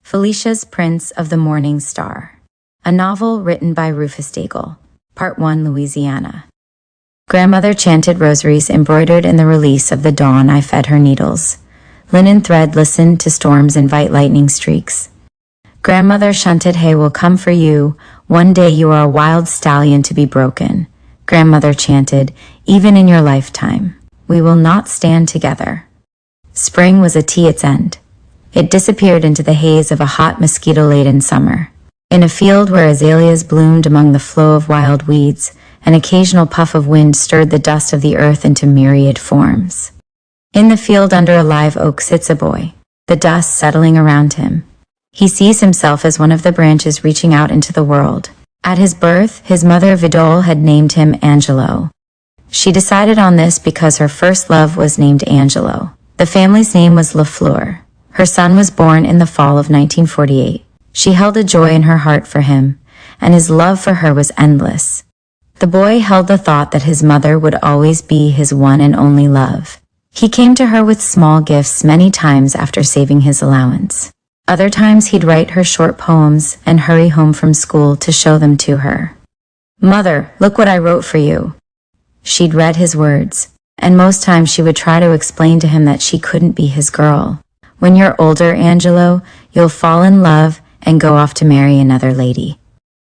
Felicia's Prince of the Morning Star, a novel written by RufusDaigle, Part 1, Louisiana. Grandmother chanted rosaries embroidered in the release of the dawn. I fed her needles. Linen thread listened to storms invite lightning streaks. Grandmother shunted hay will come for you. One day you are a wild stallion to be broken. Grandmother chanted, even in your lifetime, we will not stand together. Spring was at its end. It disappeared into the haze of a hot mosquito-laden summer. In a field where azaleas bloomed among the flow of wild weeds, an occasional puff of wind stirred the dust of the earth into myriad forms. In the field under a live oak sits a boy, the dust settling around him. He sees himself as one of the branches reaching out into the world. At his birth, his mother Vidal had named him Angelo. She decided on this because her first love was named Angelo. The family's name was Lafleur. Her son was born in the fall of 1948. She held a joy in her heart for him, and his love for her was endless. The boy held the thought that his mother would always be his one and only love. He came to her with small gifts many times after saving his allowance. Other times he'd write her short poems and hurry home from school to show them to her. "Mother, look what I wrote for you." She'd read his words, and most times she would try to explain to him that she couldn't be his girl. "When you're older, Angelo, you'll fall in love and go off to marry another lady."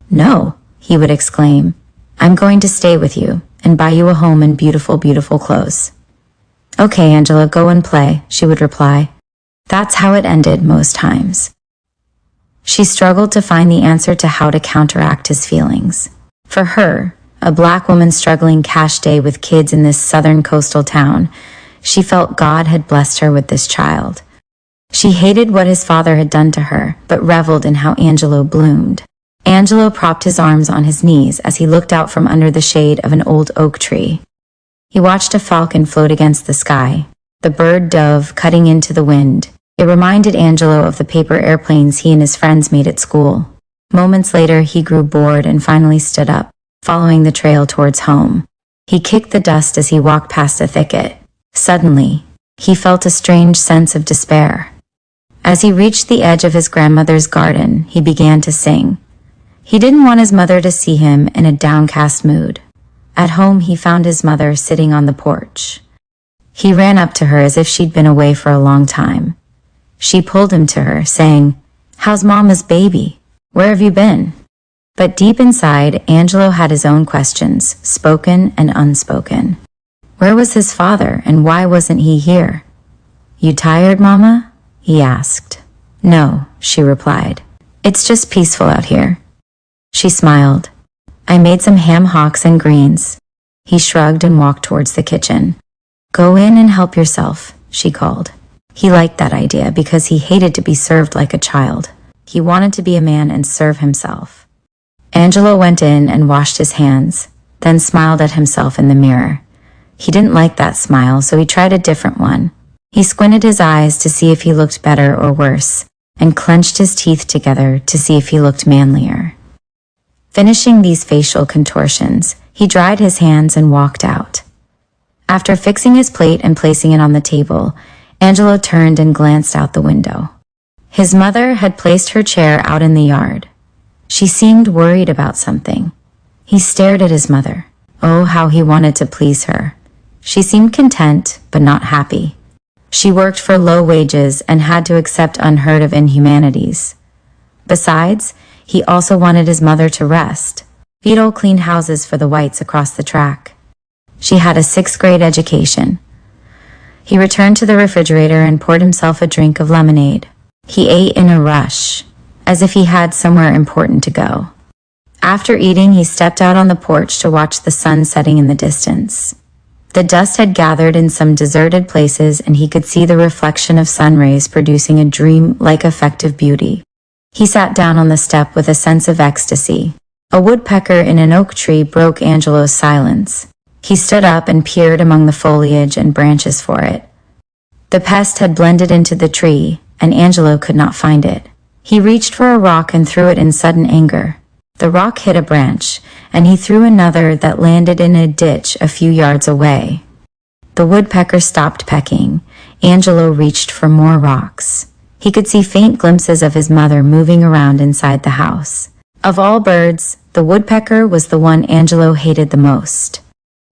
"No," he would exclaim. "I'm going to stay with you and buy you a home and beautiful, beautiful clothes." "Okay, Angela, go and play," she would reply. That's how it ended most times. She struggled to find the answer to how to counteract his feelings. For her, a black woman struggling cash day with kids in this southern coastal town, she felt God had blessed her with this child. She hated what his father had done to her, but reveled in how Angelo bloomed. Angelo propped his arms on his knees as he looked out from under the shade of an old oak tree. He watched a falcon float against the sky, the bird dove cutting into the wind. It reminded Angelo of the paper airplanes he and his friends made at school. Moments later, he grew bored and finally stood up, following the trail towards home. He kicked the dust as he walked past a thicket. Suddenly, he felt a strange sense of despair. As he reached the edge of his grandmother's garden, he began to sing. He didn't want his mother to see him in a downcast mood. At home, he found his mother sitting on the porch. He ran up to her as if she'd been away for a long time. She pulled him to her, saying, "How's Mama's baby? Where have you been?" But deep inside, Angelo had his own questions, spoken and unspoken. Where was his father, and why wasn't he here? "You tired, Mama?" he asked. "No," she replied. "It's just peaceful out here." She smiled. "I made some ham hocks and greens." He shrugged and walked towards the kitchen. "Go in and help yourself," she called. He liked that idea because he hated to be served like a child. He wanted to be a man and serve himself. Angelo went in and washed his hands, then smiled at himself in the mirror. He didn't like that smile, so he tried a different one. He squinted his eyes to see if he looked better or worse, and clenched his teeth together to see if he looked manlier. Finishing these facial contortions, he dried his hands and walked out. After fixing his plate and placing it on the table, Angelo turned and glanced out the window. His mother had placed her chair out in the yard. She seemed worried about something. He stared at his mother. Oh, how he wanted to please her. She seemed content, but not happy. She worked for low wages and had to accept unheard of inhumanities. Besides, he also wanted his mother to rest. Vidal cleaned houses for the whites across the track. She had a 6th grade education. He returned to the refrigerator and poured himself a drink of lemonade. He ate in a rush, as if he had somewhere important to go. After eating, he stepped out on the porch to watch the sun setting in the distance. The dust had gathered in some deserted places, and he could see the reflection of sun rays producing a dream-like effect of beauty. He sat down on the step with a sense of ecstasy. A woodpecker in an oak tree broke Angelo's silence. He stood up and peered among the foliage and branches for it. The pest had blended into the tree, and Angelo could not find it. He reached for a rock and threw it in sudden anger. The rock hit a branch, and he threw another that landed in a ditch a few yards away. The woodpecker stopped pecking. Angelo reached for more rocks. He could see faint glimpses of his mother moving around inside the house. Of all birds, the woodpecker was the one Angelo hated the most.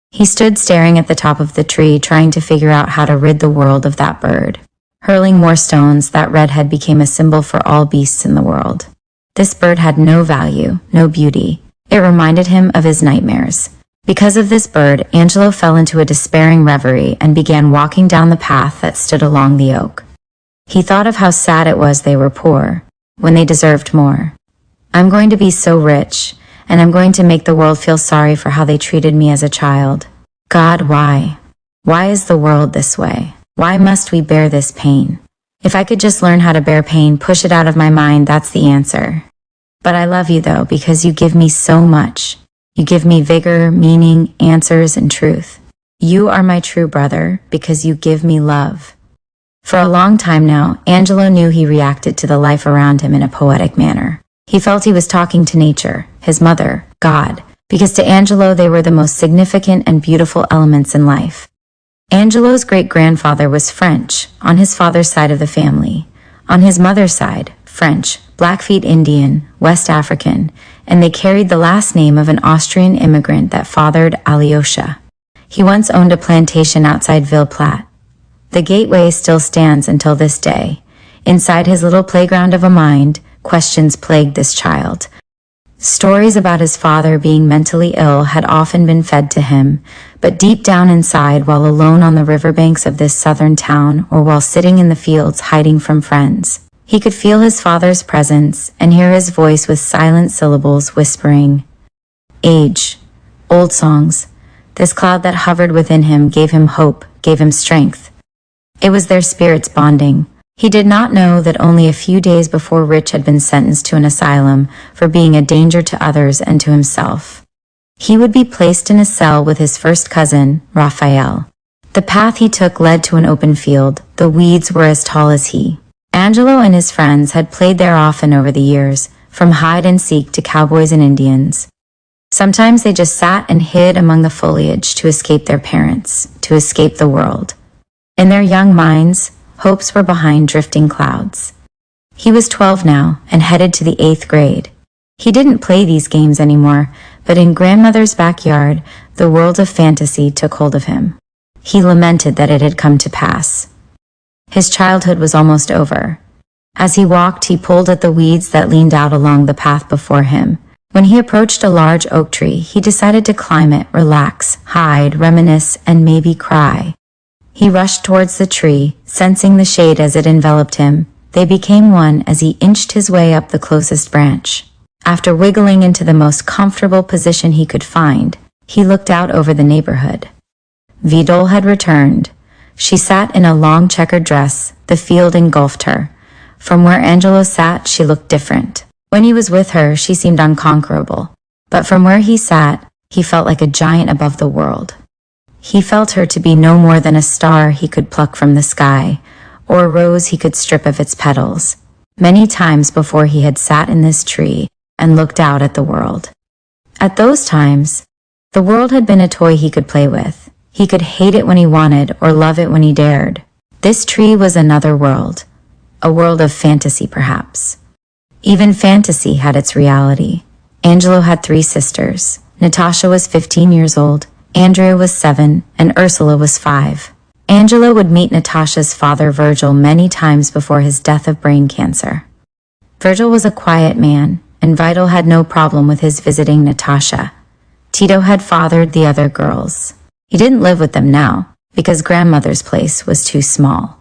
He stood staring at the top of the tree, trying to figure out how to rid the world of that bird. Hurling more stones, that redhead became a symbol for all beasts in the world. This bird had no value, no beauty. It reminded him of his nightmares. Because of this bird, Angelo fell into a despairing reverie and began walking down the path that stood along the oak. He thought of how sad it was they were poor, when they deserved more. I'm going to be so rich, and I'm going to make the world feel sorry for how they treated me as a child. God, why? Why is the world this way? Why must we bear this pain? If I could just learn how to bear pain, push it out of my mind, that's the answer. But I love you though, because you give me so much. You give me vigor, meaning, answers, and truth. You are my true brother because you give me love. For a long time now, Angelo knew he reacted to the life around him in a poetic manner. He felt he was talking to nature, his mother, God, because to Angelo they were the most significant and beautiful elements in life. Angelo's great-grandfather was French, on his father's side of the family. On his mother's side, French, Blackfeet Indian, West African, and they carried the last name of an Austrian immigrant that fathered Alyosha. He once owned a plantation outside Ville Platte. The gateway still stands until this day. Inside his little playground of a mind, questions plagued this child. Stories about his father being mentally ill had often been fed to him, but deep down inside, while alone on the riverbanks of this southern town or while sitting in the fields hiding from friends, he could feel his father's presence and hear his voice with silent syllables whispering, "Age, old songs." This cloud that hovered within him gave him hope, gave him strength. It was their spirits bonding. He did not know that only a few days before Rich had been sentenced to an asylum for being a danger to others and to himself. He would be placed in a cell with his first cousin, Raphael. The path he took led to an open field. The weeds were as tall as he. Angelo and his friends had played there often over the years, from hide and seek to cowboys and Indians. Sometimes they just sat and hid among the foliage to escape their parents, to escape the world. In their young minds, hopes were behind drifting clouds. He was 12 now and headed to the 8th grade. He didn't play these games anymore, but in grandmother's backyard, the world of fantasy took hold of him. He lamented that it had come to pass. His childhood was almost over. As he walked, he pulled at the weeds that leaned out along the path before him. When he approached a large oak tree, he decided to climb it, relax, hide, reminisce, and maybe cry. He rushed towards the tree, sensing the shade as it enveloped him. They became one as he inched his way up the closest branch. After wiggling into the most comfortable position he could find, he looked out over the neighborhood. Vidal had returned. She sat in a long checkered dress. The field engulfed her. From where Angelo sat, she looked different. When he was with her, she seemed unconquerable. But from where he sat, he felt like a giant above the world. He felt her to be no more than a star he could pluck from the sky, or a rose he could strip of its petals. Many times before he had sat in this tree and looked out at the world. At those times, the world had been a toy he could play with. He could hate it when he wanted or love it when he dared. This tree was another world, a world of fantasy perhaps. Even fantasy had its reality. Angelo had 3 sisters. Natasha was 15 years old. Andrea was 7, and Ursula was 5. Angelo would meet Natasha's father, Virgil, many times before his death of brain cancer. Virgil was a quiet man, and Vidal had no problem with his visiting Natasha. Tito had fathered the other girls. He didn't live with them now, because grandmother's place was too small.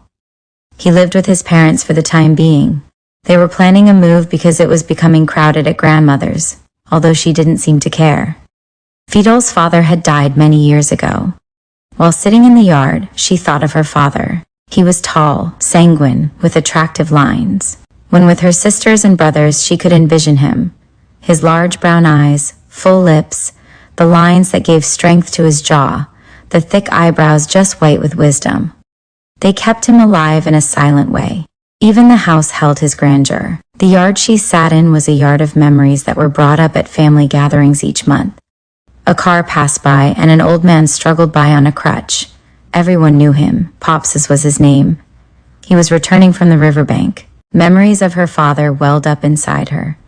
He lived with his parents for the time being. They were planning a move because it was becoming crowded at grandmother's, although she didn't seem to care. Vidal's father had died many years ago. While sitting in the yard, she thought of her father. He was tall, sanguine, with attractive lines. When with her sisters and brothers, she could envision him. His large brown eyes, full lips, the lines that gave strength to his jaw, the thick eyebrows just white with wisdom. They kept him alive in a silent way. Even the house held his grandeur. The yard she sat in was a yard of memories that were brought up at family gatherings each month. A car passed by and an old man struggled by on a crutch. Everyone knew him. Popses was his name. He was returning from the riverbank. Memories of her father welled up inside her.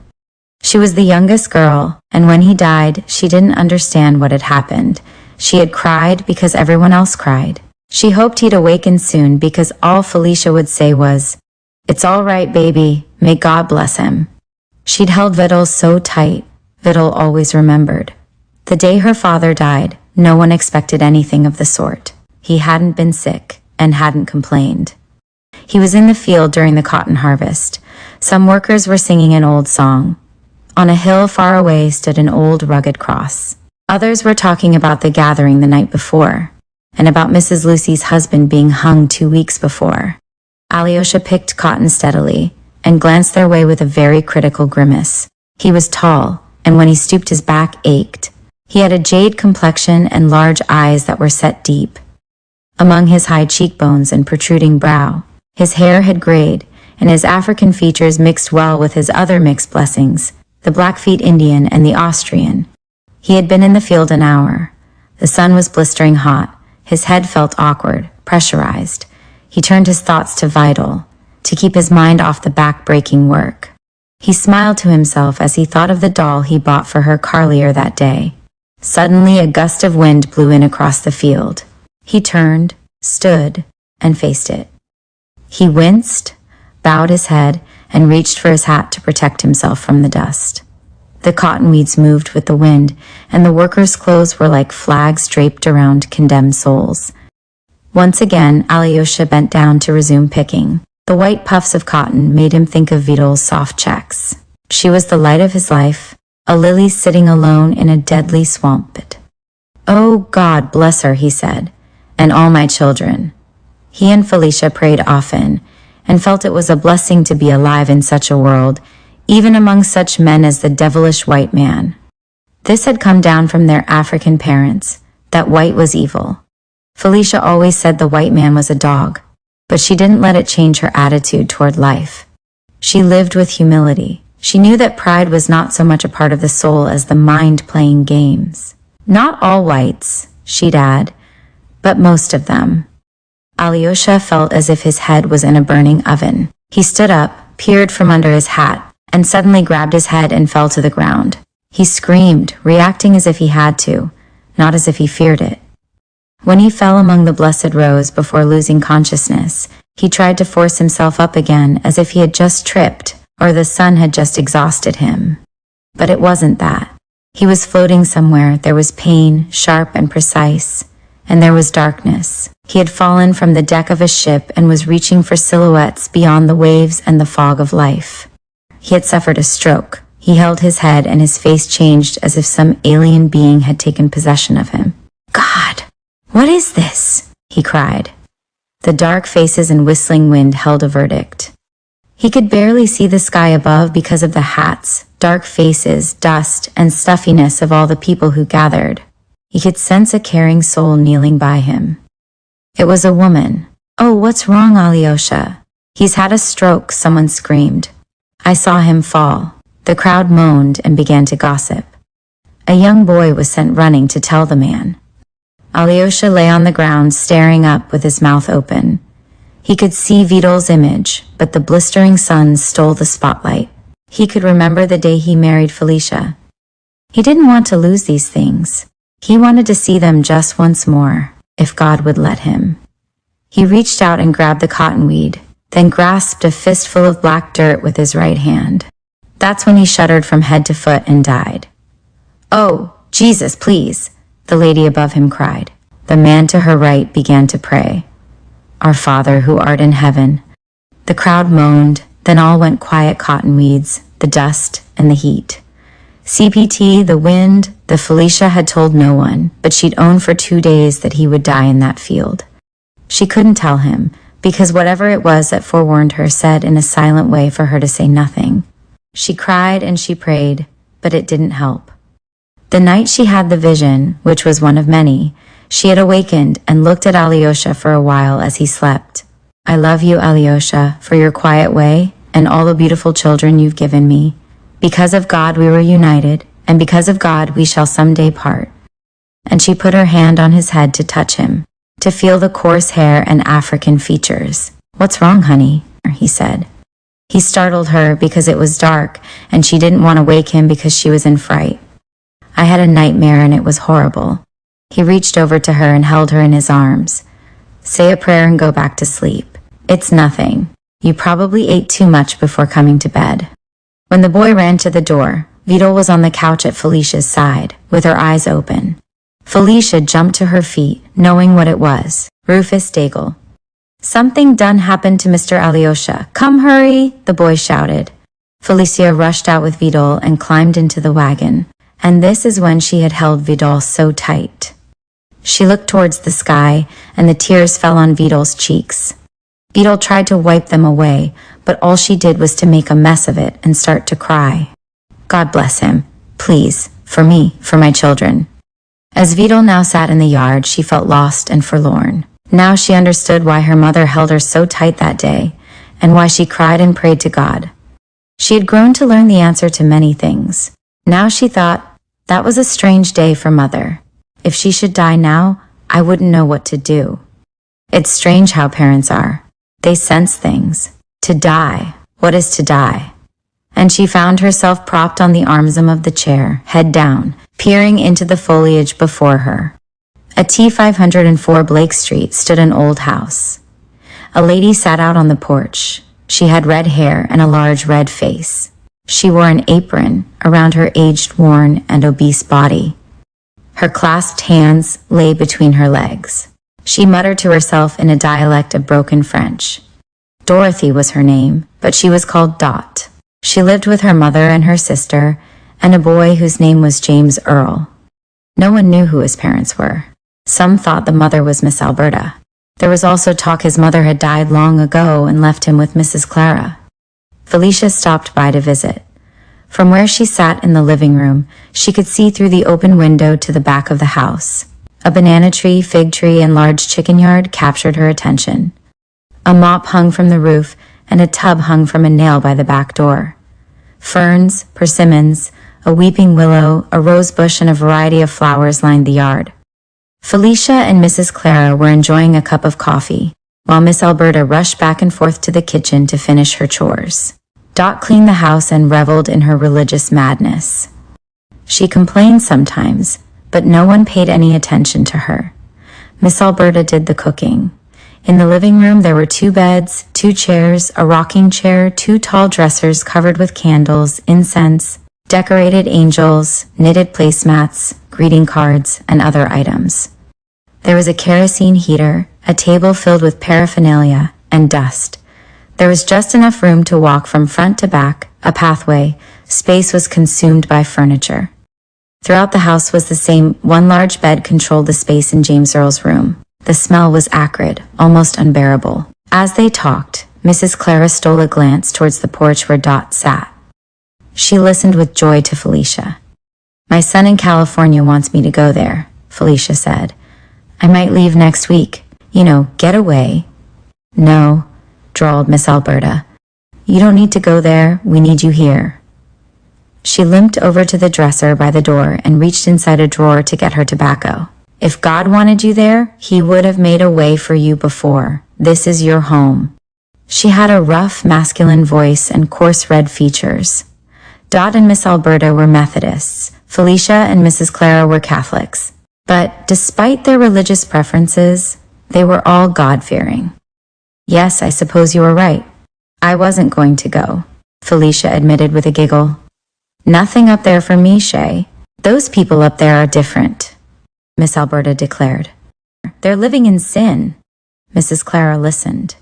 She was the youngest girl, and when he died, she didn't understand what had happened. She had cried because everyone else cried. She hoped he'd awaken soon because all Felicia would say was, "It's all right, baby. May God bless him." She'd held Vidal so tight. Vidal always remembered. The day her father died, no one expected anything of the sort. He hadn't been sick and hadn't complained. He was in the field during the cotton harvest. Some workers were singing an old song. On a hill far away stood an old rugged cross. Others were talking about the gathering the night before, and about Mrs. Lucy's husband being hung 2 weeks before. Alyosha picked cotton steadily and glanced their way with a very critical grimace. He was tall, and when he stooped his back ached. He had a jade complexion and large eyes that were set deep. Among his high cheekbones and protruding brow, his hair had grayed, and his African features mixed well with his other mixed blessings, the Blackfeet Indian and the Austrian. He had been in the field an hour. The sun was blistering hot. His head felt awkward, pressurized. He turned his thoughts to Vidal, to keep his mind off the back-breaking work. He smiled to himself as he thought of the doll he bought for her earlier that day. Suddenly, a gust of wind blew in across the field. He turned, stood, and faced it. He winced, bowed his head, and reached for his hat to protect himself from the dust. The cottonweeds moved with the wind, and the workers' clothes were like flags draped around condemned souls. Once again, Alyosha bent down to resume picking. The white puffs of cotton made him think of Vidal's soft checks. She was the light of his life, a lily sitting alone in a deadly swamp pit. "Oh, God bless her," he said, "and all my children." He and Felicia prayed often, and felt it was a blessing to be alive in such a world, even among such men as the devilish white man. This had come down from their African parents, that white was evil. Felicia always said the white man was a dog, but she didn't let it change her attitude toward life. She lived with humility. She knew that pride was not so much a part of the soul as the mind playing games. Not all whites, she'd add, but most of them. Alyosha felt as if his head was in a burning oven. He stood up, peered from under his hat, and suddenly grabbed his head and fell to the ground. He screamed, reacting as if he had to, not as if he feared it. When he fell among the blessed rows before losing consciousness, he tried to force himself up again as if he had just tripped, or the sun had just exhausted him. But it wasn't that. He was floating somewhere. There was pain, sharp and precise, and there was darkness. He had fallen from the deck of a ship and was reaching for silhouettes beyond the waves and the fog of life. He had suffered a stroke. He held his head and his face changed as if some alien being had taken possession of him. "God, what is this?" he cried. The dark faces and whistling wind held a verdict. He could barely see the sky above because of the hats, dark faces, dust, and stuffiness of all the people who gathered. He could sense a caring soul kneeling by him. It was a woman. "Oh, what's wrong, Alyosha?" "He's had a stroke," someone screamed. "I saw him fall." The crowd moaned and began to gossip. A young boy was sent running to tell the man. Alyosha lay on the ground, staring up with his mouth open. He could see Vidal's image, but the blistering sun stole the spotlight. He could remember the day he married Felicia. He didn't want to lose these things. He wanted to see them just once more, if God would let him. He reached out and grabbed the cottonweed, then grasped a fistful of black dirt with his right hand. That's when he shuddered from head to foot and died. "Oh, Jesus, please," the lady above him cried. The man to her right began to pray. "Our Father who art in heaven." The crowd moaned, then all went quiet. Cottonweeds, the dust, and the heat. CPT, the wind, the Felicia had told no one, but she'd owned for 2 days that he would die in that field. She couldn't tell him, because whatever it was that forewarned her said in a silent way for her to say nothing. She cried and she prayed, but it didn't help. The night she had the vision, which was one of many, she had awakened and looked at Alyosha for a while as he slept. "I love you, Alyosha, for your quiet way and all the beautiful children you've given me. Because of God we were united, and because of God we shall someday part." And she put her hand on his head to touch him, to feel the coarse hair and African features. "What's wrong, honey?" he said. He startled her because it was dark and she didn't want to wake him because she was in fright. I had a nightmare and it was horrible. He reached over to her and held her in his arms. Say a prayer and go back to sleep. It's nothing. You probably ate too much before coming to bed. When the boy ran to the door, Vidal was on the couch at Felicia's side, with her eyes open. Felicia jumped to her feet, knowing what it was. RufusDaigle. Something done happened to Mr. Alyosha. Come hurry, the boy shouted. Felicia rushed out with Vidal and climbed into the wagon. And this is when she had held Vidal so tight. She looked towards the sky, and the tears fell on Vidal's cheeks. Vidal tried to wipe them away, but all she did was to make a mess of it and start to cry. God bless him. Please, for me, for my children. As Vidal now sat in the yard, she felt lost and forlorn. Now she understood why her mother held her so tight that day, and why she cried and prayed to God. She had grown to learn the answer to many things. Now she thought, that was a strange day for Mother. If she should die now, I wouldn't know what to do. It's strange how parents are. They sense things. To die. What is to die? And she found herself propped on the armsem of the chair, head down, peering into the foliage before her. At T504 Blake Street stood an old house. A lady sat out on the porch. She had red hair and a large red face. She wore an apron around her aged, worn, and obese body. Her clasped hands lay between her legs. She muttered to herself in a dialect of broken French. Dorothy was her name, but she was called Dot. She lived with her mother and her sister, and a boy whose name was James Earl. No one knew who his parents were. Some thought the mother was Miss Alberta. There was also talk his mother had died long ago and left him with Mrs. Clara. Felicia stopped by to visit. From where she sat in the living room, she could see through the open window to the back of the house. A banana tree, fig tree, and large chicken yard captured her attention. A mop hung from the roof, and a tub hung from a nail by the back door. Ferns, persimmons, a weeping willow, a rose bush, and a variety of flowers lined the yard. Felicia and Mrs. Clara were enjoying a cup of coffee, while Miss Alberta rushed back and forth to the kitchen to finish her chores. Dot cleaned the house and reveled in her religious madness. She complained sometimes, but no one paid any attention to her. Miss Alberta did the cooking. In the living room there were 2 beds, 2 chairs, a rocking chair, 2 tall dressers covered with candles, incense, decorated angels, knitted placemats, greeting cards, and other items. There was a kerosene heater, a table filled with paraphernalia, and dust. There was just enough room to walk from front to back, a pathway. Space was consumed by furniture. Throughout the house was the same. One large bed controlled the space in James Earl's room. The smell was acrid, almost unbearable. As they talked, Mrs. Clara stole a glance towards the porch where Dot sat. She listened with joy to Felicia. My son in California wants me to go there, Felicia said. I might leave next week. Get away. No, drawled Miss Alberta. You don't need to go there. We need you here. She limped over to the dresser by the door and reached inside a drawer to get her tobacco. If God wanted you there, he would have made a way for you before. This is your home. She had a rough, masculine voice and coarse red features. Dot and Miss Alberta were Methodists. Felicia and Mrs. Clara were Catholics. But despite their religious preferences, they were all God-fearing. Yes, I suppose you were right. I wasn't going to go, Felicia admitted with a giggle. Nothing up there for me, Shay. Those people up there are different, Miss Alberta declared. They're living in sin. Mrs. Clara listened.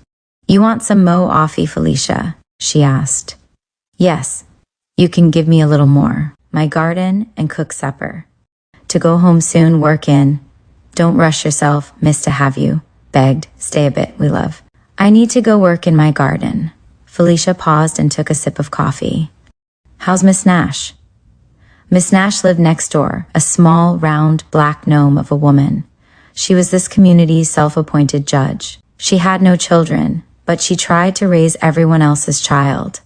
You want some Mo Offie, Felicia? She asked. Yes, you can give me a little more. My garden and cook supper. To go home soon, work in. Don't rush yourself, miss to have you. Begged, stay a bit, we love. I need to go work in my garden. Felicia paused and took a sip of coffee. How's Miss Nash? Miss Nash lived next door, a small, round, black gnome of a woman. She was this community's self-appointed judge. She had no children, but she tried to raise everyone else's child.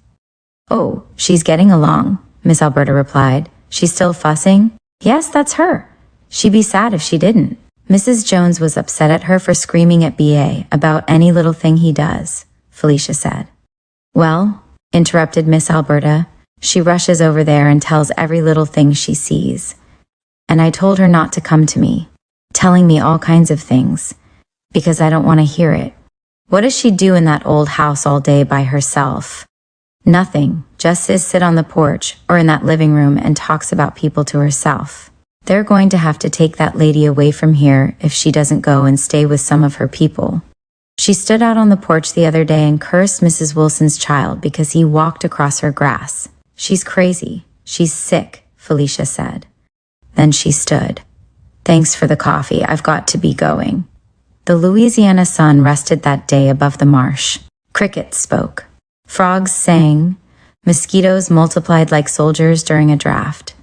Oh, she's getting along, Miss Alberta replied. She's still fussing? Yes, that's her. She'd be sad if she didn't. Mrs. Jones was upset at her for screaming at B.A. about any little thing he does, Felicia said. Well, interrupted Miss Alberta. She rushes over there and tells every little thing she sees. And I told her not to come to me, telling me all kinds of things, because I don't want to hear it. What does she do in that old house all day by herself? Nothing, just sit on the porch or in that living room and talks about people to herself. They're going to have to take that lady away from here if she doesn't go and stay with some of her people. She stood out on the porch the other day and cursed Mrs. Wilson's child because he walked across her grass. She's crazy. She's sick, Felicia said. Then she stood. Thanks for the coffee. I've got to be going. The Louisiana sun rested that day above the marsh. Crickets spoke. Frogs sang. Mosquitoes multiplied like soldiers during a draft.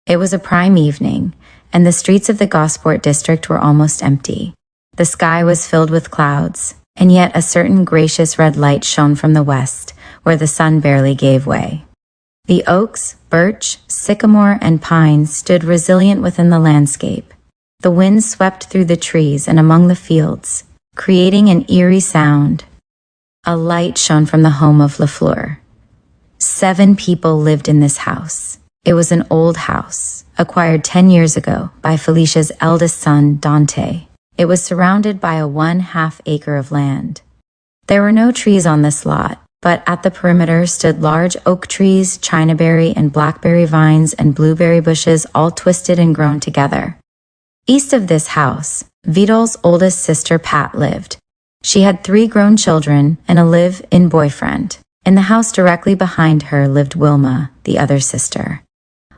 It was a prime evening, and the streets of the Gosport district were almost empty. The sky was filled with clouds, and yet a certain gracious red light shone from the west, where the sun barely gave way. The oaks, birch, sycamore, and pine stood resilient within the landscape. The wind swept through the trees and among the fields, creating an eerie sound. A light shone from the home of Lafleur. 7 people lived in this house. It was an old house, acquired 10 years ago by Felicia's eldest son, Dante. It was surrounded by a 1/2 acre of land. There were no trees on this lot, but at the perimeter stood large oak trees, chinaberry and blackberry vines, and blueberry bushes all twisted and grown together. East of this house, Vidal's oldest sister Pat lived. She had 3 grown children and a live-in boyfriend. In the house directly behind her lived Wilma, the other sister.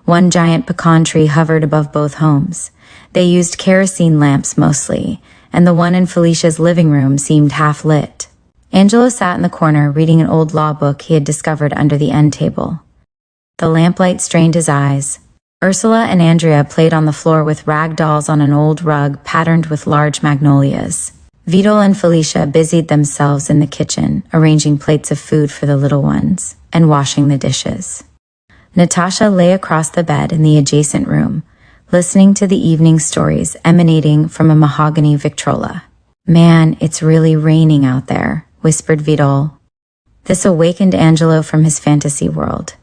One giant pecan tree hovered above both homes. They used kerosene lamps mostly, and the one in Felicia's living room seemed half lit. Angelo sat in the corner reading an old law book he had discovered under the end table. The lamplight strained his eyes. Ursula and Andrea played on the floor with rag dolls on an old rug patterned with large magnolias. Vidal and Felicia busied themselves in the kitchen, arranging plates of food for the little ones, and washing the dishes. Natasha lay across the bed in the adjacent room, listening to the evening stories emanating from a mahogany Victrola. Man, it's really raining out there, whispered Vidal. This awakened Angelo from his fantasy world.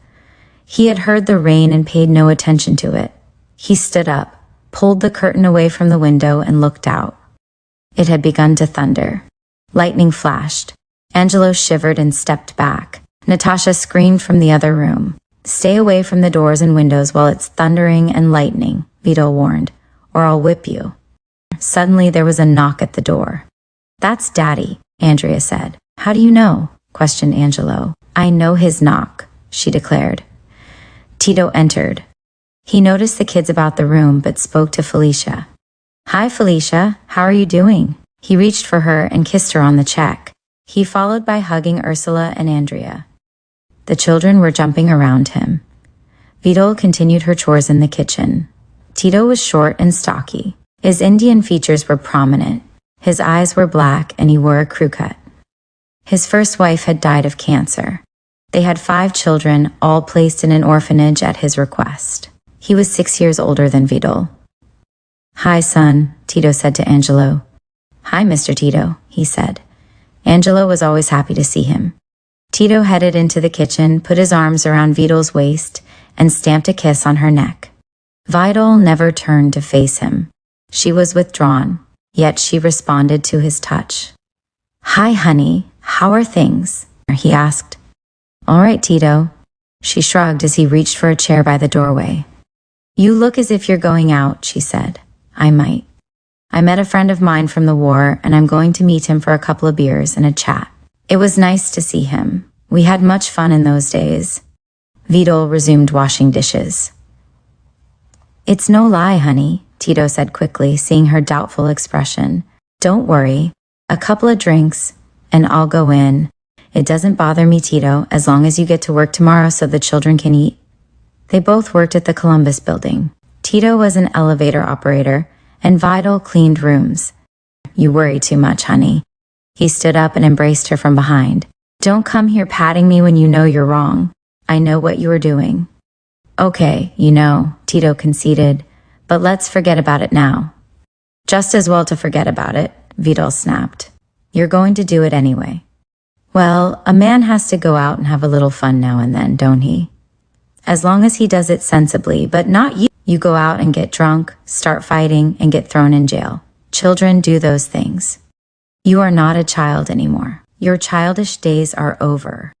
He had heard the rain and paid no attention to it. He stood up, pulled the curtain away from the window, and looked out. It had begun to thunder. Lightning flashed. Angelo shivered and stepped back. Natasha screamed from the other room. Stay away from the doors and windows while it's thundering and lightning, Vidal warned, or I'll whip you. Suddenly there was a knock at the door. That's Daddy, Andrea said. How do you know? Questioned Angelo. I know his knock, she declared. Tito entered. He noticed the kids about the room but spoke to Felicia. Hi, Felicia. How are you doing? He reached for her and kissed her on the cheek. He followed by hugging Ursula and Andrea. The children were jumping around him. Vidal continued her chores in the kitchen. Tito was short and stocky. His Indian features were prominent. His eyes were black and he wore a crew cut. His first wife had died of cancer. They had 5 children, all placed in an orphanage at his request. He was 6 years older than Vidal. Hi, son, Tito said to Angelo. Hi, Mr. Tito, he said. Angelo was always happy to see him. Tito headed into the kitchen, put his arms around Vidal's waist, and stamped a kiss on her neck. Vidal never turned to face him. She was withdrawn, yet she responded to his touch. Hi, honey, how are things? He asked. All right, Tito. She shrugged as he reached for a chair by the doorway. You look as if you're going out, she said. I might. I met a friend of mine from the war, and I'm going to meet him for a couple of beers and a chat. It was nice to see him. We had much fun in those days. Vidal resumed washing dishes. It's no lie, honey, Tito said quickly, seeing her doubtful expression. Don't worry. A couple of drinks, and I'll go in. It doesn't bother me, Tito, as long as you get to work tomorrow so the children can eat. They both worked at the Columbus building. Tito was an elevator operator, and Vidal cleaned rooms. You worry too much, honey. He stood up and embraced her from behind. Don't come here patting me when you know you're wrong. I know what you are doing. Okay, you know, Tito conceded, but let's forget about it now. Just as well to forget about it, Vidal snapped. You're going to do it anyway. Well, a man has to go out and have a little fun now and then, don't he? As long as he does it sensibly, but not you. You go out and get drunk, start fighting, and get thrown in jail. Children do those things. You are not a child anymore. Your childish days are over.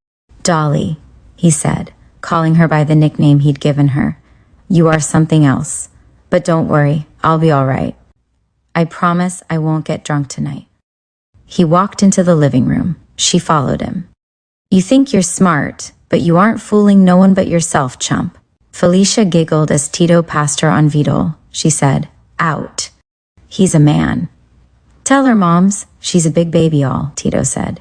Dolly, he said, calling her by the nickname he'd given her. You are something else. But don't worry, I'll be all right. I promise I won't get drunk tonight. He walked into the living room. She followed him. You think you're smart, but you aren't fooling no one but yourself, chump. Felicia giggled as Tito passed her on Vidal. She said, out. He's a man. Tell her, moms, she's a big baby all, Tito said.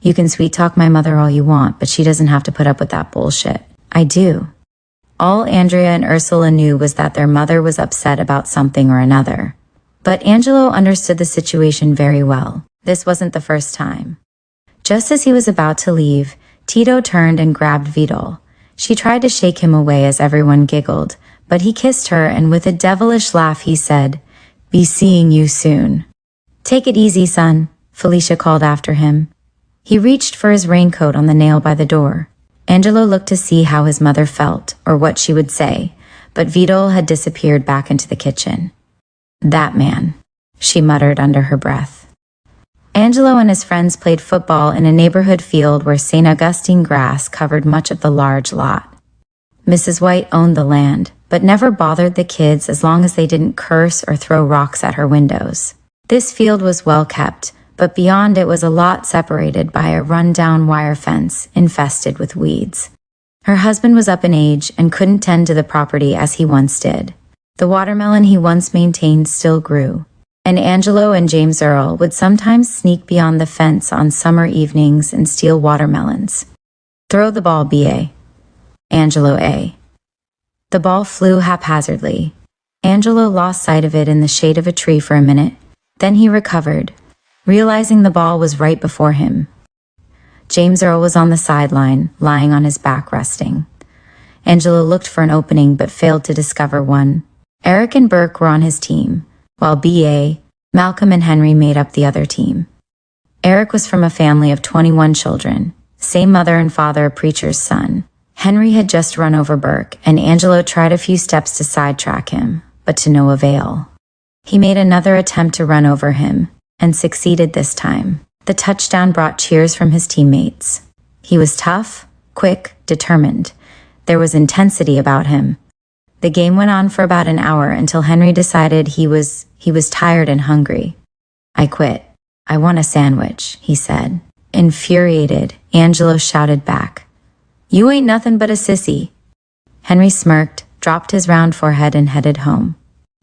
You can sweet-talk my mother all you want, but she doesn't have to put up with that bullshit. I do. All Andrea and Ursula knew was that their mother was upset about something or another. But Angelo understood the situation very well. This wasn't the first time. Just as he was about to leave, Tito turned and grabbed Vidal. She tried to shake him away as everyone giggled, but he kissed her and with a devilish laugh he said, Be seeing you soon. Take it easy, son, Felicia called after him. He reached for his raincoat on the nail by the door. Angelo looked to see how his mother felt, or what she would say, but Vidal had disappeared back into the kitchen. That man, she muttered under her breath. Angelo and his friends played football in a neighborhood field where St. Augustine grass covered much of the large lot. Mrs. White owned the land, but never bothered the kids as long as they didn't curse or throw rocks at her windows. This field was well kept, but beyond it was a lot separated by a run-down wire fence infested with weeds. Her husband was up in age and couldn't tend to the property as he once did. The watermelon he once maintained still grew, and Angelo and James Earl would sometimes sneak beyond the fence on summer evenings and steal watermelons. Throw the ball, B.A. Angelo A. The ball flew haphazardly. Angelo lost sight of it in the shade of a tree for a minute. Then he recovered, realizing the ball was right before him. James Earl was on the sideline, lying on his back resting. Angelo looked for an opening but failed to discover one. Eric and Burke were on his team, while B.A., Malcolm and Henry made up the other team. Eric was from a family of 21 children, same mother and father, a preacher's son. Henry had just run over Burke, and Angelo tried a few steps to sidetrack him, but to no avail. He made another attempt to run over him, and succeeded this time. The touchdown brought cheers from his teammates. He was tough, quick, determined. There was intensity about him. The game went on for about an hour until Henry decided he was tired and hungry. I quit. I want a sandwich, he said. Infuriated, Angelo shouted back, You ain't nothing but a sissy. Henry smirked, dropped his round forehead and headed home.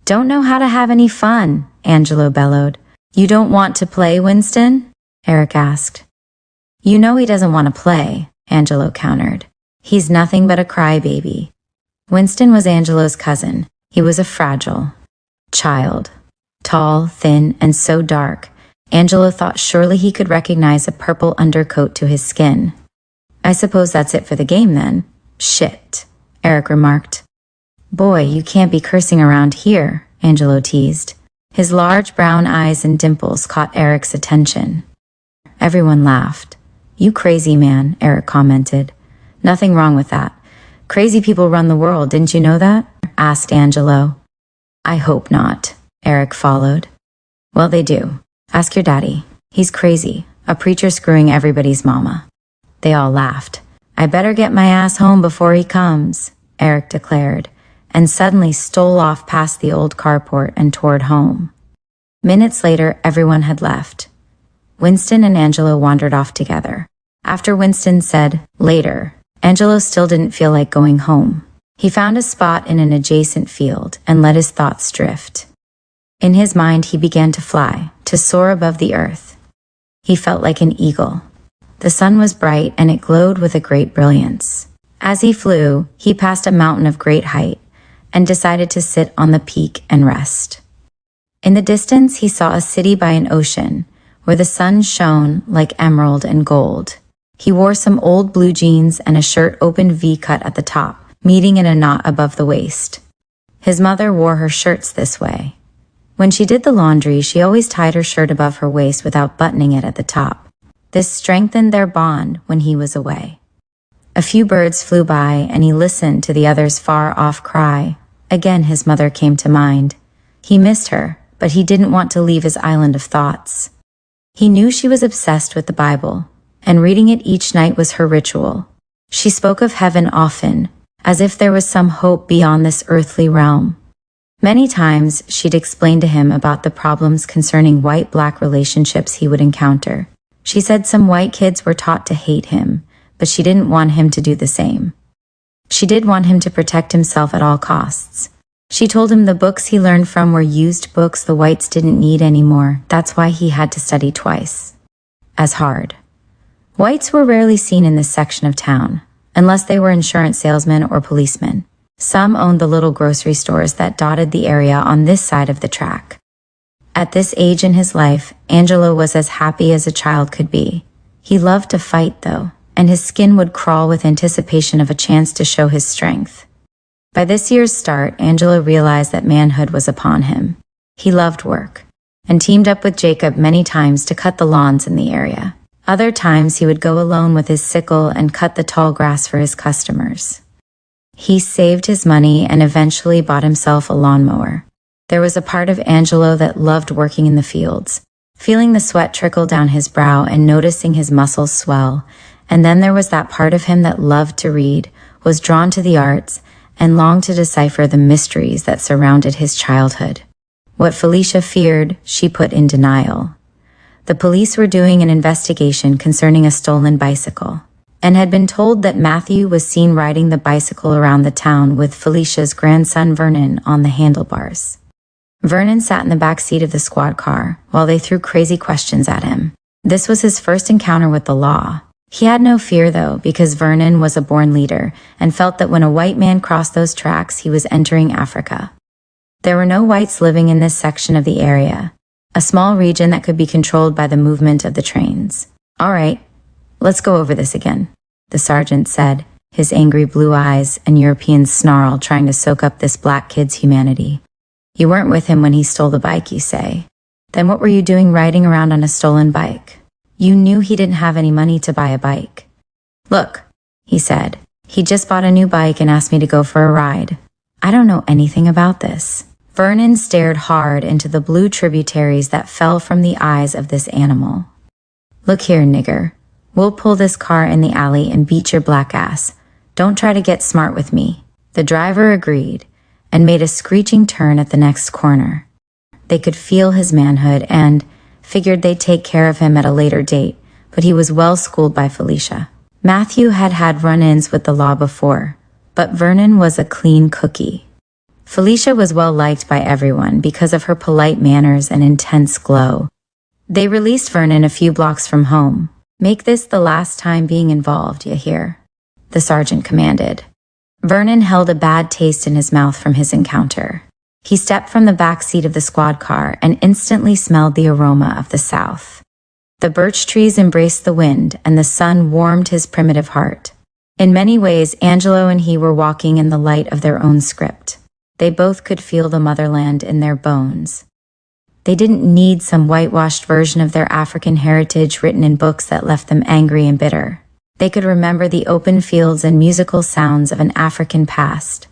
Don't know how to have any fun, Angelo bellowed. You don't want to play, Winston? Eric asked. You know he doesn't want to play, Angelo countered. He's nothing but a crybaby. Winston was Angelo's cousin. He was a fragile child. Tall, thin, and so dark, Angelo thought surely he could recognize a purple undercoat to his skin. I suppose that's it for the game then. Shit, Eric remarked. Boy, you can't be cursing around here, Angelo teased. His large brown eyes and dimples caught Eric's attention. Everyone laughed. You crazy man, Eric commented. Nothing wrong with that. Crazy people run the world, didn't you know that? Asked Angelo. I hope not, Eric followed. Well, they do. Ask your daddy. He's crazy, a preacher screwing everybody's mama. They all laughed. I better get my ass home before he comes, Eric declared, and suddenly stole off past the old carport and toward home. Minutes later, everyone had left. Winston and Angelo wandered off together. After Winston said, later, Angelo still didn't feel like going home. He found a spot in an adjacent field and let his thoughts drift. In his mind, he began to fly, to soar above the earth. He felt like an eagle. The sun was bright and it glowed with a great brilliance. As he flew, he passed a mountain of great height and decided to sit on the peak and rest. In the distance, he saw a city by an ocean where the sun shone like emerald and gold. He wore some old blue jeans and a shirt open V-cut at the top, meeting in a knot above the waist. His mother wore her shirts this way. When she did the laundry, she always tied her shirt above her waist without buttoning it at the top. This strengthened their bond when he was away. A few birds flew by, and he listened to the others' far-off cry. Again his mother came to mind. He missed her, but he didn't want to leave his island of thoughts. He knew she was obsessed with the Bible, and reading it each night was her ritual. She spoke of heaven often, as if there was some hope beyond this earthly realm. Many times she'd explain to him about the problems concerning white-black relationships he would encounter. She said some white kids were taught to hate him, but she didn't want him to do the same. She did want him to protect himself at all costs. She told him the books he learned from were used books the whites didn't need anymore. That's why he had to study twice as hard. Whites were rarely seen in this section of town, unless they were insurance salesmen or policemen. Some owned the little grocery stores that dotted the area on this side of the track. At this age in his life, Angelo was as happy as a child could be. He loved to fight, though, and his skin would crawl with anticipation of a chance to show his strength. By this year's start, Angelo realized that manhood was upon him. He loved work, and teamed up with Jacob many times to cut the lawns in the area. Other times he would go alone with his sickle and cut the tall grass for his customers. He saved his money and eventually bought himself a lawnmower. There was a part of Angelo that loved working in the fields, feeling the sweat trickle down his brow and noticing his muscles swell. And then there was that part of him that loved to read, was drawn to the arts, and longed to decipher the mysteries that surrounded his childhood. What Felicia feared, she put in denial. The police were doing an investigation concerning a stolen bicycle, and had been told that Matthew was seen riding the bicycle around the town with Felicia's grandson Vernon on the handlebars. Vernon sat in the back seat of the squad car while they threw crazy questions at him. This was his first encounter with the law. He had no fear, though, because Vernon was a born leader and felt that when a white man crossed those tracks, he was entering Africa. There were no whites living in this section of the area, a small region that could be controlled by the movement of the trains. "All right, let's go over this again," the sergeant said, his angry blue eyes and European snarl trying to soak up this black kid's humanity. "You weren't with him when he stole the bike, you say? Then what were you doing riding around on a stolen bike? You knew he didn't have any money to buy a bike." "Look," he said, "he just bought a new bike and asked me to go for a ride. I don't know anything about this." Vernon stared hard into the blue tributaries that fell from the eyes of this animal. "Look here, nigger. We'll pull this car in the alley and beat your black ass. Don't try to get smart with me." The driver agreed and made a screeching turn at the next corner. They could feel his manhood and figured they'd take care of him at a later date, but he was well schooled by Felicia. Matthew had had run-ins with the law before, but Vernon was a clean cookie. Felicia was well liked by everyone because of her polite manners and intense glow. They released Vernon a few blocks from home. "Make this the last time being involved, you hear?" the sergeant commanded. Vernon held a bad taste in his mouth from his encounter. He stepped from the back seat of the squad car and instantly smelled the aroma of the South. The birch trees embraced the wind, and the sun warmed his primitive heart. In many ways, Angelo and he were walking in the light of their own script. They both could feel the motherland in their bones. They didn't need some whitewashed version of their African heritage written in books that left them angry and bitter. They could remember the open fields and musical sounds of an African past.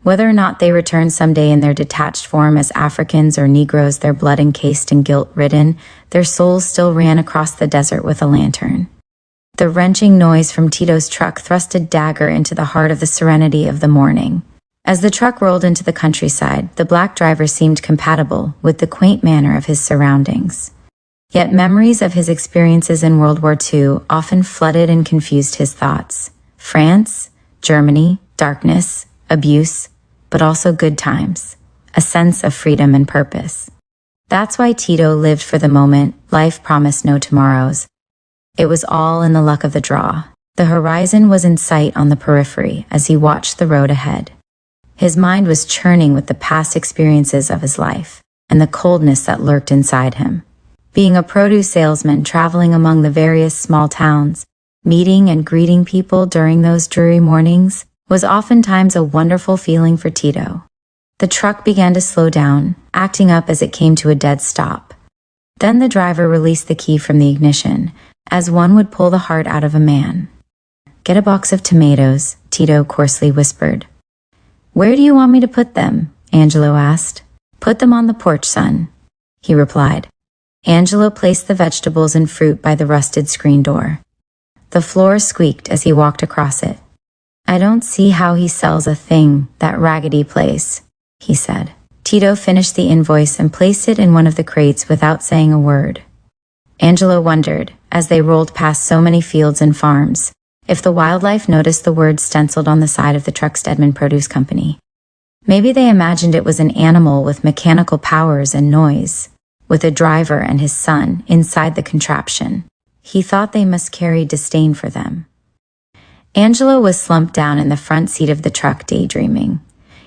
Whether or not they returned someday in their detached form as Africans or Negroes, their blood encased and guilt-ridden, their souls still ran across the desert with a lantern. The wrenching noise from Tito's truck thrust a dagger into the heart of the serenity of the morning. As the truck rolled into the countryside, the black driver seemed compatible with the quaint manner of his surroundings. Yet memories of his experiences in World War II often flooded and confused his thoughts. France, Germany, darkness, abuse, but also good times, a sense of freedom and purpose. That's why Tito lived for the moment. Life promised no tomorrows. It was all in the luck of the draw. The horizon was in sight on the periphery as he watched the road ahead. His mind was churning with the past experiences of his life and the coldness that lurked inside him. Being a produce salesman traveling among the various small towns, meeting and greeting people during those dreary mornings, was oftentimes a wonderful feeling for Tito. The truck began to slow down, acting up as it came to a dead stop. Then the driver released the key from the ignition, as one would pull the heart out of a man. "Get a box of tomatoes," Tito coarsely whispered. "Where do you want me to put them?" Angelo asked. "Put them on the porch, son," he replied. Angelo placed the vegetables and fruit by the rusted screen door. The floor squeaked as he walked across it. "I don't see how he sells a thing, that raggedy place," he said. Tito finished the invoice and placed it in one of the crates without saying a word. Angelo wondered, as they rolled past so many fields and farms, if the wildlife noticed the words stenciled on the side of the truck Stedman Produce Company. Maybe they imagined it was an animal with mechanical powers and noise, with a driver and his son inside the contraption. He thought they must carry disdain for them. Angelo was slumped down in the front seat of the truck, daydreaming.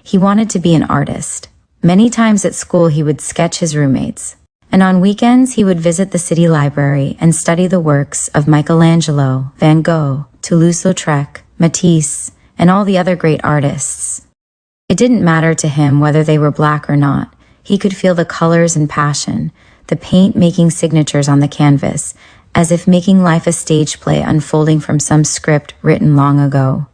He wanted to be an artist. Many times at school he would sketch his roommates, and on weekends he would visit the city library and study the works of Michelangelo, Van Gogh, Toulouse-Lautrec, Matisse, and all the other great artists. It didn't matter to him whether they were black or not. He could feel the colors and passion, the paint making signatures on the canvas, as if making life a stage play unfolding from some script written long ago.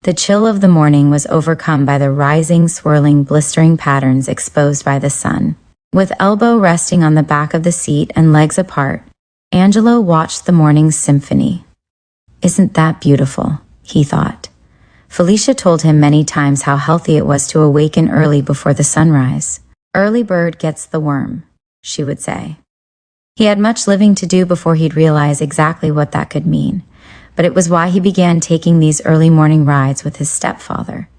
The chill of the morning was overcome by the rising, swirling, blistering patterns exposed by the sun. With elbow resting on the back of the seat and legs apart, Angelo watched the morning's symphony. "Isn't that beautiful?" he thought. Felicia told him many times how healthy it was to awaken early before the sunrise. "Early bird gets the worm," she would say. He had much living to do before he'd realize exactly what that could mean, but it was why he began taking these early morning rides with his stepfather.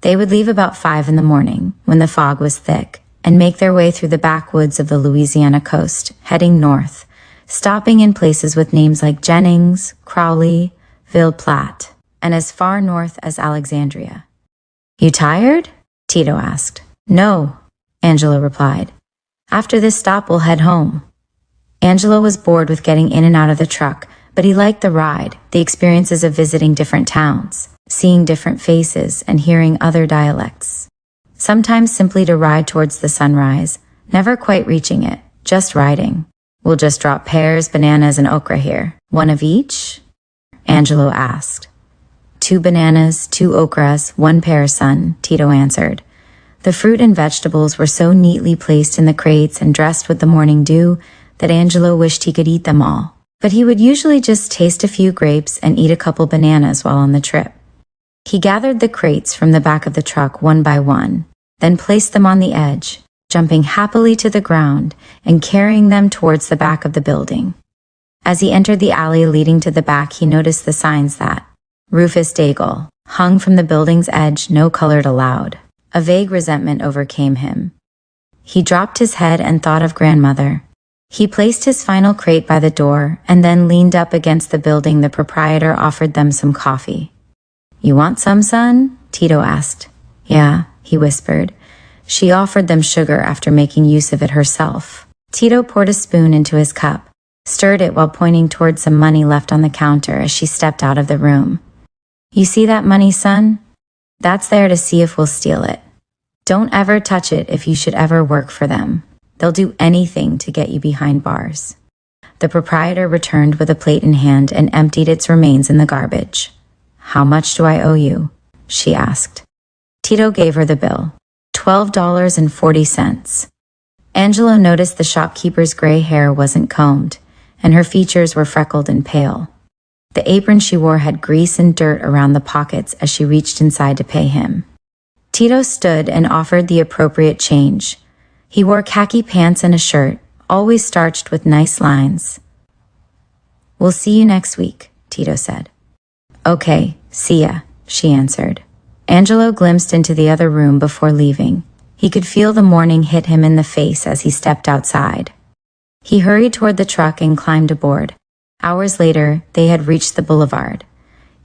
They would leave about 5 in the morning, when the fog was thick, and make their way through the backwoods of the Louisiana coast, heading north, stopping in places with names like Jennings, Crowley, Ville Platte, and as far north as Alexandria. "You tired?" Tito asked. "No," Angelo replied. "After this stop, we'll head home." Angelo was bored with getting in and out of the truck, but he liked the ride, the experiences of visiting different towns, seeing different faces, and hearing other dialects. Sometimes simply to ride towards the sunrise, never quite reaching it, just riding. "We'll just drop pears, bananas, and okra here. One of each?" Angelo asked. 2 bananas, 2 okras, 1 pear, son," Tito answered. The fruit and vegetables were so neatly placed in the crates and dressed with the morning dew that Angelo wished he could eat them all. But he would usually just taste a few grapes and eat a couple bananas while on the trip. He gathered the crates from the back of the truck one by one, then placed them on the edge, jumping happily to the ground and carrying them towards the back of the building. As he entered the alley leading to the back, he noticed the signs that RufusDaigle hung from the building's edge, no colored allowed. A vague resentment overcame him. He dropped his head and thought of grandmother. He placed his final crate by the door and then leaned up against the building. The proprietor offered them some coffee. "You want some, son?" Tito asked. "Yeah," he whispered. She offered them sugar after making use of it herself. Tito poured a spoon into his cup, stirred it while pointing towards some money left on the counter as she stepped out of the room. "You see that money, son? That's there to see if we'll steal it. Don't ever touch it if you should ever work for them. They'll do anything to get you behind bars." The proprietor returned with a plate in hand and emptied its remains in the garbage. "How much do I owe you?" she asked. Tito gave her the bill. $12.40. Angelo noticed the shopkeeper's gray hair wasn't combed, and her features were freckled and pale. The apron she wore had grease and dirt around the pockets as she reached inside to pay him. Tito stood and offered the appropriate change. He wore khaki pants and a shirt, always starched with nice lines. "We'll see you next week," Tito said. "Okay, see ya," she answered. Angelo glimpsed into the other room before leaving. He could feel the morning hit him in the face as he stepped outside. He hurried toward the truck and climbed aboard. Hours later, they had reached the boulevard.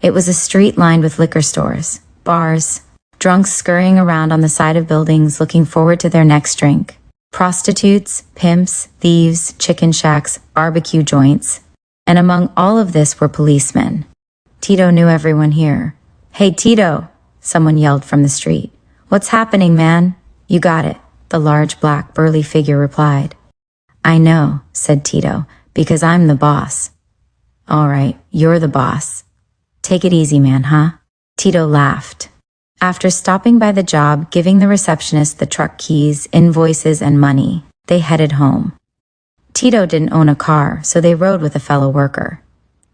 It was a street lined with liquor stores, bars, drunks scurrying around on the side of buildings looking forward to their next drink. Prostitutes, pimps, thieves, chicken shacks, barbecue joints. And among all of this were policemen. Tito knew everyone here. "Hey, Tito," someone yelled from the street. "What's happening, man?" "You got it," the large black burly figure replied. "I know," said Tito, "because I'm the boss." All right, you're the boss. Take it easy, man, huh? Tito laughed. After stopping by the job, giving the receptionist the truck keys, invoices, and money, they headed home. Tito didn't own a car, so they rode with a fellow worker.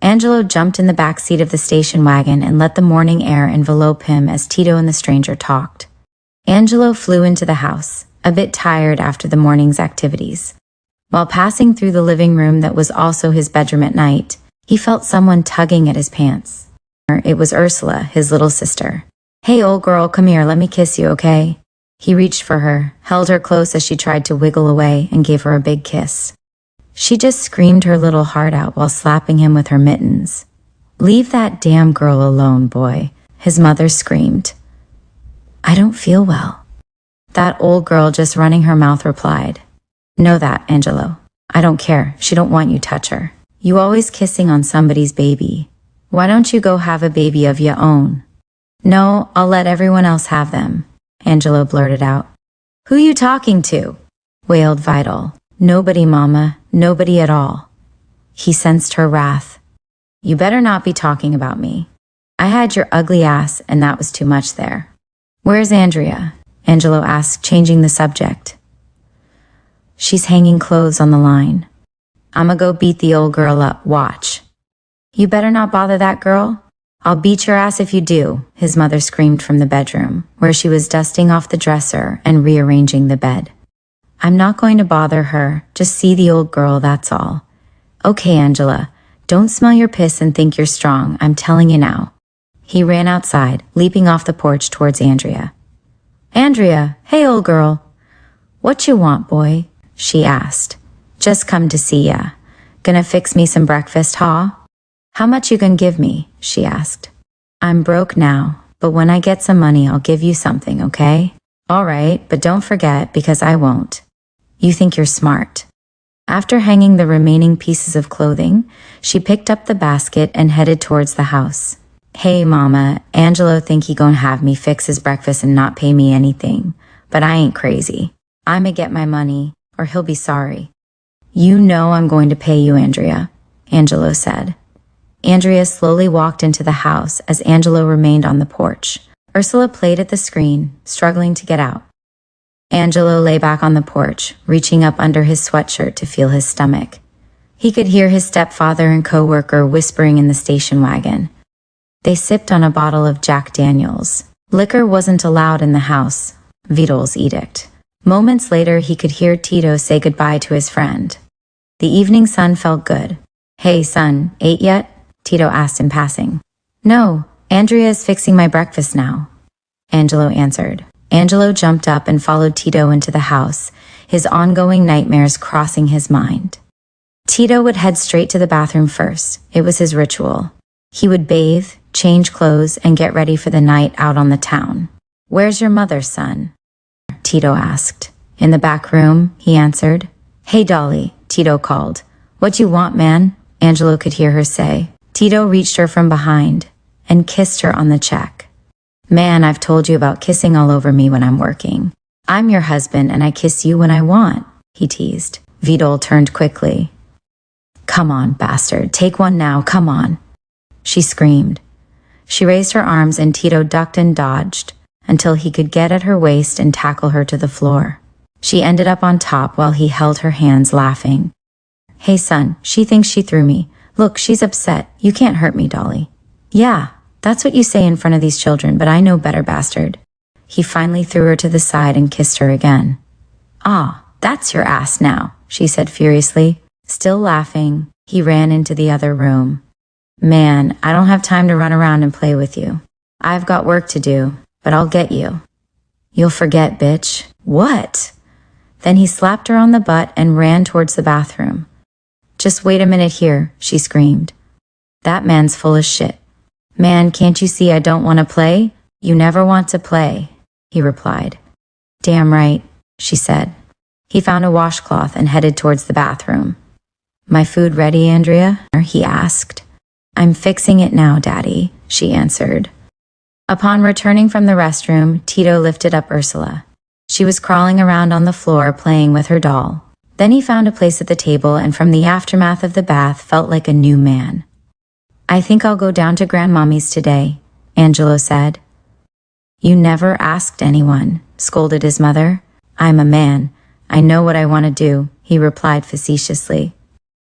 Angelo jumped in the back seat of the station wagon and let the morning air envelope him as Tito and the stranger talked. Angelo flew into the house, a bit tired after the morning's activities. While passing through the living room that was also his bedroom at night, he felt someone tugging at his pants. It was Ursula, his little sister. "Hey, old girl, come here, let me kiss you, okay?" He reached for her, held her close as she tried to wiggle away, and gave her a big kiss. She just screamed her little heart out while slapping him with her mittens. "Leave that damn girl alone, boy," his mother screamed. "I don't feel well." That old girl just running her mouth replied. "Know that, Angelo. I don't care. She don't want you touch her. You always kissing on somebody's baby. Why don't you go have a baby of your own?" "No, I'll let everyone else have them," Angelo blurted out. "Who you talking to?" wailed Vital. "Nobody, Mama. Nobody at all." He sensed her wrath. "You better not be talking about me. I had your ugly ass, and that was too much there." "Where's Andrea?" Angelo asked, changing the subject. "She's hanging clothes on the line. I'ma go beat the old girl up, watch." "You better not bother that girl. I'll beat your ass if you do," his mother screamed from the bedroom, where she was dusting off the dresser and rearranging the bed. "I'm not going to bother her, just see the old girl, that's all." "Okay, Angela, don't smell your piss and think you're strong, I'm telling you now." He ran outside, leaping off the porch towards Andrea. "Andrea, hey old girl." "What you want, boy?" she asked. "Just come to see ya. Gonna fix me some breakfast, huh?" "How much you gonna give me?" she asked. "I'm broke now, but when I get some money I'll give you something, okay?" "All right, but don't forget, because I won't." "You think you're smart." After hanging the remaining pieces of clothing, she picked up the basket and headed towards the house. "Hey, Mama, Angelo think he gon' have me fix his breakfast and not pay me anything, but I ain't crazy. I'ma get my money, or he'll be sorry." "You know I'm going to pay you, Andrea," Angelo said. Andrea slowly walked into the house as Angelo remained on the porch. Ursula played at the screen, struggling to get out. Angelo lay back on the porch, reaching up under his sweatshirt to feel his stomach. He could hear his stepfather and co-worker whispering in the station wagon. They sipped on a bottle of Jack Daniels. Liquor wasn't allowed in the house, Vidal's edict. Moments later, he could hear Tito say goodbye to his friend. The evening sun felt good. "Hey, son, ate yet?" Tito asked in passing. "No, Andrea is fixing my breakfast now," Angelo answered. Angelo jumped up and followed Tito into the house, his ongoing nightmares crossing his mind. Tito would head straight to the bathroom first. It was his ritual. He would bathe, change clothes, and get ready for the night out on the town. "Where's your mother, son?" Tito asked. "In the back room," he answered. "Hey, Dolly," Tito called. "What you want, man?" Angelo could hear her say. Tito reached her from behind and kissed her on the cheek. "Man, I've told you about kissing all over me when I'm working. I'm your husband and I kiss you when I want," he teased. Vidal turned quickly. "Come on, bastard, take one now, come on," she screamed. She raised her arms and Tito ducked and dodged until he could get at her waist and tackle her to the floor. She ended up on top while he held her hands, laughing. "Hey son, she thinks she threw me. Look, she's upset. You can't hurt me, Dolly." "Yeah, that's what you say in front of these children, but I know better, bastard." He finally threw her to the side and kissed her again. "Ah, that's your ass now," she said furiously. Still laughing, he ran into the other room. "Man, I don't have time to run around and play with you. I've got work to do, but I'll get you." "You'll forget, bitch." "What?" Then he slapped her on the butt and ran towards the bathroom. "Just wait a minute here," she screamed. "That man's full of shit." "Man, can't you see I don't want to play?" "You never want to play," he replied. "Damn right," she said. He found a washcloth and headed towards the bathroom. "My food ready, Andrea?" he asked. "I'm fixing it now, Daddy," she answered. Upon returning from the restroom, Tito lifted up Ursula. She was crawling around on the floor playing with her doll. Then he found a place at the table and from the aftermath of the bath felt like a new man. I think I'll go down to Grandmommy's today, Angelo said. You never asked anyone, scolded his mother. I'm a man. I know what I want to do, he replied facetiously.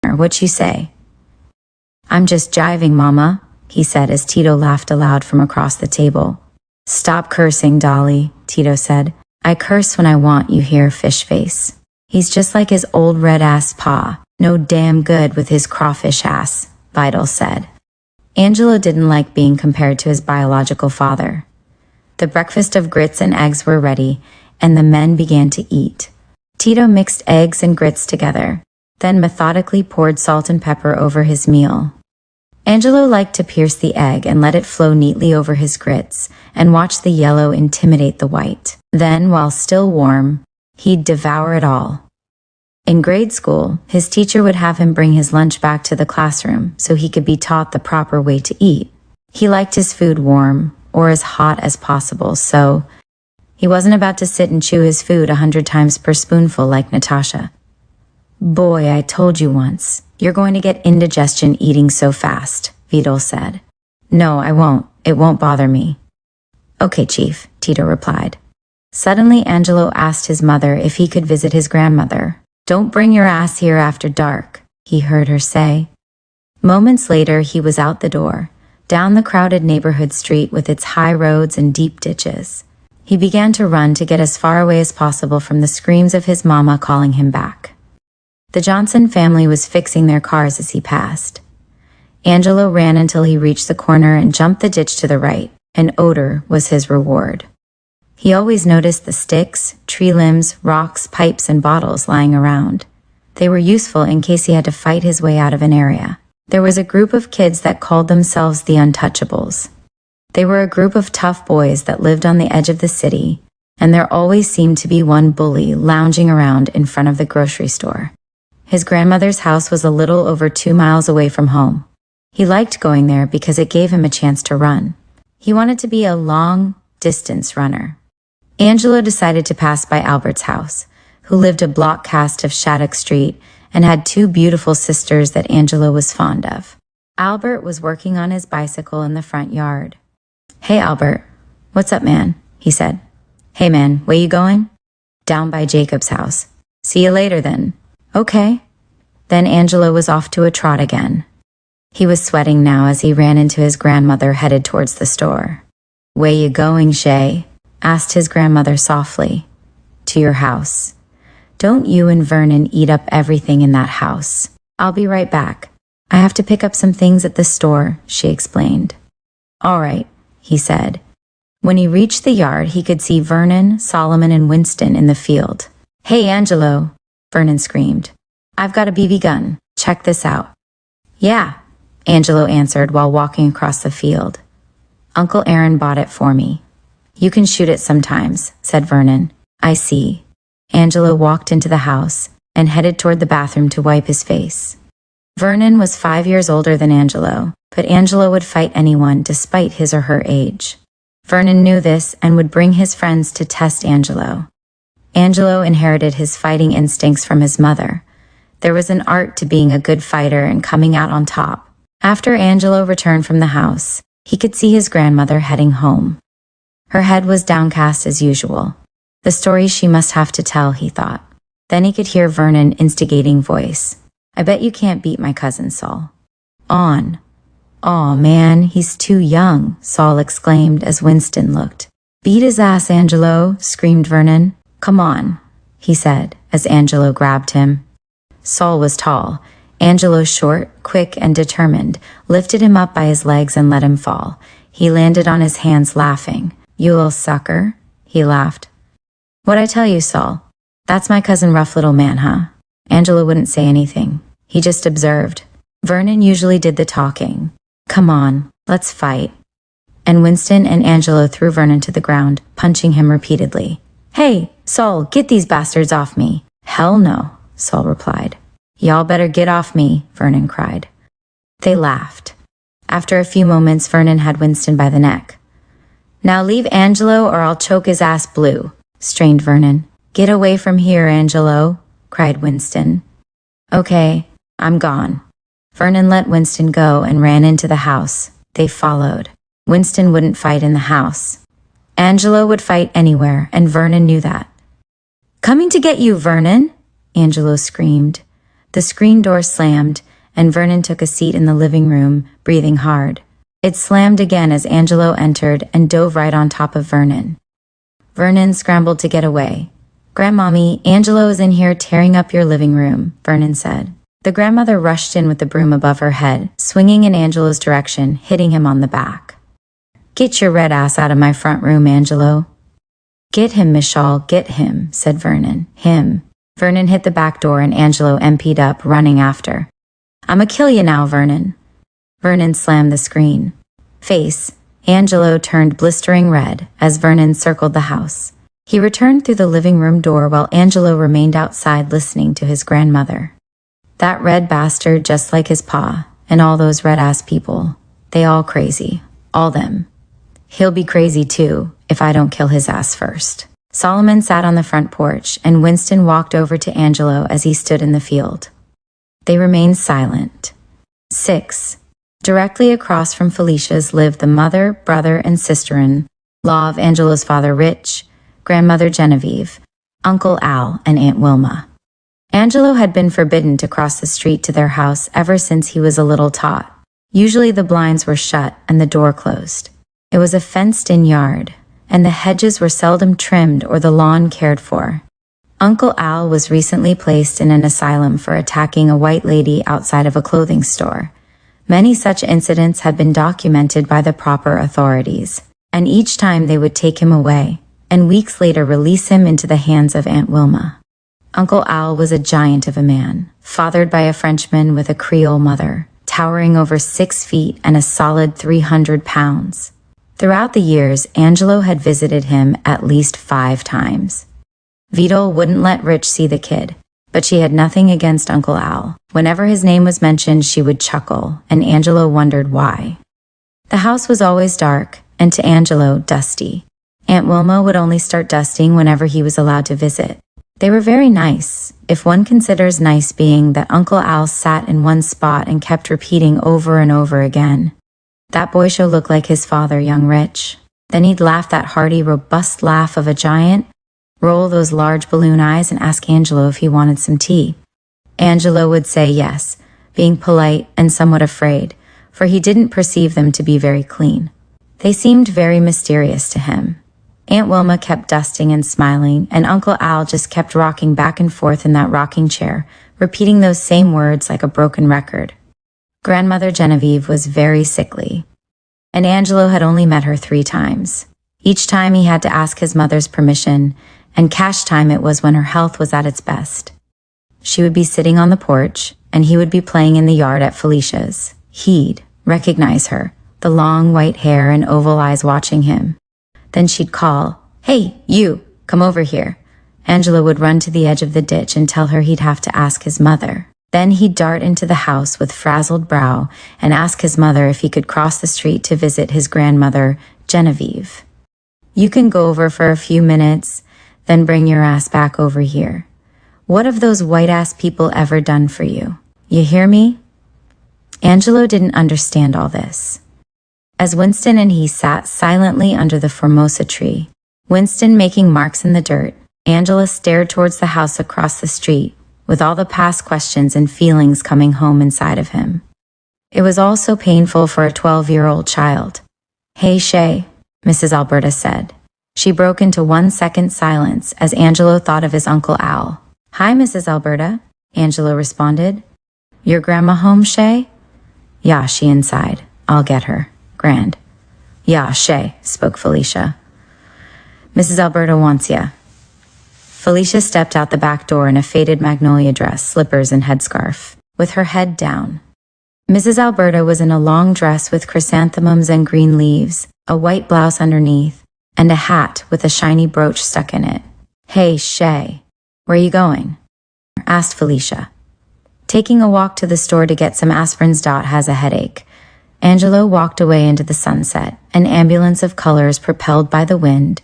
What you say? I'm just jiving, Mama, he said as Tito laughed aloud from across the table. Stop cursing, Dolly, Tito said. I curse when I want, you hear, fish face. He's just like his old red-ass pa. No damn good with his crawfish ass, Vidal said. Angelo didn't like being compared to his biological father. The breakfast of grits and eggs were ready, and the men began to eat. Tito mixed eggs and grits together, then methodically poured salt and pepper over his meal. Angelo liked to pierce the egg and let it flow neatly over his grits, and watch the yellow intimidate the white. Then, while still warm, he'd devour it all. In grade school, his teacher would have him bring his lunch back to the classroom so he could be taught the proper way to eat. He liked his food warm, or as hot as possible, so he wasn't about to sit and chew his food 100 times per spoonful like Natasha. Boy, I told you once, you're going to get indigestion eating so fast, Vidal said. No, I won't. It won't bother me. Okay, Chief, Tito replied. Suddenly, Angelo asked his mother if he could visit his grandmother. Don't bring your ass here after dark, he heard her say. Moments later, he was out the door, down the crowded neighborhood street with its high roads and deep ditches. He began to run to get as far away as possible from the screams of his mama calling him back. The Johnson family was fixing their cars as he passed. Angelo ran until he reached the corner and jumped the ditch to the right. An odor was his reward. He always noticed the sticks, tree limbs, rocks, pipes, and bottles lying around. They were useful in case he had to fight his way out of an area. There was a group of kids that called themselves the Untouchables. They were a group of tough boys that lived on the edge of the city, and there always seemed to be one bully lounging around in front of the grocery store. His grandmother's house was a little over 2 miles away from home. He liked going there because it gave him a chance to run. He wanted to be a long-distance runner. Angelo decided to pass by Albert's house, who lived a block cast of Shattuck Street and had 2 beautiful sisters that Angelo was fond of. Albert was working on his bicycle in the front yard. Hey, Albert. What's up, man? He said. Hey, man, where you going? Down by Jacob's house. See you later, then. Okay. Then Angelo was off to a trot again. He was sweating now as he ran into his grandmother headed towards the store. Where you going, Shay? Asked his grandmother softly. To your house. Don't you and Vernon eat up everything in that house. I'll be right back. I have to pick up some things at the store, she explained. All right, he said. When he reached the yard, he could see Vernon, Solomon, and Winston in the field. Hey, Angelo, Vernon screamed. I've got a BB gun. Check this out. Yeah, Angelo answered while walking across the field. Uncle Aaron bought it for me. You can shoot it sometimes, said Vernon. I see. Angelo walked into the house and headed toward the bathroom to wipe his face. Vernon was 5 years older than Angelo, but Angelo would fight anyone despite his or her age. Vernon knew this and would bring his friends to test Angelo. Angelo inherited his fighting instincts from his mother. There was an art to being a good fighter and coming out on top. After Angelo returned from the house, he could see his grandmother heading home. Her head was downcast as usual. The stories she must have to tell, he thought. Then he could hear Vernon's instigating voice. I bet you can't beat my cousin, Saul. On. Aw, man, he's too young, Saul exclaimed as Winston looked. Beat his ass, Angelo, screamed Vernon. Come on, he said as Angelo grabbed him. Saul was tall. Angelo, short, quick, and determined, lifted him up by his legs and let him fall. He landed on his hands laughing. You little sucker, he laughed. What'd I tell you, Saul? That's my cousin Rough Little Man, huh? Angelo wouldn't say anything. He just observed. Vernon usually did the talking. Come on, let's fight. And Winston and Angelo threw Vernon to the ground, punching him repeatedly. Hey, Saul, get these bastards off me. Hell no, Saul replied. Y'all better get off me, Vernon cried. They laughed. After a few moments, Vernon had Winston by the neck. Now leave Angelo or I'll choke his ass blue, strained Vernon. Get away from here, Angelo, cried Winston. Okay, I'm gone. Vernon let Winston go and ran into the house. They followed. Winston wouldn't fight in the house. Angelo would fight anywhere, and Vernon knew that. "Coming to get you, Vernon!" Angelo screamed. The screen door slammed, and Vernon took a seat in the living room, breathing hard. It slammed again as Angelo entered and dove right on top of Vernon. Vernon scrambled to get away. "Grandmommy, Angelo is in here tearing up your living room," Vernon said. The grandmother rushed in with the broom above her head, swinging in Angelo's direction, hitting him on the back. "Get your red ass out of my front room, Angelo." "Get him, Miss Shaw, get him," said Vernon. "Him." Vernon hit the back door and Angelo MP'd up, running after. "I'ma kill you now, Vernon." Vernon slammed the screen. Face. Angelo turned blistering red as Vernon circled the house. He returned through the living room door while Angelo remained outside listening to his grandmother. "That red bastard just like his pa, and all those red-ass people. They all crazy. All them. He'll be crazy too, if I don't kill his ass first." Solomon sat on the front porch, and Winston walked over to Angelo as he stood in the field. They remained silent. 6. Directly across from Felicia's lived the mother, brother, and sister-in-law of Angelo's father, Rich, grandmother Genevieve, Uncle Al, and Aunt Wilma. Angelo had been forbidden to cross the street to their house ever since he was a little tot. Usually the blinds were shut and the door closed. It was a fenced-in yard, and the hedges were seldom trimmed or the lawn cared for. Uncle Al was recently placed in an asylum for attacking a white lady outside of a clothing store. Many such incidents had been documented by the proper authorities, and each time they would take him away, and weeks later release him into the hands of Aunt Wilma. Uncle Al was a giant of a man, fathered by a Frenchman with a Creole mother, towering over 6 feet and a solid 300 pounds. Throughout the years, Angelo had visited him at least 5 times. Vidal wouldn't let Rich see the kid, but she had nothing against Uncle Al. Whenever his name was mentioned, she would chuckle, and Angelo wondered why. The house was always dark, and to Angelo, dusty. Aunt Wilma would only start dusting whenever he was allowed to visit. They were very nice, if one considers nice being that Uncle Al sat in one spot and kept repeating over and over again, "That boy shall look like his father, young Rich." Then he'd laugh that hearty, robust laugh of a giant, roll those large balloon eyes, and ask Angelo if he wanted some tea. Angelo would say yes, being polite and somewhat afraid, for he didn't perceive them to be very clean. They seemed very mysterious to him. Aunt Wilma kept dusting and smiling, and Uncle Al just kept rocking back and forth in that rocking chair, repeating those same words like a broken record. Grandmother Genevieve was very sickly, and Angelo had only met her 3 times. Each time he had to ask his mother's permission, and cash time it was when her health was at its best. She would be sitting on the porch, and he would be playing in the yard at Felicia's. He'd recognize her, the long white hair and oval eyes watching him. Then she'd call, "Hey, you, come over here." Angelo would run to the edge of the ditch and tell her he'd have to ask his mother. Then he'd dart into the house with frazzled brow and ask his mother if he could cross the street to visit his grandmother, Genevieve. "You can go over for a few minutes, then bring your ass back over here. What have those white-ass people ever done for you? You hear me?" Angelo didn't understand all this. As Winston and he sat silently under the Formosa tree, Winston making marks in the dirt, Angela stared towards the house across the street, with all the past questions and feelings coming home inside of him. It was all so painful for a 12-year-old child. "Hey, Shay," Mrs. Alberta said. She broke into 1-second silence as Angelo thought of his Uncle Al. "Hi, Mrs. Alberta," Angelo responded. "Your grandma home, Shay?" "Yeah, she inside. I'll get her. Grand." "Yeah, Shay," spoke Felicia. "Mrs. Alberta wants ya." Felicia stepped out the back door in a faded magnolia dress, slippers, and headscarf, with her head down. Mrs. Alberta was in a long dress with chrysanthemums and green leaves, a white blouse underneath, and a hat with a shiny brooch stuck in it. "Hey, Shay, where you going?" asked Felicia. "Taking a walk to the store to get some aspirins. Has a headache." Angelo walked away into the sunset, an ambulance of colors propelled by the wind.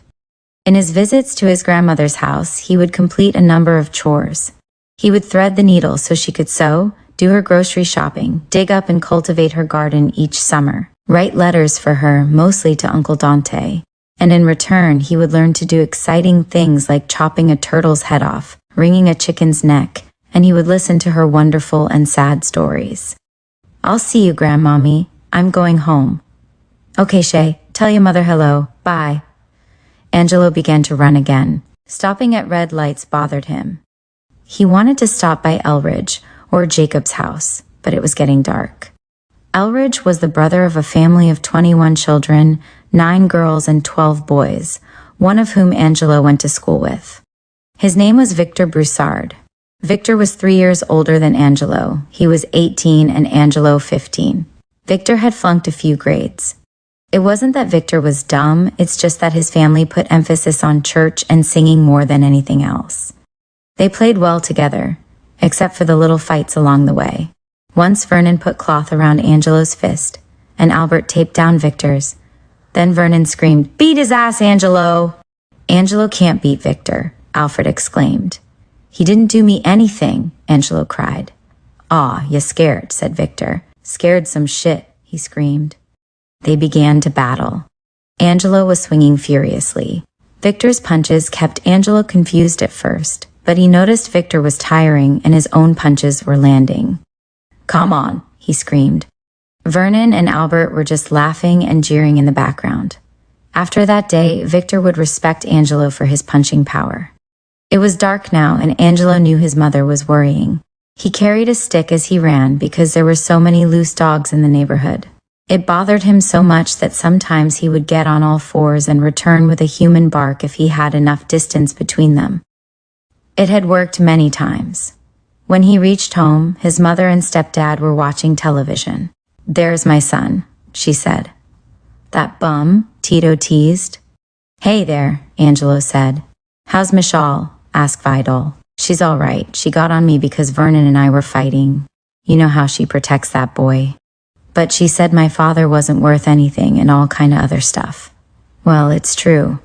In his visits to his grandmother's house, he would complete a number of chores. He would thread the needle so she could sew, do her grocery shopping, dig up and cultivate her garden each summer, write letters for her, mostly to Uncle Dante. And in return, he would learn to do exciting things like chopping a turtle's head off, wringing a chicken's neck, and he would listen to her wonderful and sad stories. "I'll see you, Grandmommy. I'm going home." "Okay, Shay, tell your mother hello. Bye." Angelo began to run again. Stopping at red lights bothered him. He wanted to stop by Elridge or Jacob's house, but it was getting dark. Elridge was the brother of a family of 21 children, 9 girls and 12 boys, one of whom Angelo went to school with. His name was Victor Broussard. Victor was 3 years older than Angelo. He was 18 and Angelo 15. Victor had flunked a few grades. It wasn't that Victor was dumb, it's just that his family put emphasis on church and singing more than anything else. They played well together, except for the little fights along the way. Once Vernon put cloth around Angelo's fist, and Albert taped down Victor's. Then Vernon screamed, "Beat his ass, Angelo!" "Angelo can't beat Victor," Alfred exclaimed. "He didn't do me anything," Angelo cried. "Aw, you scared," said Victor. "Scared some shit," he screamed. They began to battle. Angelo was swinging furiously. Victor's punches kept Angelo confused at first, but he noticed Victor was tiring and his own punches were landing. "Come on," he screamed. Vernon and Albert were just laughing and jeering in the background. After that day, Victor would respect Angelo for his punching power. It was dark now, and Angelo knew his mother was worrying. He carried a stick as he ran because there were so many loose dogs in the neighborhood. It bothered him so much that sometimes he would get on all fours and return with a human bark if he had enough distance between them. It had worked many times. When he reached home, his mother and stepdad were watching television. "There's my son," she said. "That bum?" Tito teased. "Hey there," Angelo said. "How's Michal?" asked Vidal. "She's all right. She got on me because Vernon and I were fighting. You know how she protects that boy. But she said my father wasn't worth anything and all kind of other stuff." "Well, it's true.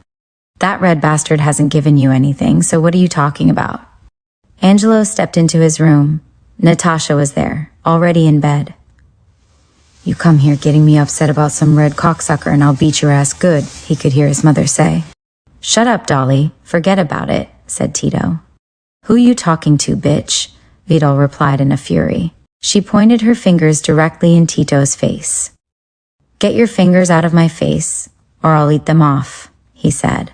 That red bastard hasn't given you anything, so what are you talking about?" Angelo stepped into his room. Natasha was there, already in bed. "You come here getting me upset about some red cocksucker and I'll beat your ass good," he could hear his mother say. "Shut up, Dolly. Forget about it," said Tito. "Who you talking to, bitch?" Vidal replied in a fury. She pointed her fingers directly in Tito's face. "Get your fingers out of my face, or I'll eat them off," he said.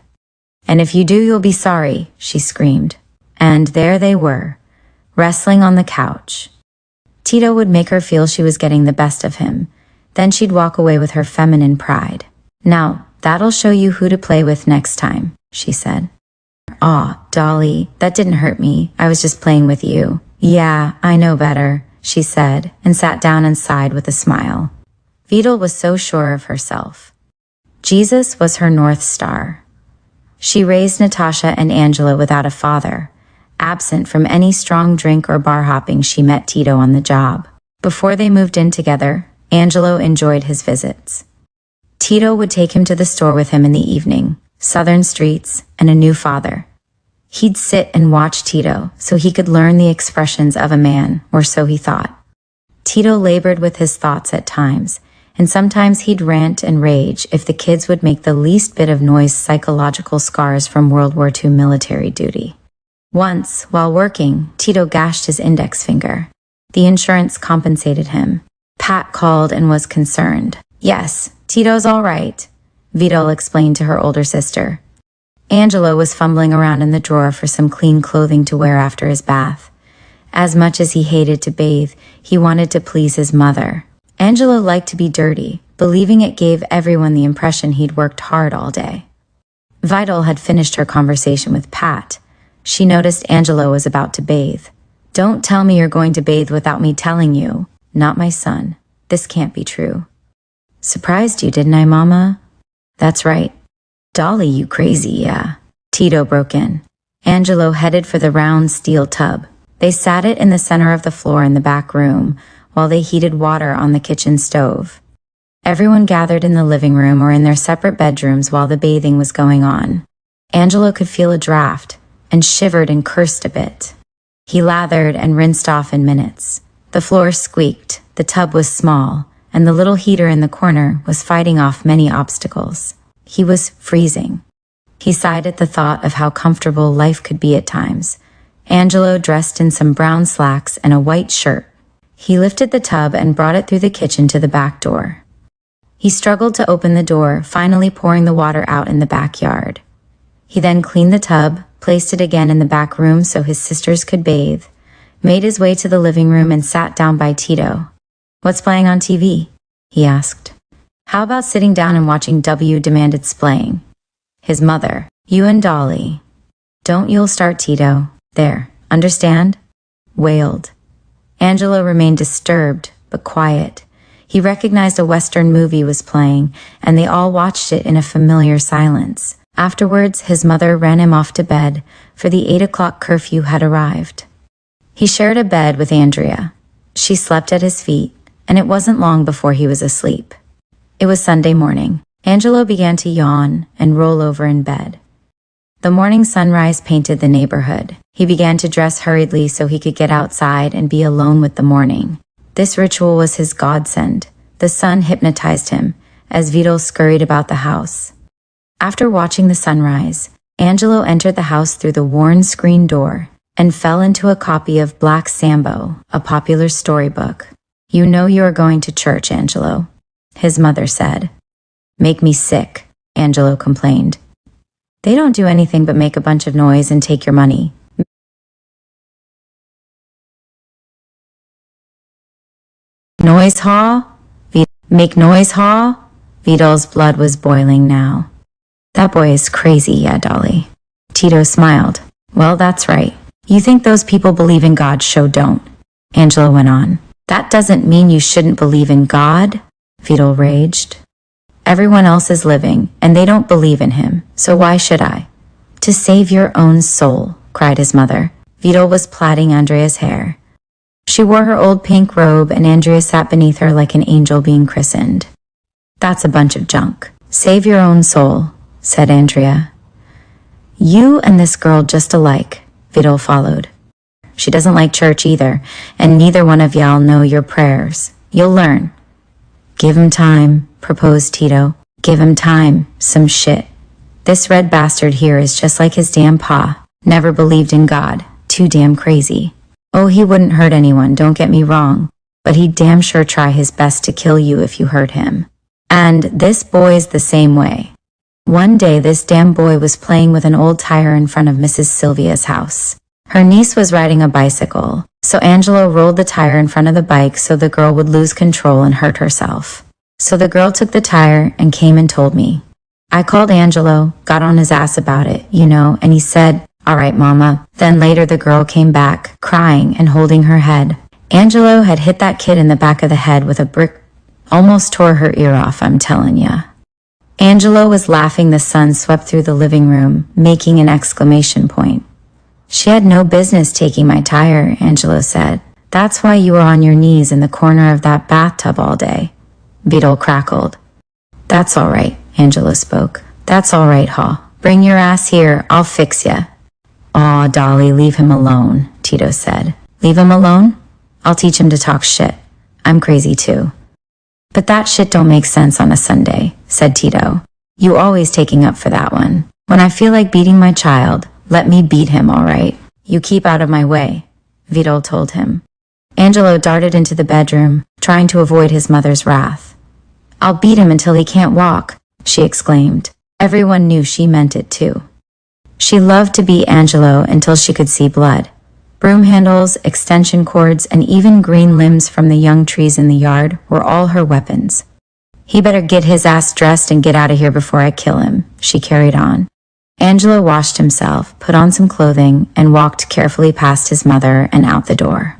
"And if you do, you'll be sorry," she screamed. And there they were, wrestling on the couch. Tito would make her feel she was getting the best of him. Then she'd walk away with her feminine pride. "Now, that'll show you who to play with next time," she said. "Aw, Dolly, that didn't hurt me. I was just playing with you." "Yeah, I know better," she said, and sat down and sighed with a smile. Vidal was so sure of herself. Jesus was her North Star. She raised Natasha and Angela without a father. Absent from any strong drink or bar hopping, she met Tito on the job. Before they moved in together, Angelo enjoyed his visits. Tito would take him to the store with him in the evening, southern streets, and a new father. He'd sit and watch Tito so he could learn the expressions of a man, or so he thought. Tito labored with his thoughts at times, and sometimes he'd rant and rage if the kids would make the least bit of noise. Psychological scars from World War II military duty. Once, while working, Tito gashed his index finger. The insurance compensated him. Pat called and was concerned. "Yes, Tito's all right," Vidal explained to her older sister. Angelo was fumbling around in the drawer for some clean clothing to wear after his bath. As much as he hated to bathe, he wanted to please his mother. Angelo liked to be dirty, believing it gave everyone the impression he'd worked hard all day. Vidal had finished her conversation with Pat. She noticed Angelo was about to bathe. "Don't tell me you're going to bathe without me telling you." "Not my son. This can't be true." "Surprised you, didn't I, Mama?" "That's right." "Dolly, you crazy, yeah." Tito broke in. Angelo headed for the round steel tub. They sat it in the center of the floor in the back room while they heated water on the kitchen stove. Everyone gathered in the living room or in their separate bedrooms while the bathing was going on. Angelo could feel a draft and shivered and cursed a bit. He lathered and rinsed off in minutes. The floor squeaked, the tub was small, and the little heater in the corner was fighting off many obstacles. He was freezing. He sighed at the thought of how comfortable life could be at times. Angelo dressed in some brown slacks and a white shirt. He lifted the tub and brought it through the kitchen to the back door. He struggled to open the door, finally pouring the water out in the backyard. He then cleaned the tub, placed it again in the back room so his sisters could bathe, made his way to the living room and sat down by Tito. "What's playing on TV?" he asked. "How about sitting down and watching W?" demanded Splaying. His mother, "You and Dolly." "Don't you'll start, Tito. There, understand?" wailed. Angelo remained disturbed, but quiet. He recognized a Western movie was playing, and they all watched it in a familiar silence. Afterwards, his mother ran him off to bed, for the 8 o'clock curfew had arrived. He shared a bed with Andrea. She slept at his feet, and it wasn't long before he was asleep. It was Sunday morning. Angelo began to yawn and roll over in bed. The morning sunrise painted the neighborhood. He began to dress hurriedly so he could get outside and be alone with the morning. This ritual was his godsend. The sun hypnotized him as Vito scurried about the house. After watching the sunrise, Angelo entered the house through the worn screen door and fell into a copy of Black Sambo, a popular storybook. "You know you are going to church, Angelo," his mother said. "Make me sick," Angelo complained. "They don't do anything but make a bunch of noise and take your money." "Noise, Haw? Make noise, Haw?" Vito's blood was boiling now. "That boy is crazy, yeah, Dolly." Tito smiled. "Well, that's right. You think those people believe in God, show don't," Angelo went on. "That doesn't mean you shouldn't believe in God," Vito raged. "Everyone else is living, and they don't believe in him, so why should I?" "To save your own soul," cried his mother. Vito was plaiting Andrea's hair. She wore her old pink robe, and Andrea sat beneath her like an angel being christened. "That's a bunch of junk. Save your own soul," said Andrea. "You and this girl just alike," Vito followed. "She doesn't like church either, and neither one of y'all know your prayers. You'll learn." "Give him time," proposed Tito. "Give him time, some shit. This red bastard here is just like his damn pa. Never believed in God. Too damn crazy. Oh, he wouldn't hurt anyone, don't get me wrong, but he'd damn sure try his best to kill you if you hurt him. And this boy's the same way." One day, this damn boy was playing with an old tire in front of Mrs. Sylvia's house. Her niece was riding a bicycle, so Angelo rolled the tire in front of the bike so the girl would lose control and hurt herself. So the girl took the tire and came and told me. I called Angelo, got on his ass about it, and he said, "All right, Mama." Then later the girl came back, crying and holding her head. Angelo had hit that kid in the back of the head with a brick, almost tore her ear off, I'm telling ya. Angelo was laughing. The sun swept through the living room, making an exclamation point. "She had no business taking my tire," Angelo said. "That's why you were on your knees in the corner of that bathtub all day." Vito crackled. "That's all right," Angelo spoke. "That's all right, Haw. Bring your ass here, I'll fix ya." "Aw, Dolly, leave him alone," Tito said. "Leave him alone? I'll teach him to talk shit. I'm crazy too." "But that shit don't make sense on a Sunday," said Tito. "You always taking up for that one. When I feel like beating my child, let me beat him, all right? You keep out of my way," Vito told him. Angelo darted into the bedroom, trying to avoid his mother's wrath. "I'll beat him until he can't walk," she exclaimed. Everyone knew she meant it too. She loved to beat Angelo until she could see blood. Broom handles, extension cords, and even green limbs from the young trees in the yard were all her weapons. "He better get his ass dressed and get out of here before I kill him," she carried on. Angelo washed himself, put on some clothing, and walked carefully past his mother and out the door.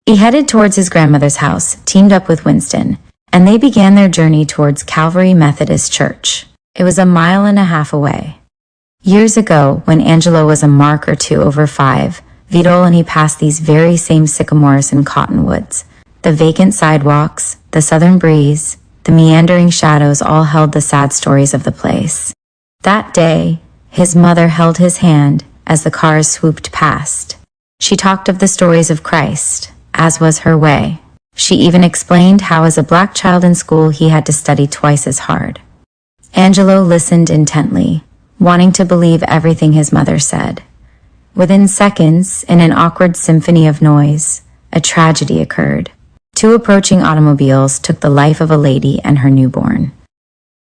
He headed towards his grandmother's house, teamed up with Winston, and they began their journey towards Calvary Methodist Church. It was 1.5 miles away. Years ago, when Angelo was a mark or two over 5, Vito and he passed these very same sycamores and cottonwoods. The vacant sidewalks, the southern breeze, the meandering shadows all held the sad stories of the place. That day, his mother held his hand as the cars swooped past. She talked of the stories of Christ, as was her way. She even explained how as a black child in school he had to study twice as hard. Angelo listened intently, wanting to believe everything his mother said. Within seconds, in an awkward symphony of noise, a tragedy occurred. Two approaching automobiles took the life of a lady and her newborn.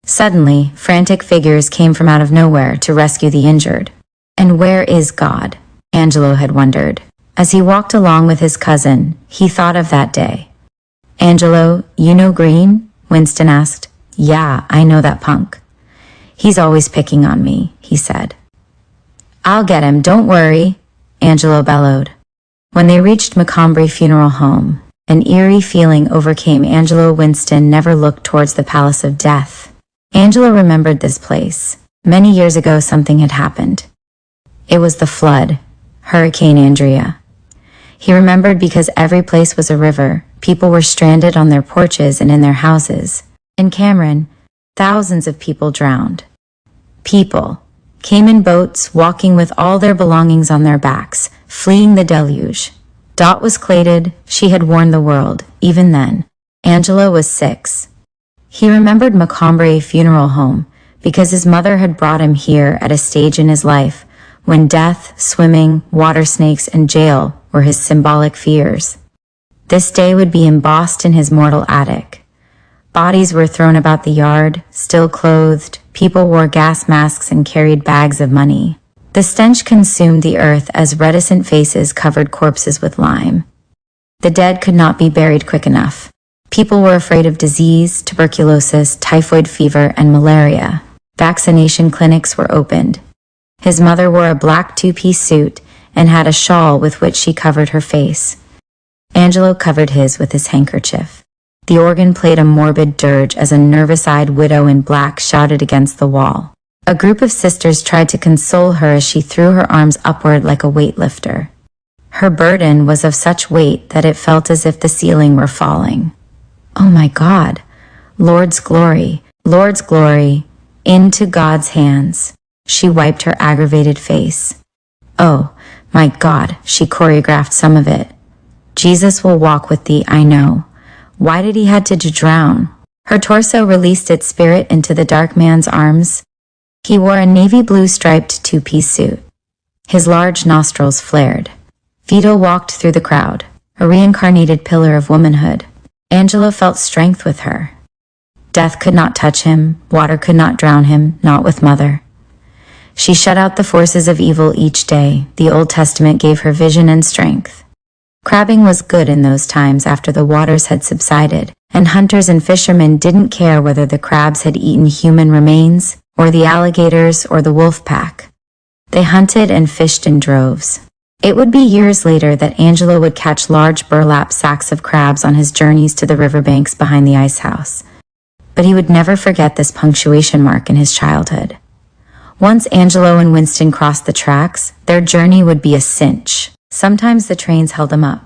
Suddenly, frantic figures came from out of nowhere to rescue the injured. And where is God? Angelo had wondered. As he walked along with his cousin, he thought of that day. "Angelo, you know Green?" Winston asked. "Yeah, I know that punk. He's always picking on me," he said. "I'll get him, don't worry," Angelo bellowed. When they reached Macombre Funeral Home, an eerie feeling overcame Angelo. Winston never looked towards the Palace of Death. Angelo remembered this place. Many years ago something had happened. It was the flood, Hurricane Andrea. He remembered because every place was a river. People were stranded on their porches and in their houses. In Cameron, thousands of people drowned. People came in boats, walking with all their belongings on their backs, fleeing the deluge. Dot was clated. She had warned the world. Even then, Angelo was 6. He remembered Macombre Funeral Home because his mother had brought him here at a stage in his life when death, swimming, water snakes, and jail were his symbolic fears. This day would be embossed in his mortal attic. Bodies were thrown about the yard, still clothed. People wore gas masks and carried bags of money. The stench consumed the earth as reticent faces covered corpses with lime. The dead could not be buried quick enough. People were afraid of disease, tuberculosis, typhoid fever, and malaria. Vaccination clinics were opened. His mother wore a black two-piece suit and had a shawl with which she covered her face. Angelo covered his with his handkerchief. The organ played a morbid dirge as a nervous-eyed widow in black shouted against the wall. A group of sisters tried to console her as she threw her arms upward like a weightlifter. Her burden was of such weight that it felt as if the ceiling were falling. "Oh my God, Lord's glory, into God's hands." She wiped her aggravated face. "Oh my God," she choreographed some of it. "Jesus will walk with thee, I know. Why did he had to drown?" Her torso released its spirit into the dark man's arms. He wore a navy blue striped two-piece suit. His large nostrils flared. Vito walked through the crowd, a reincarnated pillar of womanhood. Angelo felt strength with her. Death could not touch him, water could not drown him, not with Mother. She shut out the forces of evil each day. The Old Testament gave her vision and strength. Crabbing was good in those times after the waters had subsided, and hunters and fishermen didn't care whether the crabs had eaten human remains, or the alligators, or the wolf pack. They hunted and fished in droves. It would be years later that Angelo would catch large burlap sacks of crabs on his journeys to the riverbanks behind the ice house. But he would never forget this punctuation mark in his childhood. Once Angelo and Winston crossed the tracks, their journey would be a cinch. Sometimes the trains held them up.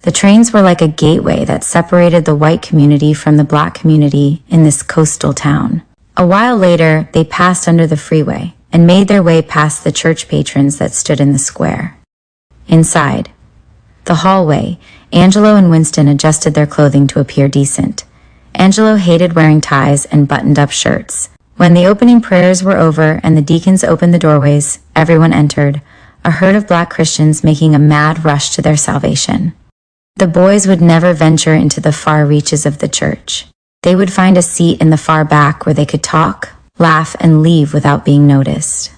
The trains were like a gateway that separated the white community from the black community in this coastal town. A while later, they passed under the freeway and made their way past the church patrons that stood in the square. Inside the hallway, Angelo and Winston adjusted their clothing to appear decent. Angelo hated wearing ties and buttoned-up shirts. When the opening prayers were over and the deacons opened the doorways, everyone entered, a herd of black Christians making a mad rush to their salvation. The boys would never venture into the far reaches of the church. They would find a seat in the far back where they could talk, laugh, and leave without being noticed.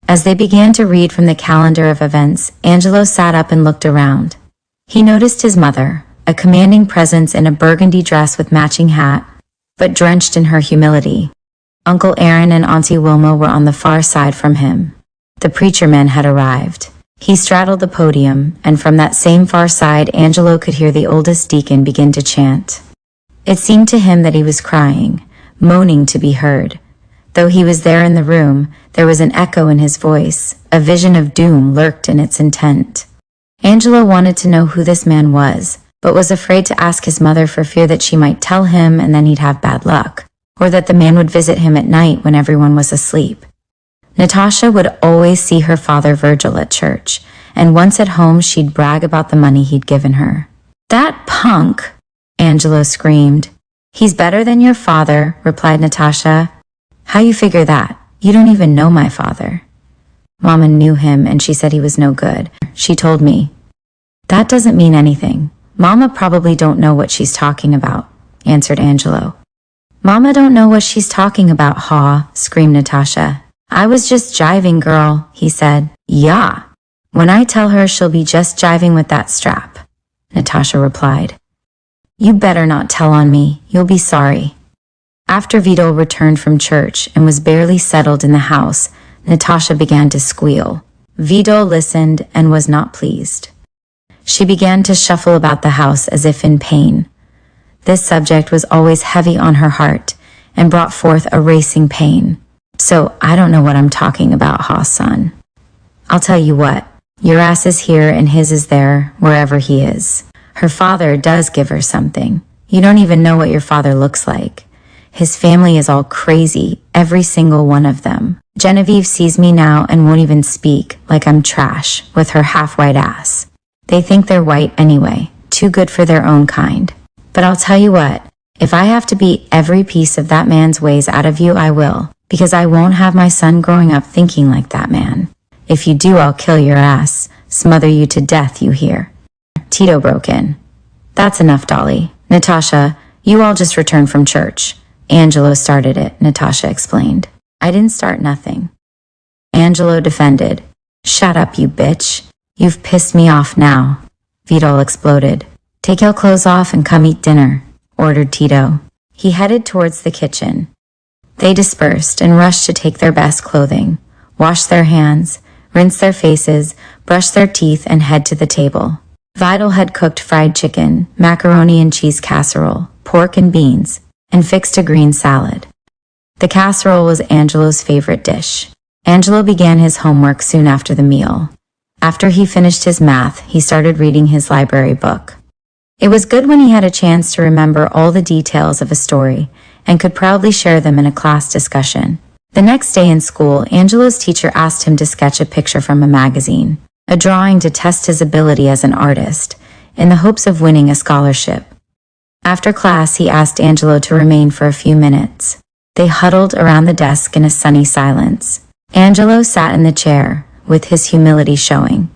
As they began to read from the calendar of events, Angelo sat up and looked around. He noticed his mother, a commanding presence in a burgundy dress with matching hat, but drenched in her humility. Uncle Aaron and Auntie Wilma were on the far side from him. The preacher man had arrived. He straddled the podium, and from that same far side, Angelo could hear the oldest deacon begin to chant. It seemed to him that he was crying, moaning to be heard. Though he was there in the room, there was an echo in his voice. A vision of doom lurked in its intent. Angelo wanted to know who this man was, but was afraid to ask his mother for fear that she might tell him and then he'd have bad luck, or that the man would visit him at night when everyone was asleep. Natasha would always see her father Virgil at church, and once at home she'd brag about the money he'd given her. That punk, Angelo screamed. He's better than your father, replied Natasha. How you figure that? You don't even know my father. Mama knew him and she said he was no good. She told me. That doesn't mean anything. Mama probably don't know what she's talking about, answered Angelo. Mama don't know what she's talking about, Haw, screamed Natasha. I was just jiving, girl, he said. Yeah. When I tell her she'll be just jiving with that strap, Natasha replied. You better not tell on me. You'll be sorry. After Vito returned from church and was barely settled in the house, Natasha began to squeal. Vito listened and was not pleased. She began to shuffle about the house as if in pain. This subject was always heavy on her heart and brought forth a racing pain. So I don't know what I'm talking about, Haw's son. I'll tell you what, your ass is here and his is there, wherever he is. Her father does give her something. You don't even know what your father looks like. His family is all crazy, every single one of them. Genevieve sees me now and won't even speak, like I'm trash, with her half-white ass. They think they're white anyway, too good for their own kind. But I'll tell you what, if I have to beat every piece of that man's ways out of you, I will, because I won't have my son growing up thinking like that man. If you do, I'll kill your ass, smother you to death, you hear. Tito broke in. That's enough, Dolly. Natasha, you all just returned from church. Angelo started it, Natasha explained. I didn't start nothing. Angelo defended. Shut up, you bitch. You've pissed me off now. Vito exploded. Take your clothes off and come eat dinner, ordered Tito. He headed towards the kitchen. They dispersed and rushed to take their best clothing, wash their hands, rinse their faces, brush their teeth, and head to the table. Vidal had cooked fried chicken, macaroni and cheese casserole, pork and beans, and fixed a green salad. The casserole was Angelo's favorite dish. Angelo began his homework soon after the meal. After he finished his math, he started reading his library book. It was good when he had a chance to remember all the details of a story and could proudly share them in a class discussion. The next day in school, Angelo's teacher asked him to sketch a picture from a magazine, a drawing to test his ability as an artist, in the hopes of winning a scholarship. After class, he asked Angelo to remain for a few minutes. They huddled around the desk in a sunny silence. Angelo sat in the chair, with his humility showing.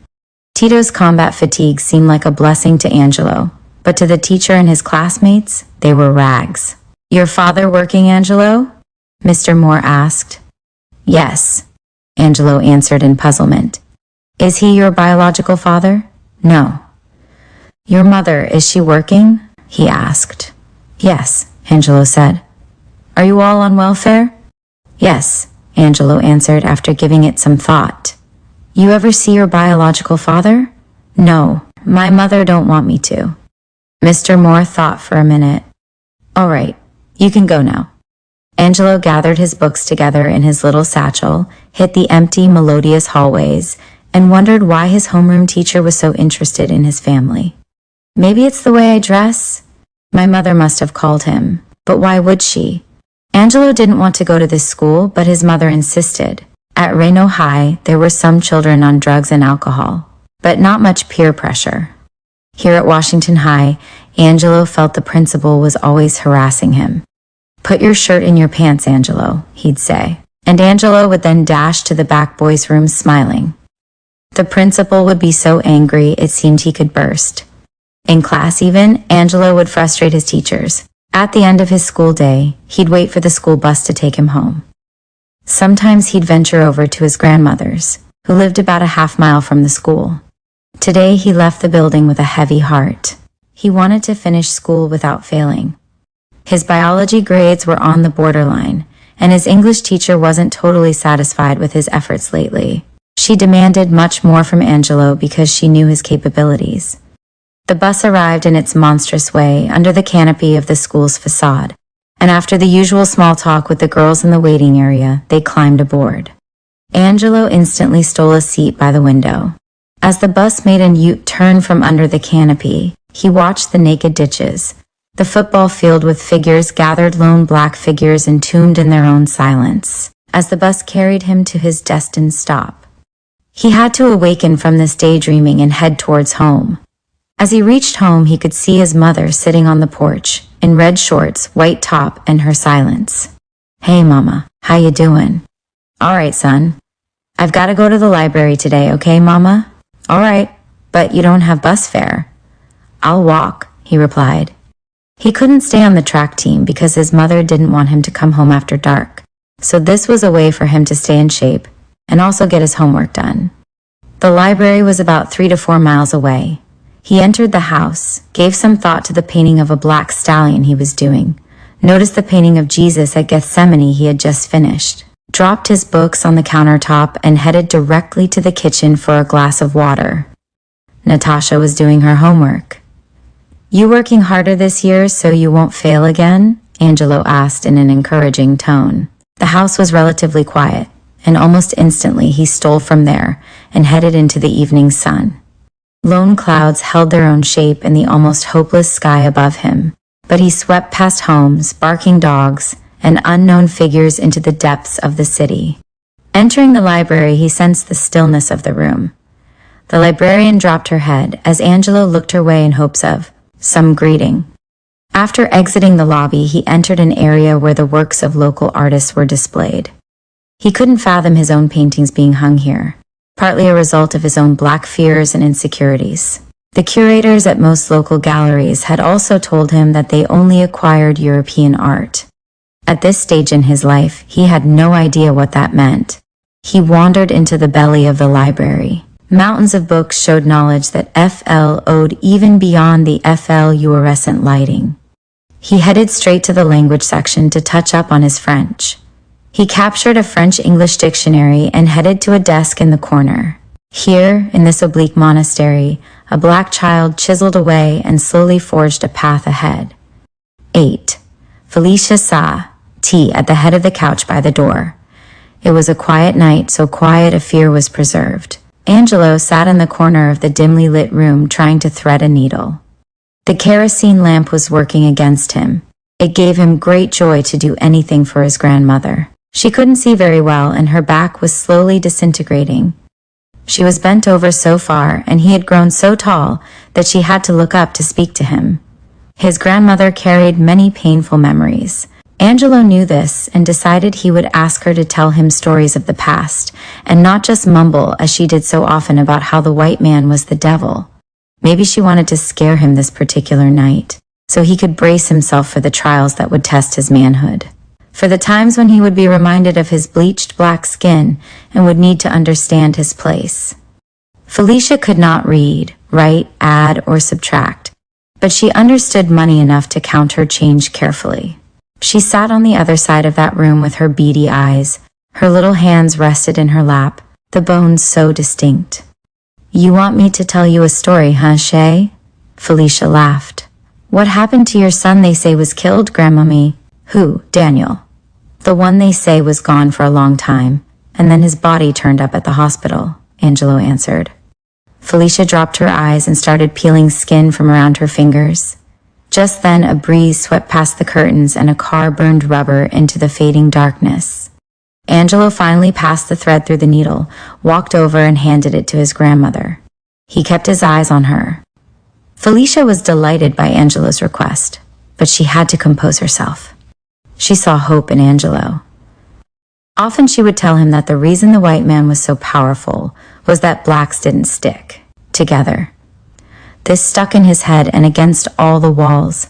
Tito's combat fatigue seemed like a blessing to Angelo, but to the teacher and his classmates, they were rags. Your father working, Angelo? Mr. Moore asked. Yes, Angelo answered in puzzlement. Is he your biological father? No. Your mother, is she working? He asked. Yes, Angelo said. Are you all on welfare? Yes, Angelo answered after giving it some thought. You ever see your biological father? No, my mother don't want me to. Mr. Moore thought for a minute. All right, you can go now. Angelo gathered his books together in his little satchel, hit the empty, melodious hallways, and wondered why his homeroom teacher was so interested in his family. Maybe it's the way I dress? My mother must have called him, but why would she? Angelo didn't want to go to this school, but his mother insisted. At Reno High, there were some children on drugs and alcohol, but not much peer pressure. Here at Washington High, Angelo felt the principal was always harassing him. Put your shirt in your pants, Angelo, he'd say, and Angelo would then dash to the back boys' room smiling. The principal would be so angry it seemed he could burst. In class even, Angelo would frustrate his teachers. At the end of his school day, he'd wait for the school bus to take him home. Sometimes he'd venture over to his grandmother's, who lived about a half-mile from the school. Today he left the building with a heavy heart. He wanted to finish school without failing. His biology grades were on the borderline, and his English teacher wasn't totally satisfied with his efforts lately. She demanded much more from Angelo because she knew his capabilities. The bus arrived in its monstrous way under the canopy of the school's facade, and after the usual small talk with the girls in the waiting area, they climbed aboard. Angelo instantly stole a seat by the window. As the bus made a U-turn from under the canopy, he watched the naked ditches, the football field with figures gathered, lone black figures entombed in their own silence, as the bus carried him to his destined stop. He had to awaken from this daydreaming and head towards home. As he reached home, he could see his mother sitting on the porch, in red shorts, white top, and her silence. "Hey, Mama, how you doing?" "All right, son." "I've got to go to the library today, okay, Mama?" "All right, but you don't have bus fare." "I'll walk," he replied. He couldn't stay on the track team because his mother didn't want him to come home after dark, so this was a way for him to stay in shape and also get his homework done. The library was about 3 to 4 miles away. He entered the house, gave some thought to the painting of a black stallion he was doing, noticed the painting of Jesus at Gethsemane he had just finished, dropped his books on the countertop, and headed directly to the kitchen for a glass of water. Natasha was doing her homework. "You working harder this year so you won't fail again?" Angelo asked in an encouraging tone. The house was relatively quiet, and almost instantly he stole from there and headed into the evening sun. Lone clouds held their own shape in the almost hopeless sky above him, but he swept past homes, barking dogs, and unknown figures into the depths of the city. Entering the library, he sensed the stillness of the room. The librarian dropped her head as Angelo looked her way in hopes of some greeting. After exiting the lobby, he entered an area where the works of local artists were displayed. He couldn't fathom his own paintings being hung here, partly a result of his own black fears and insecurities. The curators at most local galleries had also told him that they only acquired European art. At this stage in his life, he had no idea what that meant. He wandered into the belly of the library. Mountains of books showed knowledge that FL owed even beyond the fluorescent lighting. He headed straight to the language section to touch up on his French. He captured a French-English dictionary and headed to a desk in the corner. Here, in this oblique monastery, a black child chiseled away and slowly forged a path ahead. 8. Felicia saw tea at the head of the couch by the door. It was a quiet night, so quiet a fear was preserved. Angelo sat in the corner of the dimly lit room trying to thread a needle. The kerosene lamp was working against him. It gave him great joy to do anything for his grandmother. She couldn't see very well, and her back was slowly disintegrating. She was bent over so far, and he had grown so tall that she had to look up to speak to him. His grandmother carried many painful memories. Angelo knew this and decided he would ask her to tell him stories of the past, and not just mumble as she did so often about how the white man was the devil. Maybe she wanted to scare him this particular night, so he could brace himself for the trials that would test his manhood. For the times when he would be reminded of his bleached black skin and would need to understand his place. Felicia could not read, write, add, or subtract, but she understood money enough to count her change carefully. She sat on the other side of that room with her beady eyes. Her little hands rested in her lap, the bones so distinct. "You want me to tell you a story, huh, Shay?" Felicia laughed. "What happened to your son they say was killed, Grandmommy?" "Who, Daniel?" "The one they say was gone for a long time, and then his body turned up at the hospital," Angelo answered. Felicia dropped her eyes and started peeling skin from around her fingers. Just then, a breeze swept past the curtains and a car burned rubber into the fading darkness. Angelo finally passed the thread through the needle, walked over and handed it to his grandmother. He kept his eyes on her. Felicia was delighted by Angelo's request, but she had to compose herself. She saw hope in Angelo. Often she would tell him that the reason the white man was so powerful was that blacks didn't stick together. This stuck in his head and against all the walls.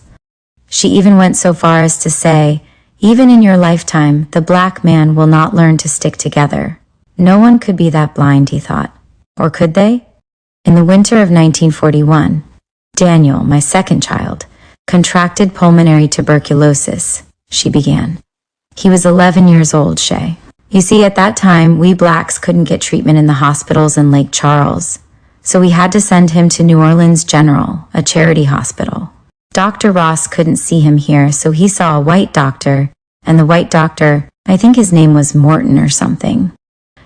She even went so far as to say, "Even in your lifetime, the black man will not learn to stick together." No one could be that blind, he thought. Or could they? In the winter of 1941, Daniel, my second child, contracted pulmonary tuberculosis, she began. He was 11 years old, Shay. You see, at that time, we blacks couldn't get treatment in the hospitals in Lake Charles, so we had to send him to New Orleans General, a charity hospital. Dr. Ross couldn't see him here, so he saw a white doctor, and the white doctor, I think his name was Morton or something.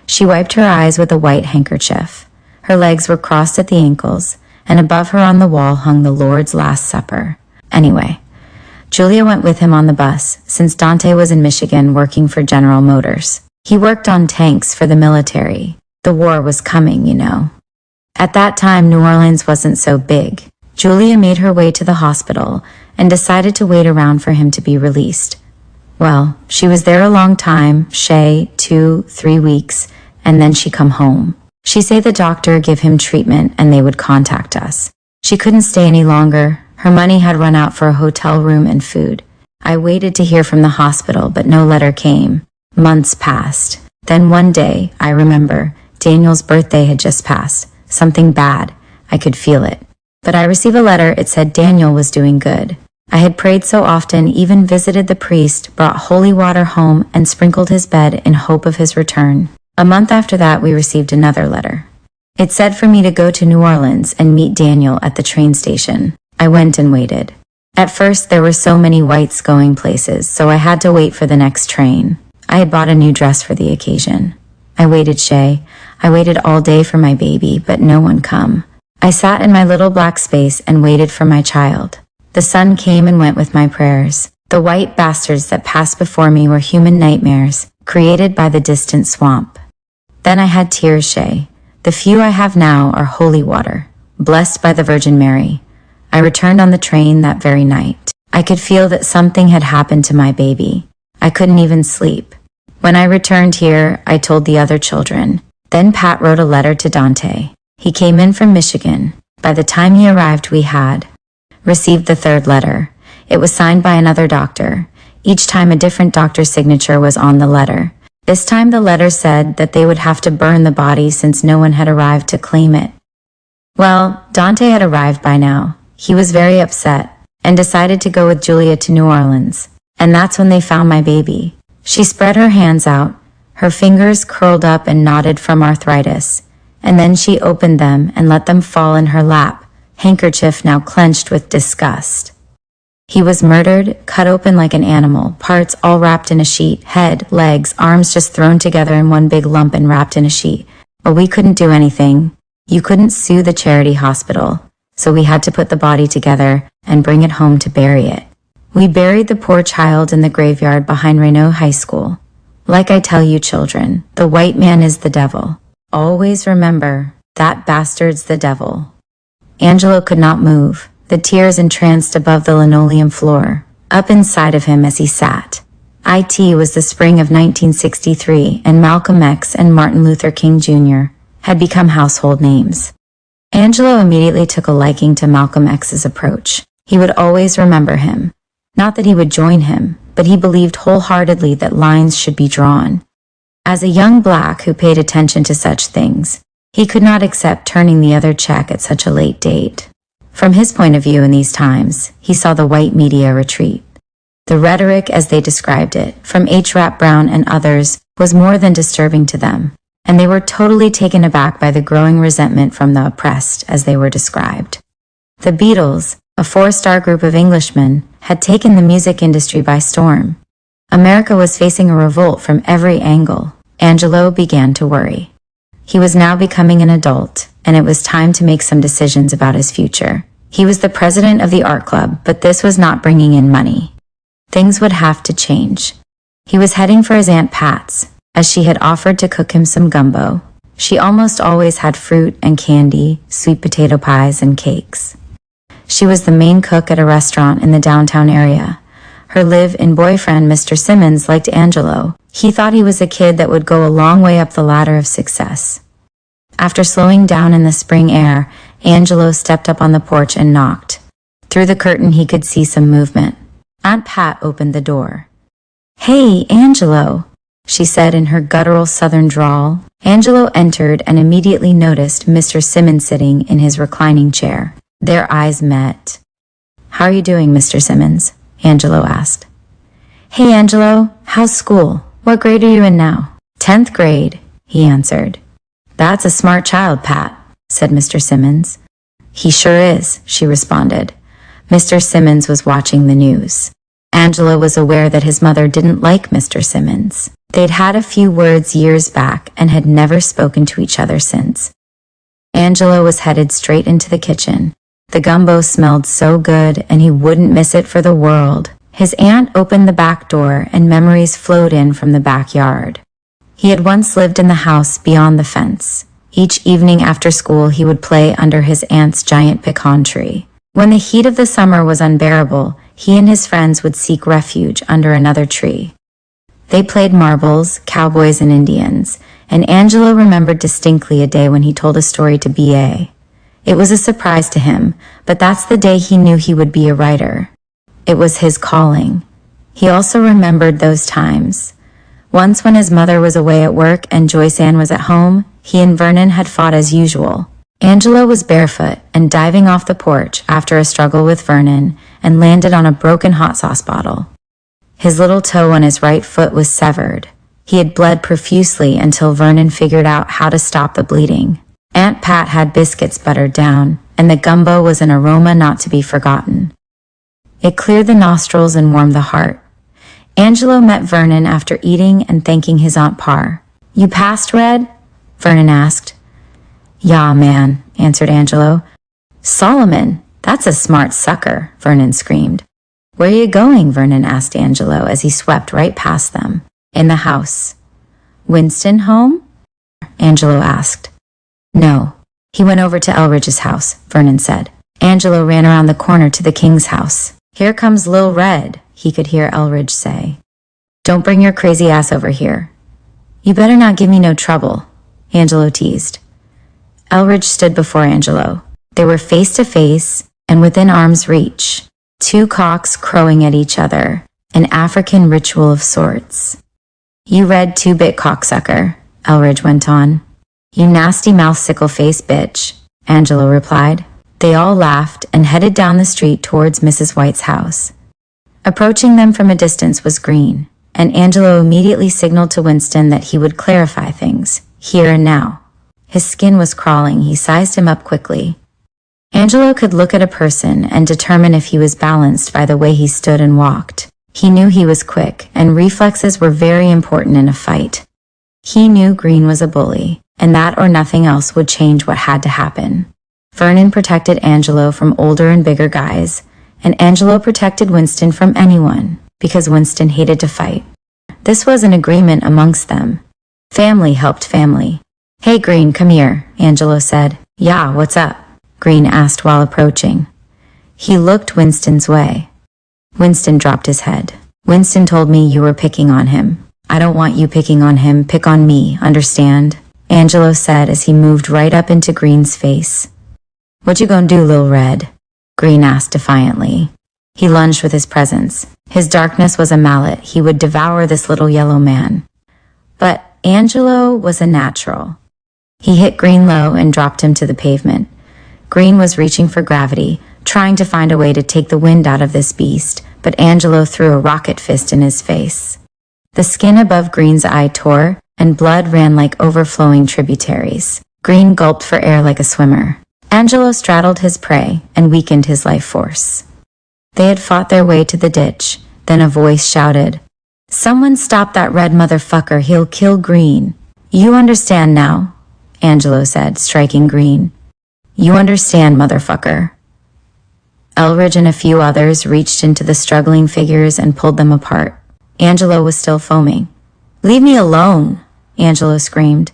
She wiped her eyes with a white handkerchief. Her legs were crossed at the ankles, and above her on the wall hung the Lord's Last Supper. Anyway, Julia went with him on the bus, since Dante was in Michigan working for General Motors. He worked on tanks for the military. The war was coming, you know. At that time, New Orleans wasn't so big. Julia made her way to the hospital and decided to wait around for him to be released. Well, she was there a long time, Shay, 2-3 weeks, and then she come home. She say the doctor give him treatment and they would contact us. She couldn't stay any longer. Her money had run out for a hotel room and food. I waited to hear from the hospital, but no letter came. Months passed. Then one day, I remember, Daniel's birthday had just passed. Something bad. I could feel it. But I received a letter. It said Daniel was doing good. I had prayed so often, even visited the priest, brought holy water home, and sprinkled his bed in hope of his return. A month after that, we received another letter. It said for me to go to New Orleans and meet Daniel at the train station. I went and waited. At first, there were so many whites going places, so I had to wait for the next train. I had bought a new dress for the occasion. I waited, Shay. I waited all day for my baby, but no one come. I sat in my little black space and waited for my child. The sun came and went with my prayers. The white bastards that passed before me were human nightmares, created by the distant swamp. Then I had tears, Shay. The few I have now are holy water, blessed by the Virgin Mary. I returned on the train that very night. I could feel that something had happened to my baby. I couldn't even sleep. When I returned here, I told the other children. Then Pat wrote a letter to Dante. He came in from Michigan. By the time he arrived, we had received the third letter. It was signed by another doctor. Each time a different doctor's signature was on the letter. This time the letter said that they would have to burn the body since no one had arrived to claim it. Well, Dante had arrived by now. He was very upset and decided to go with Julia to New Orleans. And that's when they found my baby. She spread her hands out, her fingers curled up and knotted from arthritis, and then she opened them and let them fall in her lap, handkerchief now clenched with disgust. He was murdered, cut open like an animal, parts all wrapped in a sheet, head, legs, arms just thrown together in one big lump and wrapped in a sheet. But we couldn't do anything. You couldn't sue the charity hospital, so we had to put the body together and bring it home to bury it. We buried the poor child in the graveyard behind Reno High School. Like I tell you children, the white man is the devil. Always remember, that bastard's the devil. Angelo could not move, the tears entranced above the linoleum floor, up inside of him as he sat. It was the spring of 1963, and Malcolm X and Martin Luther King Jr. had become household names. Angelo immediately took a liking to Malcolm X's approach. He would always remember him. Not that he would join him, but he believed wholeheartedly that lines should be drawn. As a young black who paid attention to such things, he could not accept turning the other cheek at such a late date. From his point of view in these times, he saw the white media retreat. The rhetoric, as they described it, from H. Rap Brown and others, was more than disturbing to them, and they were totally taken aback by the growing resentment from the oppressed, as they were described. The Beatles, a 4-star group of Englishmen, had taken the music industry by storm. America was facing a revolt from every angle. Angelo began to worry. He was now becoming an adult, and it was time to make some decisions about his future. He was the president of the art club, but this was not bringing in money. Things would have to change. He was heading for his Aunt Pat's, as she had offered to cook him some gumbo. She almost always had fruit and candy, sweet potato pies, and cakes. She was the main cook at a restaurant in the downtown area. Her live-in boyfriend, Mr. Simmons, liked Angelo. He thought he was a kid that would go a long way up the ladder of success. After slowing down in the spring air, Angelo stepped up on the porch and knocked. Through the curtain he could see some movement. Aunt Pat opened the door. "Hey, Angelo," she said in her guttural southern drawl. Angelo entered and immediately noticed Mr. Simmons sitting in his reclining chair. Their eyes met. "How are you doing, Mr. Simmons?" Angelo asked. "Hey, Angelo, how's school? What grade are you in now?" "10th grade, he answered. "That's a smart child, Pat," said Mr. Simmons. "He sure is," she responded. Mr. Simmons was watching the news. Angelo was aware that his mother didn't like Mr. Simmons. They'd had a few words years back and had never spoken to each other since. Angelo was headed straight into the kitchen. The gumbo smelled so good, and he wouldn't miss it for the world. His aunt opened the back door, and memories flowed in from the backyard. He had once lived in the house beyond the fence. Each evening after school, he would play under his aunt's giant pecan tree. When the heat of the summer was unbearable, he and his friends would seek refuge under another tree. They played marbles, cowboys and Indians, and Angelo remembered distinctly a day when he told a story to B.A. It was a surprise to him, but that's the day he knew he would be a writer. It was his calling. He also remembered those times. Once when his mother was away at work and Joyce Ann was at home, he and Vernon had fought as usual. Angelo was barefoot and diving off the porch after a struggle with Vernon and landed on a broken hot sauce bottle. His little toe on his right foot was severed. He had bled profusely until Vernon figured out how to stop the bleeding. Aunt Pat had biscuits buttered down, and the gumbo was an aroma not to be forgotten. It cleared the nostrils and warmed the heart. Angelo met Vernon after eating and thanking his Aunt Parr. "You passed, Red?" Vernon asked. "Yeah, man," answered Angelo. "Solomon, that's a smart sucker," Vernon screamed. "Where you going?" Vernon asked Angelo as he swept right past them. "In the house." "Winston home?" Angelo asked. "No. He went over to Elridge's house," Vernon said. Angelo ran around the corner to the king's house. "Here comes Lil Red," he could hear Elridge say. "Don't bring your crazy ass over here." "You better not give me no trouble," Angelo teased. Elridge stood before Angelo. They were face to face and within arm's reach, two cocks crowing at each other, an African ritual of sorts. "You red two-bit cocksucker," Elridge went on. "You nasty mouth sickle-face bitch," Angelo replied. They all laughed and headed down the street towards Mrs. White's house. Approaching them from a distance was Green, and Angelo immediately signaled to Winston that he would clarify things, here and now. His skin was crawling. He sized him up quickly. Angelo could look at a person and determine if he was balanced by the way he stood and walked. He knew he was quick, and reflexes were very important in a fight. He knew Green was a bully, and that or nothing else would change what had to happen. Vernon protected Angelo from older and bigger guys, and Angelo protected Winston from anyone, because Winston hated to fight. This was an agreement amongst them. Family helped family. "Hey Green, come here," Angelo said. "Yeah, what's up?" Green asked while approaching. He looked Winston's way. Winston dropped his head. "Winston told me you were picking on him. I don't want you picking on him, pick on me, understand?" Angelo said as he moved right up into Green's face. "What you gonna do, Lil Red?" Green asked defiantly. He lunged with his presence. His darkness was a mallet. He would devour this little yellow man. But Angelo was a natural. He hit Green low and dropped him to the pavement. Green was reaching for gravity, trying to find a way to take the wind out of this beast, but Angelo threw a rocket fist in his face. The skin above Green's eye tore, and blood ran like overflowing tributaries. Green gulped for air like a swimmer. Angelo straddled his prey and weakened his life force. They had fought their way to the ditch. Then a voice shouted, "Someone stop that red motherfucker, he'll kill Green." "You understand now," Angelo said, striking Green. "You understand, motherfucker." Elridge and a few others reached into the struggling figures and pulled them apart. Angelo was still foaming. "Leave me alone," Angelo screamed.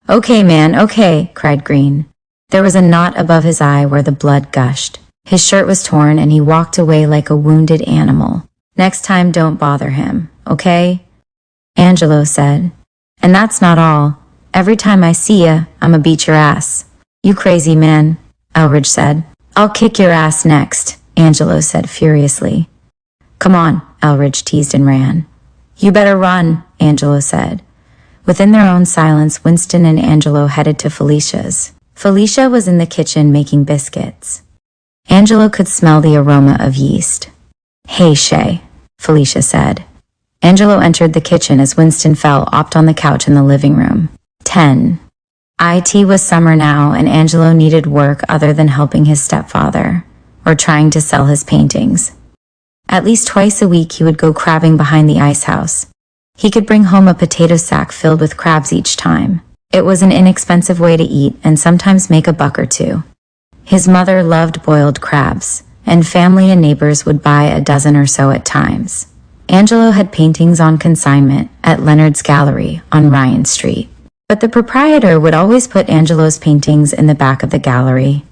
"Okay, man, okay," cried Green. There was a knot above his eye where the blood gushed. His shirt was torn and he walked away like a wounded animal. "Next time don't bother him, okay?" Angelo said. "And that's not all. Every time I see ya, I'ma beat your ass." "You crazy man," Elridge said. "I'll kick your ass next," Angelo said furiously. "Come on," Elridge teased and ran. "You better run," Angelo said. Within their own silence, Winston and Angelo headed to Felicia's. Felicia was in the kitchen making biscuits. Angelo could smell the aroma of yeast. "Hey, Shay," Felicia said. Angelo entered the kitchen as Winston fell, opped on the couch in the living room. 10. It was summer now, and Angelo needed work other than helping his stepfather, or trying to sell his paintings. At least twice a week he would go crabbing behind the ice house. He could bring home a potato sack filled with crabs each time. It was an inexpensive way to eat and sometimes make a buck or two. His mother loved boiled crabs, and family and neighbors would buy a dozen or so at times. Angelo had paintings on consignment at Leonard's Gallery on Ryan Street. But the proprietor would always put Angelo's paintings in the back of the gallery.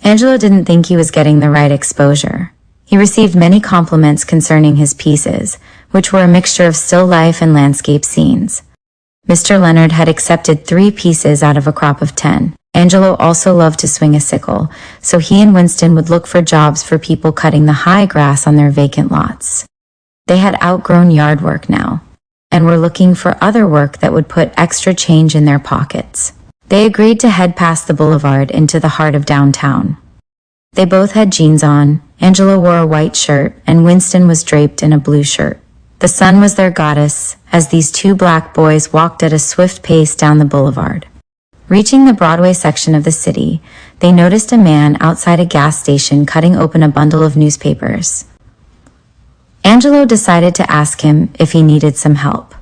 Angelo didn't think he was getting the right exposure. He received many compliments concerning his pieces, which were a mixture of still life and landscape scenes. Mr. Leonard had accepted 3 pieces out of a crop of 10. Angelo also loved to swing a sickle, so he and Winston would look for jobs for people cutting the high grass on their vacant lots. They had outgrown yard work now, and were looking for other work that would put extra change in their pockets. They agreed to head past the boulevard into the heart of downtown. They both had jeans on. Angelo wore a white shirt, and Winston was draped in a blue shirt. The sun was their goddess as these 2 black boys walked at a swift pace down the boulevard. Reaching the Broadway section of the city, they noticed a man outside a gas station cutting open a bundle of newspapers. Angelo decided to ask him if he needed some help.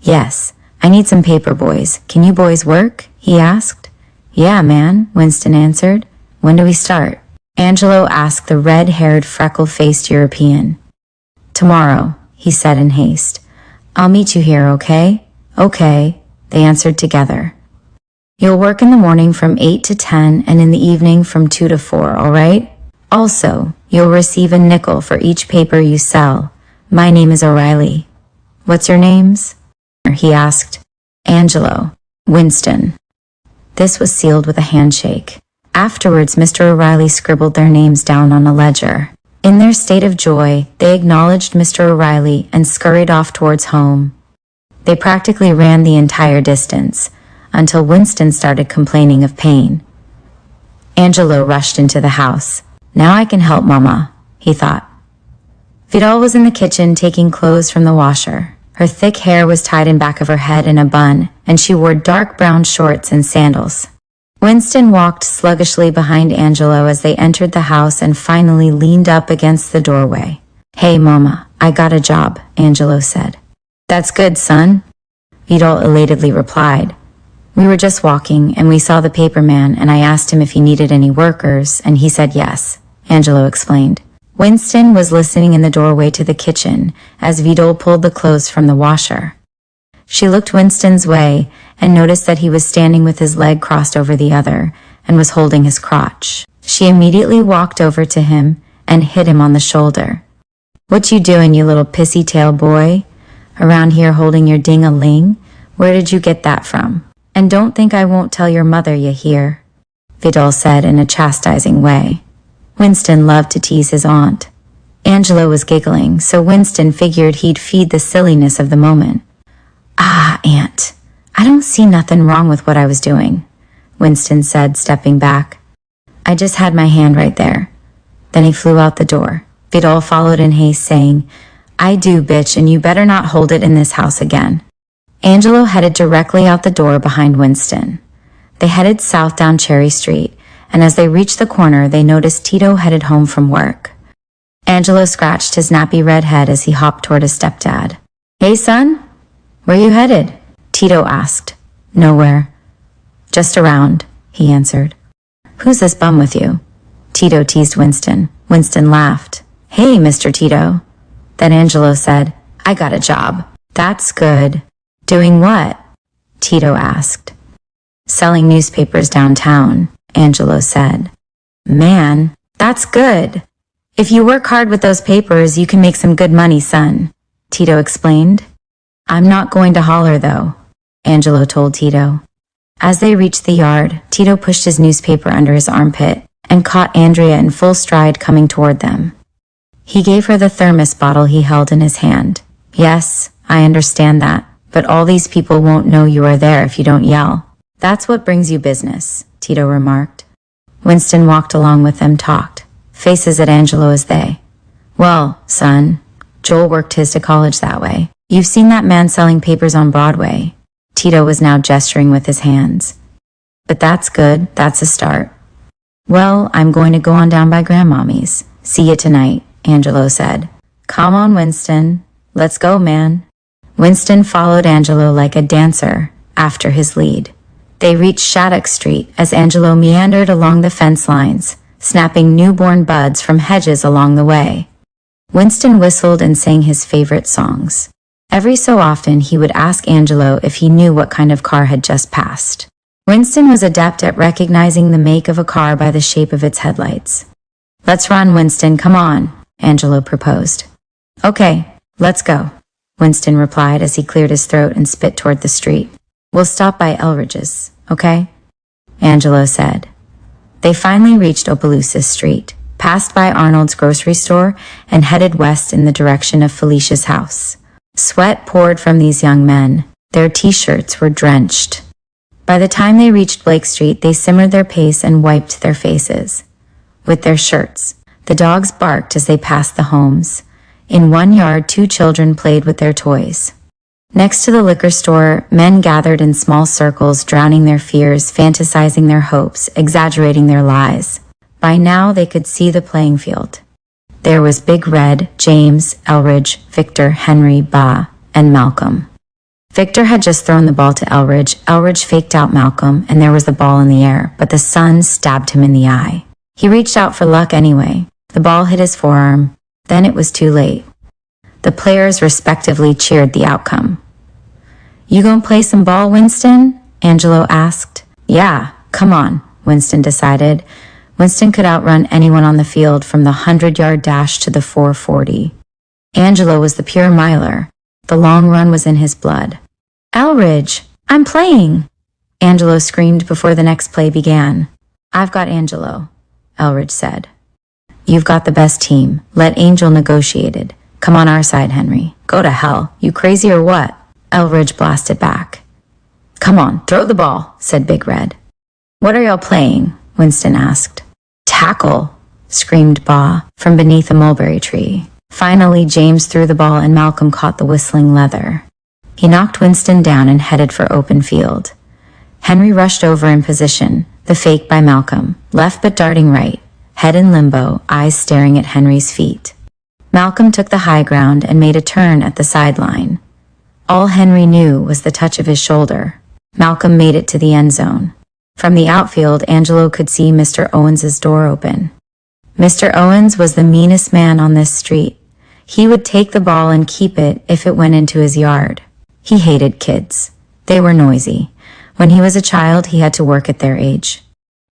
"Yes, I need some paper, boys. Can you boys work?" he asked. "Yeah, man," Winston answered. "When do we start?" Angelo asked the red-haired, freckle-faced European. "Tomorrow," he said in haste. "I'll meet you here, okay?" "Okay," they answered together. "You'll work in the morning from 8 to 10 and in the evening from 2 to 4, all right? Also, you'll receive a nickel for each paper you sell. My name is O'Reilly." "What's your names?" he asked. "Angelo." "Winston." This was sealed with a handshake. Afterwards, Mr. O'Reilly scribbled their names down on a ledger. In their state of joy, they acknowledged Mr. O'Reilly and scurried off towards home. They practically ran the entire distance, until Winston started complaining of pain. Angelo rushed into the house. "Now I can help Mama," he thought. Vidal was in the kitchen taking clothes from the washer. Her thick hair was tied in back of her head in a bun, and she wore dark brown shorts and sandals. Winston walked sluggishly behind Angelo as they entered the house and finally leaned up against the doorway. "Hey, Mama, I got a job," Angelo said. "That's good, son," Vidal elatedly replied. "We were just walking, and we saw the paper man, and I asked him if he needed any workers, and he said yes," Angelo explained. Winston was listening in the doorway to the kitchen as Vidal pulled the clothes from the washer. She looked Winston's way and noticed that he was standing with his leg crossed over the other and was holding his crotch. She immediately walked over to him and hit him on the shoulder. "What you doing, you little pissy-tail boy? Around here holding your ding-a-ling? Where did you get that from? And don't think I won't tell your mother, you hear?" Vidal said in a chastising way. Winston loved to tease his aunt. Angelo was giggling, so Winston figured he'd feed the silliness of the moment. "Ah, Aunt, I don't see nothing wrong with what I was doing," Winston said, stepping back. "I just had my hand right there." Then he flew out the door. Vidal followed in haste, saying, "I do, bitch, and you better not hold it in this house again." Angelo headed directly out the door behind Winston. They headed south down Cherry Street, and as they reached the corner, they noticed Tito headed home from work. Angelo scratched his nappy red head as he hopped toward his stepdad. "Hey, son, where you headed?" Tito asked. "Nowhere. Just around," he answered. "Who's this bum with you?" Tito teased Winston. Winston laughed. "Hey, Mr. Tito." Then Angelo said, "I got a job." "That's good." "Doing what?" Tito asked. "Selling newspapers downtown," Angelo said. "Man, that's good. If you work hard with those papers, you can make some good money, son," Tito explained. "I'm not going to holler, though," Angelo told Tito. As they reached the yard, Tito pushed his newspaper under his armpit and caught Andrea in full stride coming toward them. He gave her the thermos bottle he held in his hand. "Yes, I understand that, but all these people won't know you are there if you don't yell. That's what brings you business," Tito remarked. Winston walked along with them, talked, faces at Angelo as they. "Well, son, Joel worked his to college that way. You've seen that man selling papers on Broadway." Tito was now gesturing with his hands. "But that's good, that's a start." "Well, I'm going to go on down by Grandmommy's. See you tonight," Angelo said. "Come on, Winston. Let's go, man." Winston followed Angelo like a dancer after his lead. They reached Shattuck Street as Angelo meandered along the fence lines, snapping newborn buds from hedges along the way. Winston whistled and sang his favorite songs. Every so often he would ask Angelo if he knew what kind of car had just passed. Winston was adept at recognizing the make of a car by the shape of its headlights. "Let's run, Winston, come on," Angelo proposed. "Okay, let's go," Winston replied as he cleared his throat and spit toward the street. "We'll stop by Elridge's, okay?" Angelo said. They finally reached Opelousas Street, passed by Arnold's grocery store, and headed west in the direction of Felicia's house. Sweat poured from these young men. Their t-shirts were drenched. By the time they reached Blake Street, they simmered their pace and wiped their faces with their shirts. The dogs barked as they passed the homes. In one yard, 2 children played with their toys. Next to the liquor store, men gathered in small circles, drowning their fears, fantasizing their hopes, exaggerating their lies. By now, they could see the playing field. There was Big Red, James, Elridge, Victor, Henry, Ba, and Malcolm. Victor had just thrown the ball to Elridge. Elridge faked out Malcolm, and there was the ball in the air, but the sun stabbed him in the eye. He reached out for luck anyway. The ball hit his forearm. Then it was too late. The players respectively cheered the outcome. "You gonna play some ball, Winston?" Angelo asked. "Yeah, come on," Winston decided. Winston could outrun anyone on the field, from the 100-yard dash to the 440. Angelo was the pure miler. The long run was in his blood. "Elridge, I'm playing!" Angelo screamed before the next play began. "I've got Angelo," Elridge said. "You've got the best team. Let Angel negotiated. Come on our side, Henry." "Go to hell. You crazy or what?" Elridge blasted back. "Come on, throw the ball," said Big Red. "What are y'all playing?" Winston asked. "Tackle," screamed Ba from beneath a mulberry tree. Finally, James threw the ball and Malcolm caught the whistling leather. He knocked Winston down and headed for open field. Henry rushed over in position, the fake by Malcolm, left but darting right, head in limbo, eyes staring at Henry's feet. Malcolm took the high ground and made a turn at the sideline. All Henry knew was the touch of his shoulder. Malcolm made it to the end zone. From the outfield, Angelo could see Mr. Owens's door open. Mr. Owens was the meanest man on this street. He would take the ball and keep it if it went into his yard. He hated kids. They were noisy. When he was a child, he had to work at their age.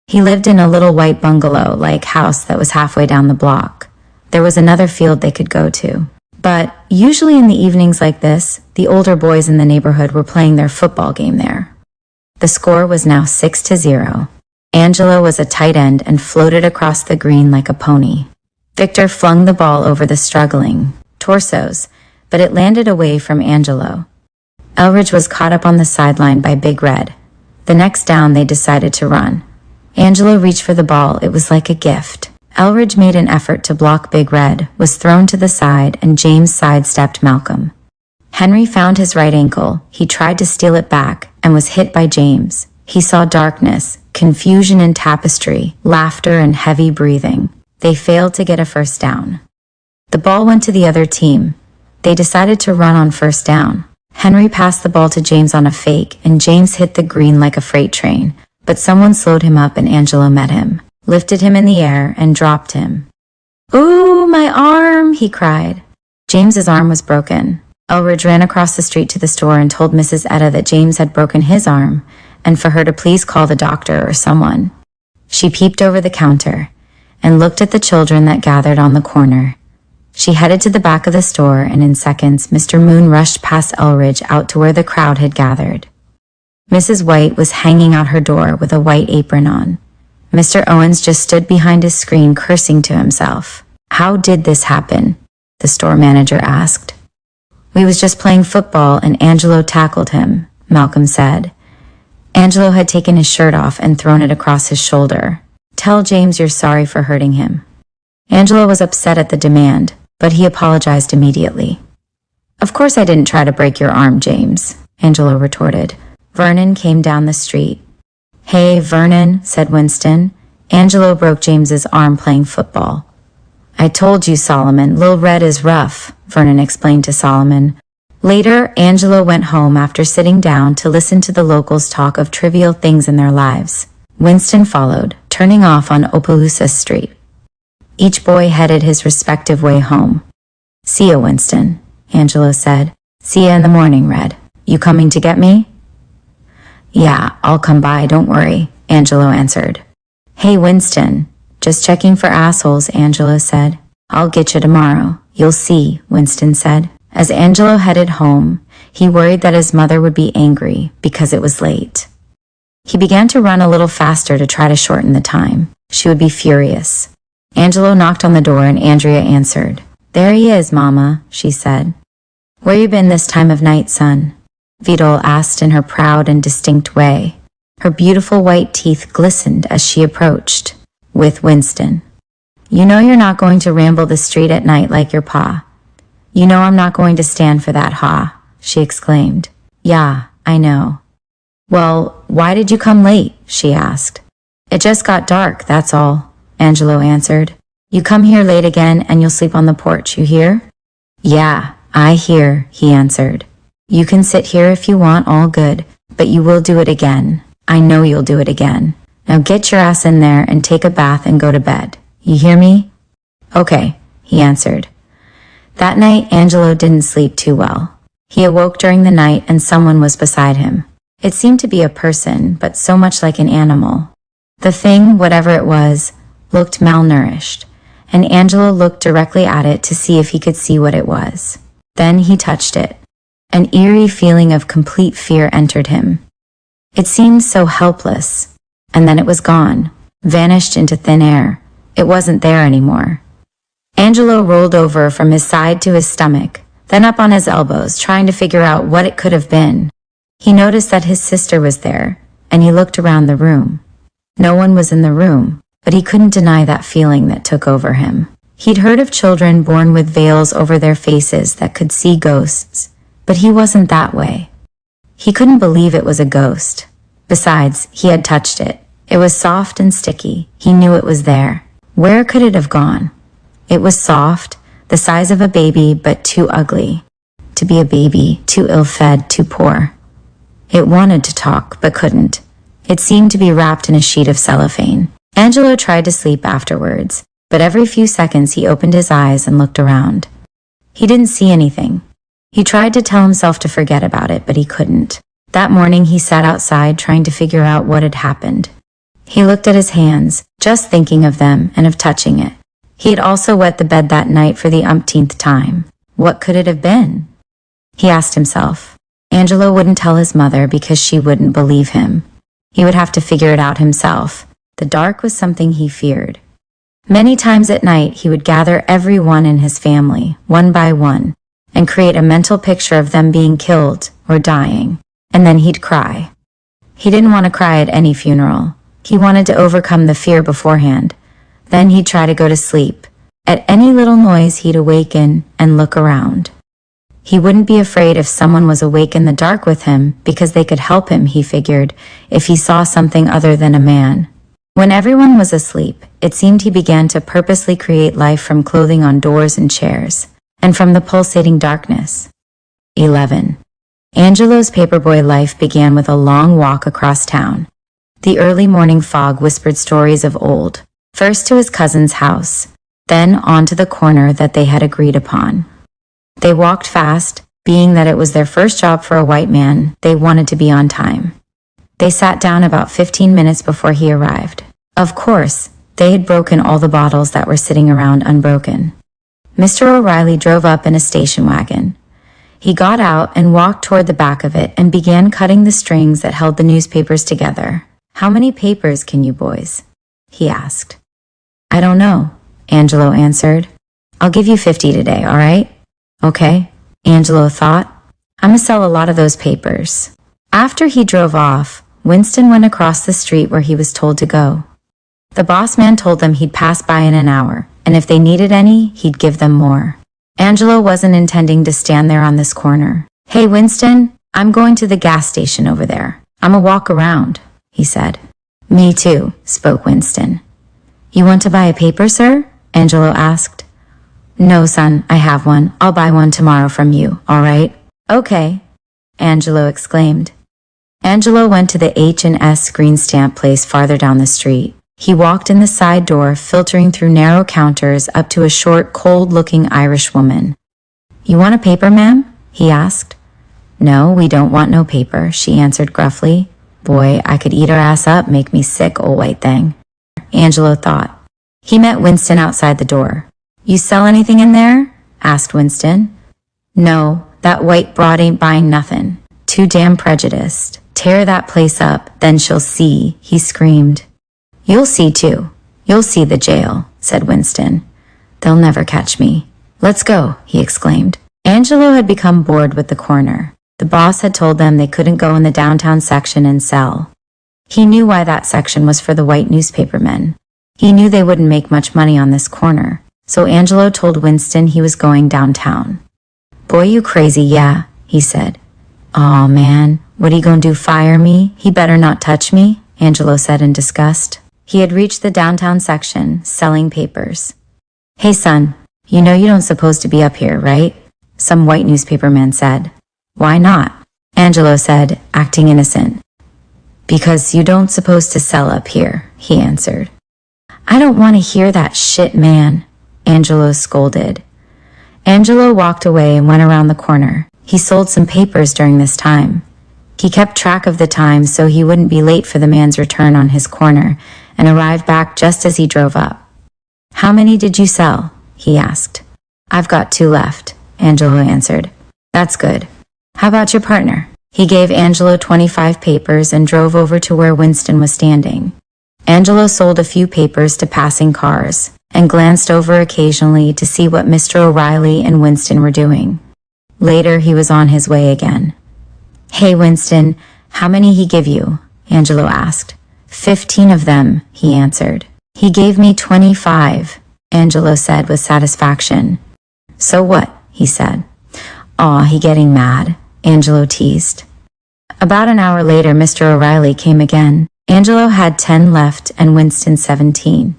He lived in a little white bungalow-like house that was halfway down the block. There was another field they could go to. But usually in the evenings like this, the older boys in the neighborhood were playing their football game there. The score was now 6-0. Angelo was a tight end and floated across the green like a pony. Victor flung the ball over the struggling torsos, but it landed away from Angelo. Elridge was caught up on the sideline by Big Red. The next down, they decided to run. Angelo reached for the ball. It was like a gift. Elridge made an effort to block Big Red, was thrown to the side, and James sidestepped Malcolm. Henry found his right ankle. He tried to steal it back and was hit by James. He saw darkness, confusion and tapestry, laughter and heavy breathing. They failed to get a first down. The ball went to the other team. They decided to run on first down. Henry passed the ball to James on a fake, and James hit the green like a freight train. But someone slowed him up and Angelo met him, lifted him in the air, and dropped him. "Ooh, my arm!" he cried. James's arm was broken. Elridge ran across the street to the store and told Mrs. Etta that James had broken his arm, and for her to please call the doctor or someone. She peeped over the counter and looked at the children that gathered on the corner. She headed to the back of the store, and in seconds, Mr. Moon rushed past Elridge out to where the crowd had gathered. Mrs. White was hanging out her door with a white apron on. Mr. Owens just stood behind his screen cursing to himself. "How did this happen?" the store manager asked. "We was just playing football and Angelo tackled him," Malcolm said. Angelo had taken his shirt off and thrown it across his shoulder. "Tell James you're sorry for hurting him." Angelo was upset at the demand, but he apologized immediately. "Of course I didn't try to break your arm, James," Angelo retorted. Vernon came down the street. "Hey, Vernon," said Winston. "Angelo broke James's arm playing football." "I told you, Solomon, Lil Red is rough," Vernon explained to Solomon. Later, Angelo went home after sitting down to listen to the locals talk of trivial things in their lives. Winston followed, turning off on Opelousas Street. Each boy headed his respective way home. "See ya, Winston," Angelo said. "See ya in the morning, Red. You coming to get me?" Yeah, I'll come by, don't worry, Angelo answered. Hey, Winston. Just checking for assholes, Angelo said. I'll get you tomorrow. You'll see, Winston said. As Angelo headed home, he worried that his mother would be angry because it was late. He began to run a little faster to try to shorten the time. She would be furious. Angelo knocked on the door and Andrea answered. There he is, Mama, she said. Where you been this time of night, son? Vidal asked in her proud and distinct way. Her beautiful white teeth glistened as she approached. With Winston. You know you're not going to ramble the street at night like your pa. You know I'm not going to stand for that, ha, she exclaimed. Yeah, I know. Well, why did you come late? She asked. It just got dark, that's all, Angelo answered. You come here late again and you'll sleep on the porch, you hear? Yeah, I hear, he answered. You can sit here if you want, all good, but you will do it again. I know you'll do it again. Now get your ass in there and take a bath and go to bed. You hear me? Okay, he answered. That night, Angelo didn't sleep too well. He awoke during the night and someone was beside him. It seemed to be a person, but so much like an animal. The thing, whatever it was, looked malnourished, and Angelo looked directly at it to see if he could see what it was. Then he touched it. An eerie feeling of complete fear entered him. It seemed so helpless, and then it was gone, vanished into thin air. It wasn't there anymore. Angelo rolled over from his side to his stomach, then up on his elbows, trying to figure out what it could have been. He noticed that his sister was there, and he looked around the room. No one was in the room, but he couldn't deny that feeling that took over him. He'd heard of children born with veils over their faces that could see ghosts, but he wasn't that way. He couldn't believe it was a ghost. Besides, he had touched it. It was soft and sticky. He knew it was there. Where could it have gone? It was soft, the size of a baby, but too ugly. To be a baby, too ill-fed, too poor. It wanted to talk, but couldn't. It seemed to be wrapped in a sheet of cellophane. Angelo tried to sleep afterwards, but every few seconds he opened his eyes and looked around. He didn't see anything. He tried to tell himself to forget about it, but he couldn't. That morning he sat outside trying to figure out what had happened. He looked at his hands, just thinking of them and of touching it. He had also wet the bed that night for the umpteenth time. What could it have been? He asked himself. Angelo wouldn't tell his mother because she wouldn't believe him. He would have to figure it out himself. The dark was something he feared. Many times at night he would gather everyone in his family, one by one, and create a mental picture of them being killed or dying, and then he'd cry. He didn't want to cry at any funeral. He wanted to overcome the fear beforehand. Then he'd try to go to sleep. At any little noise he'd awaken and look around. He wouldn't be afraid if someone was awake in the dark with him because they could help him, he figured, if he saw something other than a man. When everyone was asleep, it seemed he began to purposely create life from clothing on doors and chairs, and from the pulsating darkness. 11. Angelo's paperboy life began with a long walk across town. The early morning fog whispered stories of old, first to his cousin's house, then on to the corner that they had agreed upon. They walked fast, being that it was their first job for a white man. They wanted to be on time. They sat down about 15 minutes before he arrived. Of course, they had broken all the bottles that were sitting around unbroken. Mr. O'Reilly drove up in a station wagon. He got out and walked toward the back of it and began cutting the strings that held the newspapers together. How many papers can you boys? He asked. I don't know, Angelo answered. I'll give you 50 today, all right? Okay, Angelo thought. I'm gonna sell a lot of those papers. After he drove off, Winston went across the street where he was told to go. The boss man told them he'd pass by in an hour, and if they needed any, he'd give them more. Angelo wasn't intending to stand there on this corner. Hey, Winston, I'm going to the gas station over there. I'm a walk around, he said. Me too, spoke Winston. You want to buy a paper, sir? Angelo asked. No, son, I have one. I'll buy one tomorrow from you, all right? Okay, Angelo exclaimed. Angelo went to the H&S green stamp place farther down the street. He walked in the side door, filtering through narrow counters up to a short, cold-looking Irish woman. You want a paper, ma'am? He asked. No, we don't want no paper, she answered gruffly. Boy, I could eat her ass up, make me sick, old white thing, Angelo thought. He met Winston outside the door. You sell anything in there? Asked Winston. No, that white broad ain't buying nothing. Too damn prejudiced. Tear that place up, then she'll see, he screamed. You'll see too. You'll see the jail, said Winston. They'll never catch me. Let's go, he exclaimed. Angelo had become bored with the corner. The boss had told them they couldn't go in the downtown section and sell. He knew why that section was for the white newspapermen. He knew they wouldn't make much money on this corner, so Angelo told Winston he was going downtown. Boy, you crazy, yeah, he said. Aw, man, what are you gonna do, fire me? He better not touch me, Angelo said in disgust. He had reached the downtown section, selling papers. Hey, son, you know you don't supposed to be up here, right? Some white newspaperman said. Why not? Angelo said, acting innocent. Because you don't supposed to sell up here, he answered. I don't want to hear that shit, man, Angelo scolded. Angelo walked away and went around the corner. He sold some papers during this time. He kept track of the time so he wouldn't be late for the man's return on his corner and arrived back just as he drove up. How many did you sell? He asked. I've got 2 left, Angelo answered. That's good. How about your partner? He gave Angelo 25 papers and drove over to where Winston was standing. Angelo sold a few papers to passing cars and glanced over occasionally to see what Mr. O'Reilly and Winston were doing. Later, he was on his way again. Hey, Winston, how many he give you? Angelo asked. 15 of them, he answered. He gave me 25, Angelo said with satisfaction. So what? He said. Aw, he getting mad, Angelo teased. About an hour later, Mr. O'Reilly came again. Angelo had 10 left and Winston 17.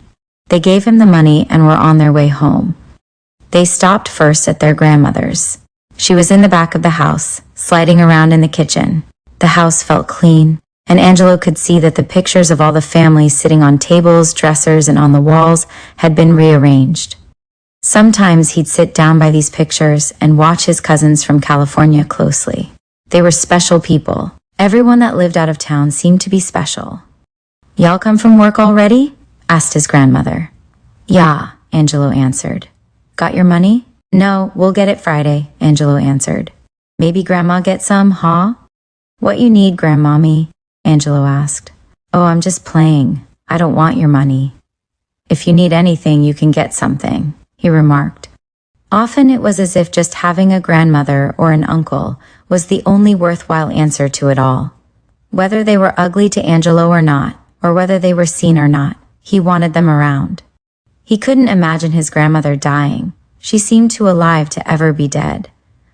They gave him the money and were on their way home. They stopped first at their grandmother's. She was in the back of the house, sliding around in the kitchen. The house felt clean, and Angelo could see that the pictures of all the family sitting on tables, dressers, and on the walls had been rearranged. Sometimes he'd sit down by these pictures and watch his cousins from California closely. They were special people. Everyone that lived out of town seemed to be special. Y'all come from work already? Asked his grandmother. Yeah, Angelo answered. Got your money? No, we'll get it Friday, Angelo answered. Maybe Grandma get some, huh? What you need, Grandmommy? Angelo asked. Oh, I'm just playing. I don't want your money. If you need anything, you can get something, he remarked. Often it was as if just having a grandmother or an uncle was the only worthwhile answer to it all. Whether they were ugly to Angelo or not, or whether they were seen or not, he wanted them around. He couldn't imagine his grandmother dying. She seemed too alive to ever be dead.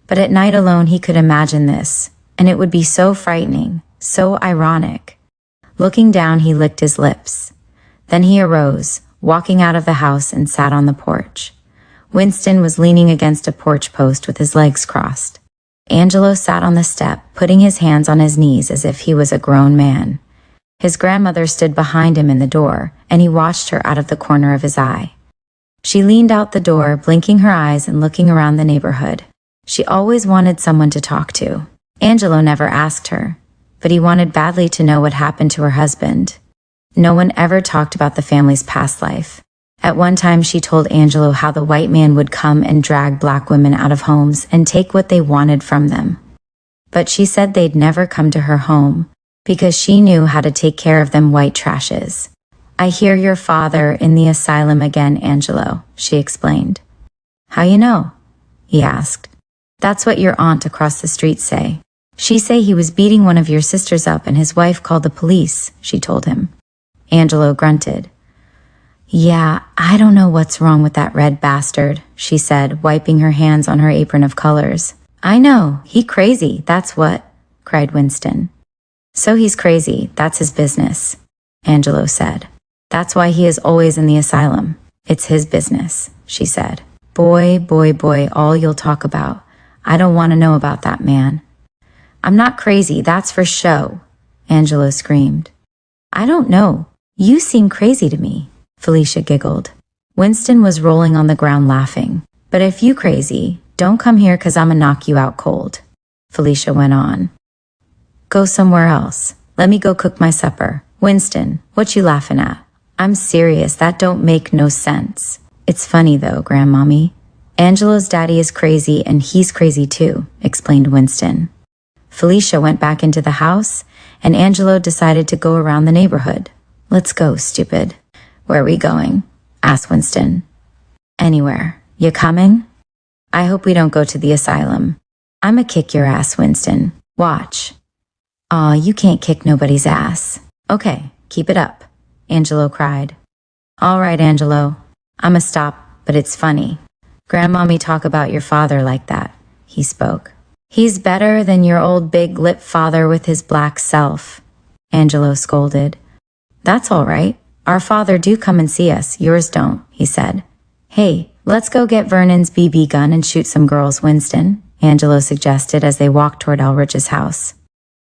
But at night alone he could imagine this, and it would be so frightening, so ironic. Looking down, he licked his lips. Then he arose, walking out of the house, and sat on the porch. Winston was leaning against a porch post with his legs crossed. Angelo sat on the step, putting his hands on his knees as if he was a grown man. His grandmother stood behind him in the door, and he watched her out of the corner of his eye. She leaned out the door, blinking her eyes and looking around the neighborhood. She always wanted someone to talk to. Angelo never asked her, but he wanted badly to know what happened to her husband. No one ever talked about the family's past life. At one time, she told Angelo how the white man would come and drag black women out of homes and take what they wanted from them. But she said they'd never come to her home because she knew how to take care of them white trashes. I hear your father in the asylum again, Angelo, she explained. How you know? He asked. That's what your aunt across the street say. She say he was beating one of your sisters up and his wife called the police, she told him. Angelo grunted. Yeah, I don't know what's wrong with that red bastard, she said, wiping her hands on her apron of colors. I know, he crazy, that's what, cried Winston. So he's crazy, that's his business, Angelo said. That's why he is always in the asylum. It's his business, she said. Boy, boy, boy, all you'll talk about. I don't want to know about that man. I'm not crazy, that's for show, Angelo screamed. I don't know. You seem crazy to me, Felicia giggled. Winston was rolling on the ground laughing. But if you crazy, don't come here 'cause I'ma knock you out cold, Felicia went on. Go somewhere else. Let me go cook my supper. Winston, what you laughing at? I'm serious, that don't make no sense. It's funny though, Grandmommy. Angelo's daddy is crazy and he's crazy too, explained Winston. Felicia went back into the house and Angelo decided to go around the neighborhood. Let's go, stupid. Where are we going? Asked Winston. Anywhere. You coming? I hope we don't go to the asylum. I'ma kick your ass, Winston. Watch. Aw, you can't kick nobody's ass. Okay, keep it up, Angelo cried. All right, Angelo. I'ma stop, but it's funny. Grandmommy talk about your father like that, he spoke. He's better than your old big-lip father with his black self, Angelo scolded. That's all right. Our father do come and see us, yours don't, he said. Hey, let's go get Vernon's BB gun and shoot some girls, Winston, Angelo suggested as they walked toward Elridge's house.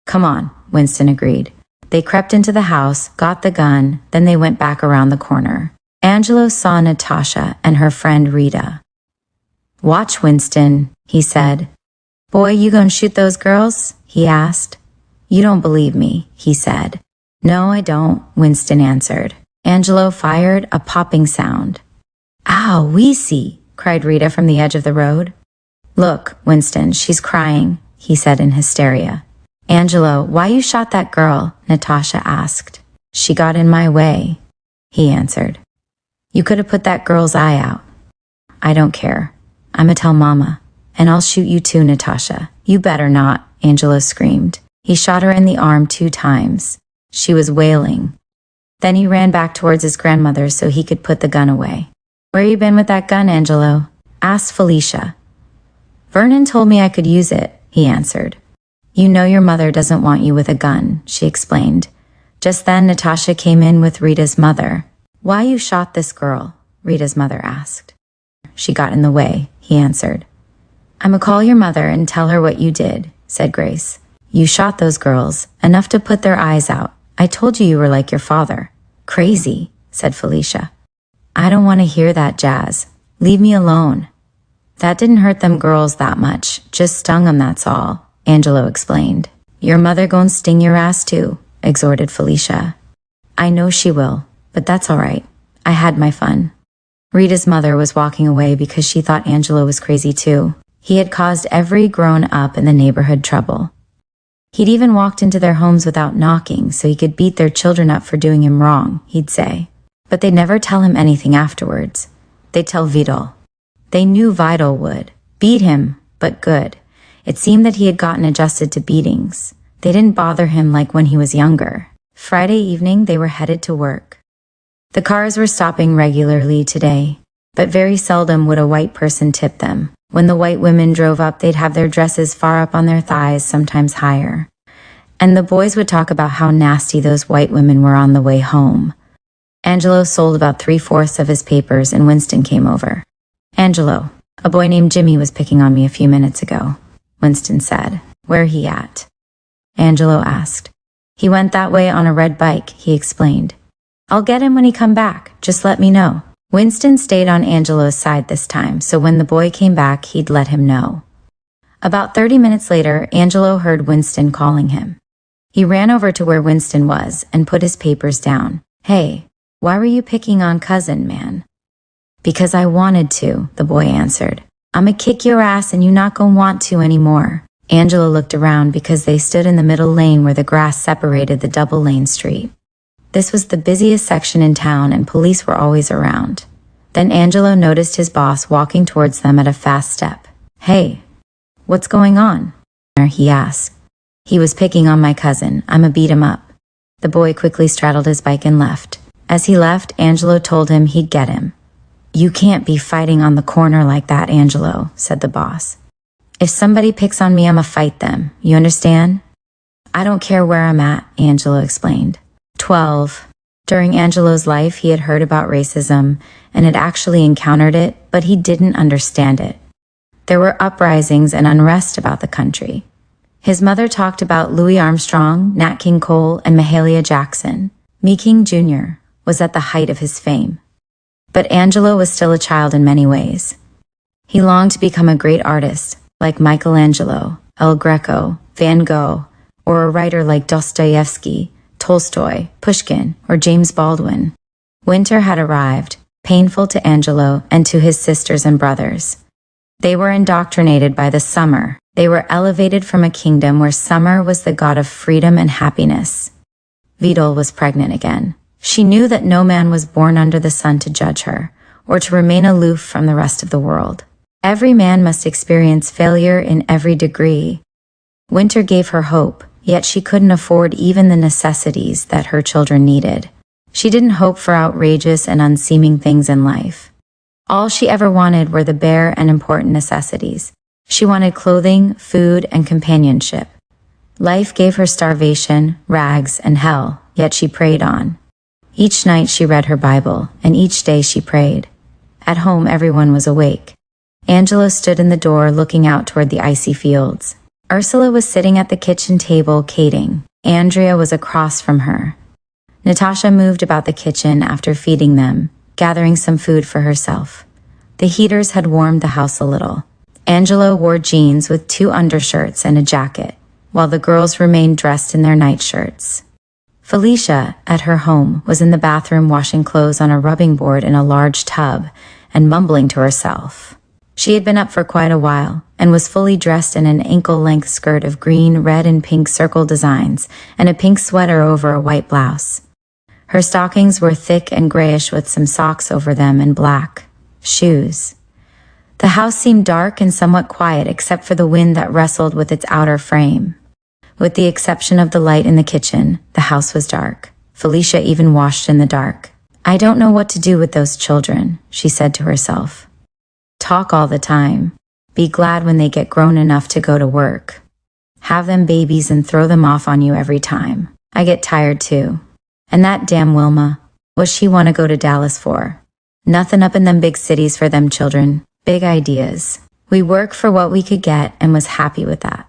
Come on, Winston agreed. They crept into the house, got the gun, then they went back around the corner. Angelo saw Natasha and her friend Rita. Watch, Winston, he said. Boy, you gonna shoot those girls? He asked. You don't believe me, he said. No, I don't, Winston answered. Angelo fired a popping sound. Ow, Weesey, cried Rita from the edge of the road. Look, Winston, she's crying, he said in hysteria. Angelo, why you shot that girl? Natasha asked. She got in my way, he answered. You could have put that girl's eye out. I don't care. I'ma tell Mama. And I'll shoot you too, Natasha. You better not, Angelo screamed. He shot her in the arm 2 times. She was wailing. Then he ran back towards his grandmother so he could put the gun away. Where you been with that gun, Angelo? Asked Felicia. Vernon told me I could use it, he answered. You know your mother doesn't want you with a gun, she explained. Just then Natasha came in with Rita's mother. Why you shot this girl? Rita's mother asked. She got in the way, he answered. I'ma call your mother and tell her what you did, said Grace. You shot those girls, enough to put their eyes out. I told you were like your father. Crazy, said Felicia. I don't want to hear that jazz. Leave me alone. That didn't hurt them girls that much, just stung them, that's all, Angelo explained. Your mother gon' sting your ass too, exhorted Felicia. I know she will, but that's all right. I had my fun. Rita's mother was walking away because she thought Angelo was crazy too. He had caused every grown-up in the neighborhood trouble. He'd even walked into their homes without knocking so he could beat their children up for doing him wrong, he'd say. But they'd never tell him anything afterwards. They'd tell Vidal. They knew Vidal would. Beat him, but good. It seemed that he had gotten adjusted to beatings. They didn't bother him like when he was younger. Friday evening, they were headed to work. The cars were stopping regularly today, but very seldom would a white person tip them. When the white women drove up, they'd have their dresses far up on their thighs, sometimes higher. And the boys would talk about how nasty those white women were on the way home. Angelo sold about 3/4 of his papers and Winston came over. Angelo, a boy named Jimmy was picking on me a few minutes ago, Winston said. Where he at? Angelo asked. He went that way on a red bike, he explained. I'll get him when he come back, just let me know. Winston stayed on Angelo's side this time, so when the boy came back, he'd let him know. About 30 minutes later, Angelo heard Winston calling him. He ran over to where Winston was and put his papers down. Hey, why were you picking on cousin, man? Because I wanted to, the boy answered. I'ma kick your ass and you not gonna want to anymore. Angelo looked around because they stood in the middle lane where the grass separated the double-lane street. This was the busiest section in town and police were always around. Then Angelo noticed his boss walking towards them at a fast step. Hey, what's going on? He asked. He was picking on my cousin. I'ma beat him up. The boy quickly straddled his bike and left. As he left, Angelo told him he'd get him. You can't be fighting on the corner like that, Angelo, said the boss. If somebody picks on me, I'ma fight them. You understand? I don't care where I'm at, Angelo explained. 12. During Angelo's life, he had heard about racism and had actually encountered it, but he didn't understand it. There were uprisings and unrest about the country. His mother talked about Louis Armstrong, Nat King Cole, and Mahalia Jackson. Me King Jr. was at the height of his fame. But Angelo was still a child in many ways. He longed to become a great artist, like Michelangelo, El Greco, Van Gogh, or a writer like Dostoevsky, Tolstoy, Pushkin, or James Baldwin. Winter had arrived, painful to Angelo and to his sisters and brothers. They were indoctrinated by the summer. They were elevated from a kingdom where summer was the god of freedom and happiness. Vidal was pregnant again. She knew that no man was born under the sun to judge her, or to remain aloof from the rest of the world. Every man must experience failure in every degree. Winter gave her hope, yet she couldn't afford even the necessities that her children needed. She didn't hope for outrageous and unseeming things in life. All she ever wanted were the bare and important necessities. She wanted clothing, food, and companionship. Life gave her starvation, rags, and hell, yet she prayed on. Each night she read her Bible, and each day she prayed. At home everyone was awake. Angelo stood in the door looking out toward the icy fields. Ursula was sitting at the kitchen table cating. Andrea was across from her. Natasha moved about the kitchen after feeding them, gathering some food for herself. The heaters had warmed the house a little. Angelo wore jeans with 2 undershirts and a jacket, while the girls remained dressed in their nightshirts. Felicia, at her home, was in the bathroom washing clothes on a rubbing board in a large tub and mumbling to herself. She had been up for quite a while and was fully dressed in an ankle-length skirt of green, red, and pink circle designs and a pink sweater over a white blouse. Her stockings were thick and grayish with some socks over them and black shoes. The house seemed dark and somewhat quiet except for the wind that wrestled with its outer frame. With the exception of the light in the kitchen, the house was dark. Felicia even washed in the dark. "I don't know what to do with those children," she said to herself. "Talk all the time. Be glad when they get grown enough to go to work. Have them babies and throw them off on you every time. I get tired too. And that damn Wilma, what's she want to go to Dallas for? Nothing up in them big cities for them children. Big ideas. We work for what we could get and was happy with that.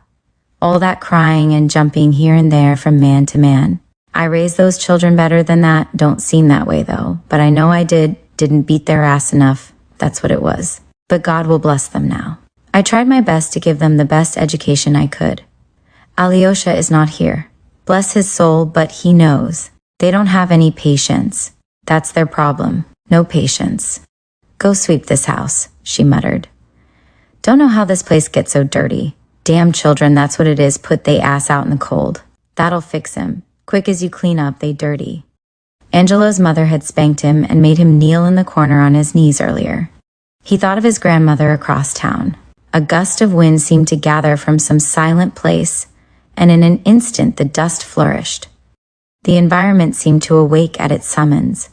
All that crying and jumping here and there from man to man. I raised those children better than that. Don't seem that way though, but I know I didn't beat their ass enough. That's what it was. But God will bless them now. I tried my best to give them the best education I could. Alyosha is not here. Bless his soul, but he knows. They don't have any patience. That's their problem. No patience. Go sweep this house," she muttered. "Don't know how this place gets so dirty. Damn children, that's what it is, put they ass out in the cold. That'll fix him. Quick as you clean up, they dirty." Angelo's mother had spanked him and made him kneel in the corner on his knees earlier. He thought of his grandmother across town. A gust of wind seemed to gather from some silent place, and in an instant the dust flourished. The environment seemed to awake at its summons.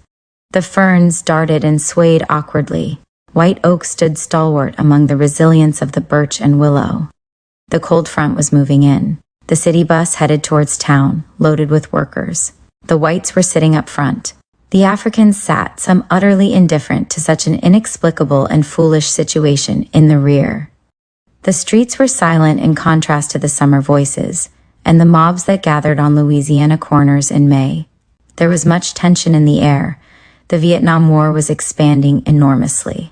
The ferns darted and swayed awkwardly. White oak stood stalwart among the resilience of the birch and willow. The cold front was moving in. The city bus headed towards town, loaded with workers. The whites were sitting up front. The Africans sat, some utterly indifferent to such an inexplicable and foolish situation, in the rear. The streets were silent in contrast to the summer voices, and the mobs that gathered on Louisiana corners in May. There was much tension in the air. The Vietnam War was expanding enormously.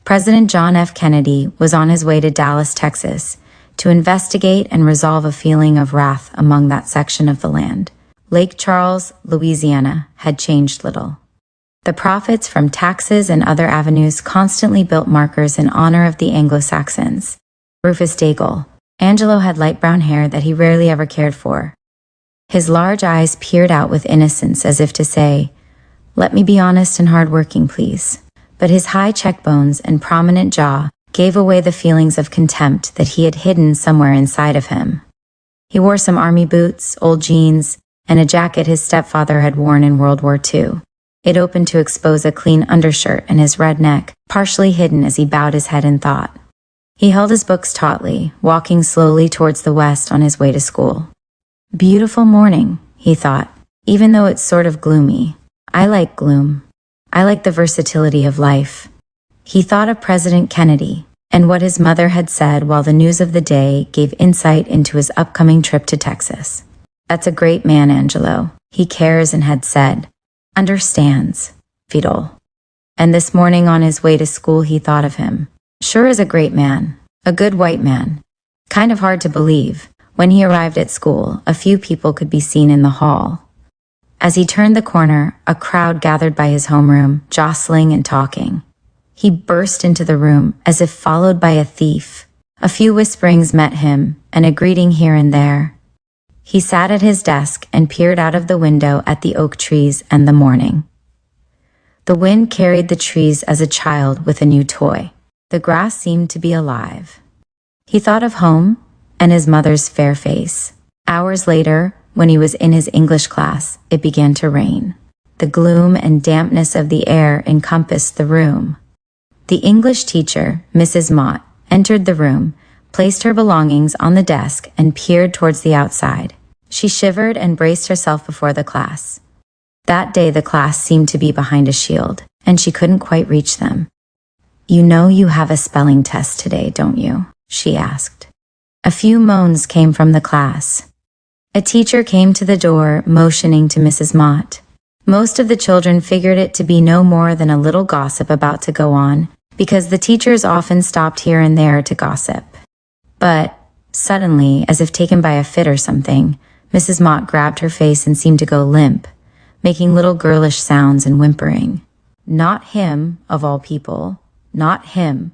President John F. Kennedy was on his way to Dallas, Texas, to investigate and resolve a feeling of wrath among that section of the land. Lake Charles, Louisiana, had changed little. The profits from taxes and other avenues constantly built markers in honor of the Anglo-Saxons. RufusDaigle. Angelo had light brown hair that he rarely ever cared for. His large eyes peered out with innocence as if to say, "Let me be honest and hardworking, please." But his high cheekbones and prominent jaw gave away the feelings of contempt that he had hidden somewhere inside of him. He wore some army boots, old jeans, and a jacket his stepfather had worn in World War II. It opened to expose a clean undershirt and his red neck, partially hidden as he bowed his head in thought. He held his books tautly, walking slowly towards the west on his way to school. Beautiful morning, he thought, even though it's sort of gloomy. I like gloom. I like the versatility of life. He thought of President Kennedy and what his mother had said while the news of the day gave insight into his upcoming trip to Texas. That's a great man, Angelo. He cares and had said, understands, Vidal. And this morning on his way to school he thought of him. Sure is a great man, a good white man. Kind of hard to believe. When he arrived at school, a few people could be seen in the hall. As he turned the corner, a crowd gathered by his homeroom, jostling and talking. He burst into the room as if followed by a thief. A few whisperings met him, and a greeting here and there. He sat at his desk and peered out of the window at the oak trees and the morning. The wind carried the trees as a child with a new toy. The grass seemed to be alive. He thought of home and his mother's fair face. Hours later, when he was in his English class, it began to rain. The gloom and dampness of the air encompassed the room. The English teacher, Mrs. Mott, entered the room, placed her belongings on the desk, and peered towards the outside. She shivered and braced herself before the class. That day the class seemed to be behind a shield, and she couldn't quite reach them. "You know you have a spelling test today, don't you?" she asked. A few moans came from the class. A teacher came to the door, motioning to Mrs. Mott. Most of the children figured it to be no more than a little gossip about to go on, because the teachers often stopped here and there to gossip. But, suddenly, as if taken by a fit or something, Mrs. Mott grabbed her face and seemed to go limp, making little girlish sounds and whimpering. "Not him, of all people. Not him."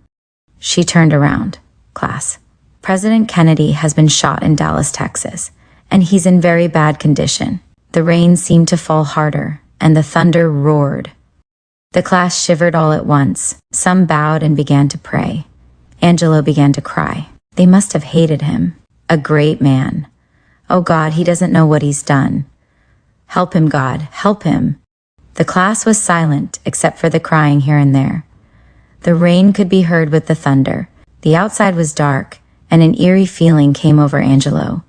She turned around. "Class, President Kennedy has been shot in Dallas, Texas, and he's in very bad condition." The rain seemed to fall harder, and the thunder roared. The class shivered all at once. Some bowed and began to pray. Angelo began to cry. They must have hated him. A great man. "Oh God, he doesn't know what he's done. Help him, God, help him." The class was silent, except for the crying here and there. The rain could be heard with the thunder. The outside was dark, and an eerie feeling came over Angelo.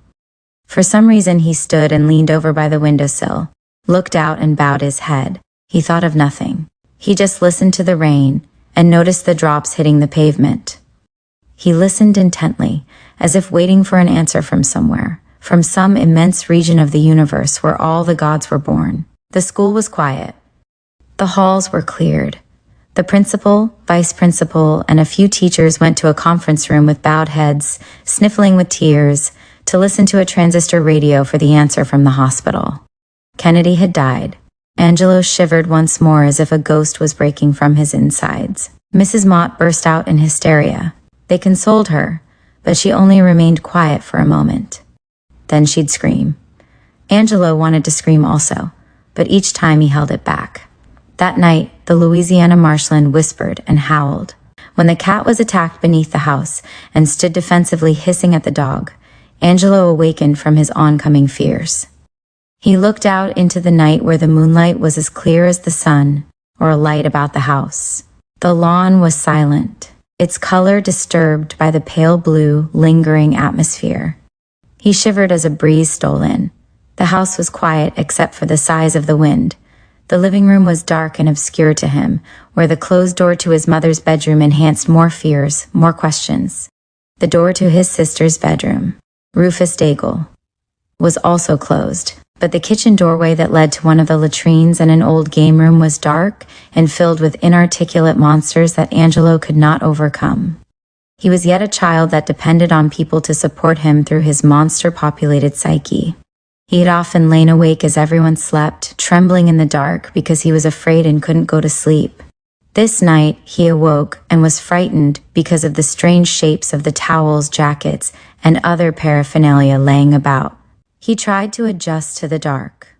For some reason he stood and leaned over by the windowsill, looked out and bowed his head. He thought of nothing. He just listened to the rain and noticed the drops hitting the pavement. He listened intently, as if waiting for an answer from somewhere, from some immense region of the universe where all the gods were born. The school was quiet. The halls were cleared. The principal, vice principal, and a few teachers went to a conference room with bowed heads, sniffling with tears, to listen to a transistor radio for the answer from the hospital. Kennedy had died. Angelo shivered once more as if a ghost was breaking from his insides. Mrs. Mott burst out in hysteria. They consoled her, but she only remained quiet for a moment. Then she'd scream. Angelo wanted to scream also, but each time he held it back. That night, the Louisiana marshland whispered and howled. When the cat was attacked beneath the house and stood defensively hissing at the dog, Angelo awakened from his oncoming fears. He looked out into the night where the moonlight was as clear as the sun, or a light about the house. The lawn was silent, its color disturbed by the pale blue, lingering atmosphere. He shivered as a breeze stole in. The house was quiet except for the sighs of the wind. The living room was dark and obscure to him, where the closed door to his mother's bedroom enhanced more fears, more questions. The door to his sister's bedroom, RufusDaigle, was also closed, but the kitchen doorway that led to one of the latrines and an old game room was dark and filled with inarticulate monsters that Angelo could not overcome. He was yet a child that depended on people to support him through his monster-populated psyche. He had often lain awake as everyone slept, trembling in the dark because he was afraid and couldn't go to sleep. This night, he awoke and was frightened because of the strange shapes of the towels, jackets, and other paraphernalia laying about. He tried to adjust to the dark.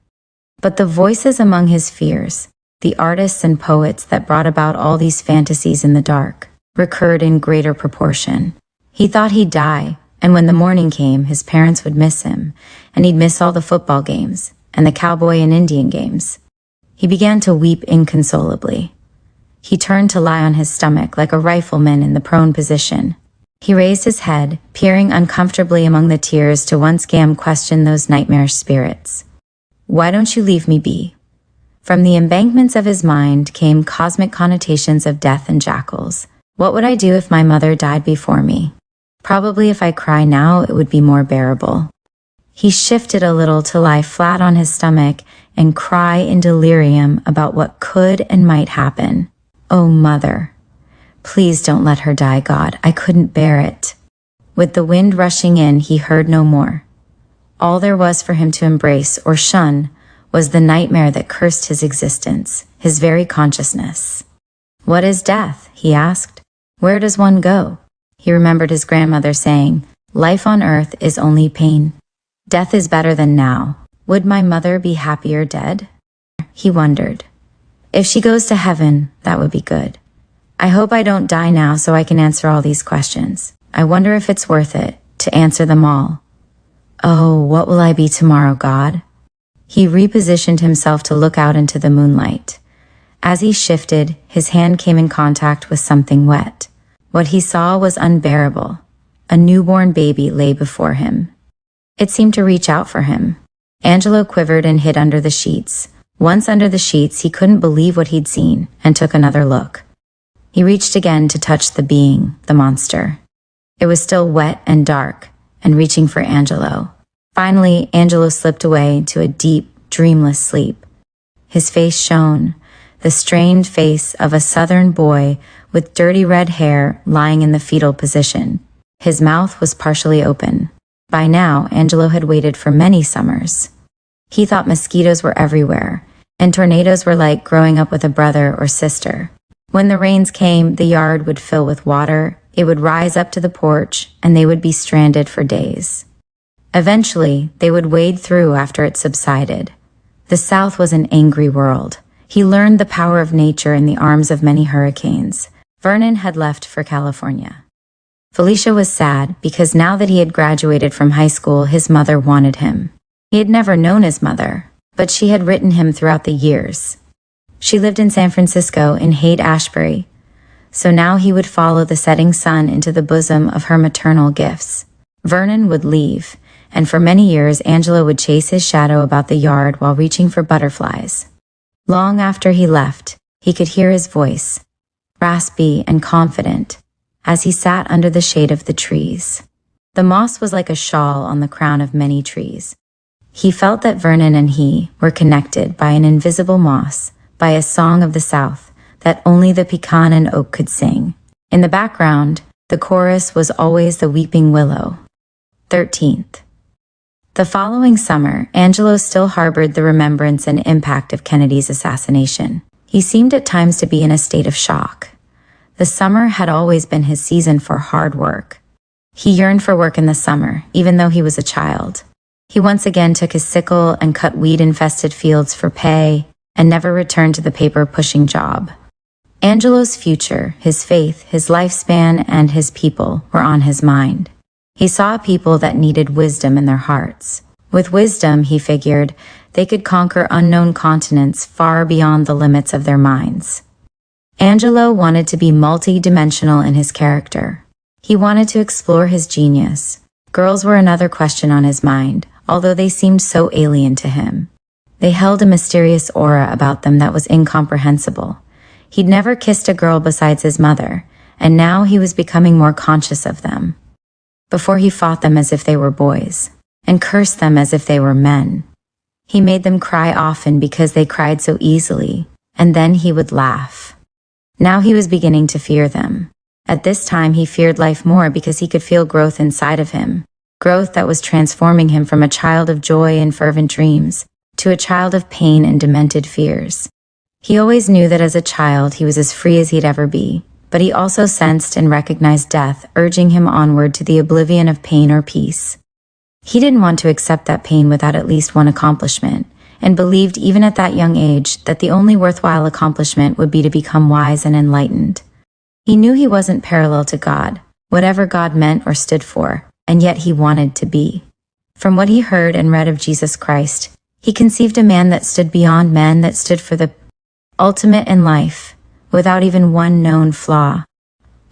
But the voices among his fears, the artists and poets that brought about all these fantasies in the dark, recurred in greater proportion. He thought he'd die, and when the morning came, his parents would miss him, and he'd miss all the football games, and the cowboy and Indian games. He began to weep inconsolably. He turned to lie on his stomach like a rifleman in the prone position. He raised his head, peering uncomfortably among the tears to once again question those nightmarish spirits. "Why don't you leave me be?" From the embankments of his mind came cosmic connotations of death and jackals. What would I do if my mother died before me? Probably if I cry now, it would be more bearable. He shifted a little to lie flat on his stomach and cry in delirium about what could and might happen. "Oh, Mother, please don't let her die, God. I couldn't bear it." With the wind rushing in, he heard no more. All there was for him to embrace or shun was the nightmare that cursed his existence, his very consciousness. "What is death?" he asked. "Where does one go?" He remembered his grandmother saying, "Life on earth is only pain. Death is better than now. Would my mother be happier dead?" He wondered. If she goes to heaven, that would be good. I hope I don't die now so I can answer all these questions. I wonder if it's worth it to answer them all. Oh, what will I be tomorrow, God? He repositioned himself to look out into the moonlight. As he shifted, his hand came in contact with something wet. What he saw was unbearable. A newborn baby lay before him. It seemed to reach out for him. Angelo quivered and hid under the sheets. Once under the sheets, he couldn't believe what he'd seen and took another look. He reached again to touch the being, the monster. It was still wet and dark and reaching for Angelo. Finally, Angelo slipped away into a deep, dreamless sleep. His face shone, the strained face of a southern boy with dirty red hair lying in the fetal position. His mouth was partially open. By now, Angelo had waited for many summers. He thought mosquitoes were everywhere, and tornadoes were like growing up with a brother or sister. When the rains came, the yard would fill with water, it would rise up to the porch, and they would be stranded for days. Eventually, they would wade through after it subsided. The South was an angry world. He learned the power of nature in the arms of many hurricanes. Vernon had left for California. Felicia was sad because now that he had graduated from high school, his mother wanted him. He had never known his mother, but she had written him throughout the years. She lived in San Francisco in Haight-Ashbury, so now he would follow the setting sun into the bosom of her maternal gifts. Vernon would leave, and for many years Angelo would chase his shadow about the yard while reaching for butterflies. Long after he left, he could hear his voice, raspy and confident, as he sat under the shade of the trees. The moss was like a shawl on the crown of many trees. He felt that Vernon and he were connected by an invisible moss, by a song of the South that only the pecan and oak could sing. In the background, the chorus was always the weeping willow. 13th. The following summer, Angelo still harbored the remembrance and impact of Kennedy's assassination. He seemed at times to be in a state of shock. The summer had always been his season for hard work. He yearned for work in the summer, even though he was a child. He once again took his sickle and cut weed-infested fields for pay, and never returned to the paper-pushing job. Angelo's future, his faith, his lifespan, and his people were on his mind. He saw people that needed wisdom in their hearts. With wisdom, he figured, they could conquer unknown continents far beyond the limits of their minds. Angelo wanted to be multi-dimensional in his character. He wanted to explore his genius. Girls were another question on his mind, although they seemed so alien to him. They held a mysterious aura about them that was incomprehensible. He'd never kissed a girl besides his mother, and now he was becoming more conscious of them. Before he fought them as if they were boys, and cursed them as if they were men. He made them cry often because they cried so easily, and then he would laugh. Now he was beginning to fear them. At this time he feared life more because he could feel growth inside of him, growth that was transforming him from a child of joy and fervent dreams to a child of pain and demented fears. He always knew that as a child he was as free as he'd ever be, but he also sensed and recognized death urging him onward to the oblivion of pain or peace. He didn't want to accept that pain without at least one accomplishment, and believed even at that young age that the only worthwhile accomplishment would be to become wise and enlightened. He knew he wasn't parallel to God, whatever God meant or stood for, and yet he wanted to be. From what he heard and read of Jesus Christ, he conceived a man that stood beyond men, that stood for the ultimate in life, without even one known flaw.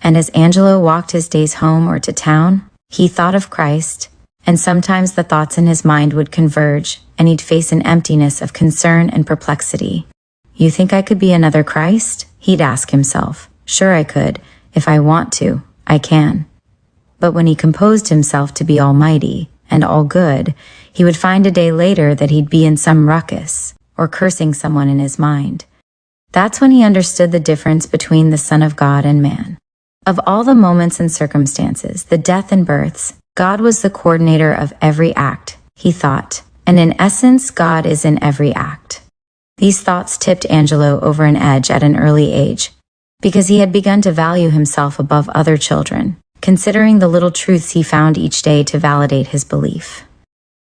And as Angelo walked his days home or to town, he thought of Christ, and sometimes the thoughts in his mind would converge, and he'd face an emptiness of concern and perplexity. "You think I could be another Christ?" he'd ask himself. "Sure I could. If I want to, I can." But when he composed himself to be almighty and all good, he would find a day later that he'd be in some ruckus, or cursing someone in his mind. That's when he understood the difference between the Son of God and man. Of all the moments and circumstances, the death and births, God was the coordinator of every act, he thought, and in essence, God is in every act. These thoughts tipped Angelo over an edge at an early age, because he had begun to value himself above other children, considering the little truths he found each day to validate his belief.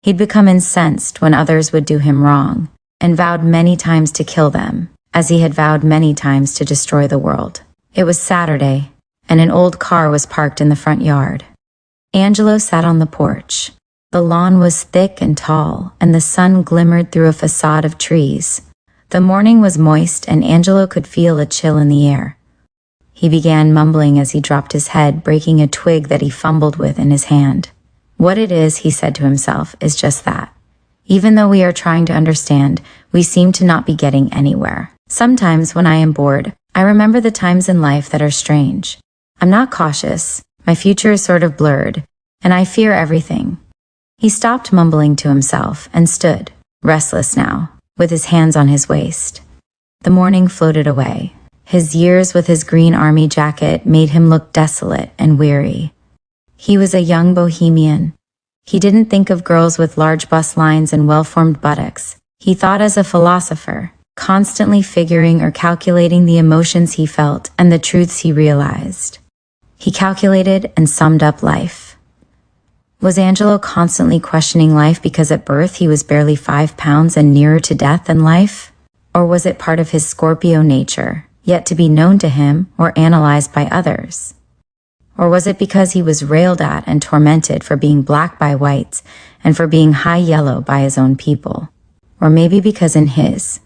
He'd become incensed when others would do him wrong, and vowed many times to kill them, as he had vowed many times to destroy the world. It was Saturday, and an old car was parked in the front yard. Angelo sat on the porch. The lawn was thick and tall, and the sun glimmered through a facade of trees. The morning was moist, and Angelo could feel a chill in the air. He began mumbling as he dropped his head, breaking a twig that he fumbled with in his hand. What it is, he said to himself, is just that. Even though we are trying to understand, we seem to not be getting anywhere. Sometimes when I am bored, I remember the times in life that are strange. I'm not cautious, my future is sort of blurred, and I fear everything. He stopped mumbling to himself and stood, restless now, with his hands on his waist. The morning floated away. His years with his green army jacket made him look desolate and weary. He was a young bohemian. He didn't think of girls with large bust lines and well-formed buttocks. He thought as a philosopher, constantly figuring or calculating the emotions he felt and the truths he realized. He calculated and summed up life. Was Angelo constantly questioning life because at birth he was barely 5 pounds and nearer to death than life? Or was it part of his Scorpio nature, yet to be known to him or analyzed by others? Or was it because he was railed at and tormented for being black by whites and for being high yellow by his own people? Or maybe because in his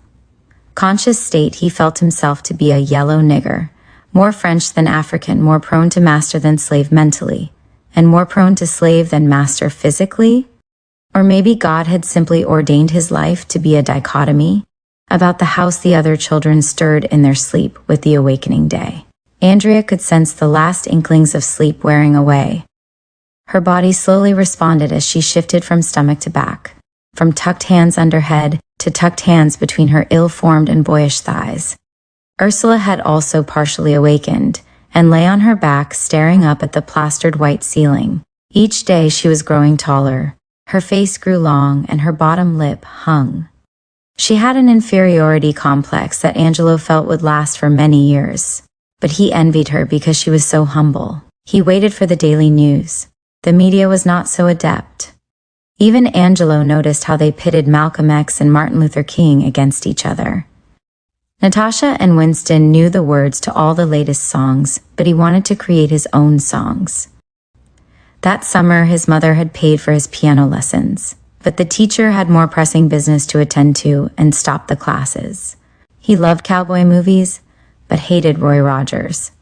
conscious state he felt himself to be a yellow nigger, more French than African, more prone to master than slave mentally, and more prone to slave than master physically? Or maybe God had simply ordained his life to be a dichotomy, about the house the other children stirred in their sleep with the awakening day. Andrea could sense the last inklings of sleep wearing away. Her body slowly responded as she shifted from stomach to back, from tucked hands under head to tucked hands between her ill-formed and boyish thighs. Ursula had also partially awakened and lay on her back staring up at the plastered white ceiling. Each day she was growing taller. Her face grew long and her bottom lip hung. She had an inferiority complex that Angelo felt would last for many years. But he envied her because she was so humble. He waited for the daily news. The media was not so adept. Even Angelo noticed how they pitted Malcolm X and Martin Luther King against each other. Natasha and Winston knew the words to all the latest songs, but he wanted to create his own songs. That summer, his mother had paid for his piano lessons, but the teacher had more pressing business to attend to and stopped the classes. He loved cowboy movies, but hated Roy Rogers.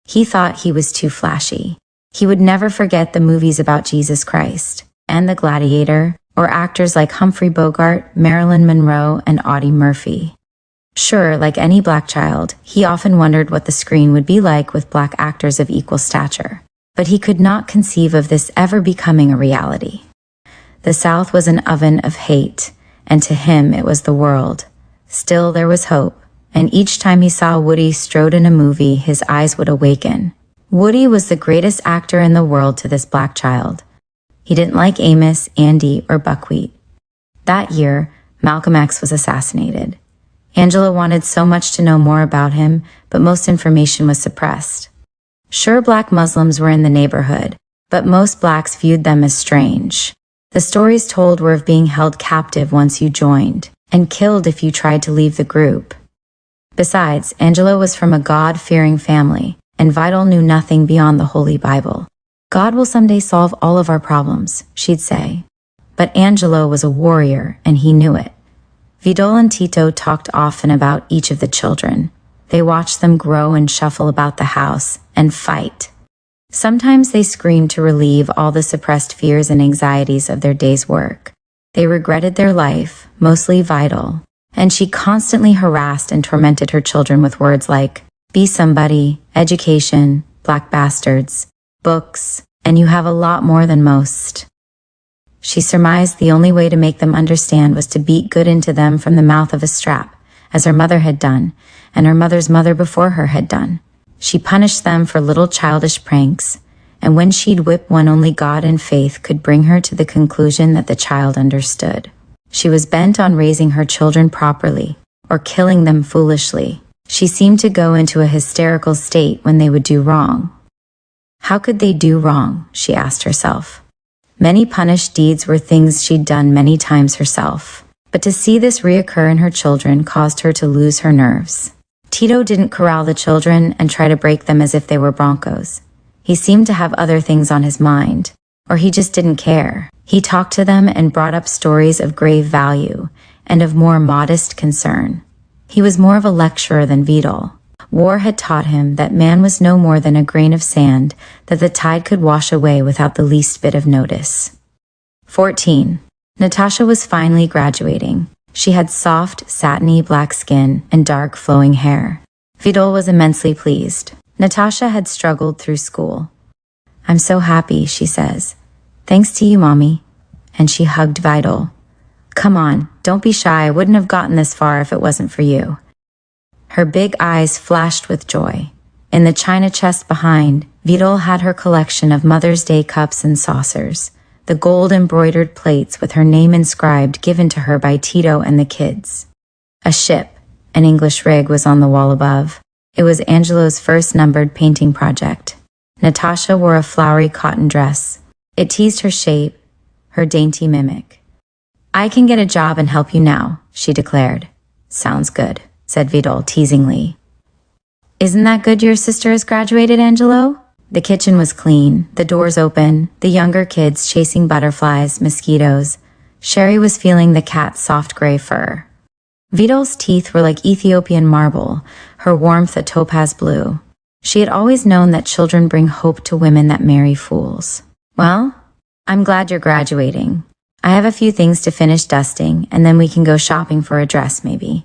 He thought he was too flashy. He would never forget the movies about Jesus Christ and The Gladiator, or actors like Humphrey Bogart, Marilyn Monroe, and Audie Murphy. Sure, like any black child, he often wondered what the screen would be like with black actors of equal stature. But he could not conceive of this ever becoming a reality. The South was an oven of hate, and to him it was the world. Still, there was hope, and each time he saw Woody strode in a movie, his eyes would awaken. Woody was the greatest actor in the world to this black child. He didn't like Amos, Andy, or Buckwheat. That year, Malcolm X was assassinated. Angela wanted so much to know more about him, but most information was suppressed. Sure, black Muslims were in the neighborhood, but most blacks viewed them as strange. The stories told were of being held captive once you joined, and killed if you tried to leave the group. Besides, Angela was from a God-fearing family, and Vidal knew nothing beyond the Holy Bible. God will someday solve all of our problems, she'd say. But Angelo was a warrior, and he knew it. Vidal and Tito talked often about each of the children. They watched them grow and shuffle about the house and fight. Sometimes they screamed to relieve all the suppressed fears and anxieties of their day's work. They regretted their life, mostly Vidal, and she constantly harassed and tormented her children with words like, be somebody, education, black bastards, books, and you have a lot more than most. She surmised the only way to make them understand was to beat good into them from the mouth of a strap, as her mother had done, and her mother's mother before her had done. She punished them for little childish pranks, and when she'd whip one, only God and faith could bring her to the conclusion that the child understood. She was bent on raising her children properly, or killing them foolishly. She seemed to go into a hysterical state when they would do wrong. How could they do wrong? She asked herself. Many punished deeds were things she'd done many times herself, but to see this reoccur in her children caused her to lose her nerves. Tito didn't corral the children and try to break them as if they were broncos. He seemed to have other things on his mind, or he just didn't care. He talked to them and brought up stories of grave value and of more modest concern. He was more of a lecturer than Vidal. War had taught him that man was no more than a grain of sand that the tide could wash away without the least bit of notice. 14. Natasha was finally graduating. She had soft, satiny black skin and dark flowing hair. Vidal was immensely pleased. Natasha had struggled through school. "I'm so happy," she says. "Thanks to you, Mommy." And she hugged Vidal. "Come on, don't be shy. I wouldn't have gotten this far if it wasn't for you." Her big eyes flashed with joy. In the china chest behind, Vidal had her collection of Mother's Day cups and saucers, the gold-embroidered plates with her name inscribed given to her by Tito and the kids. A ship, an English rig, was on the wall above. It was Angelo's first numbered painting project. Natasha wore a flowery cotton dress. It teased her shape, her dainty mimic. "I can get a job and help you now," she declared. "Sounds good," said Vidal teasingly. "Isn't that good your sister has graduated, Angelo?" The kitchen was clean, the doors open, the younger kids chasing butterflies, mosquitoes. Sherry was feeling the cat's soft gray fur. Vidal's teeth were like Ethiopian marble, her warmth a topaz blue. She had always known that children bring hope to women that marry fools. "Well, I'm glad you're graduating. I have a few things to finish dusting, and then we can go shopping for a dress, maybe."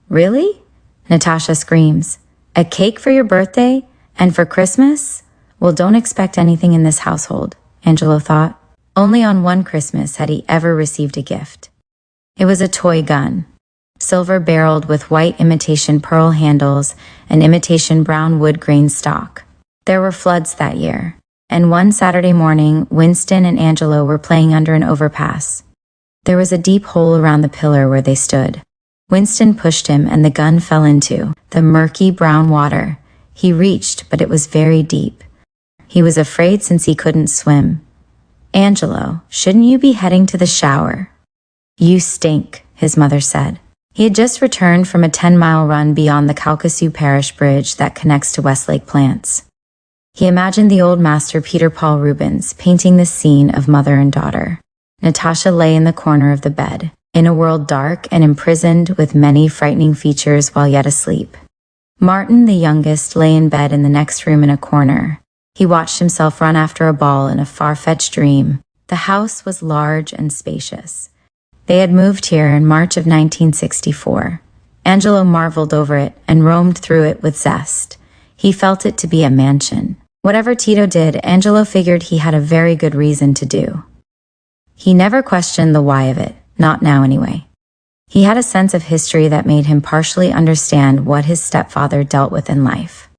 "Really?" Natasha screams. "A cake for your birthday? And for Christmas?" Well, don't expect anything in this household, Angelo thought. Only on one Christmas had he ever received a gift. It was a toy gun, silver-barreled with white imitation pearl handles and imitation brown wood grain stock. There were floods that year, and one Saturday morning, Winston and Angelo were playing under an overpass. There was a deep hole around the pillar where they stood. Winston pushed him and the gun fell into the murky brown water. He reached, but it was very deep. He was afraid since he couldn't swim. "Angelo, shouldn't you be heading to the shower?" "You stink," his mother said. He had just returned from a 10-mile run beyond the Calcasieu Parish Bridge that connects to Westlake Plants. He imagined the old master Peter Paul Rubens painting this scene of mother and daughter. Natasha lay in the corner of the bed, in a world dark and imprisoned with many frightening features while yet asleep. Martin, the youngest, lay in bed in the next room in a corner. He watched himself run after a ball in a far-fetched dream. The house was large and spacious. They had moved here in March of 1964. Angelo marveled over it and roamed through it with zest. He felt it to be a mansion. Whatever Tito did, Angelo figured he had a very good reason to do. He never questioned the why of it, not now anyway. He had a sense of history that made him partially understand what his stepfather dealt with in life.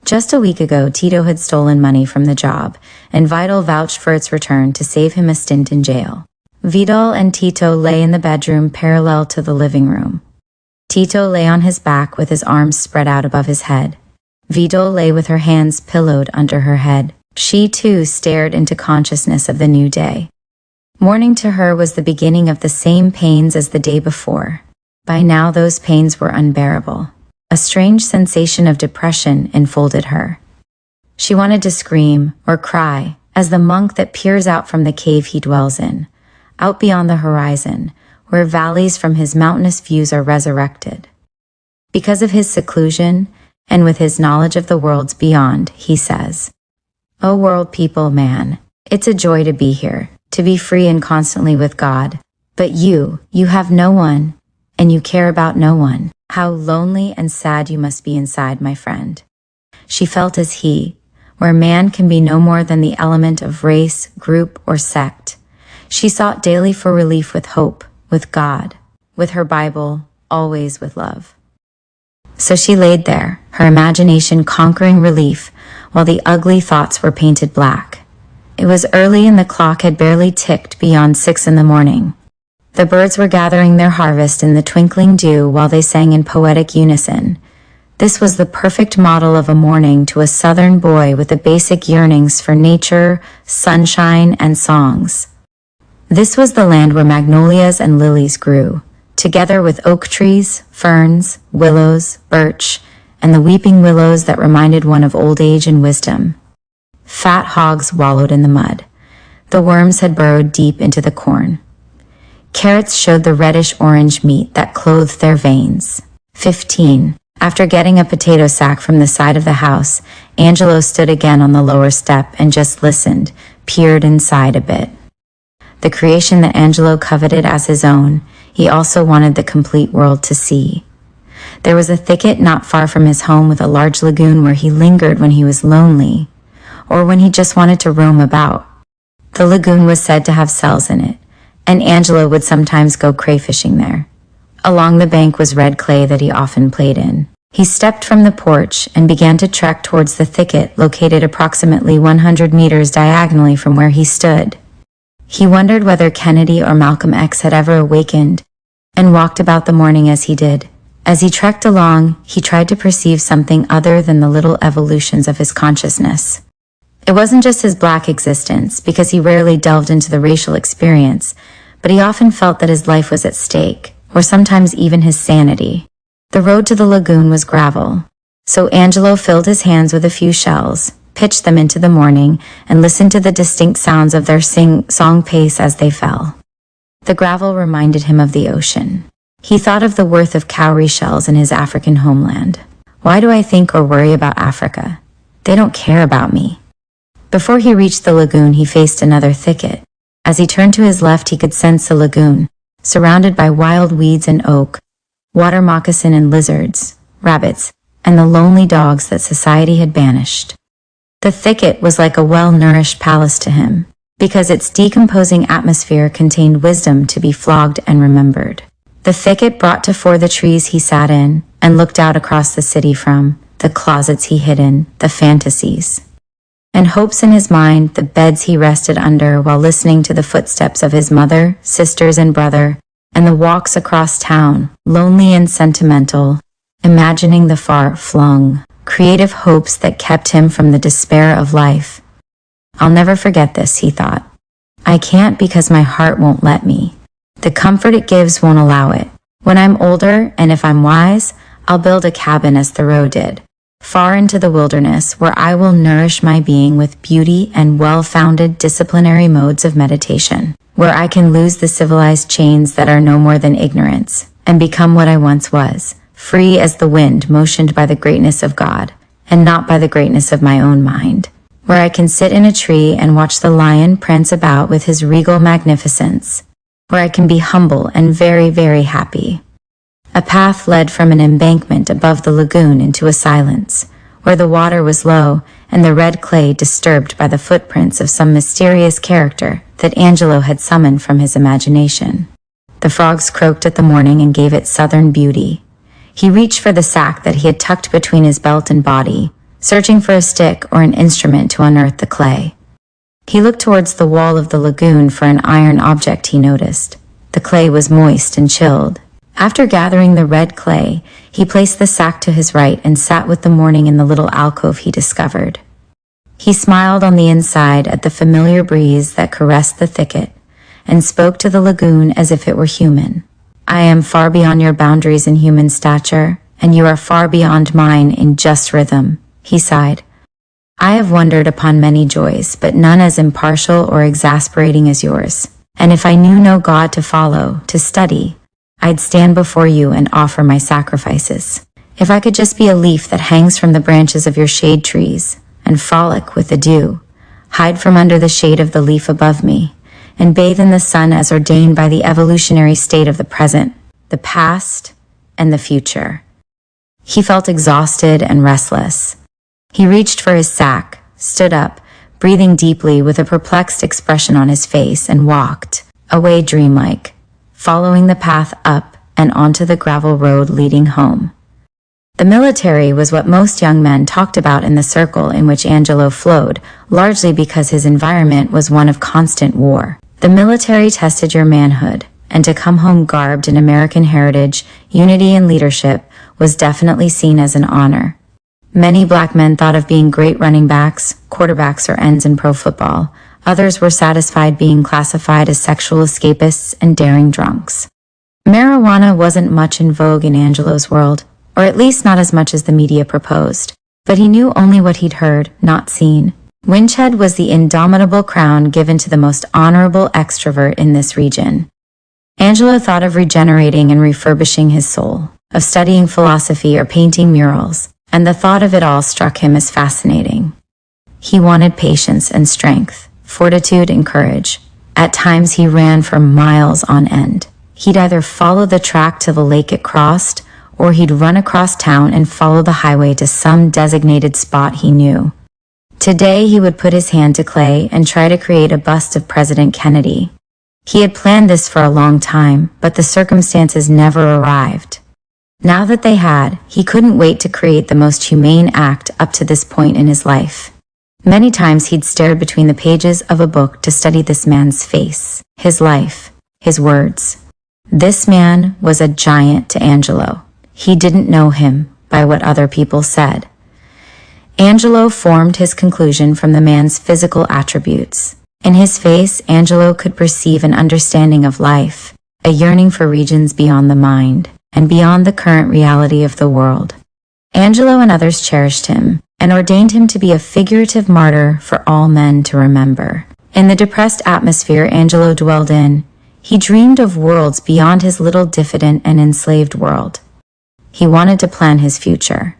Just a week ago, Tito had stolen money from the job, and Vidal vouched for its return to save him a stint in jail. Vidal and Tito lay in the bedroom parallel to the living room. Tito lay on his back with his arms spread out above his head. Vidal lay with her hands pillowed under her head. She too stared into consciousness of the new day. Morning to her was the beginning of the same pains as the day before. By now those pains were unbearable. A strange sensation of depression enfolded her. She wanted to scream or cry as the monk that peers out from the cave he dwells in, out beyond the horizon, where valleys from his mountainous views are resurrected. Because of his seclusion, and with his knowledge of the worlds beyond, he says, "O world people, man, it's a joy to be here, to be free and constantly with God. But you have no one, and you care about no one. How lonely and sad you must be inside, my friend." She felt as he, where man can be no more than the element of race, group, or sect. She sought daily for relief with hope, with God, with her Bible, always with love. So she laid there, her imagination conquering relief, while the ugly thoughts were painted black. It was early and the clock had barely ticked beyond 6 in the morning. The birds were gathering their harvest in the twinkling dew while they sang in poetic unison. This was the perfect model of a morning to a southern boy with the basic yearnings for nature, sunshine, and songs. This was the land where magnolias and lilies grew, together with oak trees, ferns, willows, birch, and the weeping willows that reminded one of old age and wisdom. Fat hogs wallowed in the mud. The worms had burrowed deep into the corn. Carrots showed the reddish-orange meat that clothed their veins. 15. After getting a potato sack from the side of the house, Angelo stood again on the lower step and just listened, peered inside a bit. The creation that Angelo coveted as his own, he also wanted the complete world to see. There was a thicket not far from his home with a large lagoon where he lingered when he was lonely, or when he just wanted to roam about. The lagoon was said to have cells in it, and Angelo would sometimes go crayfishing there. Along the bank was red clay that he often played in. He stepped from the porch and began to trek towards the thicket located approximately 100 meters diagonally from where he stood. He wondered whether Kennedy or Malcolm X had ever awakened and walked about the morning as he did. As he trekked along, he tried to perceive something other than the little evolutions of his consciousness. It wasn't just his black existence, because he rarely delved into the racial experience, but he often felt that his life was at stake, or sometimes even his sanity. The road to the lagoon was gravel, so Angelo filled his hands with a few shells, pitched them into the morning, and listened to the distinct sounds of their song pace as they fell. The gravel reminded him of the ocean. He thought of the worth of cowrie shells in his African homeland. Why do I think or worry about Africa? They don't care about me. Before he reached the lagoon, he faced another thicket. As he turned to his left, he could sense the lagoon, surrounded by wild weeds and oak, water moccasin and lizards, rabbits, and the lonely dogs that society had banished. The thicket was like a well-nourished palace to him, because its decomposing atmosphere contained wisdom to be flogged and remembered. The thicket brought to fore the trees he sat in and looked out across the city from, the closets he hid in, the fantasies and hopes in his mind, the beds he rested under while listening to the footsteps of his mother, sisters, and brother, and the walks across town, lonely and sentimental, imagining the far-flung, creative hopes that kept him from the despair of life. I'll never forget this, he thought. I can't because my heart won't let me. The comfort it gives won't allow it. When I'm older, and if I'm wise, I'll build a cabin as Thoreau did, far into the wilderness, where I will nourish my being with beauty and well-founded disciplinary modes of meditation, where I can lose the civilized chains that are no more than ignorance, and become what I once was, free as the wind motioned by the greatness of God, and not by the greatness of my own mind, where I can sit in a tree and watch the lion prance about with his regal magnificence, where I can be humble and very, very happy. A path led from an embankment above the lagoon into a silence, where the water was low and the red clay disturbed by the footprints of some mysterious character that Angelo had summoned from his imagination. The frogs croaked at the morning and gave it southern beauty. He reached for the sack that he had tucked between his belt and body, searching for a stick or an instrument to unearth the clay. He looked towards the wall of the lagoon for an iron object he noticed. The clay was moist and chilled. After gathering the red clay, he placed the sack to his right and sat with the morning in the little alcove he discovered. He smiled on the inside at the familiar breeze that caressed the thicket and spoke to the lagoon as if it were human. I am far beyond your boundaries in human stature, and you are far beyond mine in just rhythm, he sighed. I have wondered upon many joys, but none as impartial or exasperating as yours. And if I knew no God to follow, to study, I'd stand before you and offer my sacrifices. If I could just be a leaf that hangs from the branches of your shade trees and frolic with the dew, hide from under the shade of the leaf above me, and bathe in the sun as ordained by the evolutionary state of the present, the past, and the future. He felt exhausted and restless. He reached for his sack, stood up, breathing deeply with a perplexed expression on his face, and walked, away dreamlike, following the path up and onto the gravel road leading home. The military was what most young men talked about in the circle in which Angelo flowed, largely because his environment was one of constant war. The military tested your manhood, and to come home garbed in American heritage, unity, and leadership was definitely seen as an honor. Many black men thought of being great running backs, quarterbacks, or ends in pro football. Others were satisfied being classified as sexual escapists and daring drunks. Marijuana wasn't much in vogue in Angelo's world, or at least not as much as the media proposed. But he knew only what he'd heard, not seen. Winchhead was the indomitable crown given to the most honorable extrovert in this region. Angelo thought of regenerating and refurbishing his soul, of studying philosophy or painting murals, and the thought of it all struck him as fascinating. He wanted patience and strength, fortitude and courage. At times he ran for miles on end. He'd either follow the track to the lake it crossed, or he'd run across town and follow the highway to some designated spot he knew. Today he would put his hand to clay and try to create a bust of President Kennedy. He had planned this for a long time, but the circumstances never arrived. Now that they had, he couldn't wait to create the most humane act up to this point in his life. Many times he'd stared between the pages of a book to study this man's face, his life, his words. This man was a giant to Angelo. He didn't know him by what other people said. Angelo formed his conclusion from the man's physical attributes. In his face, Angelo could perceive an understanding of life, a yearning for regions beyond the mind, and beyond the current reality of the world. Angelo and others cherished him, and ordained him to be a figurative martyr for all men to remember. In the depressed atmosphere Angelo dwelled in, he dreamed of worlds beyond his little diffident and enslaved world. He wanted to plan his future.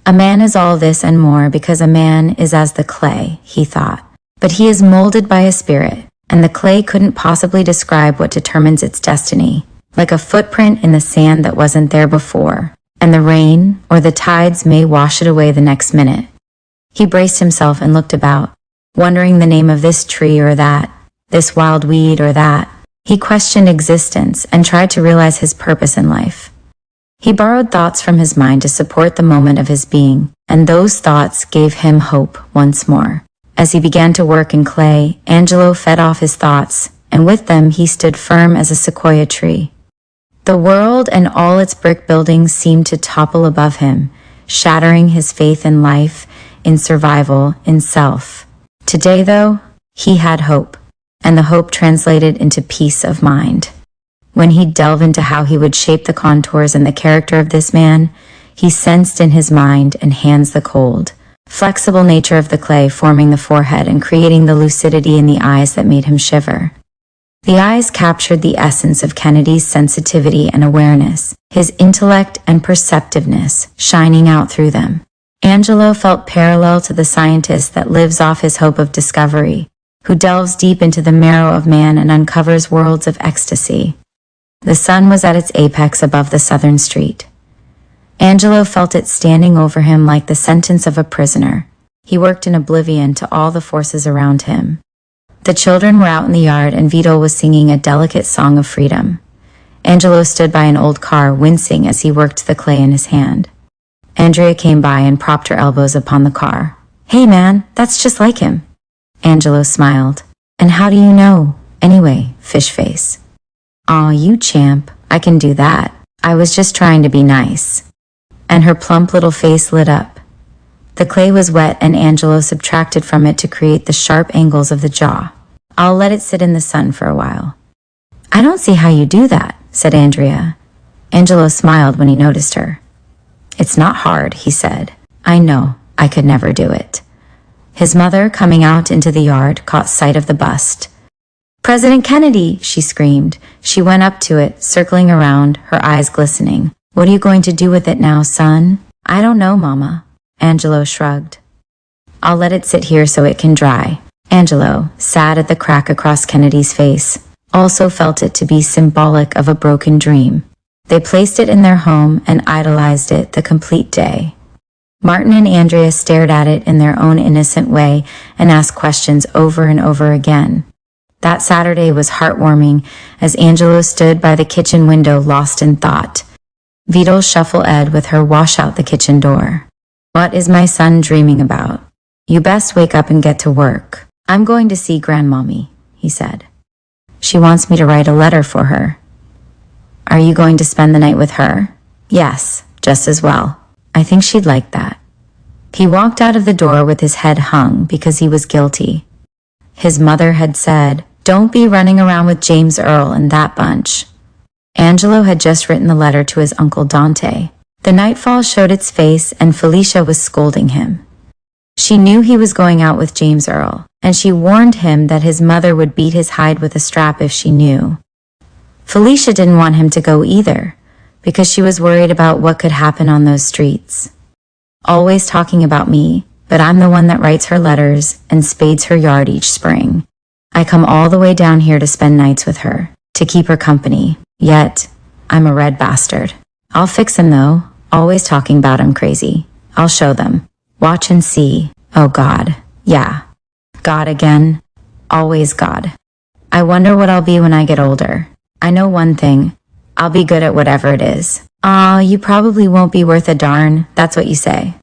A man is all this and more because a man is as the clay, he thought. But he is molded by a spirit, and the clay couldn't possibly describe what determines its destiny, like a footprint in the sand that wasn't there before, and the rain or the tides may wash it away the next minute. He braced himself and looked about, wondering the name of this tree or that, this wild weed or that. He questioned existence and tried to realize his purpose in life. He borrowed thoughts from his mind to support the moment of his being, and those thoughts gave him hope once more. As he began to work in clay, Angelo fed off his thoughts, and with them he stood firm as a sequoia tree. The world and all its brick buildings seemed to topple above him, shattering his faith in life, in survival, in self. Today, though, he had hope, and the hope translated into peace of mind. When he'd delve into how he would shape the contours and the character of this man, he sensed in his mind and hands the cold, flexible nature of the clay forming the forehead and creating the lucidity in the eyes that made him shiver. The eyes captured the essence of Kennedy's sensitivity and awareness, his intellect and perceptiveness shining out through them. Angelo felt parallel to the scientist that lives off his hope of discovery, who delves deep into the marrow of man and uncovers worlds of ecstasy. The sun was at its apex above the southern street. Angelo felt it standing over him like the sentence of a prisoner. He worked in oblivion to all the forces around him. The children were out in the yard and Vito was singing a delicate song of freedom. Angelo stood by an old car, wincing as he worked the clay in his hand. Andrea came by and propped her elbows upon the car. "Hey man, that's just like him." Angelo smiled. "And how do you know? Anyway, fish face." "Aw, you champ, I can do that. I was just trying to be nice." And her plump little face lit up. The clay was wet and Angelo subtracted from it to create the sharp angles of the jaw. "I'll let it sit in the sun for a while." "I don't see how you do that," said Andrea. Angelo smiled when he noticed her. "It's not hard," he said. "I know, I could never do it." His mother, coming out into the yard, caught sight of the bust. "President Kennedy!" she screamed. She went up to it, circling around, her eyes glistening. "What are you going to do with it now, son?" "I don't know, Mama." Angelo shrugged. "I'll let it sit here so it can dry." Angelo, sad at the crack across Kennedy's face, also felt it to be symbolic of a broken dream. They placed it in their home and idolized it the complete day. Martin and Andrea stared at it in their own innocent way and asked questions over and over again. That Saturday was heartwarming as Angelo stood by the kitchen window lost in thought. Vidal shuffle Ed with her wash out the kitchen door. What is my son dreaming about? You best wake up and get to work. I'm going to see Grandmommy, he said. She wants me to write a letter for her. Are you going to spend the night with her? Yes, just as well. I think she'd like that. He walked out of the door with his head hung because he was guilty. His mother had said, "Don't be running around with James Earl and that bunch." Angelo had just written the letter to his uncle Dante. The nightfall showed its face and Felicia was scolding him. She knew he was going out with James Earl, and she warned him that his mother would beat his hide with a strap if she knew. Felicia didn't want him to go either, because she was worried about what could happen on those streets. Always talking about me, but I'm the one that writes her letters and spades her yard each spring. I come all the way down here to spend nights with her, to keep her company, yet I'm a red bastard. I'll fix him though, always talking about him crazy. I'll show them. Watch and see. Oh God. Yeah. God again. Always God. I wonder what I'll be when I get older. I know one thing. I'll be good at whatever it is. You probably won't be worth a darn. That's what you say.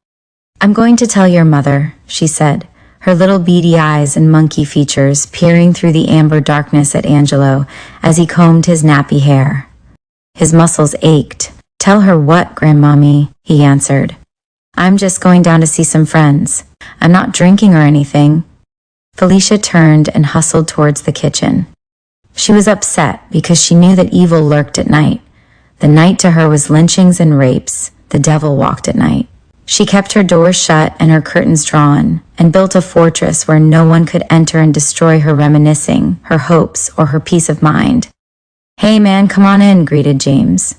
I'm going to tell your mother, she said, her little beady eyes and monkey features peering through the amber darkness at Angelo as he combed his nappy hair. His muscles ached. Tell her what, Grandmommy, he answered. I'm just going down to see some friends. I'm not drinking or anything. Felicia turned and hustled towards the kitchen. She was upset because she knew that evil lurked at night. The night to her was lynchings and rapes. The devil walked at night. She kept her doors shut and her curtains drawn, and built a fortress where no one could enter and destroy her reminiscing, her hopes, or her peace of mind. Hey man, come on in, greeted James.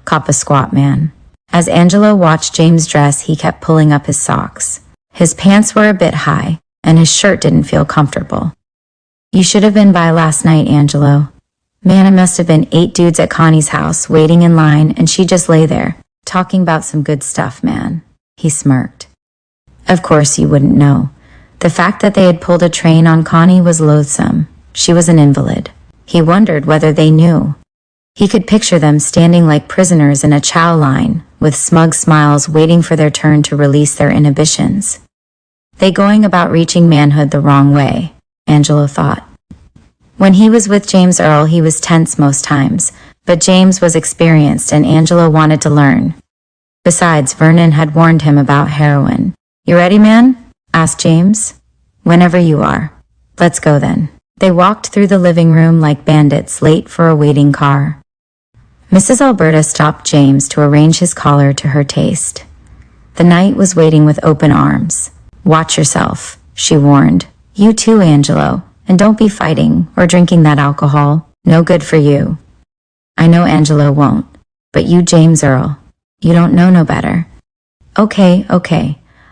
Cop a squat man. As Angelo watched James dress, he kept pulling up his socks. His pants were a bit high, and his shirt didn't feel comfortable. You should have been by last night, Angelo. Man, it must have been 8 dudes at Connie's house, waiting in line, and she just lay there, talking about some good stuff, man. He smirked. Of course you wouldn't know. The fact that they had pulled a train on Connie was loathsome. She was an invalid. He wondered whether they knew. He could picture them standing like prisoners in a chow line, with smug smiles waiting for their turn to release their inhibitions. They going about reaching manhood the wrong way, Angelo thought. When he was with James Earl, he was tense most times, but James was experienced and Angelo wanted to learn. Besides, Vernon had warned him about heroin. You ready, man? Asked James. Whenever you are. Let's go then. They walked through the living room like bandits late for a waiting car. Mrs. Alberta stopped James to arrange his collar to her taste. The knight was waiting with open arms. Watch yourself, she warned. You too, Angelo, and don't be fighting or drinking that alcohol. No good for you. I know Angelo won't, but you, James Earl, you don't know no better. Okay.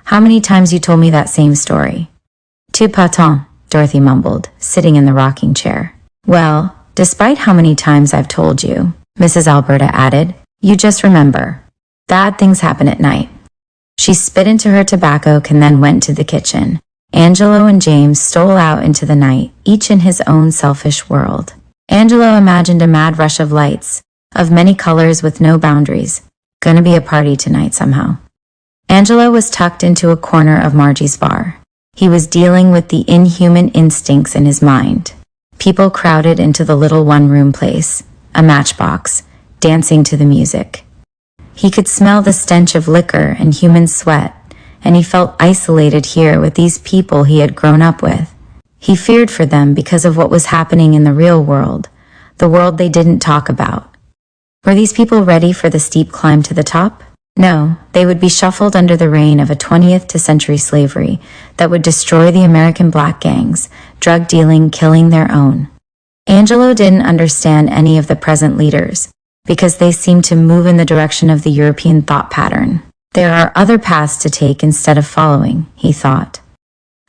How many times you told me that same story? Tu patin, Dorothy mumbled, sitting in the rocking chair. Well, despite how many times I've told you, Mrs. Alberta added, you just remember. Bad things happen at night. She spit into her tobacco and then went to the kitchen. Angelo and James stole out into the night, each in his own selfish world. Angelo imagined a mad rush of lights, of many colors with no boundaries. Gonna be a party tonight somehow. Angelo was tucked into a corner of Margie's bar. He was dealing with the inhuman instincts in his mind. People crowded into the little one-room place, a matchbox, dancing to the music. He could smell the stench of liquor and human sweat, and he felt isolated here with these people he had grown up with. He feared for them because of what was happening in the real world, the world they didn't talk about. Were these people ready for the steep climb to the top? No, they would be shuffled under the reign of a 20th century slavery that would destroy the American black gangs, drug dealing, killing their own. Angelo didn't understand any of the present leaders, because they seemed to move in the direction of the European thought pattern. There are other paths to take instead of following, he thought.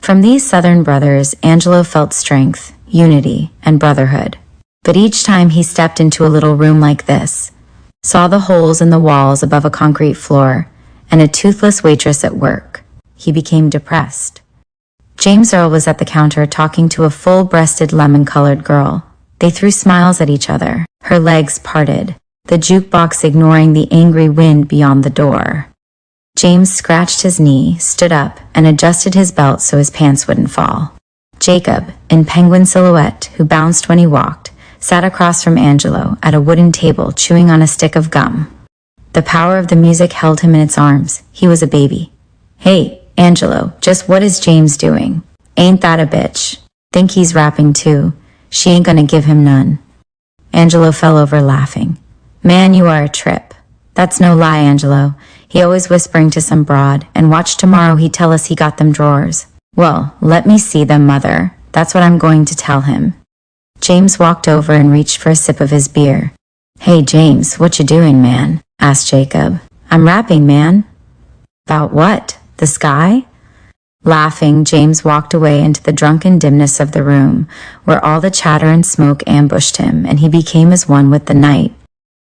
From these Southern brothers, Angelo felt strength, unity, and brotherhood. But each time he stepped into a little room like this, saw the holes in the walls above a concrete floor, and a toothless waitress at work, he became depressed. James Earl was at the counter talking to a full-breasted lemon-colored girl. They threw smiles at each other, her legs parted, the jukebox ignoring the angry wind beyond the door. James scratched his knee, stood up, and adjusted his belt so his pants wouldn't fall. Jacob, in penguin silhouette, who bounced when he walked, sat across from Angelo at a wooden table chewing on a stick of gum. The power of the music held him in its arms. He was a baby. "Hey, Angelo, just what is James doing? Ain't that a bitch? Think he's rapping too. She ain't gonna give him none." Angelo fell over laughing. "Man, you are a trip." "That's no lie, Angelo. He always whispering to some broad, and watch tomorrow he tell us he got them drawers." "Well, let me see them, mother. That's what I'm going to tell him." James walked over and reached for a sip of his beer. "Hey, James, what you doing, man?" asked Jacob. "I'm rapping, man." "About what? The sky?" Laughing, James walked away into the drunken dimness of the room, where all the chatter and smoke ambushed him, and he became as one with the night.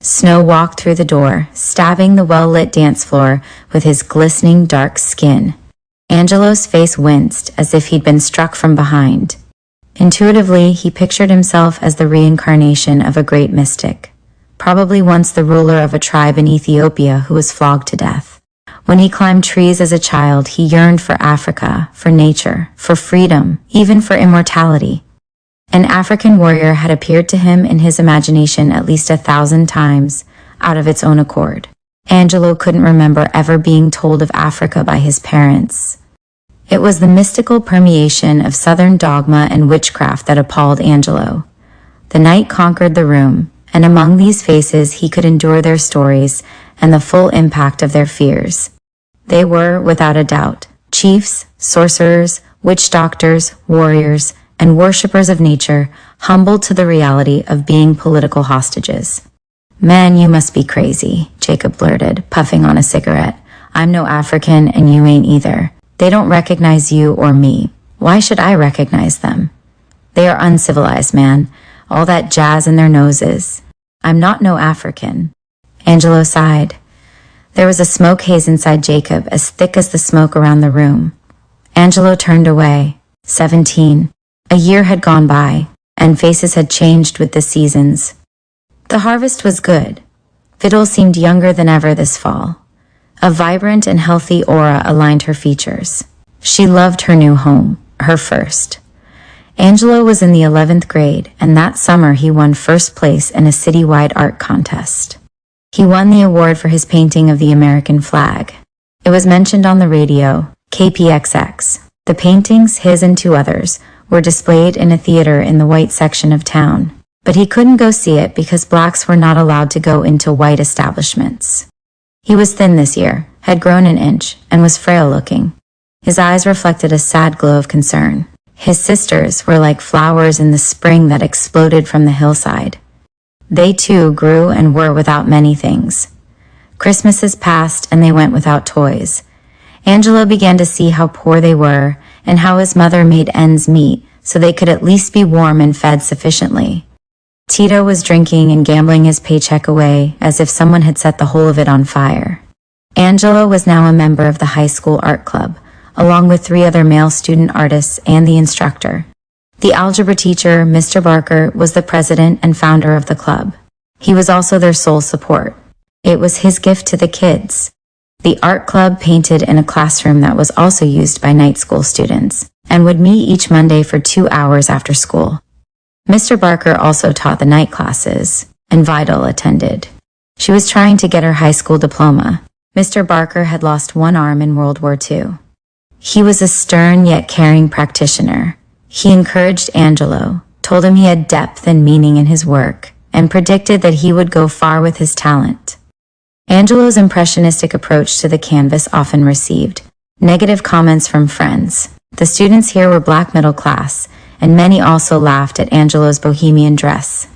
Snow walked through the door, stabbing the well-lit dance floor with his glistening dark skin. Angelo's face winced as if he'd been struck from behind. Intuitively, he pictured himself as the reincarnation of a great mystic, probably once the ruler of a tribe in Ethiopia who was flogged to death. When he climbed trees as a child, he yearned for Africa, for nature, for freedom, even for immortality. An African warrior had appeared to him in his imagination at least 1,000 times, out of its own accord. Angelo couldn't remember ever being told of Africa by his parents. It was the mystical permeation of Southern dogma and witchcraft that appalled Angelo. The night conquered the room, and among these faces he could endure their stories and the full impact of their fears. They were, without a doubt, chiefs, sorcerers, witch doctors, warriors, and worshippers of nature, humbled to the reality of being political hostages. "Man, you must be crazy," Jacob blurted, puffing on a cigarette. "I'm no African, and you ain't either. They don't recognize you or me. Why should I recognize them? They are uncivilized, man. All that jazz in their noses. I'm not no African." Angelo sighed. There was a smoke haze inside Jacob, as thick as the smoke around the room. Angelo turned away. 17. A year had gone by, and faces had changed with the seasons. The harvest was good. Fiddle seemed younger than ever this fall. A vibrant and healthy aura aligned her features. She loved her new home, her first. Angelo was in the 11th grade, and that summer he won first place in a citywide art contest. He won the award for his painting of the American flag. It was mentioned on the radio, KPXX. The paintings, his and two others, were displayed in a theater in the white section of town. But he couldn't go see it because blacks were not allowed to go into white establishments. He was thin this year, had grown an inch, and was frail-looking. His eyes reflected a sad glow of concern. His sisters were like flowers in the spring that exploded from the hillside. They too grew and were without many things. Christmases passed and they went without toys. Angelo began to see how poor they were and how his mother made ends meet so they could at least be warm and fed sufficiently. Tito was drinking and gambling his paycheck away as if someone had set the whole of it on fire. Angelo was now a member of the high school art club, along with 3 other male student artists and the instructor. The algebra teacher, Mr. Barker, was the president and founder of the club. He was also their sole support. It was his gift to the kids. The art club painted in a classroom that was also used by night school students, and would meet each Monday for 2 hours after school. Mr. Barker also taught the night classes, and Vidal attended. She was trying to get her high school diploma. Mr. Barker had lost one arm in World War II. He was a stern yet caring practitioner. He encouraged Angelo, told him he had depth and meaning in his work, and predicted that he would go far with his talent. Angelo's impressionistic approach to the canvas often received negative comments from friends. The students here were black middle class, and many also laughed at Angelo's bohemian dress.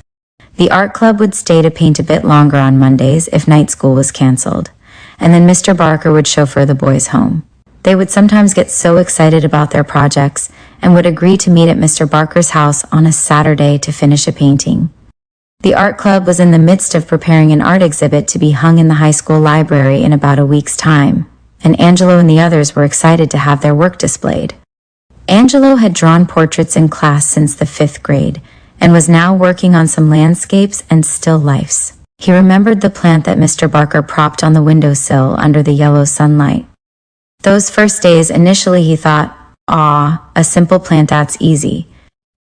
The art club would stay to paint a bit longer on Mondays if night school was canceled, and then Mr. Barker would chauffeur the boys home. They would sometimes get so excited about their projects and would agree to meet at Mr. Barker's house on a Saturday to finish a painting. The art club was in the midst of preparing an art exhibit to be hung in the high school library in about a week's time, and Angelo and the others were excited to have their work displayed. Angelo had drawn portraits in class since the 5th grade and was now working on some landscapes and still lifes. He remembered the plant that Mr. Barker propped on the windowsill under the yellow sunlight. Those first days, initially he thought, a simple plant that's easy.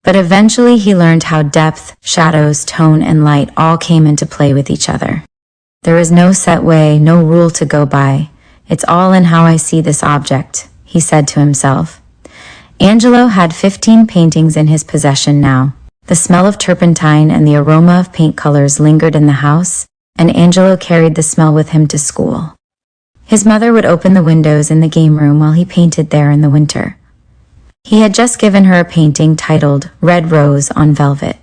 But eventually he learned how depth, shadows, tone, and light all came into play with each other. There is no set way, no rule to go by. It's all in how I see this object, he said to himself. Angelo had 15 paintings in his possession now. The smell of turpentine and the aroma of paint colors lingered in the house, and Angelo carried the smell with him to school. His mother would open the windows in the game room while he painted there in the winter. He had just given her a painting titled Red Rose on Velvet.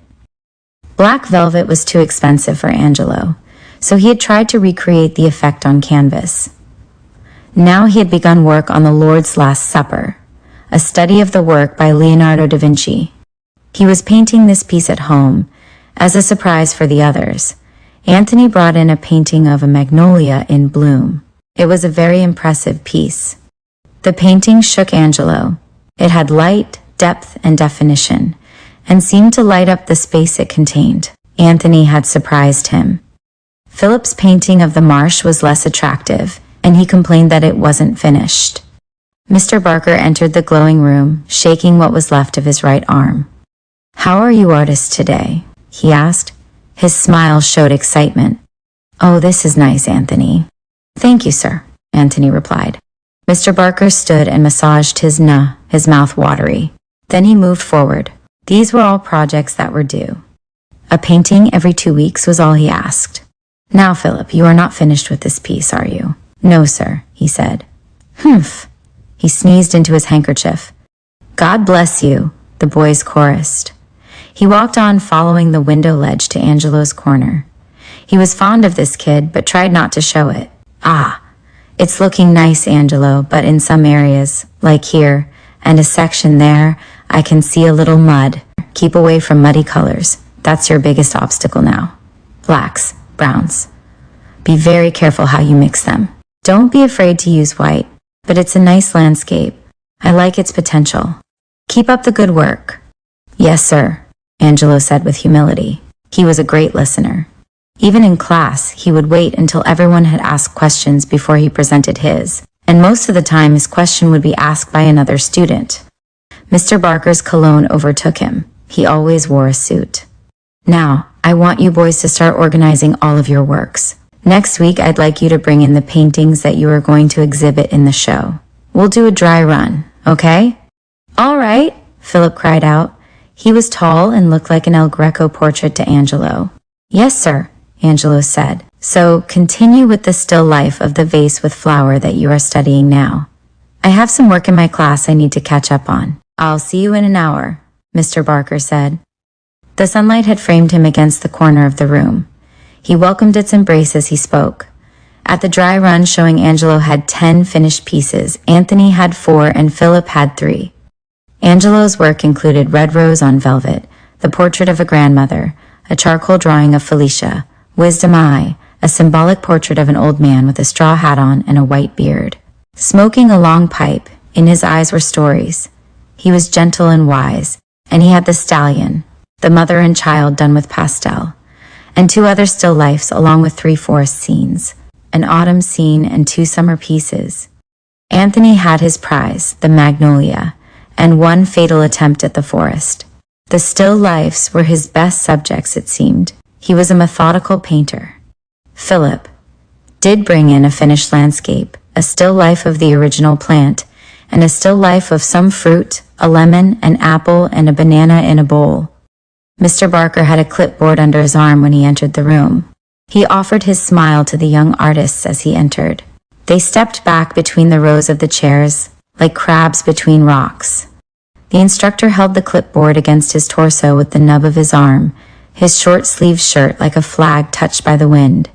Black velvet was too expensive for Angelo, so he had tried to recreate the effect on canvas. Now he had begun work on the Lord's Last Supper, a study of the work by Leonardo da Vinci. He was painting this piece at home. As a surprise for the others, Anthony brought in a painting of a magnolia in bloom. It was a very impressive piece. The painting shook Angelo. It had light, depth, and definition, and seemed to light up the space it contained. Anthony had surprised him. Philip's painting of the marsh was less attractive, and he complained that it wasn't finished. Mr. Barker entered the glowing room, shaking what was left of his right arm. "How are you artists today?" he asked. His smile showed excitement. "Oh, this is nice, Anthony." "Thank you, sir," Anthony replied. Mr. Barker stood and massaged his mouth watery. Then he moved forward. These were all projects that were due. A painting every 2 weeks was all he asked. "Now, Philip, you are not finished with this piece, are you?" "No, sir," he said. "Humph." He sneezed into his handkerchief. "God bless you," the boys chorused. He walked on, following the window ledge to Angelo's corner. He was fond of this kid, but tried not to show it. It's looking nice, Angelo, but in some areas, like here, and a section there, I can see a little mud. Keep away from muddy colors. That's your biggest obstacle now. Blacks, browns. Be very careful how you mix them. Don't be afraid to use white, but it's a nice landscape. I like its potential. Keep up the good work." "Yes, sir," Angelo said with humility. He was a great listener. Even in class, he would wait until everyone had asked questions before he presented his, and most of the time his question would be asked by another student. Mr. Barker's cologne overtook him. He always wore a suit. "Now, I want you boys to start organizing all of your works. Next week, I'd like you to bring in the paintings that you are going to exhibit in the show. We'll do a dry run, okay?" "All right," Philip cried out. He was tall and looked like an El Greco portrait to Angelo. "Yes, sir," Angelo said. "So continue with the still life of the vase with flower that you are studying now. I have some work in my class I need to catch up on. I'll see you in an hour," Mr. Barker said. The sunlight had framed him against the corner of the room. He welcomed its embrace as he spoke. At the dry run showing Angelo had 10 finished pieces, Anthony had 4 and Philip had 3. Angelo's work included Red Rose on Velvet, the portrait of a grandmother, a charcoal drawing of Felicia, Wisdom Eye, a symbolic portrait of an old man with a straw hat on and a white beard. Smoking a long pipe, in his eyes were stories. He was gentle and wise, and he had the stallion, the mother and child done with pastel, and 2 other still lifes along with 3 forest scenes, an autumn scene and 2 summer pieces. Anthony had his prize, the magnolia, and 1 fatal attempt at the forest. The still lifes were his best subjects, it seemed. He was a methodical painter. Philip did bring in a finished landscape, a still life of the original plant, and a still life of some fruit, a lemon, an apple, and a banana in a bowl. Mr. Barker had a clipboard under his arm when he entered the room. He offered his smile to the young artists as he entered. They stepped back between the rows of the chairs, like crabs between rocks. The instructor held the clipboard against his torso with the nub of his arm, his short-sleeved shirt like a flag touched by the wind.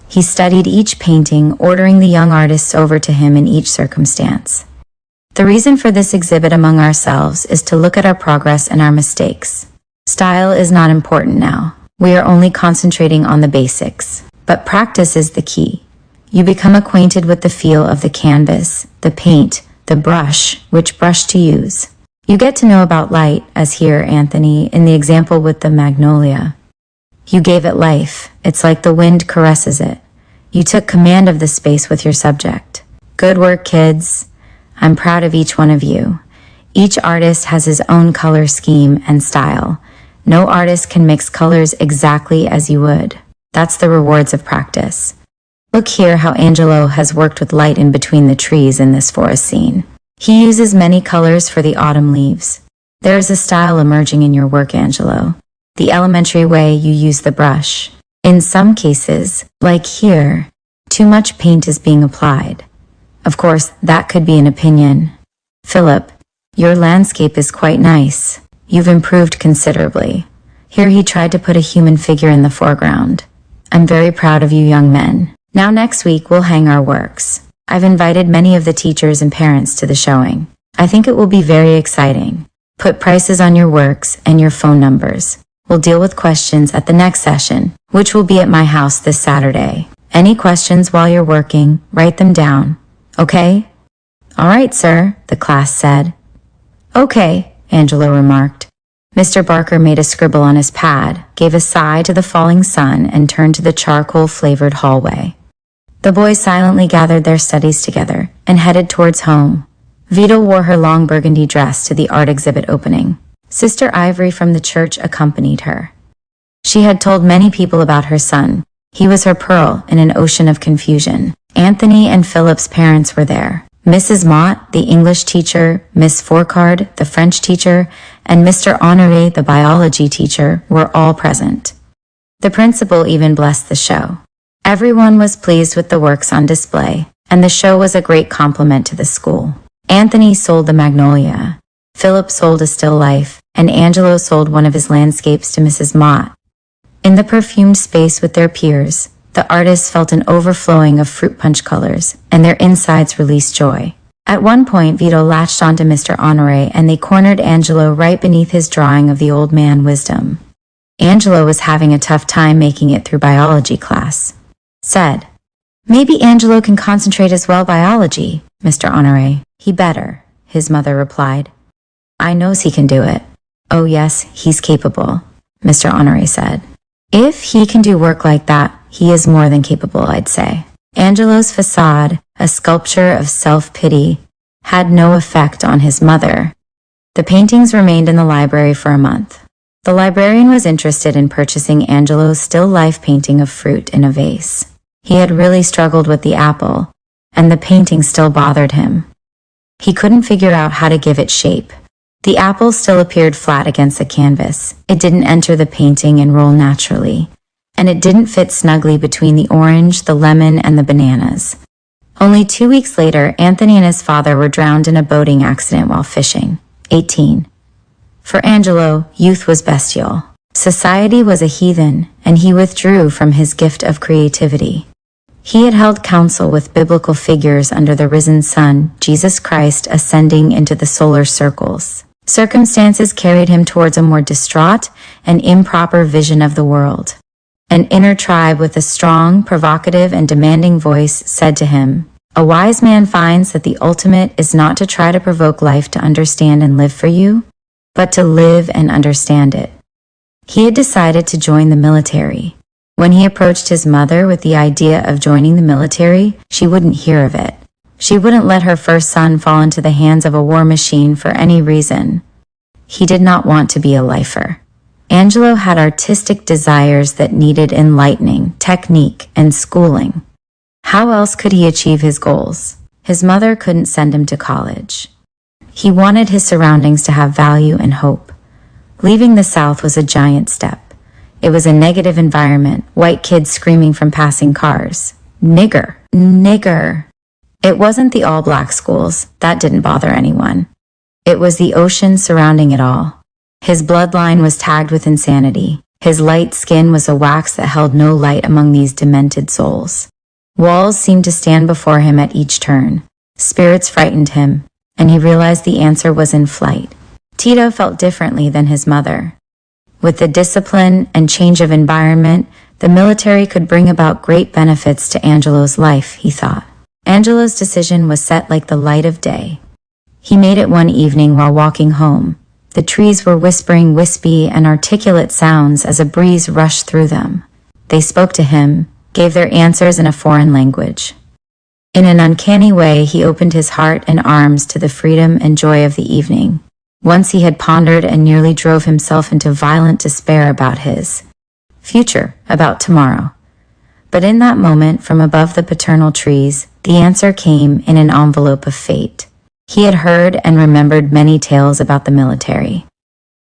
He studied each painting, ordering the young artists over to him in each circumstance. The reason for this exhibit among ourselves is to look at our progress and our mistakes. Style is not important now. We are only concentrating on the basics. But practice is the key. You become acquainted with the feel of the canvas, the paint, the brush, which brush to use. You get to know about light, as here, Anthony, in the example with the magnolia. You gave it life. It's like the wind caresses it. You took command of the space with your subject. Good work, kids. I'm proud of each one of you. Each artist has his own color scheme and style. No artist can mix colors exactly as you would. That's the rewards of practice. Look here how Angelo has worked with light in between the trees in this forest scene. He uses many colors for the autumn leaves. There is a style emerging in your work, Angelo. The elementary way you use the brush. In some cases, like here, too much paint is being applied. Of course, that could be an opinion. Philip, your landscape is quite nice. You've improved considerably. Here he tried to put a human figure in the foreground. I'm very proud of you young men. Now next week we'll hang our works. I've invited many of the teachers and parents to the showing. I think it will be very exciting. Put prices on your works and your phone numbers. We'll deal with questions at the next session, which will be at my house this Saturday. Any questions while you're working, write them down. Okay? All right, sir, the class said. Okay, Angelo remarked. Mr. Barker made a scribble on his pad, gave a sigh to the falling sun, and turned to the charcoal-flavored hallway. The boys silently gathered their studies together and headed towards home. Vito wore her long burgundy dress to the art exhibit opening. Sister Ivory from the church accompanied her. She had told many people about her son. He was her pearl in an ocean of confusion. Anthony and Philip's parents were there. Mrs. Mott, the English teacher, Miss Fourcard, the French teacher, and Mr. Honoré, the biology teacher, were all present. The principal even blessed the show. Everyone was pleased with the works on display, and the show was a great compliment to the school. Anthony sold the magnolia. Philip sold a still life, and Angelo sold one of his landscapes to Mrs. Mott. In the perfumed space with their peers, the artists felt an overflowing of fruit punch colors, and their insides released joy. At one point, Vito latched onto Mr. Honoré, and they cornered Angelo right beneath his drawing of the old man Wisdom. Angelo was having a tough time making it through biology class. Said, "Maybe Angelo can concentrate as well biology, Mr. Honoré." "He better," his mother replied. "I knows he can do it." "Oh yes, he's capable," Mr. Honoré said. "If he can do work like that, he is more than capable, I'd say." Angelo's facade, a sculpture of self-pity, had no effect on his mother. The paintings remained in the library for a month. The librarian was interested in purchasing Angelo's still-life painting of fruit in a vase. He had really struggled with the apple, and the painting still bothered him. He couldn't figure out how to give it shape. The apple still appeared flat against the canvas. It didn't enter the painting and roll naturally, and it didn't fit snugly between the orange, the lemon, and the bananas. Only 2 weeks later, Anthony and his father were drowned in a boating accident while fishing. 18. For Angelo, youth was bestial. Society was a heathen, and he withdrew from his gift of creativity. He had held counsel with biblical figures under the risen sun, Jesus Christ ascending into the solar circles. Circumstances carried him towards a more distraught and improper vision of the world. An inner tribe with a strong, provocative, and demanding voice said to him, "A wise man finds that the ultimate is not to try to provoke life to understand and live for you, but to live and understand it." He had decided to join the military. When he approached his mother with the idea of joining the military, she wouldn't hear of it. She wouldn't let her first son fall into the hands of a war machine for any reason. He did not want to be a lifer. Angelo had artistic desires that needed enlightening, technique, and schooling. How else could he achieve his goals? His mother couldn't send him to college. He wanted his surroundings to have value and hope. Leaving the South was a giant step. It was a negative environment, white kids screaming from passing cars. Nigger, nigger. It wasn't the all-black schools. That didn't bother anyone. It was the ocean surrounding it all. His bloodline was tagged with insanity. His light skin was a wax that held no light among these demented souls. Walls seemed to stand before him at each turn. Spirits frightened him, and he realized the answer was in flight. Tito felt differently than his mother. With the discipline and change of environment, the military could bring about great benefits to Angelo's life, he thought. Angelo's decision was set like the light of day. He made it one evening while walking home. The trees were whispering wispy and articulate sounds as a breeze rushed through them. They spoke to him, gave their answers in a foreign language. In an uncanny way, he opened his heart and arms to the freedom and joy of the evening. Once he had pondered and nearly drove himself into violent despair about his future, about tomorrow. But in that moment, from above the paternal trees, the answer came in an envelope of fate. He had heard and remembered many tales about the military.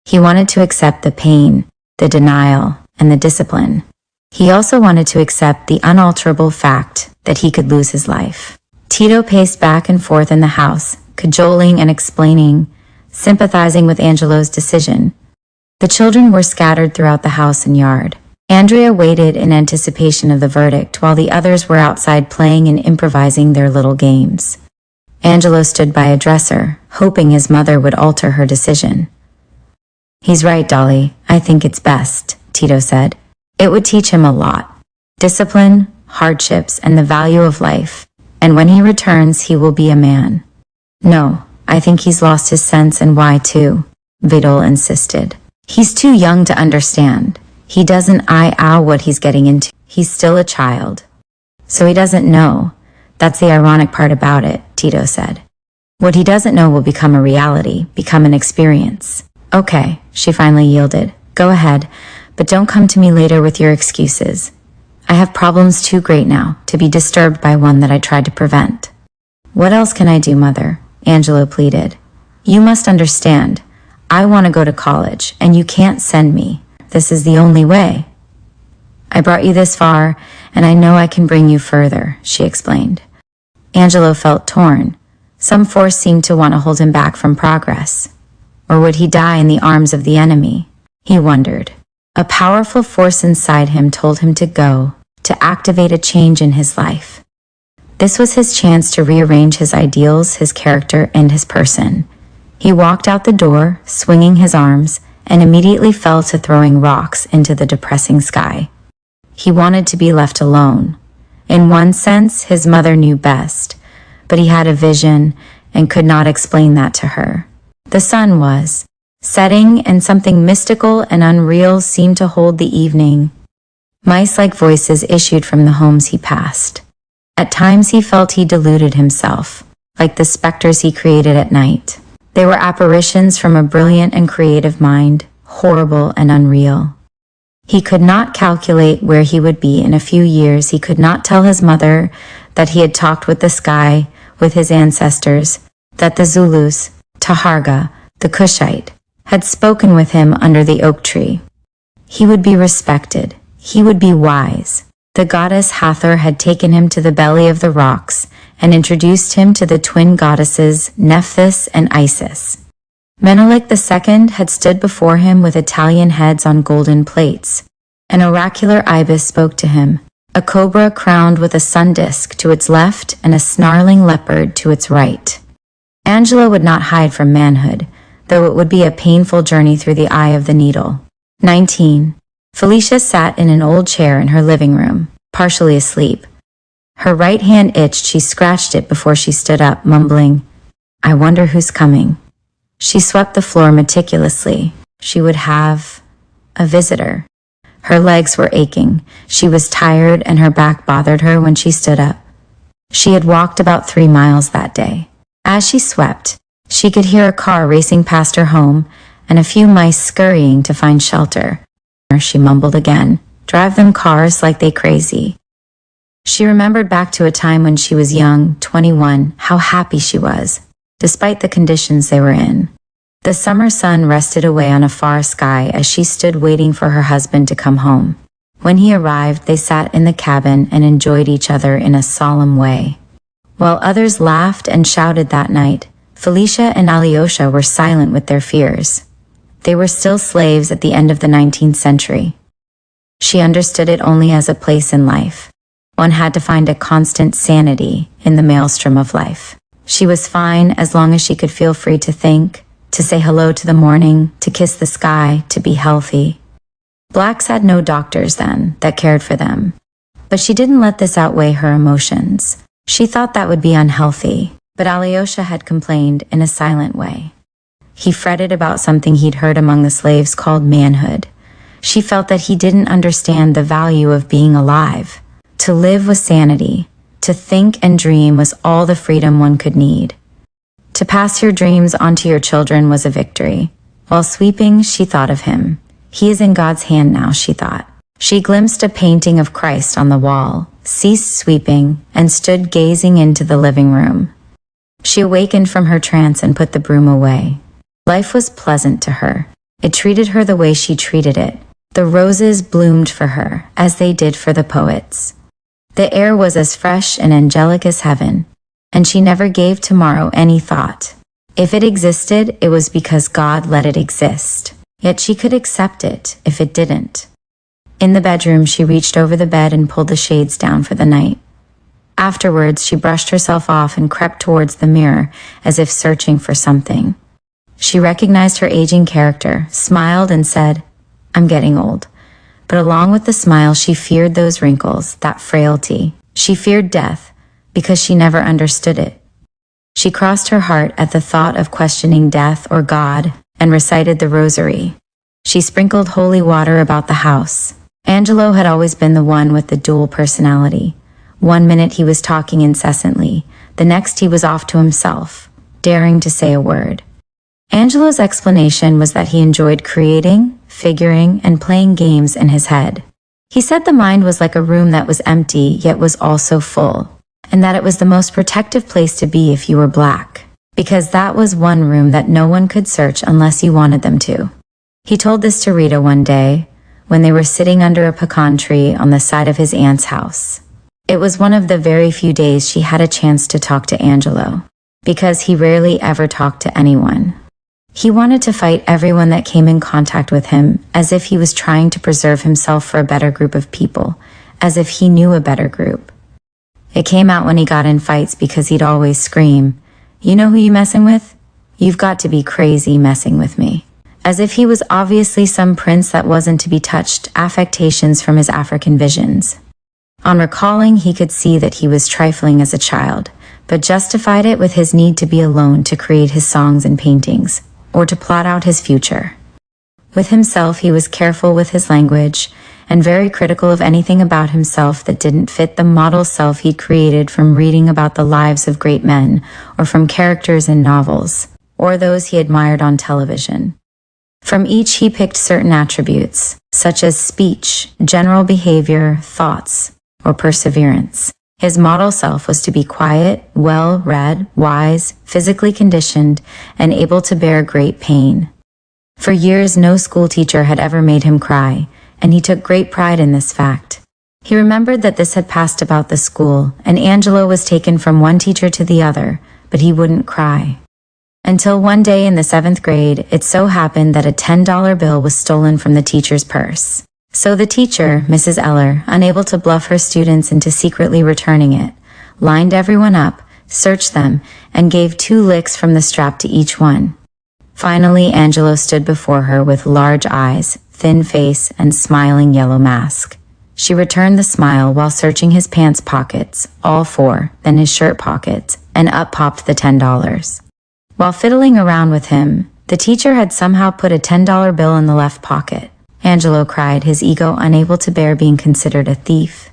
He wanted to accept the pain, the denial, and the discipline. He also wanted to accept the unalterable fact that he could lose his life. Tito paced back and forth in the house, cajoling and explaining, sympathizing with Angelo's decision. The children were scattered throughout the house and yard. Andrea waited in anticipation of the verdict while the others were outside playing and improvising their little games. Angelo stood by a dresser, hoping his mother would alter her decision. "He's right, Dolly. I think it's best," Tito said. "It would teach him a lot. Discipline, hardships, and the value of life. And when he returns, he will be a man." "No, I think he's lost his sense and why too," Vidal insisted. "He's too young to understand. He doesn't ow what he's getting into. He's still a child. So he doesn't know. That's the ironic part about it," Tito said. "What he doesn't know will become a reality, become an experience." "Okay," she finally yielded. "Go ahead, but don't come to me later with your excuses. I have problems too great now to be disturbed by one that I tried to prevent." "What else can I do, Mother?" Angelo pleaded. "You must understand. I want to go to college, and you can't send me. This is the only way." "I brought you this far, and I know I can bring you further," she explained. Angelo felt torn. Some force seemed to want to hold him back from progress. Or would he die in the arms of the enemy? He wondered. A powerful force inside him told him to go, to activate a change in his life. This was his chance to rearrange his ideals, his character, and his person. He walked out the door, swinging his arms, and immediately fell to throwing rocks into the depressing sky. He wanted to be left alone. In one sense, his mother knew best, but he had a vision and could not explain that to her. The sun was setting, and something mystical and unreal seemed to hold the evening. Mice-like voices issued from the homes he passed. At times he felt he deluded himself, like the specters he created at night. They were apparitions from a brilliant and creative mind, horrible and unreal. He could not calculate where he would be in a few years. He could not tell his mother that he had talked with the sky, with his ancestors, that the Zulus, Taharga, the Kushite, had spoken with him under the oak tree. He would be respected. He would be wise. The goddess Hathor had taken him to the belly of the rocks and introduced him to the twin goddesses Nephthys and Isis. Menelik II had stood before him with Italian heads on golden plates. An oracular ibis spoke to him, a cobra crowned with a sun disk to its left and a snarling leopard to its right. Angelo would not hide from manhood, though it would be a painful journey through the eye of the needle. 19. Felicia sat in an old chair in her living room, partially asleep. Her right hand itched. She scratched it before she stood up, mumbling, "I wonder who's coming." She swept the floor meticulously. She would have a visitor. Her legs were aching. She was tired and her back bothered her when she stood up. She had walked about 3 miles that day. As she swept, she could hear a car racing past her home and a few mice scurrying to find shelter. She mumbled again, "Drive them cars like they crazy." She remembered back to a time when she was young, 21, how happy she was, despite the conditions they were in. The summer sun rested away on a far sky as she stood waiting for her husband to come home. When he arrived, they sat in the cabin and enjoyed each other in a solemn way. While others laughed and shouted that night, Felicia and Alyosha were silent with their fears. They were still slaves at the end of the 19th century. She understood it only as a place in life. One had to find a constant sanity in the maelstrom of life. She was fine as long as she could feel free to think, to say hello to the morning, to kiss the sky, to be healthy. Blacks had no doctors then that cared for them. But she didn't let this outweigh her emotions. She thought that would be unhealthy, but Alyosha had complained in a silent way. He fretted about something he'd heard among the slaves called manhood. She felt that he didn't understand the value of being alive. To live was sanity. To think and dream was all the freedom one could need. To pass your dreams onto your children was a victory. While sweeping, she thought of him. He is in God's hand now, she thought. She glimpsed a painting of Christ on the wall, ceased sweeping, and stood gazing into the living room. She awakened from her trance and put the broom away. Life was pleasant to her. It treated her the way she treated it. The roses bloomed for her, as they did for the poets. The air was as fresh and angelic as heaven, and she never gave tomorrow any thought. If it existed, it was because God let it exist. Yet she could accept it if it didn't. In the bedroom, she reached over the bed and pulled the shades down for the night. Afterwards, she brushed herself off and crept towards the mirror as if searching for something. She recognized her aging character, smiled, and said, "I'm getting old." But along with the smile, she feared those wrinkles, that frailty. She feared death because she never understood it. She crossed her heart at the thought of questioning death or God and recited the rosary. She sprinkled holy water about the house. Angelo had always been the one with the dual personality. One minute he was talking incessantly, the next he was off to himself, daring to say a word. Angelo's explanation was that he enjoyed creating, figuring, and playing games in his head. He said the mind was like a room that was empty yet was also full, and that it was the most protective place to be if you were black, because that was one room that no one could search unless you wanted them to. He told this to Rita one day, when they were sitting under a pecan tree on the side of his aunt's house. It was one of the very few days she had a chance to talk to Angelo, because he rarely ever talked to anyone. He wanted to fight everyone that came in contact with him, as if he was trying to preserve himself for a better group of people, as if he knew a better group. It came out when he got in fights because he'd always scream, "You know who you messing with? You've got to be crazy messing with me." As if he was obviously some prince that wasn't to be touched, affectations from his African visions. On recalling, he could see that he was trifling as a child, but justified it with his need to be alone to create his songs and paintings, or to plot out his future. With himself, he was careful with his language, and very critical of anything about himself that didn't fit the model self he'd created from reading about the lives of great men, or from characters in novels, or those he admired on television. From each he picked certain attributes, such as speech, general behavior, thoughts, or perseverance. His model self was to be quiet, well-read, wise, physically conditioned, and able to bear great pain. For years, no school teacher had ever made him cry, and he took great pride in this fact. He remembered that this had passed about the school, and Angelo was taken from one teacher to the other, but he wouldn't cry. Until one day in the 7th grade, it so happened that a $10 bill was stolen from the teacher's purse. So the teacher, Mrs. Eller, unable to bluff her students into secretly returning it, lined everyone up, searched them, and gave 2 licks from the strap to each one. Finally, Angelo stood before her with large eyes, thin face, and smiling yellow mask. She returned the smile while searching his pants pockets, all 4, then his shirt pockets, and up popped the $10. While fiddling around with him, the teacher had somehow put a $10 bill in the left pocket. Angelo cried, his ego unable to bear being considered a thief.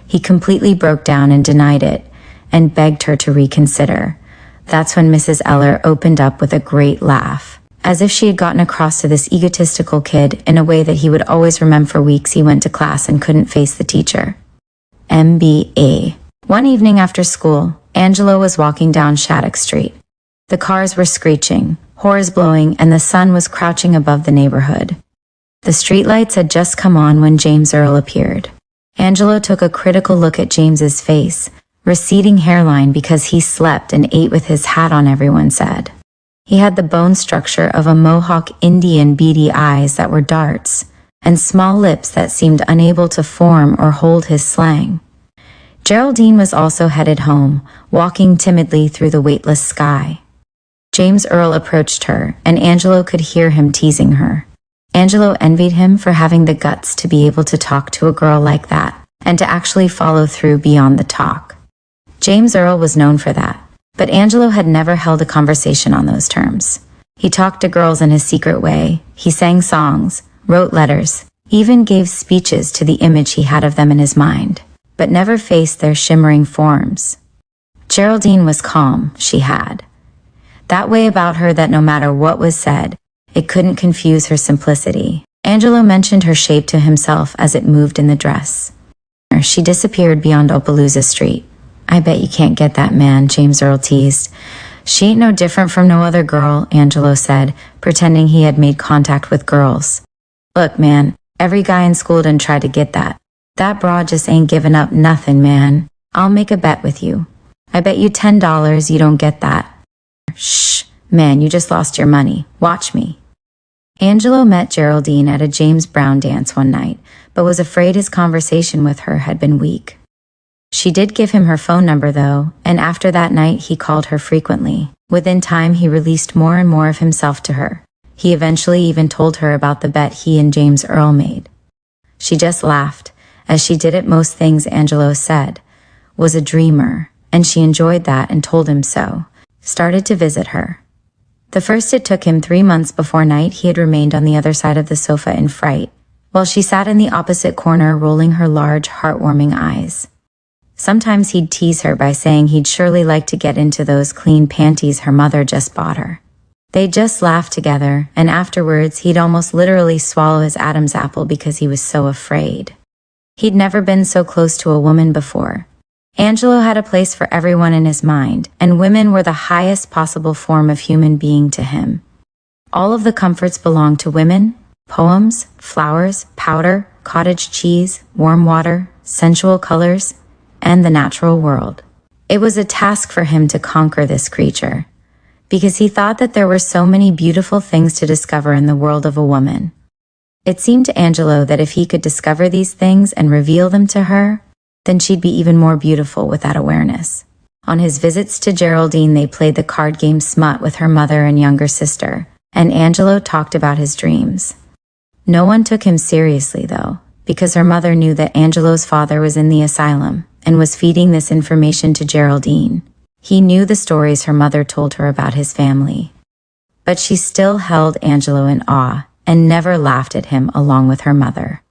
He completely broke down and denied it, and begged her to reconsider. That's when Mrs. Eller opened up with a great laugh, as if she had gotten across to this egotistical kid in a way that he would always remember for weeks he went to class and couldn't face the teacher. MBA. One evening after school, Angelo was walking down Shattuck Street. The cars were screeching, horns blowing, and the sun was crouching above the neighborhood. The streetlights had just come on when James Earl appeared. Angelo took a critical look at James's face, receding hairline because he slept and ate with his hat on, everyone said. He had the bone structure of a Mohawk Indian, beady eyes that were darts, and small lips that seemed unable to form or hold his slang. Geraldine was also headed home, walking timidly through the weightless sky. James Earl approached her, and Angelo could hear him teasing her. Angelo envied him for having the guts to be able to talk to a girl like that, and to actually follow through beyond the talk. James Earl was known for that, but Angelo had never held a conversation on those terms. He talked to girls in his secret way. He sang songs, wrote letters, even gave speeches to the image he had of them in his mind, but never faced their shimmering forms. Geraldine was calm, she had that way about her that no matter what was said, it couldn't confuse her simplicity. Angelo mentioned her shape to himself as it moved in the dress. She disappeared beyond Opalooza Street. I bet you can't get that man, James Earl teased. She ain't no different from no other girl, Angelo said, pretending he had made contact with girls. Look, man, every guy in school done tried to get that. That broad just ain't giving up nothing, man. I'll make a bet with you. I bet you $10 you don't get that. Shh, man, you just lost your money. Watch me. Angelo met Geraldine at a James Brown dance one night, but was afraid his conversation with her had been weak. She did give him her phone number, though, and after that night he called her frequently. Within time, he released more and more of himself to her. He eventually even told her about the bet he and James Earl made. She just laughed, as she did at most things Angelo said, was a dreamer, and she enjoyed that and told him so. Started to visit her. The first it took him 3 months before night he had remained on the other side of the sofa in fright, while she sat in the opposite corner rolling her large, heartwarming eyes. Sometimes he'd tease her by saying he'd surely like to get into those clean panties her mother just bought her. They'd just laugh together, and afterwards he'd almost literally swallow his Adam's apple because he was so afraid. He'd never been so close to a woman before. Angelo had a place for everyone in his mind, and women were the highest possible form of human being to him. All of the comforts belonged to women: poems, flowers, powder, cottage cheese, warm water, sensual colors, and the natural world. It was a task for him to conquer this creature, because he thought that there were so many beautiful things to discover in the world of a woman. It seemed to Angelo that if he could discover these things and reveal them to her, then she'd be even more beautiful with that awareness. On his visits to Geraldine, they played the card game Smut with her mother and younger sister, and Angelo talked about his dreams. No one took him seriously, though, because her mother knew that Angelo's father was in the asylum and was feeding this information to Geraldine. He knew the stories her mother told her about his family. But she still held Angelo in awe and never laughed at him along with her mother.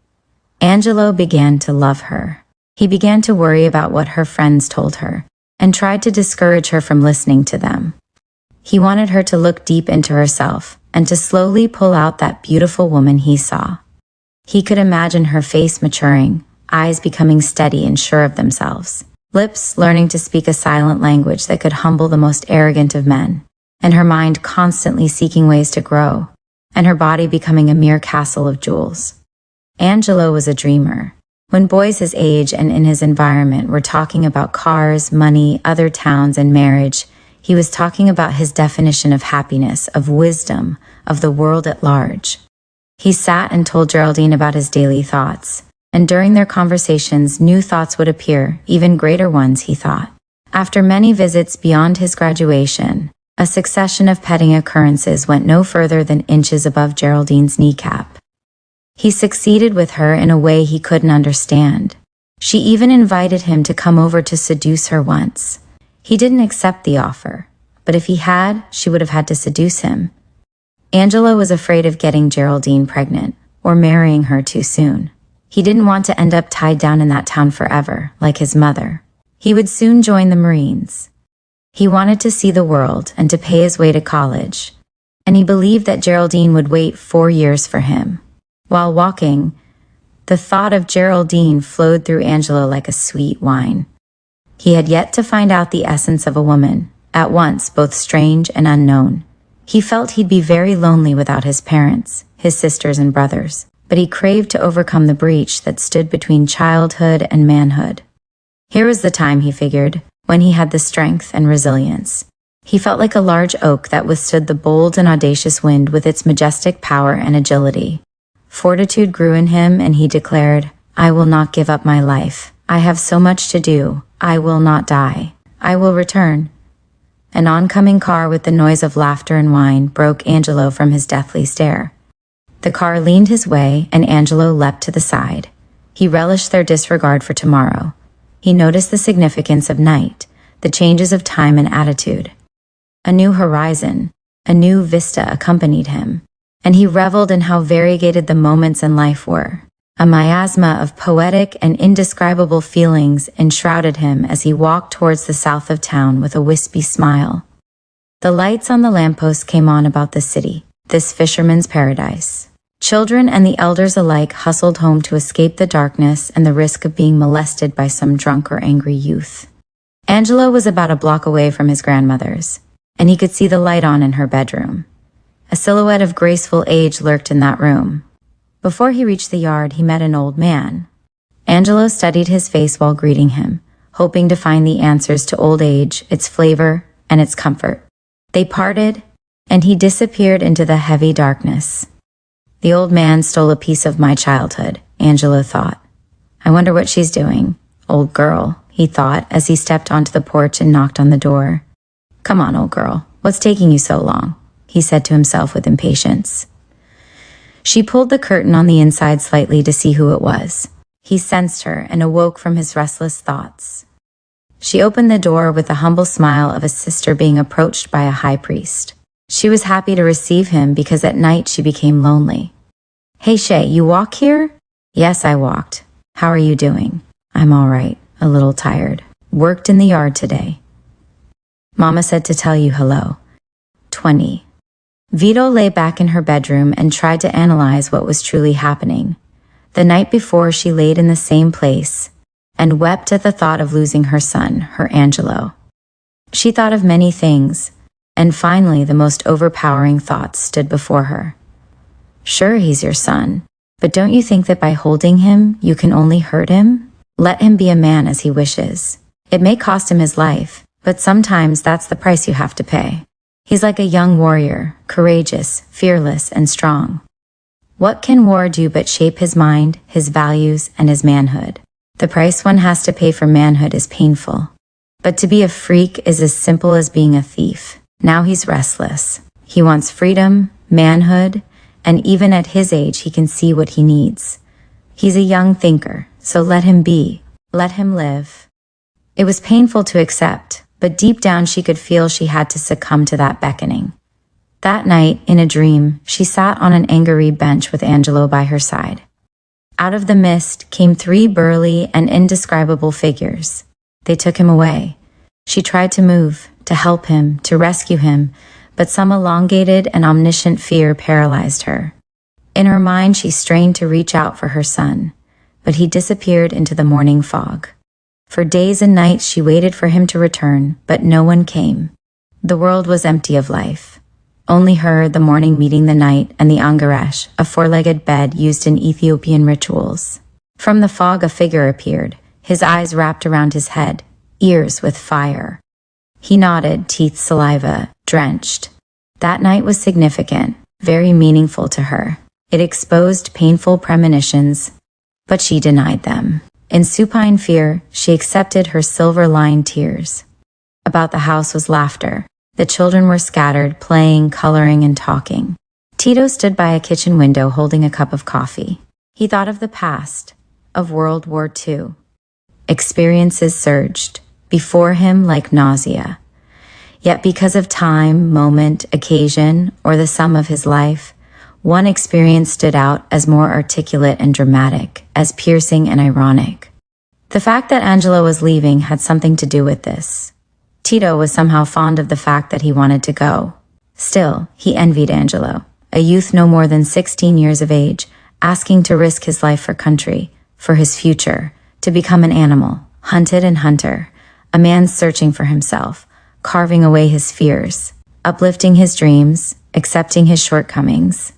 Angelo began to love her. He began to worry about what her friends told her, and tried to discourage her from listening to them. He wanted her to look deep into herself, and to slowly pull out that beautiful woman he saw. He could imagine her face maturing, eyes becoming steady and sure of themselves, lips learning to speak a silent language that could humble the most arrogant of men, and her mind constantly seeking ways to grow, and her body becoming a mere castle of jewels. Angelo was a dreamer. When boys his age and in his environment were talking about cars, money, other towns, and marriage, he was talking about his definition of happiness, of wisdom, of the world at large. He sat and told Geraldine about his daily thoughts, and during their conversations, new thoughts would appear, even greater ones, he thought. After many visits beyond his graduation, a succession of petting occurrences went no further than inches above Geraldine's kneecap. He succeeded with her in a way he couldn't understand. She even invited him to come over to seduce her once. He didn't accept the offer, but if he had, she would have had to seduce him. Angelo was afraid of getting Geraldine pregnant, or marrying her too soon. He didn't want to end up tied down in that town forever, like his mother. He would soon join the Marines. He wanted to see the world and to pay his way to college, and he believed that Geraldine would wait 4 years for him. While walking, the thought of Geraldine flowed through Angelo like a sweet wine. He had yet to find out the essence of a woman, at once both strange and unknown. He felt he'd be very lonely without his parents, his sisters and brothers, but he craved to overcome the breach that stood between childhood and manhood. Here was the time, he figured, when he had the strength and resilience. He felt like a large oak that withstood the bold and audacious wind with its majestic power and agility. Fortitude grew in him, and he declared, "I will not give up my life. I have so much to do. I will not die. I will return." An oncoming car with the noise of laughter and wine broke Angelo from his deathly stare. The car leaned his way, and Angelo leapt to the side. He relished their disregard for tomorrow. He noticed the significance of night, the changes of time and attitude. A new horizon, A new vista accompanied him, and he reveled in how variegated the moments in life were. A miasma of poetic and indescribable feelings enshrouded him as he walked towards the south of town with a wispy smile. The lights on the lampposts came on about the city, this fisherman's paradise. Children and the elders alike hustled home to escape the darkness and the risk of being molested by some drunk or angry youth. Angelo was about a block away from his grandmother's, and he could see the light on in her bedroom. A silhouette of graceful age lurked in that room. Before he reached the yard, he met an old man. Angelo studied his face while greeting him, hoping to find the answers to old age, its flavor, and its comfort. They parted, and he disappeared into the heavy darkness. The old man stole a piece of my childhood, Angelo thought. I wonder what she's doing. Old girl, he thought as he stepped onto the porch and knocked on the door. Come on, old girl, what's taking you so long? He said to himself with impatience. She pulled the curtain on the inside slightly to see who it was. He sensed her and awoke from his restless thoughts. She opened the door with the humble smile of a sister being approached by a high priest. She was happy to receive him because at night she became lonely. Hey Shay, you walk here? Yes, I walked. How are you doing? I'm all right, a little tired. Worked in the yard today. Mama said to tell you hello. 20. Vito lay back in her bedroom and tried to analyze what was truly happening. The night before, she laid in the same place and wept at the thought of losing her son, her Angelo. She thought of many things, and finally the most overpowering thoughts stood before her. Sure, he's your son, but don't you think that by holding him, you can only hurt him? Let him be a man as he wishes. It may cost him his life, but sometimes that's the price you have to pay. He's like a young warrior, courageous, fearless, and strong. What can war do but shape his mind, his values, and his manhood? The price one has to pay for manhood is painful. But to be a freak is as simple as being a thief. Now he's restless. He wants freedom, manhood, and even at his age he can see what he needs. He's a young thinker, so let him be. Let him live. It was painful to accept, but deep down she could feel she had to succumb to that beckoning. That night, in a dream, she sat on an angry bench with Angelo by her side. Out of the mist came 3 burly and indescribable figures. They took him away. She tried to move, to help him, to rescue him, but some elongated and omniscient fear paralyzed her. In her mind, she strained to reach out for her son, but he disappeared into the morning fog. For days and nights she waited for him to return, but no one came. The world was empty of life. Only her, the morning meeting the night, and the angaresh, a 4-legged bed used in Ethiopian rituals. From the fog a figure appeared, his eyes wrapped around his head, ears with fire. He nodded, teeth saliva, drenched. That night was significant, very meaningful to her. It exposed painful premonitions, but she denied them. In supine fear, she accepted her silver-lined tears. About the house was laughter. The children were scattered, playing, coloring, and talking. Tito stood by a kitchen window holding a cup of coffee. He thought of the past, of World War II. Experiences surged before him like nausea. Yet because of time, moment, occasion, or the sum of his life, one experience stood out as more articulate and dramatic, as piercing and ironic. The fact that Angelo was leaving had something to do with this. Tito was somehow fond of the fact that he wanted to go. Still, he envied Angelo, a youth no more than 16 years of age, asking to risk his life for country, for his future, to become an animal, hunted and hunter, a man searching for himself, carving away his fears, uplifting his dreams, accepting his shortcomings.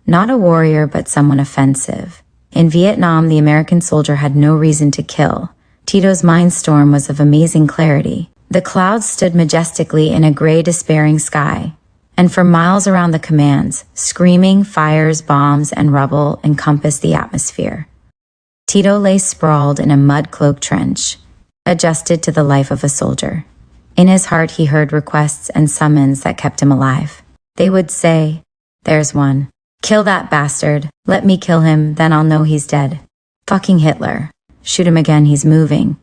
Not a warrior, but someone offensive. In Vietnam, the American soldier had no reason to kill. Tito's mind storm was of amazing clarity. The clouds stood majestically in a gray, despairing sky, and for miles around the commands, screaming fires, bombs, and rubble encompassed the atmosphere. Tito lay sprawled in a mud-cloaked trench, adjusted to the life of a soldier. In his heart, he heard requests and summons that kept him alive. They would say, "There's one. Kill that bastard. Let me kill him, then I'll know he's dead. Fucking Hitler. Shoot him again, he's moving.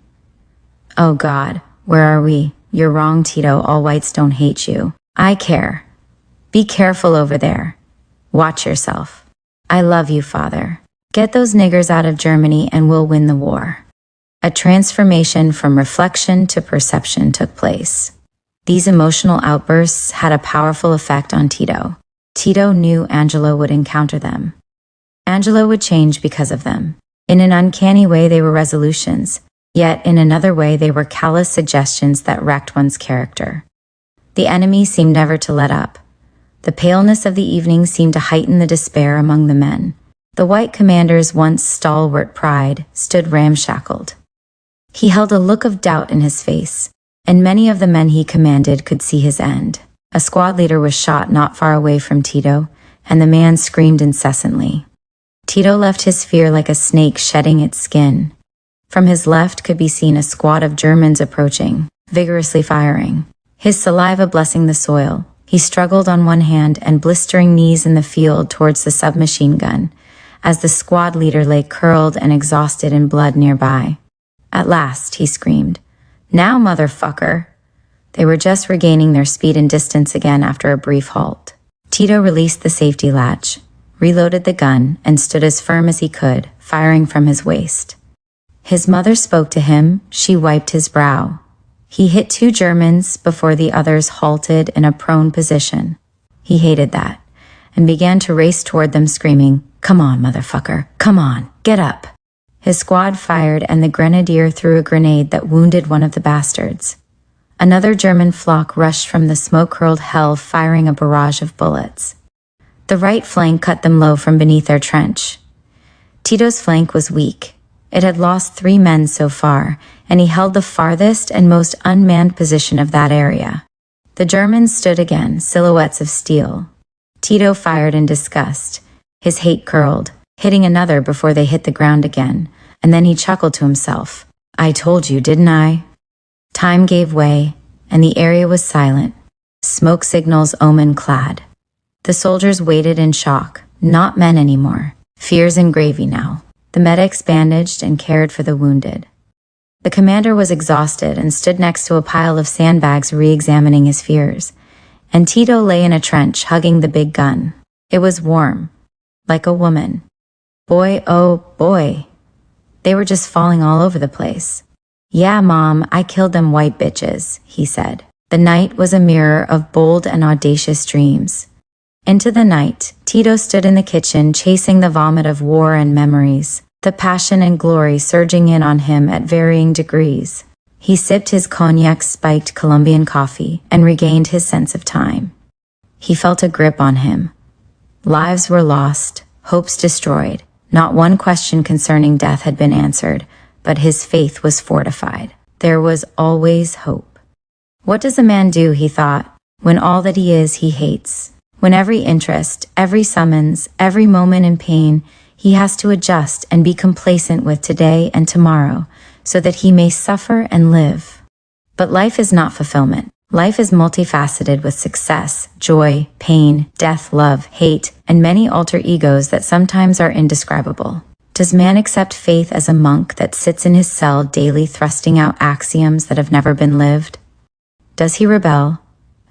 Oh God, where are we? You're wrong, Tito. All whites don't hate you. I care. Be careful over there. Watch yourself. I love you, father. Get those niggers out of Germany and we'll win the war. A transformation from reflection to perception took place. These emotional outbursts had a powerful effect on Tito. Tito knew Angelo would encounter them. Angelo would change because of them. In an uncanny way, they were resolutions, yet in another way, they were callous suggestions that wrecked one's character. The enemy seemed never to let up. The paleness of the evening seemed to heighten the despair among the men. The white commander's once stalwart pride stood ramshackled. He held a look of doubt in his face, and many of the men he commanded could see his end. A squad leader was shot not far away from Tito, and the man screamed incessantly. Tito left his fear like a snake shedding its skin. From his left could be seen a squad of Germans approaching, vigorously firing. His saliva blessing the soil, he struggled on one hand and blistering knees in the field towards the submachine gun, as the squad leader lay curled and exhausted in blood nearby. At last, he screamed, "Now, motherfucker!" They were just regaining their speed and distance again after a brief halt. Tito released the safety latch, reloaded the gun, and stood as firm as he could, firing from his waist. His mother spoke to him. She wiped his brow. He hit 2 Germans before the others halted in a prone position. He hated that, and began to race toward them screaming, "Come on, motherfucker, come on, get up." His squad fired and the grenadier threw a grenade that wounded one of the bastards. Another German flock rushed from the smoke-curled hell, firing a barrage of bullets. The right flank cut them low from beneath their trench. Tito's flank was weak. It had lost 3 men so far, and he held the farthest and most unmanned position of that area. The Germans stood again, silhouettes of steel. Tito fired in disgust. His hate curled, hitting another before they hit the ground again, and then he chuckled to himself. "I told you, didn't I?" Time gave way, and the area was silent, smoke signals omen-clad. The soldiers waited in shock, not men anymore, fears and gravy now. The medics bandaged and cared for the wounded. The commander was exhausted and stood next to a pile of sandbags re-examining his fears, and Tito lay in a trench hugging the big gun. It was warm, like a woman. Boy, oh boy. They were just falling all over the place. "Yeah, Mom, I killed them white bitches," he said. The night was a mirror of bold and audacious dreams. Into the night, Tito stood in the kitchen chasing the vomit of war and memories, the passion and glory surging in on him at varying degrees. He sipped his cognac-spiked Colombian coffee and regained his sense of time. He felt a grip on him. Lives were lost, hopes destroyed. Not one question concerning death had been answered, but his faith was fortified. There was always hope. What does a man do, he thought, when all that he is he hates? When every interest, every summons, every moment in pain, he has to adjust and be complacent with today and tomorrow, so that he may suffer and live. But life is not fulfillment. Life is multifaceted with success, joy, pain, death, love, hate, and many alter egos that sometimes are indescribable. Does man accept faith as a monk that sits in his cell daily thrusting out axioms that have never been lived? Does he rebel?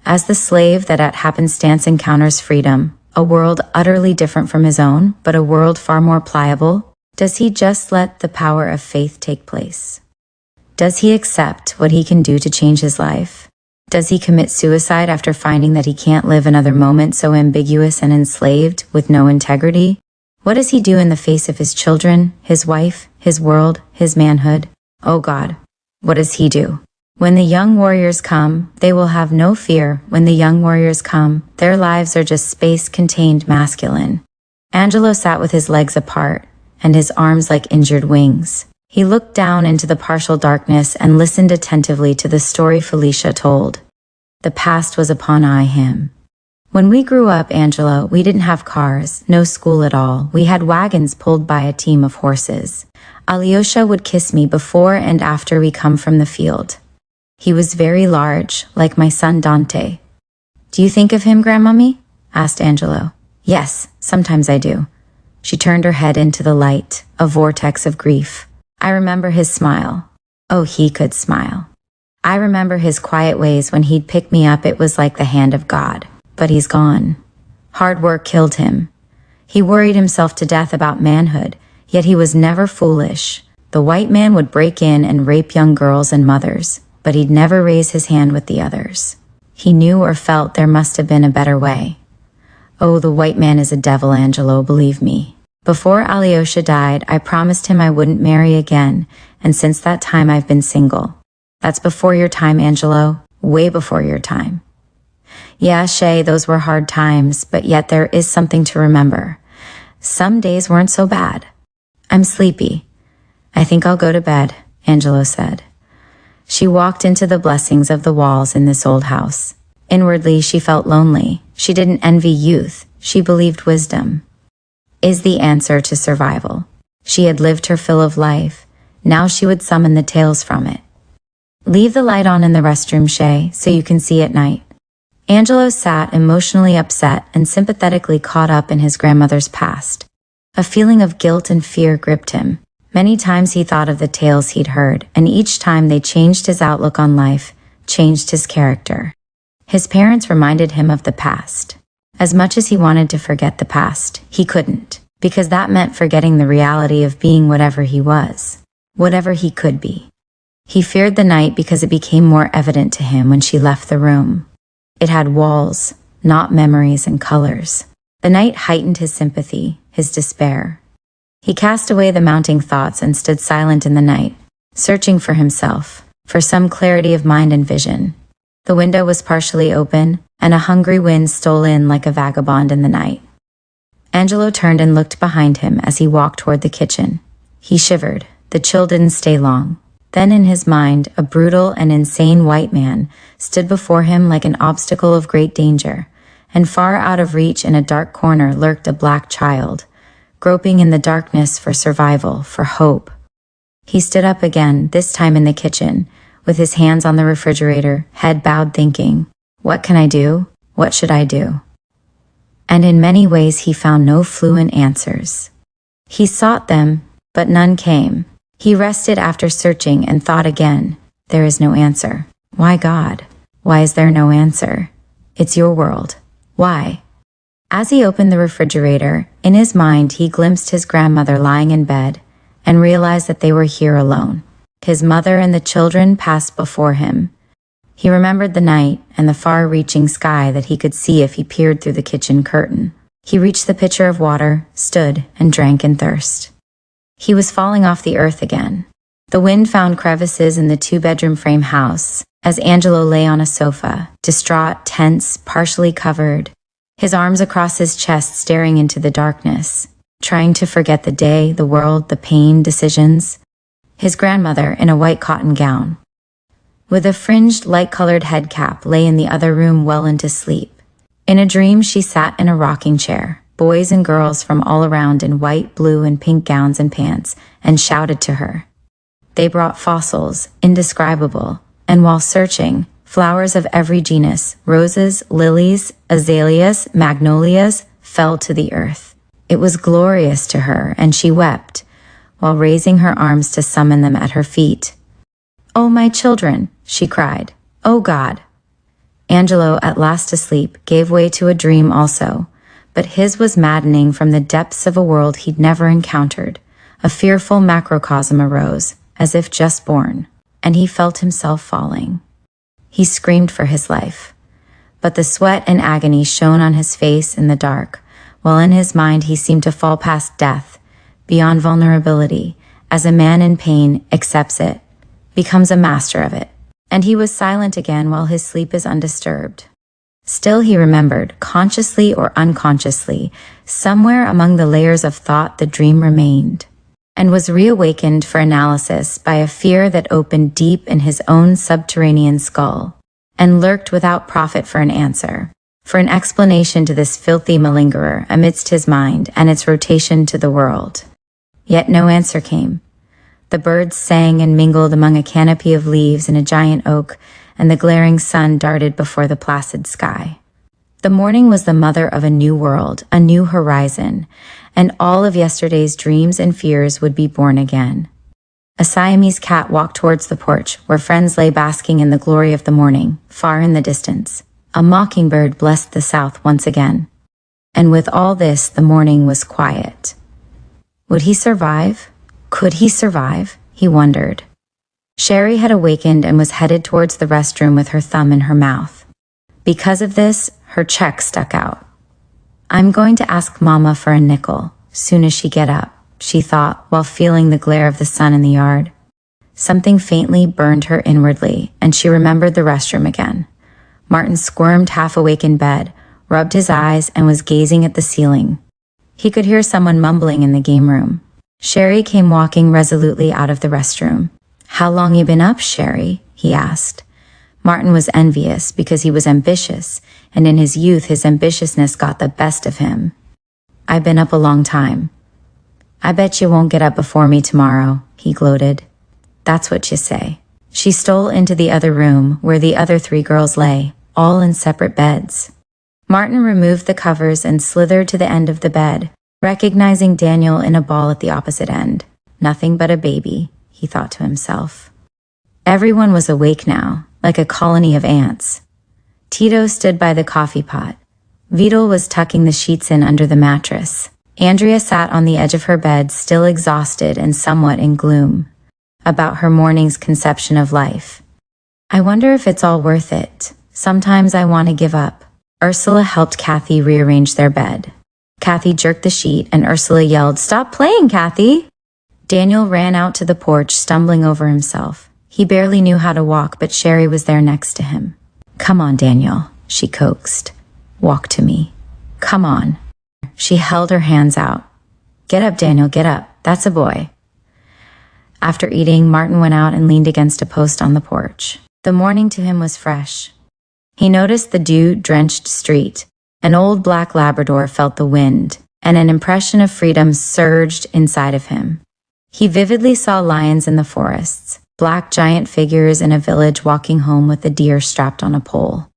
As the slave that at happenstance encounters freedom, a world utterly different from his own, but a world far more pliable? Does he just let the power of faith take place? Does he accept what he can do to change his life? Does he commit suicide after finding that he can't live another moment so ambiguous and enslaved with no integrity? What does he do in the face of his children, his wife, his world, his manhood? Oh God, what does he do? When the young warriors come, they will have no fear. When the young warriors come, their lives are just space-contained masculine. Angelo sat with his legs apart and his arms like injured wings. He looked down into the partial darkness and listened attentively to the story Felicia told. The past was upon him. When we grew up, Angelo, we didn't have cars, no school at all. We had wagons pulled by a team of horses. Alyosha would kiss me before and after we come from the field. He was very large, like my son Dante. Do you think of him, Grandmummy? Asked Angelo. Yes, sometimes I do. She turned her head into the light, a vortex of grief. I remember his smile. Oh, he could smile. I remember his quiet ways when he'd pick me up. It was like the hand of God. but he's gone. Hard work killed him. He worried himself to death about manhood, yet he was never foolish. The white man would break in and rape young girls and mothers, but he'd never raise his hand with the others. He knew or felt there must have been a better way. Oh, the white man is a devil, Angelo, believe me. Before Alyosha died, I promised him I wouldn't marry again, and since that time I've been single. That's before your time, Angelo, way before your time. Yeah, Shay, those were hard times, but yet there is something to remember. Some days weren't so bad. I'm sleepy. I think I'll go to bed, Angelo said. She walked into the blessings of the walls in this old house. Inwardly, she felt lonely. She didn't envy youth. She believed wisdom is the answer to survival. She had lived her fill of life. Now she would summon the tales from it. Leave the light on in the restroom, Shay, so you can see at night. Angelo sat emotionally upset and sympathetically caught up in his grandmother's past. A feeling of guilt and fear gripped him. Many times he thought of the tales he'd heard, and each time they changed his outlook on life, changed his character. His parents reminded him of the past. As much as he wanted to forget the past, he couldn't, because that meant forgetting the reality of being whatever he was, whatever he could be. He feared the night because it became more evident to him when she left the room. It had walls, not memories and colors. The night heightened his sympathy, his despair. He cast away the mounting thoughts and stood silent in the night, searching for himself, for some clarity of mind and vision. The window was partially open, and a hungry wind stole in like a vagabond in the night. Angelo turned and looked behind him as he walked toward the kitchen. He shivered. The chill didn't stay long. Then in his mind, a brutal and insane white man stood before him like an obstacle of great danger, and far out of reach in a dark corner lurked a black child, groping in the darkness for survival, for hope. He stood up again, this time in the kitchen, with his hands on the refrigerator, head bowed, thinking, what can I do? What should I do? And in many ways he found no fluent answers. He sought them, but none came. He rested after searching and thought again, there is no answer. Why, God? Why is there no answer? It's your world. Why? As he opened the refrigerator, in his mind he glimpsed his grandmother lying in bed and realized that they were here alone. His mother and the children passed before him. He remembered the night and the far-reaching sky that he could see if he peered through the kitchen curtain. He reached the pitcher of water, stood, and drank in thirst. He was falling off the earth again. The wind found crevices in the two-bedroom frame house as Angelo lay on a sofa, distraught, tense, partially covered, his arms across his chest staring into the darkness, trying to forget the day, the world, the pain, decisions. His grandmother, in a white cotton gown, with a fringed, light-colored head cap, lay in the other room well into sleep. In a dream, she sat in a rocking chair, boys and girls from all around in white, blue, and pink gowns and pants, and shouted to her. They brought fossils, indescribable, and while searching, flowers of every genus, roses, lilies, azaleas, magnolias, fell to the earth. It was glorious to her, and she wept, while raising her arms to summon them at her feet. "Oh, my children," she cried. "Oh, God." Angelo, at last asleep, gave way to a dream also, but his was maddening from the depths of a world he'd never encountered. A fearful macrocosm arose, as if just born, and he felt himself falling. He screamed for his life, but the sweat and agony shone on his face in the dark, while in his mind he seemed to fall past death, beyond vulnerability, as a man in pain accepts it, becomes a master of it. And he was silent again while his sleep is undisturbed. Still he remembered, consciously or unconsciously, somewhere among the layers of thought the dream remained, and was reawakened for analysis by a fear that opened deep in his own subterranean skull, and lurked without profit for an answer, for an explanation to this filthy malingerer amidst his mind and its rotation to the world. Yet no answer came. The birds sang and mingled among a canopy of leaves in a giant oak, and the glaring sun darted before the placid sky. The morning was the mother of a new world, a new horizon, and all of yesterday's dreams and fears would be born again. A Siamese cat walked towards the porch, where friends lay basking in the glory of the morning, far in the distance. A mockingbird blessed the south once again. And with all this, the morning was quiet. Would he survive? Could he survive? He wondered. Sherry had awakened and was headed towards the restroom with her thumb in her mouth. Because of this, her check stuck out. I'm going to ask Mama for a nickel, soon as she get up, she thought while feeling the glare of the sun in the yard. Something faintly burned her inwardly, and she remembered the restroom again. Martin squirmed half awake in bed, rubbed his eyes, and was gazing at the ceiling. He could hear someone mumbling in the game room. Sherry came walking resolutely out of the restroom. How long you been up, Sherry? He asked. Martin was envious because he was ambitious, and in his youth his ambitiousness got the best of him. I've been up a long time. I bet you won't get up before me tomorrow, he gloated. That's what you say. She stole into the other room where the other 3 girls lay, all in separate beds. Martin removed the covers and slithered to the end of the bed, recognizing Daniel in a ball at the opposite end. Nothing but a baby, he thought to himself. Everyone was awake now, like a colony of ants. Tito stood by the coffee pot. Vidal was tucking the sheets in under the mattress. Andrea sat on the edge of her bed, still exhausted and somewhat in gloom about her morning's conception of life. I wonder if it's all worth it. Sometimes I want to give up. Ursula helped Kathy rearrange their bed. Kathy jerked the sheet and Ursula yelled, "Stop playing, Kathy!" Daniel ran out to the porch, stumbling over himself. He barely knew how to walk, but Sherry was there next to him. Come on, Daniel, she coaxed. Walk to me. Come on. She held her hands out. Get up, Daniel, get up. That's a boy. After eating, Martin went out and leaned against a post on the porch. The morning to him was fresh. He noticed the dew-drenched street. An old black Labrador felt the wind, and an impression of freedom surged inside of him. He vividly saw lions in the forests, black giant figures in a village walking home with a deer strapped on a pole.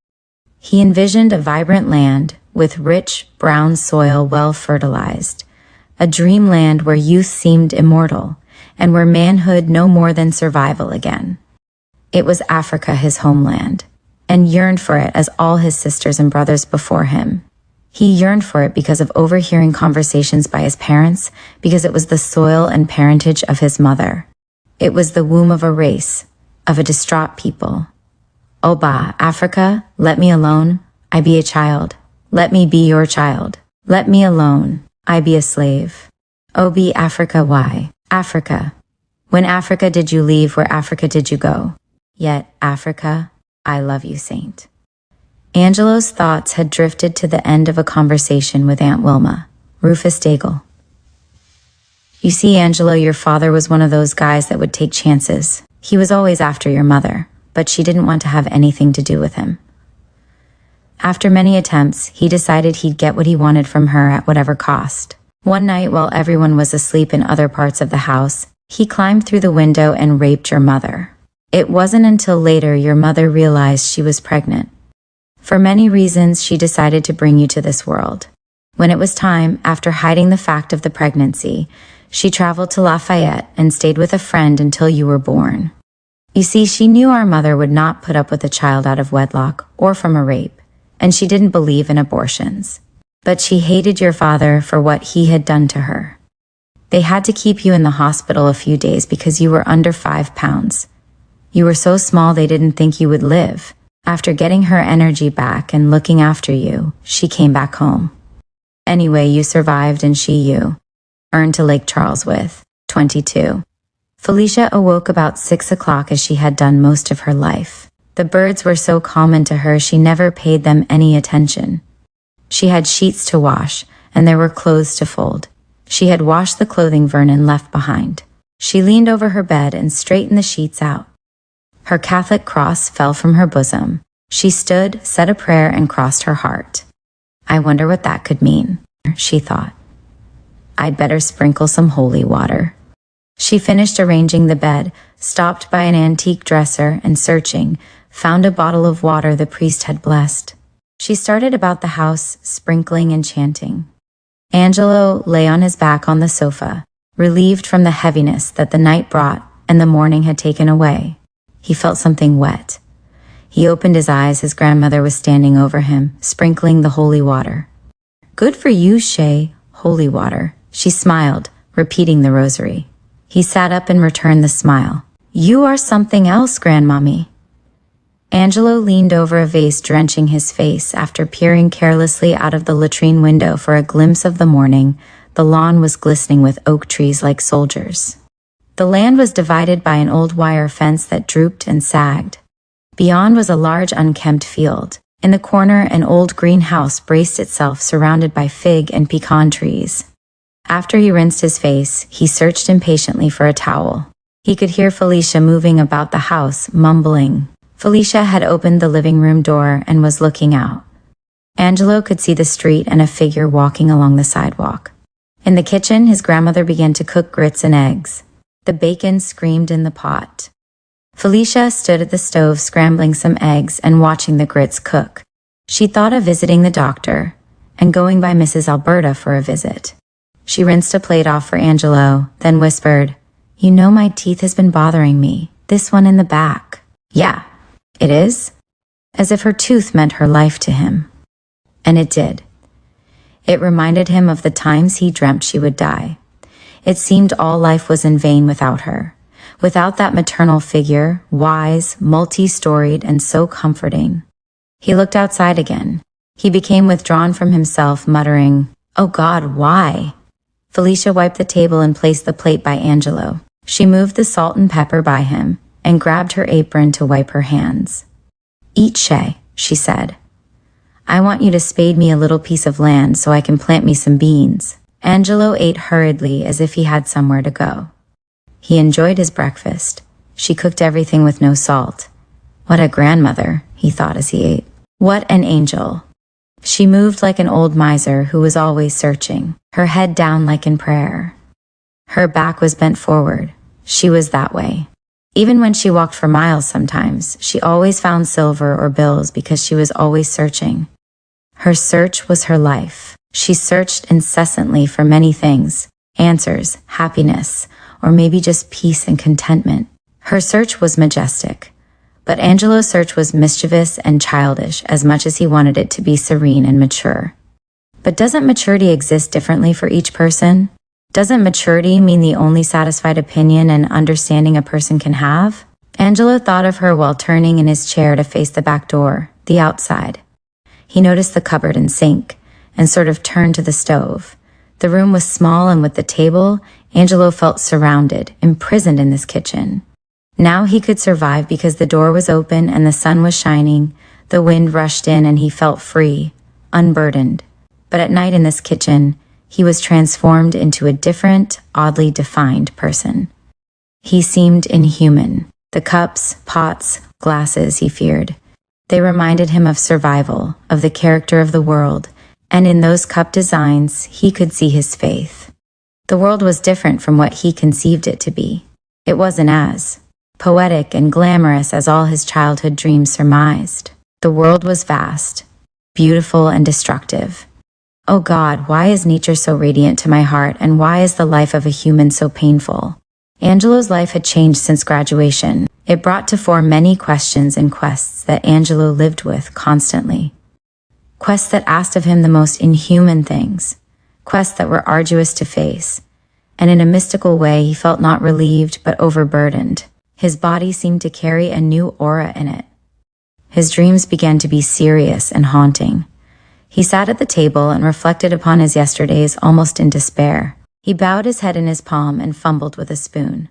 He envisioned a vibrant land with rich, brown soil well fertilized, a dreamland where youth seemed immortal, and where manhood no more than survival again. It was Africa, his homeland, and yearned for it as all his sisters and brothers before him. He yearned for it because of overhearing conversations by his parents, because it was the soil and parentage of his mother. It was the womb of a race, of a distraught people. Oba, Africa, let me alone, I be a child. Let me be your child. Let me alone, I be a slave. O be Africa, why? Africa. When Africa did you leave, where Africa did you go? Yet, Africa, I love you, Saint. Angelo's thoughts had drifted to the end of a conversation with Aunt Wilma, RufusDaigle. You see, Angelo, your father was one of those guys that would take chances. He was always after your mother, but she didn't want to have anything to do with him. After many attempts, he decided he'd get what he wanted from her at whatever cost. One night, while everyone was asleep in other parts of the house, he climbed through the window and raped your mother. It wasn't until later your mother realized she was pregnant. For many reasons, she decided to bring you to this world. When it was time, after hiding the fact of the pregnancy, she traveled to Lafayette and stayed with a friend until you were born. You see, she knew our mother would not put up with a child out of wedlock or from a rape, and she didn't believe in abortions. But she hated your father for what he had done to her. They had to keep you in the hospital a few days because you were under 5 pounds. You were so small they didn't think you would live. After getting her energy back and looking after you, she came back home. Anyway, you survived and you earned to Lake Charles with 22. Felicia awoke about 6 o'clock as she had done most of her life. The birds were so common to her she never paid them any attention. She had sheets to wash, and there were clothes to fold. She had washed the clothing Vernon left behind. She leaned over her bed and straightened the sheets out. Her Catholic cross fell from her bosom. She stood, said a prayer, and crossed her heart. I wonder what that could mean, she thought. I'd better sprinkle some holy water. She finished arranging the bed, stopped by an antique dresser, and searching, found a bottle of water the priest had blessed. She started about the house, sprinkling and chanting. Angelo lay on his back on the sofa, relieved from the heaviness that the night brought and the morning had taken away. He felt something wet. He opened his eyes. His grandmother was standing over him, sprinkling the holy water. "Good for you, Shay, holy water." She smiled, repeating the rosary. He sat up and returned the smile. "You are something else, Grandmommy." Angelo leaned over a vase, drenching his face. After peering carelessly out of the latrine window for a glimpse of the morning, the lawn was glistening with oak trees like soldiers. The land was divided by an old wire fence that drooped and sagged. Beyond was a large unkempt field. In the corner, an old greenhouse braced itself, surrounded by fig and pecan trees. After he rinsed his face, he searched impatiently for a towel. He could hear Felicia moving about the house, mumbling. Felicia had opened the living room door and was looking out. Angelo could see the street and a figure walking along the sidewalk. In the kitchen, his grandmother began to cook grits and eggs. The bacon screamed in the pot. Felicia stood at the stove, scrambling some eggs and watching the grits cook. She thought of visiting the doctor and going by Mrs. Alberta for a visit. She rinsed a plate off for Angelo, then whispered, "You know my teeth has been bothering me. This one in the back." "Yeah, it is?" As if her tooth meant her life to him. And it did. It reminded him of the times he dreamt she would die. It seemed all life was in vain without her. Without that maternal figure, wise, multi-storied, and so comforting. He looked outside again. He became withdrawn from himself, muttering, "Oh God, why?" Felicia wiped the table and placed the plate by Angelo. She moved the salt and pepper by him and grabbed her apron to wipe her hands. "Eat, Shay," she said. "I want you to spade me a little piece of land so I can plant me some beans." Angelo ate hurriedly as if he had somewhere to go. He enjoyed his breakfast. She cooked everything with no salt. What a grandmother, he thought as he ate. What an angel. She moved like an old miser who was always searching, her head down like in prayer. Her back was bent forward. She was that way. Even when she walked for miles sometimes, she always found silver or bills because she was always searching. Her search was her life. She searched incessantly for many things, answers, happiness, or maybe just peace and contentment. Her search was majestic, but Angelo's search was mischievous and childish as much as he wanted it to be serene and mature. But doesn't maturity exist differently for each person? Doesn't maturity mean the only satisfied opinion and understanding a person can have? Angelo thought of her while turning in his chair to face the back door, the outside. He noticed the cupboard and sink, and sort of turned to the stove. The room was small, and with the table, Angelo felt surrounded, imprisoned in this kitchen. Now he could survive because the door was open and the sun was shining, the wind rushed in and he felt free, unburdened. But at night in this kitchen, he was transformed into a different, oddly defined person. He seemed inhuman. The cups, pots, glasses he feared. They reminded him of survival, of the character of the world, and in those cup designs, he could see his faith. The world was different from what he conceived it to be. It wasn't as poetic and glamorous as all his childhood dreams surmised. The world was vast, beautiful and destructive. Oh God, why is nature so radiant to my heart, and why is the life of a human so painful? Angelo's life had changed since graduation. It brought to fore many questions and quests that Angelo lived with constantly. Quests that asked of him the most inhuman things. Quests that were arduous to face. And in a mystical way, he felt not relieved, but overburdened. His body seemed to carry a new aura in it. His dreams began to be serious and haunting. He sat at the table and reflected upon his yesterdays almost in despair. He bowed his head in his palm and fumbled with a spoon.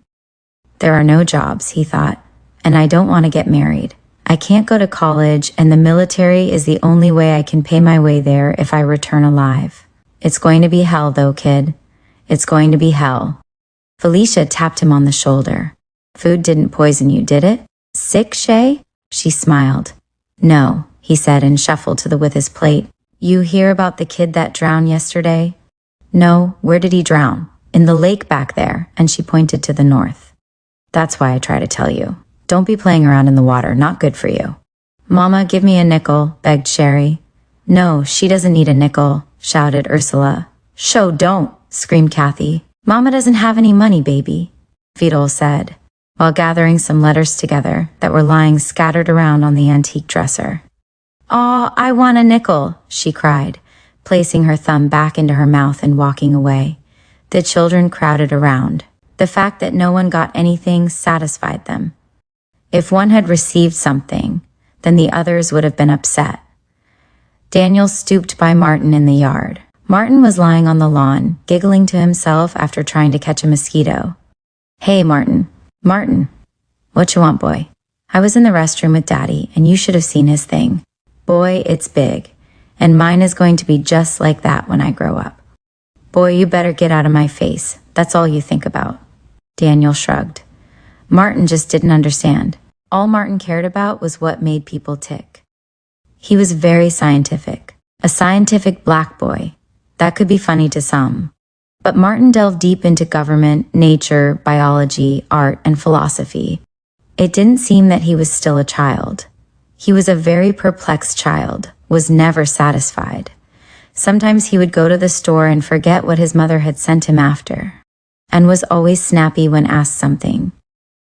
There are no jobs, he thought, and I don't want to get married. I can't go to college, and the military is the only way I can pay my way there if I return alive. It's going to be hell, though, kid. It's going to be hell. Felicia tapped him on the shoulder. Food didn't poison you, did it? Sick, Shay? She smiled. No, he said and shuffled with his plate. You hear about the kid that drowned yesterday? No, where did he drown? In the lake back there, and she pointed to the north. That's why I try to tell you. Don't be playing around in the water, not good for you. Mama, give me a nickel, begged Sherry. No, she doesn't need a nickel, shouted Ursula. Sho, don't, screamed Kathy. Mama doesn't have any money, baby, Vidal said. while gathering some letters together that were lying scattered around on the antique dresser. "Aw, I want a nickel," she cried, placing her thumb back into her mouth and walking away. The children crowded around. The fact that no one got anything satisfied them. If one had received something, then the others would have been upset. Daniel stooped by Martin in the yard. Martin was lying on the lawn, giggling to himself after trying to catch a mosquito. "Hey, Martin. Martin. What you want, boy?" "I was in the restroom with Daddy, and you should have seen his thing. Boy, it's big, and mine is going to be just like that when I grow up." "Boy, you better get out of my face. That's all you think about." Daniel shrugged. Martin just didn't understand. All Martin cared about was what made people tick. He was very scientific, a scientific black boy. That could be funny to some. But Martin delved deep into government, nature, biology, art, and philosophy. It didn't seem that he was still a child. He was a very perplexed child, was never satisfied. Sometimes he would go to the store and forget what his mother had sent him after, and was always snappy when asked something.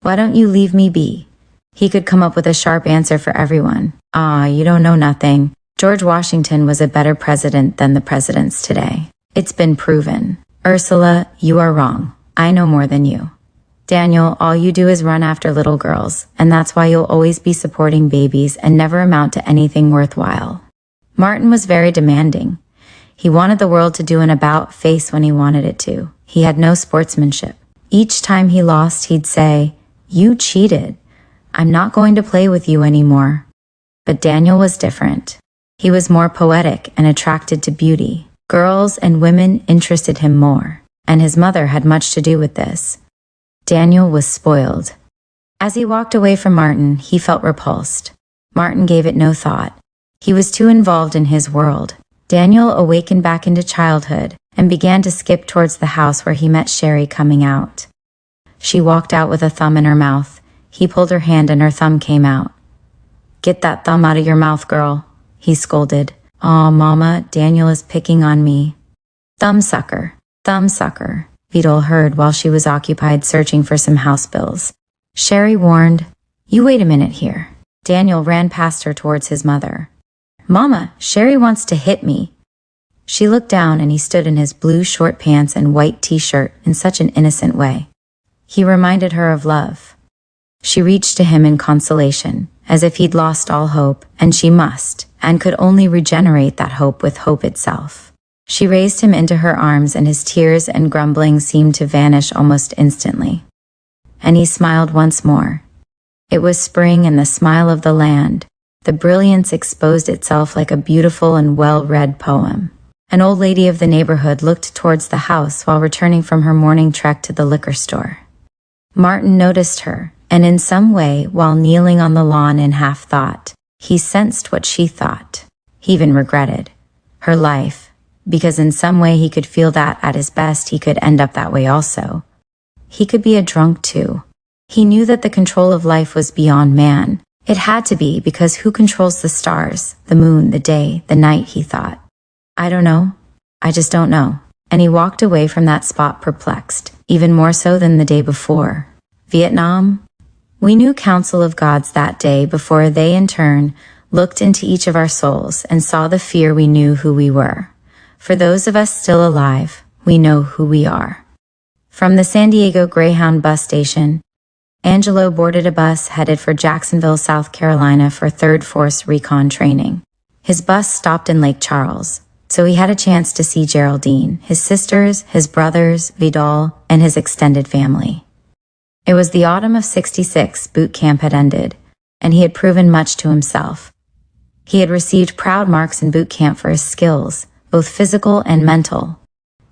"Why don't you leave me be?" He could come up with a sharp answer for everyone. "Ah, you don't know nothing. George Washington was a better president than the presidents today. It's been proven." "Ursula, you are wrong. I know more than you." "Daniel, all you do is run after little girls, and that's why you'll always be supporting babies and never amount to anything worthwhile." Martin was very demanding. He wanted the world to do an about-face when he wanted it to. He had no sportsmanship. Each time he lost, he'd say, "You cheated. I'm not going to play with you anymore." But Daniel was different. He was more poetic and attracted to beauty. Girls and women interested him more, and his mother had much to do with this. Daniel was spoiled. As he walked away from Martin, he felt repulsed. Martin gave it no thought. He was too involved in his world. Daniel awakened back into childhood and began to skip towards the house where he met Sherry coming out. She walked out with a thumb in her mouth. He pulled her hand and her thumb came out. "Get that thumb out of your mouth, girl," he scolded. "Aw, Mama, Daniel is picking on me." Thumbsucker, Vidal heard while she was occupied searching for some house bills. Sherry warned, "You wait a minute here." Daniel ran past her towards his mother. "Mama, Sherry wants to hit me." She looked down and he stood in his blue short pants and white t-shirt in such an innocent way. He reminded her of love. She reached to him in consolation, as if he'd lost all hope, and she must, and could only regenerate that hope with hope itself. She raised him into her arms and his tears and grumbling seemed to vanish almost instantly. And he smiled once more. It was spring and the smile of the land. The brilliance exposed itself like a beautiful and well-read poem. An old lady of the neighborhood looked towards the house while returning from her morning trek to the liquor store. Martin noticed her, and in some way, while kneeling on the lawn in half-thought, he sensed what she thought. He even regretted her life, because in some way he could feel that at his best he could end up that way also. He could be a drunk too. He knew that the control of life was beyond man. It had to be, because who controls the stars, the moon, the day, the night, he thought. "I don't know. I just don't know." And he walked away from that spot perplexed, even more so than the day before. Vietnam? We knew counsel of gods that day before they, in turn, looked into each of our souls and saw the fear we knew who we were. For those of us still alive, we know who we are. From the San Diego Greyhound bus station, Angelo boarded a bus headed for Jacksonville, South Carolina for 3rd Force Recon training. His bus stopped in Lake Charles, so he had a chance to see Geraldine, his sisters, his brothers, Vidal, and his extended family. It was the autumn of '66, boot camp had ended, and he had proven much to himself. He had received proud marks in boot camp for his skills, both physical and mental.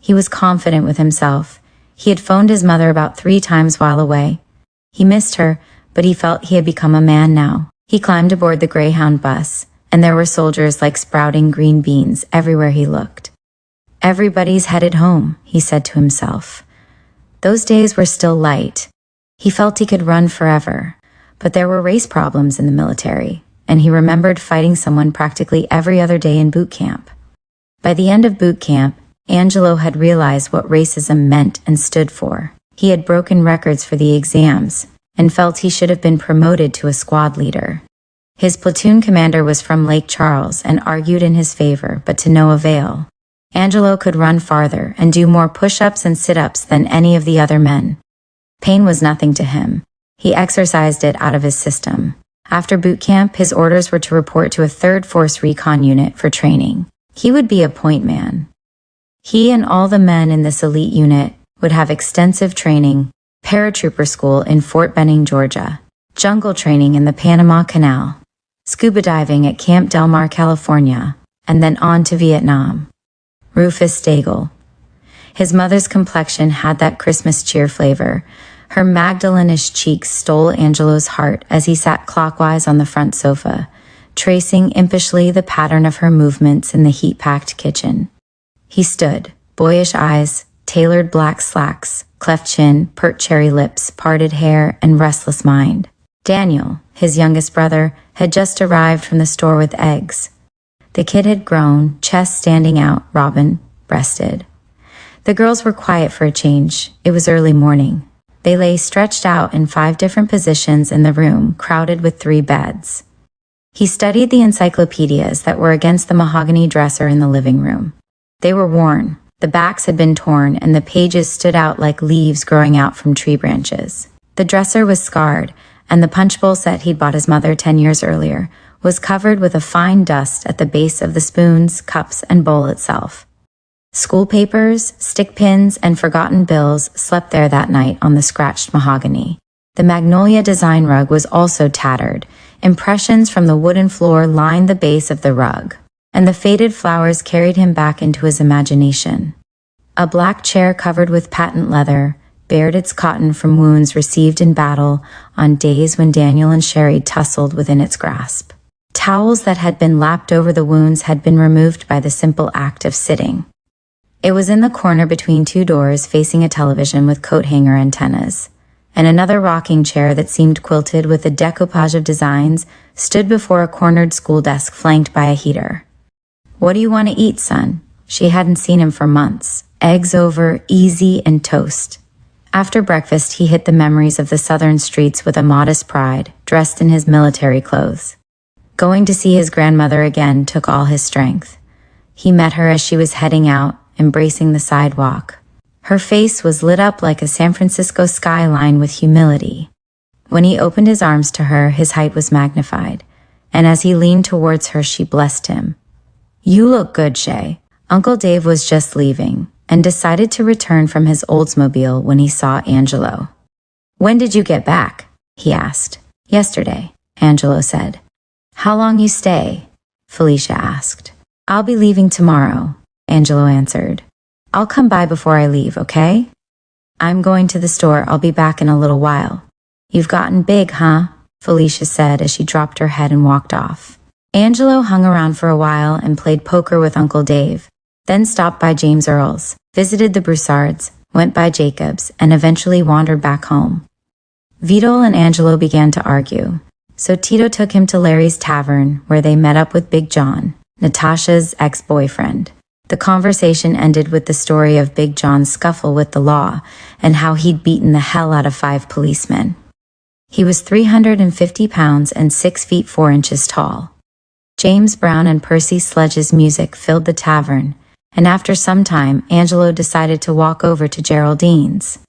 He was confident with himself. He had phoned his mother about 3 times while away. He missed her, but he felt he had become a man now. He climbed aboard the Greyhound bus, and there were soldiers like sprouting green beans everywhere he looked. "Everybody's headed home," he said to himself. Those days were still light. He felt he could run forever, but there were race problems in the military, and he remembered fighting someone practically every other day in boot camp. By the end of boot camp, Angelo had realized what racism meant and stood for. He had broken records for the exams, and felt he should have been promoted to a squad leader. His platoon commander was from Lake Charles and argued in his favor, but to no avail. Angelo could run farther and do more push-ups and sit-ups than any of the other men. Pain was nothing to him. He exercised it out of his system. After boot camp, his orders were to report to a 3rd Force Recon unit for training. He would be a point man. He and all the men in this elite unit would have extensive training, paratrooper school in Fort Benning, Georgia, jungle training in the Panama Canal, scuba diving at Camp Del Mar, California, and then on to Vietnam. RufusDaigle. His mother's complexion had that Christmas cheer flavor. Her Magdalenish cheeks stole Angelo's heart as he sat clockwise on the front sofa, tracing impishly the pattern of her movements in the heat-packed kitchen. He stood, boyish eyes, tailored black slacks, cleft chin, pert cherry lips, parted hair, and restless mind. Daniel, his youngest brother, had just arrived from the store with eggs. The kid had grown, chest standing out, robin-breasted. The girls were quiet for a change. It was early morning. They lay stretched out in 5 different positions in the room, crowded with 3 beds. He studied the encyclopedias that were against the mahogany dresser in the living room. They were worn, the backs had been torn, and the pages stood out like leaves growing out from tree branches. The dresser was scarred, and the punch bowl set he'd bought his mother 10 years earlier was covered with a fine dust at the base of the spoons, cups, and bowl itself. School papers, stick pins, and forgotten bills slept there that night on the scratched mahogany. The magnolia design rug was also tattered. Impressions from the wooden floor lined the base of the rug, and the faded flowers carried him back into his imagination. A black chair covered with patent leather bared its cotton from wounds received in battle on days when Daniel and Sherry tussled within its grasp. Towels that had been lapped over the wounds had been removed by the simple act of sitting. It was in the corner between 2 doors facing a television with coat hanger antennas, and another rocking chair that seemed quilted with a decoupage of designs stood before a cornered school desk flanked by a heater. "What do you want to eat, son?" She hadn't seen him for months. Eggs over, easy, and toast. After breakfast, he hit the memories of the southern streets with a modest pride, dressed in his military clothes. Going to see his grandmother again took all his strength. He met her as she was heading out, embracing the sidewalk. Her face was lit up like a San Francisco skyline with humility. When he opened his arms to her, his height was magnified, and as he leaned towards her, she blessed him. "You look good, Shay." Uncle Dave was just leaving, and decided to return from his Oldsmobile when he saw Angelo. "When did you get back?" he asked. "Yesterday," Angelo said. "How long you stay?" Felicia asked. "I'll be leaving tomorrow," Angelo answered. "I'll come by before I leave, okay?" "I'm going to the store. I'll be back in a little while." "You've gotten big, huh?" Felicia said as she dropped her head and walked off. Angelo hung around for a while and played poker with Uncle Dave, then stopped by James Earl's, visited the Broussards, went by Jacob's, and eventually wandered back home. Vito and Angelo began to argue, so Tito took him to Larry's Tavern, where they met up with Big John, Natasha's ex-boyfriend. The conversation ended with the story of Big John's scuffle with the law and how he'd beaten the hell out of 5 policemen. He was 350 pounds and 6 feet 4 inches tall. James Brown and Percy Sledge's music filled the tavern, and after some time, Angelo decided to walk over to Geraldine's.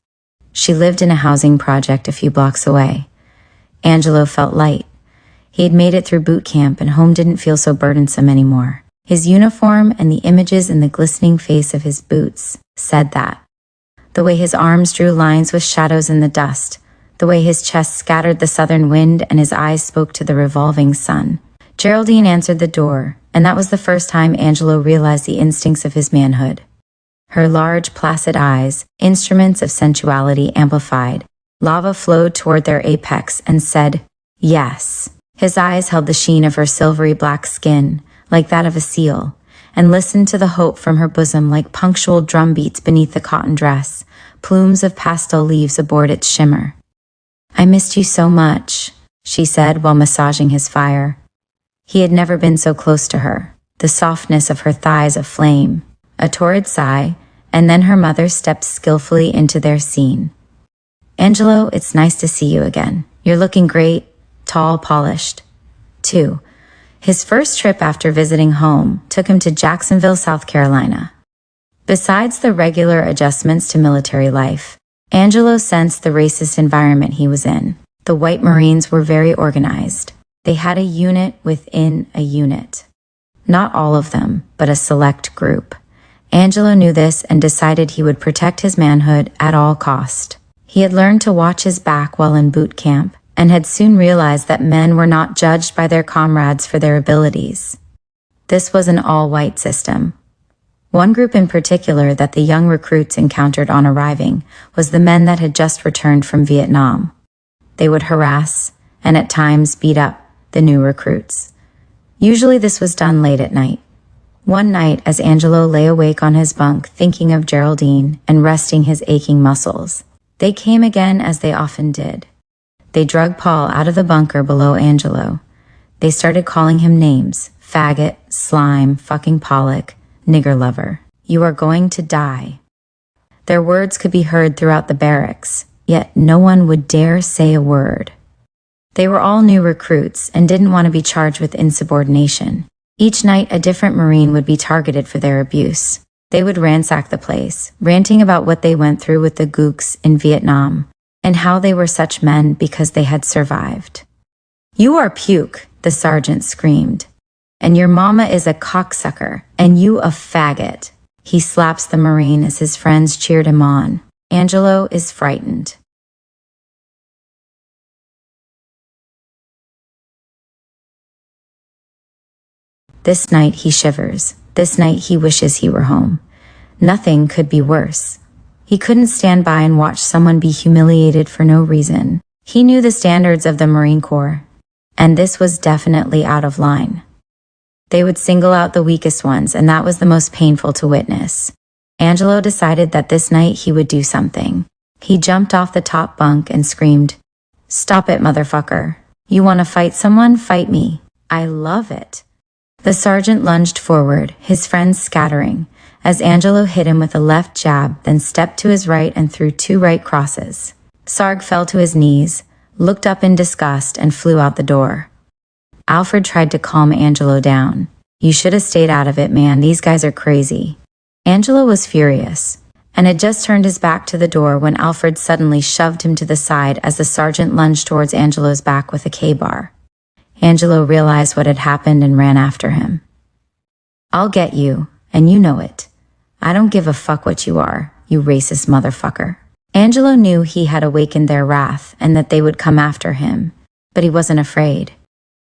She lived in a housing project a few blocks away. Angelo felt light. He had made it through boot camp and home didn't feel so burdensome anymore. His uniform and the images in the glistening face of his boots said that. The way his arms drew lines with shadows in the dust, the way his chest scattered the southern wind and his eyes spoke to the revolving sun. Geraldine answered the door, and that was the first time Angelo realized the instincts of his manhood. Her large, placid eyes, instruments of sensuality amplified, lava flowed toward their apex and said, "Yes." His eyes held the sheen of her silvery black skin, like that of a seal, and listened to the hope from her bosom like punctual drum beats beneath the cotton dress, plumes of pastel leaves aboard its shimmer. "I missed you so much," she said while massaging his fire. He had never been so close to her, the softness of her thighs aflame, a torrid sigh, and then her mother stepped skillfully into their scene. Angelo, it's nice to see you again. You're looking great, tall, polished. 2. His first trip after visiting home took him to Jacksonville, South Carolina. Besides the regular adjustments to military life, Angelo sensed the racist environment he was in. The white Marines were very organized. They had a unit within a unit. Not all of them, but a select group. Angelo knew this and decided he would protect his manhood at all cost. He had learned to watch his back while in boot camp and had soon realized that men were not judged by their comrades for their abilities. This was an all-white system. One group in particular that the young recruits encountered on arriving was the men that had just returned from Vietnam. They would harass and at times beat up the new recruits. Usually this was done late at night. One night, as Angelo lay awake on his bunk thinking of Geraldine and resting his aching muscles, they came again as they often did. They drug Paul out of the bunker below Angelo. They started calling him names: faggot, slime, fucking Pollock, nigger lover. You are going to die. Their words could be heard throughout the barracks, yet no one would dare say a word. They were all new recruits and didn't want to be charged with insubordination. Each night, a different Marine would be targeted for their abuse. They would ransack the place, ranting about what they went through with the gooks in Vietnam, and how they were such men because they had survived. You are puke, the sergeant screamed. And your mama is a cocksucker, and you a faggot. He slaps the Marine as his friends cheered him on. Angelo is frightened. This night he shivers. This night he wishes he were home. Nothing could be worse. He couldn't stand by and watch someone be humiliated for no reason. He knew the standards of the Marine Corps, and this was definitely out of line. They would single out the weakest ones, and that was the most painful to witness. Angelo decided that this night he would do something. He jumped off the top bunk and screamed, "Stop it, motherfucker. You want to fight someone? Fight me. I love it." The sergeant lunged forward, his friends scattering, as Angelo hit him with a left jab, then stepped to his right and threw 2 right crosses. Sarg fell to his knees, looked up in disgust, and flew out the door. Alfred tried to calm Angelo down. "You should have stayed out of it, man. These guys are crazy." Angelo was furious, and had just turned his back to the door when Alfred suddenly shoved him to the side as the sergeant lunged towards Angelo's back with a K-bar. Angelo realized what had happened and ran after him. "I'll get you, and you know it. I don't give a fuck what you are, you racist motherfucker." Angelo knew he had awakened their wrath and that they would come after him, but he wasn't afraid.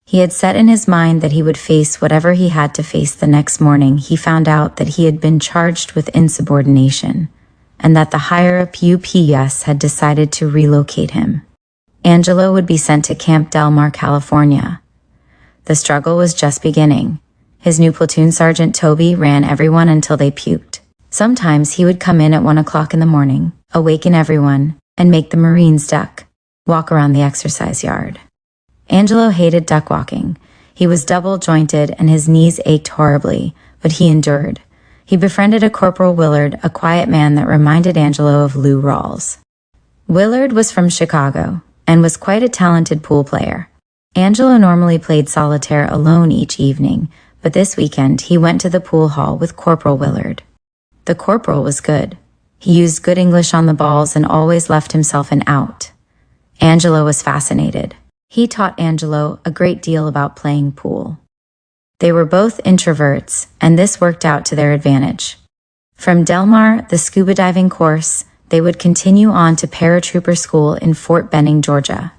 He had set in his mind that he would face whatever he had to face. The next morning, he found out that he had been charged with insubordination, and that the higher-up UPS had decided to relocate him. Angelo would be sent to Camp Del Mar, California. The struggle was just beginning. His new platoon sergeant, Toby, ran everyone until they puked. Sometimes he would come in at 1 o'clock in the morning, awaken everyone, and make the Marines duck, walk around the exercise yard. Angelo hated duck walking. He was double-jointed and his knees ached horribly, but he endured. He befriended a Corporal Willard, a quiet man that reminded Angelo of Lou Rawls. Willard was from Chicago and was quite a talented pool player. Angelo normally played solitaire alone each evening, but this weekend he went to the pool hall with Corporal Willard. The corporal was good. He used good English on the balls and always left himself an out. Angelo was fascinated. He taught Angelo a great deal about playing pool. They were both introverts, and this worked out to their advantage. From Del Mar, the scuba diving course, they would continue on to paratrooper school in Fort Benning, Georgia.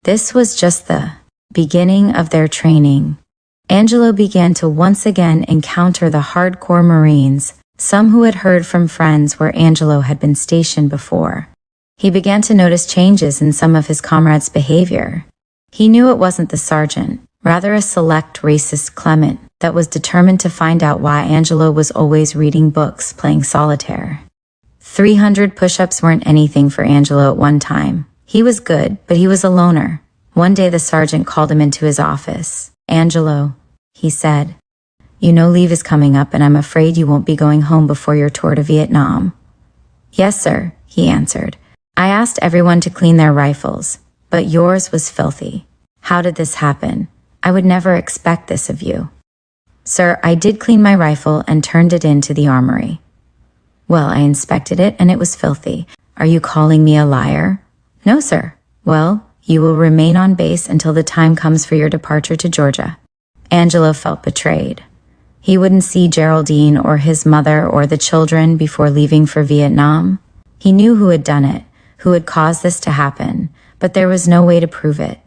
This was just the beginning of their training. Angelo began to once again encounter the hardcore Marines, some who had heard from friends where Angelo had been stationed before. He began to notice changes in some of his comrades' behavior. He knew it wasn't the sergeant, rather a select racist Clement that was determined to find out why Angelo was always reading books, playing solitaire. 300 push-ups weren't anything for Angelo at one time. He was good, but he was a loner. One day the sergeant called him into his office. "Angelo," he said, "you know leave is coming up and I'm afraid you won't be going home before your tour to Vietnam." "Yes, sir," he answered. I asked everyone to clean their rifles, but yours was filthy. How did this happen? I would never expect this of you. Sir, I did clean my rifle and turned it into the armory. Well, I inspected it and it was filthy. Are you calling me a liar? No, sir. Well, you will remain on base until the time comes for your departure to Georgia. Angelo felt betrayed. He wouldn't see Geraldine or his mother or the children before leaving for Vietnam. He knew who had done it, who had caused this to happen, but there was no way to prove it.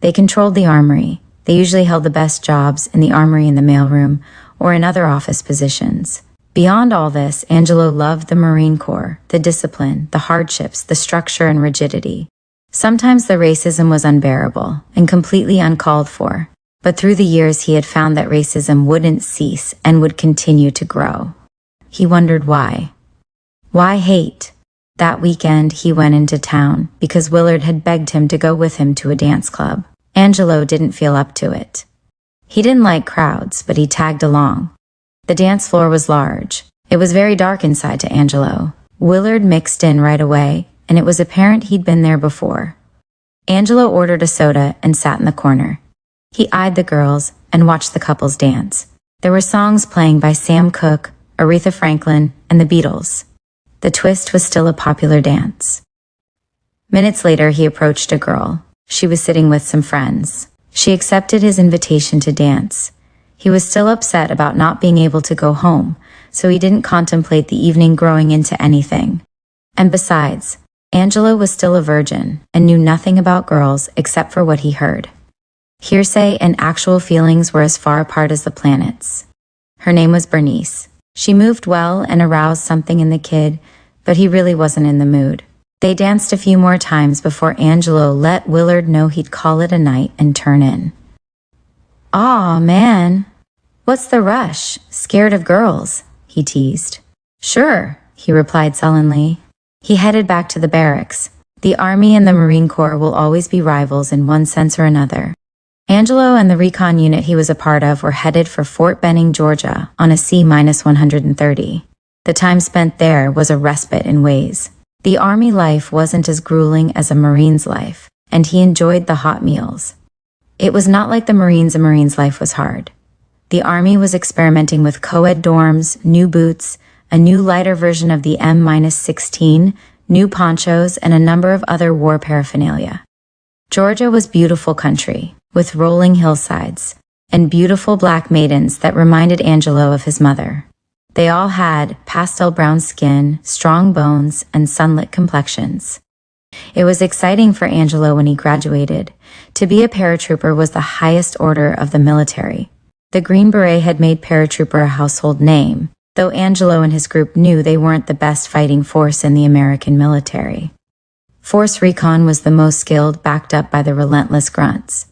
They controlled the armory. They usually held the best jobs in the armory and the mailroom, or in other office positions. Beyond all this, Angelo loved the Marine Corps, the discipline, the hardships, the structure and rigidity. Sometimes the racism was unbearable and completely uncalled for, but through the years he had found that racism wouldn't cease and would continue to grow. He wondered why. Why hate? That weekend he went into town because Willard had begged him to go with him to a dance club. Angelo didn't feel up to it. He didn't like crowds, but he tagged along. The dance floor was large. It was very dark inside to Angelo. Willard mixed in right away, and it was apparent he'd been there before. Angelo ordered a soda and sat in the corner. He eyed the girls and watched the couples dance. There were songs playing by Sam Cooke, Aretha Franklin, and the Beatles. The twist was still a popular dance. Minutes later, he approached a girl. She was sitting with some friends. She accepted his invitation to dance. He was still upset about not being able to go home, so he didn't contemplate the evening growing into anything. And besides, Angelo was still a virgin and knew nothing about girls except for what he heard. Hearsay and actual feelings were as far apart as the planets. Her name was Bernice. She moved well and aroused something in the kid, but he really wasn't in the mood. They danced a few more times before Angelo let Willard know he'd call it a night and turn in. "Aw, man. What's the rush? Scared of girls?" he teased. "Sure," he replied sullenly. He headed back to the barracks. The Army and the Marine Corps will always be rivals in one sense or another. Angelo and the recon unit he was a part of were headed for Fort Benning, Georgia, on a C-130. The time spent there was a respite in ways. The Army life wasn't as grueling as a Marine's life, and he enjoyed the hot meals. It was not like the Marines. A Marine's life was hard. The Army was experimenting with co-ed dorms, new boots, a new lighter version of the M-16, new ponchos, and a number of other war paraphernalia. Georgia was beautiful country, with rolling hillsides, and beautiful black maidens that reminded Angelo of his mother. They all had pastel brown skin, strong bones, and sunlit complexions. It was exciting for Angelo when he graduated. To be a paratrooper was the highest order of the military. The Green Beret had made paratrooper a household name, though Angelo and his group knew they weren't the best fighting force in the American military. Force Recon was the most skilled, backed up by the relentless grunts.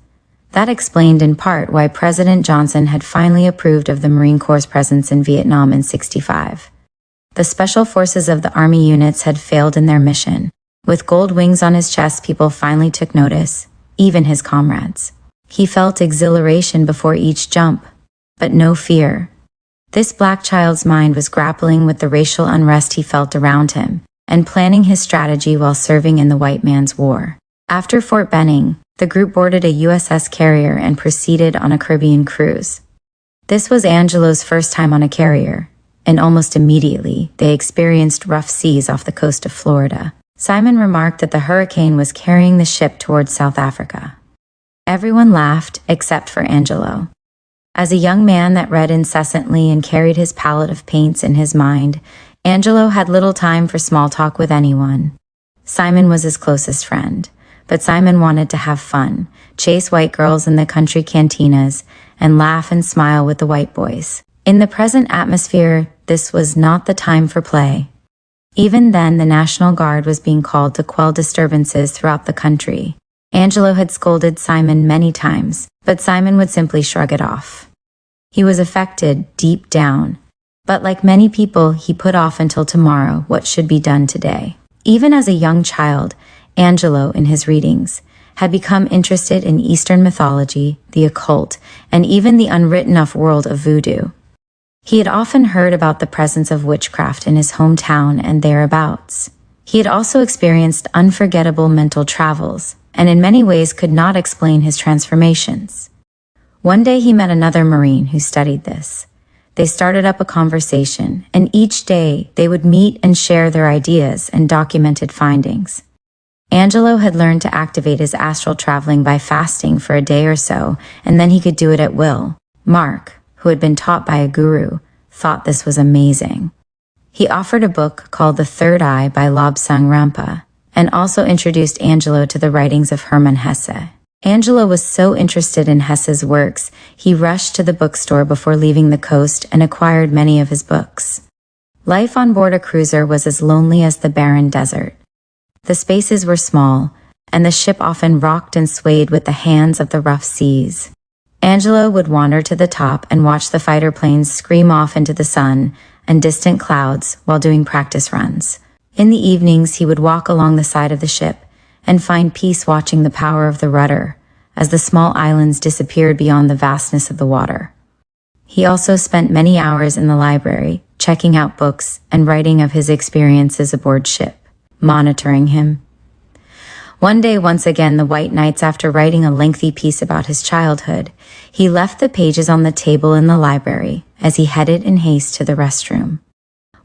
That explained in part why President Johnson had finally approved of the Marine Corps' presence in Vietnam in '65. The special forces of the Army units had failed in their mission. With gold wings on his chest, people finally took notice, even his comrades. He felt exhilaration before each jump, but no fear. This black child's mind was grappling with the racial unrest he felt around him, and planning his strategy while serving in the white man's war. After Fort Benning, the group boarded a USS carrier and proceeded on a Caribbean cruise. This was Angelo's first time on a carrier, and almost immediately they experienced rough seas off the coast of Florida. Simon remarked that the hurricane was carrying the ship towards South Africa. Everyone laughed except for Angelo. As a young man that read incessantly and carried his palette of paints in his mind, Angelo had little time for small talk with anyone. Simon was his closest friend, but Simon wanted to have fun, chase white girls in the country cantinas, and laugh and smile with the white boys. In the present atmosphere, this was not the time for play. Even then, the National Guard was being called to quell disturbances throughout the country. Angelo had scolded Simon many times, but Simon would simply shrug it off. He was affected deep down, but like many people, he put off until tomorrow what should be done today. Even as a young child, Angelo, in his readings, had become interested in Eastern mythology, the occult, and even the unwritten-off world of voodoo. He had often heard about the presence of witchcraft in his hometown and thereabouts. He had also experienced unforgettable mental travels, and in many ways could not explain his transformations. One day he met another Marine who studied this. They started up a conversation, and each day they would meet and share their ideas and documented findings. Angelo had learned to activate his astral traveling by fasting for a day or so, and then he could do it at will. Mark, who had been taught by a guru, thought this was amazing. He offered a book called The Third Eye by Lobsang Rampa, and also introduced Angelo to the writings of Hermann Hesse. Angelo was so interested in Hesse's works, he rushed to the bookstore before leaving the coast and acquired many of his books. Life on board a cruiser was as lonely as the barren desert. The spaces were small, and the ship often rocked and swayed with the hands of the rough seas. Angelo would wander to the top and watch the fighter planes scream off into the sun and distant clouds while doing practice runs. In the evenings, he would walk along the side of the ship and find peace watching the power of the rudder as the small islands disappeared beyond the vastness of the water. He also spent many hours in the library, checking out books and writing of his experiences aboard ship, monitoring him. One day, once again, the white nights, after writing a lengthy piece about his childhood, he left the pages on the table in the library as he headed in haste to the restroom.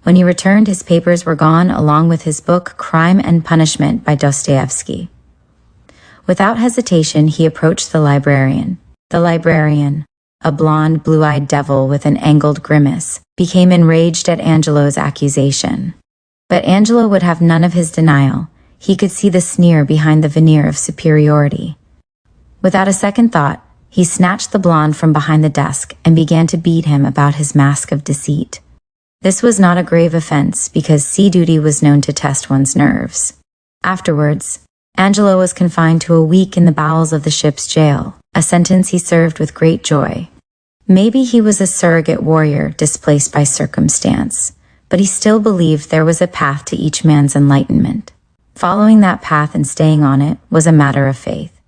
When he returned, his papers were gone, along with his book, Crime and Punishment by Dostoevsky. Without hesitation, he approached the librarian. The librarian, a blonde, blue-eyed devil with an angled grimace, became enraged at Angelo's accusation. But Angelo would have none of his denial. He could see the sneer behind the veneer of superiority. Without a second thought, he snatched the blonde from behind the desk and began to beat him about his mask of deceit. This was not a grave offense because sea duty was known to test one's nerves. Afterwards, Angelo was confined to a week in the bowels of the ship's jail, a sentence he served with great joy. Maybe he was a surrogate warrior displaced by circumstance, but he still believed there was a path to each man's enlightenment. Following that path and staying on it was a matter of faith.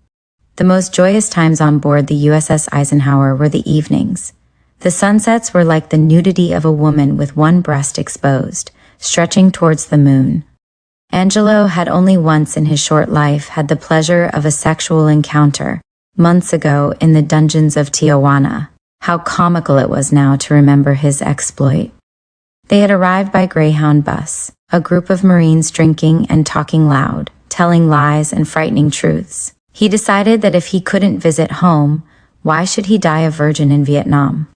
The most joyous times on board the USS Eisenhower were the evenings. The sunsets were like the nudity of a woman with one breast exposed, stretching towards the moon. Angelo had only once in his short life had the pleasure of a sexual encounter, months ago in the dungeons of Tijuana. How comical it was now to remember his exploit. They had arrived by Greyhound bus, a group of Marines drinking and talking loud, telling lies and frightening truths. He decided that if he couldn't visit home, why should he die a virgin in Vietnam?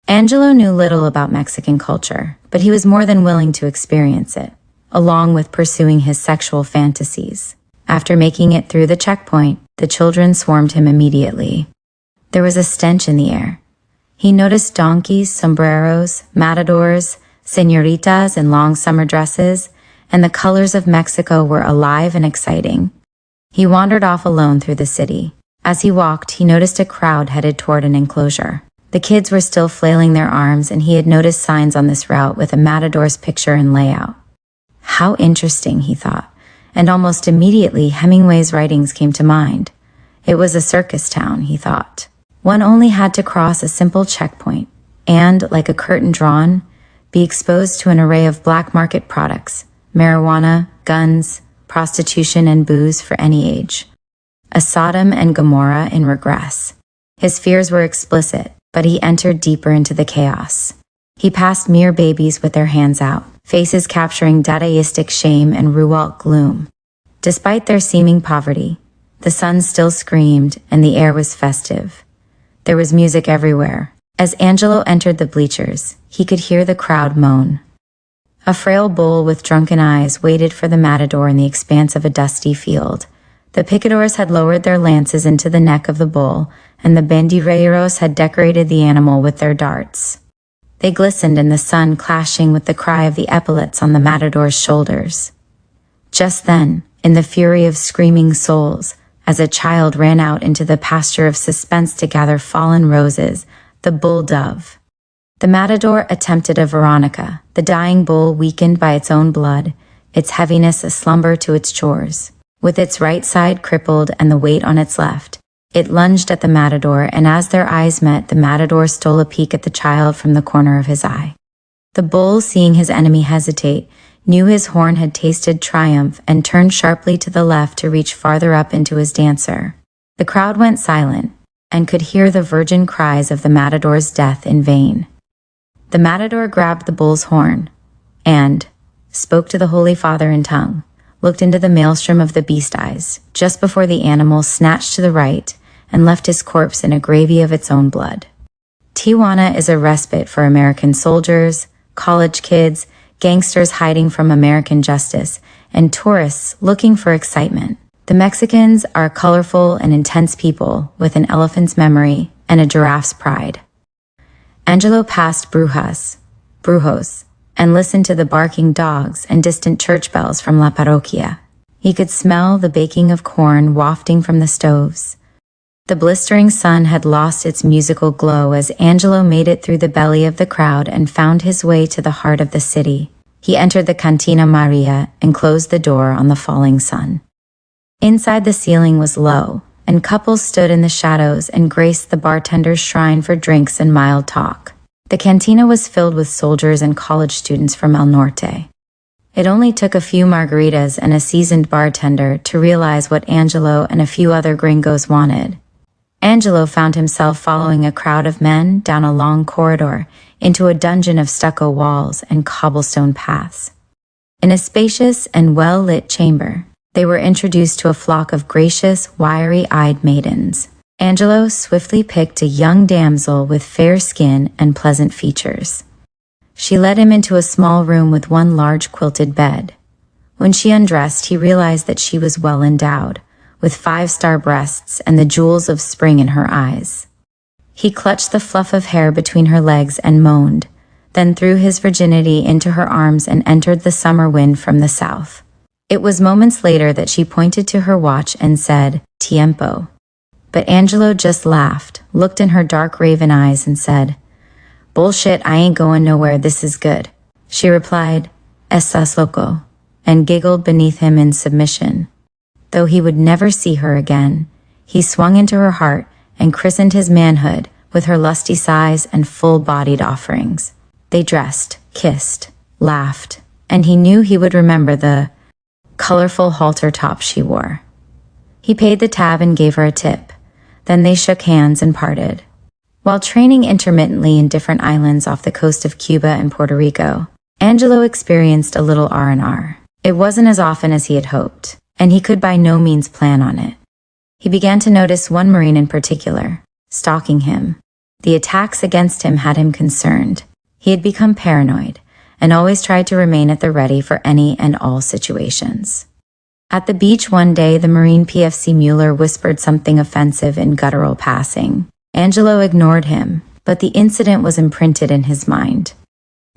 Angelo knew little about Mexican culture, but he was more than willing to experience it, along with pursuing his sexual fantasies. After making it through the checkpoint, the children swarmed him immediately. There was a stench in the air. He noticed donkeys, sombreros, matadors, señoritas in long summer dresses, and the colors of Mexico were alive and exciting. He wandered off alone through the city. As he walked, he noticed a crowd headed toward an enclosure. The kids were still flailing their arms, and he had noticed signs on this route with a matador's picture and layout. How interesting, he thought, and almost immediately Hemingway's writings came to mind. It was a circus town, he thought. One only had to cross a simple checkpoint and, like a curtain drawn, be exposed to an array of black market products, marijuana, guns, prostitution, and booze for any age. A Sodom and Gomorrah in regress. His fears were explicit, but he entered deeper into the chaos. He passed mere babies with their hands out, faces capturing Dadaistic shame and Ruwalt gloom. Despite their seeming poverty, the sun still screamed and the air was festive. There was music everywhere. As Angelo entered the bleachers, he could hear the crowd moan. A frail bull with drunken eyes waited for the matador in the expanse of a dusty field. The picadors had lowered their lances into the neck of the bull, and the bandilleros had decorated the animal with their darts. They glistened in the sun, clashing with the cry of the epaulets on the matador's shoulders. Just then, in the fury of screaming souls, as a child ran out into the pasture of suspense to gather fallen roses, the bull dove. The matador attempted a Veronica, the dying bull weakened by its own blood, its heaviness a slumber to its chores. With its right side crippled and the weight on its left, it lunged at the matador, and as their eyes met, the matador stole a peek at the child from the corner of his eye. The bull, seeing his enemy hesitate, knew his horn had tasted triumph, and turned sharply to the left to reach farther up into his dancer. The crowd went silent, and could hear the virgin cries of the matador's death in vain. The matador grabbed the bull's horn, and spoke to the Holy Father in tongue, looked into the maelstrom of the beast eyes, just before the animal snatched to the right, and left his corpse in a gravy of its own blood. Tijuana is a respite for American soldiers, college kids, gangsters hiding from American justice, and tourists looking for excitement. The Mexicans are a colorful and intense people with an elephant's memory and a giraffe's pride. Angelo passed Brujos, and listened to the barking dogs and distant church bells from La Parroquia. He could smell the baking of corn wafting from the stoves. The blistering sun had lost its musical glow as Angelo made it through the belly of the crowd and found his way to the heart of the city. He entered the Cantina Maria and closed the door on the falling sun. Inside, the ceiling was low, and couples stood in the shadows and graced the bartender's shrine for drinks and mild talk. The cantina was filled with soldiers and college students from El Norte. It only took a few margaritas and a seasoned bartender to realize what Angelo and a few other gringos wanted. Angelo found himself following a crowd of men down a long corridor into a dungeon of stucco walls and cobblestone paths. In a spacious and well-lit chamber, they were introduced to a flock of gracious, wiry-eyed maidens. Angelo swiftly picked a young damsel with fair skin and pleasant features. She led him into a small room with one large quilted bed. When she undressed, he realized that she was well endowed, with 5-star breasts and the jewels of spring in her eyes. He clutched the fluff of hair between her legs and moaned, then threw his virginity into her arms and entered the summer wind from the south. It was moments later that she pointed to her watch and said, "Tiempo." But Angelo just laughed, looked in her dark raven eyes and said, "Bullshit, I ain't going nowhere, this is good." She replied, "Estás loco," and giggled beneath him in submission. Though he would never see her again, he swung into her heart and christened his manhood with her lusty sighs and full-bodied offerings. They dressed, kissed, laughed, and he knew he would remember the colorful halter top she wore. He paid the tab and gave her a tip. Then they shook hands and parted. While training intermittently in different islands off the coast of Cuba and Puerto Rico, Angelo experienced a little R&R. It wasn't as often as he had hoped, and he could by no means plan on it. He began to notice one Marine in particular, stalking him. The attacks against him had him concerned. He had become paranoid, and always tried to remain at the ready for any and all situations. At the beach one day, the Marine PFC Mueller whispered something offensive in guttural passing. Angelo ignored him, but the incident was imprinted in his mind.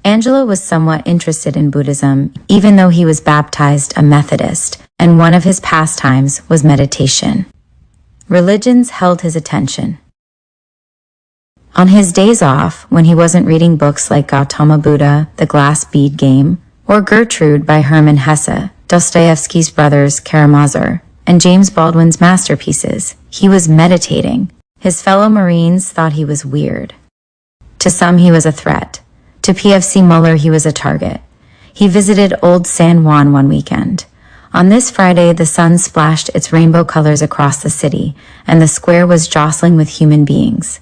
Angelo was somewhat interested in Buddhism, even though he was baptized a Methodist, and one of his pastimes was meditation. Religions held his attention. On his days off, when he wasn't reading books like Gautama Buddha, The Glass Bead Game, or Gertrude by Hermann Hesse, Dostoevsky's brothers Karamazov, and James Baldwin's masterpieces, he was meditating. His fellow Marines thought he was weird. To some, he was a threat. To PFC Mueller, he was a target. He visited Old San Juan one weekend. On this Friday, the sun splashed its rainbow colors across the city, and the square was jostling with human beings.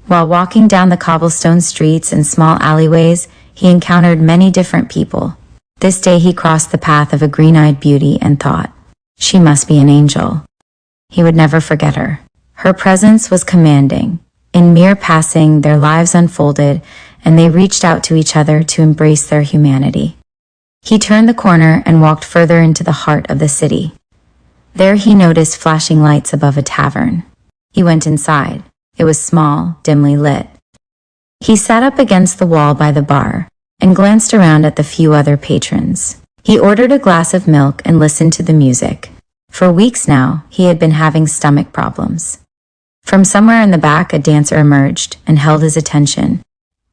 While walking down the cobblestone streets and small alleyways, he encountered many different people. This day he crossed the path of a green-eyed beauty and thought, she must be an angel. He would never forget her. Her presence was commanding. In mere passing, their lives unfolded, and they reached out to each other to embrace their humanity. He turned the corner and walked further into the heart of the city. There he noticed flashing lights above a tavern. He went inside. It was small, dimly lit. He sat up against the wall by the bar and glanced around at the few other patrons. He ordered a glass of milk and listened to the music. For weeks now, he had been having stomach problems. From somewhere in the back, a dancer emerged and held his attention.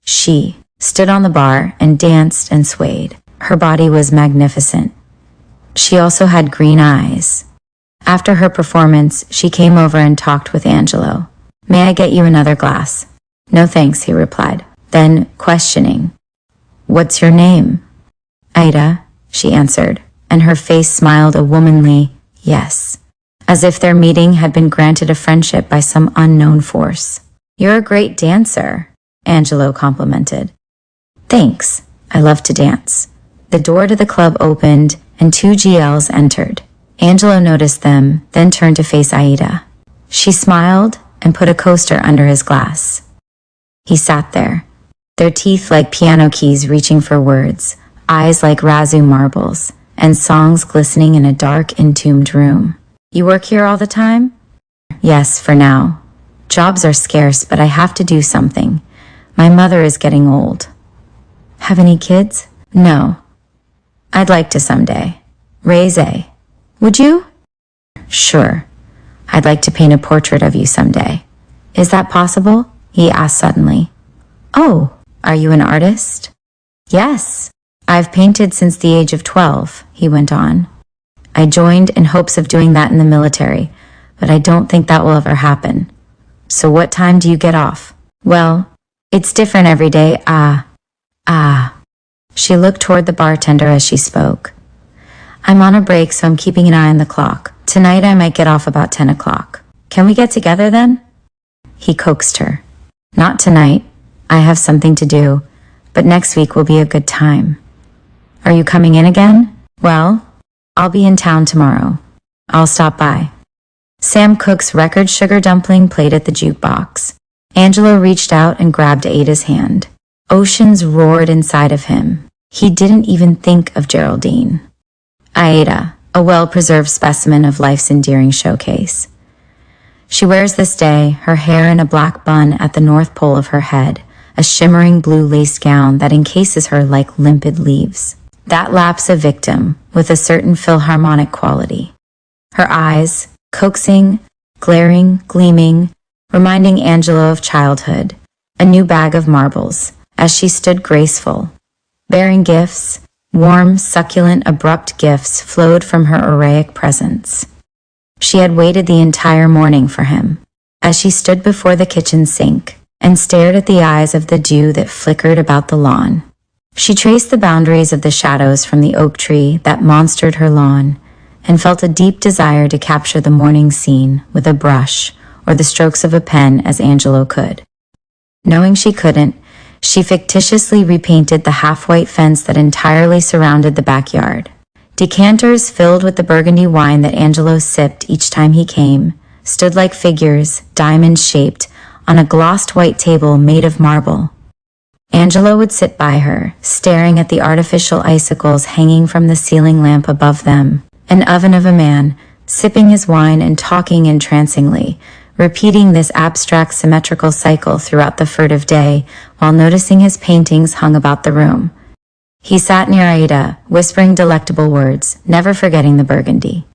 She stood on the bar and danced and swayed. Her body was magnificent. She also had green eyes. After her performance, she came over and talked with Angelo. "May I get you another glass?" "No thanks," he replied. Then, questioning, "What's your name?" "Ida," she answered, and her face smiled a womanly yes, as if their meeting had been granted a friendship by some unknown force. "You're a great dancer," Angelo complimented. "Thanks, I love to dance." The door to the club opened and two GLs entered. Angelo noticed them, then turned to face Aida. She smiled and put a coaster under his glass. He sat there, their teeth like piano keys reaching for words, eyes like Razu marbles, and songs glistening in a dark, entombed room. "You work here all the time?" "Yes, for now. Jobs are scarce, but I have to do something. My mother is getting old." "Have any kids?" "No. I'd like to someday. Raise a. Would you?" "Sure. I'd like to paint a portrait of you someday." "Is that possible?" he asked suddenly. "Oh, are you an artist?" "Yes. I've painted since the age of 12, he went on. "I joined in hopes of doing that in the military, but I don't think that will ever happen." "So what time do you get off?" "Well, it's different every day. She looked toward the bartender as she spoke. "I'm on a break, so I'm keeping an eye on the clock. Tonight I might get off about 10 o'clock. Can we get together then?" He coaxed her. "Not tonight. I have something to do, but next week will be a good time." "Are you coming in again?" "Well, I'll be in town tomorrow. I'll stop by." Sam Cooke's record sugar dumpling played at the jukebox. Angelo reached out and grabbed Ada's hand. Oceans roared inside of him. He didn't even think of Geraldine. Aida, a well-preserved specimen of life's endearing showcase. She wears this day her hair in a black bun at the north pole of her head, a shimmering blue lace gown that encases her like limpid leaves. That laps a victim with a certain philharmonic quality. Her eyes, coaxing, glaring, gleaming, reminding Angelo of childhood, a new bag of marbles, as she stood graceful. Bearing gifts, warm, succulent, abrupt gifts flowed from her arraic presence. She had waited the entire morning for him, as she stood before the kitchen sink and stared at the eyes of the dew that flickered about the lawn. She traced the boundaries of the shadows from the oak tree that monstered her lawn and felt a deep desire to capture the morning scene with a brush or the strokes of a pen as Angelo could. Knowing she couldn't, she fictitiously repainted the half-white fence that entirely surrounded the backyard. Decanters filled with the burgundy wine that Angelo sipped each time he came stood like figures, diamond-shaped, on a glossed white table made of marble. Angelo would sit by her, staring at the artificial icicles hanging from the ceiling lamp above them, an oven of a man, sipping his wine and talking entrancingly, repeating this abstract symmetrical cycle throughout the furtive day while noticing his paintings hung about the room. He sat near Aida, whispering delectable words, never forgetting the burgundy.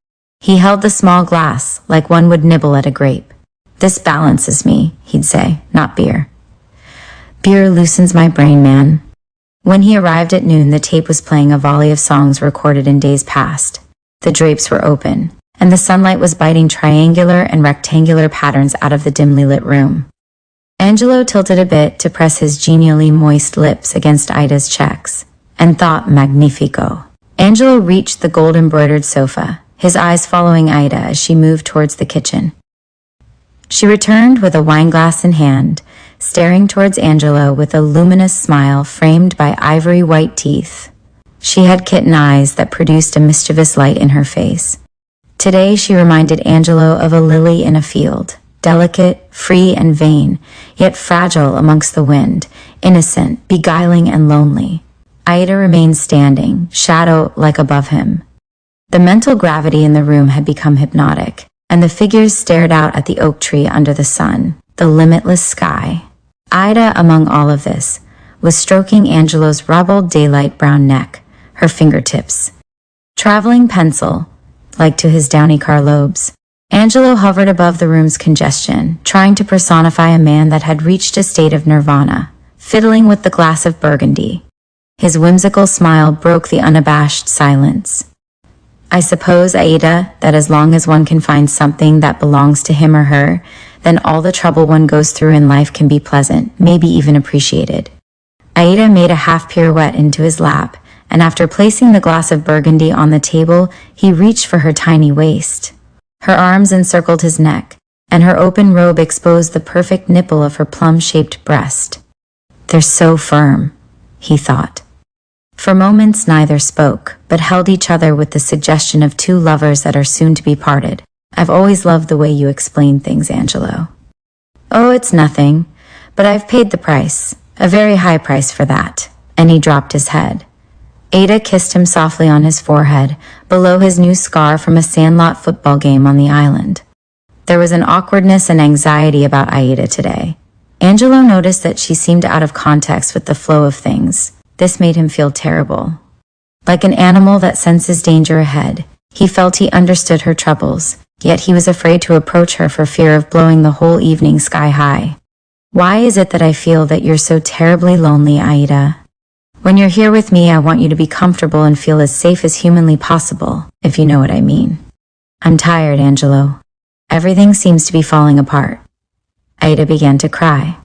He held the small glass like one would nibble at a grape. "This balances me," he'd say, "not beer. Beer loosens my brain, man." When he arrived at noon, the tape was playing a volley of songs recorded in days past. The drapes were open, and the sunlight was biting triangular and rectangular patterns out of the dimly lit room. Angelo tilted a bit to press his genially moist lips against Ida's checks, and thought magnifico. Angelo reached the gold-embroidered sofa, his eyes following Ida as she moved towards the kitchen. She returned with a wineglass in hand, staring towards Angelo with a luminous smile framed by ivory white teeth. She had kitten eyes that produced a mischievous light in her face. Today she reminded Angelo of a lily in a field, delicate, free and vain, yet fragile amongst the wind, innocent, beguiling and lonely. Ida remained standing, shadow-like above him. The mental gravity in the room had become hypnotic, and the figures stared out at the oak tree under the sun, the limitless sky. Ida, among all of this, was stroking Angelo's rubbled daylight brown neck, her fingertips. Traveling pencil, like to his downy car lobes, Angelo hovered above the room's congestion, trying to personify a man that had reached a state of nirvana, fiddling with the glass of burgundy. His whimsical smile broke the unabashed silence. "I suppose, Aida, that as long as one can find something that belongs to him or her, then all the trouble one goes through in life can be pleasant, maybe even appreciated." Aida made a half pirouette into his lap and after placing the glass of burgundy on the table, he reached for her tiny waist. Her arms encircled his neck, and her open robe exposed the perfect nipple of her plum-shaped breast. "They're so firm," he thought. For moments neither spoke, but held each other with the suggestion of two lovers that are soon to be parted. "I've always loved the way you explain things, Angelo." "Oh, it's nothing, but I've paid the price, a very high price for that," and he dropped his head. Ada kissed him softly on his forehead, below his new scar from a sandlot football game on the island. There was an awkwardness and anxiety about Aida today. Angelo noticed that she seemed out of context with the flow of things. This made him feel terrible. Like an animal that senses danger ahead, he felt he understood her troubles, yet he was afraid to approach her for fear of blowing the whole evening sky high. "Why is it that I feel that you're so terribly lonely, Aida? When you're here with me, I want you to be comfortable and feel as safe as humanly possible, if you know what I mean." "I'm tired, Angelo. Everything seems to be falling apart." Aida began to cry.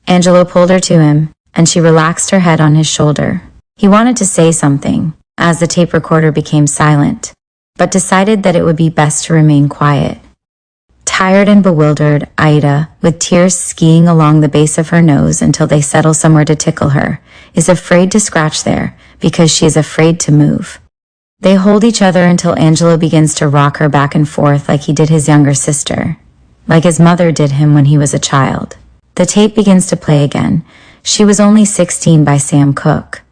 Angelo pulled her to him, and she relaxed her head on his shoulder. He wanted to say something, as the tape recorder became silent, but decided that it would be best to remain quiet. Tired and bewildered, Aida, with tears skiing along the base of her nose until they settle somewhere to tickle her, is afraid to scratch there because she is afraid to move. They hold each other until Angelo begins to rock her back and forth like he did his younger sister, like his mother did him when he was a child. The tape begins to play again. She Was Only 16 by Sam Cooke.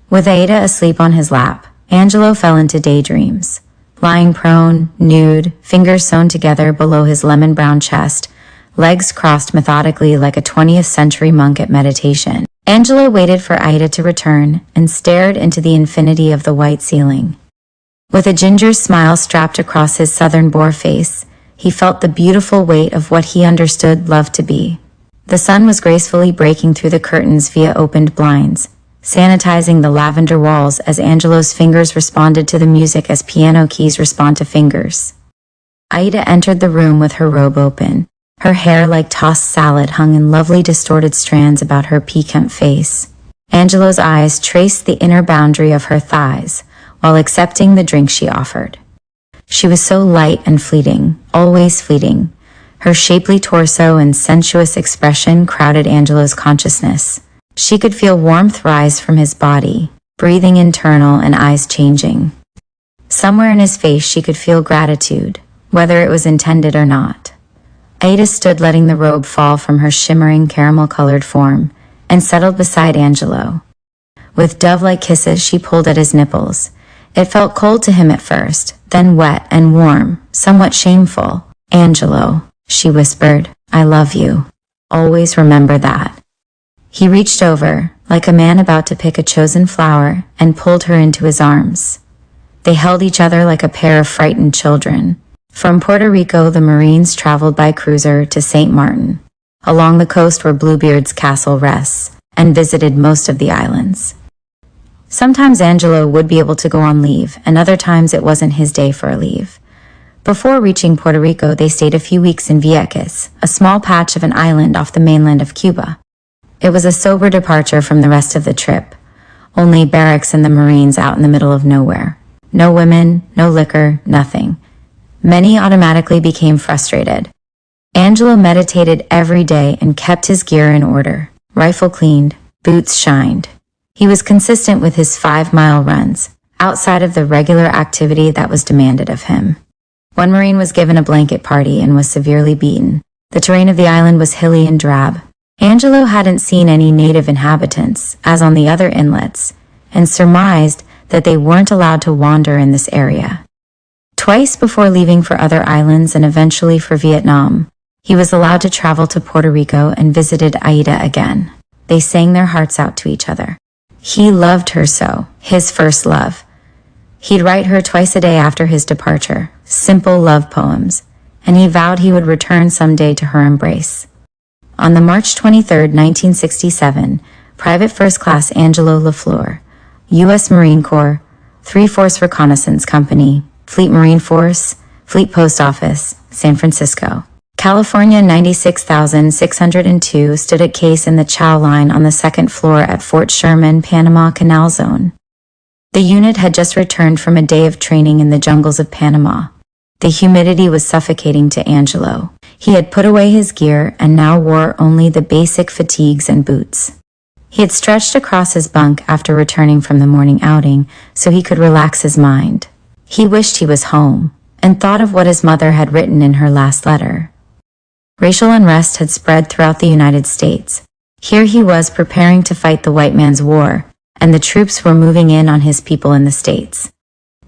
With Aida asleep on his lap, Angelo fell into daydreams. Lying prone, nude, fingers sewn together below his lemon-brown chest, legs crossed methodically like a 20th century monk at meditation, Angelo waited for Aida to return and stared into the infinity of the white ceiling. With a ginger smile strapped across his southern boar face, he felt the beautiful weight of what he understood love to be. The sun was gracefully breaking through the curtains via opened blinds, sanitizing the lavender walls as Angelo's fingers responded to the music as piano keys respond to fingers. Aida entered the room with her robe open. Her hair like tossed salad hung in lovely distorted strands about her piquant face. Angelo's eyes traced the inner boundary of her thighs while accepting the drink she offered. She was so light and fleeting, always fleeting. Her shapely torso and sensuous expression crowded Angelo's consciousness. She could feel warmth rise from his body, breathing internal and eyes changing. Somewhere in his face she could feel gratitude, whether it was intended or not. Aida stood letting the robe fall from her shimmering caramel-colored form and settled beside Angelo. With dove-like kisses she pulled at his nipples. It felt cold to him at first, then wet and warm, somewhat shameful. "Angelo," she whispered, "I love you. Always remember that." He reached over, like a man about to pick a chosen flower, and pulled her into his arms. They held each other like a pair of frightened children. From Puerto Rico, the Marines traveled by cruiser to St. Martin, along the coast where Bluebeard's castle rests, and visited most of the islands. Sometimes Angelo would be able to go on leave, and other times it wasn't his day for a leave. Before reaching Puerto Rico, they stayed a few weeks in Vieques, a small patch of an island off the mainland of Cuba. It was a sober departure from the rest of the trip. Only barracks and the Marines out in the middle of nowhere. No women, no liquor, nothing. Many automatically became frustrated. Angelo meditated every day and kept his gear in order. Rifle cleaned, boots shined. He was consistent with his 5-mile runs, outside of the regular activity that was demanded of him. One Marine was given a blanket party and was severely beaten. The terrain of the island was hilly and drab. Angelo hadn't seen any native inhabitants, as on the other inlets, and surmised that they weren't allowed to wander in this area. Twice before leaving for other islands and eventually for Vietnam, he was allowed to travel to Puerto Rico and visited Aida again. They sang their hearts out to each other. He loved her so, his first love. He'd write her twice a day after his departure, simple love poems, and he vowed he would return someday to her embrace. On the March 23, 1967, Private First Class Angelo LaFleur, U.S. Marine Corps, 3-Force Reconnaissance Company, Fleet Marine Force, Fleet Post Office, San Francisco, California 96,602 stood at case in the chow line on the second floor at Fort Sherman, Panama Canal Zone. The unit had just returned from a day of training in the jungles of Panama. The humidity was suffocating to Angelo. He had put away his gear and now wore only the basic fatigues and boots. He had stretched across his bunk after returning from the morning outing so he could relax his mind. He wished he was home and thought of what his mother had written in her last letter. Racial unrest had spread throughout the United States. Here he was preparing to fight the white man's war, and the troops were moving in on his people in the States.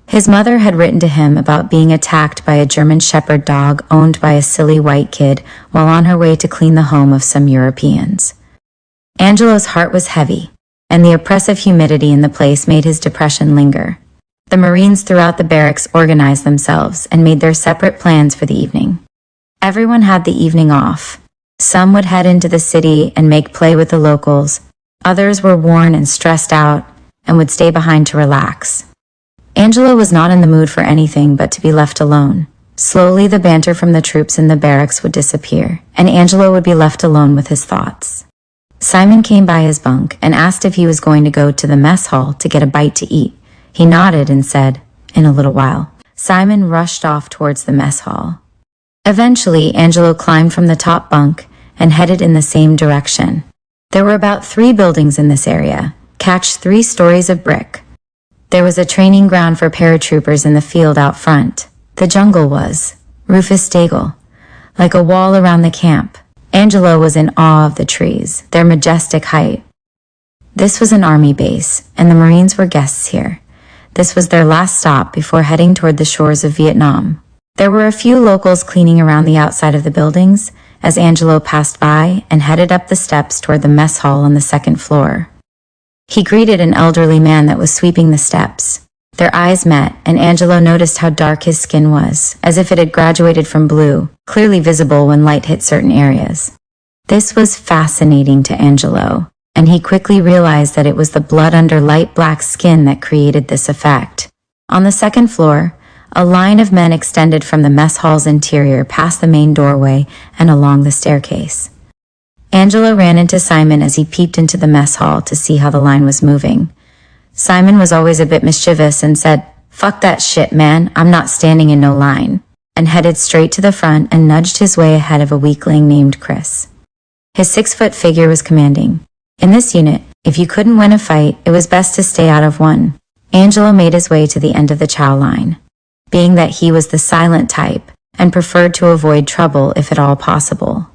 His mother had written to him about being attacked by a German shepherd dog owned by a silly white kid while on her way to clean the home of some Europeans. Angelo's heart was heavy, and the oppressive humidity in the place made his depression linger. The Marines throughout the barracks organized themselves and made their separate plans for the evening. Everyone had the evening off. Some would head into the city and make play with the locals. Others were worn and stressed out and would stay behind to relax. Angelo was not in the mood for anything but to be left alone. Slowly, the banter from the troops in the barracks would disappear, and Angelo would be left alone with his thoughts. Simon came by his bunk and asked if he was going to go to the mess hall to get a bite to eat. He nodded and said, "In a little while." Simon rushed off towards the mess hall. Eventually, Angelo climbed from the top bunk and headed in the same direction. There were about 3 buildings in this area, catch 3 stories of brick. There was a training ground for paratroopers in the field out front. The jungle was RufusDaigle, like a wall around the camp. Angelo was in awe of the trees, their majestic height. This was an army base, and the Marines were guests here. This was their last stop before heading toward the shores of Vietnam. There were a few locals cleaning around the outside of the buildings as Angelo passed by and headed up the steps toward the mess hall on the 2nd floor. He greeted an elderly man that was sweeping the steps. Their eyes met, and Angelo noticed how dark his skin was, as if it had graduated from blue, clearly visible when light hit certain areas. This was fascinating to Angelo, and he quickly realized that it was the blood under light black skin that created this effect. On the 2nd floor, a line of men extended from the mess hall's interior past the main doorway and along the staircase. Angelo ran into Simon as he peeped into the mess hall to see how the line was moving. Simon was always a bit mischievous and said, "Fuck that shit, man, I'm not standing in no line," and headed straight to the front and nudged his way ahead of a weakling named Chris. His 6-foot figure was commanding. In this unit, if you couldn't win a fight, it was best to stay out of one. Angelo made his way to the end of the chow line, being that he was the silent type and preferred to avoid trouble if at all possible.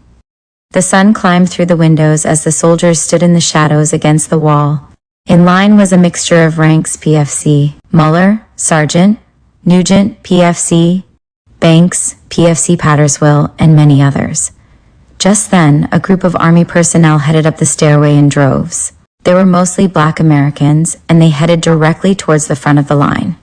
The sun climbed through the windows as the soldiers stood in the shadows against the wall. In line was a mixture of ranks: PFC, Muller, Sergeant, Nugent, PFC, Banks, PFC Patterswell, and many others. Just then, a group of Army personnel headed up the stairway in droves. They were mostly Black Americans, and they headed directly towards the front of the line.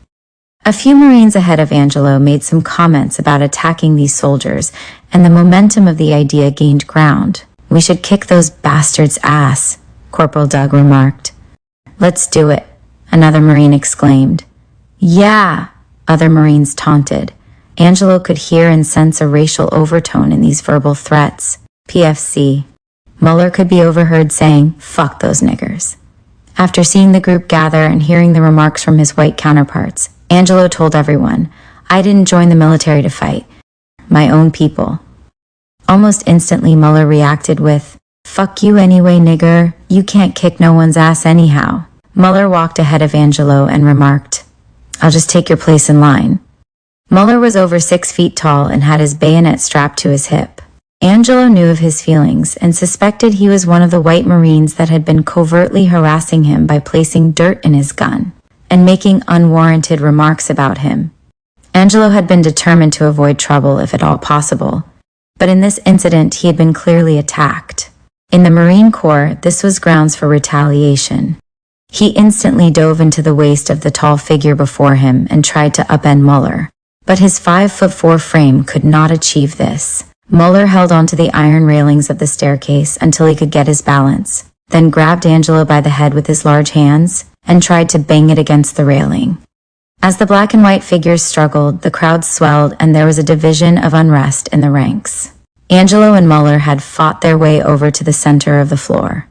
A few Marines ahead of Angelo made some comments about attacking these soldiers, and the momentum of the idea gained ground. "We should kick those bastards' ass," Corporal Doug remarked. "Let's do it," another Marine exclaimed. "Yeah," other Marines taunted. Angelo could hear and sense a racial overtone in these verbal threats. PFC. Muller could be overheard saying, "Fuck those niggers." After seeing the group gather and hearing the remarks from his white counterparts, Angelo told everyone, "I didn't join the military to fight. My own people." Almost instantly, Muller reacted with, "Fuck you anyway, nigger. You can't kick no one's ass anyhow." Muller walked ahead of Angelo and remarked, "I'll just take your place in line." Muller was over 6 feet tall and had his bayonet strapped to his hip. Angelo knew of his feelings and suspected he was one of the white Marines that had been covertly harassing him by placing dirt in his gun and making unwarranted remarks about him. Angelo had been determined to avoid trouble if at all possible, but in this incident he had been clearly attacked. In the Marine Corps, this was grounds for retaliation. He instantly dove into the waist of the tall figure before him and tried to upend Muller, but his 5'4" frame could not achieve this. Muller held onto the iron railings of the staircase until he could get his balance, then grabbed Angelo by the head with his large hands and tried to bang it against the railing. As the black and white figures struggled, the crowd swelled and there was a division of unrest in the ranks. Angelo and Muller had fought their way over to the center of the floor.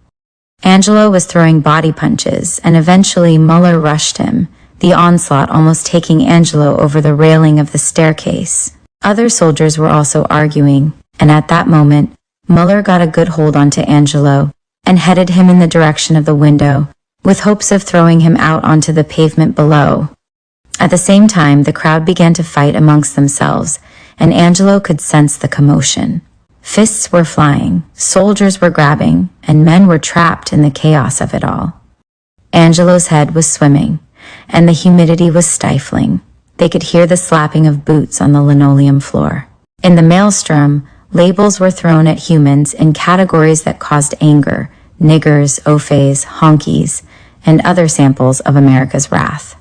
Angelo was throwing body punches, and eventually Muller rushed him, the onslaught almost taking Angelo over the railing of the staircase. Other soldiers were also arguing, and at that moment, Muller got a good hold onto Angelo and headed him in the direction of the window, with hopes of throwing him out onto the pavement below. At the same time, the crowd began to fight amongst themselves, and Angelo could sense the commotion. Fists were flying, soldiers were grabbing, and men were trapped in the chaos of it all. Angelo's head was swimming, and the humidity was stifling. They could hear the slapping of boots on the linoleum floor. In the maelstrom, labels were thrown at humans in categories that caused anger: niggers, oafes, honkies, and other samples of America's wrath.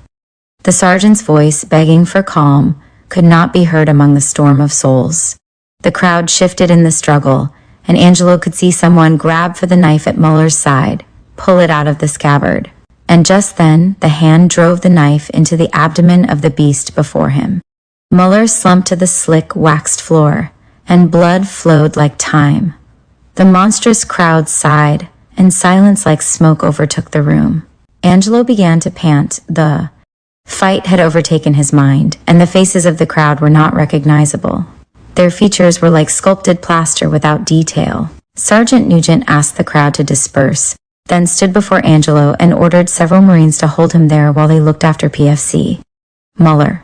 The sergeant's voice, begging for calm, could not be heard among the storm of souls. The crowd shifted in the struggle, and Angelo could see someone grab for the knife at Muller's side, pull it out of the scabbard. And just then, the hand drove the knife into the abdomen of the beast before him. Muller slumped to the slick, waxed floor, and blood flowed like thyme. The monstrous crowd sighed, and silence like smoke overtook the room. Angelo began to pant. The fight had overtaken his mind, and the faces of the crowd were not recognizable. Their features were like sculpted plaster without detail. Sergeant Nugent asked the crowd to disperse, then stood before Angelo and ordered several Marines to hold him there while they looked after PFC. Muller.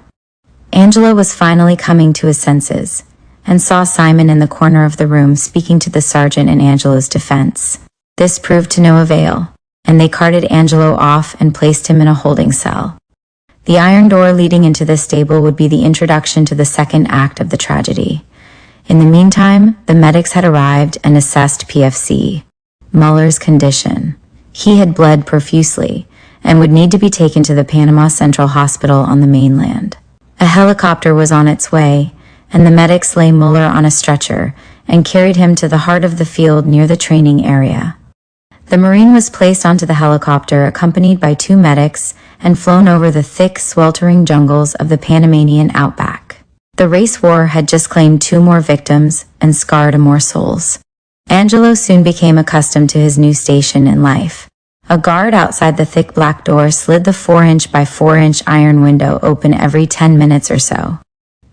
Angelo was finally coming to his senses, and saw Simon in the corner of the room speaking to the sergeant in Angelo's defense. This proved to no avail, and they carted Angelo off and placed him in a holding cell. The iron door leading into the stable would be the introduction to the second act of the tragedy. In the meantime, the medics had arrived and assessed PFC. Muller's condition. He had bled profusely and would need to be taken to the Panama Central Hospital on the mainland. A helicopter was on its way, and the medics lay Muller on a stretcher and carried him to the heart of the field near the training area. The Marine was placed onto the helicopter accompanied by 2 medics and flown over the thick, sweltering jungles of the Panamanian outback. The race war had just claimed 2 more victims and scarred more souls. Angelo soon became accustomed to his new station in life. A guard outside the thick black door slid the 4-inch by 4-inch iron window open every 10 minutes or so.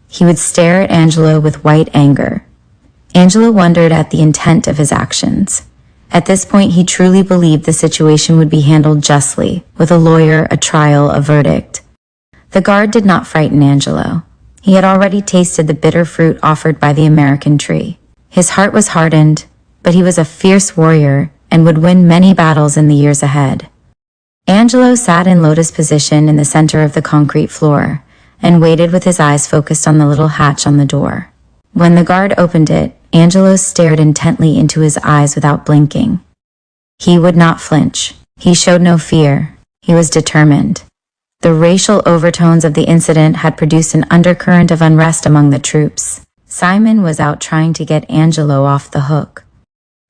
He would stare at Angelo with white anger. Angelo wondered at the intent of his actions. At this point, he truly believed the situation would be handled justly, with a lawyer, a trial, a verdict. The guard did not frighten Angelo. He had already tasted the bitter fruit offered by the American tree. His heart was hardened, but he was a fierce warrior and would win many battles in the years ahead. Angelo sat in lotus position in the center of the concrete floor and waited with his eyes focused on the little hatch on the door. When the guard opened it, Angelo stared intently into his eyes without blinking. He would not flinch. He showed no fear. He was determined. The racial overtones of the incident had produced an undercurrent of unrest among the troops. Simon was out trying to get Angelo off the hook.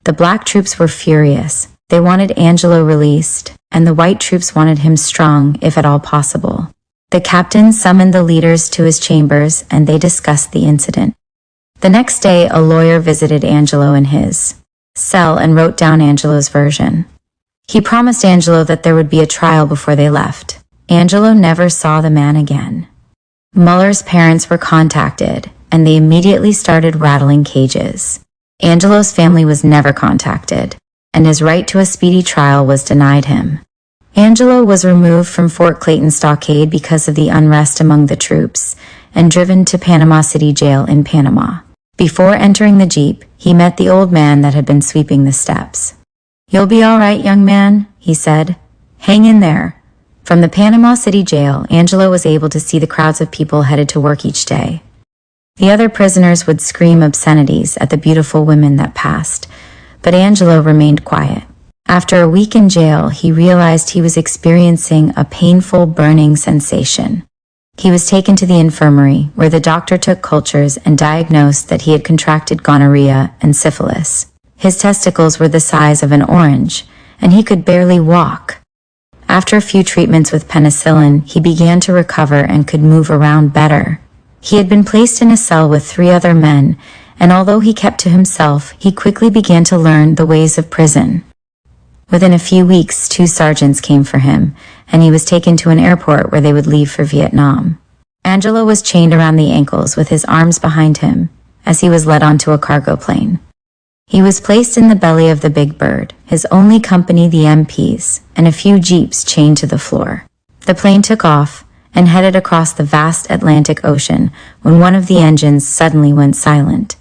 The black troops were furious. They wanted Angelo released, and the white troops wanted him strong, if at all possible. The captain summoned the leaders to his chambers, and they discussed the incident. The next day, a lawyer visited Angelo in his cell and wrote down Angelo's version. He promised Angelo that there would be a trial before they left. Angelo never saw the man again. Muller's parents were contacted, and they immediately started rattling cages. Angelo's family was never contacted, and his right to a speedy trial was denied him. Angelo was removed from Fort Clayton Stockade because of the unrest among the troops, and driven to Panama City Jail in Panama. Before entering the jeep, he met the old man that had been sweeping the steps. "You'll be all right, young man," he said. "Hang in there." From the Panama City Jail, Angelo was able to see the crowds of people headed to work each day. The other prisoners would scream obscenities at the beautiful women that passed, but Angelo remained quiet. After a week in jail, he realized he was experiencing a painful burning sensation. He was taken to the infirmary, where the doctor took cultures and diagnosed that he had contracted gonorrhea and syphilis. His testicles were the size of an orange, and he could barely walk. After a few treatments with penicillin, he began to recover and could move around better. He had been placed in a cell with 3 other men, and although he kept to himself, he quickly began to learn the ways of prison. Within a few weeks, 2 sergeants came for him, and he was taken to an airport where they would leave for Vietnam. Angelo was chained around the ankles with his arms behind him as he was led onto a cargo plane. He was placed in the belly of the Big Bird, his only company the MPs, and a few jeeps chained to the floor. The plane took off and headed across the vast Atlantic Ocean when one of the engines suddenly went silent.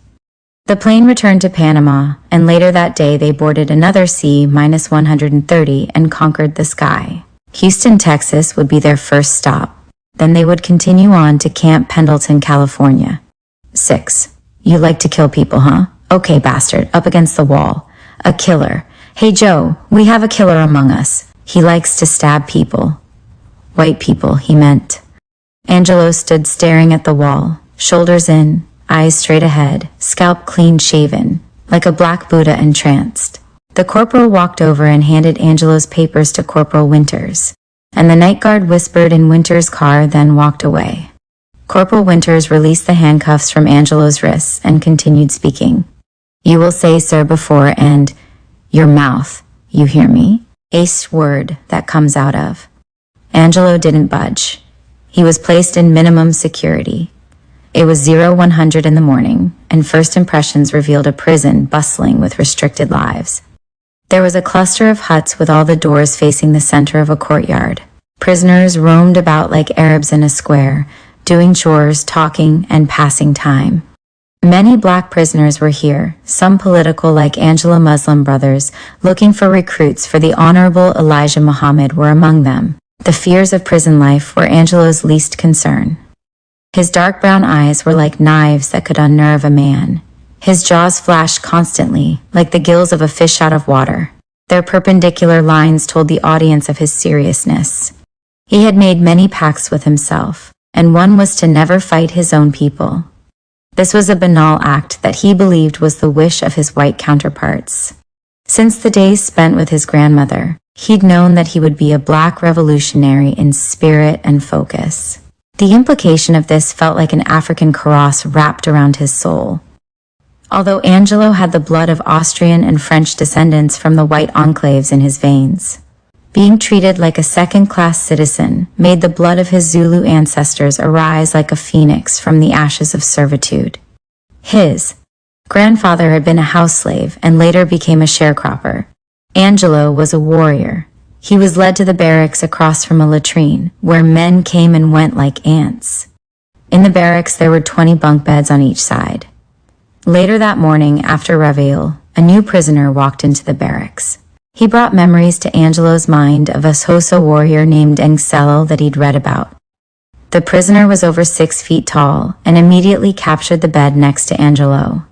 The plane returned to Panama, and later that day they boarded another C-130 and conquered the sky. Houston, Texas would be their first stop. Then they would continue on to Camp Pendleton, California. 6. You like to kill people, huh? Okay, bastard, up against the wall. A killer. Hey Joe, we have a killer among us. He likes to stab people. White people, he meant. Angelo stood staring at the wall, shoulders in, eyes straight ahead, scalp clean shaven, like a black Buddha entranced. The corporal walked over and handed Angelo's papers to Corporal Winters, and the night guard whispered in Winters' car, then walked away. Corporal Winters released the handcuffs from Angelo's wrists and continued speaking. You will say, sir, before and your mouth, you hear me? Ace word that comes out of. Angelo didn't budge. He was placed in minimum security. It was 0100 in the morning, and first impressions revealed a prison bustling with restricted lives. There was a cluster of huts with all the doors facing the center of a courtyard. Prisoners roamed about like Arabs in a square, doing chores, talking, and passing time. Many black prisoners were here, some political like Angela Muslim Brothers, looking for recruits for the Honorable Elijah Muhammad were among them. The fears of prison life were Angelo's least concern. His dark brown eyes were like knives that could unnerve a man. His jaws flashed constantly, like the gills of a fish out of water. Their perpendicular lines told the audience of his seriousness. He had made many pacts with himself, and one was to never fight his own people. This was a banal act that he believed was the wish of his white counterparts. Since the days spent with his grandmother, he'd known that he would be a black revolutionary in spirit and focus. The implication of this felt like an African kaross wrapped around his soul. Although Angelo had the blood of Austrian and French descendants from the white enclaves in his veins, being treated like a second-class citizen made the blood of his Zulu ancestors arise like a phoenix from the ashes of servitude. His grandfather had been a house slave and later became a sharecropper. Angelo was a warrior. He was led to the barracks across from a latrine, where men came and went like ants. In the barracks there were 20 bunk beds on each side. Later that morning, after Reveille, a new prisoner walked into the barracks. He brought memories to Angelo's mind of a Xhosa warrior named Ngcelo that he'd read about. The prisoner was over 6 feet tall and immediately captured the bed next to Angelo.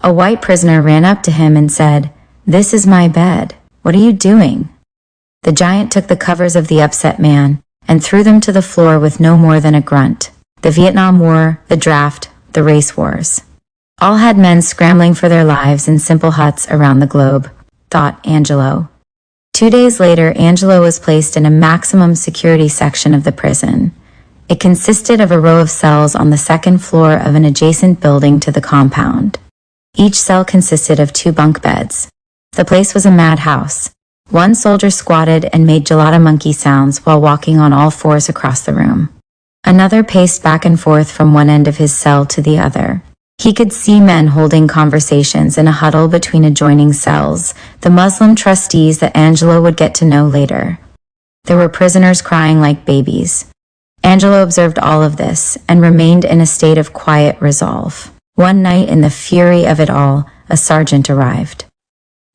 A white prisoner ran up to him and said, "This is my bed. What are you doing?" The giant took the covers of the upset man and threw them to the floor with no more than a grunt. The Vietnam War, the draft, the race wars. All had men scrambling for their lives in simple huts around the globe, thought Angelo. 2 days later, Angelo was placed in a maximum security section of the prison. It consisted of a row of cells on the second floor of an adjacent building to the compound. Each cell consisted of 2 bunk beds. The place was a madhouse. One soldier squatted and made gelada monkey sounds while walking on all fours across the room. Another paced back and forth from one end of his cell to the other. He could see men holding conversations in a huddle between adjoining cells, the Muslim trustees that Angelo would get to know later. There were prisoners crying like babies. Angelo observed all of this and remained in a state of quiet resolve. One night, in the fury of it all, a sergeant arrived.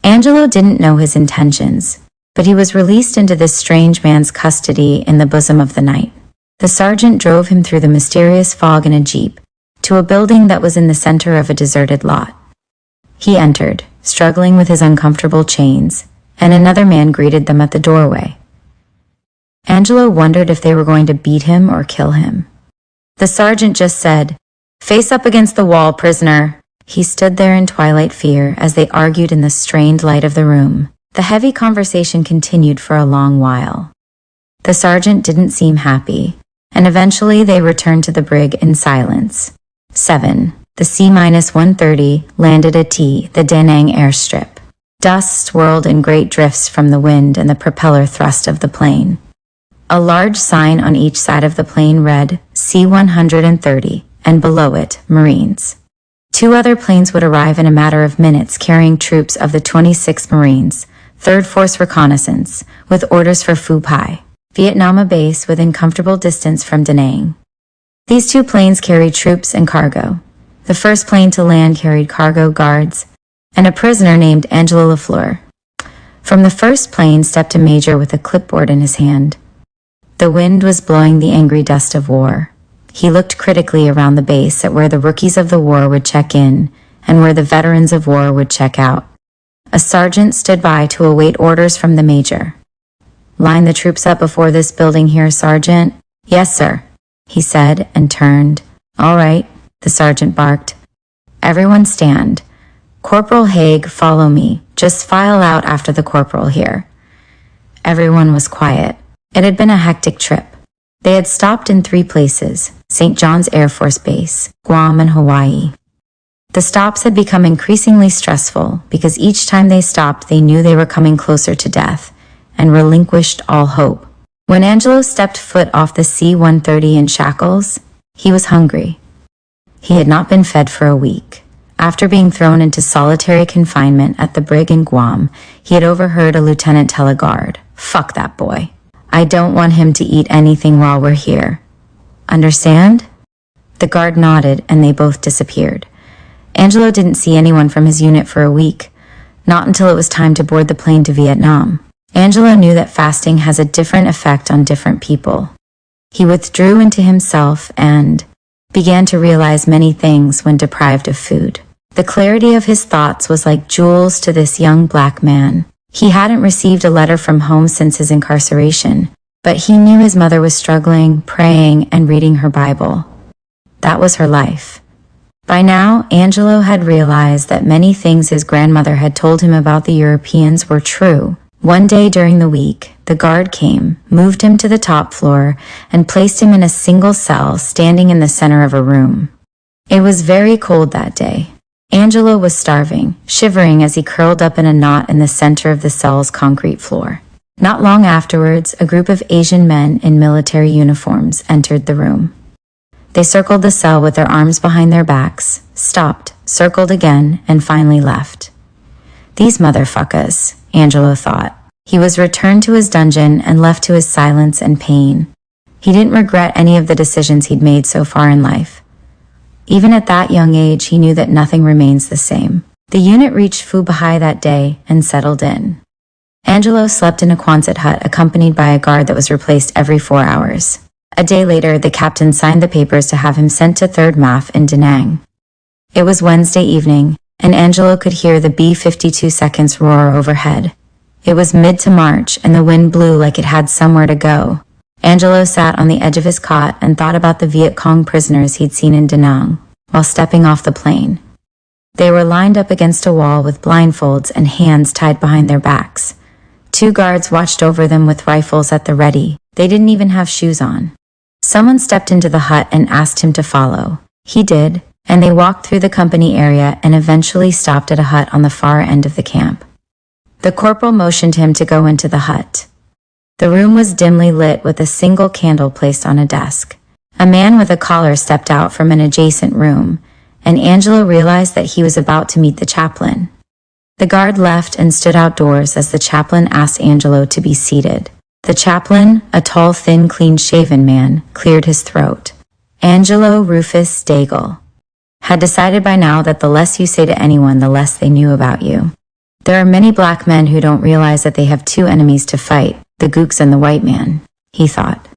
Angelo didn't know his intentions, but he was released into this strange man's custody in the bosom of the night. The sergeant drove him through the mysterious fog in a jeep, to a building that was in the center of a deserted lot. He entered, struggling with his uncomfortable chains, and another man greeted them at the doorway. Angelo wondered if they were going to beat him or kill him. The sergeant just said, "Face up against the wall, prisoner." He stood there in twilight fear as they argued in the strained light of the room. The heavy conversation continued for a long while. The sergeant didn't seem happy, and eventually they returned to the brig in silence. 7. The C-130 landed at the Da Nang airstrip. Dust swirled in great drifts from the wind and the propeller thrust of the plane. A large sign on each side of the plane read C-130, and below it, Marines. 2 other planes would arrive in a matter of minutes carrying troops of the 26th Marines, 3rd Force Reconnaissance, with orders for Phu Pai, Vietnam base within comfortable distance from Da Nang. These 2 planes carried troops and cargo. The first plane to land carried cargo, guards, and a prisoner named Angelo Lafleur. From the first plane stepped a major with a clipboard in his hand. The wind was blowing the angry dust of war. He looked critically around the base at where the rookies of the war would check in and where the veterans of war would check out. A sergeant stood by to await orders from the major. "Line the troops up before this building here, Sergeant." "Yes, sir," he said and turned. "All right," the sergeant barked. "Everyone stand. Corporal Haig, follow me. Just file out after the corporal here." Everyone was quiet. It had been a hectic trip. They had stopped in 3 places: St. John's Air Force Base, Guam, and Hawaii. The stops had become increasingly stressful because each time they stopped they knew they were coming closer to death and relinquished all hope. When Angelo stepped foot off the C-130 in shackles, he was hungry. He had not been fed for a week. After being thrown into solitary confinement at the brig in Guam, he had overheard a lieutenant tell a guard, "Fuck that boy. I don't want him to eat anything while we're here. Understand?" The guard nodded and they both disappeared. Angelo didn't see anyone from his unit for a week, not until it was time to board the plane to Vietnam. Angelo knew that fasting has a different effect on different people. He withdrew into himself and began to realize many things when deprived of food. The clarity of his thoughts was like jewels to this young black man. He hadn't received a letter from home since his incarceration, but he knew his mother was struggling, praying, and reading her Bible. That was her life. By now, Angelo had realized that many things his grandmother had told him about the Europeans were true. One day during the week, the guard came, moved him to the top floor, and placed him in a single cell standing in the center of a room. It was very cold that day. Angelo was starving, shivering as he curled up in a knot in the center of the cell's concrete floor. Not long afterwards, a group of Asian men in military uniforms entered the room. They circled the cell with their arms behind their backs, stopped, circled again, and finally left. These motherfuckers, Angelo thought. He was returned to his dungeon and left to his silence and pain. He didn't regret any of the decisions he'd made so far in life. Even at that young age, he knew that nothing remains the same. The unit reached Phu Pai that day and settled in. Angelo slept in a Quonset hut accompanied by a guard that was replaced every 4 hours. A day later, the captain signed the papers to have him sent to 3rd MAF in Da Nang. It was Wednesday evening, and Angelo could hear the B-52 seconds roar overhead. It was mid to March, and the wind blew like it had somewhere to go. Angelo sat on the edge of his cot and thought about the Viet Cong prisoners he'd seen in Da Nang while stepping off the plane. They were lined up against a wall with blindfolds and hands tied behind their backs. 2 guards watched over them with rifles at the ready. They didn't even have shoes on. Someone stepped into the hut and asked him to follow. He did, and they walked through the company area and eventually stopped at a hut on the far end of the camp. The corporal motioned him to go into the hut. The room was dimly lit with a single candle placed on a desk. A man with a collar stepped out from an adjacent room, and Angelo realized that he was about to meet the chaplain. The guard left and stood outdoors as the chaplain asked Angelo to be seated. The chaplain, a tall, thin, clean-shaven man, cleared his throat. Angelo RufusDaigle had decided by now that the less you say to anyone, the less they knew about you. There are many black men who don't realize that they have 2 enemies to fight, the gooks and the white man, he thought.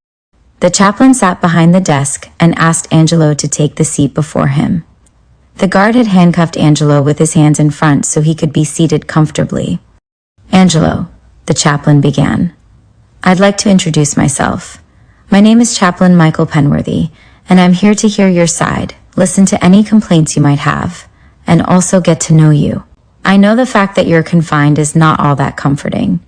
The chaplain sat behind the desk and asked Angelo to take the seat before him. The guard had handcuffed Angelo with his hands in front so he could be seated comfortably. "Angelo," the chaplain began, "I'd like to introduce myself. My name is Chaplain Michael Penworthy, and I'm here to hear your side, listen to any complaints you might have, and also get to know you. I know the fact that you're confined is not all that comforting,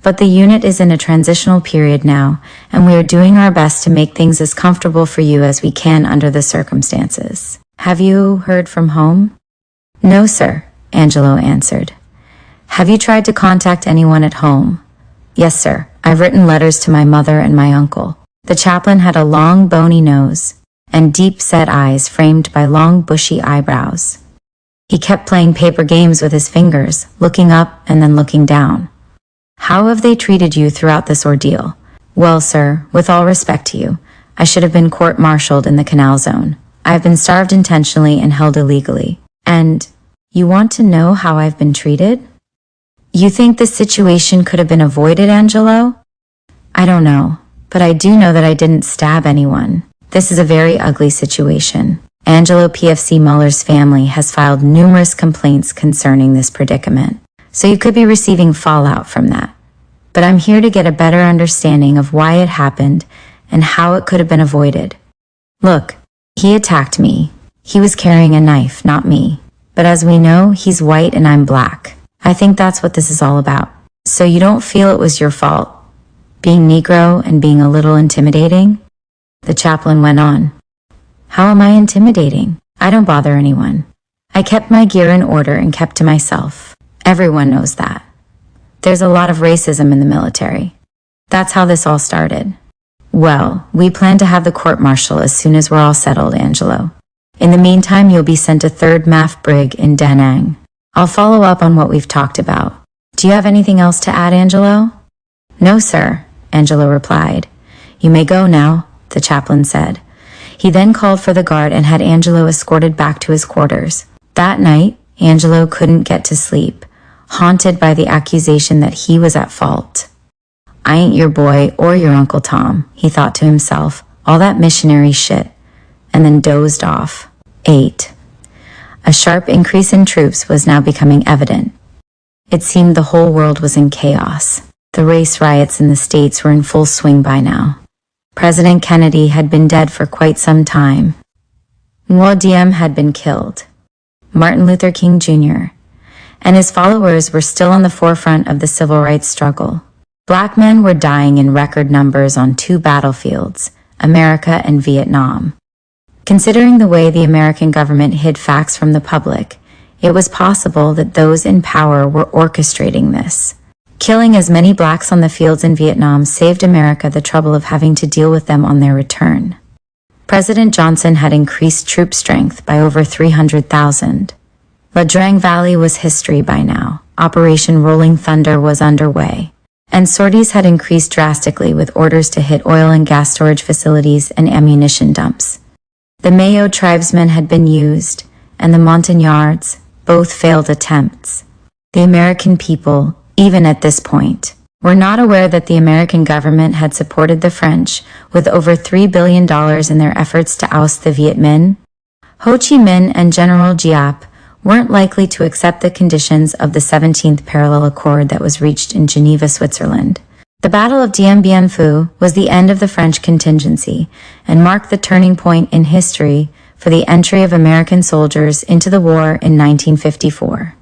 but the unit is in a transitional period now, and we are doing our best to make things as comfortable for you as we can under the circumstances. Have you heard from home?" "No, sir," Angelo answered. Have you tried to contact anyone at home? Yes, sir. I've written letters to my mother and my uncle. The chaplain had a long, bony nose and deep-set eyes framed by long, bushy eyebrows. He kept playing paper games with his fingers, looking up and then looking down. How have they treated you throughout this ordeal? Well, sir, with all respect to you, I should have been court-martialed in the Canal Zone. I have been starved intentionally and held illegally. And you want to know how I've been treated? You think this situation could have been avoided, Angelo? I don't know, but I do know that I didn't stab anyone. This is a very ugly situation. Angelo PFC Muller's family has filed numerous complaints concerning this predicament, so you could be receiving fallout from that. But I'm here to get a better understanding of why it happened and how it could have been avoided. Look, he attacked me. He was carrying a knife, not me. But as we know, he's white and I'm black. I think that's what this is all about. So you don't feel it was your fault, being Negro and being a little intimidating? The chaplain went on. How am I intimidating? I don't bother anyone. I kept my gear in order and kept to myself. Everyone knows that. There's a lot of racism in the military. That's how this all started. Well, we plan to have the court-martial as soon as we're all settled, Angelo. In the meantime, you'll be sent to 3rd MAF Brig in Da Nang. I'll follow up on what we've talked about. Do you have anything else to add, Angelo? No, sir, Angelo replied. You may go now, the chaplain said. He then called for the guard and had Angelo escorted back to his quarters. That night, Angelo couldn't get to sleep, haunted by the accusation that he was at fault. I ain't your boy or your Uncle Tom, he thought to himself, all that missionary shit, and then dozed off. 8. A sharp increase in troops was now becoming evident. It seemed the whole world was in chaos. The race riots in the States were in full swing by now. President Kennedy had been dead for quite some time. Ngo Diem had been killed. Martin Luther King Jr. and his followers were still on the forefront of the civil rights struggle. Black men were dying in record numbers on 2 battlefields, America and Vietnam. Considering the way the American government hid facts from the public, it was possible that those in power were orchestrating this. Killing as many blacks on the fields in Vietnam saved America the trouble of having to deal with them on their return. President Johnson had increased troop strength by over 300,000. La Drang Valley was history by now. Operation Rolling Thunder was underway, and sorties had increased drastically with orders to hit oil and gas storage facilities and ammunition dumps. The Mayo tribesmen had been used, and the Montagnards, both failed attempts. The American people, even at this point, were not aware that the American government had supported the French with over $3 billion in their efforts to oust the Viet Minh. Ho Chi Minh and General Giap weren't likely to accept the conditions of the 17th Parallel Accord that was reached in Geneva, Switzerland. The Battle of Dien Bien Phu was the end of the French contingency and marked the turning point in history for the entry of American soldiers into the war in 1954.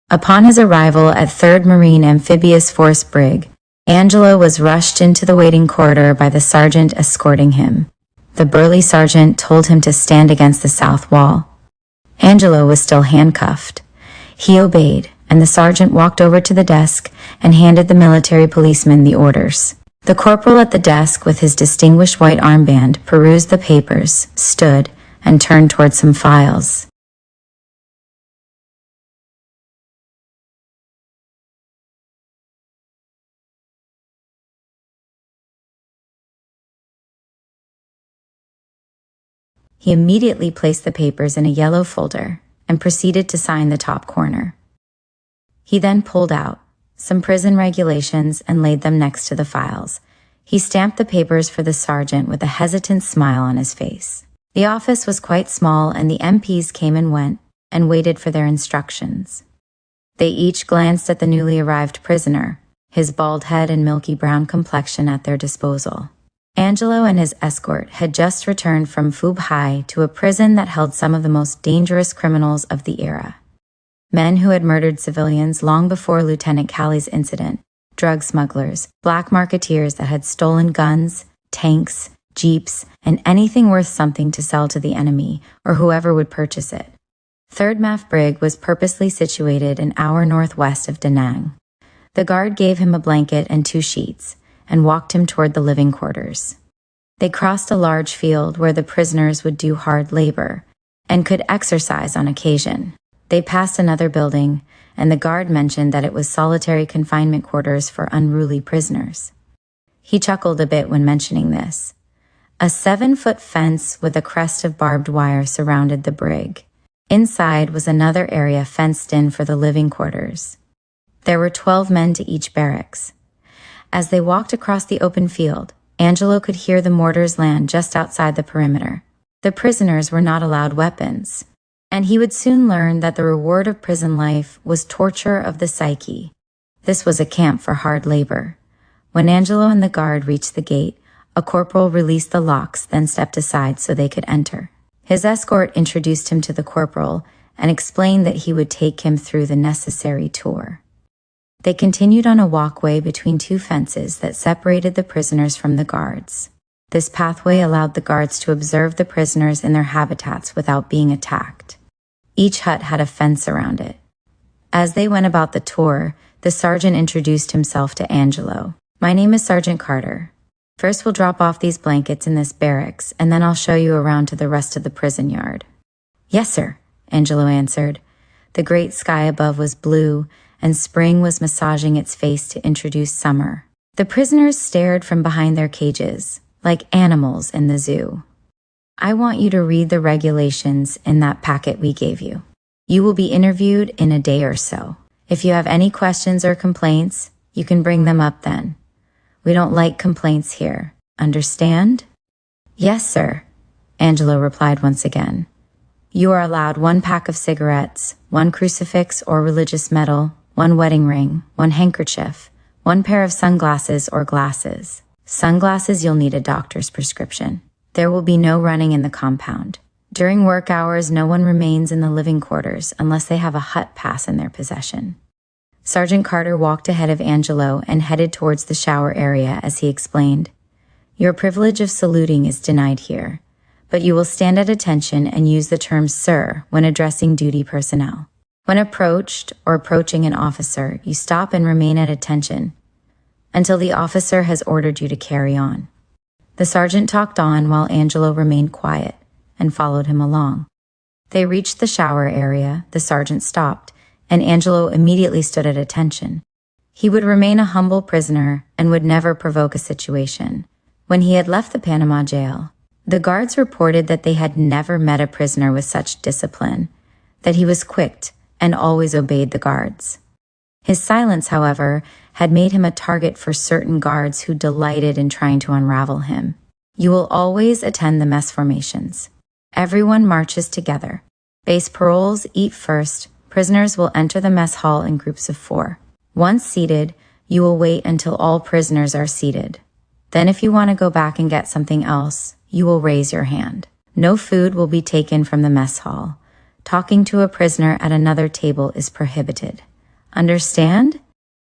Upon his arrival at 3rd Marine Amphibious Force Brig, Angelo was rushed into the waiting corridor by the sergeant escorting him. The burly sergeant told him to stand against the south wall. Angelo was still handcuffed. He obeyed, and the sergeant walked over to the desk and handed the military policeman the orders. The corporal at the desk with his distinguished white armband perused the papers, stood, and turned toward some files. He immediately placed the papers in a yellow folder and proceeded to sign the top corner. He then pulled out some prison regulations and laid them next to the files. He stamped the papers for the sergeant with a hesitant smile on his face. The office was quite small, and the MPs came and went and waited for their instructions. They each glanced at the newly arrived prisoner, his bald head and milky brown complexion at their disposal. Angelo and his escort had just returned from Phu Hai to a prison that held some of the most dangerous criminals of the era. Men who had murdered civilians long before Lieutenant Callie's incident, drug smugglers, black marketeers that had stolen guns, tanks, jeeps, and anything worth something to sell to the enemy or whoever would purchase it. 3rd MAF Brig was purposely situated an hour northwest of Da Nang. The guard gave him a blanket and 2 sheets and walked him toward the living quarters. They crossed a large field where the prisoners would do hard labor and could exercise on occasion. They passed another building, and the guard mentioned that it was solitary confinement quarters for unruly prisoners. He chuckled a bit when mentioning this. A 7-foot fence with a crest of barbed wire surrounded the brig. Inside was another area fenced in for the living quarters. There were 12 men to each barracks. As they walked across the open field, Angelo could hear the mortars land just outside the perimeter. The prisoners were not allowed weapons, and he would soon learn that the reward of prison life was torture of the psyche. This was a camp for hard labor. When Angelo and the guard reached the gate, a corporal released the locks, then stepped aside so they could enter. His escort introduced him to the corporal and explained that he would take him through the necessary tour. They continued on a walkway between 2 fences that separated the prisoners from the guards. This pathway allowed the guards to observe the prisoners in their habitats without being attacked. Each hut had a fence around it. As they went about the tour, the sergeant introduced himself to Angelo. "My name is Sergeant Carter. First we'll drop off these blankets in this barracks, and then I'll show you around to the rest of the prison yard." "Yes, sir," Angelo answered. The great sky above was blue, and spring was massaging its face to introduce summer. The prisoners stared from behind their cages, like animals in the zoo. "I want you to read the regulations in that packet we gave you. You will be interviewed in a day or so. If you have any questions or complaints, you can bring them up then. We don't like complaints here. Understand?" "Yes, sir," Angelo replied once again. "You are allowed 1 pack of cigarettes, 1 crucifix or religious medal, 1 wedding ring, 1 handkerchief, 1 pair of sunglasses or glasses. Sunglasses, you'll need a doctor's prescription. There will be no running in the compound. During work hours, no one remains in the living quarters unless they have a hut pass in their possession." Sergeant Carter walked ahead of Angelo and headed towards the shower area as he explained, "Your privilege of saluting is denied here, but you will stand at attention and use the term sir when addressing duty personnel. When approached or approaching an officer, you stop and remain at attention until the officer has ordered you to carry on." The sergeant talked on while Angelo remained quiet and followed him along. They reached the shower area, the sergeant stopped, and Angelo immediately stood at attention. He would remain a humble prisoner and would never provoke a situation. When he had left the Panama jail, the guards reported that they had never met a prisoner with such discipline, that he was quick and always obeyed the guards. His silence, however, had made him a target for certain guards who delighted in trying to unravel him. "You will always attend the mess formations. Everyone marches together. Base paroles eat first. Prisoners will enter the mess hall in groups of 4. Once seated, you will wait until all prisoners are seated. Then if you want to go back and get something else, you will raise your hand. No food will be taken from the mess hall. Talking to a prisoner at another table is prohibited. Understand?"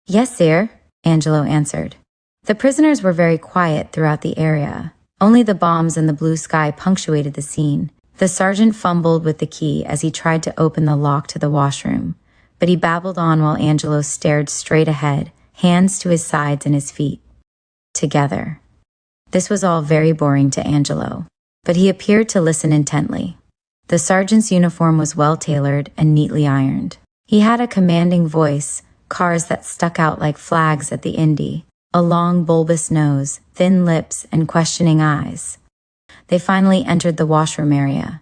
"Yes, sir," Angelo answered. The prisoners were very quiet throughout the area. Only the bombs and the blue sky punctuated the scene. The sergeant fumbled with the key as he tried to open the lock to the washroom, but he babbled on while Angelo stared straight ahead, hands to his sides and his feet. Together. This was all very boring to Angelo, but he appeared to listen intently. The sergeant's uniform was well-tailored and neatly ironed. He had a commanding voice, cars that stuck out like flags at the Indy, a long bulbous nose, thin lips, and questioning eyes. They finally entered the washroom area.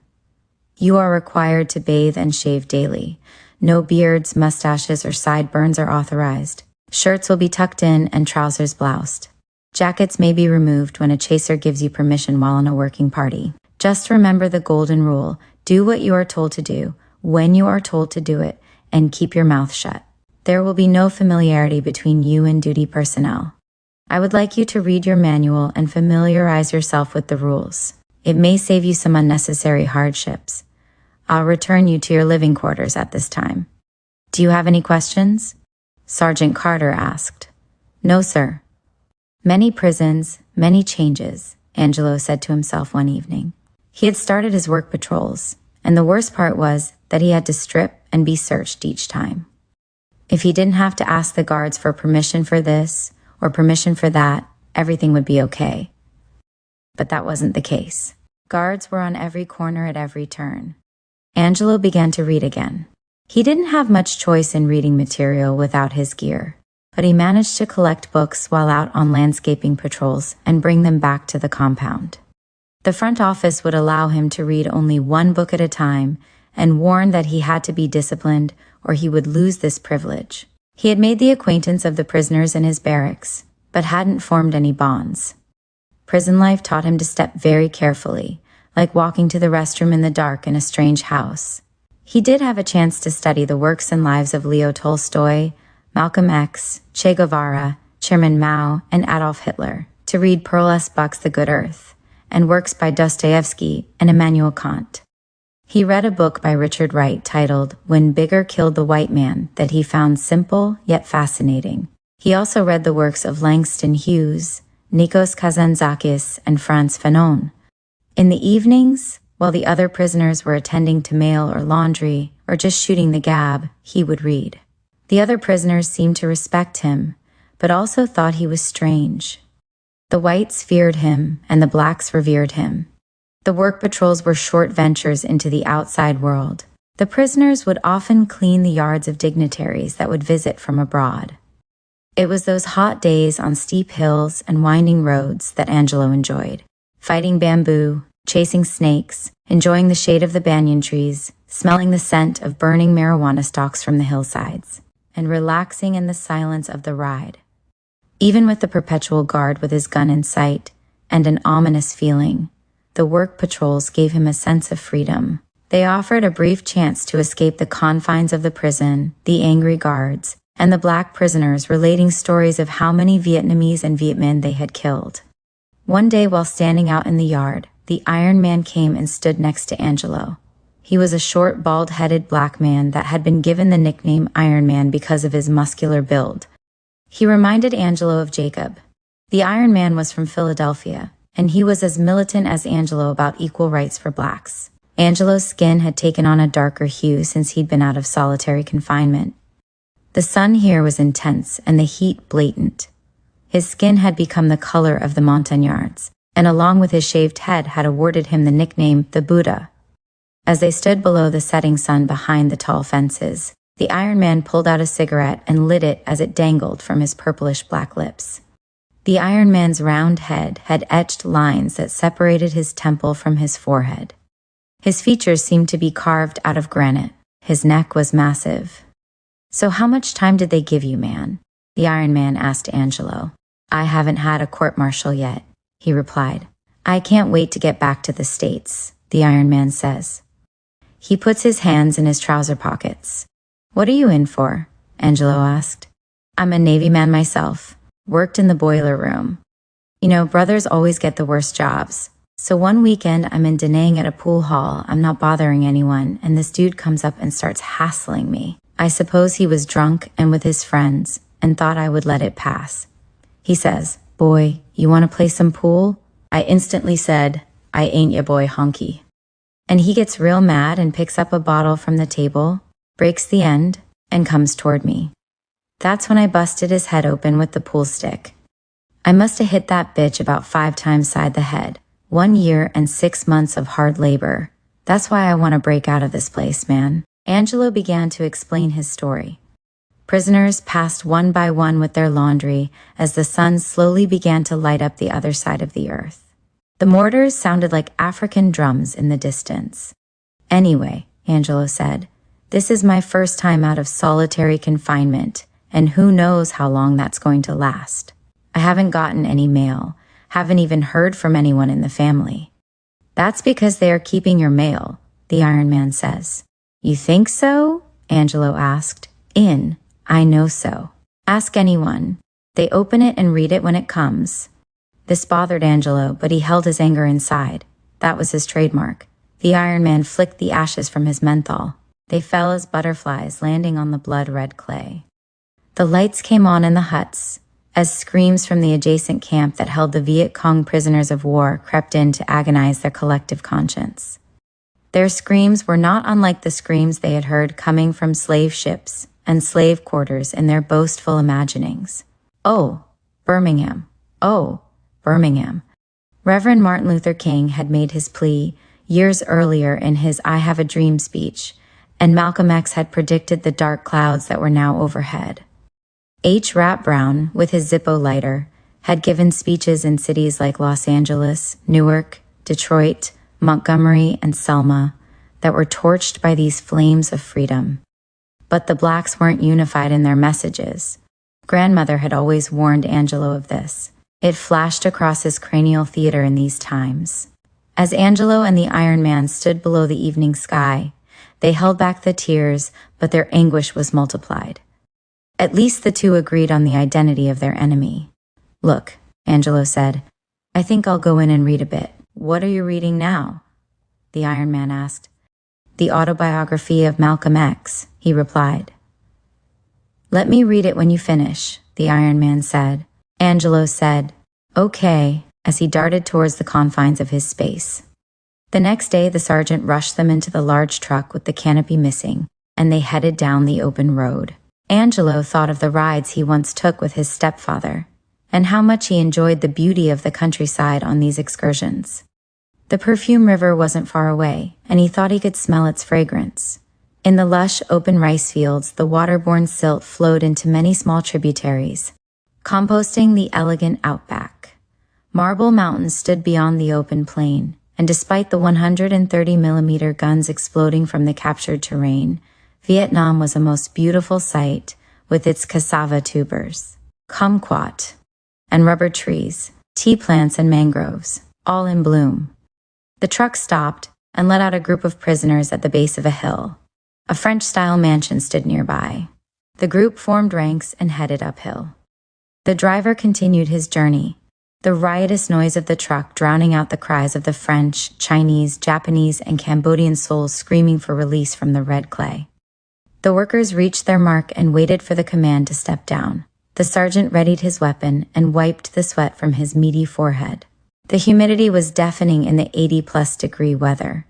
"You are required to bathe and shave daily. No beards, mustaches, or sideburns are authorized. Shirts will be tucked in and trousers bloused. Jackets may be removed when a chaser gives you permission while on a working party. Just remember the golden rule. Do what you are told to do, when you are told to do it, and keep your mouth shut. There will be no familiarity between you and duty personnel. I would like you to read your manual and familiarize yourself with the rules. It may save you some unnecessary hardships. I'll return you to your living quarters at this time. Do you have any questions?" Sergeant Carter asked. "No, sir." "Many prisons, many changes," Angelo said to himself one evening. He had started his work patrols, and the worst part was that that he had to strip and be searched each time. If he didn't have to ask the guards for permission for this or permission for that, everything would be okay. But that wasn't the case. Guards were on every corner at every turn. Angelo began to read again. He didn't have much choice in reading material without his gear, but he managed to collect books while out on landscaping patrols and bring them back to the compound. The front office would allow him to read only one book at a time and warned that he had to be disciplined or he would lose this privilege. He had made the acquaintance of the prisoners in his barracks, but hadn't formed any bonds. Prison life taught him to step very carefully, like walking to the restroom in the dark in a strange house. He did have a chance to study the works and lives of Leo Tolstoy, Malcolm X, Che Guevara, Chairman Mao, and Adolf Hitler, to read Pearl S. Buck's The Good Earth, and works by Dostoevsky and Immanuel Kant. He read a book by Richard Wright titled When Bigger Killed the White Man that he found simple yet fascinating. He also read the works of Langston Hughes, Nikos Kazantzakis, and Frantz Fanon. In the evenings, while the other prisoners were attending to mail or laundry or just shooting the gab, he would read. The other prisoners seemed to respect him, but also thought he was strange. The whites feared him and the blacks revered him. The work patrols were short ventures into the outside world. The prisoners would often clean the yards of dignitaries that would visit from abroad. It was those hot days on steep hills and winding roads that Angelo enjoyed. Fighting bamboo, chasing snakes, enjoying the shade of the banyan trees, smelling the scent of burning marijuana stalks from the hillsides, and relaxing in the silence of the ride. Even with the perpetual guard with his gun in sight and an ominous feeling, the work patrols gave him a sense of freedom. They offered a brief chance to escape the confines of the prison, the angry guards, and the black prisoners relating stories of how many Vietnamese and Viet Minh they had killed. One day while standing out in the yard, the Iron Man came and stood next to Angelo. He was a short, bald-headed black man that had been given the nickname Iron Man because of his muscular build. He reminded Angelo of Jacob. The Iron Man was from Philadelphia, and he was as militant as Angelo about equal rights for blacks. Angelo's skin had taken on a darker hue since he'd been out of solitary confinement. The sun here was intense and the heat blatant. His skin had become the color of the Montagnards, and along with his shaved head had awarded him the nickname the Buddha. As they stood below the setting sun behind the tall fences, the Iron Man pulled out a cigarette and lit it as it dangled from his purplish black lips. The Iron Man's round head had etched lines that separated his temple from his forehead. His features seemed to be carved out of granite. His neck was massive. "So how much time did they give you, man?" the Iron Man asked Angelo. "I haven't had a court-martial yet," he replied. "I can't wait to get back to the States," the Iron Man says. He puts his hands in his trouser pockets. "What are you in for?" Angelo asked. "I'm a Navy man myself. Worked in the boiler room. You know, brothers always get the worst jobs. So one weekend I'm in Da Nang at a pool hall. I'm not bothering anyone, and this dude comes up and starts hassling me. I suppose he was drunk and with his friends and thought I would let it pass. He says, 'Boy, you want to play some pool?' I instantly said, 'I ain't ya boy honky.' And he gets real mad and picks up a bottle from the table, breaks the end, and comes toward me. That's when I busted his head open with the pool stick. I must have hit that bitch about 5 times side the head. 1 year and 6 months of hard labor. That's why I want to break out of this place, man." Angelo began to explain his story. Prisoners passed one by one with their laundry as the sun slowly began to light up the other side of the earth. The mortars sounded like African drums in the distance. "Anyway," Angelo said, "this is my first time out of solitary confinement, and who knows how long that's going to last. I haven't gotten any mail, haven't even heard from anyone in the family." "That's because they are keeping your mail," the Iron Man says. "You think so?" Angelo asked. I know so. Ask anyone. They open it and read it when it comes." This bothered Angelo, but he held his anger inside. That was his trademark. The Iron Man flicked the ashes from his menthol. They fell as butterflies landing on the blood-red clay. The lights came on in the huts, as screams from the adjacent camp that held the Viet Cong prisoners of war crept in to agonize their collective conscience. Their screams were not unlike the screams they had heard coming from slave ships and slave quarters in their boastful imaginings. "Oh, Birmingham! Oh, Birmingham!" Reverend Martin Luther King had made his plea years earlier in his "I Have a Dream" speech, and Malcolm X had predicted the dark clouds that were now overhead. H. Rat Brown, with his Zippo lighter, had given speeches in cities like Los Angeles, Newark, Detroit, Montgomery, and Selma that were torched by these flames of freedom. But the blacks weren't unified in their messages. Grandmother had always warned Angelo of this. It flashed across his cranial theater in these times. As Angelo and the Iron Man stood below the evening sky, they held back the tears, but their anguish was multiplied. At least the two agreed on the identity of their enemy. "Look," Angelo said, "I think I'll go in and read a bit." "What are you reading now?" the Iron Man asked. "The autobiography of Malcolm X," he replied. "Let me read it when you finish," the Iron Man said. Angelo said, "Okay," as he darted towards the confines of his space. The next day, the sergeant rushed them into the large truck with the canopy missing, and they headed down the open road. Angelo thought of the rides he once took with his stepfather, and how much he enjoyed the beauty of the countryside on these excursions. The perfume river wasn't far away, and he thought he could smell its fragrance. In the lush, open rice fields, the waterborne silt flowed into many small tributaries, composting the elegant outback. Marble mountains stood beyond the open plain, and despite the 130mm guns exploding from the captured terrain, Vietnam was a most beautiful sight with its cassava tubers, kumquat, and rubber trees, tea plants and mangroves, all in bloom. The truck stopped and let out a group of prisoners at the base of a hill. A French-style mansion stood nearby. The group formed ranks and headed uphill. The driver continued his journey, the riotous noise of the truck drowning out the cries of the French, Chinese, Japanese, and Cambodian souls screaming for release from the red clay. The workers reached their mark and waited for the command to step down. The sergeant readied his weapon and wiped the sweat from his meaty forehead. The humidity was deafening in the 80-plus-degree weather.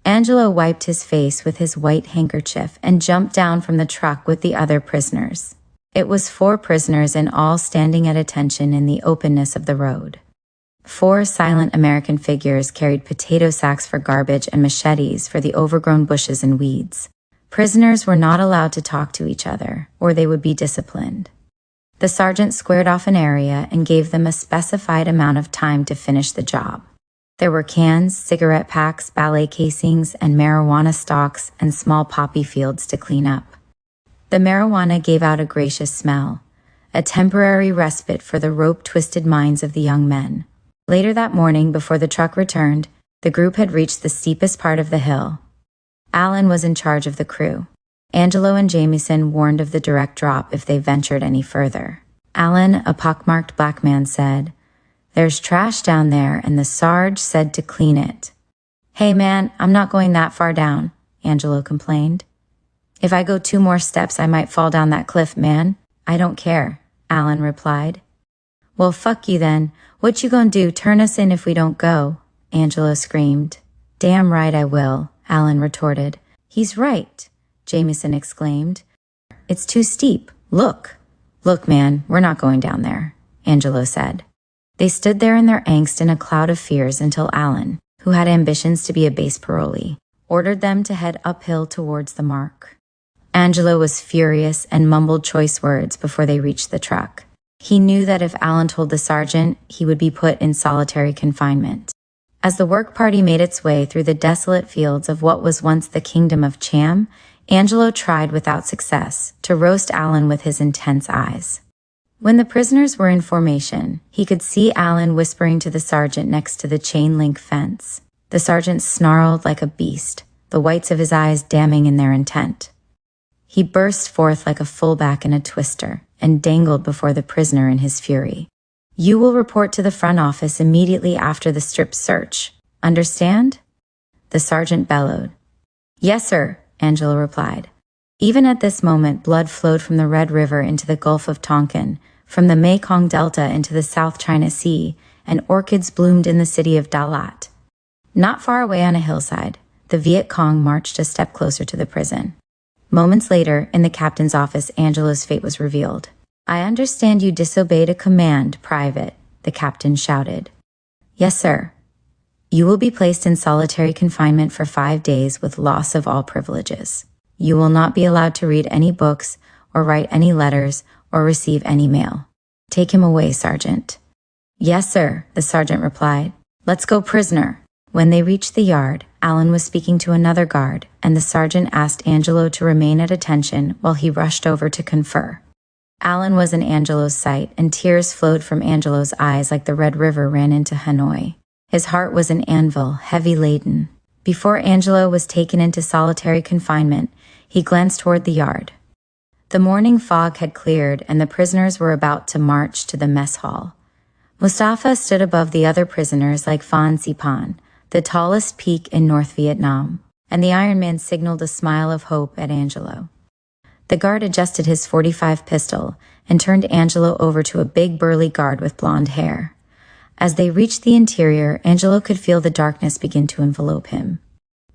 Angelo wiped his face with his white handkerchief and jumped down from the truck with the other prisoners. It was 4 prisoners in all standing at attention in the openness of the road. 4 silent American figures carried potato sacks for garbage and machetes for the overgrown bushes and weeds. Prisoners were not allowed to talk to each other, or they would be disciplined. The sergeant squared off an area and gave them a specified amount of time to finish the job. There were cans, cigarette packs, ballet casings, and marijuana stalks and small poppy fields to clean up. The marijuana gave out a gracious smell, a temporary respite for the rope-twisted minds of the young men. Later that morning, before the truck returned, the group had reached the steepest part of the hill. Alan was in charge of the crew. Angelo and Jamieson warned of the direct drop if they ventured any further. Alan, a pockmarked black man, said, "There's trash down there, and the Sarge said to clean it." "Hey man, I'm not going that far down," Angelo complained. "If I go 2 more steps, I might fall down that cliff, man." "I don't care," Alan replied. "Well, fuck you then. What you gonna do, turn us in if we don't go?" Angelo screamed. "Damn right I will," Alan retorted. "He's right," Jamieson exclaimed. "It's too steep. Look." "Look, man, we're not going down there," Angelo said. They stood there in their angst in a cloud of fears until Alan, who had ambitions to be a base parolee, ordered them to head uphill towards the mark. Angelo was furious and mumbled choice words before they reached the truck. He knew that if Alan told the sergeant, he would be put in solitary confinement. As the work party made its way through the desolate fields of what was once the kingdom of Cham, Angelo tried without success to roast Alan with his intense eyes. When the prisoners were in formation, he could see Alan whispering to the sergeant next to the chain-link fence. The sergeant snarled like a beast, the whites of his eyes damning in their intent. He burst forth like a fullback in a twister and dangled before the prisoner in his fury. "You will report to the front office immediately after the strip search. Understand?" The sergeant bellowed. "Yes, sir," Angelo replied. Even at this moment, blood flowed from the Red River into the Gulf of Tonkin, from the Mekong Delta into the South China Sea, and orchids bloomed in the city of Dalat. Not far away on a hillside, the Viet Cong marched a step closer to the prison. Moments later, in the captain's office, Angelo's fate was revealed. "I understand you disobeyed a command, Private," the captain shouted. "Yes, sir. You will be placed in solitary confinement for 5 days with loss of all privileges. You will not be allowed to read any books or write any letters or receive any mail. Take him away, Sergeant." "Yes, sir," the sergeant replied. "Let's go, prisoner." When they reached the yard, Alan was speaking to another guard, and the sergeant asked Angelo to remain at attention while he rushed over to confer. Alan was in Angelo's sight, and tears flowed from Angelo's eyes like the Red River ran into Hanoi. His heart was an anvil, heavy laden. Before Angelo was taken into solitary confinement, he glanced toward the yard. The morning fog had cleared, and the prisoners were about to march to the mess hall. Mustafa stood above the other prisoners like Phan Xipan, the tallest peak in North Vietnam, and the Iron Man signaled a smile of hope at Angelo. The guard adjusted his .45 pistol and turned Angelo over to a big burly guard with blonde hair. As they reached the interior, Angelo could feel the darkness begin to envelope him.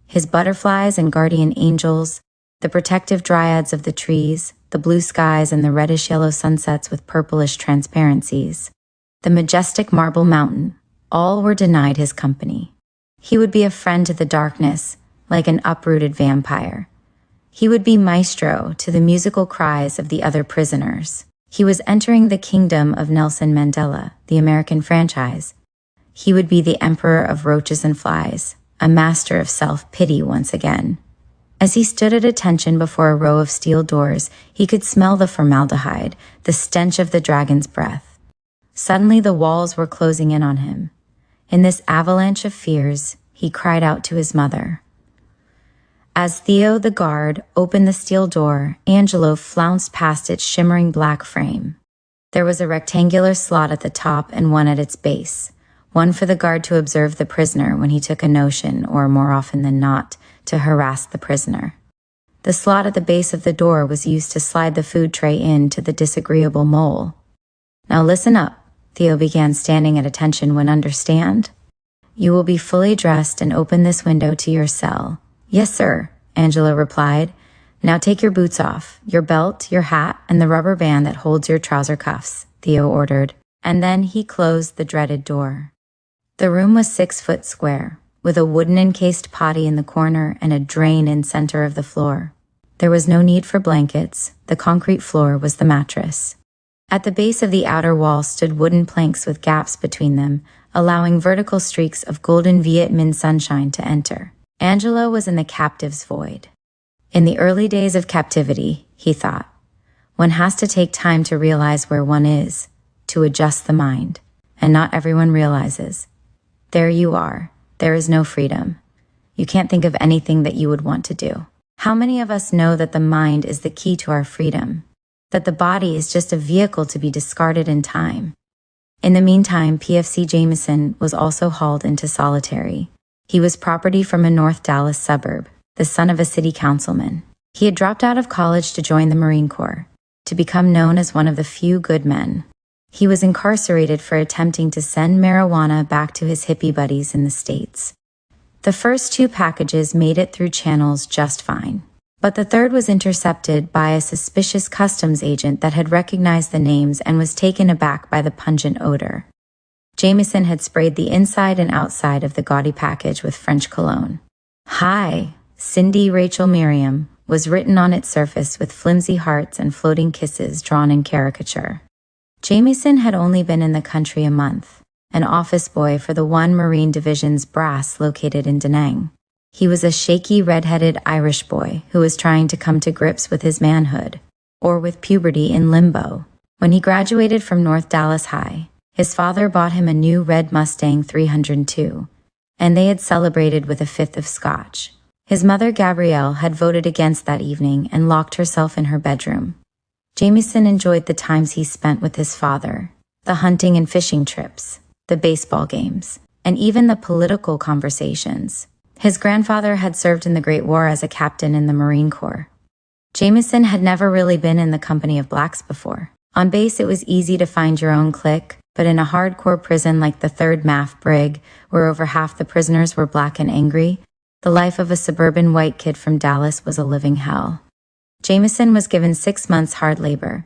His butterflies and guardian angels, the protective dryads of the trees, the blue skies and the reddish-yellow sunsets with purplish transparencies, the majestic marble mountain, all were denied his company. He would be a friend to the darkness, like an uprooted vampire. He would be maestro to the musical cries of the other prisoners. He was entering the kingdom of Nelson Mandela, the American franchise. He would be the emperor of roaches and flies, a master of self-pity once again. As he stood at attention before a row of steel doors, he could smell the formaldehyde, the stench of the dragon's breath. Suddenly the walls were closing in on him. In this avalanche of fears, he cried out to his mother. As Theo, the guard, opened the steel door, Angelo flounced past its shimmering black frame. There was a rectangular slot at the top and one at its base, one for the guard to observe the prisoner when he took a notion, or more often than not, to harass the prisoner. The slot at the base of the door was used to slide the food tray in to the disagreeable mole. "Now listen up," Theo began, standing at attention. "When understand? You will be fully dressed and open this window to your cell." "Yes, sir," Angelo replied. "Now take your boots off, your belt, your hat, and the rubber band that holds your trouser cuffs," Theo ordered, and then he closed the dreaded door. The room was 6 foot square, with a wooden encased potty in the corner and a drain in center of the floor. There was no need for blankets. The concrete floor was the mattress. At the base of the outer wall stood wooden planks with gaps between them, allowing vertical streaks of golden Viet Minh sunshine to enter. Angelo was in the captive's void. In the early days of captivity, he thought, one has to take time to realize where one is, to adjust the mind, and not everyone realizes. There you are. There is no freedom. You can't think of anything that you would want to do. How many of us know that the mind is the key to our freedom? That the body is just a vehicle to be discarded in time? In the meantime, PFC Jameson was also hauled into solitary. He was property from a North Dallas suburb, the son of a city councilman. He had dropped out of college to join the Marine Corps, to become known as one of the few good men. He was incarcerated for attempting to send marijuana back to his hippie buddies in the States. The first 2 packages made it through channels just fine, but the third was intercepted by a suspicious customs agent that had recognized the names and was taken aback by the pungent odor. Jameson had sprayed the inside and outside of the gaudy package with French cologne. "Hi, Cindy Rachel Miriam," was written on its surface with flimsy hearts and floating kisses drawn in caricature. Jameson had only been in the country a month, an office boy for the 1 Marine Division's brass located in Da Nang. He was a shaky, red-headed Irish boy who was trying to come to grips with his manhood, or with puberty in limbo. When he graduated from North Dallas High, his father bought him a new red Mustang 302, and they had celebrated with a 5th of scotch. His mother, Gabrielle, had voted against that evening and locked herself in her bedroom. Jameson enjoyed the times he spent with his father, the hunting and fishing trips, the baseball games, and even the political conversations. His grandfather had served in the Great War as a captain in the Marine Corps. Jameson had never really been in the company of blacks before. On base, it was easy to find your own clique, but in a hardcore prison like the 3rd MAF Brig, where over half the prisoners were black and angry, The life of a suburban white kid from Dallas was a living hell. Jameson was given 6 months hard labor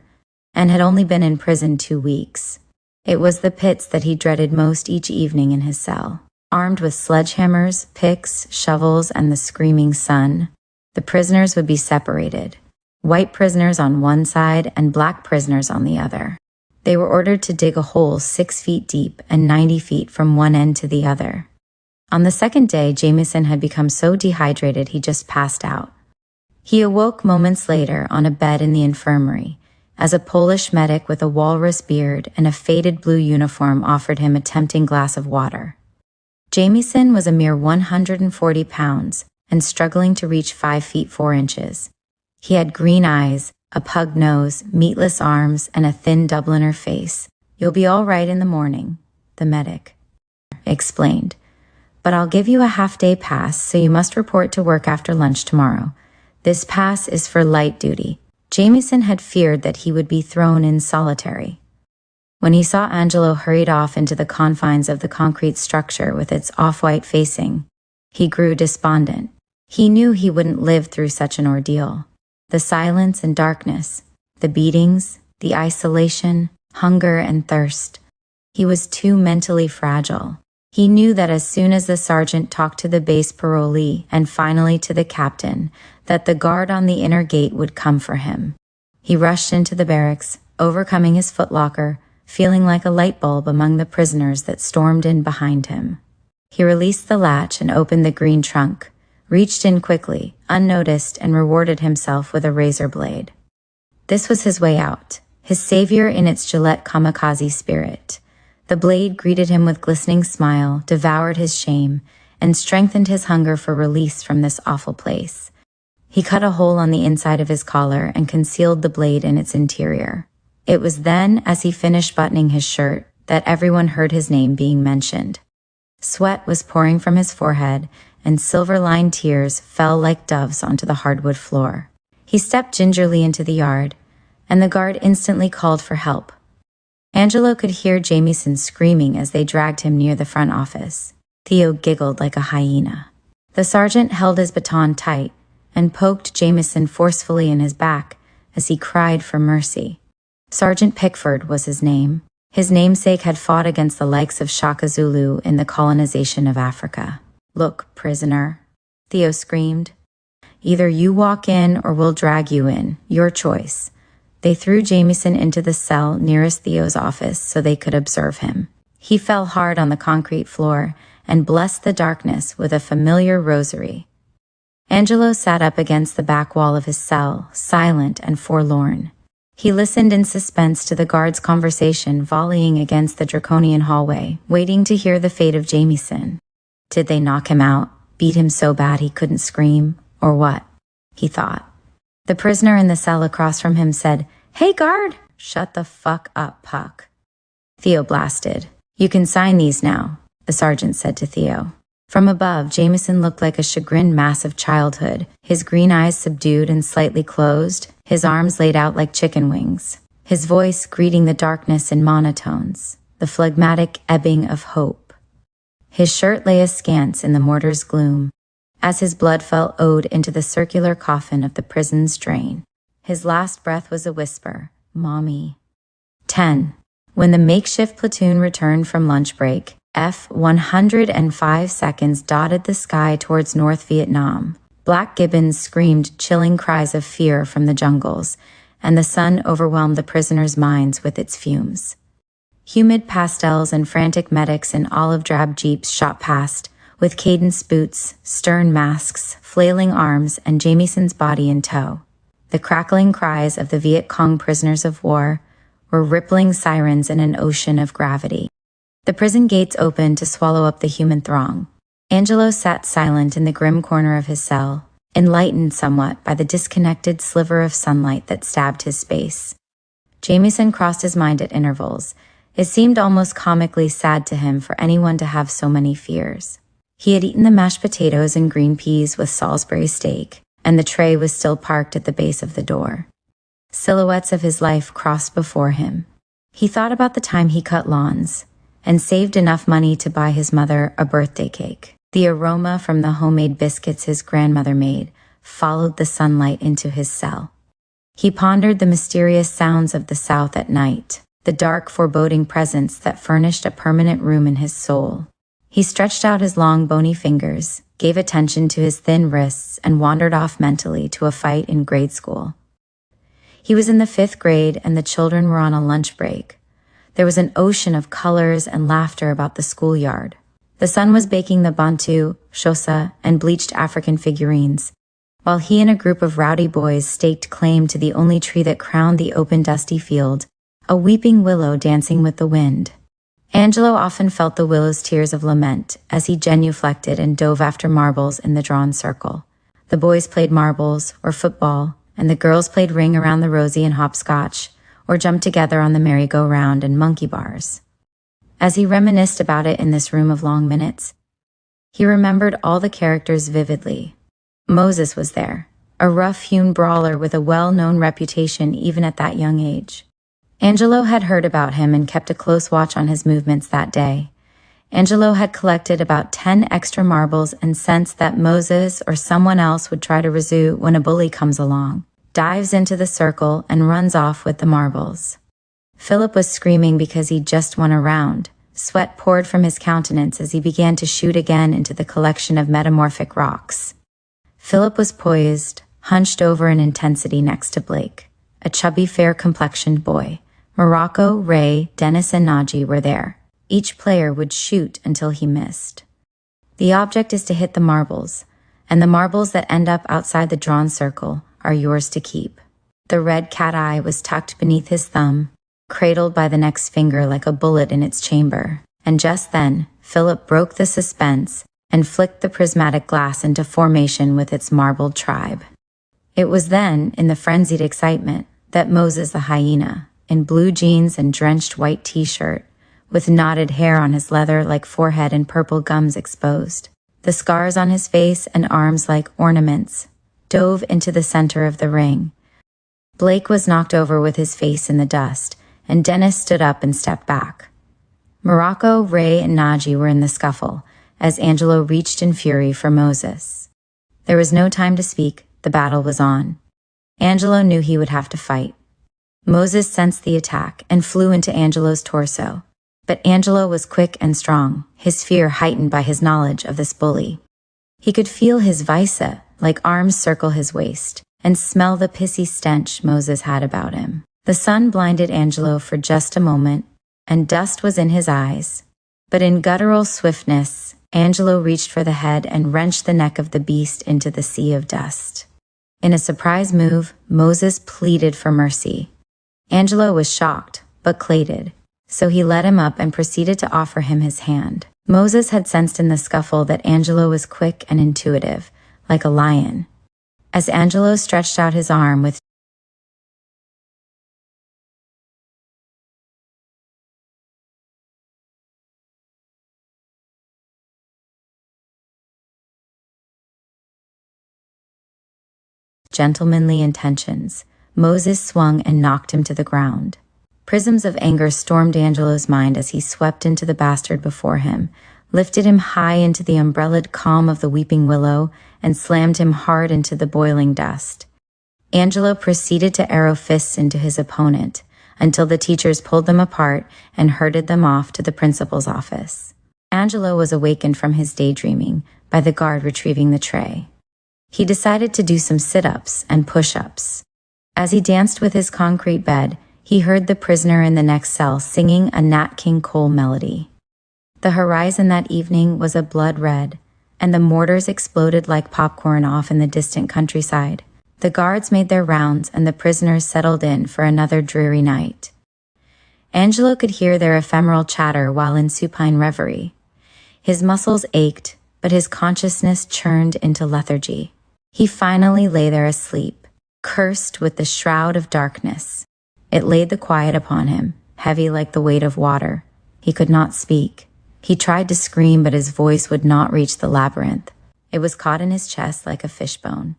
and had only been in prison 2 weeks. It was the pits that he dreaded most each evening in his cell. Armed with sledgehammers, picks, shovels, and the screaming sun, the prisoners would be separated. White prisoners on one side and black prisoners on the other. They were ordered to dig a hole 6 feet deep and 90 feet from one end to the other. On the second day, Jameson had become so dehydrated he just passed out. He awoke moments later on a bed in the infirmary, as a Polish medic with a walrus beard and a faded blue uniform offered him a tempting glass of water. Jameson was a mere 140 pounds and struggling to reach 5 feet 4 inches. He had green eyes, a pug nose, meatless arms, and a thin Dubliner face. "You'll be all right in the morning," the medic explained. "But I'll give you a half-day pass, so you must report to work after lunch tomorrow. This pass is for light duty." Jameson had feared that he would be thrown in solitary. When he saw Angelo hurried off into the confines of the concrete structure with its off-white facing, he grew despondent. He knew he wouldn't live through such an ordeal. The silence and darkness, the beatings, the isolation, hunger and thirst. He was too mentally fragile. He knew that as soon as the sergeant talked to the base parolee and finally to the captain, that the guard on the inner gate would come for him. He rushed into the barracks, overcoming his footlocker, feeling like a light bulb among the prisoners that stormed in behind him. He released the latch and opened the green trunk, reached in quickly, unnoticed, and rewarded himself with a razor blade. This was his way out, his savior in its Gillette kamikaze spirit. The blade greeted him with glistening smile, devoured his shame, and strengthened his hunger for release from this awful place. He cut a hole on the inside of his collar and concealed the blade in its interior. It was then, as he finished buttoning his shirt, that everyone heard his name being mentioned. Sweat was pouring from his forehead, and silver-lined tears fell like doves onto the hardwood floor. He stepped gingerly into the yard, and the guard instantly called for help. Angelo could hear Jameson screaming as they dragged him near the front office. Theo giggled like a hyena. The sergeant held his baton tight and poked Jameson forcefully in his back as he cried for mercy. Sergeant Pickford was his name. His namesake had fought against the likes of Shaka Zulu in the colonization of Africa. "Look, prisoner," Theo screamed. "Either you walk in or we'll drag you in. Your choice." They threw Jameson into the cell nearest Theo's office so they could observe him. He fell hard on the concrete floor and blessed the darkness with a familiar rosary. Angelo sat up against the back wall of his cell, silent and forlorn. He listened in suspense to the guards' conversation volleying against the draconian hallway, waiting to hear the fate of Jameson. Did they knock him out, beat him so bad he couldn't scream, or what? He thought. The prisoner in the cell across from him said, "Hey, guard!" "Shut the fuck up, Puck." Theo blasted. "You can sign these now," the sergeant said to Theo. From above, Jameson looked like a chagrined mass of childhood, his green eyes subdued and slightly closed, his arms laid out like chicken wings, his voice greeting the darkness in monotones, the phlegmatic ebbing of hope. His shirt lay askance in the mortar's gloom, as his blood fell owed into the circular coffin of the prison's drain. His last breath was a whisper, "Mommy." 10. When the makeshift platoon returned from lunch break, F-105 seconds dotted the sky towards North Vietnam. Black gibbons screamed chilling cries of fear from the jungles, and the sun overwhelmed the prisoners' minds with its fumes. Humid pastels and frantic medics in olive-drab jeeps shot past, with cadenced boots, stern masks, flailing arms, and Jameson's body in tow. The crackling cries of the Viet Cong prisoners of war were rippling sirens in an ocean of gravity. The prison gates opened to swallow up the human throng. Angelo sat silent in the grim corner of his cell, enlightened somewhat by the disconnected sliver of sunlight that stabbed his space. Jameson crossed his mind at intervals. It seemed almost comically sad to him for anyone to have so many fears. He had eaten the mashed potatoes and green peas with Salisbury steak, and the tray was still parked at the base of the door. Silhouettes of his life crossed before him. He thought about the time he cut lawns, and saved enough money to buy his mother a birthday cake. The aroma from the homemade biscuits his grandmother made followed the sunlight into his cell. He pondered the mysterious sounds of the South at night, the dark, foreboding presence that furnished a permanent room in his soul. He stretched out his long, bony fingers, gave attention to his thin wrists, and wandered off mentally to a fight in grade school. He was in the 5th grade, and the children were on a lunch break. There was an ocean of colors and laughter about the schoolyard. The sun was baking the bantu, shosa, and bleached African figurines, while he and a group of rowdy boys staked claim to the only tree that crowned the open, dusty field, a weeping willow dancing with the wind. Angelo often felt the willow's tears of lament as he genuflected and dove after marbles in the drawn circle. The boys played marbles or football, and the girls played ring around the rosy and hopscotch, or jumped together on the merry-go-round and monkey bars. As he reminisced about it in this room of long minutes, he remembered all the characters vividly. Moses was there, a rough-hewn brawler with a well-known reputation even at that young age. Angelo had heard about him and kept a close watch on his movements that day. Angelo had collected about 10 extra marbles and sensed that Moses or someone else would try to resume when a bully comes along, dives into the circle, and runs off with the marbles. Philip was screaming because he'd just won a round. Sweat poured from his countenance as he began to shoot again into the collection of metamorphic rocks. Philip was poised, hunched over in intensity next to Blake, a chubby, fair-complexioned boy. Morocco, Ray, Dennis, and Naji were there. Each player would shoot until he missed. The object is to hit the marbles, and the marbles that end up outside the drawn circle are yours to keep. The red cat eye was tucked beneath his thumb, cradled by the next finger like a bullet in its chamber. And just then, Philip broke the suspense and flicked the prismatic glass into formation with its marbled tribe. It was then, in the frenzied excitement, that Moses the hyena, in blue jeans and drenched white t-shirt, with knotted hair on his leather-like forehead and purple gums exposed, the scars on his face and arms like ornaments, dove into the center of the ring. Blake was knocked over with his face in the dust, and Dennis stood up and stepped back. Morocco, Ray, and Naji were in the scuffle, as Angelo reached in fury for Moses. There was no time to speak, the battle was on. Angelo knew he would have to fight. Moses sensed the attack and flew into Angelo's torso, but Angelo was quick and strong, his fear heightened by his knowledge of this bully. He could feel his visa, like arms circle his waist, and smell the pissy stench Moses had about him. The sun blinded Angelo for just a moment, and dust was in his eyes. But in guttural swiftness, Angelo reached for the head and wrenched the neck of the beast into the sea of dust. In a surprise move, Moses pleaded for mercy. Angelo was shocked, but clated, so he led him up and proceeded to offer him his hand. Moses had sensed in the scuffle that Angelo was quick and intuitive, like a lion. As Angelo stretched out his arm with gentlemanly intentions, Moses swung and knocked him to the ground. Prisms of anger stormed Angelo's mind as he swept into the bastard before him, lifted him high into the umbrellaed calm of the weeping willow, and slammed him hard into the boiling dust. Angelo proceeded to arrow fists into his opponent, until the teachers pulled them apart and herded them off to the principal's office. Angelo was awakened from his daydreaming by the guard retrieving the tray. He decided to do some sit-ups and push-ups. As he danced with his concrete bed, he heard the prisoner in the next cell singing a Nat King Cole melody. The horizon that evening was a blood red, and the mortars exploded like popcorn off in the distant countryside. The guards made their rounds, and the prisoners settled in for another dreary night. Angelo could hear their ephemeral chatter while in supine reverie. His muscles ached, but his consciousness churned into lethargy. He finally lay there asleep, cursed with the shroud of darkness. It laid the quiet upon him, heavy like the weight of water. He could not speak. He tried to scream, but his voice would not reach the labyrinth. It was caught in his chest like a fishbone.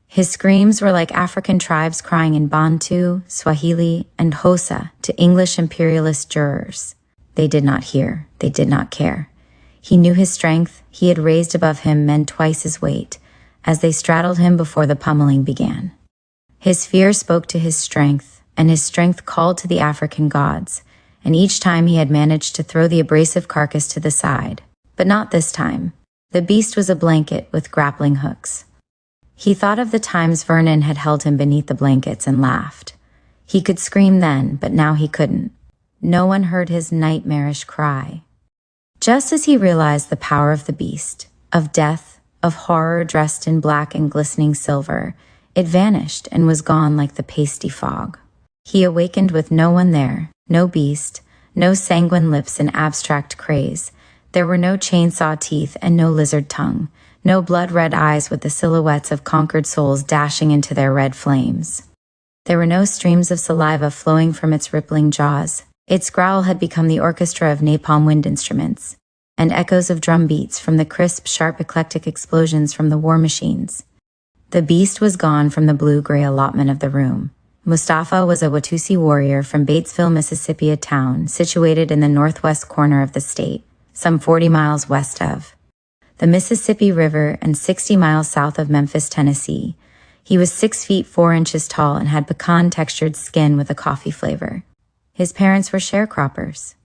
His screams were like African tribes crying in Bantu, Swahili, and Xhosa to English imperialist jurors. They did not hear. They did not care. He knew his strength he had raised above him meant twice his weight, as they straddled him before the pummeling began. His fear spoke to his strength, and his strength called to the African gods, and each time he had managed to throw the abrasive carcass to the side. But not this time. The beast was a blanket with grappling hooks. He thought of the times Vernon had held him beneath the blankets and laughed. He could scream then, but now he couldn't. No one heard his nightmarish cry. Just as he realized the power of the beast, of death, of horror dressed in black and glistening silver, it vanished and was gone like the pasty fog. He awakened with no one there, no beast, no sanguine lips in abstract craze. There were no chainsaw teeth and no lizard tongue, no blood-red eyes with the silhouettes of conquered souls dashing into their red flames. There were no streams of saliva flowing from its rippling jaws. Its growl had become the orchestra of napalm wind instruments, and echoes of drum beats from the crisp, sharp, eclectic explosions from the war machines. The beast was gone from the blue-gray allotment of the room. Mustafa was a Watusi warrior from Batesville, Mississippi, a town situated in the northwest corner of the state, some 40 miles west of the Mississippi River and 60 miles south of Memphis, Tennessee. He was 6 feet 4 inches tall and had pecan-textured skin with a coffee flavor. His parents were sharecroppers.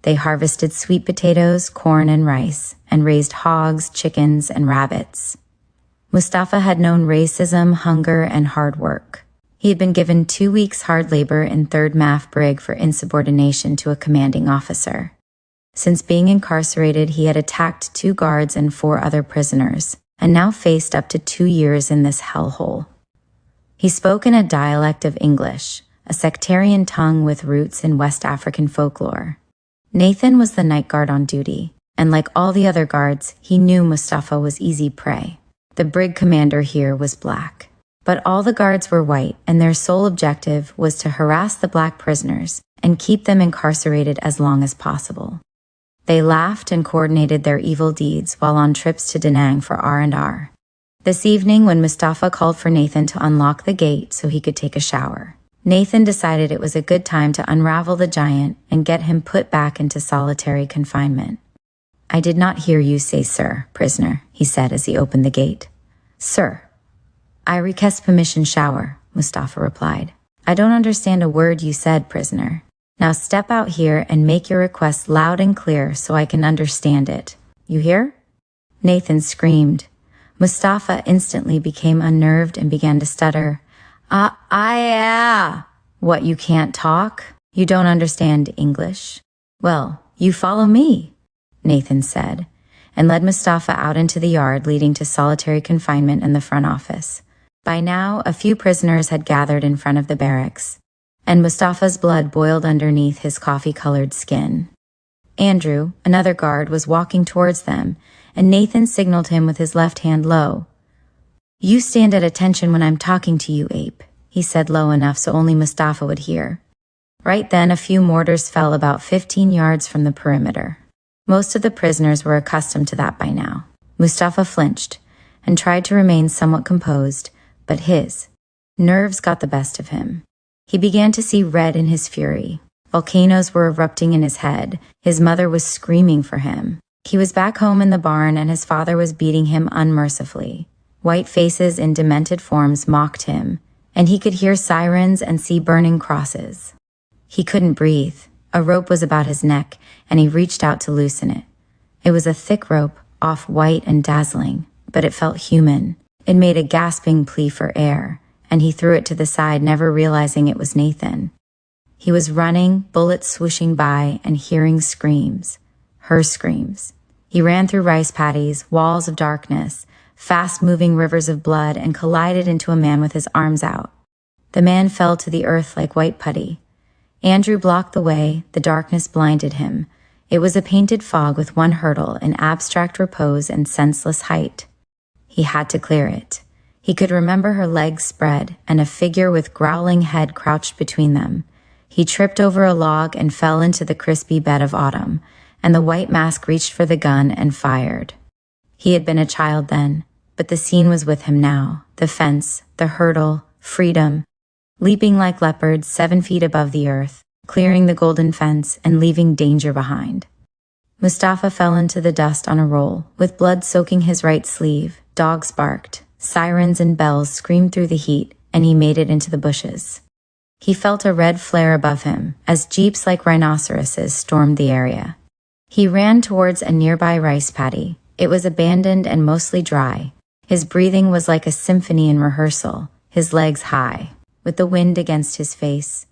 They harvested sweet potatoes, corn, and rice, and raised hogs, chickens, and rabbits. Mustafa had known racism, hunger, and hard work. He had been given 2 weeks hard labor in 3rd MAF Brig for insubordination to a commanding officer. Since being incarcerated, he had attacked 2 guards and 4 other prisoners, and now faced up to 2 years in this hellhole. He spoke in a dialect of English, a sectarian tongue with roots in West African folklore. Nathan was the night guard on duty, and like all the other guards, he knew Mustafa was easy prey. The brig commander here was black. But all the guards were white, and their sole objective was to harass the black prisoners and keep them incarcerated as long as possible. They laughed and coordinated their evil deeds while on trips to Da Nang for R&R. This evening, when Mustafa called for Nathan to unlock the gate so he could take a shower, Nathan decided it was a good time to unravel the giant and get him put back into solitary confinement. "I did not hear you say sir, prisoner," he said as he opened the gate. "Sir. I request permission shower," Mustafa replied. "I don't understand a word you said, prisoner. Now step out here and make your request loud and clear so I can understand it. You hear?" Nathan screamed. Mustafa instantly became unnerved and began to stutter. What, you can't talk? You don't understand English? Well, you follow me," Nathan said, and led Mustafa out into the yard leading to solitary confinement in the front office. By now, a few prisoners had gathered in front of the barracks, and Mustafa's blood boiled underneath his coffee-colored skin. Andrew, another guard, was walking towards them, and Nathan signaled him with his left hand low. "You stand at attention when I'm talking to you, ape," he said low enough so only Mustafa would hear. Right then, a few mortars fell about 15 yards from the perimeter. Most of the prisoners were accustomed to that by now. Mustafa flinched and tried to remain somewhat composed, but his nerves got the best of him. He began to see red in his fury. Volcanoes were erupting in his head. His mother was screaming for him. He was back home in the barn, and his father was beating him unmercifully. White faces in demented forms mocked him, and he could hear sirens and see burning crosses. He couldn't breathe. A rope was about his neck, and he reached out to loosen it. It was a thick rope, off-white and dazzling, but it felt human. It made a gasping plea for air, and he threw it to the side, never realizing it was Nathan. He was running, bullets swooshing by, and hearing screams. Her screams. He ran through rice paddies, walls of darkness, fast-moving rivers of blood, and collided into a man with his arms out. The man fell to the earth like white putty. Andrew blocked the way. The darkness blinded him. It was a painted fog with one hurdle, in abstract repose and senseless height. He had to clear it. He could remember her legs spread, and a figure with growling head crouched between them. He tripped over a log and fell into the crispy bed of autumn, and the white mask reached for the gun and fired. He had been a child then, but the scene was with him now. The fence, the hurdle, freedom. Leaping like leopards 7 feet above the earth, clearing the golden fence and leaving danger behind. Mustafa fell into the dust on a roll, with blood soaking his right sleeve. Dogs barked, sirens and bells screamed through the heat, and he made it into the bushes. He felt a red flare above him as jeeps like rhinoceroses stormed the area. He ran towards a nearby rice paddy. It was abandoned and mostly dry. His breathing was like a symphony in rehearsal, his legs high, with the wind against his face.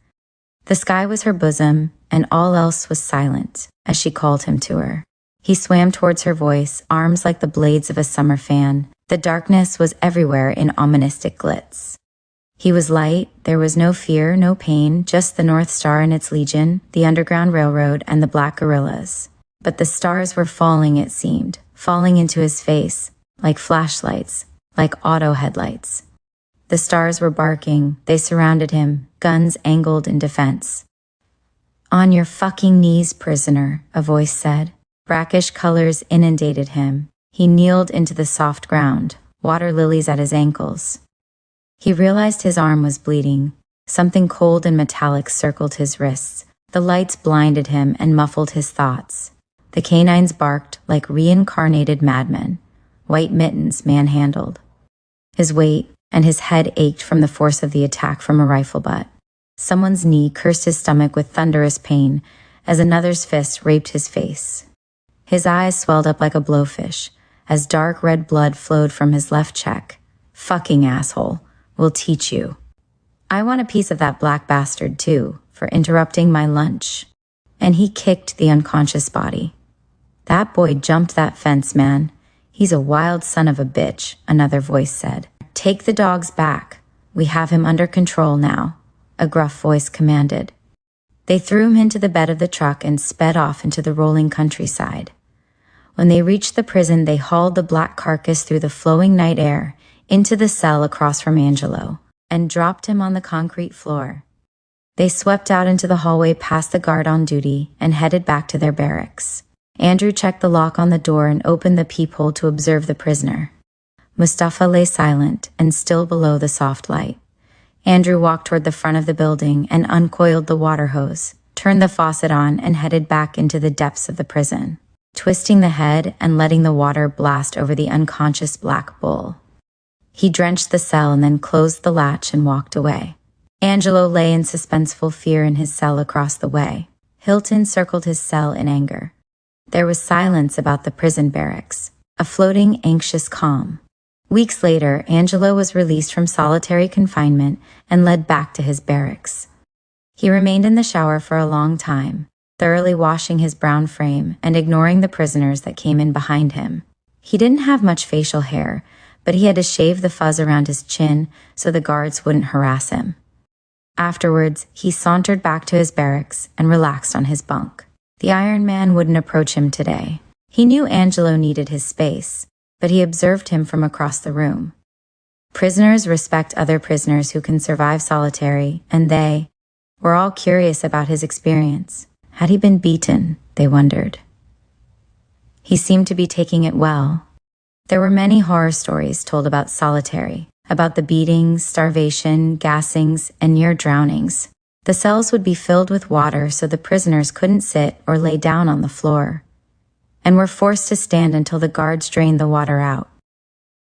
The sky was her bosom, and all else was silent as she called him to her. He swam towards her voice, arms like the blades of a summer fan. The darkness was everywhere in oministic glitz. He was light, there was no fear, no pain, just the North Star and its legion, the Underground Railroad, and the black gorillas. But the stars were falling, it seemed, falling into his face, like flashlights, like auto headlights. The stars were barking, they surrounded him, guns angled in defense. "On your fucking knees, prisoner," a voice said. Brackish colors inundated him. He kneeled into the soft ground, water lilies at his ankles. He realized his arm was bleeding. Something cold and metallic circled his wrists. The lights blinded him and muffled his thoughts. The canines barked like reincarnated madmen. White mittens manhandled. His weight and his head ached from the force of the attack from a rifle butt. Someone's knee cursed his stomach with thunderous pain as another's fist raped his face. His eyes swelled up like a blowfish as dark red blood flowed from his left cheek. "Fucking asshole. We'll teach you. I want a piece of that black bastard too, for interrupting my lunch." And he kicked the unconscious body. "That boy jumped that fence, man. He's a wild son of a bitch," another voice said. "Take the dogs back. We have him under control now," a gruff voice commanded. They threw him into the bed of the truck and sped off into the rolling countryside. When they reached the prison, they hauled the black carcass through the flowing night air into the cell across from Angelo, and dropped him on the concrete floor. They swept out into the hallway past the guard on duty and headed back to their barracks. Andrew checked the lock on the door and opened the peephole to observe the prisoner. Mustafa lay silent and still below the soft light. Andrew walked toward the front of the building and uncoiled the water hose, turned the faucet on, and headed back into the depths of the prison, twisting the head and letting the water blast over the unconscious black bull. He drenched the cell and then closed the latch and walked away. Angelo lay in suspenseful fear in his cell across the way. Hilton circled his cell in anger. There was silence about the prison barracks, a floating, anxious calm. Weeks later, Angelo was released from solitary confinement and led back to his barracks. He remained in the shower for a long time, thoroughly washing his brown frame and ignoring the prisoners that came in behind him. He didn't have much facial hair, but he had to shave the fuzz around his chin so the guards wouldn't harass him. Afterwards, he sauntered back to his barracks and relaxed on his bunk. The Iron Man wouldn't approach him today. He knew Angelo needed his space, but he observed him from across the room. Prisoners respect other prisoners who can survive solitary, and they were all curious about his experience. Had he been beaten, they wondered. He seemed to be taking it well. There were many horror stories told about solitary, about the beatings, starvation, gassings, and near drownings. The cells would be filled with water so the prisoners couldn't sit or lay down on the floor, and were forced to stand until the guards drained the water out.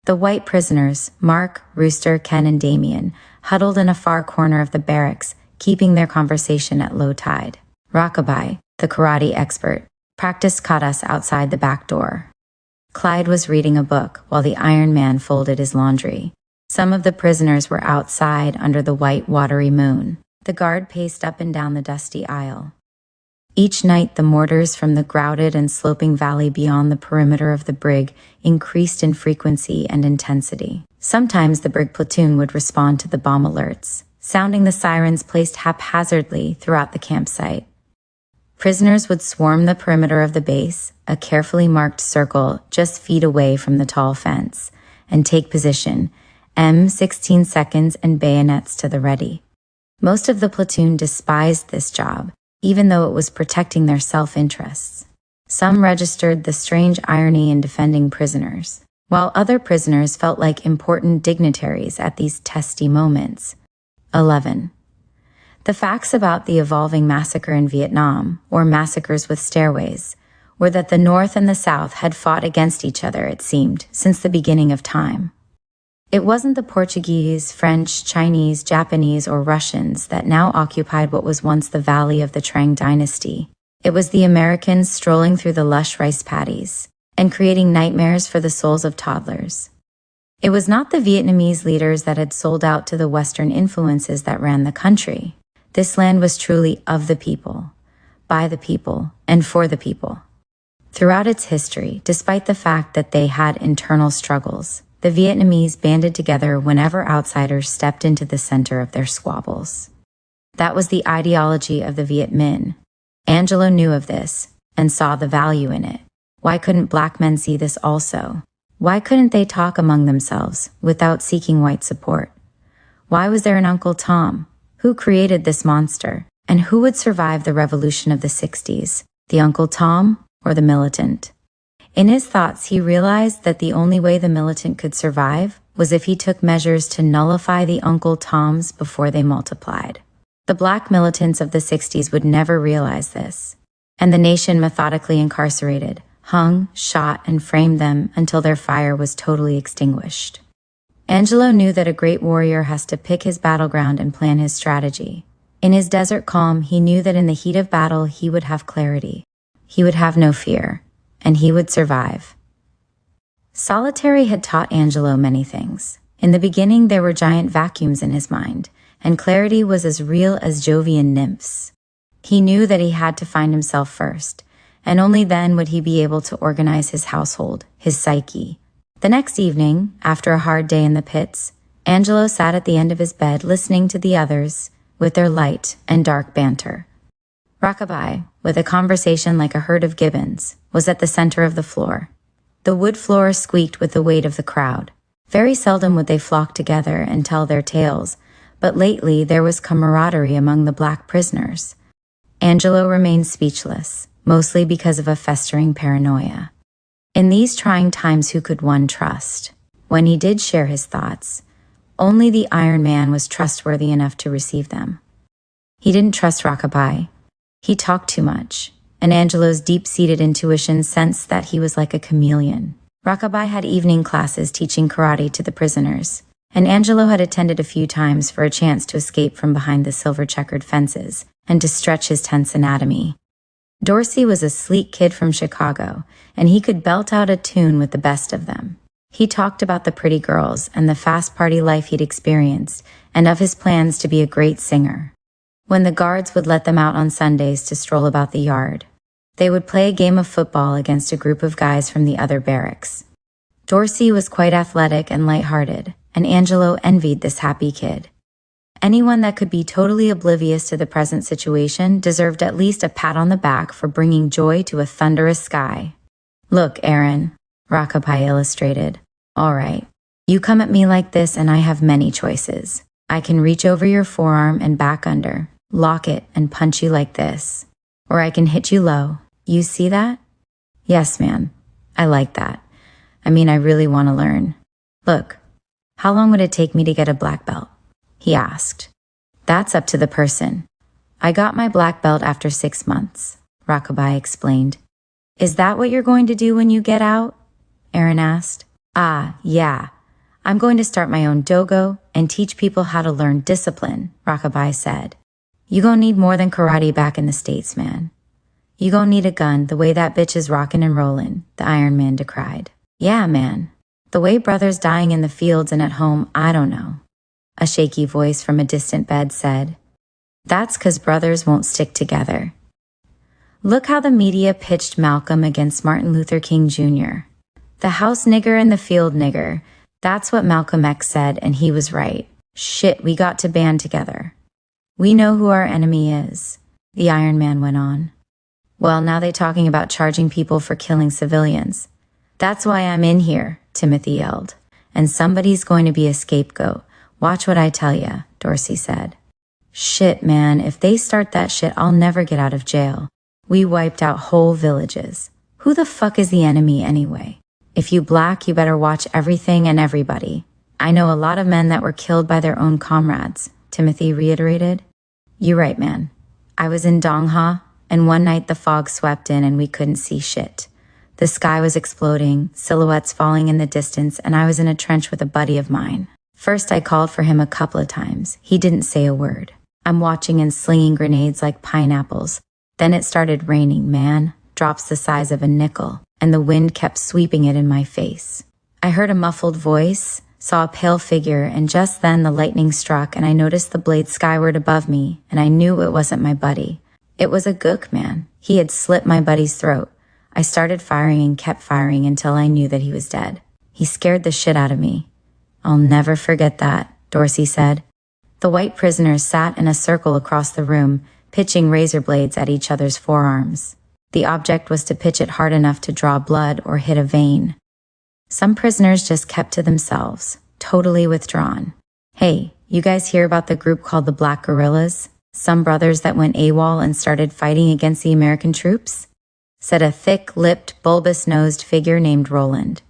The white prisoners, Mark, Rooster, Ken, and Damien, huddled in a far corner of the barracks, keeping their conversation at low tide. Rockabye, the karate expert, practice caught us outside the back door. Clyde was reading a book while the Iron Man folded his laundry. Some of the prisoners were outside under the white, watery moon. The guard paced up and down the dusty aisle. Each night, the mortars from the grouted and sloping valley beyond the perimeter of the brig increased in frequency and intensity. Sometimes the brig platoon would respond to the bomb alerts, sounding the sirens placed haphazardly throughout the campsite. Prisoners would swarm the perimeter of the base, a carefully marked circle just feet away from the tall fence, and take position, 16 seconds and bayonets to the ready. Most of the platoon despised this job, even though it was protecting their self-interests. Some registered the strange irony in defending prisoners, while other prisoners felt like important dignitaries at these testy moments. 11. The facts about the evolving massacre in Vietnam, or massacres with stairways, were that the North and the South had fought against each other, it seemed, since the beginning of time. It wasn't the Portuguese, French, Chinese, Japanese, or Russians that now occupied what was once the valley of the Trang dynasty. It was the Americans strolling through the lush rice paddies and creating nightmares for the souls of toddlers. It was not the Vietnamese leaders that had sold out to the Western influences that ran the country. This land was truly of the people, by the people, and for the people. Throughout its history, despite the fact that they had internal struggles, the Vietnamese banded together whenever outsiders stepped into the center of their squabbles. That was the ideology of the Viet Minh. Angelo knew of this and saw the value in it. Why couldn't black men see this also? Why couldn't they talk among themselves without seeking white support? Why was there an Uncle Tom? Who created this monster? And who would survive the revolution of the 60s? The Uncle Tom or the militant? In his thoughts, he realized that the only way the militant could survive was if he took measures to nullify the Uncle Toms before they multiplied. The black militants of the 60s would never realize this, and the nation methodically incarcerated, hung, shot, and framed them until their fire was totally extinguished. Angelo knew that a great warrior has to pick his battleground and plan his strategy. In his desert calm, he knew that in the heat of battle, he would have clarity. He would have no fear, and he would survive. Solitary had taught Angelo many things. In the beginning, there were giant vacuums in his mind, and clarity was as real as Jovian nymphs. He knew that he had to find himself first, and only then would he be able to organize his household, his psyche. The next evening, after a hard day in the pits, Angelo sat at the end of his bed listening to the others with their light and dark banter. Rockabye, with a conversation like a herd of gibbons, was at the center of the floor. The wood floor squeaked with the weight of the crowd. Very seldom would they flock together and tell their tales, but lately there was camaraderie among the black prisoners. Angelo remained speechless, mostly because of a festering paranoia. In these trying times, who could one trust? When he did share his thoughts, only the Iron Man was trustworthy enough to receive them. He didn't trust Rockabye. He talked too much, and Angelo's deep-seated intuition sensed that he was like a chameleon. Rockabye had evening classes teaching karate to the prisoners, and Angelo had attended a few times for a chance to escape from behind the silver-checkered fences and to stretch his tense anatomy. Dorsey was a sleek kid from Chicago, and he could belt out a tune with the best of them. He talked about the pretty girls and the fast party life he'd experienced, and of his plans to be a great singer. When the guards would let them out on Sundays to stroll about the yard, they would play a game of football against a group of guys from the other barracks. Dorsey was quite athletic and lighthearted, and Angelo envied this happy kid. Anyone that could be totally oblivious to the present situation deserved at least a pat on the back for bringing joy to a thunderous sky. "Look, Aaron," Rockabye illustrated. "All right, you come at me like this and I have many choices. I can reach over your forearm and back under, lock it, and punch you like this. Or I can hit you low. You see that?" "Yes, man. I like that. I mean, I really want to learn. Look, how long would it take me to get a black belt?" he asked. "That's up to the person. I got my black belt after 6 months," Rockabye explained. "Is that what you're going to do when you get out?" Aaron asked. "Ah, yeah. I'm going to start my own dogo and teach people how to learn discipline," Rockabye said. "You gon' need more than karate back in the States, man. You gon' need a gun the way that bitch is rockin' and rollin'," the Iron Man decried. "Yeah, man. The way brothers dying in the fields and at home, I don't know," a shaky voice from a distant bed said. "That's 'cause brothers won't stick together. Look how the media pitched Malcolm against Martin Luther King Jr. The house nigger and the field nigger. That's what Malcolm X said, and he was right. Shit, we got to band together. We know who our enemy is," the Iron Man went on. "Well, now they talking about charging people for killing civilians. That's why I'm in here," Timothy yelled. "And somebody's going to be a scapegoat. Watch what I tell ya," Dorsey said. "Shit, man, if they start that shit, I'll never get out of jail. We wiped out whole villages. Who the fuck is the enemy anyway? If you black, you better watch everything and everybody. I know a lot of men that were killed by their own comrades," Timothy reiterated. "You're right, man. I was in Dong Ha, and one night the fog swept in and we couldn't see shit. The sky was exploding, silhouettes falling in the distance, and I was in a trench with a buddy of mine. First, I called for him a couple of times. He didn't say a word. I'm watching and slinging grenades like pineapples. Then it started raining, man. Drops the size of a nickel, and the wind kept sweeping it in my face. I heard a muffled voice, saw a pale figure, and just then the lightning struck and I noticed the blade skyward above me, and I knew it wasn't my buddy. It was a gook, man. He had slit my buddy's throat. I started firing and kept firing until I knew that he was dead. He scared the shit out of me. I'll never forget that, Dorsey said. The white prisoners sat in a circle across the room, pitching razor blades at each other's forearms. The object was to pitch it hard enough to draw blood or hit a vein. Some prisoners just kept to themselves, totally withdrawn. Hey, you guys hear about the group called the Black Guerrillas? Some brothers that went AWOL and started fighting against the American troops? Said a thick-lipped, bulbous-nosed figure named Roland.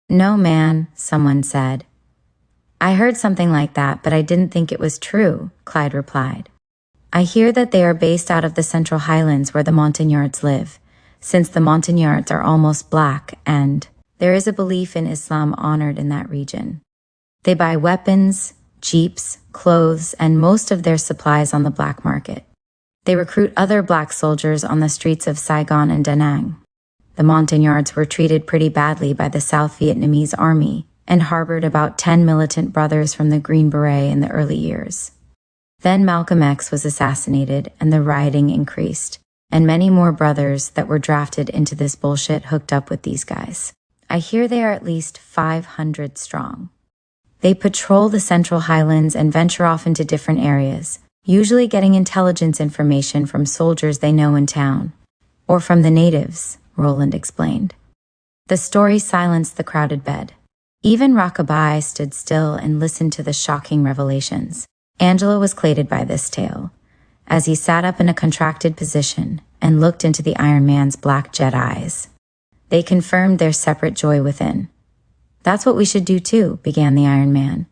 No, man, someone said. I heard something like that, but I didn't think it was true, Clyde replied. I hear that they are based out of the Central Highlands where the Montagnards live, since the Montagnards are almost black and there is a belief in Islam honored in that region. They buy weapons, jeeps, clothes, and most of their supplies on the black market. They recruit other black soldiers on the streets of Saigon and Da Nang. The Montagnards were treated pretty badly by the South Vietnamese army and harbored about 10 militant brothers from the Green Beret in the early years. Then Malcolm X was assassinated and the rioting increased, and many more brothers that were drafted into this bullshit hooked up with these guys. I hear they are at least 500 strong. They patrol the Central Highlands and venture off into different areas, usually getting intelligence information from soldiers they know in town. Or from the natives, Roland explained. The story silenced the crowded bed. Even Rockabye stood still and listened to the shocking revelations. Angelo was clated by this tale, as he sat up in a contracted position and looked into the Iron Man's black jet eyes. They confirmed their separate joy within. That's what we should do too, began the Iron Man.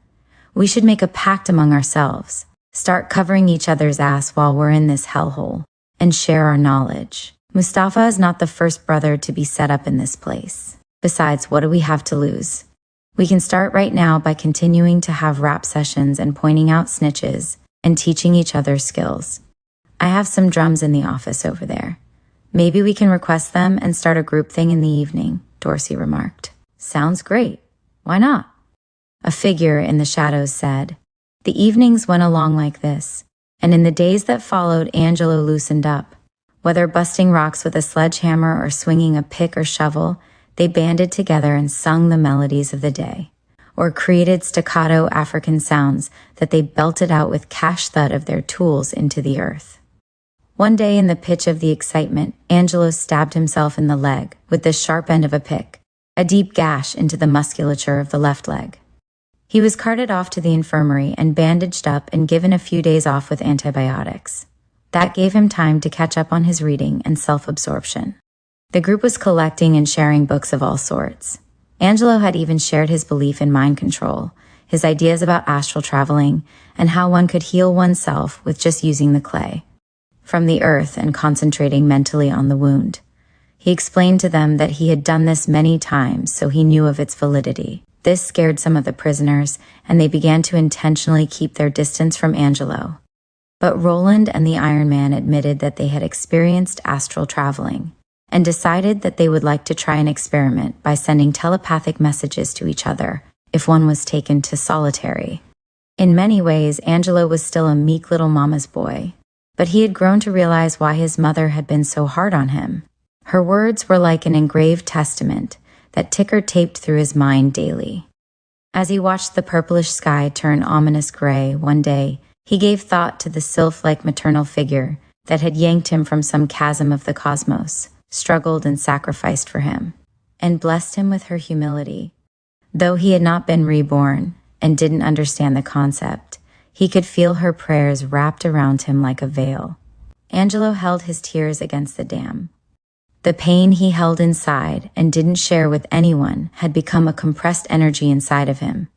We should make a pact among ourselves. Start covering each other's ass while we're in this hellhole, and share our knowledge. Mustafa is not the first brother to be set up in this place. Besides, what do we have to lose? We can start right now by continuing to have rap sessions and pointing out snitches and teaching each other skills. I have some drums in the office over there. Maybe we can request them and start a group thing in the evening, Dorsey remarked. Sounds great. Why not? A figure in the shadows said. The evenings went along like this, and in the days that followed, Angelo loosened up. Whether busting rocks with a sledgehammer or swinging a pick or shovel, they banded together and sung the melodies of the day, or created staccato African sounds that they belted out with cash thud of their tools into the earth. One day in the pitch of the excitement, Angelo stabbed himself in the leg with the sharp end of a pick, a deep gash into the musculature of the left leg. He was carted off to the infirmary and bandaged up and given a few days off with antibiotics. That gave him time to catch up on his reading and self-absorption. The group was collecting and sharing books of all sorts. Angelo had even shared his belief in mind control, his ideas about astral traveling, and how one could heal oneself with just using the clay from the earth and concentrating mentally on the wound. He explained to them that he had done this many times, so he knew of its validity. This scared some of the prisoners, and they began to intentionally keep their distance from Angelo. But Roland and the Iron Man admitted that they had experienced astral traveling, and decided that they would like to try an experiment by sending telepathic messages to each other if one was taken to solitary. In many ways, Angelo was still a meek little mama's boy, but he had grown to realize why his mother had been so hard on him. Her words were like an engraved testament that ticker-taped through his mind daily. As he watched the purplish sky turn ominous gray one day, he gave thought to the sylph-like maternal figure that had yanked him from some chasm of the cosmos, struggled and sacrificed for him, and blessed him with her humility. Though he had not been reborn and didn't understand the concept, he could feel her prayers wrapped around him like a veil. Angelo held his tears against the dam. The pain he held inside and didn't share with anyone had become a compressed energy inside of him.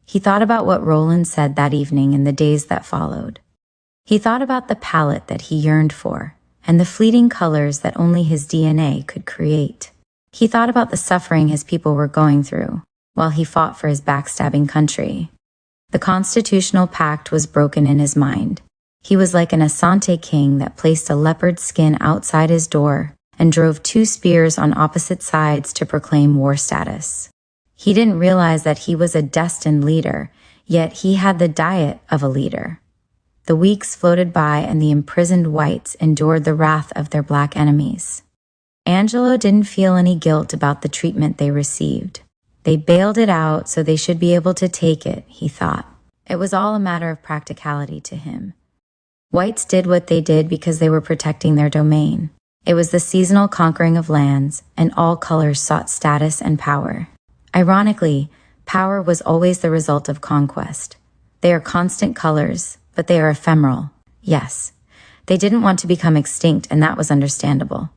He thought about what Roland said that evening and the days that followed. He thought about the palette that he yearned for and the fleeting colors that only his DNA could create. He thought about the suffering his people were going through while he fought for his backstabbing country. The constitutional pact was broken in his mind. He was like an Asante king that placed a leopard skin outside his door and drove 2 spears on opposite sides to proclaim war status. He didn't realize that he was a destined leader, yet he had the diet of a leader. The weeks floated by and the imprisoned whites endured the wrath of their black enemies. Angelo didn't feel any guilt about the treatment they received. They bailed it out so they should be able to take it, he thought. It was all a matter of practicality to him. Whites did what they did because they were protecting their domain. It was the seasonal conquering of lands, and all colors sought status and power. Ironically, power was always the result of conquest. They are constant colors, but they are ephemeral. Yes, they didn't want to become extinct, and that was understandable.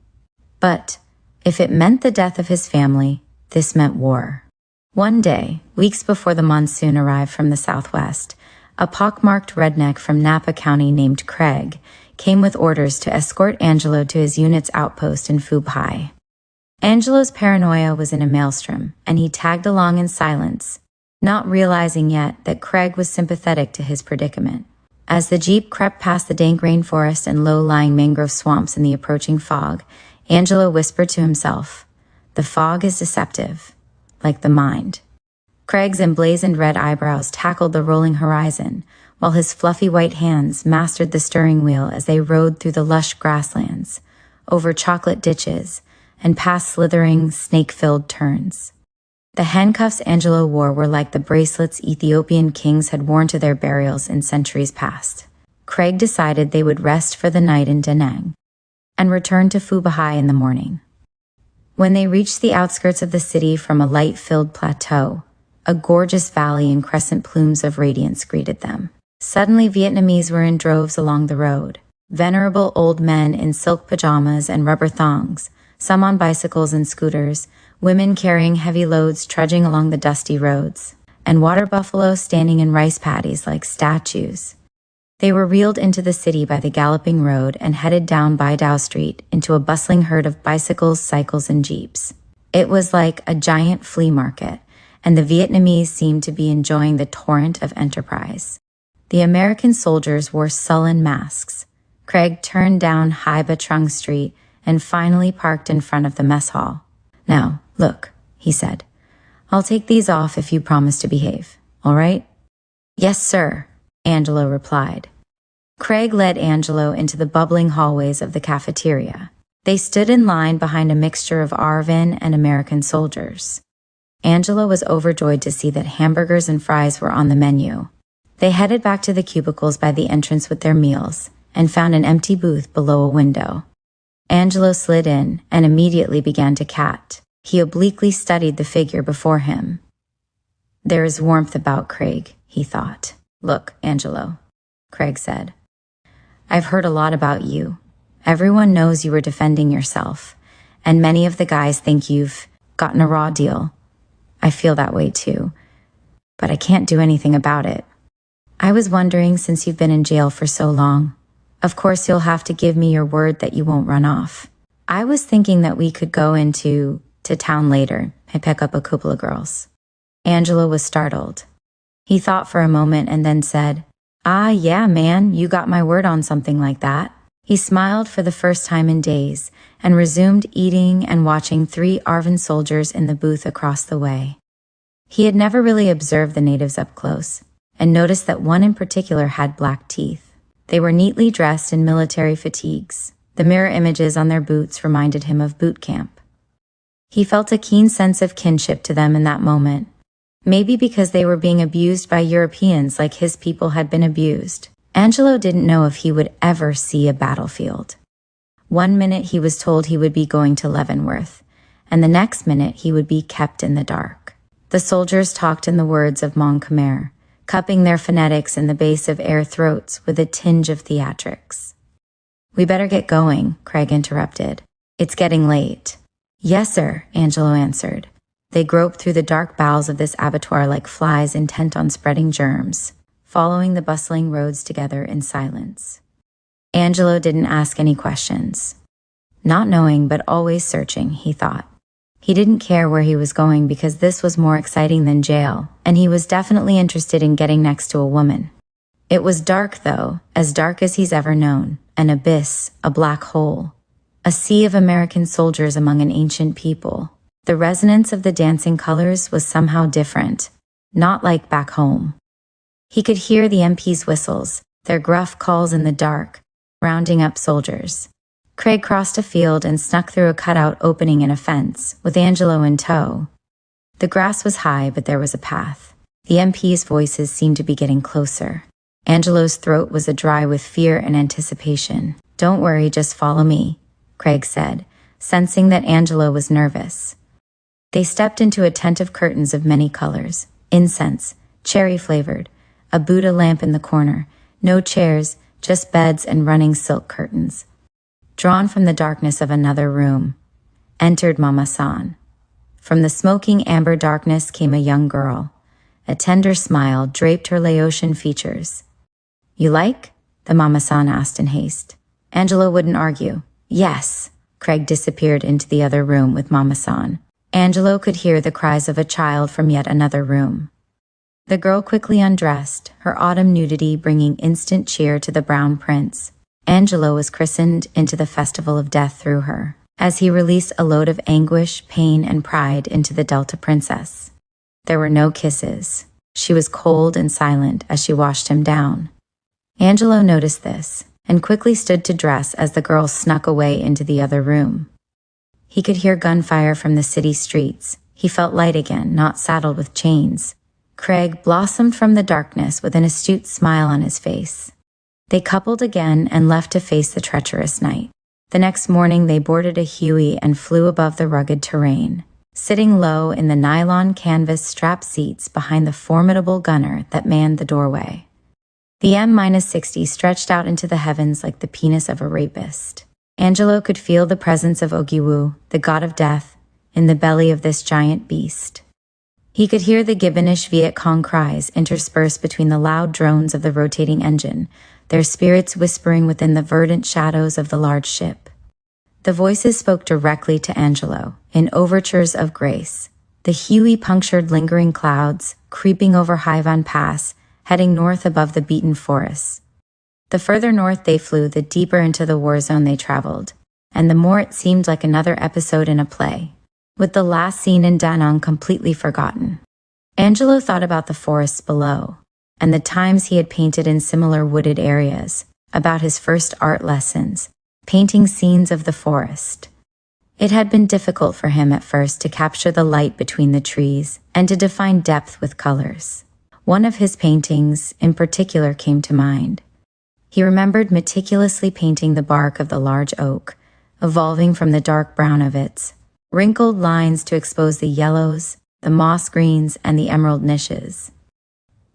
But if it meant the death of his family, this meant war. One day, weeks before the monsoon arrived from the southwest, a pockmarked redneck from Napa County named Craig came with orders to escort Angelo to his unit's outpost in Fubhai. Angelo's paranoia was in a maelstrom, and he tagged along in silence, not realizing yet that Craig was sympathetic to his predicament. As the jeep crept past the dank rainforest and low-lying mangrove swamps in the approaching fog, Angelo whispered to himself, "The fog is deceptive, like the mind." Craig's emblazoned red eyebrows tackled the rolling horizon, while his fluffy white hands mastered the steering wheel as they rode through the lush grasslands, over chocolate ditches, and past slithering, snake-filled turns. The handcuffs Angelo wore were like the bracelets Ethiopian kings had worn to their burials in centuries past. Craig decided they would rest for the night in Da Nang and return to Fubhai in the morning. When they reached the outskirts of the city from a light-filled plateau, a gorgeous valley and crescent plumes of radiance greeted them. Suddenly, Vietnamese were in droves along the road. Venerable old men in silk pajamas and rubber thongs, some on bicycles and scooters, women carrying heavy loads trudging along the dusty roads, and water buffalo standing in rice paddies like statues. They were reeled into the city by the galloping road and headed down Bai Dao Street into a bustling herd of bicycles, cycles, and jeeps. It was like a giant flea market, and the Vietnamese seemed to be enjoying the torrent of enterprise. The American soldiers wore sullen masks. Craig turned down Hai Ba Trung Street and finally parked in front of the mess hall. "Now, look," he said. "I'll take these off if you promise to behave, all right?" "Yes, sir," Angelo replied. Craig led Angelo into the bubbling hallways of the cafeteria. They stood in line behind a mixture of Arvin and American soldiers. Angelo was overjoyed to see that hamburgers and fries were on the menu. They headed back to the cubicles by the entrance with their meals and found an empty booth below a window. Angelo slid in and immediately began to cat. He obliquely studied the figure before him. There is warmth about Craig, he thought. "Look, Angelo," Craig said. "I've heard a lot about you. Everyone knows you were defending yourself, and many of the guys think you've gotten a raw deal. I feel that way too, but I can't do anything about it. I was wondering, since you've been in jail for so long, of course you'll have to give me your word that you won't run off. I was thinking that we could go to town later and pick up a couple of girls." Angelo was startled. He thought for a moment and then said, "Ah, yeah, man, you got my word on something like that." He smiled for the first time in days and resumed eating and watching 3 Arvin soldiers in the booth across the way. He had never really observed the natives up close and noticed that one in particular had black teeth. They were neatly dressed in military fatigues. The mirror images on their boots reminded him of boot camp. He felt a keen sense of kinship to them in that moment. Maybe because they were being abused by Europeans like his people had been abused. Angelo didn't know if he would ever see a battlefield. One minute he was told he would be going to Leavenworth, and the next minute he would be kept in the dark. The soldiers talked in the words of Mon Khmer, cupping their phonetics in the base of air throats with a tinge of theatrics. "We better get going," Craig interrupted. "It's getting late." "Yes, sir," Angelo answered. They groped through the dark bowels of this abattoir like flies intent on spreading germs, following the bustling roads together in silence. Angelo didn't ask any questions. Not knowing, but always searching, he thought. He didn't care where he was going because this was more exciting than jail, and he was definitely interested in getting next to a woman. It was dark, though, as dark as he's ever known, an abyss, a black hole, a sea of American soldiers among an ancient people. The resonance of the dancing colors was somehow different, not like back home. He could hear the MP's whistles, their gruff calls in the dark, rounding up soldiers. Craig crossed a field and snuck through a cutout opening in a fence, with Angelo in tow. The grass was high, but there was a path. The MP's voices seemed to be getting closer. Angelo's throat was adry with fear and anticipation. "Don't worry, just follow me," Craig said, sensing that Angelo was nervous. They stepped into a tent of curtains of many colors, incense, cherry-flavored, a Buddha lamp in the corner, no chairs, just beds and running silk curtains. Drawn from the darkness of another room, entered Mama-san. From the smoking amber darkness came a young girl. A tender smile draped her Laotian features. "You like?" the Mama-san asked in haste. Angelo wouldn't argue. "Yes." Craig disappeared into the other room with Mama-san. Angelo could hear the cries of a child from yet another room. The girl quickly undressed, her autumn nudity bringing instant cheer to the brown prince. Angelo was christened into the festival of death through her, as he released a load of anguish, pain, and pride into the Delta princess. There were no kisses. She was cold and silent as she washed him down. Angelo noticed this, and quickly stood to dress as the girl snuck away into the other room. He could hear gunfire from the city streets. He felt light again, not saddled with chains. Craig blossomed from the darkness with an astute smile on his face. They coupled again and left to face the treacherous night. The next morning they boarded a Huey and flew above the rugged terrain, sitting low in the nylon canvas strap seats behind the formidable gunner that manned the doorway. The M-60 stretched out into the heavens like the penis of a rapist. Angelo could feel the presence of Ogiwu, the god of death, in the belly of this giant beast. He could hear the gibbonish Viet Cong cries interspersed between the loud drones of the rotating engine, their spirits whispering within the verdant shadows of the large ship. The voices spoke directly to Angelo, in overtures of grace. The Huey punctured lingering clouds, creeping over Haivan Pass, heading north above the beaten forests. The further north they flew, the deeper into the war zone they traveled, and the more it seemed like another episode in a play, with the last scene in Da Nang completely forgotten. Angelo thought about the forests below, and the times he had painted in similar wooded areas, about his first art lessons, painting scenes of the forest. It had been difficult for him at first to capture the light between the trees and to define depth with colors. One of his paintings, in particular, came to mind. He remembered meticulously painting the bark of the large oak, evolving from the dark brown of its wrinkled lines to expose the yellows, the moss greens, and the emerald niches.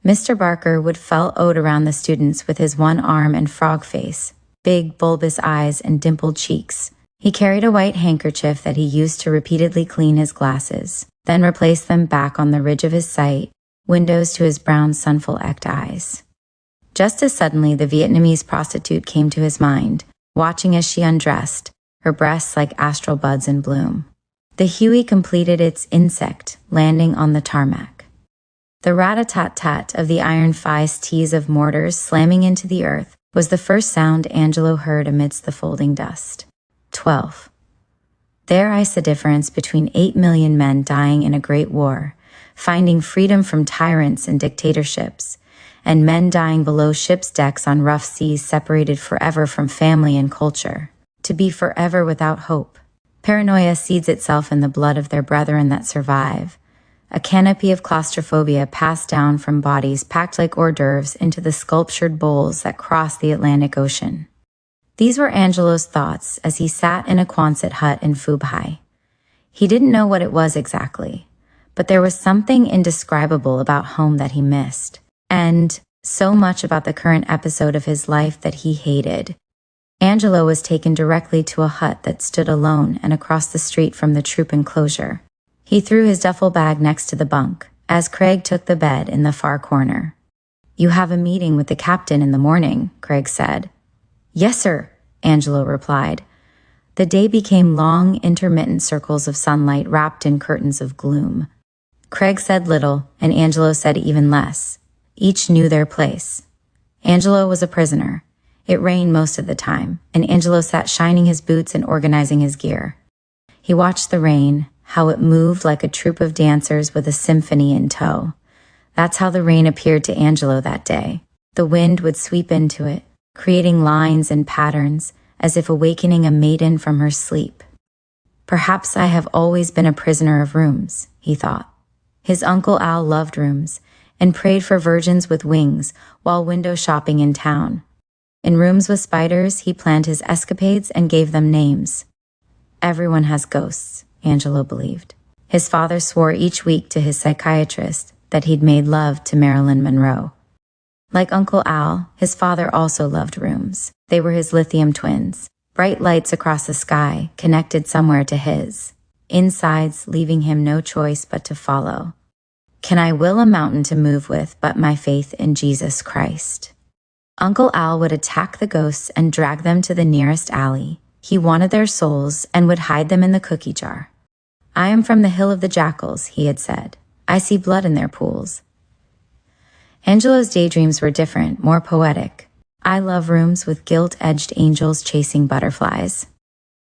Mr. Barker would fell ode around the students with his one arm and frog face, big bulbous eyes and dimpled cheeks. He carried a white handkerchief that he used to repeatedly clean his glasses, then replaced them back on the ridge of his sight, windows to his brown sunful-ecked eyes. Just as suddenly the Vietnamese prostitute came to his mind, watching as she undressed, her breasts like astral buds in bloom. The Huey completed its insect, landing on the tarmac. The rat-a-tat-tat of the iron feisties of mortars slamming into the earth was the first sound Angelo heard amidst the folding dust. 12. There I saw the difference between 8 million men dying in a great war, finding freedom from tyrants and dictatorships, and men dying below ship's decks on rough seas separated forever from family and culture, to be forever without hope. Paranoia seeds itself in the blood of their brethren that survive, a canopy of claustrophobia passed down from bodies packed like hors d'oeuvres into the sculptured bowls that cross the Atlantic Ocean. These were Angelo's thoughts as he sat in a Quonset hut in Phu Bai. He didn't know what it was exactly, but there was something indescribable about home that he missed, and so much about the current episode of his life that he hated. Angelo was taken directly to a hut that stood alone and across the street from the troop enclosure. He threw his duffel bag next to the bunk, as Craig took the bed in the far corner. "You have a meeting with the captain in the morning," Craig said. "Yes, sir," Angelo replied. The day became long, intermittent circles of sunlight wrapped in curtains of gloom. Craig said little, and Angelo said even less. Each knew their place. Angelo was a prisoner. It rained most of the time, and Angelo sat shining his boots and organizing his gear. He watched the rain, how it moved like a troupe of dancers with a symphony in tow. That's how the rain appeared to Angelo that day. The wind would sweep into it, creating lines and patterns, as if awakening a maiden from her sleep. Perhaps I have always been a prisoner of rooms, he thought. His Uncle Al loved rooms, and prayed for virgins with wings while window shopping in town. In rooms with spiders, he planned his escapades and gave them names. Everyone has ghosts, Angelo believed. His father swore each week to his psychiatrist that he'd made love to Marilyn Monroe. Like Uncle Al, his father also loved rooms. They were his lithium twins, bright lights across the sky, connected somewhere to his. Insides, leaving him no choice but to follow. Can I will a mountain to move with but my faith in Jesus Christ? Uncle Al would attack the ghosts and drag them to the nearest alley. He wanted their souls and would hide them in the cookie jar. I am from the Hill of the Jackals, he had said. I see blood in their pools. Angelo's daydreams were different, more poetic. I love rooms with gilt-edged angels chasing butterflies.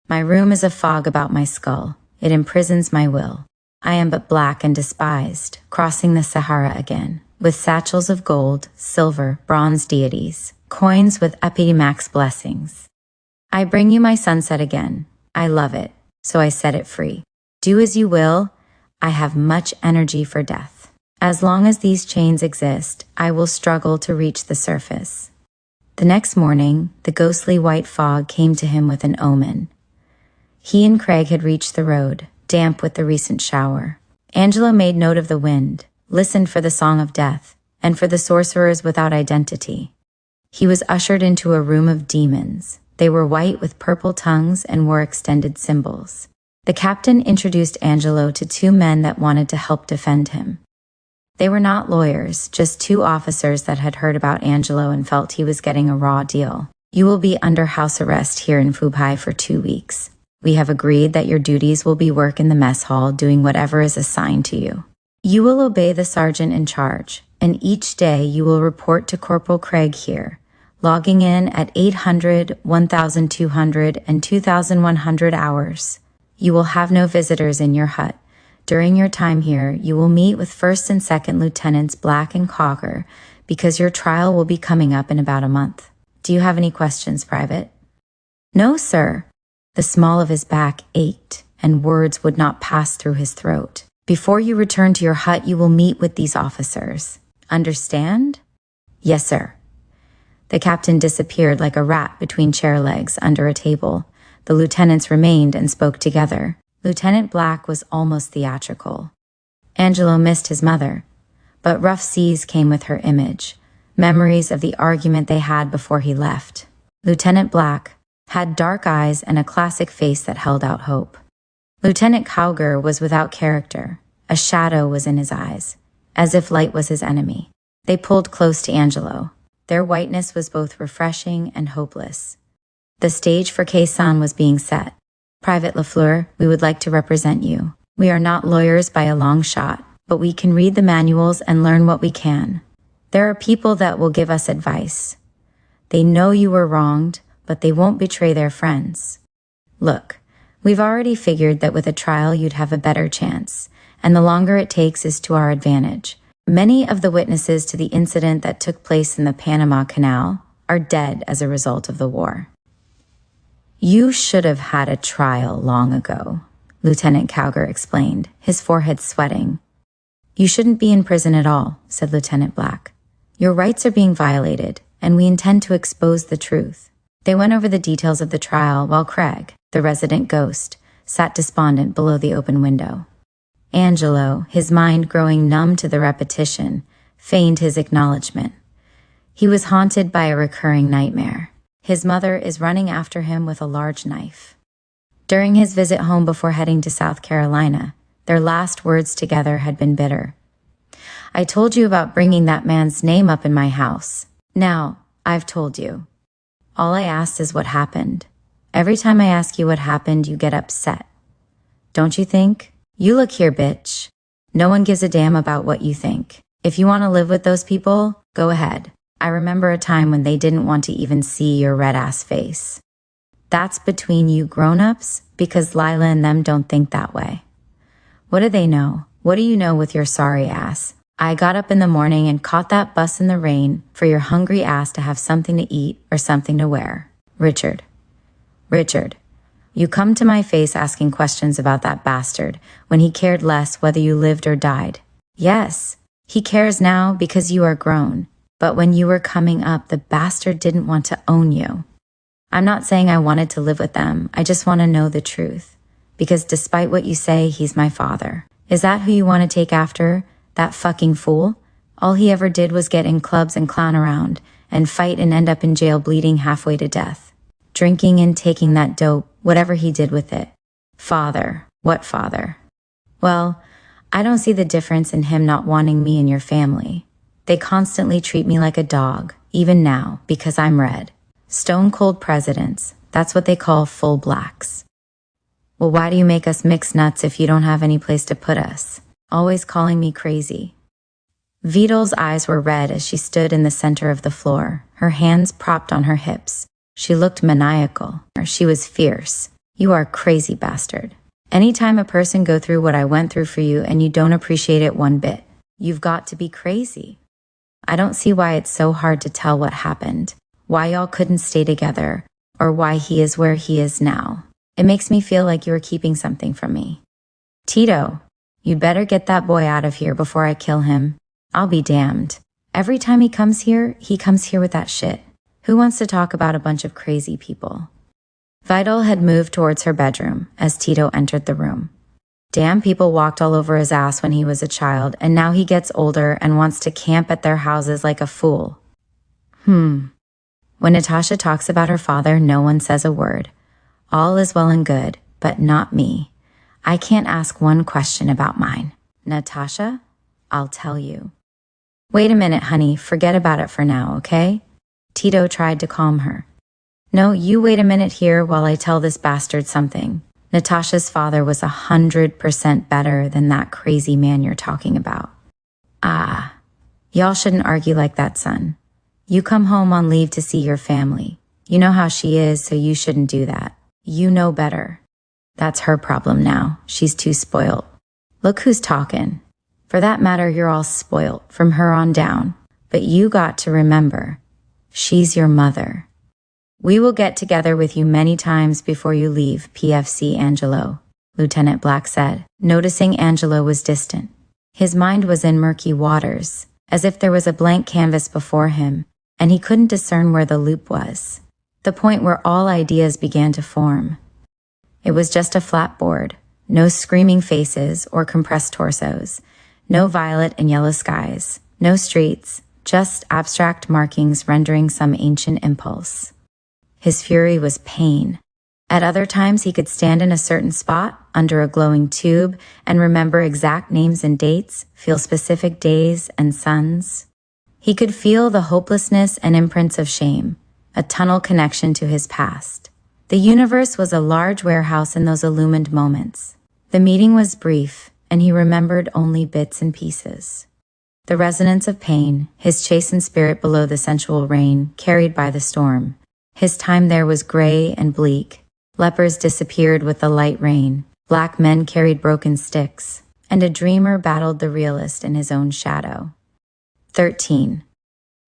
My room is a fog about my skull. It imprisons my will. I am but black and despised, crossing the Sahara again, with satchels of gold, silver, bronze deities, coins with Epimax blessings. I bring you my sunset again. I love it, so I set it free. Do as you will. I have much energy for death. As long as these chains exist, I will struggle to reach the surface. The next morning, the ghostly white fog came to him with an omen. He and Craig had reached the road, damp with the recent shower. Angelo made note of the wind, listened for the song of death, and for the sorcerers without identity. He was ushered into a room of demons. They were white with purple tongues and wore extended symbols. The captain introduced Angelo to two men that wanted to help defend him. They were not lawyers, just two officers that had heard about Angelo and felt he was getting a raw deal. You will be under house arrest here in Fubai for 2 weeks. We have agreed that your duties will be work in the mess hall, doing whatever is assigned to you. You will obey the sergeant in charge, and each day you will report to Corporal Craig here, logging in at 800, 1,200, and 2,100 hours. You will have no visitors in your hut. During your time here, you will meet with 1st and 2nd Lieutenants Black and Cocker because your trial will be coming up in about a month. Do you have any questions, Private? No, sir. The small of his back ached, and words would not pass through his throat. Before you return to your hut, you will meet with these officers. Understand? Yes, sir. The captain disappeared like a rat between chair legs under a table. The lieutenants remained and spoke together. Lieutenant Black was almost theatrical. Angelo missed his mother, but rough seas came with her image, memories of the argument they had before he left. Lieutenant Black had dark eyes and a classic face that held out hope. Lieutenant Cowger was without character. A shadow was in his eyes, as if light was his enemy. They pulled close to Angelo. Their whiteness was both refreshing and hopeless. The stage for Khe-san was being set. Private Lafleur, we would like to represent you. We are not lawyers by a long shot, but we can read the manuals and learn what we can. There are people that will give us advice. They know you were wronged, but they won't betray their friends. Look, we've already figured that with a trial you'd have a better chance, and the longer it takes is to our advantage. Many of the witnesses to the incident that took place in the Panama Canal are dead as a result of the war. You should have had a trial long ago, Lieutenant Cowger explained, his forehead sweating. You shouldn't be in prison at all, said Lieutenant Black. Your rights are being violated, and we intend to expose the truth. They went over the details of the trial while Craig, the resident ghost, sat despondent below the open window. Angelo, his mind growing numb to the repetition, feigned his acknowledgement. He was haunted by a recurring nightmare. His mother is running after him with a large knife. During his visit home before heading to South Carolina, their last words together had been bitter. I told you about bringing that man's name up in my house. Now, I've told you. All I asked is what happened. Every time I ask you what happened, you get upset. Don't you think? You look here, bitch. No one gives a damn about what you think. If you want to live with those people, go ahead. I remember a time when they didn't want to even see your red-ass face. That's between you grown-ups, because Lila and them don't think that way. What do they know? What do you know with your sorry ass? I got up in the morning and caught that bus in the rain for your hungry ass to have something to eat or something to wear. Richard, you come to my face asking questions about that bastard when he cared less whether you lived or died. Yes, he cares now because you are grown. But when you were coming up, the bastard didn't want to own you. I'm not saying I wanted to live with them. I just want to know the truth. Because despite what you say, he's my father. Is that who you want to take after? That fucking fool? All he ever did was get in clubs and clown around and fight and end up in jail bleeding halfway to death. Drinking and taking that dope, whatever he did with it. Father. What father? Well, I don't see the difference in him not wanting me and your family. They constantly treat me like a dog, even now, because I'm red. Stone cold presidents. That's what they call full blacks. Well, why do you make us mixed nuts if you don't have any place to put us? Always calling me crazy. Vidal's eyes were red as she stood in the center of the floor, her hands propped on her hips. She looked maniacal. She was fierce. You are a crazy bastard. Anytime a person go through what I went through for you and you don't appreciate it one bit, you've got to be crazy. I don't see why it's so hard to tell what happened, why y'all couldn't stay together, or why he is where he is now. It makes me feel like you are keeping something from me. Tito, you'd better get that boy out of here before I kill him. I'll be damned. Every time he comes here with that shit. Who wants to talk about a bunch of crazy people? Vidal had moved towards her bedroom as Tito entered the room. Damn, people walked all over his ass when he was a child, and now he gets older and wants to camp at their houses like a fool. When Natasha talks about her father, no one says a word. All is well and good, but not me. I can't ask one question about mine. Natasha, I'll tell you. Wait a minute, honey, forget about it for now, okay? Tito tried to calm her. No, you wait a minute here while I tell this bastard something. Natasha's father was 100% better than that crazy man you're talking about. Y'all shouldn't argue like that, son. You come home on leave to see your family. You know how she is, so you shouldn't do that. You know better. That's her problem now. She's too spoiled. Look who's talking. For that matter, you're all spoiled, from her on down. But you got to remember, she's your mother. We will get together with you many times before you leave, PFC Angelo, Lieutenant Black said, noticing Angelo was distant. His mind was in murky waters, as if there was a blank canvas before him, and he couldn't discern where the loop was, the point where all ideas began to form. It was just a flat board, no screaming faces or compressed torsos, no violet and yellow skies, no streets, just abstract markings rendering some ancient impulse. His fury was pain. At other times, he could stand in a certain spot, under a glowing tube, and remember exact names and dates, feel specific days and suns. He could feel the hopelessness and imprints of shame, a tunnel connection to his past. The universe was a large warehouse in those illumined moments. The meeting was brief, and he remembered only bits and pieces. The resonance of pain, his chastened spirit below the sensual rain, carried by the storm. His time there was gray and bleak. Lepers disappeared with the light rain. Black men carried broken sticks. And a dreamer battled the realist in his own shadow. 13.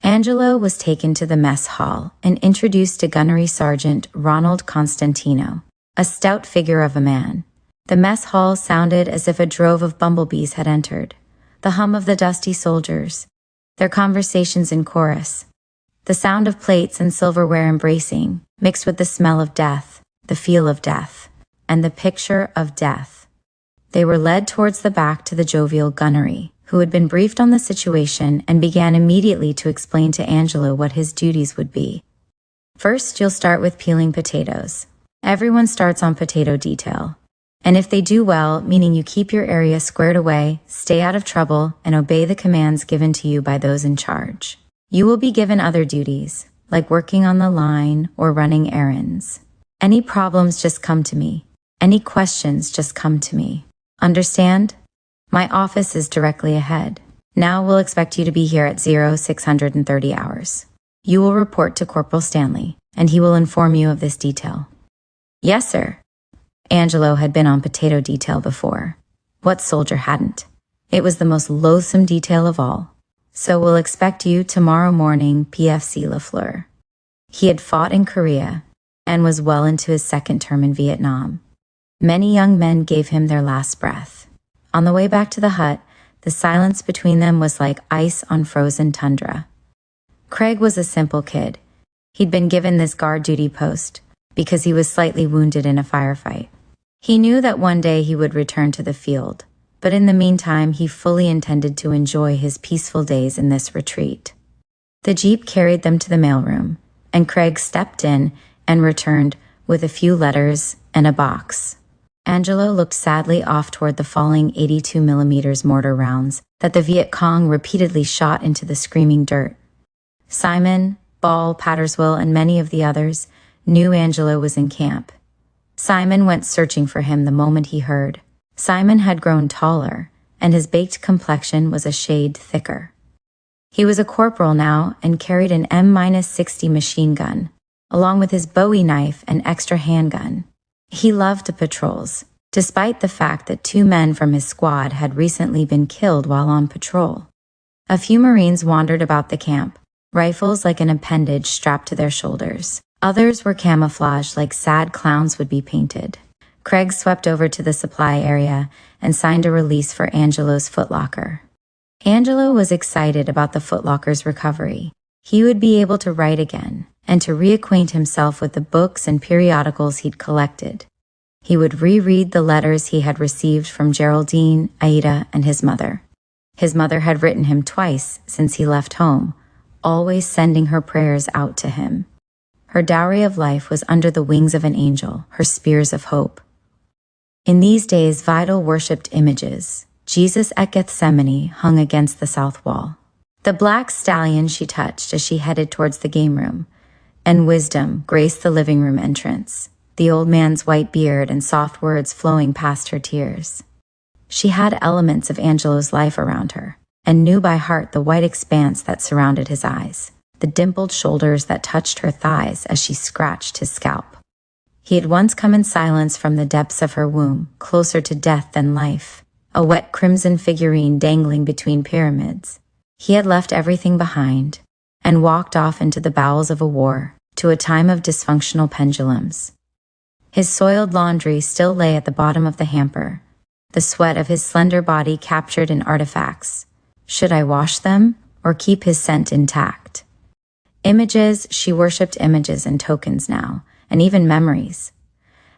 Angelo was taken to the mess hall and introduced to Gunnery Sergeant Ronald Constantino, a stout figure of a man. The mess hall sounded as if a drove of bumblebees had entered. The hum of the dusty soldiers, their conversations in chorus, the sound of plates and silverware embracing, mixed with the smell of death, the feel of death, and the picture of death. They were led towards the back to the jovial gunnery, who had been briefed on the situation and began immediately to explain to Angelo what his duties would be. First, you'll start with peeling potatoes. Everyone starts on potato detail. And if they do well, meaning you keep your area squared away, stay out of trouble, and obey the commands given to you by those in charge, you will be given other duties. like working on the line or running errands. Any problems, just come to me. Any questions, just come to me. Understand? My office is directly ahead. Now we'll expect you to be here at 0630 hours. You will report to Corporal Stanley, and he will inform you of this detail. Yes, sir. Angelo had been on potato detail before. What soldier hadn't? It was the most loathsome detail of all. So we'll expect you tomorrow morning, PFC Lafleur. He had fought in Korea and was well into his second term in Vietnam. Many young men gave him their last breath. On the way back to the hut, the silence between them was like ice on frozen tundra. Craig was a simple kid. He'd been given this guard duty post because he was slightly wounded in a firefight. He knew that one day he would return to the field, but in the meantime he fully intended to enjoy his peaceful days in this retreat. The jeep carried them to the mailroom, and Craig stepped in and returned with a few letters and a box. Angelo looked sadly off toward the falling 82mm mortar rounds that the Viet Cong repeatedly shot into the screaming dirt. Simon, Ball, Patterswell, and many of the others knew Angelo was in camp. Simon went searching for him the moment he heard. Simon had grown taller, and his baked complexion was a shade thicker. He was a corporal now and carried an M-60 machine gun, along with his Bowie knife and extra handgun. He loved the patrols, despite the fact that 2 men from his squad had recently been killed while on patrol. A few Marines wandered about the camp, rifles like an appendage strapped to their shoulders. Others were camouflaged like sad clowns would be painted. Craig swept over to the supply area and signed a release for Angelo's footlocker. Angelo was excited about the footlocker's recovery. He would be able to write again and to reacquaint himself with the books and periodicals he'd collected. He would reread the letters he had received from Geraldine, Aida, and his mother. His mother had written him twice since he left home, always sending her prayers out to him. Her dowry of life was under the wings of an angel, her spears of hope. In these days, Vidal worshipped images. Jesus at Gethsemane hung against the south wall. The black stallion she touched as she headed towards the game room, and wisdom graced the living room entrance, the old man's white beard and soft words flowing past her tears. She had elements of Angelo's life around her, and knew by heart the white expanse that surrounded his eyes, the dimpled shoulders that touched her thighs as she scratched his scalp. He had once come in silence from the depths of her womb, closer to death than life, a wet crimson figurine dangling between pyramids. He had left everything behind and walked off into the bowels of a war, to a time of dysfunctional pendulums. His soiled laundry still lay at the bottom of the hamper, the sweat of his slender body captured in artifacts. Should I wash them or keep his scent intact? Images, she worshipped images and tokens now, and even memories.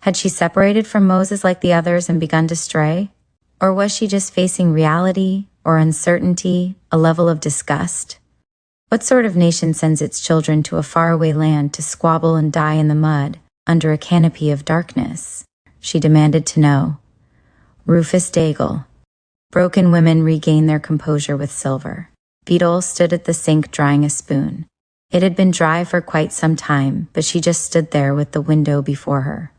Had she separated from Moses like the others and begun to stray? Or was she just facing reality or uncertainty, a level of disgust? What sort of nation sends its children to a faraway land to squabble and die in the mud under a canopy of darkness? She demanded to know. RufusDaigle. Broken women regain their composure with silver. Vidal stood at the sink drying a spoon. It had been dry for quite some time, but she just stood there with the window before her.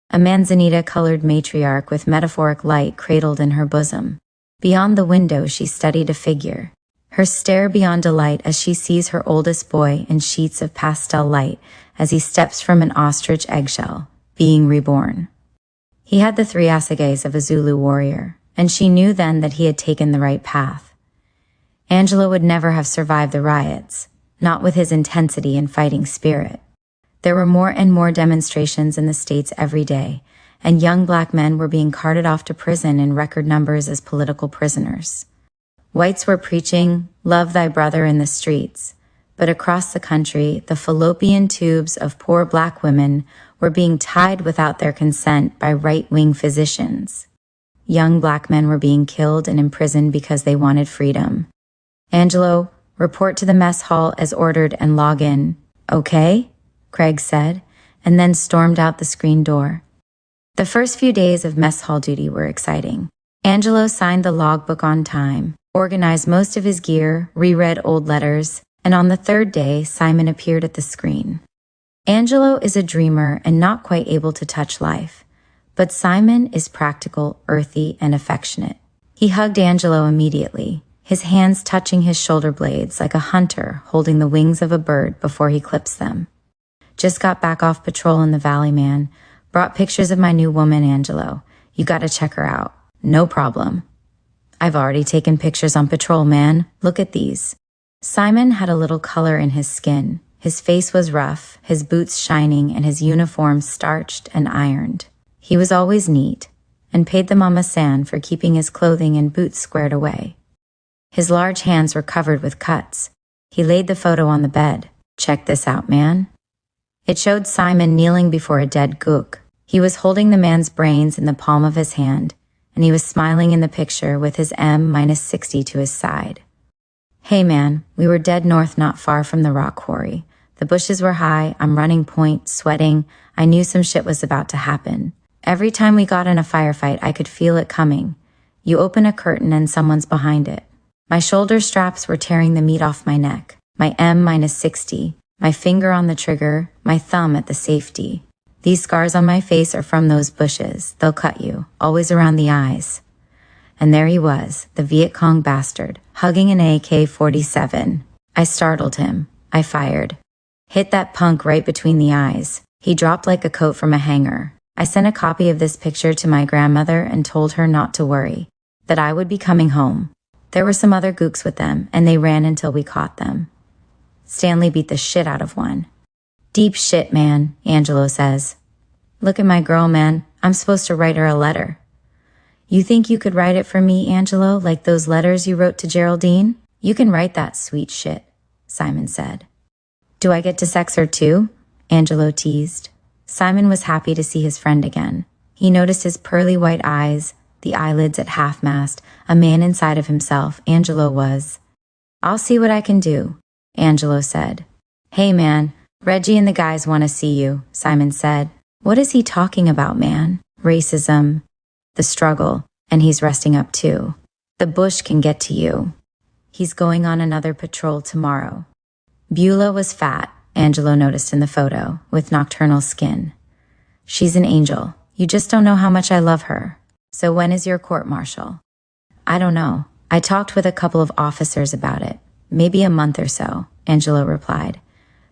A manzanita-colored matriarch with metaphoric light cradled in her bosom. Beyond the window she studied a figure, her stare beyond delight as she sees her oldest boy in sheets of pastel light as he steps from an ostrich eggshell, being reborn. He had the 3 assegays of a Zulu warrior, and she knew then that he had taken the right path. Angelo would never have survived the riots, not with his intensity and fighting spirit. There were more and more demonstrations in the States every day, and young black men were being carted off to prison in record numbers as political prisoners. Whites were preaching, "Love thy brother" in the streets, but across the country, the fallopian tubes of poor black women were being tied without their consent by right-wing physicians. Young black men were being killed and imprisoned because they wanted freedom. Angelo, report to the mess hall as ordered and log in. Okay? Craig said, and then stormed out the screen door. The first few days of mess hall duty were exciting. Angelo signed the logbook on time, organized most of his gear, reread old letters, And on the third day, Simon appeared at the screen. Angelo is a dreamer and not quite able to touch life, but Simon is practical, earthy, and affectionate. He hugged Angelo immediately, his hands touching his shoulder blades like a hunter holding the wings of a bird before he clips them. Just got back off patrol in the valley, man. Brought pictures of my new woman, Angelo. You gotta check her out. No problem. I've already taken pictures on patrol, man. Look at these. Simon had a little color in his skin. His face was rough, his boots shining, and his uniform starched and ironed. He was always neat, and paid the Mama San for keeping his clothing and boots squared away. His large hands were covered with cuts. He laid the photo on the bed. Check this out, man. It showed Simon kneeling before a dead gook. He was holding the man's brains in the palm of his hand, and he was smiling in the picture with his M-60 to his side. Hey man, we were dead north not far from the rock quarry. The bushes were high, I'm running point, sweating. I knew some shit was about to happen. Every time we got in a firefight, I could feel it coming. You open a curtain and someone's behind it. My shoulder straps were tearing the meat off my neck. My M-60, my finger on the trigger, my thumb at the safety. These scars on my face are from those bushes. They'll cut you, always around the eyes. And there he was, the Viet Cong bastard, hugging an AK-47. I startled him. I fired. Hit that punk right between the eyes. He dropped like a coat from a hanger. I sent a copy of this picture to my grandmother and told her not to worry, that I would be coming home. There were some other gooks with them, and they ran until we caught them. Stanley beat the shit out of one. Deep shit, man, Angelo says. Look at my girl, man. I'm supposed to write her a letter. You think you could write it for me, Angelo, like those letters you wrote to Geraldine? You can write that sweet shit, Simon said. Do I get to sex her too? Angelo teased. Simon was happy to see his friend again. He noticed his pearly white eyes, the eyelids at half-mast, a man inside of himself, Angelo was. I'll see what I can do, Angelo said. Hey man, Reggie and the guys want to see you, Simon said. What is he talking about, man? Racism, the struggle, and he's resting up too. The bush can get to you. He's going on another patrol tomorrow. Beulah was fat, Angelo noticed in the photo, with nocturnal skin. She's an angel. You just don't know how much I love her. So when is your court-martial? I don't know. I talked with a couple of officers about it. Maybe a month or so, Angelo replied.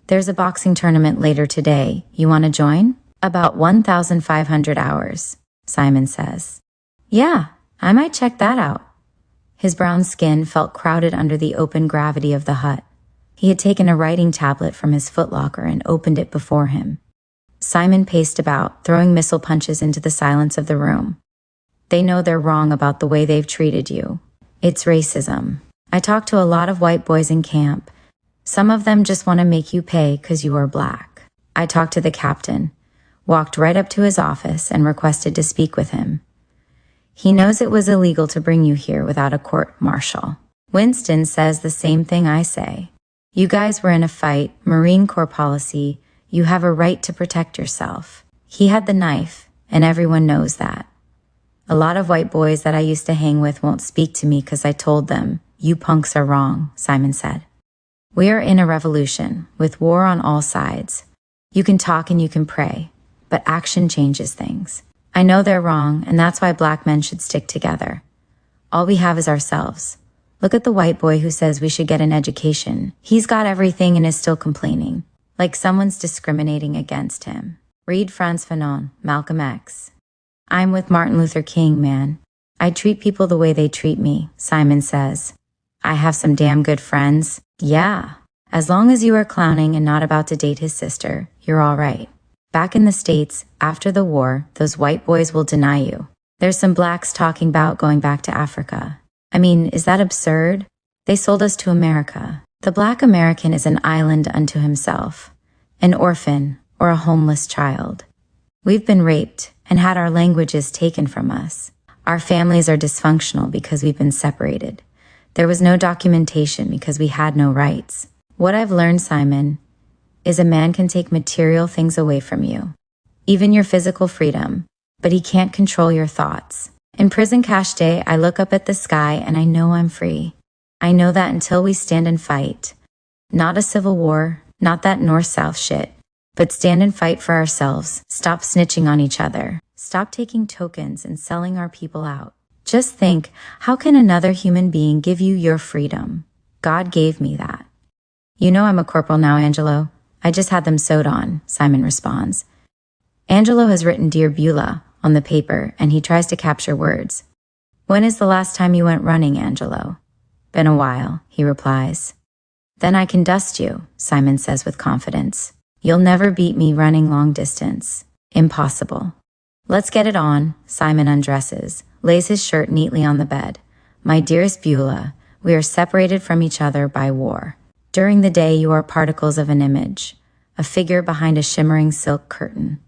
There's a boxing tournament later today. You want to join? About 1,500 hours, Simon says. Yeah, I might check that out. His brown skin felt crowded under the open gravity of the hut. He had taken a writing tablet from his footlocker and opened it before him. Simon paced about, throwing missile punches into the silence of the room. They know they're wrong about the way they've treated you. It's racism. I talked to a lot of white boys in camp. Some of them just want to make you pay because you are black. I talked to the captain, walked right up to his office and requested to speak with him. He knows it was illegal to bring you here without a court-martial. Winston says the same thing I say. You guys were in a fight, Marine Corps policy. You have a right to protect yourself. He had the knife, and everyone knows that. A lot of white boys that I used to hang with won't speak to me because I told them, you punks are wrong, Simon said. We are in a revolution, with war on all sides. You can talk and you can pray, but action changes things. I know they're wrong, and that's why black men should stick together. All we have is ourselves. Look at the white boy who says we should get an education. He's got everything and is still complaining, like someone's discriminating against him. Read Frantz Fanon, Malcolm X. I'm with Martin Luther King, man. I treat people the way they treat me, Simon says. I have some damn good friends. Yeah. As long as you are clowning and not about to date his sister, you're all right. Back in the States, after the war, those white boys will deny you. There's some blacks talking about going back to Africa. I mean, is that absurd? They sold us to America. The black American is an island unto himself, an orphan or a homeless child. We've been raped and had our languages taken from us. Our families are dysfunctional because we've been separated. There was no documentation because we had no rights. What I've learned, Simon, is a man can take material things away from you, even your physical freedom, but he can't control your thoughts. In prison cash day, I look up at the sky and I know I'm free. I know that until we stand and fight, Not a civil war, not that north-south shit, but stand and fight for ourselves. Stop snitching on each other. Stop taking tokens and selling our people out. Just think, how can another human being give you your freedom? God gave me that. You know I'm a corporal now, Angelo. I just had them sewed on, Simon responds. Angelo has written Dear Beulah on the paper, and he tries to capture words. When is the last time you went running, Angelo? Been a while, he replies. Then I can dust you, Simon says with confidence. You'll never beat me running long distance. Impossible. Let's get it on. Simon undresses, lays his shirt neatly on the bed. My dearest Beulah, we are separated from each other by war. During the day you are particles of an image, a figure behind a shimmering silk curtain.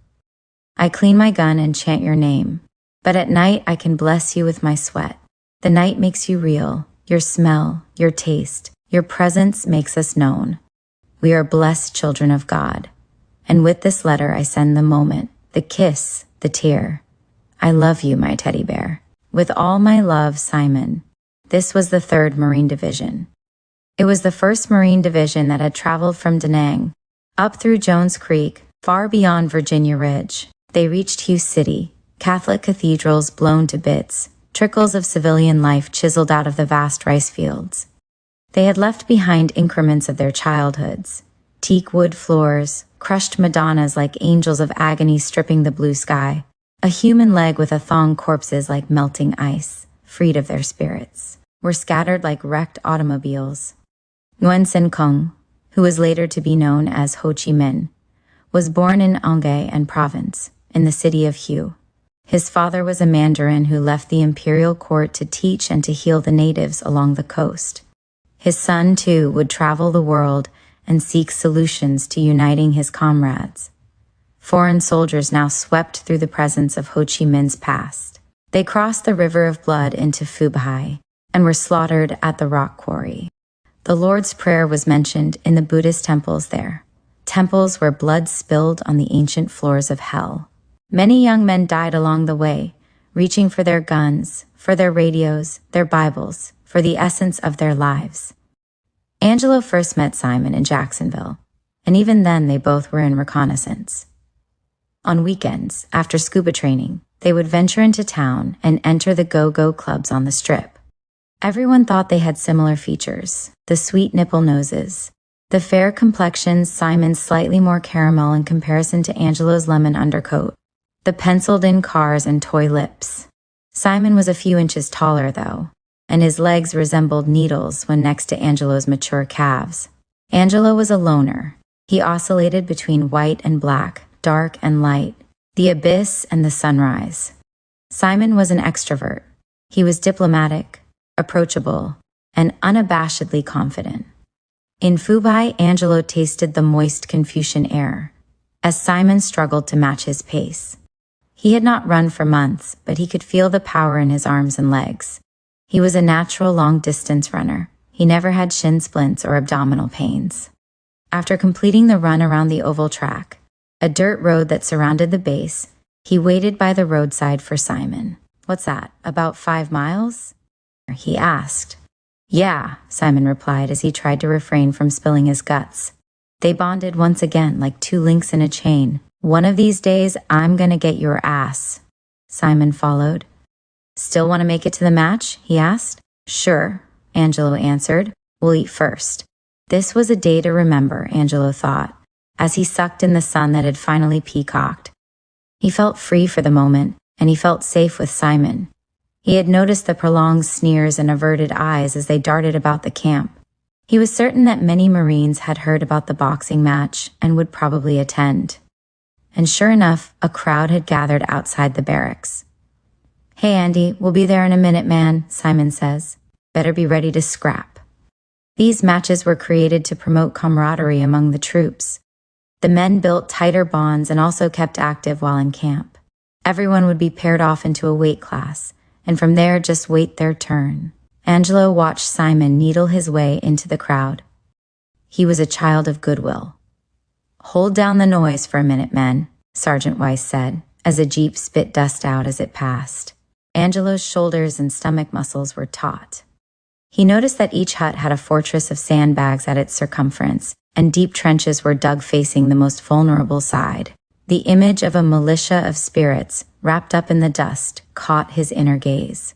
I clean my gun and chant your name, but at night I can bless you with my sweat. The night makes you real, your smell, your taste, your presence makes us known. We are blessed children of God. And with this letter I send the moment, the kiss, the tear. I love you, my teddy bear. With all my love, Simon. This was the 3rd Marine Division. It was the 1st Marine Division that had traveled from Da Nang, up through Jones Creek, far beyond Virginia Ridge. They reached Hughes City, Catholic cathedrals blown to bits, trickles of civilian life chiseled out of the vast rice fields. They had left behind increments of their childhoods, teak wood floors, crushed Madonnas like angels of agony stripping the blue sky, a human leg with a thong corpses like melting ice, freed of their spirits, were scattered like wrecked automobiles. Nguyen Sinh Kung, who was later to be known as Ho Chi Minh, was born in Angay and Province, in the city of Hue. His father was a mandarin who left the imperial court to teach and to heal the natives along the coast. His son, too, would travel the world and seek solutions to uniting his comrades. Foreign soldiers now swept through the presence of Ho Chi Minh's past. They crossed the river of blood into Phu Bai and were slaughtered at the rock quarry. The Lord's Prayer was mentioned in the Buddhist temples there, temples where blood spilled on the ancient floors of hell. Many young men died along the way, reaching for their guns, for their radios, their Bibles, for the essence of their lives. Angelo first met Simon in Jacksonville, and even then they both were in reconnaissance. On weekends, after scuba training, they would venture into town and enter the go-go clubs on the Strip. Everyone thought they had similar features, the sweet nipple noses, the fair complexions, Simon's slightly more caramel in comparison to Angelo's lemon undercoat, the penciled-in cars and toy lips. Simon was a few inches taller, though, and his legs resembled needles when next to Angelo's mature calves. Angelo was a loner. He oscillated between white and black, dark and light, the abyss and the sunrise. Simon was an extrovert. He was diplomatic, approachable, and unabashedly confident. In Phu Bai, Angelo tasted the moist Confucian air, as Simon struggled to match his pace. He had not run for months, but he could feel the power in his arms and legs. He was a natural long-distance runner. He never had shin splints or abdominal pains. After completing the run around the oval track, a dirt road that surrounded the base, he waited by the roadside for Simon. "What's that, about 5 miles?" he asked. "Yeah," Simon replied as he tried to refrain from spilling his guts. They bonded once again like two links in a chain. "One of these days, I'm gonna get your ass," Simon followed. "Still want to make it to the match?" he asked. "Sure," Angelo answered. "We'll eat first." This was a day to remember, Angelo thought, as he sucked in the sun that had finally peacocked. He felt free for the moment, and he felt safe with Simon. He had noticed the prolonged sneers and averted eyes as they darted about the camp. He was certain that many Marines had heard about the boxing match and would probably attend. And sure enough, a crowd had gathered outside the barracks. "Hey Andy, we'll be there in a minute, man," Simon says. "Better be ready to scrap." These matches were created to promote camaraderie among the troops. The men built tighter bonds and also kept active while in camp. Everyone would be paired off into a weight class, and from there just wait their turn. Angelo watched Simon needle his way into the crowd. He was a child of goodwill. "Hold down the noise for a minute, men," Sergeant Weiss said, as a jeep spit dust out as it passed. Angelo's shoulders and stomach muscles were taut. He noticed that each hut had a fortress of sandbags at its circumference, and deep trenches were dug facing the most vulnerable side. The image of a militia of spirits, wrapped up in the dust, caught his inner gaze.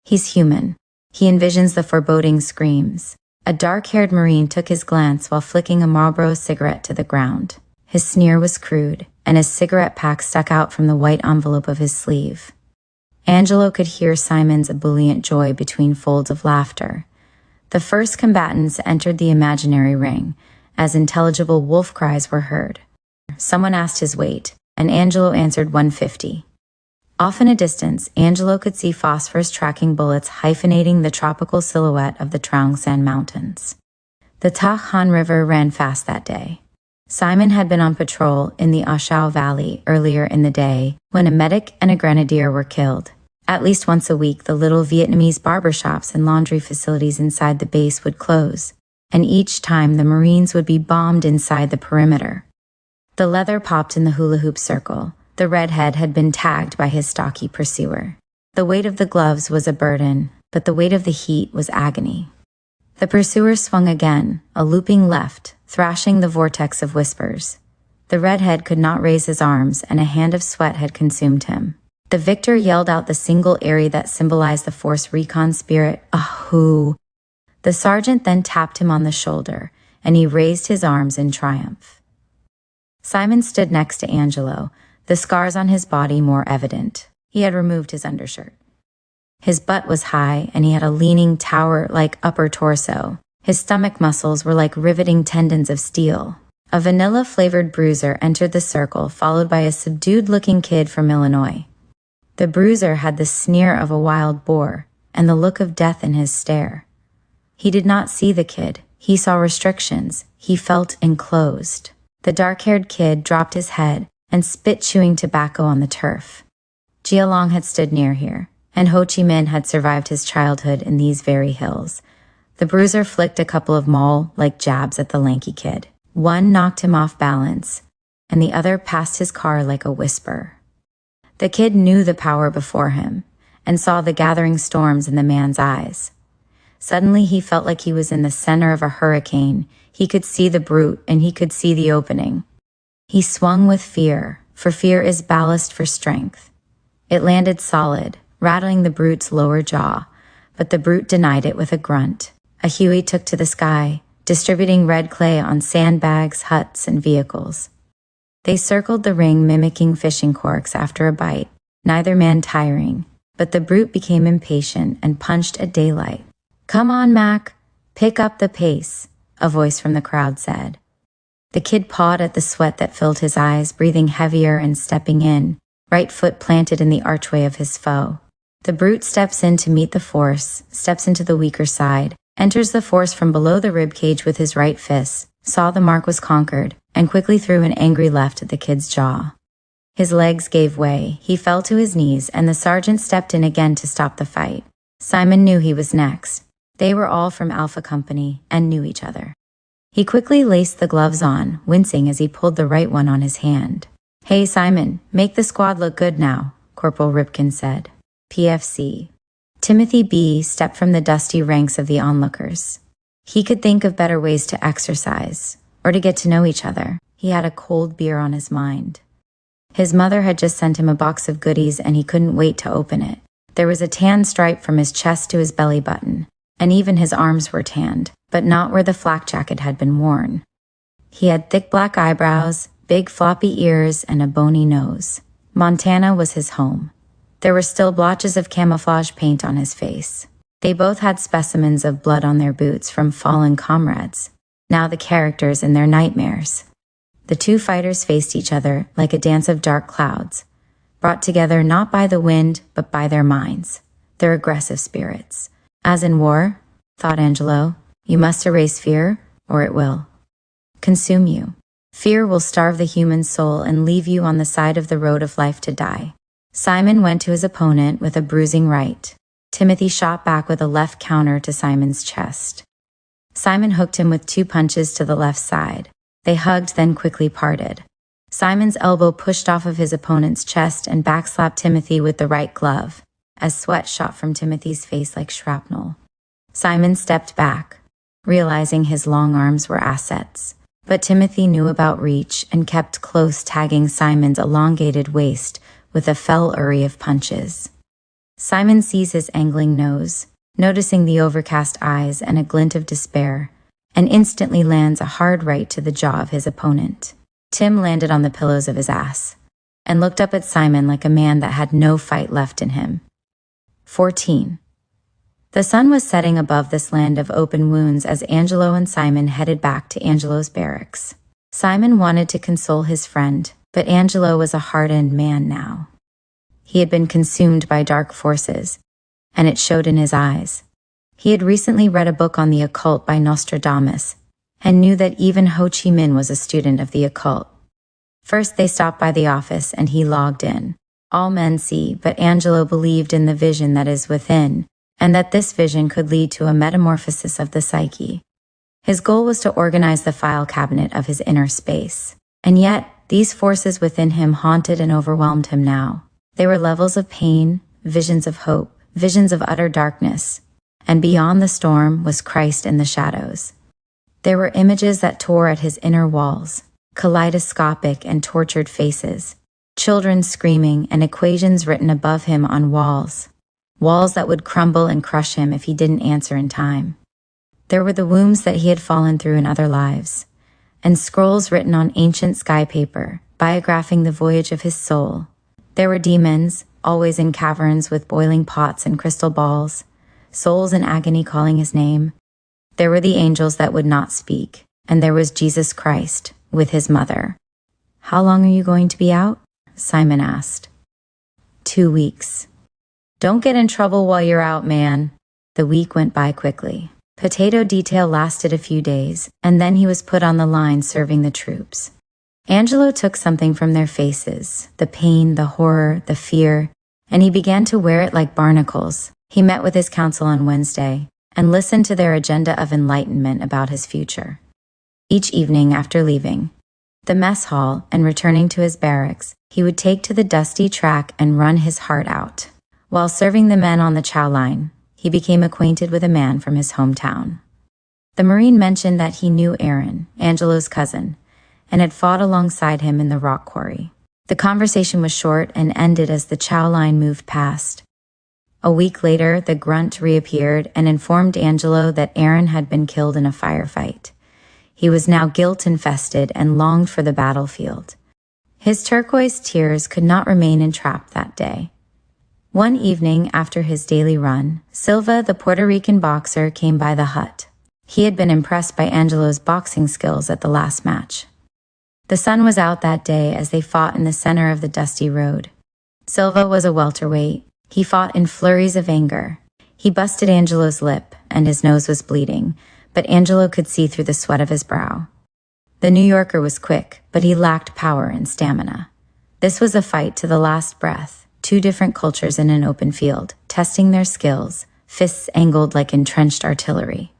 He's human. He envisions the foreboding screams. A dark-haired Marine took his glance while flicking a Marlboro cigarette to the ground. His sneer was crude, and his cigarette pack stuck out from the white envelope of his sleeve. Angelo could hear Simon's ebullient joy between folds of laughter. The first combatants entered the imaginary ring, as intelligible wolf cries were heard. Someone asked his weight, and Angelo answered 150. Off in a distance, Angelo could see phosphorus tracking bullets hyphenating the tropical silhouette of the Trang San Mountains. The Ta Han River ran fast that day. Simon had been on patrol in the Ashao Valley earlier in the day when a medic and a grenadier were killed. At least once a week, the little Vietnamese barbershops and laundry facilities inside the base would close, and each time the Marines would be bombed inside the perimeter. The leather popped in the hula hoop circle. The redhead had been tagged by his stocky pursuer. The weight of the gloves was a burden, but the weight of the heat was agony. The pursuer swung again, a looping left, thrashing the vortex of whispers. The redhead could not raise his arms, and a hand of sweat had consumed him. The victor yelled out the single area that symbolized the Force Recon spirit, "Ahoo!" The sergeant then tapped him on the shoulder, and he raised his arms in triumph. Simon stood next to Angelo, the scars on his body more evident. He had removed his undershirt. His butt was high, and he had a leaning tower-like upper torso. His stomach muscles were like riveting tendons of steel. A vanilla-flavored bruiser entered the circle, followed by a subdued-looking kid from Illinois. The bruiser had the sneer of a wild boar, and the look of death in his stare. He did not see the kid. He saw restrictions. He felt enclosed. The dark-haired kid dropped his head and spit chewing tobacco on the turf. Jia Long had stood near here, and Ho Chi Minh had survived his childhood in these very hills. The bruiser flicked a couple of maul-like jabs at the lanky kid. One knocked him off balance, and the other passed his car like a whisper. The kid knew the power before him, and saw the gathering storms in the man's eyes. Suddenly he felt like he was in the center of a hurricane. He could see the brute, and he could see the opening. He swung with fear, for fear is ballast for strength. It landed solid, rattling the brute's lower jaw, but the brute denied it with a grunt. A Huey took to the sky, distributing red clay on sandbags, huts, and vehicles. They circled the ring, mimicking fishing corks after a bite, neither man tiring, but the brute became impatient and punched at daylight. "Come on, Mac, pick up the pace," a voice from the crowd said. The kid pawed at the sweat that filled his eyes, breathing heavier and stepping in, right foot planted in the archway of his foe. The brute steps in to meet the force, steps into the weaker side, enters the force from below the ribcage with his right fist, saw the mark was conquered, and quickly threw an angry left at the kid's jaw. His legs gave way, he fell to his knees, and the sergeant stepped in again to stop the fight. Simon knew he was next. They were all from Alpha Company and knew each other. He quickly laced the gloves on, wincing as he pulled the right one on his hand. "Hey, Simon, make the squad look good now," Corporal Ripken said. PFC. Timothy B. stepped from the dusty ranks of the onlookers. He could think of better ways to exercise, or to get to know each other. He had a cold beer on his mind. His mother had just sent him a box of goodies, and he couldn't wait to open it. There was a tan stripe from his chest to his belly button, and even his arms were tanned, but not where the flak jacket had been worn. He had thick black eyebrows, big floppy ears, and a bony nose. Montana was his home. There were still blotches of camouflage paint on his face. They both had specimens of blood on their boots from fallen comrades, now the characters in their nightmares. The two fighters faced each other like a dance of dark clouds, brought together not by the wind, but by their minds, their aggressive spirits. As in war, thought Angelo, you must erase fear, or it will consume you. Fear will starve the human soul and leave you on the side of the road of life to die. Simon went to his opponent with a bruising right. Timothy shot back with a left counter to Simon's chest. Simon hooked him with 2 punches to the left side. They hugged, then quickly parted. Simon's elbow pushed off of his opponent's chest and backslapped Timothy with the right glove, as sweat shot from Timothy's face like shrapnel. Simon stepped back, realizing his long arms were assets. But Timothy knew about reach and kept close, tagging Simon's elongated waist with a fell array of punches. Simon sees his angling nose, noticing the overcast eyes and a glint of despair, and instantly lands a hard right to the jaw of his opponent. Tim landed on the pillows of his ass and looked up at Simon like a man that had no fight left in him. 14. The sun was setting above this land of open wounds as Angelo and Simon headed back to Angelo's barracks. Simon wanted to console his friend, but Angelo was a hardened man now. He had been consumed by dark forces, and it showed in his eyes. He had recently read a book on the occult by Nostradamus, and knew that even Ho Chi Minh was a student of the occult. First they stopped by the office and he logged in. All men see, but Angelo believed in the vision that is within, and that this vision could lead to a metamorphosis of the psyche. His goal was to organize the file cabinet of his inner space. And yet, these forces within him haunted and overwhelmed him now. They were levels of pain, visions of hope, visions of utter darkness, and beyond the storm was Christ in the shadows. There were images that tore at his inner walls, kaleidoscopic and tortured faces, children screaming and equations written above him on walls that would crumble and crush him if he didn't answer in time. There were the wombs that he had fallen through in other lives, and scrolls written on ancient sky paper, biographing the voyage of his soul. There were demons, always in caverns with boiling pots and crystal balls, souls in agony calling his name. There were the angels that would not speak, and there was Jesus Christ with his mother. "How long are you going to be out?" Simon asked. 2 weeks. "Don't get in trouble while you're out, man." The week went by quickly. Potato detail lasted a few days, and then he was put on the line serving the troops. Angelo took something from their faces, the pain, the horror, the fear, and he began to wear it like barnacles. He met with his council on Wednesday and listened to their agenda of enlightenment about his future. Each evening after leaving the mess hall and returning to his barracks, he would take to the dusty track and run his heart out. While serving the men on the chow line, he became acquainted with a man from his hometown. The Marine mentioned that he knew Aaron, Angelo's cousin, and had fought alongside him in the rock quarry. The conversation was short and ended as the chow line moved past. A week later, the grunt reappeared and informed Angelo that Aaron had been killed in a firefight. He was now guilt-infested and longed for the battlefield. His turquoise tears could not remain entrapped that day. One evening after his daily run, Silva, the Puerto Rican boxer, came by the hut. He had been impressed by Angelo's boxing skills at the last match. The sun was out that day as they fought in the center of the dusty road. Silva was a welterweight. He fought in flurries of anger. He busted Angelo's lip, and his nose was bleeding, but Angelo could see through the sweat of his brow. The New Yorker was quick, but he lacked power and stamina. This was a fight to the last breath. Two different cultures in an open field, testing their skills, fists angled like entrenched artillery.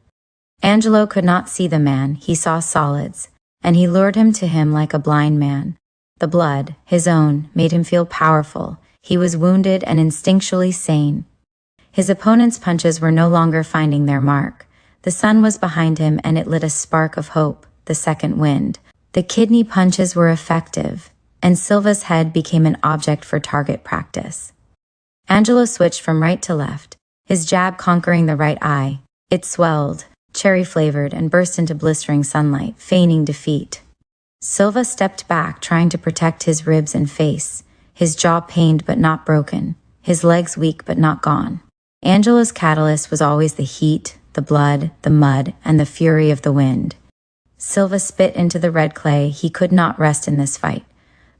Angelo could not see the man, he saw solids, and he lured him to him like a blind man. The blood, his own, made him feel powerful. He was wounded and instinctually sane. His opponent's punches were no longer finding their mark. The sun was behind him and it lit a spark of hope, the second wind. The kidney punches were effective, and Silva's head became an object for target practice. Angelo switched from right to left, his jab conquering the right eye. It swelled, cherry-flavored, and burst into blistering sunlight, feigning defeat. Silva stepped back, trying to protect his ribs and face, his jaw pained but not broken, his legs weak but not gone. Angelo's catalyst was always the heat, the blood, the mud, and the fury of the wind. Silva spit into the red clay. He could not rest in this fight.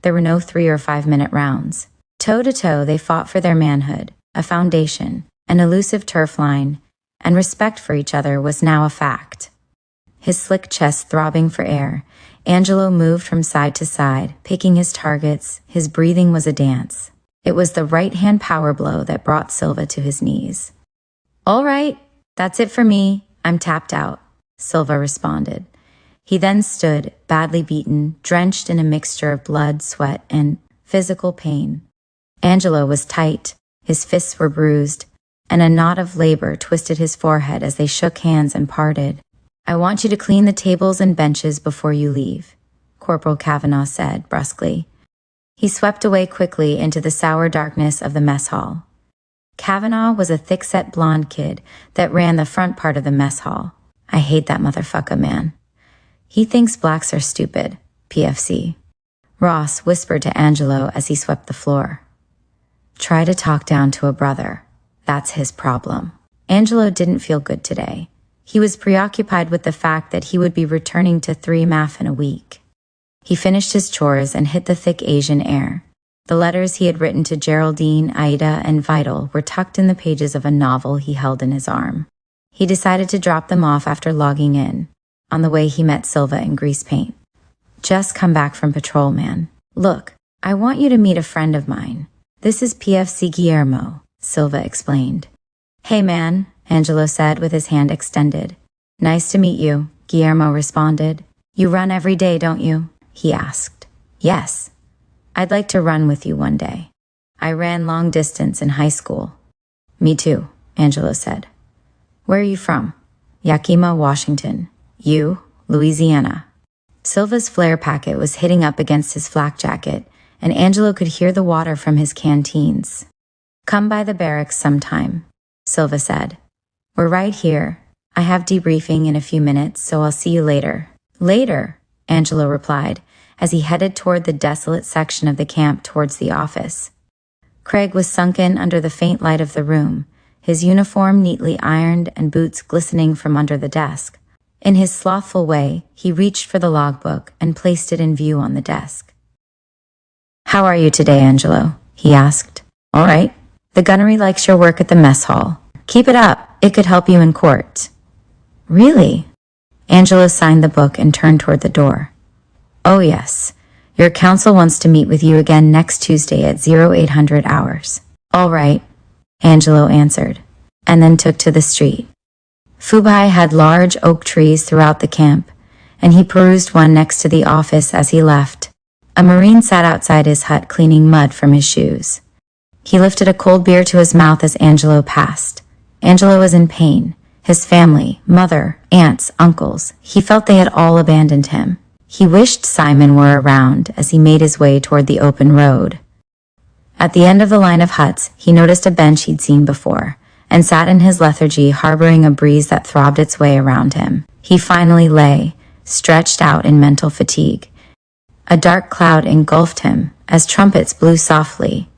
There were no 3 or 5 minute rounds. Toe to toe, they fought for their manhood, a foundation, an elusive turf line, and respect for each other was now a fact. His slick chest throbbing for air, Angelo moved from side to side, picking his targets. His breathing was a dance. It was the right-hand power blow that brought Silva to his knees. "All right, that's it for me. I'm tapped out," Silva responded. He then stood, badly beaten, drenched in a mixture of blood, sweat, and physical pain. Angelo was tight. His fists were bruised, and a knot of labor twisted his forehead as they shook hands and parted. "I want you to clean the tables and benches before you leave," Corporal Kavanaugh said brusquely. He swept away quickly into the sour darkness of the mess hall. Kavanaugh was a thick-set blonde kid that ran the front part of the mess hall. "I hate that motherfucker, man. He thinks blacks are stupid, PFC." Ross whispered to Angelo as he swept the floor. "Try to talk down to a brother. That's his problem." Angelo didn't feel good today. He was preoccupied with the fact that he would be returning to 3 math in a week. He finished his chores and hit the thick Asian air. The letters he had written to Geraldine, Aida, and Vital were tucked in the pages of a novel he held in his arm. He decided to drop them off after logging in. On the way, he met Silva in grease paint. "Just come back from patrol, man. Look, I want you to meet a friend of mine. This is PFC Guillermo," Silva explained. "Hey, man," Angelo said with his hand extended. "Nice to meet you," Guillermo responded. "You run every day, don't you?" he asked. "Yes. I'd like to run with you one day. I ran long distance in high school." "Me too," Angelo said. "Where are you from?" "Yakima, Washington." "You?" "Louisiana." Silva's flare packet was hitting up against his flak jacket, and Angelo could hear the water from his canteens. "Come by the barracks sometime," Silva said. "We're right here. I have debriefing in a few minutes, so I'll see you later." "Later," Angelo replied, as he headed toward the desolate section of the camp towards the office. Craig was sunken under the faint light of the room, his uniform neatly ironed and boots glistening from under the desk. In his slothful way, he reached for the logbook and placed it in view on the desk. "How are you today, Angelo?" he asked. "All right. The gunnery likes your work at the mess hall. Keep it up. It could help you in court." "Really?" Angelo signed the book and turned toward the door. "Oh yes. Your counsel wants to meet with you again next Tuesday at 0800 hours. "All right," Angelo answered, and then took to the street. Fubai had large oak trees throughout the camp, and he perused one next to the office as he left. A Marine sat outside his hut cleaning mud from his shoes. He lifted a cold beer to his mouth as Angelo passed. Angelo was in pain. His family, mother, aunts, uncles, he felt they had all abandoned him. He wished Simon were around as he made his way toward the open road. At the end of the line of huts, he noticed a bench he'd seen before, and sat in his lethargy, harboring a breeze that throbbed its way around him. He finally lay, stretched out in mental fatigue. A dark cloud engulfed him as trumpets blew softly.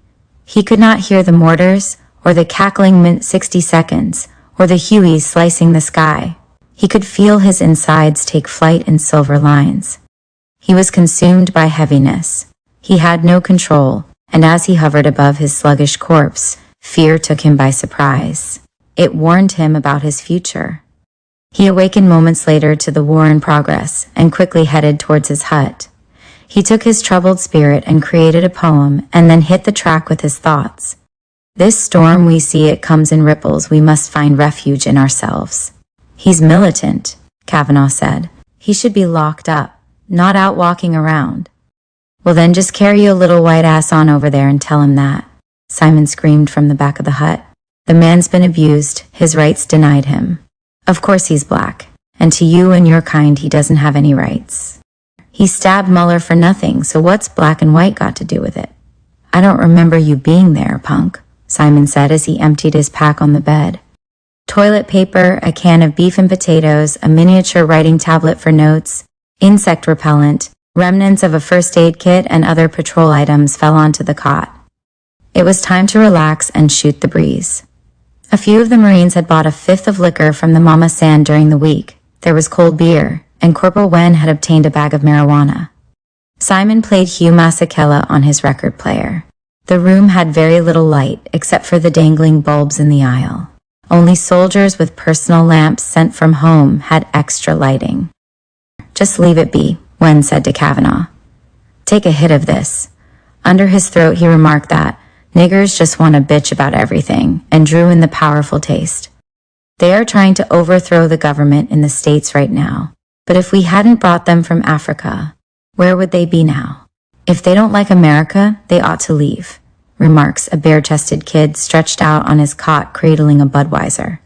He could not hear the mortars, or the cackling Mint-60 seconds, or the Hueys slicing the sky. He could feel his insides take flight in silver lines. He was consumed by heaviness. He had no control, and as he hovered above his sluggish corpse, fear took him by surprise. It warned him about his future. He awakened moments later to the war in progress and quickly headed towards his hut. He took his troubled spirit and created a poem and then hit the track with his thoughts. "This storm we see, it comes in ripples, we must find refuge in ourselves." "He's militant," Kavanaugh said. "He should be locked up, not out walking around." "Well then just carry your little white ass on over there and tell him that," Simon screamed from the back of the hut. "The man's been abused, his rights denied him. Of course he's black, and to you and your kind he doesn't have any rights. He stabbed Muller for nothing, so what's black and white got to do with it?" "I don't remember you being there, punk," Simon said as he emptied his pack on the bed. Toilet paper, a can of beef and potatoes, a miniature writing tablet for notes, insect repellent, remnants of a first aid kit, and other patrol items fell onto the cot. It was time to relax and shoot the breeze. A few of the Marines had bought a fifth of liquor from the Mama San during the week. There was cold beer, and Corporal Wen had obtained a bag of marijuana. Simon played Hugh Masekela on his record player. The room had very little light, except for the dangling bulbs in the aisle. Only soldiers with personal lamps sent from home had extra lighting. "Just leave it be," Wen said to Kavanaugh. "Take a hit of this." Under his throat he remarked that niggers just want to bitch about everything, and drew in the powerful taste. "They are trying to overthrow the government in the States right now. But if we hadn't brought them from Africa, where would they be now? If they don't like America, they ought to leave. remarks a bare-chested kid stretched out on his cot cradling a Budweiser.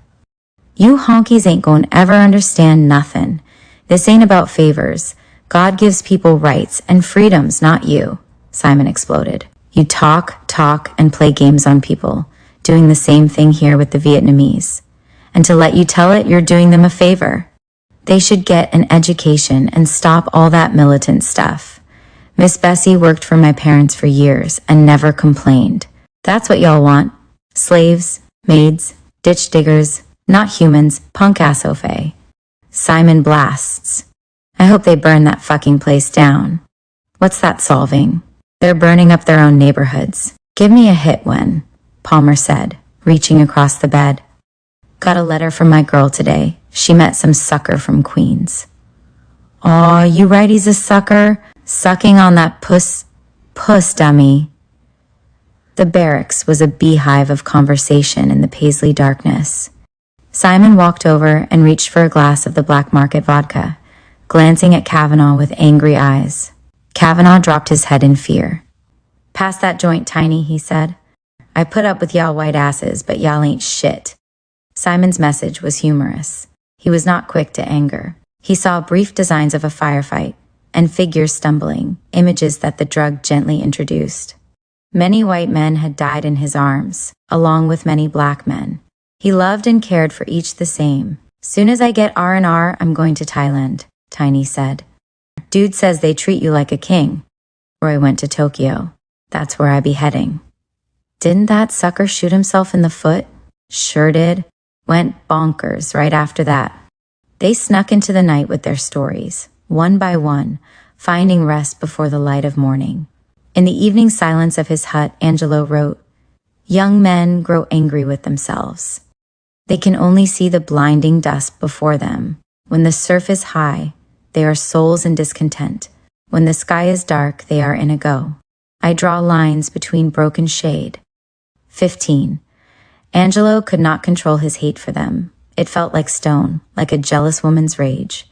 You honkies ain't gon' ever understand nothing. This ain't about favors. God gives people rights and freedoms, not you, Simon exploded. You talk, and play games on people, doing the same thing here with the Vietnamese. And to let you tell it, you're doing them a favor. They should get an education and stop all that militant stuff. Miss Bessie worked for my parents for years and never complained. That's what y'all want. Slaves, maids, ditch diggers, not humans, punk-ass Ophe. Simon blasts. I hope they burn that fucking place down. What's that solving? They're burning up their own neighborhoods. Give me a hit when, Palmer said, reaching across the bed. Got a letter from my girl today. She met some sucker from Queens. Aw, you right he's a sucker? Sucking on that puss dummy. The barracks was a beehive of conversation in the paisley darkness. Simon walked over and reached for a glass of the black market vodka, glancing at Kavanaugh with angry eyes. Kavanaugh dropped his head in fear. Pass that joint, Tiny, he said. I put up with y'all white asses, but y'all ain't shit. Simon's message was humorous. He was not quick to anger. He saw brief designs of a firefight and figures stumbling, images that the drug gently introduced. Many white men had died in his arms, along with many black men. He loved and cared for each the same. Soon as I get R&R, I'm going to Thailand, Tiny said. Dude says they treat you like a king. Roy went to Tokyo. That's where I be heading. Didn't that sucker shoot himself in the foot? Sure did. Went bonkers right after that. They snuck into the night with their stories, one by one, finding rest before the light of morning. In the evening silence of his hut, Angelo wrote, Young men grow angry with themselves. They can only see the blinding dusk before them. When the surf is high, they are souls in discontent. When the sky is dark, they are in a go. I draw lines between broken shade. 15. Angelo could not control his hate for them. It felt like stone, like a jealous woman's rage.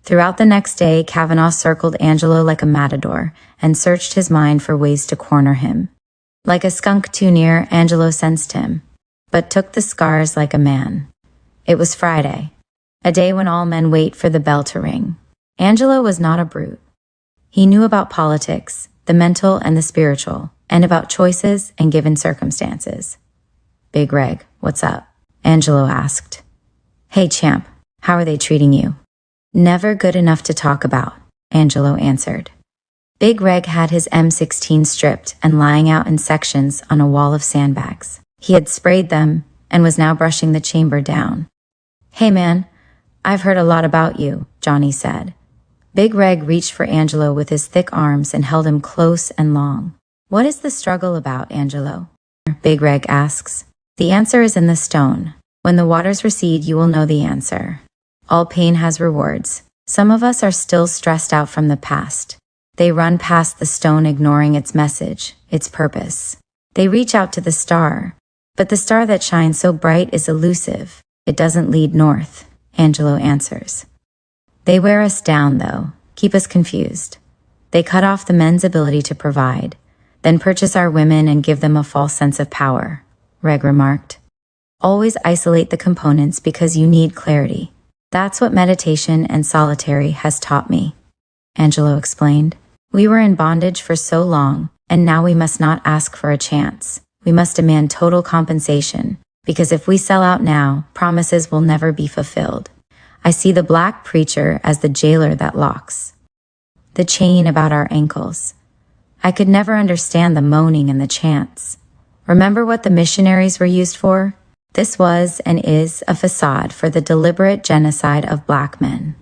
Throughout the next day, Kavanaugh circled Angelo like a matador and searched his mind for ways to corner him. Like a skunk too near, Angelo sensed him, but took the scars like a man. It was Friday, a day when all men wait for the bell to ring. Angelo was not a brute. He knew about politics, the mental and the spiritual, and about choices and given circumstances. Big Reg, what's up? Angelo asked. Hey, champ, how are they treating you? Never good enough to talk about, Angelo answered. Big Reg had his M16 stripped and lying out in sections on a wall of sandbags. He had sprayed them and was now brushing the chamber down. Hey man, I've heard a lot about you, Johnny said. Big Reg reached for Angelo with his thick arms and held him close and long. What is the struggle about, Angelo? Big Reg asks. The answer is in the stone. When the waters recede, you will know the answer. All pain has rewards. Some of us are still stressed out from the past. They run past the stone ignoring its message, its purpose. They reach out to the star, but the star that shines so bright is elusive. It doesn't lead north, Angelo answers. They wear us down, though, keep us confused. They cut off the men's ability to provide, then purchase our women and give them a false sense of power, Reg remarked. Always isolate the components because you need clarity. That's what meditation and solitary has taught me, Angelo explained. We were in bondage for so long, and now we must not ask for a chance. We must demand total compensation, because if we sell out now, promises will never be fulfilled. I see the black preacher as the jailer that locks. The chain about our ankles. I could never understand the moaning and the chants. Remember what the missionaries were used for? This was and is a facade for the deliberate genocide of black men.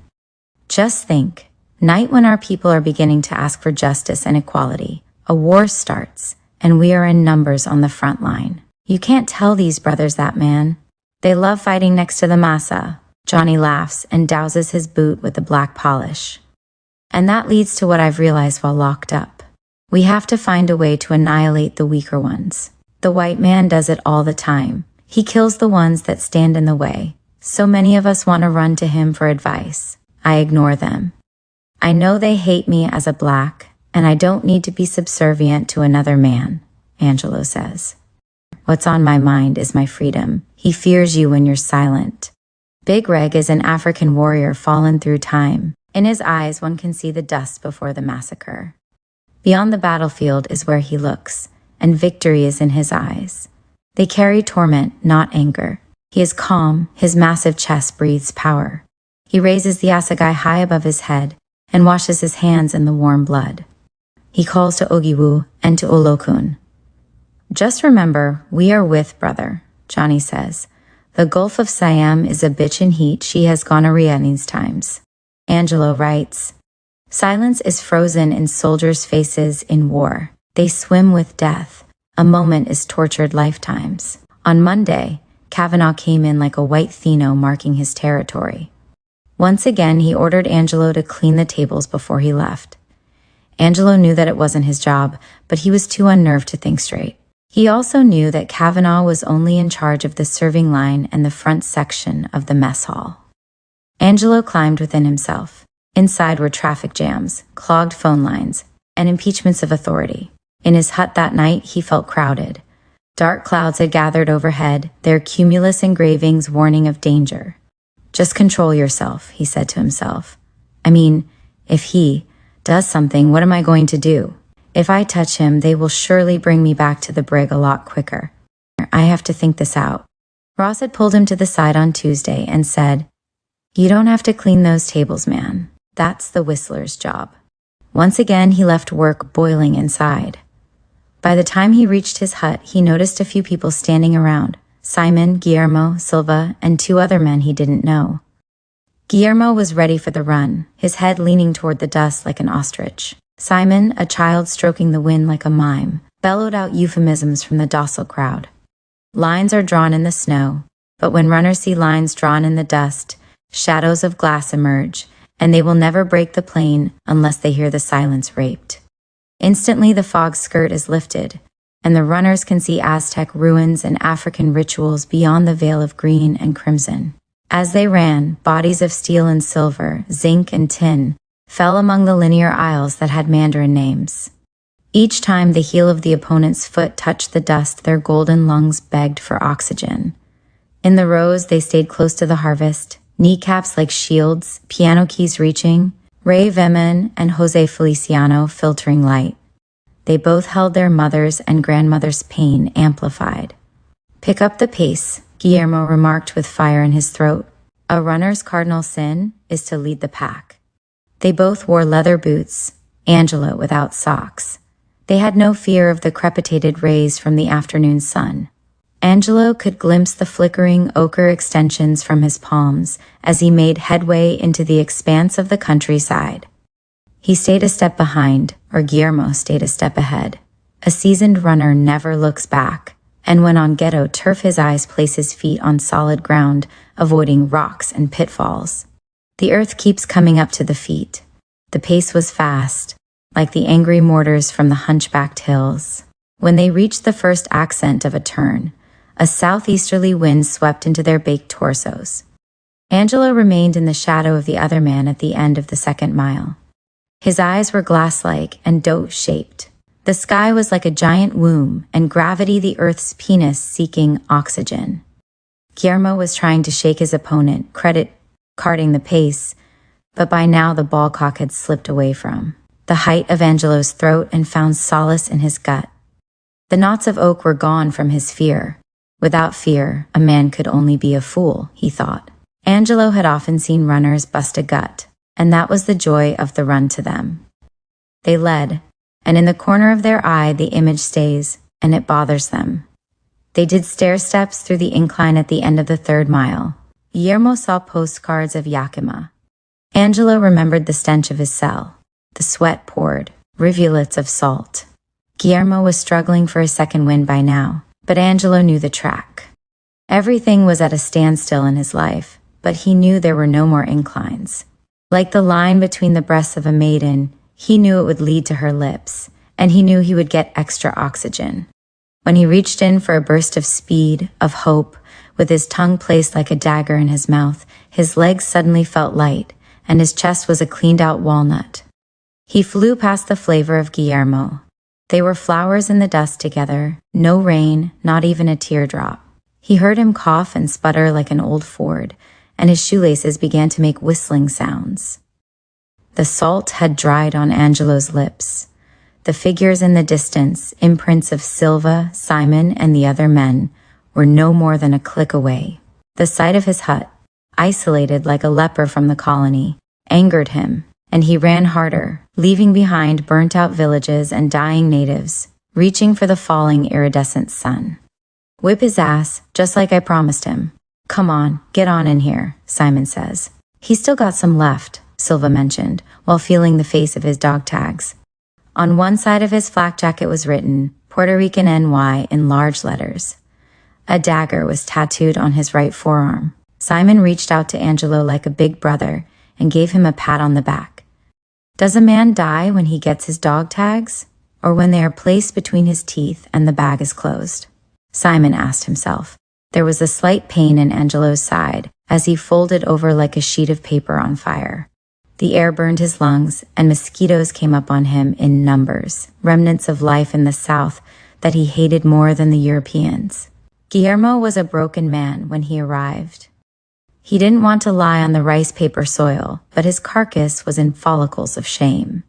Just think, night when our people are beginning to ask for justice and equality, a war starts, and we are in numbers on the front line. You can't tell these brothers that, man. They love fighting next to the massa. Johnny laughs and douses his boot with the black polish. And that leads to what I've realized while locked up. We have to find a way to annihilate the weaker ones. The white man does it all the time. He kills the ones that stand in the way. So many of us want to run to him for advice. I ignore them. I know they hate me as a black, and I don't need to be subservient to another man, Angelo says. What's on my mind is my freedom. He fears you when you're silent. Big Reg is an African warrior fallen through time. In his eyes, one can see the dust before the massacre. Beyond the battlefield is where he looks, and victory is in his eyes. They carry torment, not anger. He is calm, his massive chest breathes power. He raises the assegai high above his head and washes his hands in the warm blood. He calls to Ogiwu and to Olokun. Just remember, we are with, brother, Johnny says. The Gulf of Siam is a bitch in heat. She has gonorrhea in these times. Angelo writes, silence is frozen in soldiers' faces in war. They swim with death. A moment is tortured lifetimes. On Monday, Kavanaugh came in like a white Thino marking his territory. Once again, he ordered Angelo to clean the tables before he left. Angelo knew that it wasn't his job, but he was too unnerved to think straight. He also knew that Kavanaugh was only in charge of the serving line and the front section of the mess hall. Angelo climbed within himself. Inside were traffic jams, clogged phone lines, and impeachments of authority. In his hut that night, he felt crowded. Dark clouds had gathered overhead, their cumulus engravings warning of danger. Just control yourself, he said to himself. I mean, if he does something, what am I going to do? If I touch him, they will surely bring me back to the brig a lot quicker. I have to think this out. Ross had pulled him to the side on Tuesday and said, you don't have to clean those tables, man. That's the whistler's job. Once again, he left work boiling inside. By the time he reached his hut, he noticed a few people standing around. Simon, Guillermo, Silva, and 2 other men he didn't know. Guillermo was ready for the run, his head leaning toward the dust like an ostrich. Simon, a child stroking the wind like a mime, bellowed out euphemisms from the docile crowd. Lines are drawn in the snow, but when runners see lines drawn in the dust, shadows of glass emerge, and they will never break the plain unless they hear the silence raped. Instantly the fog skirt is lifted, and the runners can see Aztec ruins and African rituals beyond the veil of green and crimson. As they ran, bodies of steel and silver, zinc and tin, fell among the linear aisles that had Mandarin names. Each time the heel of the opponent's foot touched the dust, their golden lungs begged for oxygen. In the rows, they stayed close to the harvest, kneecaps like shields, piano keys reaching, Ray Veman and Jose Feliciano filtering light. They both held their mother's and grandmother's pain amplified. Pick up the pace, Guillermo remarked with fire in his throat. A runner's cardinal sin is to lead the pack. They both wore leather boots, Angelo without socks. They had no fear of the crepitated rays from the afternoon sun. Angelo could glimpse the flickering ochre extensions from his palms as he made headway into the expanse of the countryside. He stayed a step behind, or Guillermo stayed a step ahead. A seasoned runner never looks back, and when on ghetto turf his eyes place his feet on solid ground, avoiding rocks and pitfalls. The earth keeps coming up to the feet. The pace was fast, like the angry mortars from the hunchbacked hills. When they reached the first accent of a turn, a southeasterly wind swept into their baked torsos. Angelo remained in the shadow of the other man at the end of the second mile. His eyes were glass-like and dough-shaped. The sky was like a giant womb, and gravity the earth's penis seeking oxygen. Guillermo was trying to shake his opponent, carting the pace, but by now the ballcock had slipped away from the height of Angelo's throat and found solace in his gut. The knots of oak were gone from his fear. Without fear, a man could only be a fool, he thought. Angelo had often seen runners bust a gut, and that was the joy of the run to them. They led, and in the corner of their eye the image stays, and it bothers them. They did stair steps through the incline at the end of the 3rd mile. Guillermo saw postcards of Yakima. Angelo remembered the stench of his cell. The sweat poured, rivulets of salt. Guillermo was struggling for a second wind by now, but Angelo knew the track. Everything was at a standstill in his life, but he knew there were no more inclines. Like the line between the breasts of a maiden, he knew it would lead to her lips, and he knew he would get extra oxygen. When he reached in for a burst of speed, of hope, with his tongue placed like a dagger in his mouth, his legs suddenly felt light, and his chest was a cleaned-out walnut. He flew past the flavor of Guillermo. They were flowers in the dust together, no rain, not even a teardrop. He heard him cough and sputter like an old Ford, and his shoelaces began to make whistling sounds. The salt had dried on Angelo's lips. The figures in the distance, imprints of Silva, Simon, and the other men, were no more than a click away. The sight of his hut, isolated like a leper from the colony, angered him, and he ran harder, leaving behind burnt-out villages and dying natives, reaching for the falling iridescent sun. "Whip his ass, just like I promised him. Come on, get on in here," Simon says. "He's still got some left," Silva mentioned, while feeling the face of his dog tags. On one side of his flak jacket was written, Puerto Rican NY in large letters. A dagger was tattooed on his right forearm. Simon reached out to Angelo like a big brother and gave him a pat on the back. Does a man die when he gets his dog tags, or when they are placed between his teeth and the bag is closed? Simon asked himself. There was a slight pain in Angelo's side as he folded over like a sheet of paper on fire. The air burned his lungs, and mosquitoes came up on him in numbers, remnants of life in the South that he hated more than the Europeans. Guillermo was a broken man when he arrived. He didn't want to lie on the rice paper soil, but his carcass was in follicles of shame.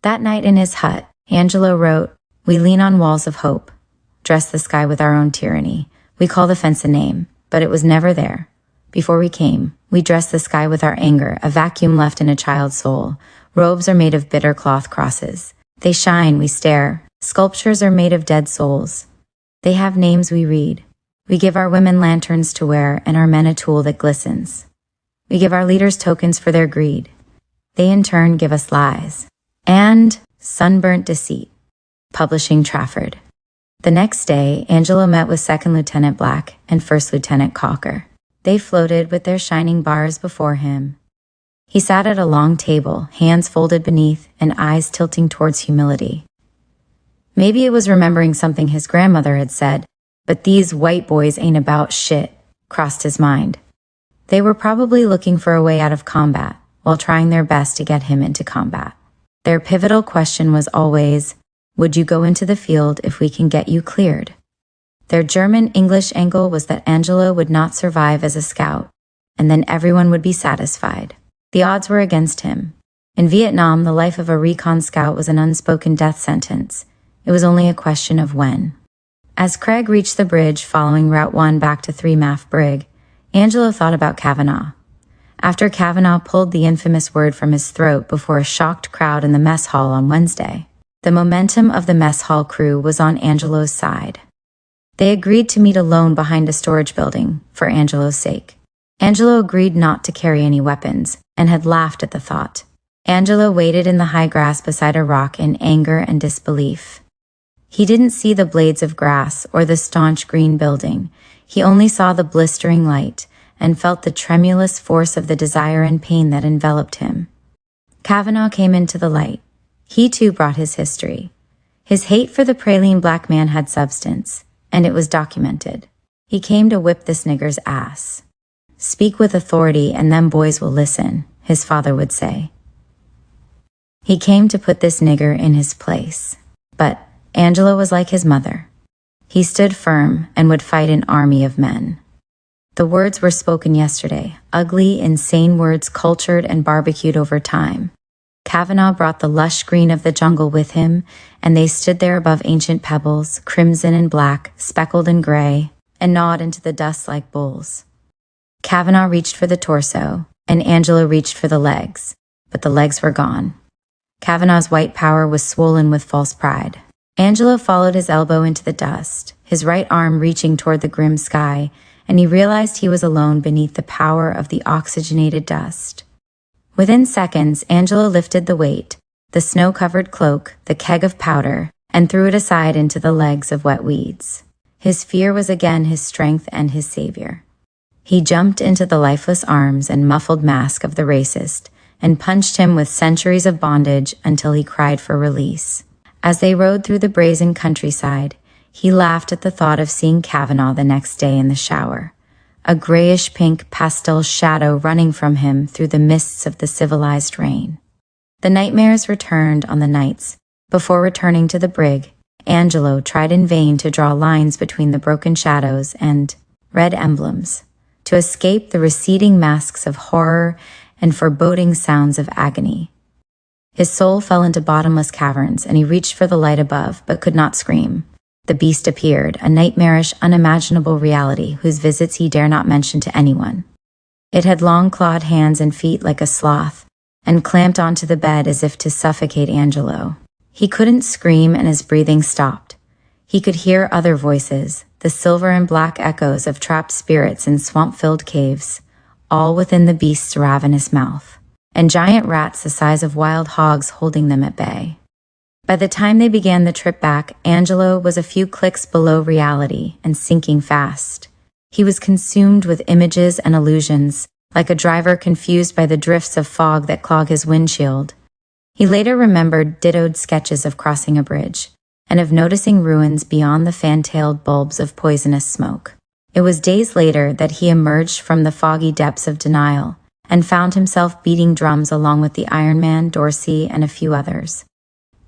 That night in his hut, Angelo wrote, "We lean on walls of hope, dress the sky with our own tyranny. We call the fence a name, but it was never there. Before we came, we dressed the sky with our anger, a vacuum left in a child's soul. Robes are made of bitter cloth crosses. They shine, we stare. Sculptures are made of dead souls. They have names we read. We give our women lanterns to wear and our men a tool that glistens. We give our leaders tokens for their greed. They in turn give us lies. And sunburnt deceit." Publishing Trafford. The next day, Angelo met with Second Lieutenant Black and First Lieutenant Cocker. They floated with their shining bars before him. He sat at a long table, hands folded beneath and eyes tilting towards humility. Maybe it was remembering something his grandmother had said, but these white boys ain't about shit, crossed his mind. They were probably looking for a way out of combat, while trying their best to get him into combat. Their pivotal question was always, would you go into the field if we can get you cleared? Their German-English angle was that Angelo would not survive as a scout, and then everyone would be satisfied. The odds were against him. In Vietnam, the life of a recon scout was an unspoken death sentence. It was only a question of when. As Craig reached the bridge following Route 1 back to 3 Maff Brig, Angelo thought about Kavanaugh. After Kavanaugh pulled the infamous word from his throat before a shocked crowd in the mess hall on Wednesday, the momentum of the mess hall crew was on Angelo's side. They agreed to meet alone behind a storage building, for Angelo's sake. Angelo agreed not to carry any weapons, and had laughed at the thought. Angelo waited in the high grass beside a rock in anger and disbelief. He didn't see the blades of grass or the staunch green building. He only saw the blistering light and felt the tremulous force of the desire and pain that enveloped him. Kavanaugh came into the light. He too brought his history. His hate for the praline black man had substance, and it was documented. He came to whip this nigger's ass. "Speak with authority and them boys will listen," his father would say. He came to put this nigger in his place. But Angelo was like his mother. He stood firm and would fight an army of men. The words were spoken yesterday, ugly, insane words cultured and barbecued over time. Kavanaugh brought the lush green of the jungle with him, and they stood there above ancient pebbles, crimson and black, speckled and gray, and gnawed into the dust like bulls. Kavanaugh reached for the torso, and Angelo reached for the legs, but the legs were gone. Kavanaugh's white power was swollen with false pride. Angelo followed his elbow into the dust, his right arm reaching toward the grim sky, and he realized he was alone beneath the power of the oxygenated dust. Within seconds, Angelo lifted the weight, the snow-covered cloak, the keg of powder, and threw it aside into the legs of wet weeds. His fear was again his strength and his savior. He jumped into the lifeless arms and muffled mask of the racist, and punched him with centuries of bondage until he cried for release. As they rode through the brazen countryside, he laughed at the thought of seeing Kavanaugh the next day in the shower, a grayish-pink pastel shadow running from him through the mists of the civilized rain. The nightmares returned on the nights Before returning to the brig, Angelo tried in vain to draw lines between the broken shadows and red emblems, to escape the receding masks of horror and foreboding sounds of agony. His soul fell into bottomless caverns, and he reached for the light above, but could not scream. The beast appeared, a nightmarish, unimaginable reality whose visits he dare not mention to anyone. It had long clawed hands and feet like a sloth, and clamped onto the bed as if to suffocate Angelo. He couldn't scream, and his breathing stopped. He could hear other voices, the silver and black echoes of trapped spirits in swamp-filled caves, all within the beast's ravenous mouth, and giant rats the size of wild hogs holding them at bay. By the time they began the trip back, Angelo was a few clicks below reality and sinking fast. He was consumed with images and illusions, like a driver confused by the drifts of fog that clog his windshield. He later remembered dittoed sketches of crossing a bridge, and of noticing ruins beyond the fan-tailed bulbs of poisonous smoke. It was days later that he emerged from the foggy depths of denial, and found himself beating drums along with the Iron Man, Dorsey, and a few others.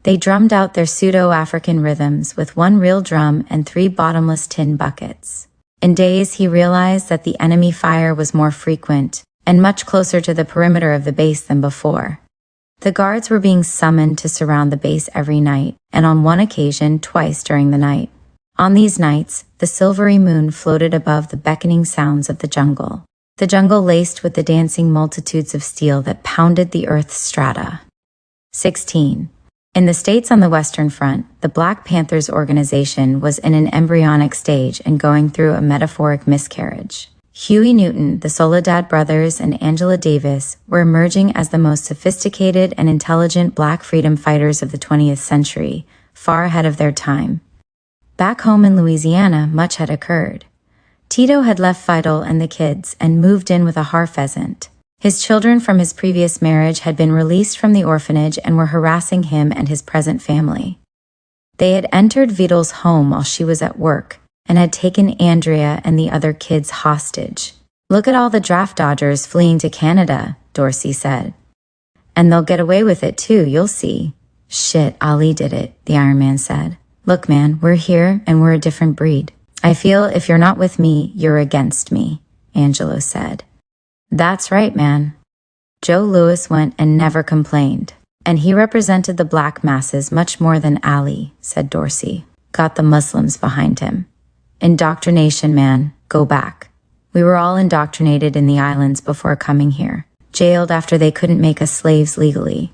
They drummed out their pseudo-African rhythms with one real drum and 3 bottomless tin buckets. In days, he realized that the enemy fire was more frequent and much closer to the perimeter of the base than before. The guards were being summoned to surround the base every night, and on one occasion, twice during the night. On these nights, the silvery moon floated above the beckoning sounds of the jungle laced with the dancing multitudes of steel that pounded the earth's strata. 16. In the states on the Western Front, the Black Panthers organization was in an embryonic stage and going through a metaphoric miscarriage. Huey Newton, the Soledad brothers, and Angela Davis were emerging as the most sophisticated and intelligent Black freedom fighters of the 20th century, far ahead of their time. Back home in Louisiana, much had occurred. Tito had left Fidel and the kids and moved in with a har pheasant. His children from his previous marriage had been released from the orphanage and were harassing him and his present family. They had entered Vidal's home while she was at work and had taken Andrea and the other kids hostage. "Look at all the draft dodgers fleeing to Canada," Dorsey said. "And they'll get away with it too, you'll see." "Shit, Ali did it," the Iron Man said. "Look, man, we're here and we're a different breed. I feel if you're not with me, you're against me," Angelo said. "That's right, man." Joe Louis went and never complained, and he represented the Black masses much more than Ali, said Dorsey. Got the Muslims behind him. Indoctrination, man, go back. We were all indoctrinated in the islands before coming here, jailed after they couldn't make us slaves legally.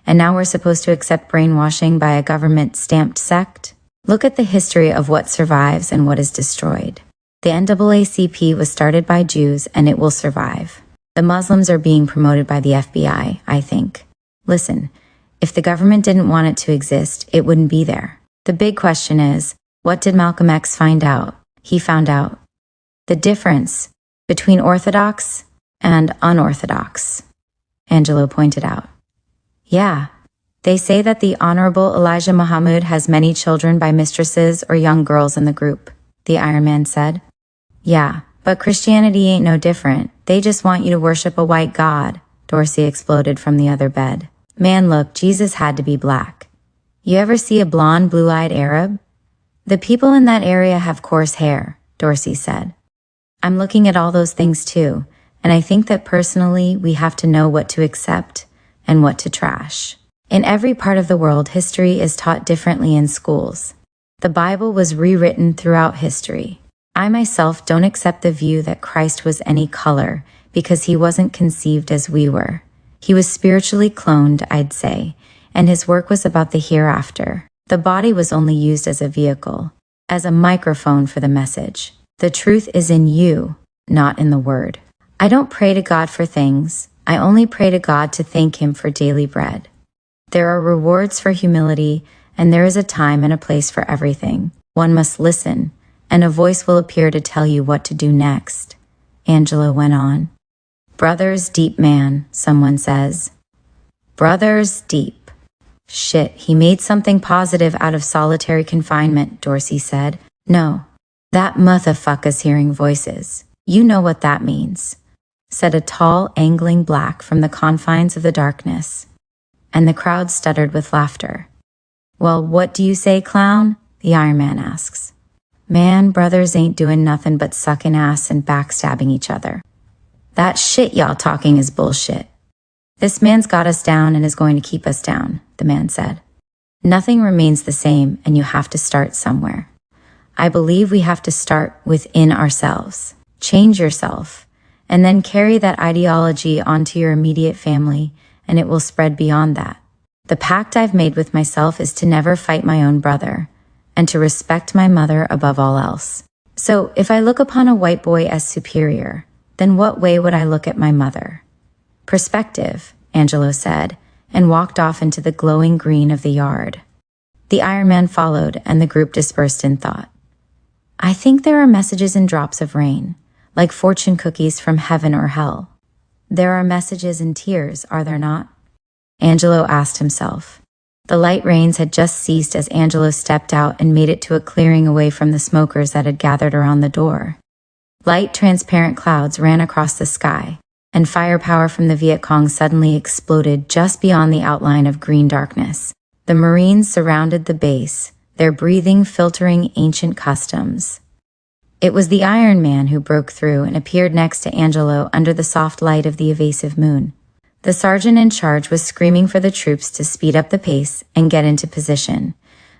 And now we're supposed to accept brainwashing by a government-stamped sect? Look at the history of what survives and what is destroyed. The NAACP was started by Jews, and it will survive. The Muslims are being promoted by the FBI, I think. Listen, if the government didn't want it to exist, it wouldn't be there. The big question is, what did Malcolm X find out? He found out the difference between orthodox and unorthodox, Angelo pointed out. Yeah, they say that the Honorable Elijah Muhammad has many children by mistresses or young girls in the group, the Iron Man said. Yeah, but Christianity ain't no different. They just want you to worship a white god, Dorsey exploded from the other bed. Man, look, Jesus had to be black. You ever see a blonde, blue-eyed Arab? The people in that area have coarse hair, Dorsey said. I'm looking at all those things too, and I think that personally we have to know what to accept and what to trash. In every part of the world, history is taught differently in schools. The Bible was rewritten throughout history. I myself don't accept the view that Christ was any color because he wasn't conceived as we were. He was spiritually cloned, I'd say, and his work was about the hereafter. The body was only used as a vehicle, as a microphone for the message. The truth is in you, not in the word. I don't pray to God for things. I only pray to God to thank him for daily bread. There are rewards for humility, and there is a time and a place for everything. One must listen, and a voice will appear to tell you what to do next, Angela went on. Brothers deep, man, someone says. Brothers deep. Shit, he made something positive out of solitary confinement, Dorsey said. No, that motherfucker's hearing voices. You know what that means, said a tall, angling black from the confines of the darkness. And the crowd stuttered with laughter. "Well, what do you say, clown?" the Iron Man asks. "Man, brothers ain't doing nothing but sucking ass and backstabbing each other. That shit y'all talking is bullshit. This man's got us down and is going to keep us down," the man said. "Nothing remains the same, and you have to start somewhere. I believe we have to start within ourselves. Change yourself, and then carry that ideology onto your immediate family, and it will spread beyond that. The pact I've made with myself is to never fight my own brother, and to respect my mother above all else. So if I look upon a white boy as superior, then what way would I look at my mother?" "Perspective," Angelo said, and walked off into the glowing green of the yard. The Iron Man followed, and the group dispersed in thought. "I think there are messages in drops of rain, like fortune cookies from heaven or hell. There are messages in tears, are there not?" Angelo asked himself. The light rains had just ceased as Angelo stepped out and made it to a clearing away from the smokers that had gathered around the door. Light, transparent clouds ran across the sky, and firepower from the Viet Cong suddenly exploded just beyond the outline of green darkness. The Marines surrounded the base, their breathing filtering ancient customs. It was the Iron Man who broke through and appeared next to Angelo under the soft light of the evasive moon. The sergeant in charge was screaming for the troops to speed up the pace and get into position,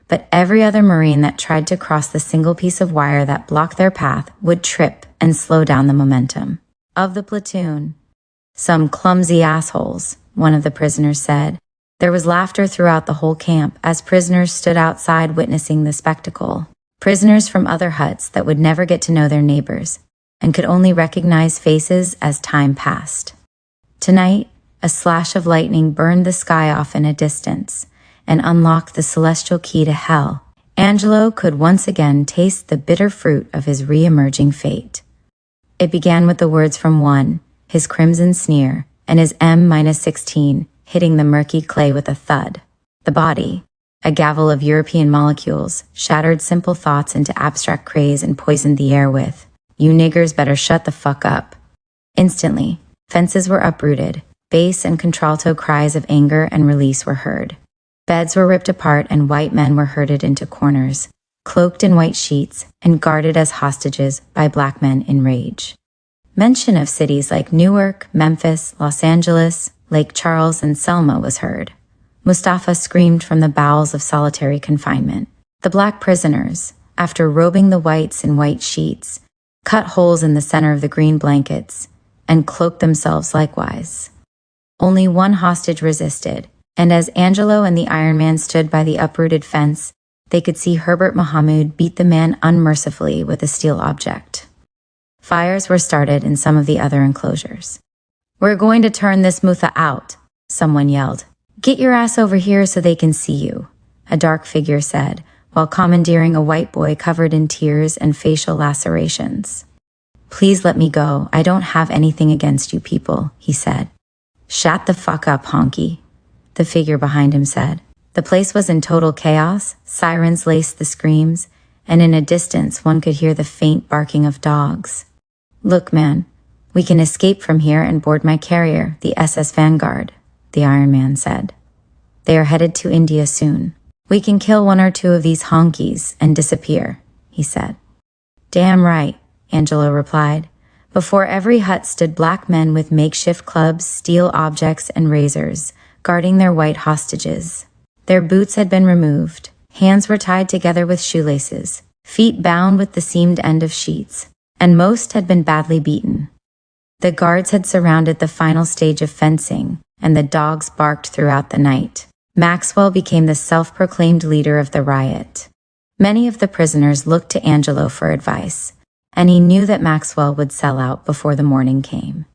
but every other Marine that tried to cross the single piece of wire that blocked their path would trip and slow down the momentum of the platoon. "Some clumsy assholes," one of the prisoners said. There was laughter throughout the whole camp as prisoners stood outside witnessing the spectacle. Prisoners from other huts that would never get to know their neighbors and could only recognize faces as time passed. Tonight, a slash of lightning burned the sky off in a distance and unlocked the celestial key to hell. Angelo could once again taste the bitter fruit of his re-emerging fate. It began with the words from one, his crimson sneer, and his M-16 hitting the murky clay with a thud. The body, a gavel of European molecules, shattered simple thoughts into abstract craze and poisoned the air with, "You niggers better shut the fuck up." Instantly, fences were uprooted. Bass and contralto cries of anger and release were heard. Beds were ripped apart and white men were herded into corners, cloaked in white sheets and guarded as hostages by black men in rage. Mention of cities like Newark, Memphis, Los Angeles, Lake Charles, and Selma was heard. Mustafa screamed from the bowels of solitary confinement. The black prisoners, after robing the whites in white sheets, cut holes in the center of the green blankets and cloaked themselves likewise. Only one hostage resisted, and as Angelo and the Iron Man stood by the uprooted fence, they could see Herbert Mahmoud beat the man unmercifully with a steel object. Fires were started in some of the other enclosures. "We're going to turn this Mutha out," someone yelled. "Get your ass over here so they can see you," a dark figure said, while commandeering a white boy covered in tears and facial lacerations. "Please let me go. I don't have anything against you people," he said. "Shut the fuck up, honky," the figure behind him said. The place was in total chaos, sirens laced the screams, and in a distance one could hear the faint barking of dogs. "Look, man, we can escape from here and board my carrier, the SS Vanguard," the Iron Man said. "They are headed to India soon. We can kill one or two of these honkies and disappear," he said. "Damn right," Angelo replied. Before every hut stood black men with makeshift clubs, steel objects, and razors, guarding their white hostages. Their boots had been removed, hands were tied together with shoelaces, feet bound with the seamed end of sheets, and most had been badly beaten. The guards had surrounded the final stage of fencing, and the dogs barked throughout the night. Maxwell became the self-proclaimed leader of the riot. Many of the prisoners looked to Angelo for advice, and he knew that Maxwell would sell out before the morning came.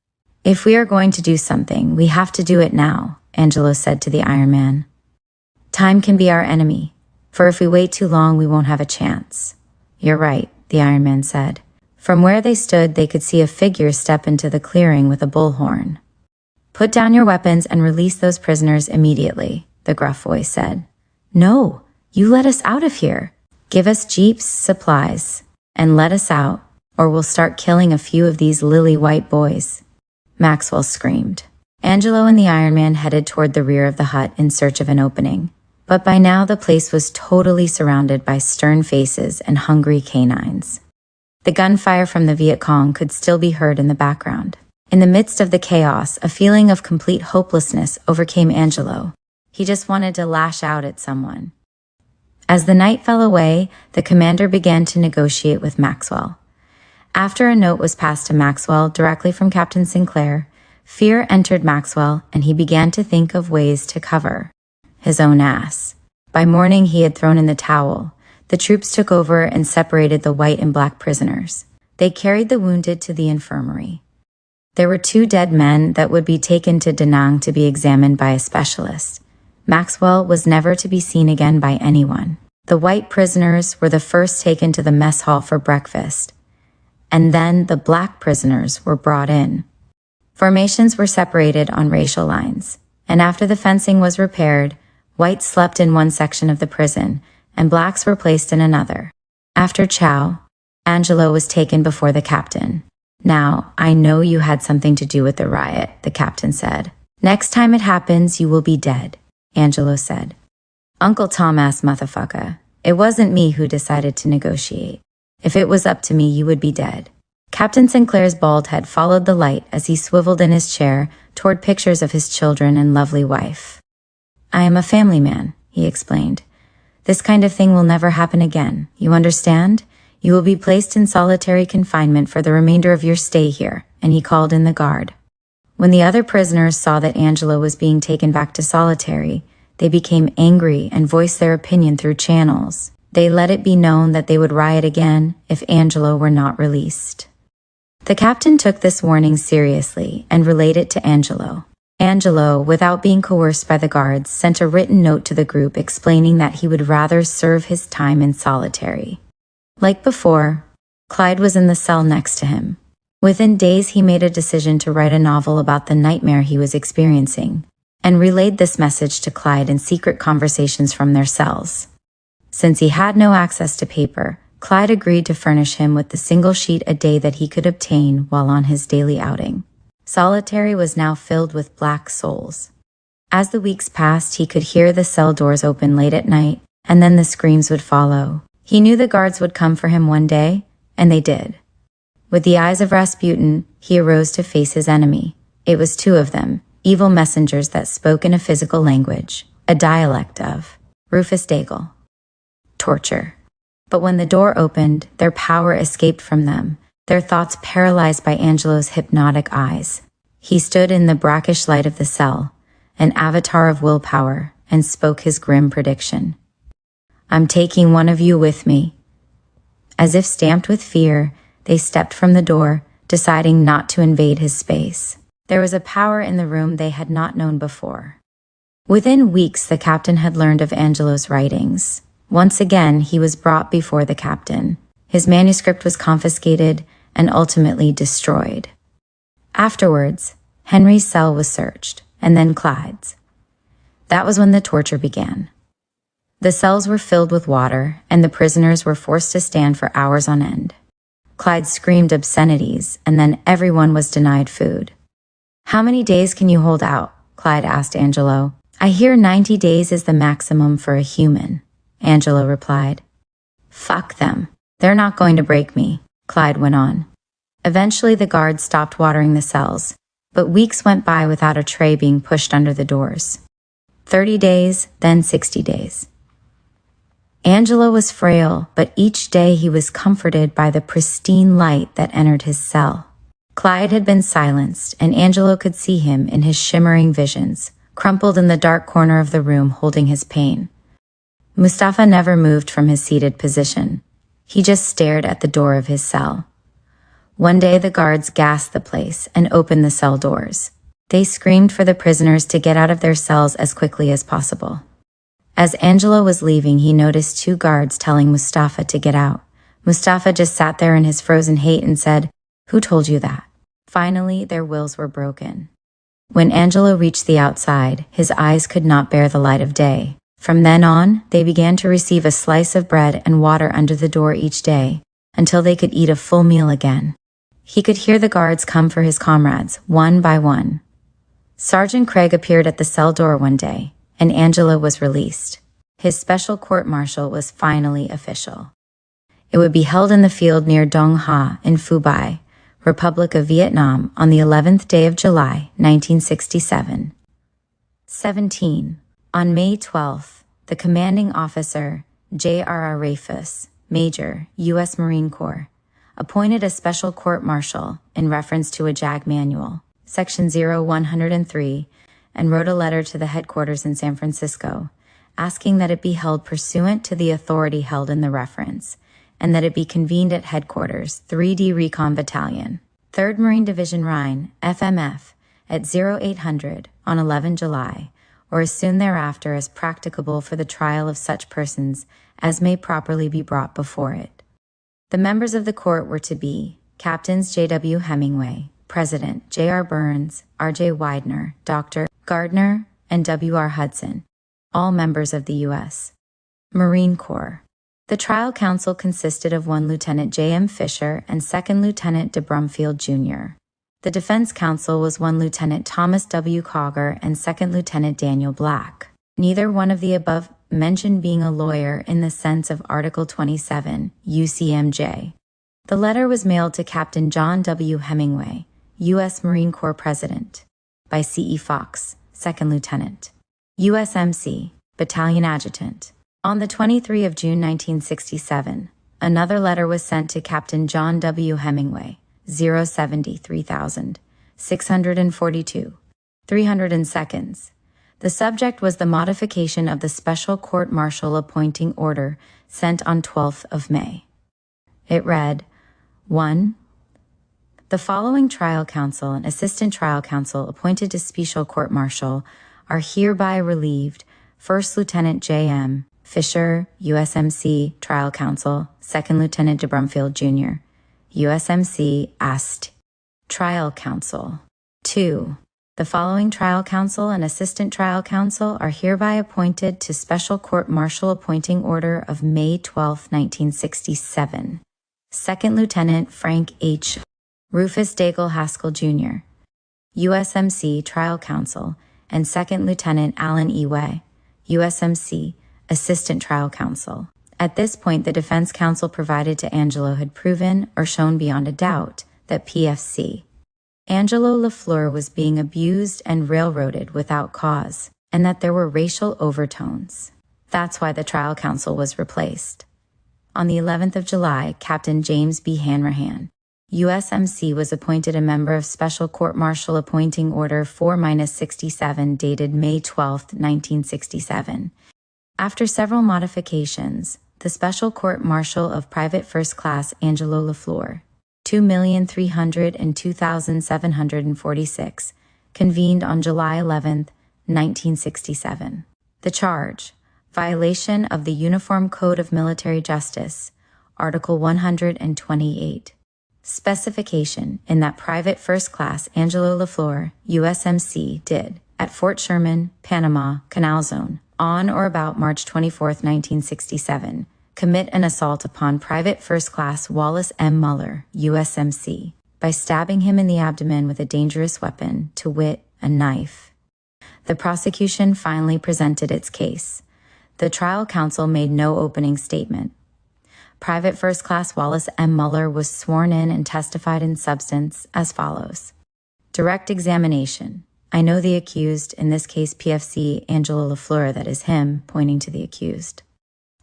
"If we are going to do something, we have to do it now," Angelo said to the Iron Man. "Time can be our enemy, for if we wait too long, we won't have a chance." "You're right," the Iron Man said. From where they stood, they could see a figure step into the clearing with a bullhorn. "Put down your weapons and release those prisoners immediately," the gruff voice said. "No, you let us out of here. Give us jeeps, supplies, and let us out, or we'll start killing a few of these lily-white boys," Maxwell screamed. Angelo and the Iron Man headed toward the rear of the hut in search of an opening, But by now the place was totally surrounded by stern faces and hungry canines. The gunfire from the Viet Cong could still be heard in the background. In the midst of the chaos, a feeling of complete hopelessness overcame Angelo. He just wanted to lash out at someone. As the night fell away, the commander began to negotiate with Maxwell. After a note was passed to Maxwell directly from Captain Sinclair, fear entered Maxwell and he began to think of ways to cover his own ass. By morning he had thrown in the towel. The troops took over and separated the white and black prisoners. They carried the wounded to the infirmary. There were 2 dead men that would be taken to Da Nang to be examined by a specialist. Maxwell was never to be seen again by anyone. The white prisoners were the first taken to the mess hall for breakfast, and then the black prisoners were brought in. Formations were separated on racial lines, and after the fencing was repaired, whites slept in one section of the prison, and blacks were placed in another. After chow, Angelo was taken before the captain. "Now, I know you had something to do with the riot," the captain said. "Next time it happens, you will be dead," Angelo said. "Uncle Tom-ass motherfucker, it wasn't me who decided to negotiate. If it was up to me, you would be dead." Captain Sinclair's bald head followed the light as he swiveled in his chair toward pictures of his children and lovely wife. "I am a family man," he explained. "This kind of thing will never happen again. You understand? You will be placed in solitary confinement for the remainder of your stay here," and he called in the guard. When the other prisoners saw that Angelo was being taken back to solitary, they became angry and voiced their opinion through channels. They let it be known that they would riot again if Angelo were not released. The captain took this warning seriously and relayed it to Angelo. Angelo, without being coerced by the guards, sent a written note to the group explaining that he would rather serve his time in solitary. Like before, Clyde was in the cell next to him. Within days, he made a decision to write a novel about the nightmare he was experiencing, and relayed this message to Clyde in secret conversations from their cells. Since he had no access to paper, Clyde agreed to furnish him with the single sheet a day that he could obtain while on his daily outing. Solitary was now filled with black souls. As the weeks passed, he could hear the cell doors open late at night, and then the screams would follow. He knew the guards would come for him one day, and they did. With the eyes of Rasputin, he arose to face his enemy. It was 2 of them, evil messengers that spoke in a physical language, a dialect of RufusDaigle. Torture. But when the door opened, their power escaped from them, their thoughts paralyzed by Angelo's hypnotic eyes. He stood in the brackish light of the cell, an avatar of willpower, and spoke his grim prediction. "I'm taking one of you with me." As if stamped with fear, they stepped from the door, deciding not to invade his space. There was a power in the room they had not known before. Within weeks, the captain had learned of Angelo's writings. Once again, he was brought before the captain. His manuscript was confiscated and ultimately destroyed. Afterwards, Henry's cell was searched, and then Clyde's. That was when the torture began. The cells were filled with water, and the prisoners were forced to stand for hours on end. Clyde screamed obscenities, and then everyone was denied food. "How many days can you hold out?" Clyde asked Angelo. "I hear 90 days is the maximum for a human," Angelo replied. "Fuck them. They're not going to break me," Clyde went on. Eventually the guards stopped watering the cells, but weeks went by without a tray being pushed under the doors. 30 days, then 60 days. Angelo was frail, but each day he was comforted by the pristine light that entered his cell. Clyde had been silenced, and Angelo could see him in his shimmering visions, crumpled in the dark corner of the room holding his pain. Mustafa never moved from his seated position. He just stared at the door of his cell. One day the guards gassed the place and opened the cell doors. They screamed for the prisoners to get out of their cells as quickly as possible. As Angelo was leaving, he noticed 2 guards telling Mustafa to get out. Mustafa just sat there in his frozen hate and said, "Who told you that?" Finally, their wills were broken. When Angelo reached the outside, his eyes could not bear the light of day. From then on, they began to receive a slice of bread and water under the door each day, until they could eat a full meal again. He could hear the guards come for his comrades, one by one. Sergeant Craig appeared at the cell door one day, and Angelo was released. His special court-martial was finally official. It would be held in the field near Dong Ha in Phu Bai, Republic of Vietnam, on the 11th day of July, 1967. 17. On May 12th, the commanding officer, J.R.R. Rufus, Major, U.S. Marine Corps, appointed a special court-martial in reference to a JAG manual, Section 0103, and wrote a letter to the headquarters in San Francisco, asking that it be held pursuant to the authority held in the reference, and that it be convened at headquarters, 3D Recon Battalion, 3rd Marine Division Rhine, FMF, at 0800 on 11 July, or as soon thereafter as practicable for the trial of such persons as may properly be brought before it. The members of the court were to be Captains J.W. Hemingway, President J.R. Burns, R.J. Widener, Dr. Gardner, and W.R. Hudson, all members of the U.S. Marine Corps. The trial counsel consisted of 1 Lieutenant J.M. Fisher and 2nd Lieutenant de Brumfield, Jr. The defense counsel was 1 Lieutenant Thomas W. Cogger and 2nd Lieutenant Daniel Black, neither one of the above mentioned being a lawyer in the sense of Article 27, UCMJ. The letter was mailed to Captain John W. Hemingway, U.S. Marine Corps President, by C.E. Fox, 2nd Lieutenant, USMC, Battalion Adjutant. On the 23rd of June 1967, another letter was sent to Captain John W. Hemingway, 070 3000, 642, 300 seconds. The subject was the modification of the special court-martial appointing order sent on 12th of May. It read, 1. The following trial counsel and assistant trial counsel appointed to special court-martial are hereby relieved: 1st Lieutenant J.M. Fisher, USMC, trial counsel; 2nd Lieutenant de Brumfield, Jr., USMC, AST, trial counsel. 2. The following trial counsel and assistant trial counsel are hereby appointed to special court-martial appointing order of May 12, 1967. 2nd Lieutenant Frank H. RufusDaigle Haskell, Jr., USMC, trial counsel, and 2nd Lieutenant Alan E. Way, USMC, assistant trial counsel. At this point, the defense counsel provided to Angelo had proven or shown beyond a doubt that PFC Angelo LaFleur was being abused and railroaded without cause, and that there were racial overtones. That's why the trial counsel was replaced. On the 11th of July, Captain James B. Hanrahan, USMC, was appointed a member of Special Court-Martial Appointing Order 4-67 dated May 12, 1967. After several modifications, the Special Court-Martial of Private First Class Angelo LaFleur, 2,302,746, convened on July 11, 1967. The charge: violation of the Uniform Code of Military Justice, Article 128. Specification: in that Private First Class Angelo LaFleur, USMC, did, at Fort Sherman, Panama, Canal Zone, on or about March 24, 1967, commit an assault upon Private First Class Wallace M. Muller, USMC, by stabbing him in the abdomen with a dangerous weapon, to wit, a knife. The prosecution finally presented its case. The trial counsel made no opening statement. Private First Class Wallace M. Muller was sworn in and testified in substance as follows. Direct examination. I know the accused, in this case PFC Angelo LaFleur, that is him, pointing to the accused.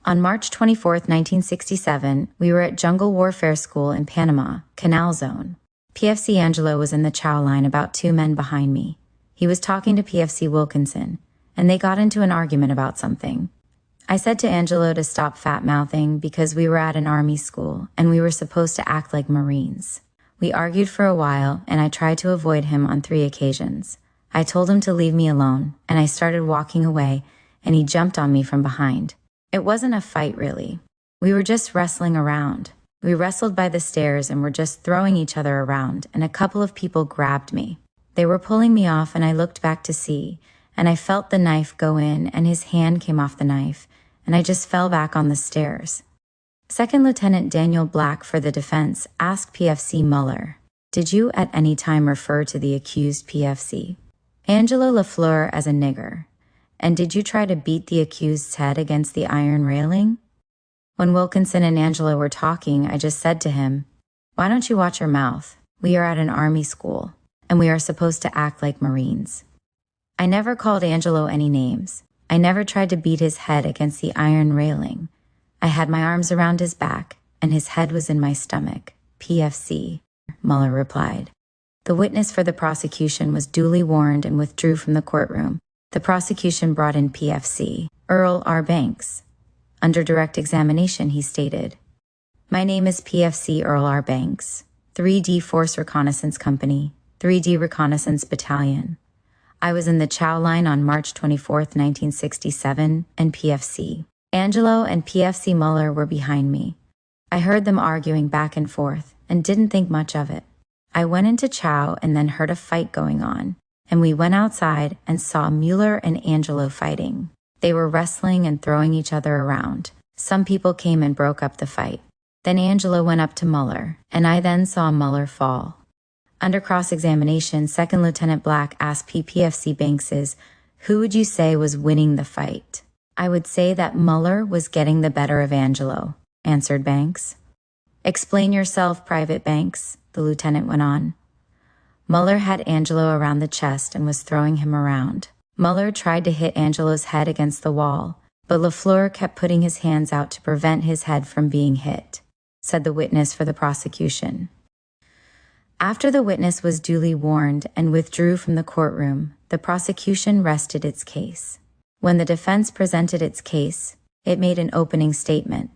On March 24, 1967, we were at Jungle Warfare School in Panama, Canal Zone. PFC Angelo was in the chow line about 2 men behind me. He was talking to PFC Wilkinson, and they got into an argument about something. I said to Angelo to stop fat-mouthing because we were at an army school and we were supposed to act like Marines. We argued for a while, and I tried to avoid him on 3 occasions. I told him to leave me alone, and I started walking away, and he jumped on me from behind. It wasn't a fight, really. We were just wrestling around. We wrestled by the stairs and were just throwing each other around, and a couple of people grabbed me. They were pulling me off, and I looked back to see, and I felt the knife go in, and his hand came off the knife, and I just fell back on the stairs. 2nd Lieutenant Daniel Black, for the defense, asked PFC Muller, "Did you at any time refer to the accused PFC Angelo LaFleur as a nigger?" And did you try to beat the accused's head against the iron railing? When Wilkinson and Angelo were talking, I just said to him, "Why don't you watch your mouth? We are at an army school, and we are supposed to act like Marines." I never called Angelo any names. I never tried to beat his head against the iron railing. I had my arms around his back, and his head was in my stomach. PFC, Mueller replied. The witness for the prosecution was duly warned and withdrew from the courtroom. The prosecution brought in PFC, Earl R. Banks. Under direct examination, he stated, "My name is PFC Earl R. Banks, 3D Force Reconnaissance Company, 3D Reconnaissance Battalion. I was in the Chow Line on March 24, 1967, and PFC. Angelo and PFC Mueller were behind me. I heard them arguing back and forth and didn't think much of it. I went into Chow and then heard a fight going on, and we went outside and saw Mueller and Angelo fighting. They were wrestling and throwing each other around. Some people came and broke up the fight. Then Angelo went up to Mueller, and I then saw Mueller fall." Under cross-examination, Second Lieutenant Black asked PFC Banks's, "Who would you say was winning the fight?" "I would say that Mueller was getting the better of Angelo," answered Banks. "Explain yourself, Private Banks," the lieutenant went on. Mueller had Angelo around the chest and was throwing him around. Mueller tried to hit Angelo's head against the wall, but Lafleur kept putting his hands out to prevent his head from being hit, said the witness for the prosecution. After the witness was duly warned and withdrew from the courtroom, the prosecution rested its case. When the defense presented its case, it made an opening statement.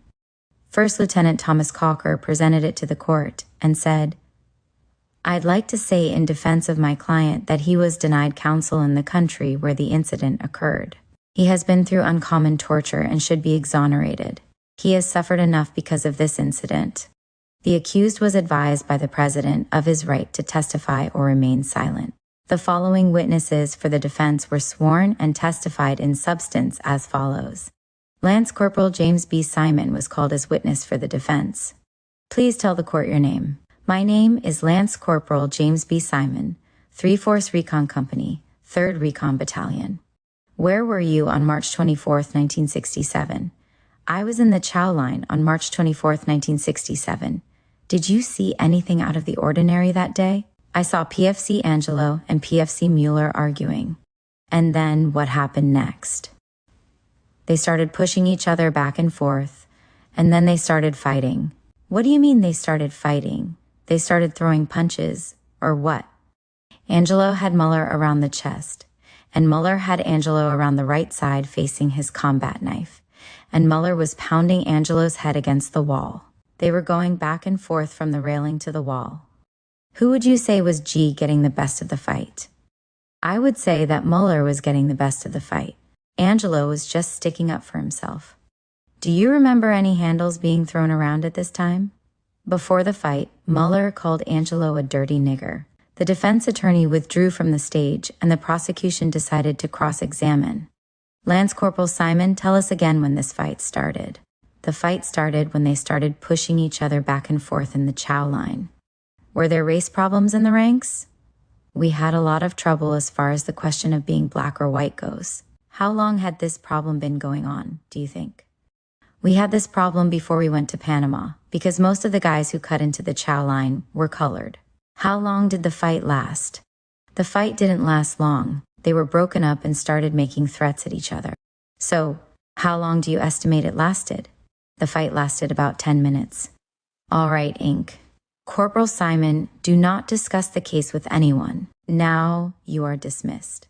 First Lieutenant Thomas Cocker presented it to the court and said, "I'd like to say in defense of my client that he was denied counsel in the country where the incident occurred. He has been through uncommon torture and should be exonerated. He has suffered enough because of this incident. The accused was advised by the President of his right to testify or remain silent. The following witnesses for the defense were sworn and testified in substance as follows. Lance Corporal James B. Simon was called as witness for the defense. Please tell the court your name." "My name is Lance Corporal James B. Simon, 3 Force Recon Company, 3rd Recon Battalion." "Where were you on March 24, 1967? "I was in the Chow Line on March 24, 1967. "Did you see anything out of the ordinary that day?" "I saw PFC Angelo and PFC Mueller arguing." "And then what happened next?" "They started pushing each other back and forth, and then they started fighting." "What do you mean they started fighting? They started throwing punches, or what?" "Angelo had Mueller around the chest, and Mueller had Angelo around the right side facing his combat knife, and Mueller was pounding Angelo's head against the wall. They were going back and forth from the railing to the wall." "Who would you say was G getting the best of the fight?" "I would say that Mueller was getting the best of the fight. Angelo was just sticking up for himself." "Do you remember any handles being thrown around at this time?" Before the fight, Mueller called Angelo a dirty nigger. The defense attorney withdrew from the stage, and the prosecution decided to cross-examine. "Lance Corporal Simon, tell us again when this fight started." "The fight started when they started pushing each other back and forth in the Chow Line." "Were there race problems in the ranks?" "We had a lot of trouble as far as the question of being black or white goes." "How long had this problem been going on, do you think?" "We had this problem before we went to Panama, because most of the guys who cut into the Chow Line were colored." "How long did the fight last?" "The fight didn't last long. They were broken up and started making threats at each other." "So, how long do you estimate it lasted?" "The fight lasted about 10 minutes. "All right, Inc. Corporal Simon, do not discuss the case with anyone. Now you are dismissed."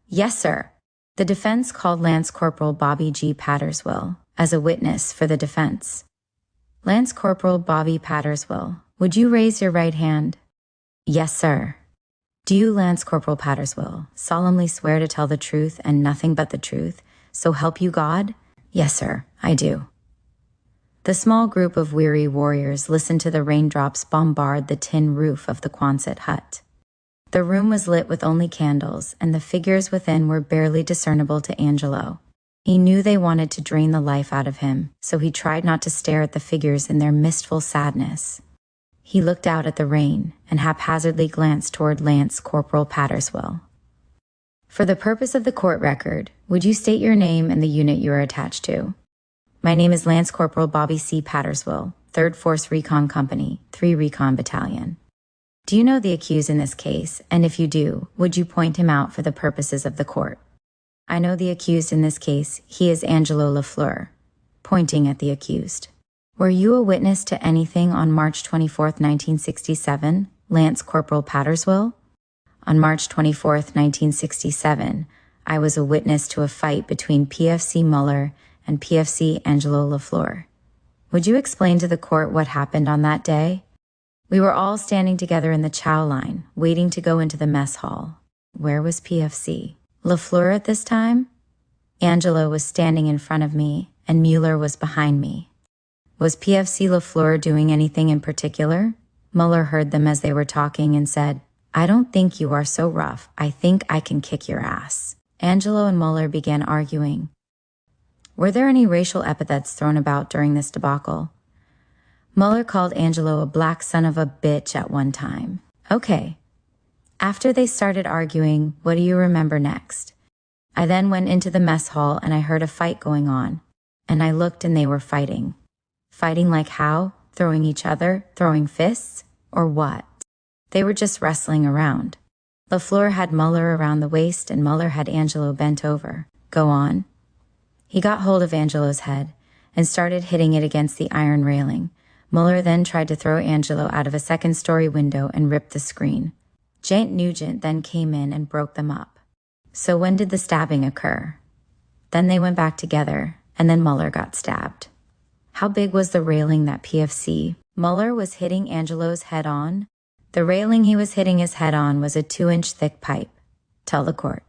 "Yes, sir." The defense called Lance Corporal Bobby G. Patterswell as a witness for the defense. "Lance Corporal Bobby Patterswell, would you raise your right hand?" "Yes, sir." "Do you, Lance Corporal Patterswell, solemnly swear to tell the truth and nothing but the truth, so help you God?" "Yes, sir, I do." The small group of weary warriors listened to the raindrops bombard the tin roof of the Quonset hut. The room was lit with only candles, and the figures within were barely discernible to Angelo. He knew they wanted to drain the life out of him, so he tried not to stare at the figures in their mistful sadness. He looked out at the rain and haphazardly glanced toward Lance Corporal Patterswell. For the purpose of the court record, would you state your name and the unit you are attached to? My name is Lance Corporal Bobby C. Patterswell, 3rd Force Recon Company, 3 Recon Battalion. Do you know the accused in this case, and if you do, would you point him out for the purposes of the court? I know the accused in this case. He is Angelo Lafleur, pointing at the accused. Were you a witness to anything on March 24th, 1967, Lance Corporal Patterswell? On March 24th, 1967, I was a witness to a fight between PFC Muller and PFC Angelo Lafleur. Would you explain to the court what happened on that day? We were all standing together in the chow line, waiting to go into the mess hall. Where was PFC Lafleur at this time? Angelo was standing in front of me, and Mueller was behind me. Was PFC Lafleur doing anything in particular? Mueller heard them as they were talking and said, "I don't think you are so rough. I think I can kick your ass." Angelo and Mueller began arguing. Were there any racial epithets thrown about during this debacle? Mueller called Angelo a black son of a bitch at one time. Okay. After they started arguing, what do you remember next? I then went into the mess hall and I heard a fight going on. And I looked and they were fighting. Fighting like how? Throwing each other? Throwing fists? Or what? They were just wrestling around. Lafleur had Mueller around the waist and Mueller had Angelo bent over. Go on. He got hold of Angelo's head and started hitting it against the iron railing. Mueller then tried to throw Angelo out of a second-story window and ripped the screen. Jant Nugent then came in and broke them up. So when did the stabbing occur? Then they went back together, and then Mueller got stabbed. How big was the railing that PFC Mueller was hitting Angelo's head on? The railing he was hitting his head on was a 2-inch thick pipe. Tell the court.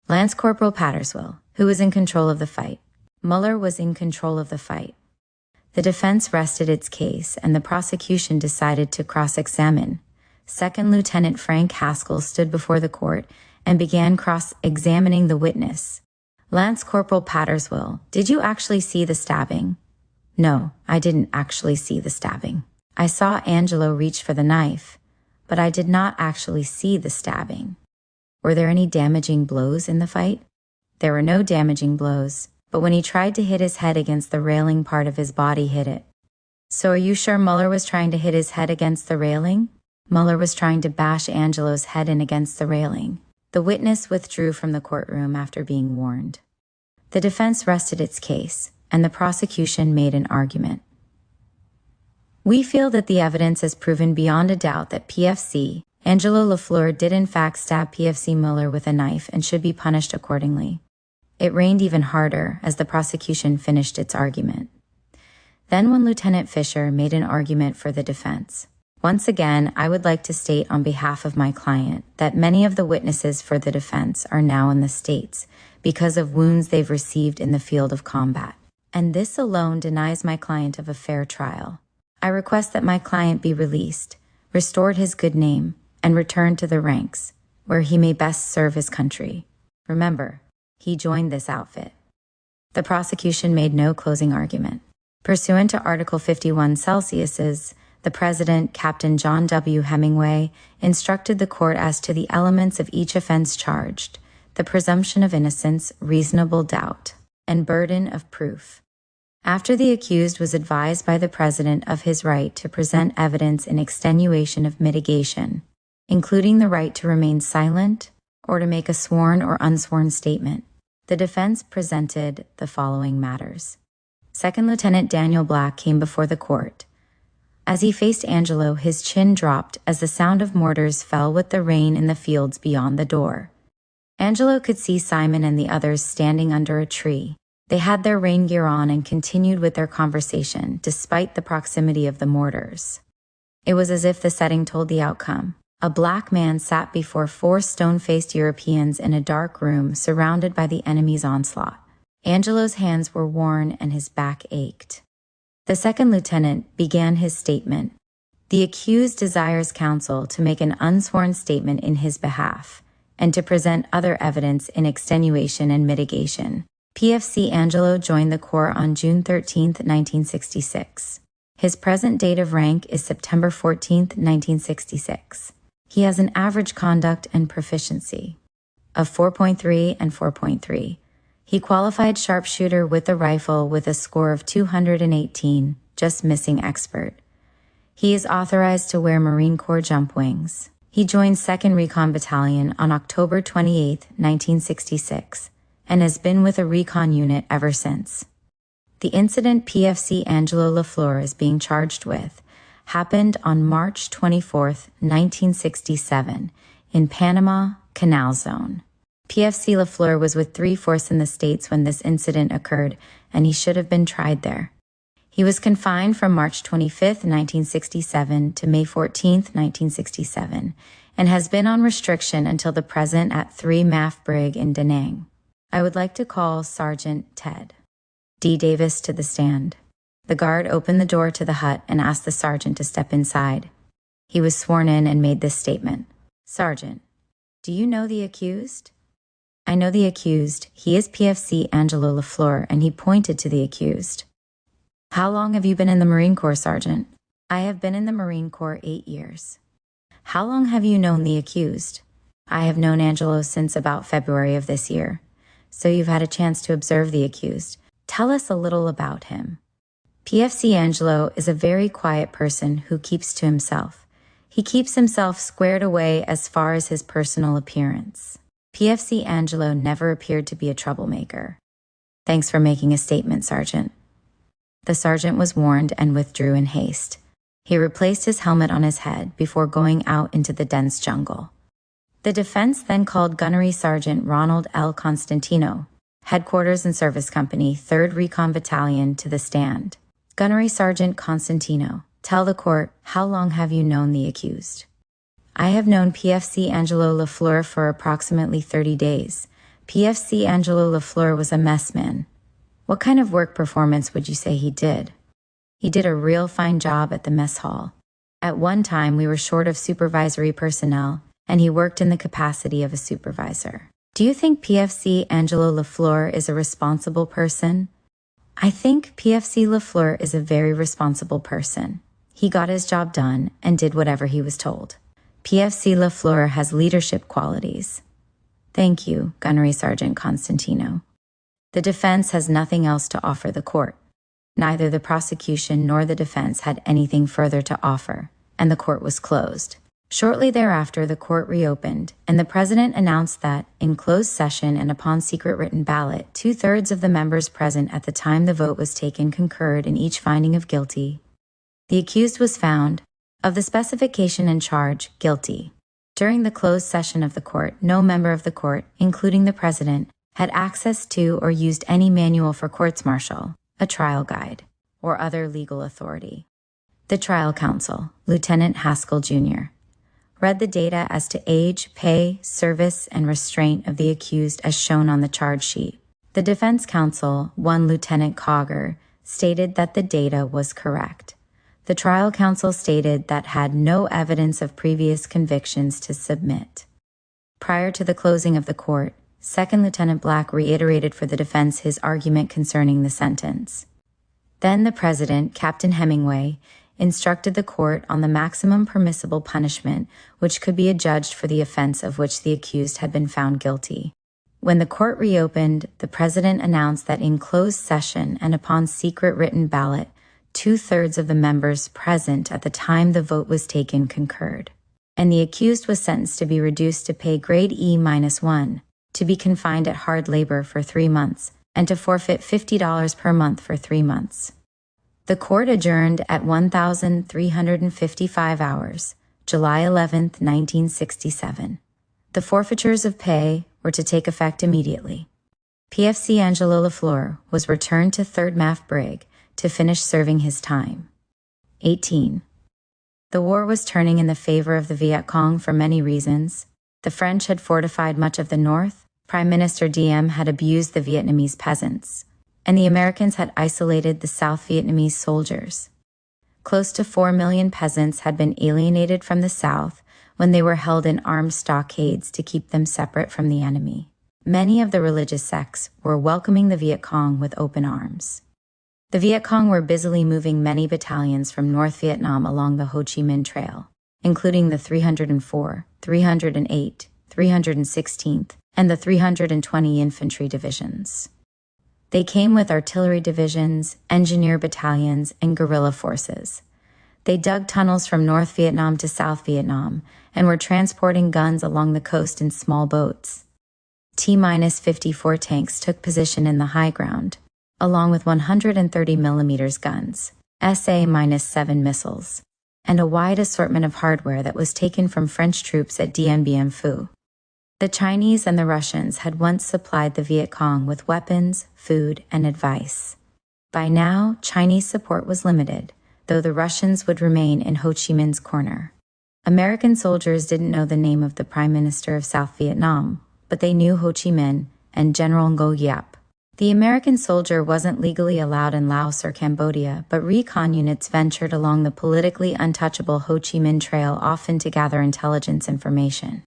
Lance Corporal Patterswell, who was in control of the fight. Mueller was in control of the fight. The defense rested its case, and the prosecution decided to cross-examine. Second Lieutenant Frank Haskell stood before the court and began cross-examining the witness. Lance Corporal Patterswell, did you actually see the stabbing? No, I didn't actually see the stabbing. I saw Angelo reach for the knife, but I did not actually see the stabbing. Were there any damaging blows in the fight? There were no damaging blows, but when he tried to hit his head against the railing, part of his body hit it. So are you sure Mueller was trying to hit his head against the railing? Mueller was trying to bash Angelo's head in against the railing. The witness withdrew from the courtroom after being warned. The defense rested its case, and the prosecution made an argument. We feel that the evidence has proven beyond a doubt that PFC Angelo Lafleur did in fact stab PFC Mueller with a knife and should be punished accordingly. It rained even harder as the prosecution finished its argument. Then one Lieutenant Fisher made an argument for the defense. Once again, I would like to state on behalf of my client that many of the witnesses for the defense are now in the States because of wounds they've received in the field of combat. And this alone denies my client of a fair trial. I request that my client be released, restored his good name, and returned to the ranks, where he may best serve his country. Remember, he joined this outfit. The prosecution made no closing argument. Pursuant to Article 51 Celsius's, the President, Captain John W. Hemingway, instructed the court as to the elements of each offense charged, the presumption of innocence, reasonable doubt, and burden of proof. After the accused was advised by the President of his right to present evidence in extenuation of mitigation, including the right to remain silent or to make a sworn or unsworn statement, the defense presented the following matters. Second Lieutenant Daniel Black came before the court. As he faced Angelo, his chin dropped as the sound of mortars fell with the rain in the fields beyond the door. Angelo could see Simon and the others standing under a tree. They had their rain gear on and continued with their conversation, despite the proximity of the mortars. It was as if the setting told the outcome. A black man sat before 4 stone-faced Europeans in a dark room surrounded by the enemy's onslaught. Angelo's hands were worn and his back ached. The second lieutenant began his statement. The accused desires counsel to make an unsworn statement in his behalf and to present other evidence in extenuation and mitigation. PFC Angelo joined the Corps on June 13, 1966. His present date of rank is September 14, 1966. He has an average conduct and proficiency. of 4.3 and 4.3. He qualified sharpshooter with a rifle with a score of 218, just missing expert. He is authorized to wear Marine Corps jump wings. He joined 2nd Recon Battalion on October 28, 1966, and has been with a recon unit ever since. The incident PFC Angelo LaFleur is being charged with happened on March 24, 1967, in Panama Canal Zone. PFC LaFleur was with 3/4 in the States when this incident occurred, and he should have been tried there. He was confined from March 25, 1967 to May 14, 1967, and has been on restriction until the present at 3 MAF Brig in Da Nang. I would like to call Sergeant Ted D. Davis to the stand. The guard opened the door to the hut and asked the sergeant to step inside. He was sworn in and made this statement. Sergeant, do you know the accused? I know the accused. He is PFC Angelo LaFleur, and he pointed to the accused. How long have you been in the Marine Corps, Sergeant? I have been in the Marine Corps 8 years. How long have you known the accused? I have known Angelo since about February of this year. So you've had a chance to observe the accused. Tell us a little about him. PFC Angelo is a very quiet person who keeps to himself. He keeps himself squared away as far as his personal appearance. PFC Angelo never appeared to be a troublemaker. Thanks for making a statement, Sergeant. The sergeant was warned and withdrew in haste. He replaced his helmet on his head before going out into the dense jungle. The defense then called Gunnery Sergeant Ronald L. Constantino, Headquarters and Service Company, 3rd Recon Battalion, to the stand. Gunnery Sergeant Constantino, tell the court, how long have you known the accused? I have known PFC Angelo LaFleur for approximately 30 days. PFC Angelo LaFleur was a messman. What kind of work performance would you say he did? He did a real fine job at the mess hall. At one time, we were short of supervisory personnel, and he worked in the capacity of a supervisor. Do you think PFC Angelo LaFleur is a responsible person? I think PFC LaFleur is a very responsible person. He got his job done and did whatever he was told. PFC LaFleur has leadership qualities. Thank you, Gunnery Sergeant Constantino. The defense has nothing else to offer the court. Neither the prosecution nor the defense had anything further to offer, and the court was closed. Shortly thereafter, the court reopened, and the president announced that, in closed session and upon secret written ballot, 2/3 of the members present at the time the vote was taken concurred in each finding of guilty. The accused was found, of the specification and charge, guilty. During the closed session of the court, no member of the court, including the president, had access to or used any manual for courts-martial, a trial guide, or other legal authority. The trial counsel, Lieutenant Haskell Jr., read the data as to age, pay, service, and restraint of the accused as shown on the charge sheet. The defense counsel, one Lieutenant Cogger, stated that the data was correct. The trial counsel stated that had no evidence of previous convictions to submit. Prior to the closing of the court, Second Lieutenant Black reiterated for the defense his argument concerning the sentence. Then the president, Captain Hemingway, instructed the court on the maximum permissible punishment which could be adjudged for the offense of which the accused had been found guilty. When the court reopened, the president announced that in closed session and upon secret written ballot, 2/3 of the members present at the time the vote was taken concurred, and the accused was sentenced to be reduced to pay grade E-1, to be confined at hard labor for 3 months, and to forfeit $50 per month for 3 months. The court adjourned at 1,355 hours, July 11, 1967. The forfeitures of pay were to take effect immediately. PFC Angelo LaFleur was returned to 3rd MAF Brig to finish serving his time. 18. The war was turning in the favor of the Viet Cong for many reasons. The French had fortified much of the north, Prime Minister Diem had abused the Vietnamese peasants, and the Americans had isolated the South Vietnamese soldiers. Close to 4 million peasants had been alienated from the South when they were held in armed stockades to keep them separate from the enemy. Many of the religious sects were welcoming the Viet Cong with open arms. The Viet Cong were busily moving many battalions from North Vietnam along the Ho Chi Minh Trail, including the 304, 308, 316th, and the 320 Infantry Divisions. They came with artillery divisions, engineer battalions, and guerrilla forces. They dug tunnels from North Vietnam to South Vietnam and were transporting guns along the coast in small boats. T-54 tanks took position in the high ground, along with 130mm guns, SA-7 missiles, and a wide assortment of hardware that was taken from French troops at Dien Bien Phu. The Chinese and the Russians had once supplied the Viet Cong with weapons, food, and advice. By now, Chinese support was limited, though the Russians would remain in Ho Chi Minh's corner. American soldiers didn't know the name of the Prime Minister of South Vietnam, but they knew Ho Chi Minh and General Ngo Giap. The American soldier wasn't legally allowed in Laos or Cambodia, but recon units ventured along the politically untouchable Ho Chi Minh Trail, often to gather intelligence information.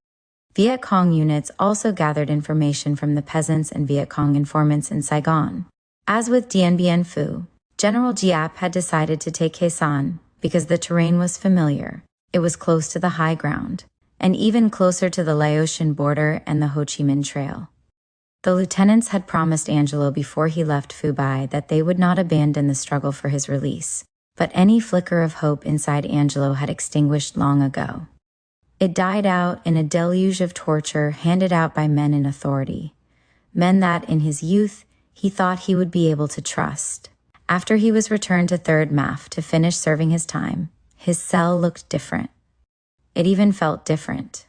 Viet Cong units also gathered information from the peasants and Viet Cong informants in Saigon. As with Dien Bien Phu, General Giap had decided to take Khe Sanh because the terrain was familiar, it was close to the high ground, and even closer to the Laotian border and the Ho Chi Minh Trail. The lieutenants had promised Angelo before he left Phu Bai that they would not abandon the struggle for his release, but any flicker of hope inside Angelo had extinguished long ago. It died out in a deluge of torture handed out by men in authority, men that, in his youth, he thought he would be able to trust. After he was returned to 3rd MAF to finish serving his time, his cell looked different. It even felt different.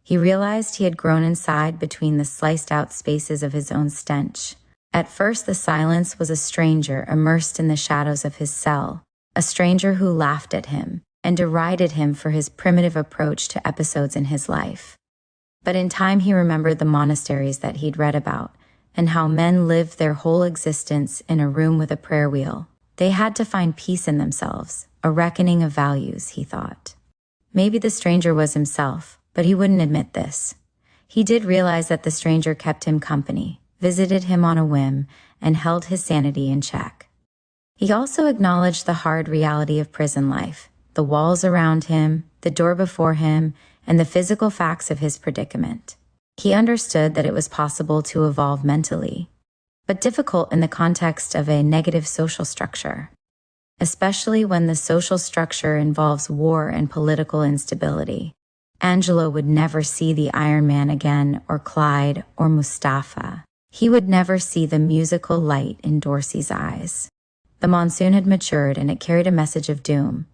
He realized he had grown inside between the sliced-out spaces of his own stench. At first, the silence was a stranger immersed in the shadows of his cell, a stranger who laughed at him and derided him for his primitive approach to episodes in his life. But in time, he remembered the monasteries that he'd read about and how men lived their whole existence in a room with a prayer wheel. They had to find peace in themselves, a reckoning of values, he thought. Maybe the stranger was himself, but he wouldn't admit this. He did realize that the stranger kept him company, visited him on a whim, and held his sanity in check. He also acknowledged the hard reality of prison life, the walls around him, the door before him, and the physical facts of his predicament. He understood that it was possible to evolve mentally, but difficult in the context of a negative social structure, especially when the social structure involves war and political instability. Angelo would never see the Iron Man again, or Clyde, or Mustafa. He would never see the musical light in Dorsey's eyes. The monsoon had matured, and it carried a message of doom.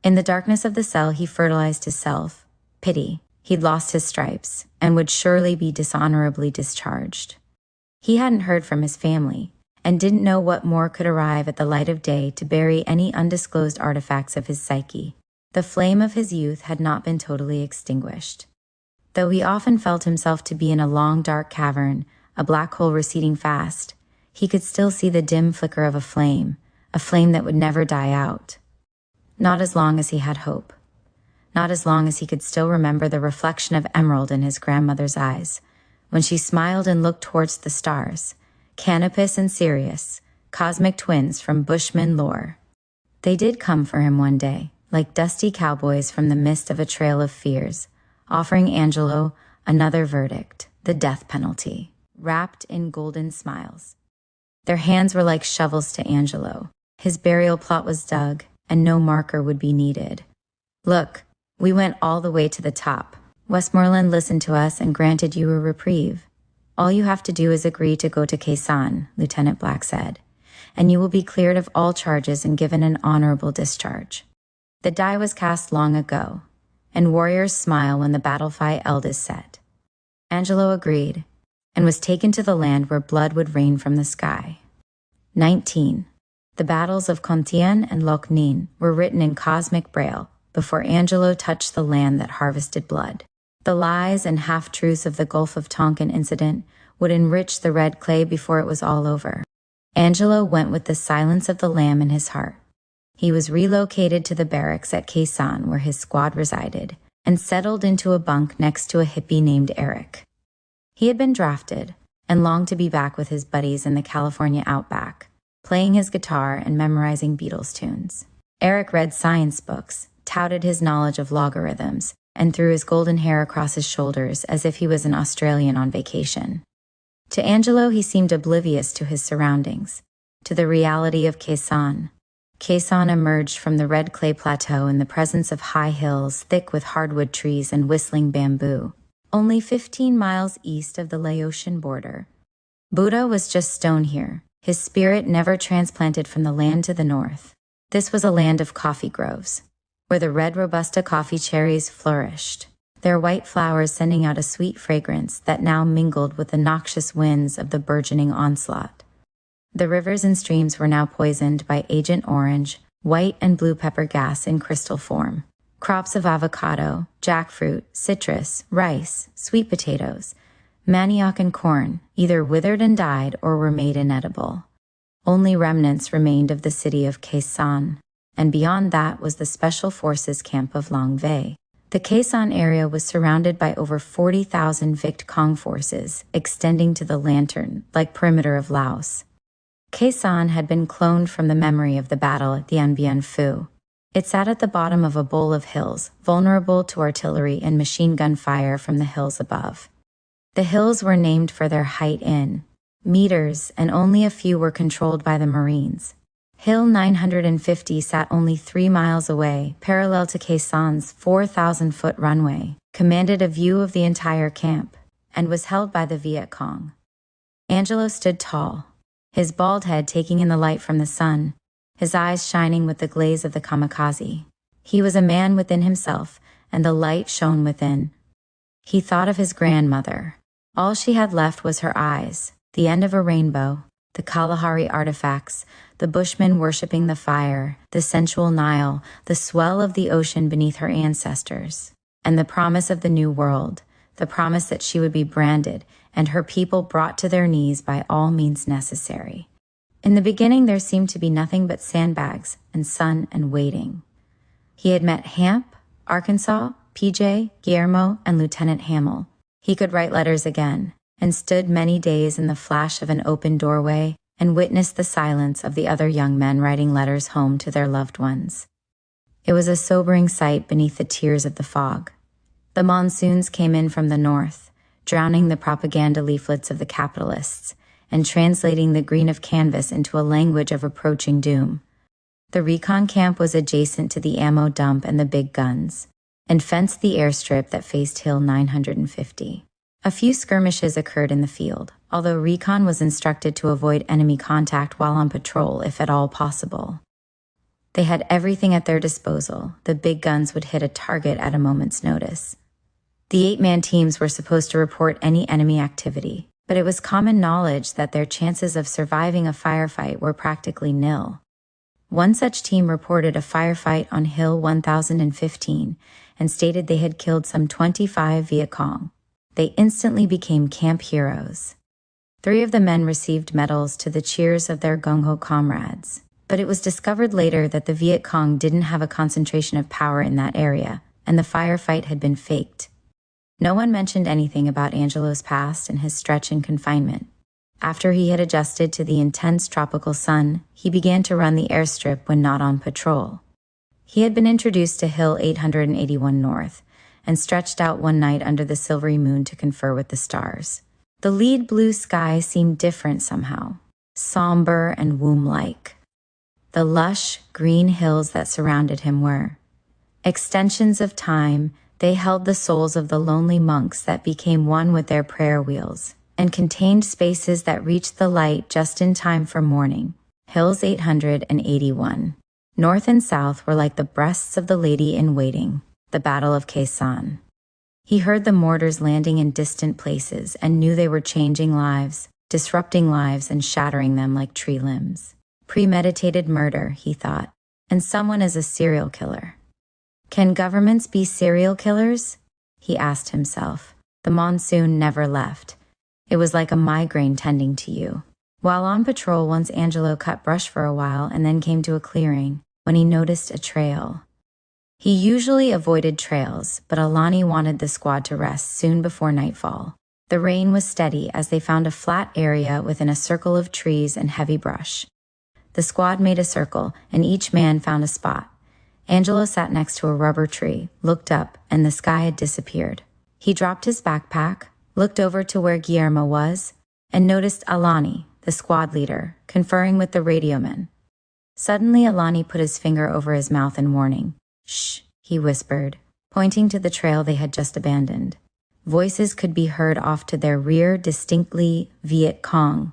In the darkness of the cell, he fertilized his self, pity. He'd lost his stripes, and would surely be dishonorably discharged. He hadn't heard from his family, and didn't know what more could arrive at the light of day to bury any undisclosed artifacts of his psyche. The flame of his youth had not been totally extinguished. Though he often felt himself to be in a long, dark cavern, a black hole receding fast, he could still see the dim flicker of a flame that would never die out. Not as long as he had hope. Not as long as he could still remember the reflection of emerald in his grandmother's eyes, when she smiled and looked towards the stars, Canopus and Sirius, cosmic twins from Bushman lore. They did come for him one day, like dusty cowboys from the mist of a trail of fears, offering Angelo another verdict, the death penalty, wrapped in golden smiles. Their hands were like shovels to Angelo. His burial plot was dug, and no marker would be needed. Look, we went all the way to the top. Westmoreland listened to us and granted you a reprieve. All you have to do is agree to go to Khe Sanh, Lieutenant Black said, and you will be cleared of all charges and given an honorable discharge. The die was cast long ago, and warriors smile when the battle field is set. Angelo agreed, and was taken to the land where blood would rain from the sky. 19. The battles of Con Thien and Loc Ninh were written in cosmic braille before Angelo touched the land that harvested blood. The lies and half-truths of the Gulf of Tonkin incident would enrich the red clay before it was all over. Angelo went with the silence of the lamb in his heart. He was relocated to the barracks at Khe Sanh, where his squad resided, and settled into a bunk next to a hippie named Eric. He had been drafted and longed to be back with his buddies in the California outback, playing his guitar and memorizing Beatles tunes. Eric read science books, touted his knowledge of logarithms, and threw his golden hair across his shoulders as if he was an Australian on vacation. To Angelo, he seemed oblivious to his surroundings, to the reality of Quezon. Quezon emerged from the red clay plateau in the presence of high hills thick with hardwood trees and whistling bamboo, only 15 miles east of the Laotian border. Buddha was just stone here, his spirit never transplanted from the land to the north. This was a land of coffee groves, where the red Robusta coffee cherries flourished, their white flowers sending out a sweet fragrance that now mingled with the noxious winds of the burgeoning onslaught. The rivers and streams were now poisoned by Agent Orange, white and blue pepper gas in crystal form. Crops of avocado, jackfruit, citrus, rice, sweet potatoes, manioc and corn either withered and died or were made inedible. Only remnants remained of the city of Quezon, and beyond that was the Special Forces camp of Langvei. The Quezon area was surrounded by over 40,000 Viet Cong forces, extending to the Lantern, like perimeter of Laos. Quezon had been cloned from the memory of the battle at Dien Bien Phu. It sat at the bottom of a bowl of hills, vulnerable to artillery and machine gun fire from the hills above. The hills were named for their height in meters, and only a few were controlled by the Marines. Hill 950 sat only 3 miles away, parallel to Quezon's 4,000-foot runway, commanded a view of the entire camp, and was held by the Viet Cong. Angelo stood tall, his bald head taking in the light from the sun, his eyes shining with the glaze of the kamikaze. He was a man within himself, and the light shone within. He thought of his grandmother. All she had left was her eyes, the end of a rainbow, the Kalahari artifacts, the Bushmen worshipping the fire, the sensual Nile, the swell of the ocean beneath her ancestors, and the promise of the new world, the promise that she would be branded and her people brought to their knees by all means necessary. In the beginning, there seemed to be nothing but sandbags and sun and waiting. He had met Hamp, Arkansas, PJ, Guillermo, and Lieutenant Hamill. He could write letters again, and stood many days in the flash of an open doorway and witnessed the silence of the other young men writing letters home to their loved ones. It was a sobering sight beneath the tears of the fog. The monsoons came in from the north, drowning the propaganda leaflets of the capitalists and translating the green of canvas into a language of approaching doom. The recon camp was adjacent to the ammo dump and the big guns, and fenced the airstrip that faced Hill 950. A few skirmishes occurred in the field, although recon was instructed to avoid enemy contact while on patrol if at all possible. They had everything at their disposal. The big guns would hit a target at a moment's notice. The 8-man teams were supposed to report any enemy activity, but it was common knowledge that their chances of surviving a firefight were practically nil. One such team reported a firefight on Hill 1015 and stated they had killed some 25 Viet Cong. They instantly became camp heroes. 3 of the men received medals to the cheers of their gung ho comrades, but it was discovered later that the Viet Cong didn't have a concentration of power in that area, and the firefight had been faked. No one mentioned anything about Angelo's past and his stretch in confinement. After he had adjusted to the intense tropical sun, he began to run the airstrip when not on patrol. He had been introduced to Hill 881 North and stretched out one night under the silvery moon to confer with the stars. The lead blue sky seemed different somehow, somber and womb-like. The lush, green hills that surrounded him were extensions of time. They held the souls of the lonely monks that became one with their prayer wheels, and contained spaces that reached the light just in time for morning. Hills 881. North and south were like the breasts of the lady in waiting, the Battle of Quezon. He heard the mortars landing in distant places and knew they were changing lives, disrupting lives and shattering them like tree limbs. Premeditated murder, he thought, and someone is a serial killer. Can governments be serial killers? He asked himself. The monsoon never left. It was like a migraine tending to you. While on patrol once, Angelo cut brush for a while and then came to a clearing when he noticed a trail. He usually avoided trails, but Alani wanted the squad to rest soon before nightfall. The rain was steady as they found a flat area within a circle of trees and heavy brush. The squad made a circle, and each man found a spot. Angelo sat next to a rubber tree, looked up, and the sky had disappeared. He dropped his backpack, looked over to where Guillermo was, and noticed Alani, the squad leader, conferring with the radioman. Suddenly, Alani put his finger over his mouth in warning. "Shh," he whispered, pointing to the trail they had just abandoned. Voices could be heard off to their rear, distinctly Viet Cong.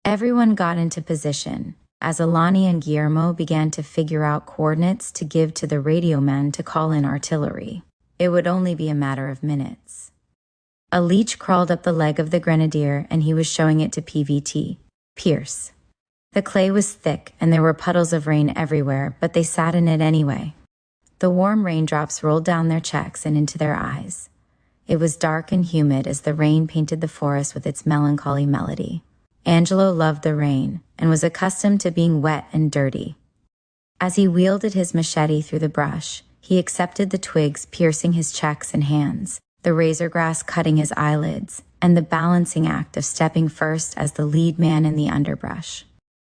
Everyone got into position as Alani and Guillermo began to figure out coordinates to give to the radio men to call in artillery. It would only be a matter of minutes. A leech crawled up the leg of the grenadier and he was showing it to PVT, Pierce. The clay was thick and there were puddles of rain everywhere, but they sat in it anyway. The warm raindrops rolled down their checks and into their eyes. It was dark and humid as the rain painted the forest with its melancholy melody. Angelo loved the rain and was accustomed to being wet and dirty. As he wielded his machete through the brush, he accepted the twigs piercing his checks and hands, the razor grass cutting his eyelids, and the balancing act of stepping first as the lead man in the underbrush.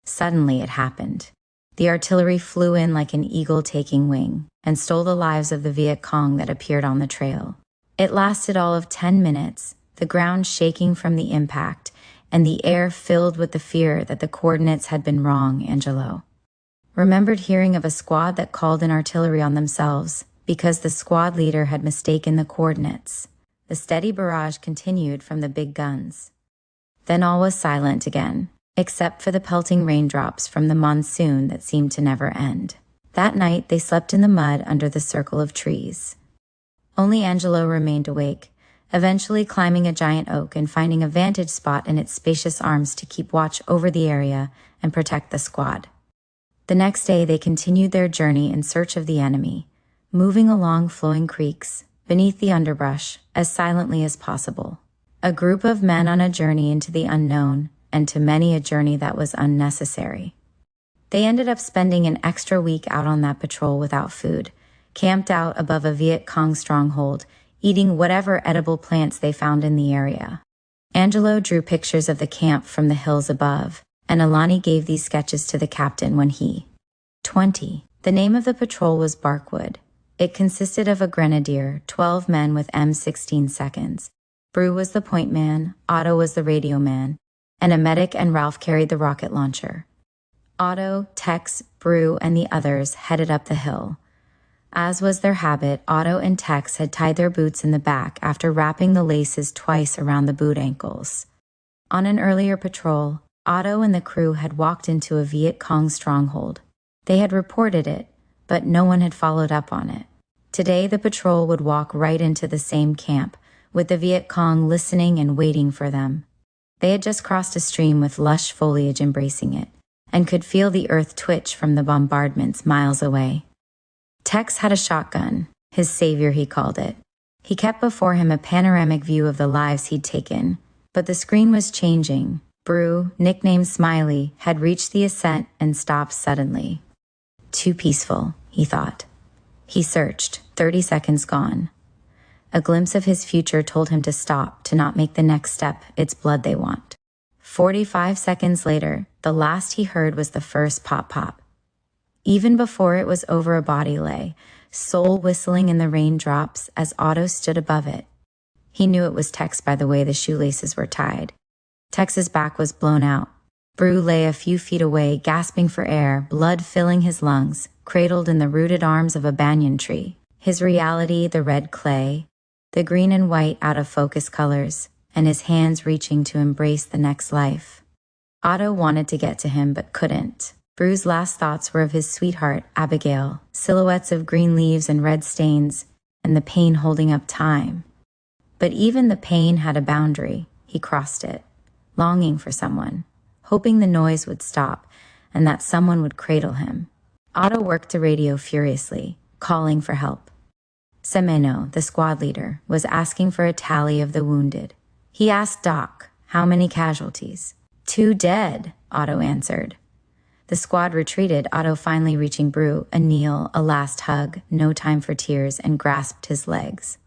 Suddenly it happened. The artillery flew in like an eagle taking wing and stole the lives of the Viet Cong that appeared on the trail. It lasted all of 10 minutes, the ground shaking from the impact, and the air filled with the fear that the coordinates had been wrong. Angelo remembered hearing of a squad that called in artillery on themselves because the squad leader had mistaken the coordinates. The steady barrage continued from the big guns. Then all was silent again, except for the pelting raindrops from the monsoon that seemed to never end. That night they slept in the mud under the circle of trees. Only Angelo remained awake, eventually climbing a giant oak and finding a vantage spot in its spacious arms to keep watch over the area and protect the squad. The next day they continued their journey in search of the enemy, moving along flowing creeks, beneath the underbrush, as silently as possible. A group of men on a journey into the unknown, and to many a journey that was unnecessary. They ended up spending an extra week out on that patrol without food, camped out above a Viet Cong stronghold, eating whatever edible plants they found in the area. Angelo drew pictures of the camp from the hills above, and Alani gave these sketches to the captain when he 20. The name of the patrol was Barkwood. It consisted of a grenadier, 12 men with M16 seconds. Brew was the point man, Otto was the radio man, and a medic and Ralph carried the rocket launcher. Otto, Tex, Brew, and the others headed up the hill. As was their habit, Otto and Tex had tied their boots in the back after wrapping the laces twice around the boot ankles. On an earlier patrol, Otto and the crew had walked into a Viet Cong stronghold. They had reported it, but no one had followed up on it. Today, the patrol would walk right into the same camp, with the Viet Cong listening and waiting for them. They had just crossed a stream with lush foliage embracing it, and could feel the earth twitch from the bombardments miles away. Tex had a shotgun, his savior he called it. He kept before him a panoramic view of the lives he'd taken, but the screen was changing. Brew, nicknamed Smiley, had reached the ascent and stopped suddenly. Too peaceful, he thought. He searched, 30 seconds gone. A glimpse of his future told him to stop, to not make the next step. It's blood they want. 45 seconds later, the last he heard was the first pop-pop. Even before it was over, a body lay, soul whistling in the raindrops as Otto stood above it. He knew it was Tex by the way the shoelaces were tied. Tex's back was blown out. Brew lay a few feet away, gasping for air, blood filling his lungs, cradled in the rooted arms of a banyan tree. His reality, the red clay, the green and white out-of-focus colors, and his hands reaching to embrace the next life. Otto wanted to get to him, but couldn't. Brew's last thoughts were of his sweetheart, Abigail, silhouettes of green leaves and red stains, and the pain holding up time. But even the pain had a boundary. He crossed it, longing for someone, hoping the noise would stop and that someone would cradle him. Otto worked the radio furiously, calling for help. Semeno, the squad leader, was asking for a tally of the wounded. He asked Doc, how many casualties? 2 dead, Otto answered. The squad retreated, Otto finally reaching Brew, a kneel, a last hug, no time for tears, and grasped his legs.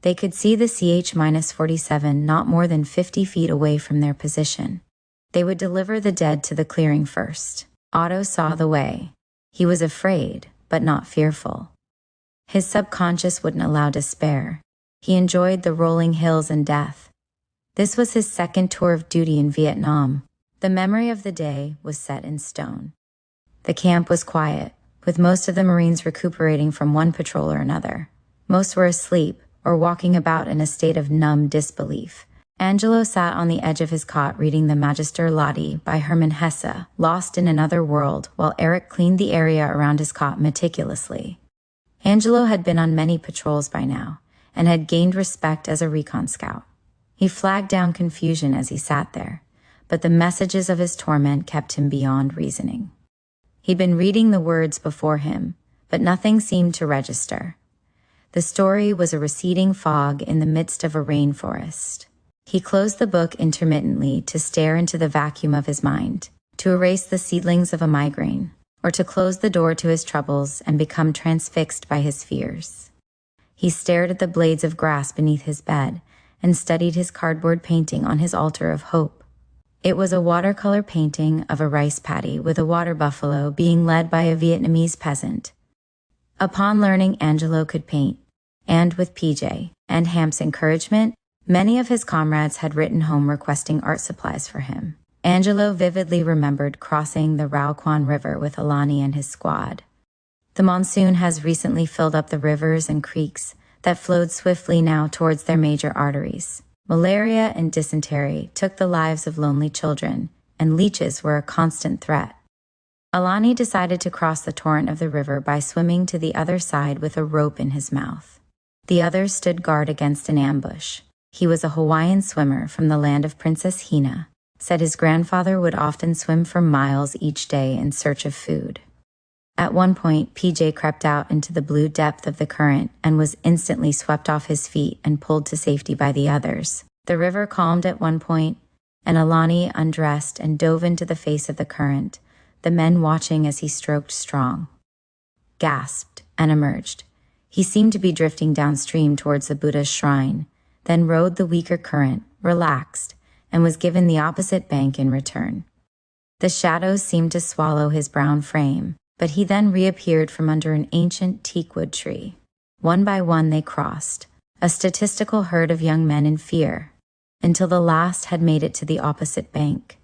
They could see the CH-47 not more than 50 feet away from their position. They would deliver the dead to the clearing first. Otto saw the way. He was afraid, but not fearful. His subconscious wouldn't allow despair. He enjoyed the rolling hills and death. This was his second tour of duty in Vietnam. The memory of the day was set in stone. The camp was quiet, with most of the Marines recuperating from one patrol or another. Most were asleep or walking about in a state of numb disbelief. Angelo sat on the edge of his cot reading the Magister Lati by Hermann Hesse, lost in another world, while Eric cleaned the area around his cot meticulously. Angelo had been on many patrols by now, and had gained respect as a recon scout. He flagged down confusion as he sat there, but the messages of his torment kept him beyond reasoning. He'd been reading the words before him, but nothing seemed to register. The story was a receding fog in the midst of a rainforest. He closed the book intermittently to stare into the vacuum of his mind, to erase the seedlings of a migraine, or to close the door to his troubles and become transfixed by his fears. He stared at the blades of grass beneath his bed and studied his cardboard painting on his altar of hope. It was a watercolor painting of a rice paddy with a water buffalo being led by a Vietnamese peasant. Upon learning Angelo could paint, and with PJ and Hamp's encouragement, many of his comrades had written home requesting art supplies for him. Angelo vividly remembered crossing the Rao Quan River with Alani and his squad. The monsoon has recently filled up the rivers and creeks that flowed swiftly now towards their major arteries. Malaria and dysentery took the lives of lonely children, and leeches were a constant threat. Alani decided to cross the torrent of the river by swimming to the other side with a rope in his mouth. The others stood guard against an ambush. He was a Hawaiian swimmer from the land of Princess Hina, said his grandfather would often swim for miles each day in search of food. At one point, PJ crept out into the blue depth of the current and was instantly swept off his feet and pulled to safety by the others. The river calmed at one point, and Alani undressed and dove into the face of the current, the men watching as he stroked strong. Gasped and emerged. He seemed to be drifting downstream towards the Buddha's shrine, then rode the weaker current, relaxed, and was given the opposite bank in return. The shadows seemed to swallow his brown frame, but he then reappeared from under an ancient teakwood tree. One by one they crossed, a statistical herd of young men in fear, until the last had made it to the opposite bank.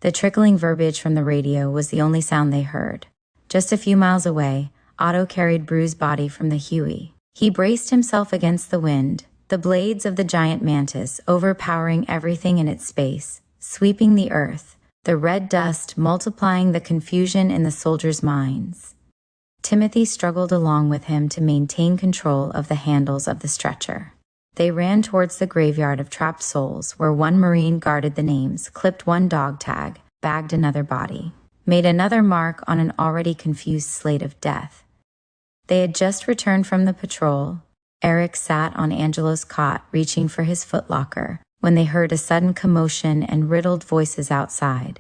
The trickling verbiage from the radio was the only sound they heard. Just a few miles away, Otto carried Bru's body from the Huey. He braced himself against the wind, the blades of the giant mantis overpowering everything in its space, sweeping the earth, the red dust multiplying the confusion in the soldiers' minds. Timothy struggled along with him to maintain control of the handles of the stretcher. They ran towards the graveyard of trapped souls, where one Marine guarded the names, clipped one dog tag, bagged another body, made another mark on an already confused slate of death. They had just returned from the patrol. Eric sat on Angelo's cot, reaching for his footlocker, when they heard a sudden commotion and riddled voices outside.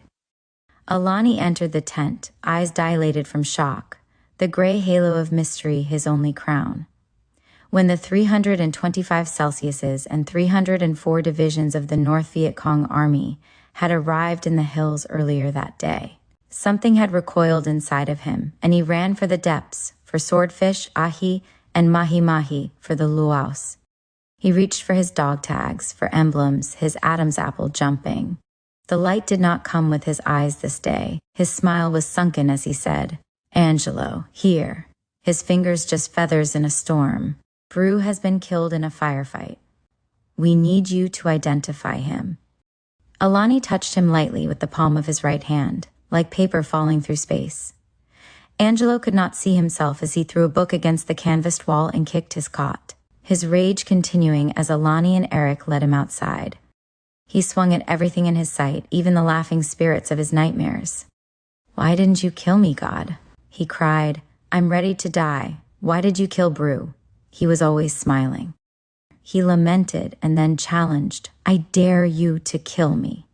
Alani entered the tent, eyes dilated from shock, the gray halo of mystery his only crown. When the 325 Celsiuses and 304 divisions of the North Viet Cong Army had arrived in the hills earlier that day, something had recoiled inside of him, and he ran for the depths, for swordfish, ahi, and mahi-mahi for the luaus. He reached for his dog tags, for emblems, his Adam's apple jumping. The light did not come with his eyes this day. His smile was sunken as he said, "Angelo, here." His fingers just feathers in a storm. "Bru has been killed in a firefight. We need you to identify him." Alani touched him lightly with the palm of his right hand, like paper falling through space. Angelo could not see himself as he threw a book against the canvased wall and kicked his cot, his rage continuing as Alani and Eric led him outside. He swung at everything in his sight, even the laughing spirits of his nightmares. "Why didn't you kill me, God?" he cried. "I'm ready to die. Why did you kill Bru?" He was always smiling. He lamented and then challenged, "I dare you to kill me."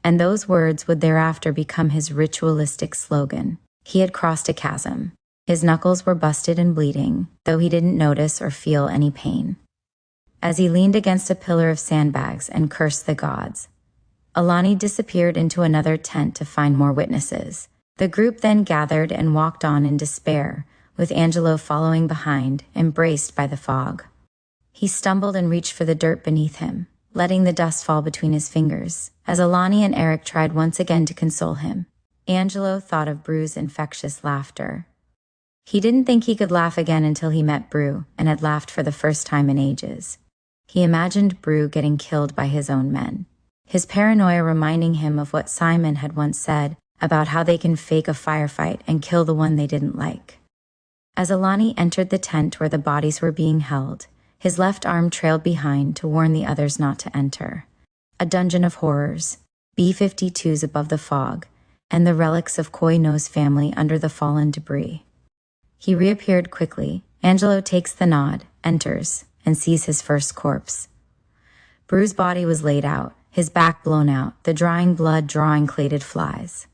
And those words would thereafter become his ritualistic slogan. He had crossed a chasm. His knuckles were busted and bleeding, though he didn't notice or feel any pain. As he leaned against a pillar of sandbags and cursed the gods, Alani disappeared into another tent to find more witnesses. The group then gathered and walked on in despair, with Angelo following behind, embraced by the fog. He stumbled and reached for the dirt beneath him, letting the dust fall between his fingers. As Alani and Eric tried once again to console him, Angelo thought of Bru's infectious laughter. He didn't think he could laugh again until he met Bru and had laughed for the first time in ages. He imagined Bru getting killed by his own men, his paranoia reminding him of what Simon had once said about how they can fake a firefight and kill the one they didn't like. As Alani entered the tent where the bodies were being held, his left arm trailed behind to warn the others not to enter. A dungeon of horrors, B-52s above the fog, and the relics of Koino's family under the fallen debris. He reappeared quickly. Angelo takes the nod, enters, and sees his first corpse. Bru's body was laid out, his back blown out, the drying blood drawing clayded flies.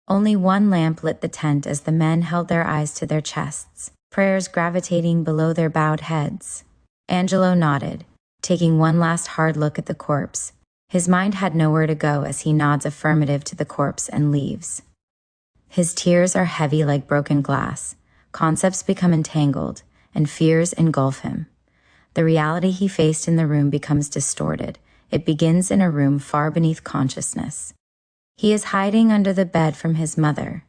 Only one lamp lit the tent as the men held their eyes to their chests, prayers gravitating below their bowed heads. Angelo nodded, taking one last hard look at the corpse. His mind had nowhere to go as he nods affirmative to the corpse and leaves. His tears are heavy like broken glass. Concepts become entangled, and fears engulf him. The reality he faced in the room becomes distorted. It begins in a room far beneath consciousness. He is hiding under the bed from his mother,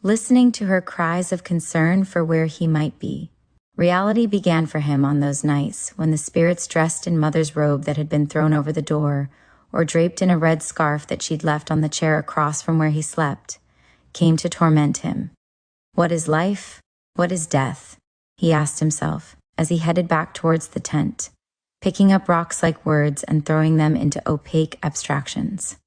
listening to her cries of concern for where he might be. Reality began for him on those nights when the spirits dressed in mother's robe that had been thrown over the door, or draped in a red scarf that she'd left on the chair across from where he slept, came to torment him. What is life? What is death? He asked himself as he headed back towards the tent, picking up rocks like words and throwing them into opaque abstractions.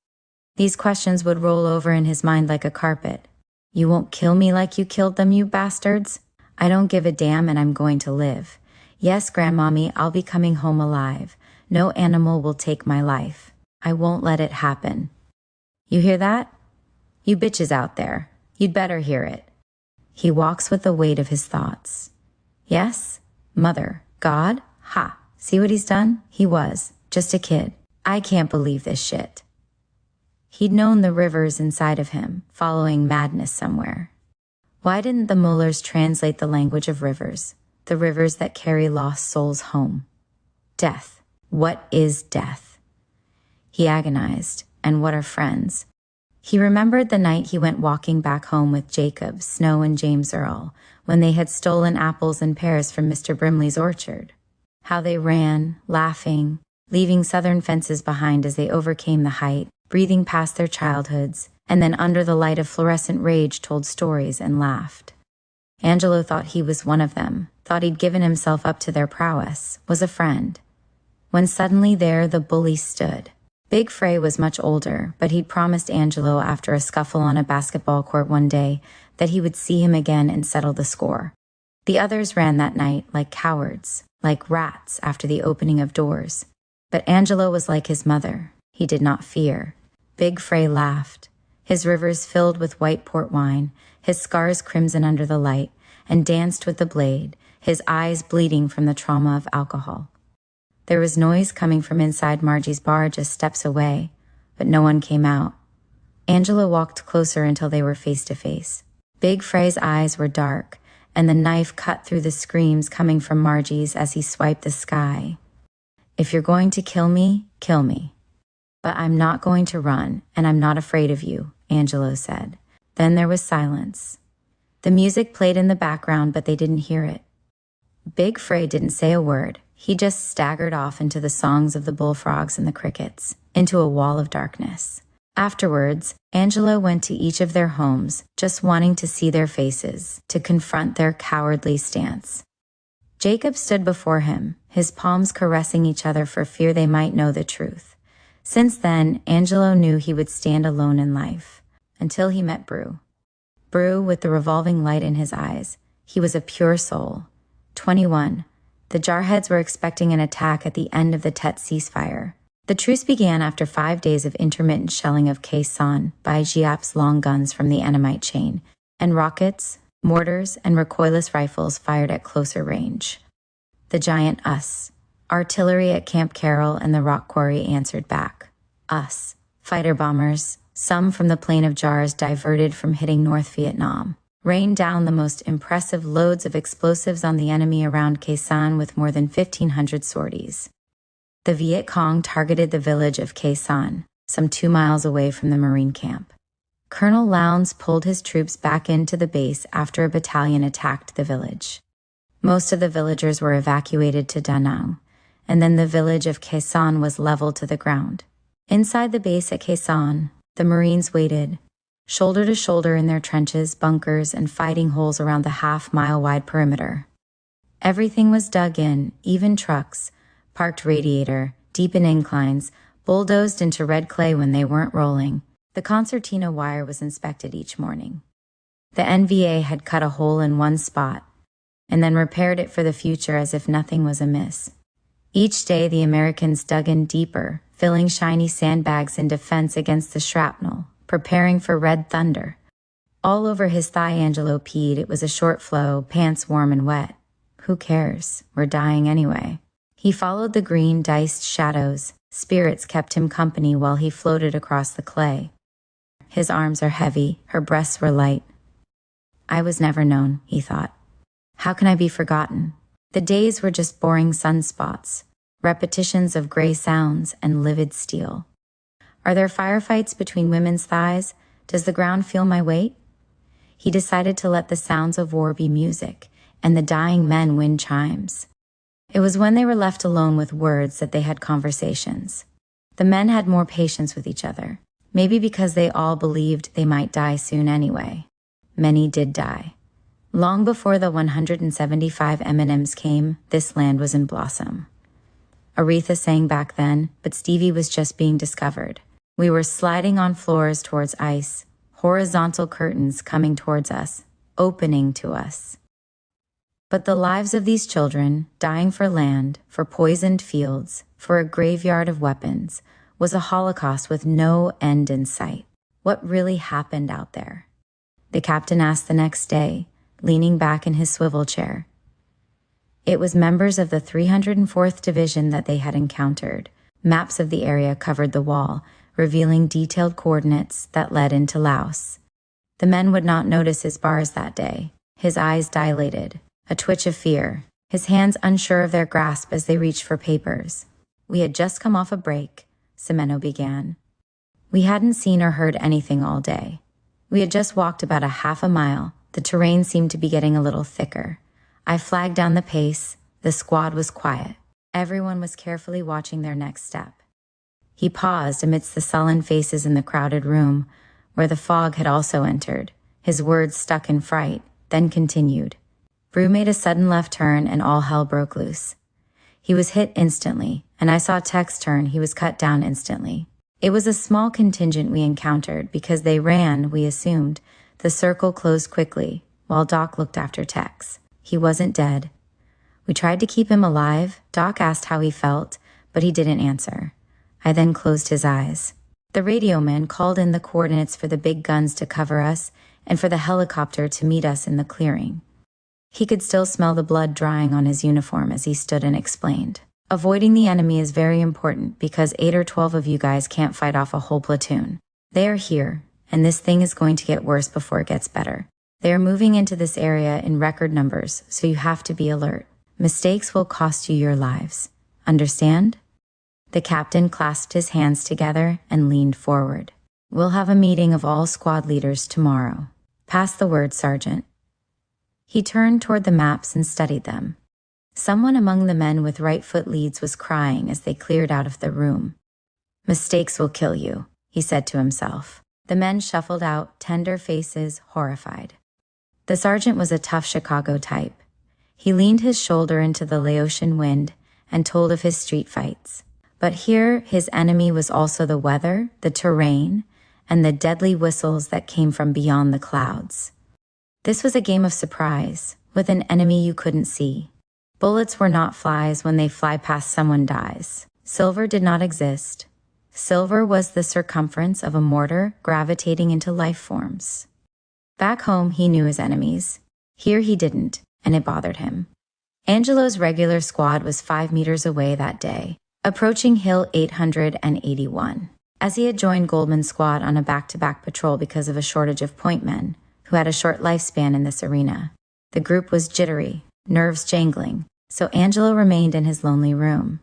These questions would roll over in his mind like a carpet. You won't kill me like you killed them, you bastards? I don't give a damn and I'm going to live. Yes, Grandmommy, I'll be coming home alive. No animal will take my life. I won't let it happen. You hear that? You bitches out there. You'd better hear it. He walks with the weight of his thoughts. Yes? Mother. God? Ha. See what he's done? He was. Just a kid. I can't believe this shit. He'd known the rivers inside of him, following madness somewhere. Why didn't the Mullers translate the language of rivers, the rivers that carry lost souls home? Death. What is death? He agonized. And what are friends? He remembered the night he went walking back home with Jacob, Snow, and James Earl, when they had stolen apples and pears from Mr. Brimley's orchard. How they ran, laughing, leaving southern fences behind as they overcame the height, breathing past their childhoods, and then under the light of fluorescent rage told stories and laughed. Angelo thought he was one of them, thought he'd given himself up to their prowess, was a friend. When suddenly there the bully stood. Big Frey was much older, but he'd promised Angelo after a scuffle on a basketball court one day that he would see him again and settle the score. The others ran that night like cowards, like rats after the opening of doors. But Angelo was like his mother. He did not fear. Big Frey laughed, his rivers filled with white port wine, his scars crimson under the light, and danced with the blade, his eyes bleeding from the trauma of alcohol. There was noise coming from inside Margie's bar just steps away, but no one came out. Angelo walked closer until they were face to face. Big Frey's eyes were dark, and the knife cut through the screams coming from Margie's as he swiped the sky. If you're going to kill me, kill me. But I'm not going to run, and I'm not afraid of you, Angelo said. Then there was silence. The music played in the background, but they didn't hear it. Big Frey didn't say a word. He just staggered off into the songs of the bullfrogs and the crickets, into a wall of darkness. Afterwards, Angelo went to each of their homes, just wanting to see their faces, to confront their cowardly stance. Jacob stood before him, his palms caressing each other for fear they might know the truth. Since then, Angelo knew he would stand alone in life, until he met Bru. Bru, with the revolving light in his eyes, he was a pure soul. 21. The Jarheads were expecting an attack at the end of the Tet ceasefire. The truce began after 5 days of intermittent shelling of Khe Sanh by Giap's long guns from the Annamite chain, and rockets, mortars, and recoilless rifles fired at closer range. The giant us. Artillery at Camp Carroll and the rock quarry answered back. Us. Fighter bombers, some from the Plain of Jars diverted from hitting North Vietnam. rained down the most impressive loads of explosives on the enemy around Khe Sanh with more than 1,500 sorties. The Viet Cong targeted the village of Khe Sanh, some 2 miles away from the Marine camp. Colonel Lowndes pulled his troops back into the base after a battalion attacked the village. Most of the villagers were evacuated to Da Nang, and then the village of Khe Sanh was leveled to the ground. Inside the base at Khe Sanh, the Marines waited, shoulder to shoulder in their trenches, bunkers, and fighting holes around the half-mile-wide perimeter. Everything was dug in, even trucks, parked radiator, deep in inclines, bulldozed into red clay when they weren't rolling. The concertina wire was inspected each morning. The NVA had cut a hole in one spot, and then repaired it for the future as if nothing was amiss. Each day the Americans dug in deeper, filling shiny sandbags in defense against the shrapnel, preparing for red thunder. All over his thigh Angelo peed. It was a short flow, pants warm and wet. Who cares? We're dying anyway. He followed the green, diced shadows. Spirits kept him company while he floated across the clay. His arms are heavy, her breasts were light. I was never known, he thought. How can I be forgotten? The days were just boring sunspots, repetitions of gray sounds and livid steel. Are there firefights between women's thighs? Does the ground feel my weight? He decided to let the sounds of war be music, and the dying men wind chimes. It was when they were left alone with words that they had conversations. The men had more patience with each other, maybe because they all believed they might die soon anyway. Many did die. Long before the 175 M&Ms came, this land was in blossom. Aretha sang back then, but Stevie was just being discovered. We were sliding on floors towards ice, horizontal curtains coming towards us, opening to us. But the lives of these children, dying for land, for poisoned fields, for a graveyard of weapons, was a holocaust with no end in sight. What really happened out there? The captain asked the next day, leaning back in his swivel chair. It was members of the 304th Division that they had encountered. Maps of the area covered the wall, revealing detailed coordinates that led into Laos. The men would not notice his bars that day. His eyes dilated, a twitch of fear, his hands unsure of their grasp as they reached for papers. We had just come off a break, Semeno began. We hadn't seen or heard anything all day. We had just walked about a half a mile. The terrain seemed to be getting a little thicker. I flagged down the pace. The squad was quiet. Everyone was carefully watching their next step. He paused amidst the sullen faces in the crowded room, where the fog had also entered, his words stuck in fright, then continued. Brew made a sudden left turn and all hell broke loose. He was hit instantly, and I saw Tex turn. He was cut down instantly. It was a small contingent we encountered because they ran, we assumed. The circle closed quickly, while Doc looked after Tex. He wasn't dead. We tried to keep him alive. Doc asked how he felt, but he didn't answer. I then closed his eyes. The radio man called in the coordinates for the big guns to cover us and for the helicopter to meet us in the clearing. He could still smell the blood drying on his uniform as he stood and explained. Avoiding the enemy is very important because 8 or 12 of you guys can't fight off a whole platoon. They are here, and this thing is going to get worse before it gets better. They are moving into this area in record numbers, so you have to be alert. Mistakes will cost you your lives. Understand? The captain clasped his hands together and leaned forward. We'll have a meeting of all squad leaders tomorrow. Pass the word, Sergeant. He turned toward the maps and studied them. Someone among the men with right foot leads was crying as they cleared out of the room. Mistakes will kill you, he said to himself. The men shuffled out, tender faces, horrified. The sergeant was a tough Chicago type. He leaned his shoulder into the Laotian wind and told of his street fights. But here his enemy was also the weather, the terrain, and the deadly whistles that came from beyond the clouds. This was a game of surprise, with an enemy you couldn't see. Bullets were not flies. When they fly past, someone dies. Silver did not exist. Silver was the circumference of a mortar gravitating into life forms. Back home, he knew his enemies. Here he didn't, and it bothered him. Angelo's regular squad was 5 meters away that day, approaching Hill 881. As he had joined Goldman's squad on a back-to-back patrol because of a shortage of point men, who had a short lifespan in this arena. The group was jittery, nerves jangling, so Angelo remained in his lonely room.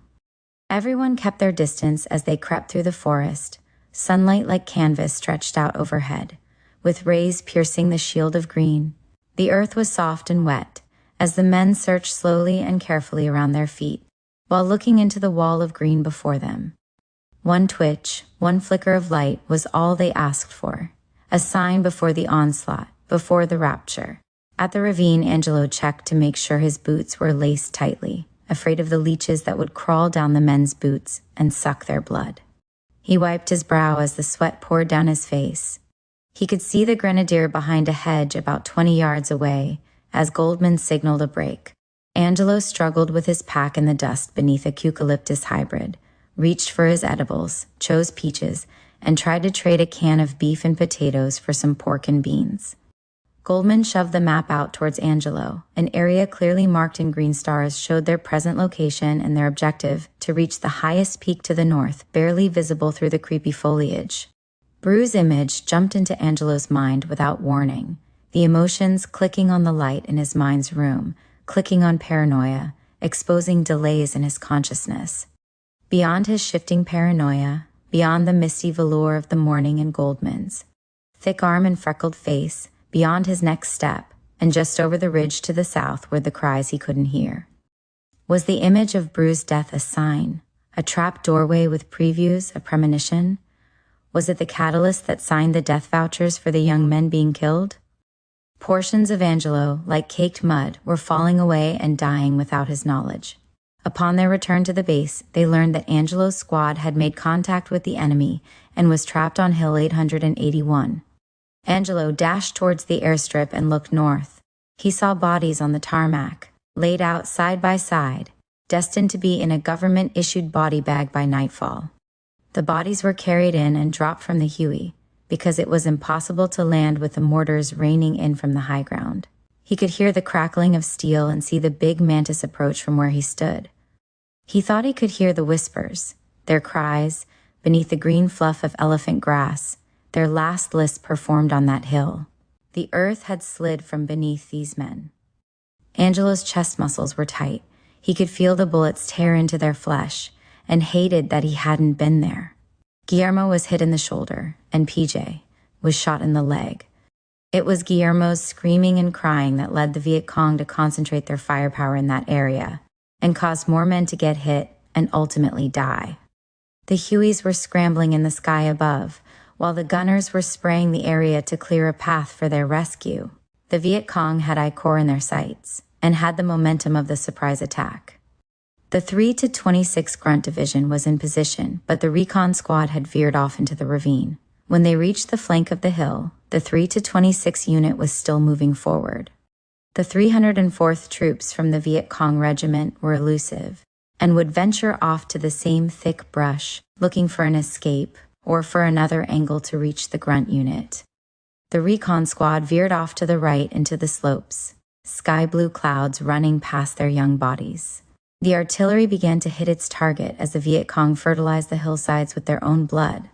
Everyone kept their distance as they crept through the forest, sunlight like canvas stretched out overhead, with rays piercing the shield of green. The earth was soft and wet, as the men searched slowly and carefully around their feet, while looking into the wall of green before them. One twitch, one flicker of light was all they asked for, a sign before the onslaught, before the rapture. At the ravine, Angelo checked to make sure his boots were laced tightly, afraid of the leeches that would crawl down the men's boots and suck their blood. He wiped his brow as the sweat poured down his face. He could see the grenadier behind a hedge about 20 yards away as Goldman signaled a break. Angelo struggled with his pack in the dust beneath a eucalyptus hybrid, reached for his edibles, chose peaches, and tried to trade a can of beef and potatoes for some pork and beans. Goldman shoved the map out towards Angelo. An area clearly marked in green stars showed their present location and their objective to reach the highest peak to the north, barely visible through the creepy foliage. Bruce's image jumped into Angelo's mind without warning, the emotions clicking on the light in his mind's room, clicking on paranoia, exposing delays in his consciousness. Beyond his shifting paranoia, beyond the misty velour of the morning and Goldman's thick arm and freckled face, beyond his next step, and just over the ridge to the south were the cries he couldn't hear. Was the image of Bruce's death a sign, a trapped doorway with previews, a premonition? Was it the catalyst that signed the death vouchers for the young men being killed? Portions of Angelo, like caked mud, were falling away and dying without his knowledge. Upon their return to the base, they learned that Angelo's squad had made contact with the enemy and was trapped on Hill 881. Angelo dashed towards the airstrip and looked north. He saw bodies on the tarmac, laid out side by side, destined to be in a government-issued body bag by nightfall. The bodies were carried in and dropped from the Huey, because it was impossible to land with the mortars raining in from the high ground. He could hear the crackling of steel and see the big mantis approach from where he stood. He thought he could hear the whispers, their cries, beneath the green fluff of elephant grass, their last lisp performed on that hill. The earth had slid from beneath these men. Angelo's chest muscles were tight. He could feel the bullets tear into their flesh, and hated that he hadn't been there. Guillermo was hit in the shoulder, and PJ was shot in the leg. It was Guillermo's screaming and crying that led the Viet Cong to concentrate their firepower in that area, and caused more men to get hit and ultimately die. The Hueys were scrambling in the sky above, while the gunners were spraying the area to clear a path for their rescue. The Viet Cong had I Corps in their sights, and had the momentum of the surprise attack. The 3 to 26 Grunt Division was in position, but the recon squad had veered off into the ravine. When they reached the flank of the hill, the 3 to 26 unit was still moving forward. The 304th troops from the Viet Cong regiment were elusive, and would venture off to the same thick brush, looking for an escape, or for another angle to reach the Grunt unit. The recon squad veered off to the right into the slopes, sky blue clouds running past their young bodies. The artillery began to hit its target as the Viet Cong fertilized the hillsides with their own blood.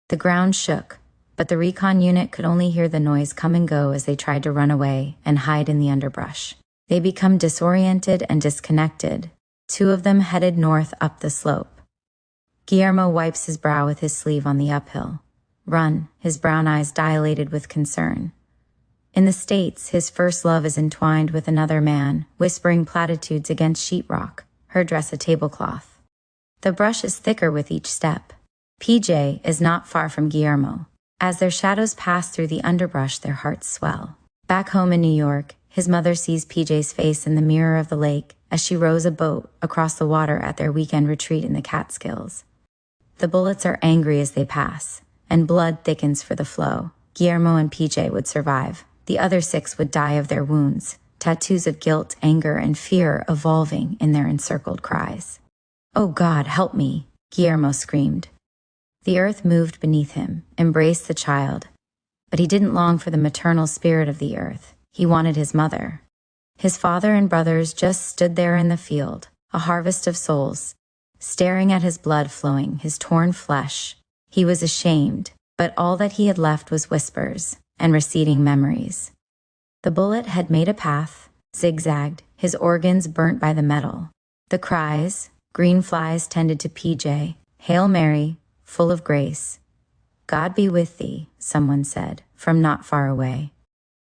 The ground shook, but the recon unit could only hear the noise come and go as they tried to run away and hide in the underbrush. They became disoriented and disconnected. 2 of them headed north up the slope. Guillermo wipes his brow with his sleeve on the uphill. Run, his brown eyes dilated with concern. In the States, his first love is entwined with another man, whispering platitudes against sheetrock, her dress a tablecloth. The brush is thicker with each step. PJ is not far from Guillermo. As their shadows pass through the underbrush, their hearts swell. Back home in New York, his mother sees PJ's face in the mirror of the lake as she rows a boat across the water at their weekend retreat in the Catskills. The bullets are angry as they pass, and blood thickens for the flow. Guillermo and PJ would survive. The other 6 would die of their wounds, tattoos of guilt, anger, and fear evolving in their encircled cries. "Oh God, help me," Guillermo screamed. The earth moved beneath him, embraced the child, but he didn't long for the maternal spirit of the earth. He wanted his mother. His father and brothers just stood there in the field, a harvest of souls, staring at his blood flowing, his torn flesh. He was ashamed, but all that he had left was whispers, and receding memories. The bullet had made a path, zigzagged, his organs burnt by the metal. The cries, green flies tended to PJ, Hail Mary, full of grace. God be with thee, someone said, from not far away.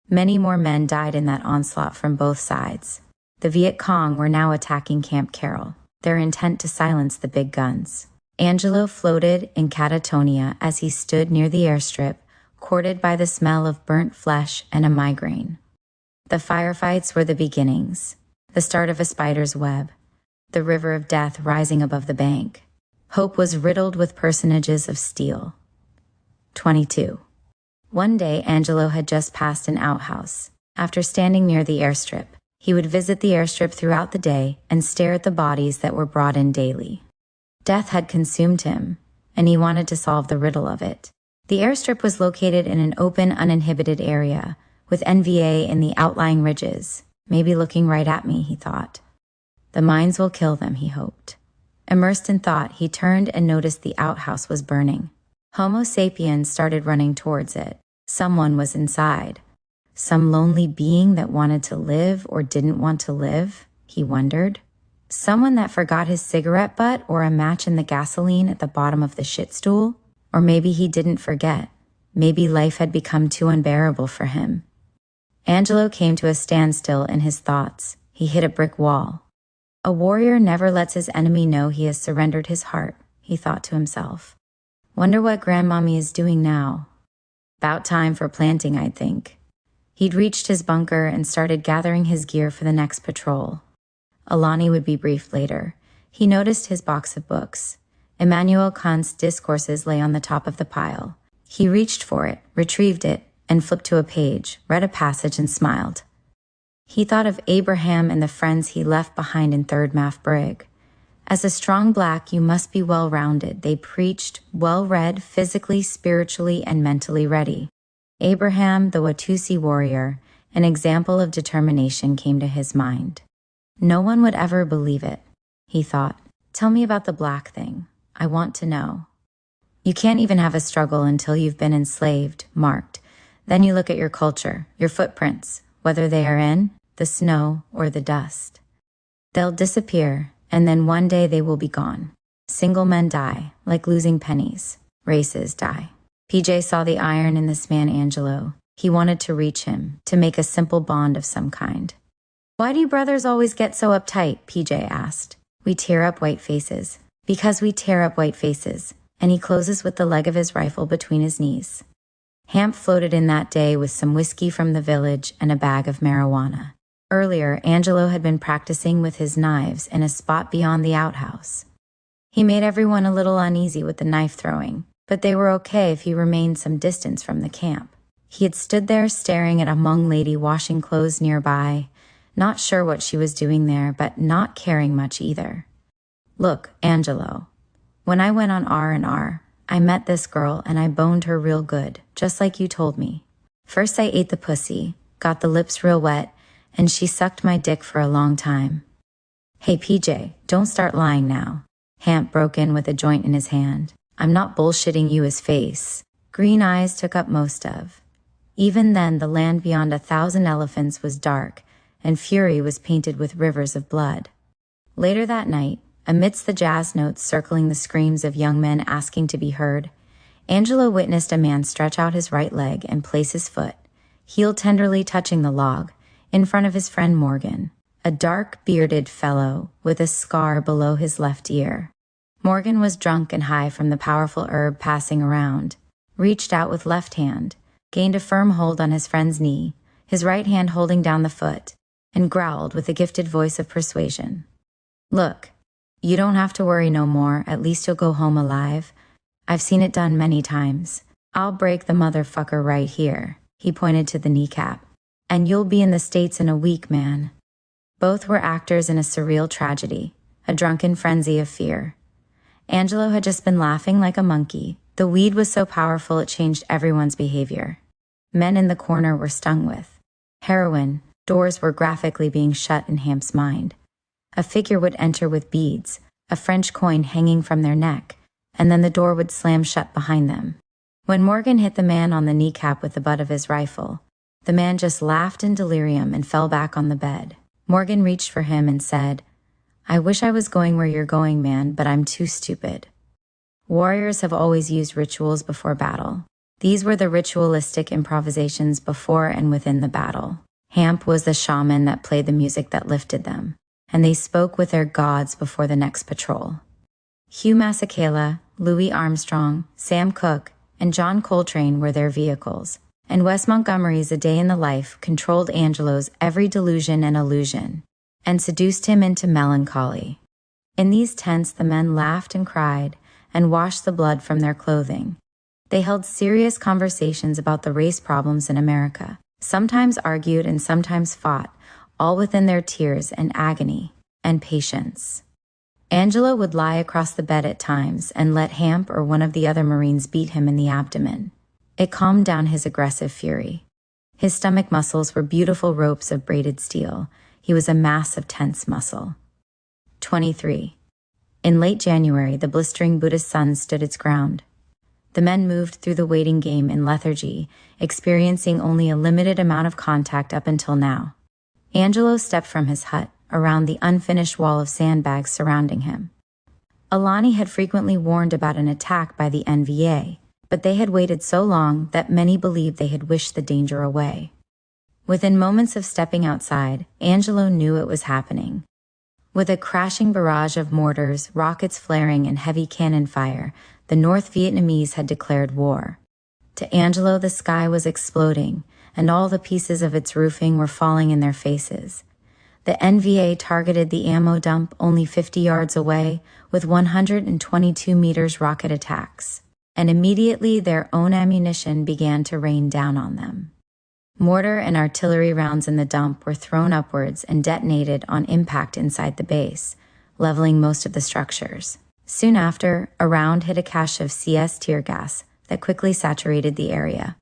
Many more men died in that onslaught from both sides. The Viet Cong were now attacking Camp Carroll, their intent to silence the big guns. Angelo floated in catatonia as he stood near the airstrip, courted by the smell of burnt flesh and a migraine. The firefights were the beginnings, the start of a spider's web, the river of death rising above the bank. Hope was riddled with personages of steel. 22. One day, Angelo had just passed an outhouse. After standing near the airstrip, he would visit the airstrip throughout the day and stare at the bodies that were brought in daily. Death had consumed him, and he wanted to solve the riddle of it. The airstrip was located in an open, uninhibited area, with NVA in the outlying ridges, maybe looking right at me, he thought. The mines will kill them, he hoped. Immersed in thought, he turned and noticed the outhouse was burning. Homo sapiens started running towards it. Someone was inside. Some lonely being that wanted to live or didn't want to live, he wondered. Someone that forgot his cigarette butt or a match in the gasoline at the bottom of the shit stool? Or maybe he didn't forget. Maybe life had become too unbearable for him. Angelo came to a standstill in his thoughts. He hit a brick wall. A warrior never lets his enemy know he has surrendered his heart, he thought to himself. Wonder what Grandmommy is doing now. About time for planting, I'd think. He'd reached his bunker and started gathering his gear for the next patrol. Alani would be briefed later. He noticed his box of books. Immanuel Kant's discourses lay on the top of the pile. He reached for it, retrieved it, and flipped to a page, read a passage, and smiled. He thought of Abraham and the friends he left behind in 3rd Math Brig. As a strong black, you must be well-rounded, they preached, well-read, physically, spiritually, and mentally ready. Abraham, the Watusi warrior, an example of determination came to his mind. No one would ever believe it, he thought. Tell me about the black thing. I want to know. You can't even have a struggle until you've been enslaved, marked. Then you look at your culture, your footprints, whether they are in the snow or the dust. They'll disappear, and then one day they will be gone. Single men die, like losing pennies. Races die. PJ saw the iron in this man Angelo. He wanted to reach him, to make a simple bond of some kind. Why do you brothers always get so uptight? PJ asked. We tear up white faces. Because we tear up white faces. And he closes with the leg of his rifle between his knees. Hamp floated in that day with some whiskey from the village and a bag of marijuana. Earlier, Angelo had been practicing with his knives in a spot beyond the outhouse. He made everyone a little uneasy with the knife throwing, but they were okay if he remained some distance from the camp. He had stood there staring at a Hmong lady washing clothes nearby, not sure what she was doing there, but not caring much either. Look, Angelo, when I went on R&R, I met this girl and I boned her real good, just like you told me. First I ate the pussy, got the lips real wet, and she sucked my dick for a long time. Hey PJ, don't start lying now. Hamp broke in with a joint in his hand. I'm not bullshitting you his face. Green eyes took up most of. Even then the land beyond 1,000 elephants was dark, and fury was painted with rivers of blood. Later that night, amidst the jazz notes circling the screams of young men asking to be heard, Angelo witnessed a man stretch out his right leg and place his foot, heel tenderly touching the log, in front of his friend Morgan, a dark, bearded fellow with a scar below his left ear. Morgan was drunk and high from the powerful herb passing around, reached out with left hand, gained a firm hold on his friend's knee, his right hand holding down the foot, and growled with a gifted voice of persuasion. Look, you don't have to worry no more, at least you'll go home alive. I've seen it done many times. I'll break the motherfucker right here, he pointed to the kneecap. And you'll be in the States in a week, man. Both were actors in a surreal tragedy, a drunken frenzy of fear. Angelo had just been laughing like a monkey. The weed was so powerful it changed everyone's behavior. Men in the corner were stung with heroin. Doors were graphically being shut in Hamp's mind. A figure would enter with beads, a French coin hanging from their neck, and then the door would slam shut behind them. When Morgan hit the man on the kneecap with the butt of his rifle, the man just laughed in delirium and fell back on the bed. Morgan reached for him and said, "I wish I was going where you're going, man, but I'm too stupid." Warriors have always used rituals before battle. These were the ritualistic improvisations before and within the battle. Hamp was the shaman that played the music that lifted them, and they spoke with their gods before the next patrol. Hugh Masekela, Louis Armstrong, Sam Cooke, and John Coltrane were their vehicles, and Wes Montgomery's A Day in the Life controlled Angelo's every delusion and illusion, and seduced him into melancholy. In these tents the men laughed and cried, and washed the blood from their clothing. They held serious conversations about the race problems in America, sometimes argued and sometimes fought, all within their tears and agony and patience. Angelo would lie across the bed at times and let Hamp or one of the other Marines beat him in the abdomen. It calmed down his aggressive fury. His stomach muscles were beautiful ropes of braided steel. He was a mass of tense muscle. 23. In late January, the blistering Buddhist sun stood its ground. The men moved through the waiting game in lethargy, experiencing only a limited amount of contact up until now. Angelo stepped from his hut, around the unfinished wall of sandbags surrounding him. Alani had frequently warned about an attack by the NVA, but they had waited so long that many believed they had wished the danger away. Within moments of stepping outside, Angelo knew it was happening. With a crashing barrage of mortars, rockets flaring, and heavy cannon fire, the North Vietnamese had declared war. To Angelo, the sky was exploding, and all the pieces of its roofing were falling in their faces. The NVA targeted the ammo dump only 50 yards away with 122 meters rocket attacks, and immediately their own ammunition began to rain down on them. Mortar and artillery rounds in the dump were thrown upwards and detonated on impact inside the base, leveling most of the structures. Soon after, a round hit a cache of CS tear gas that quickly saturated the area.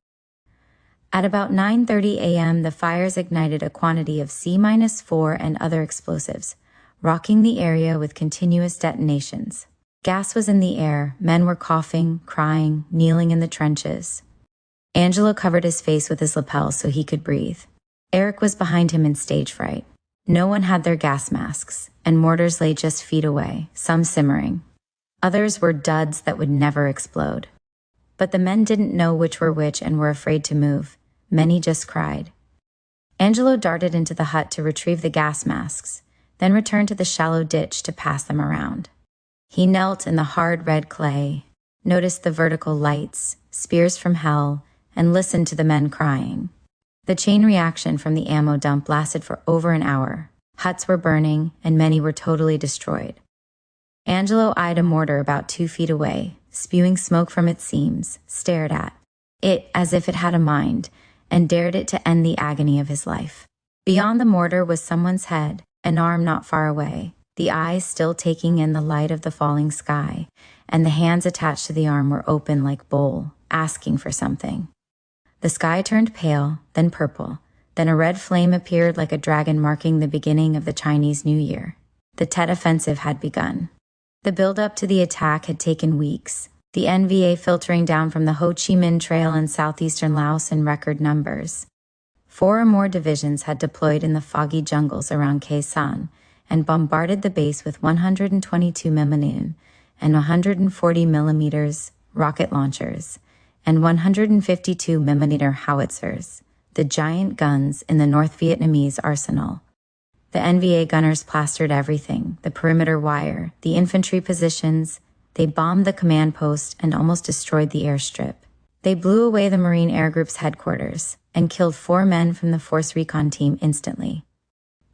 At about 9:30 a.m., the fires ignited a quantity of C-4 and other explosives, rocking the area with continuous detonations. Gas was in the air, men were coughing, crying, kneeling in the trenches. Angelo covered his face with his lapels so he could breathe. Eric was behind him in stage fright. No one had their gas masks, and mortars lay just feet away, some simmering. Others were duds that would never explode. But the men didn't know which were which and were afraid to move. Many just cried. Angelo darted into the hut to retrieve the gas masks, then returned to the shallow ditch to pass them around. He knelt in the hard red clay, noticed the vertical lights, spears from hell, and listened to the men crying. The chain reaction from the ammo dump lasted for over an hour. Huts were burning, and many were totally destroyed. Angelo eyed a mortar about 2 feet away, spewing smoke from its seams, stared at it as if it had a mind, and dared it to end the agony of his life. Beyond the mortar was someone's head, an arm not far away, the eyes still taking in the light of the falling sky, and the hands attached to the arm were open like bowl, asking for something. The sky turned pale, then purple, then a red flame appeared like a dragon marking the beginning of the Chinese New Year. The Tet Offensive had begun. The build-up to the attack had taken weeks, the NVA filtering down from the Ho Chi Minh Trail in southeastern Laos in record numbers. 4 or more divisions had deployed in the foggy jungles around Khe Sanh and bombarded the base with 122mm and 140mm rocket launchers and 152mm howitzers, the giant guns in the North Vietnamese arsenal. The NVA gunners plastered everything, the perimeter wire, the infantry positions. They bombed the command post and almost destroyed the airstrip. They blew away the Marine Air Group's headquarters and killed 4 men from the Force Recon team instantly.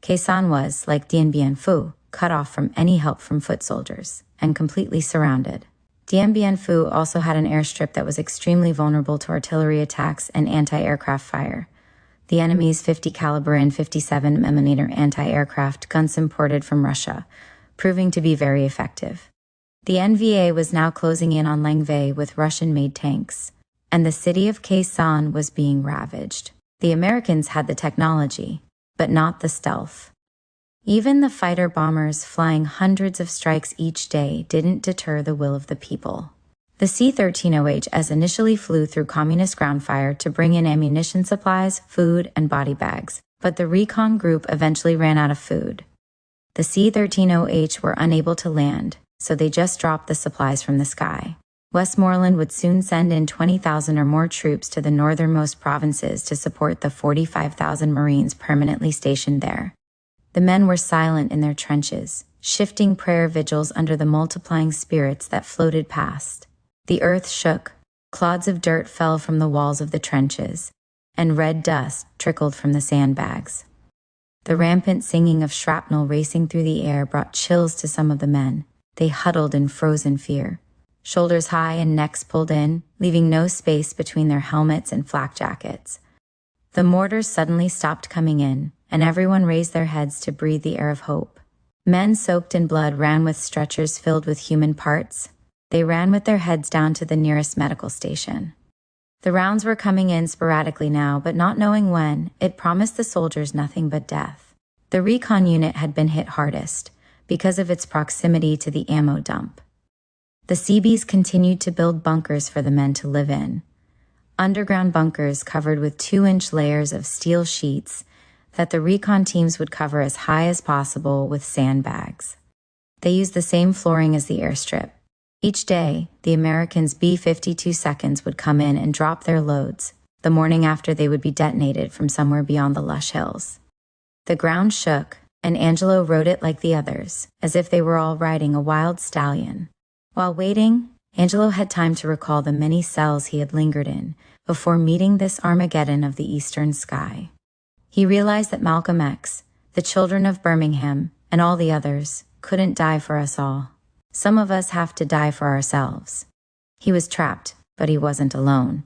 Khe Sanh was, like Dien Bien Phu, cut off from any help from foot soldiers and completely surrounded. Dien Bien Phu also had an airstrip that was extremely vulnerable to artillery attacks and anti-aircraft fire. The enemy's 50 caliber and 57mm anti-aircraft guns imported from Russia, proving to be very effective. The NVA was now closing in on Lang Vei with Russian-made tanks, and the city of Khe Sanh was being ravaged. The Americans had the technology, but not the stealth. Even the fighter bombers flying hundreds of strikes each day didn't deter the will of the people. The C-13OHs initially flew through communist ground fire to bring in ammunition supplies, food, and body bags, but the recon group eventually ran out of food. The C-13OH were unable to land, so they just dropped the supplies from the sky. Westmoreland would soon send in 20,000 or more troops to the northernmost provinces to support the 45,000 Marines permanently stationed there. The men were silent in their trenches, shifting prayer vigils under the multiplying spirits that floated past. The earth shook, clods of dirt fell from the walls of the trenches, and red dust trickled from the sandbags. The rampant singing of shrapnel racing through the air brought chills to some of the men. They huddled in frozen fear, shoulders high and necks pulled in, leaving no space between their helmets and flak jackets. The mortars suddenly stopped coming in, and everyone raised their heads to breathe the air of hope. Men soaked in blood ran with stretchers filled with human parts. They ran with their heads down to the nearest medical station. The rounds were coming in sporadically now, but not knowing when, it promised the soldiers nothing but death. The recon unit had been hit hardest, because of its proximity to the ammo dump. The Seabees continued to build bunkers for the men to live in. Underground bunkers covered with 2-inch layers of steel sheets that the recon teams would cover as high as possible with sandbags. They used the same flooring as the airstrip. Each day, the Americans' B-52 seconds would come in and drop their loads. The morning after, they would be detonated from somewhere beyond the lush hills. The ground shook, and Angelo rode it like the others, as if they were all riding a wild stallion. While waiting, Angelo had time to recall the many cells he had lingered in before meeting this Armageddon of the eastern sky. He realized that Malcolm X, the children of Birmingham, and all the others couldn't die for us all. Some of us have to die for ourselves. He was trapped, but he wasn't alone.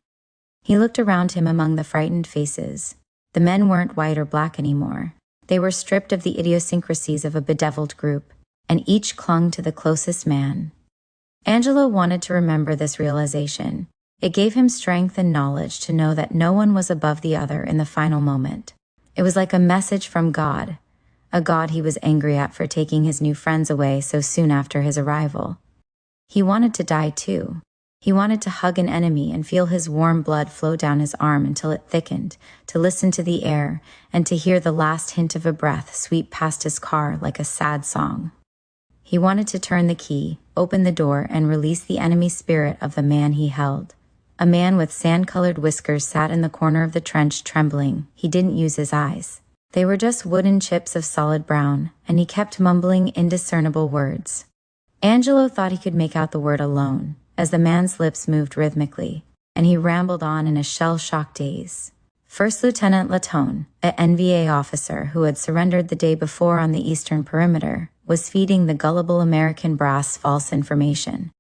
He looked around him among the frightened faces. The men weren't white or black anymore. They were stripped of the idiosyncrasies of a bedeviled group, and each clung to the closest man. Angelo wanted to remember this realization. It gave him strength and knowledge to know that no one was above the other in the final moment. It was like a message from God, a God he was angry at for taking his new friends away so soon after his arrival. He wanted to die too. He wanted to hug an enemy and feel his warm blood flow down his arm until it thickened, to listen to the air, and to hear the last hint of a breath sweep past his car like a sad song. He wanted to turn the key, open the door, and release the enemy spirit of the man he held. A man with sand-colored whiskers sat in the corner of the trench trembling. He didn't use his eyes. They were just wooden chips of solid brown, and he kept mumbling indiscernible words. Angelo thought he could make out the word alone, as the man's lips moved rhythmically, and he rambled on in a shell-shocked daze. First Lieutenant Latone, an NVA officer who had surrendered the day before on the eastern perimeter, was feeding the gullible American brass false information.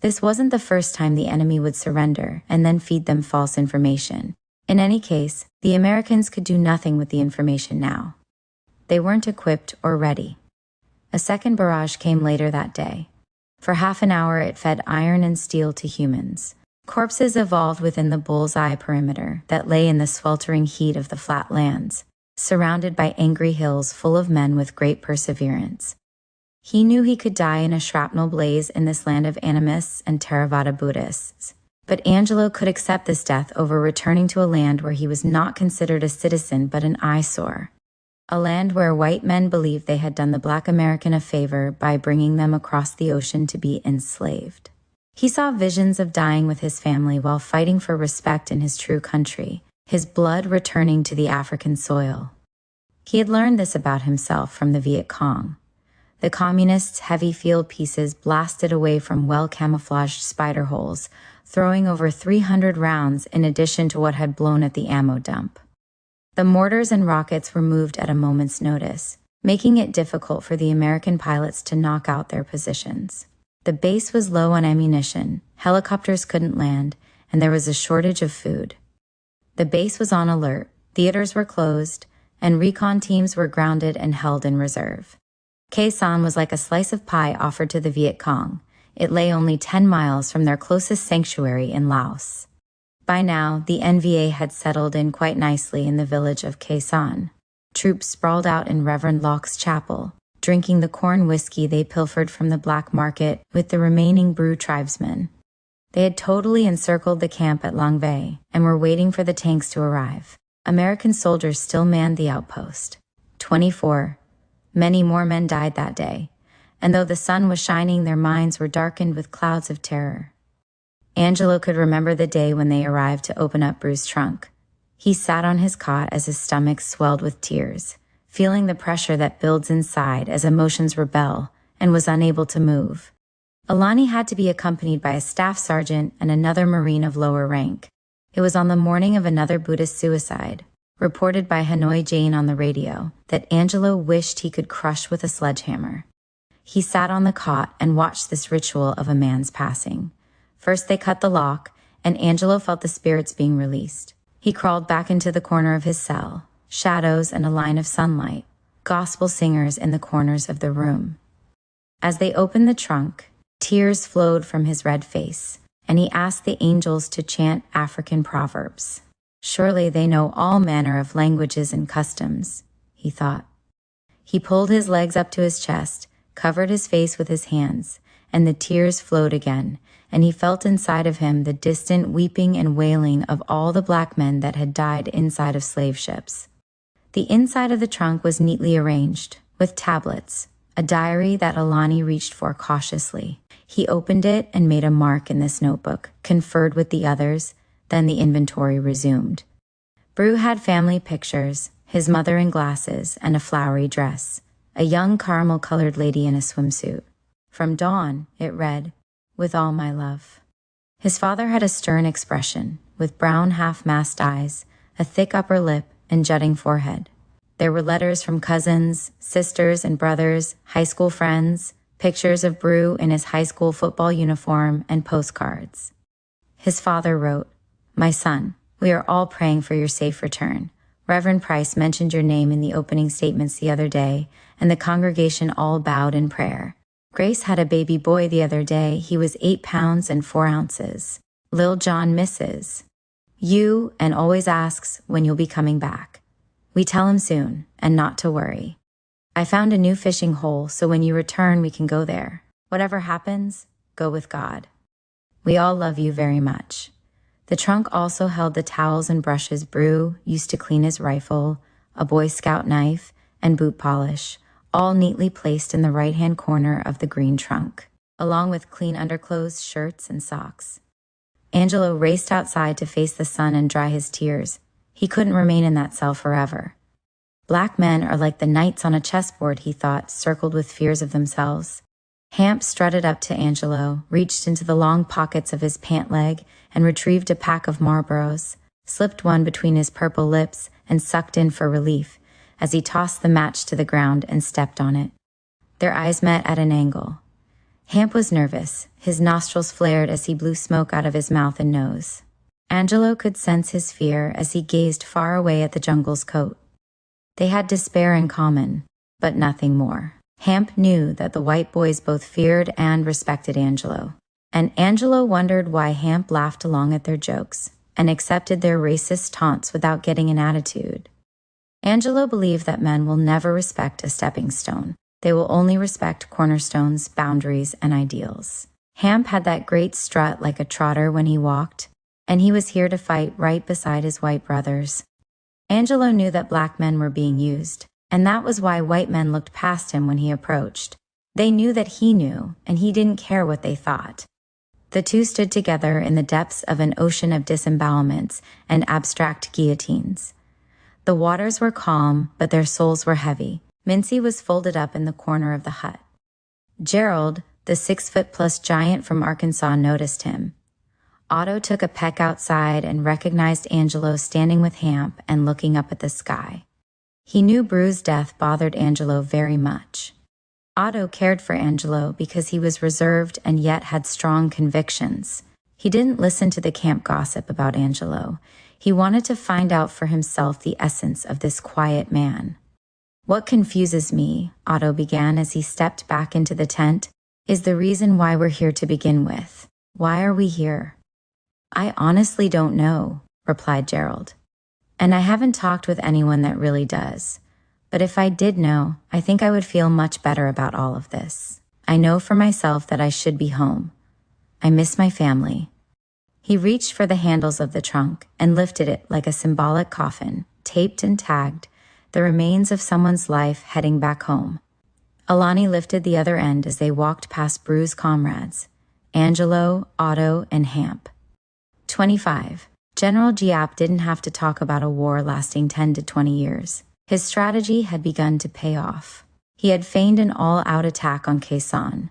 This wasn't the first time the enemy would surrender and then feed them false information. In any case, the Americans could do nothing with the information now. They weren't equipped or ready. A second barrage came later that day. For half an hour it fed iron and steel to humans. Corpses evolved within the bullseye perimeter that lay in the sweltering heat of the flat lands, surrounded by angry hills full of men with great perseverance. He knew he could die in a shrapnel blaze in this land of animists and Theravada Buddhists. But Angelo could accept this death over returning to a land where he was not considered a citizen but an eyesore. A land where white men believed they had done the black American a favor by bringing them across the ocean to be enslaved. He saw visions of dying with his family while fighting for respect in his true country, his blood returning to the African soil. He had learned this about himself from the Viet Cong. The communists' heavy field pieces blasted away from well-camouflaged spider holes, throwing over 300 rounds in addition to what had blown at the ammo dump. The mortars and rockets were moved at a moment's notice, making it difficult for the American pilots to knock out their positions. The base was low on ammunition, helicopters couldn't land, and there was a shortage of food. The base was on alert, theaters were closed, and recon teams were grounded and held in reserve. Khe Sanh was like a slice of pie offered to the Viet Cong. It lay only 10 miles from their closest sanctuary in Laos. By now, the NVA had settled in quite nicely in the village of Khe Sanh. Troops sprawled out in Reverend Locke's chapel, drinking the corn whiskey they pilfered from the black market with the remaining Bru tribesmen. They had totally encircled the camp at Longueuil and were waiting for the tanks to arrive. American soldiers still manned the outpost. 24. Many more men died that day, and though the sun was shining, their minds were darkened with clouds of terror. Angelo could remember the day when they arrived to open up Bruce's trunk. He sat on his cot as his stomach swelled with tears, feeling the pressure that builds inside as emotions rebel, and was unable to move. Alani had to be accompanied by a staff sergeant and another Marine of lower rank. It was on the morning of another Buddhist suicide, reported by Hanoi Jane on the radio, that Angelo wished he could crush with a sledgehammer. He sat on the cot and watched this ritual of a man's passing. First they cut the lock, and Angelo felt the spirits being released. He crawled back into the corner of his cell, shadows and a line of sunlight, gospel singers in the corners of the room. As they opened the trunk, tears flowed from his red face, and he asked the angels to chant African proverbs. Surely they know all manner of languages and customs, he thought. He pulled his legs up to his chest, covered his face with his hands, and the tears flowed again, and he felt inside of him the distant weeping and wailing of all the black men that had died inside of slave ships. The inside of the trunk was neatly arranged, with tablets, a diary that Alani reached for cautiously. He opened it and made a mark in this notebook, conferred with the others, then the inventory resumed. Bru had family pictures, his mother in glasses and a flowery dress, a young caramel-colored lady in a swimsuit. From Dawn, it read, "With all my love." His father had a stern expression, with brown half-masked eyes, a thick upper lip, and jutting forehead. There were letters from cousins, sisters and brothers, high school friends, pictures of Bru in his high school football uniform, and postcards. His father wrote, "My son, we are all praying for your safe return. Reverend Price mentioned your name in the opening statements the other day, and the congregation all bowed in prayer. Grace had a baby boy the other day. He was 8 pounds and 4 ounces. Lil John misses you and always asks when you'll be coming back. We tell him soon, and not to worry. I found a new fishing hole, so when you return, we can go there. Whatever happens, go with God. We all love you very much." The trunk also held the towels and brushes Bru used to clean his rifle, a Boy Scout knife, and boot polish, all neatly placed in the right-hand corner of the green trunk, along with clean underclothes, shirts, and socks. Angelo raced outside to face the sun and dry his tears. He couldn't remain in that cell forever. Black men are like the knights on a chessboard, he thought, circled with fears of themselves. Hamp strutted up to Angelo, reached into the long pockets of his pant leg, and retrieved a pack of Marlboros, slipped one between his purple lips, and sucked in for relief, as he tossed the match to the ground and stepped on it. Their eyes met at an angle. Hamp was nervous. His nostrils flared as he blew smoke out of his mouth and nose. Angelo could sense his fear as he gazed far away at the jungle's coat. They had despair in common, but nothing more. Hamp knew that the white boys both feared and respected Angelo, and Angelo wondered why Hamp laughed along at their jokes and accepted their racist taunts without getting an attitude. Angelo believed that men will never respect a stepping stone. They will only respect cornerstones, boundaries, and ideals. Hamp had that great strut like a trotter when he walked, and he was here to fight right beside his white brothers. Angelo knew that black men were being used, and that was why white men looked past him when he approached. They knew that he knew, and he didn't care what they thought. The two stood together in the depths of an ocean of disembowelments and abstract guillotines. The waters were calm, but their souls were heavy. Mincy was folded up in the corner of the hut. Gerald, the 6-foot-plus giant from Arkansas, noticed him. Otto took a peck outside and recognized Angelo standing with Hamp and looking up at the sky. He knew Bru's death bothered Angelo very much. Otto cared for Angelo because he was reserved and yet had strong convictions. He didn't listen to the camp gossip about Angelo. He wanted to find out for himself the essence of this quiet man. "What confuses me," Otto began as he stepped back into the tent, "is the reason why we're here to begin with. Why are we here?" "I honestly don't know," replied Gerald. "And I haven't talked with anyone that really does. But if I did know, I think I would feel much better about all of this. I know for myself that I should be home. I miss my family. He reached for the handles of the trunk and lifted it like a symbolic coffin, taped and tagged, the remains of someone's life heading back home. Alani lifted the other end as they walked past bruised comrades, Angelo, Otto, and Hamp. 25. General Giap didn't have to talk about a war lasting 10 to 20 years. His strategy had begun to pay off. He had feigned an all-out attack on Quezon,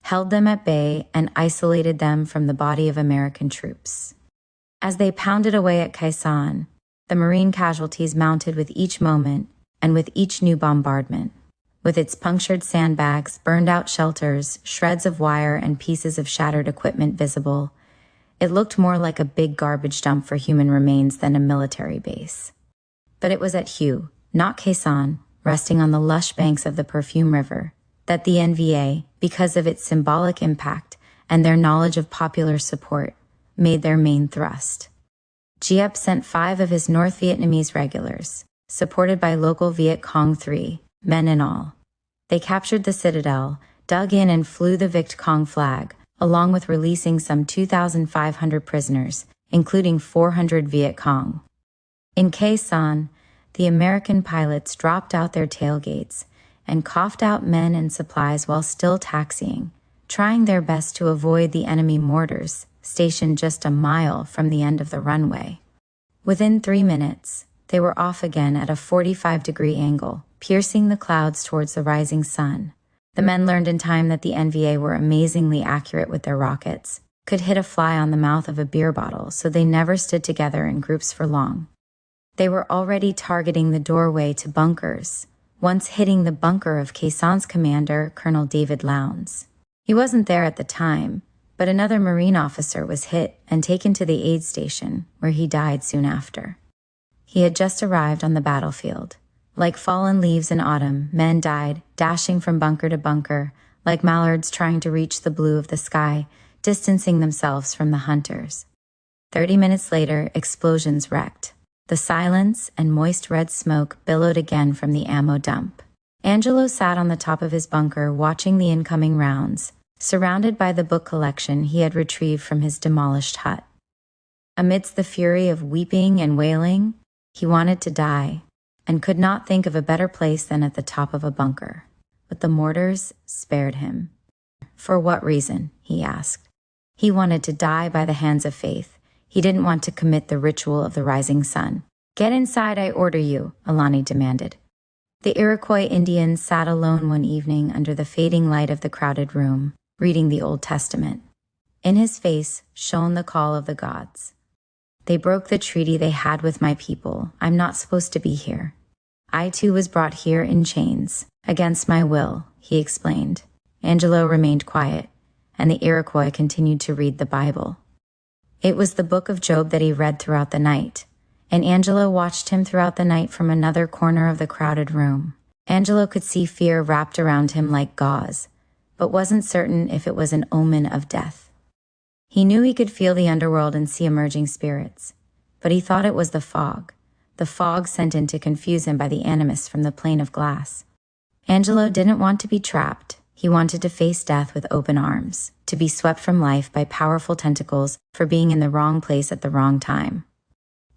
held them at bay, and isolated them from the body of American troops. As they pounded away at Quezon, the Marine casualties mounted with each moment and with each new bombardment. With its punctured sandbags, burned-out shelters, shreds of wire, and pieces of shattered equipment visible, it looked more like a big garbage dump for human remains than a military base. But it was at Hue, not Quezon, resting on the lush banks of the Perfume River, that the NVA, because of its symbolic impact and their knowledge of popular support, made their main thrust. Giap sent 5 of his North Vietnamese regulars, supported by local Viet Cong 3, men in all. They captured the citadel, dug in and flew the Viet Cong flag, along with releasing some 2,500 prisoners, including 400 Viet Cong. In Quezon, the American pilots dropped out their tailgates and coughed out men and supplies while still taxiing, trying their best to avoid the enemy mortars stationed just a mile from the end of the runway. Within 3 minutes, they were off again at a 45-degree angle, piercing the clouds towards the rising sun. The men learned in time that the NVA were amazingly accurate with their rockets, could hit a fly on the mouth of a beer bottle, so they never stood together in groups for long. They were already targeting the doorway to bunkers, once hitting the bunker of Quezon's commander, Colonel David Lowndes. He wasn't there at the time, but another Marine officer was hit and taken to the aid station, where he died soon after. He had just arrived on the battlefield. Like fallen leaves in autumn, men died, dashing from bunker to bunker, like mallards trying to reach the blue of the sky, distancing themselves from the hunters. 30 minutes later, explosions wrecked. The silence and moist red smoke billowed again from the ammo dump. Angelo sat on the top of his bunker watching the incoming rounds, surrounded by the book collection he had retrieved from his demolished hut. Amidst the fury of weeping and wailing, he wanted to die, and could not think of a better place than at the top of a bunker. But the mortars spared him. For what reason? He asked. He wanted to die by the hands of faith. He didn't want to commit the ritual of the rising sun. "Get inside, I order you," Alani demanded. The Iroquois Indian sat alone one evening under the fading light of the crowded room, reading the Old Testament. In his face shone the call of the gods. "They broke the treaty they had with my people. I'm not supposed to be here. I too was brought here in chains, against my will," he explained. Angelo remained quiet, and the Iroquois continued to read the Bible. It was the book of Job that he read throughout the night, and Angelo watched him throughout the night from another corner of the crowded room. Angelo could see fear wrapped around him like gauze, but wasn't certain if it was an omen of death. He knew he could feel the underworld and see emerging spirits, but he thought it was the fog sent in to confuse him by the animus from the plane of glass. Angelo didn't want to be trapped. He wanted to face death with open arms, to be swept from life by powerful tentacles for being in the wrong place at the wrong time.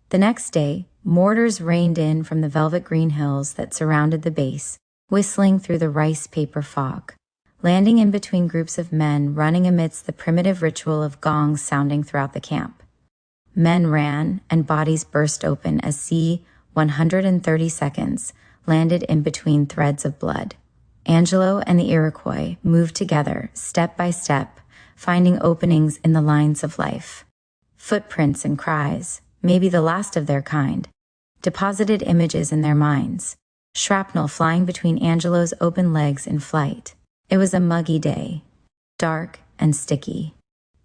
The next day, mortars rained in from the velvet green hills that surrounded the base, whistling through the rice paper fog, landing in between groups of men running amidst the primitive ritual of gongs sounding throughout the camp. Men ran, and bodies burst open as C-130 seconds landed in between threads of blood. Angelo and the Iroquois moved together, step by step, finding openings in the lines of life. Footprints and cries, maybe the last of their kind, deposited images in their minds, shrapnel flying between Angelo's open legs in flight. It was a muggy day, dark and sticky.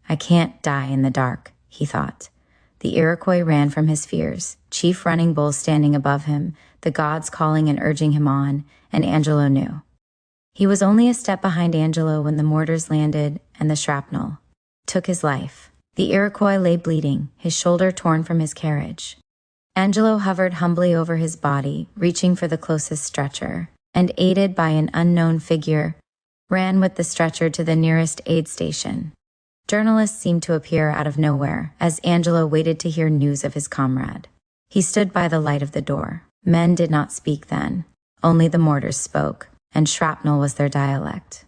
"I can't die in the dark," he thought. The Iroquois ran from his fears, Chief Running Bull standing above him, the gods calling and urging him on, and Angelo knew. He was only a step behind Angelo when the mortars landed and the shrapnel took his life. The Iroquois lay bleeding, his shoulder torn from his carriage. Angelo hovered humbly over his body, reaching for the closest stretcher, and aided by an unknown figure, ran with the stretcher to the nearest aid station. Journalists seemed to appear out of nowhere as Angelo waited to hear news of his comrade. He stood by the light of the door. Men did not speak then. Only the mortars spoke, and shrapnel was their dialect.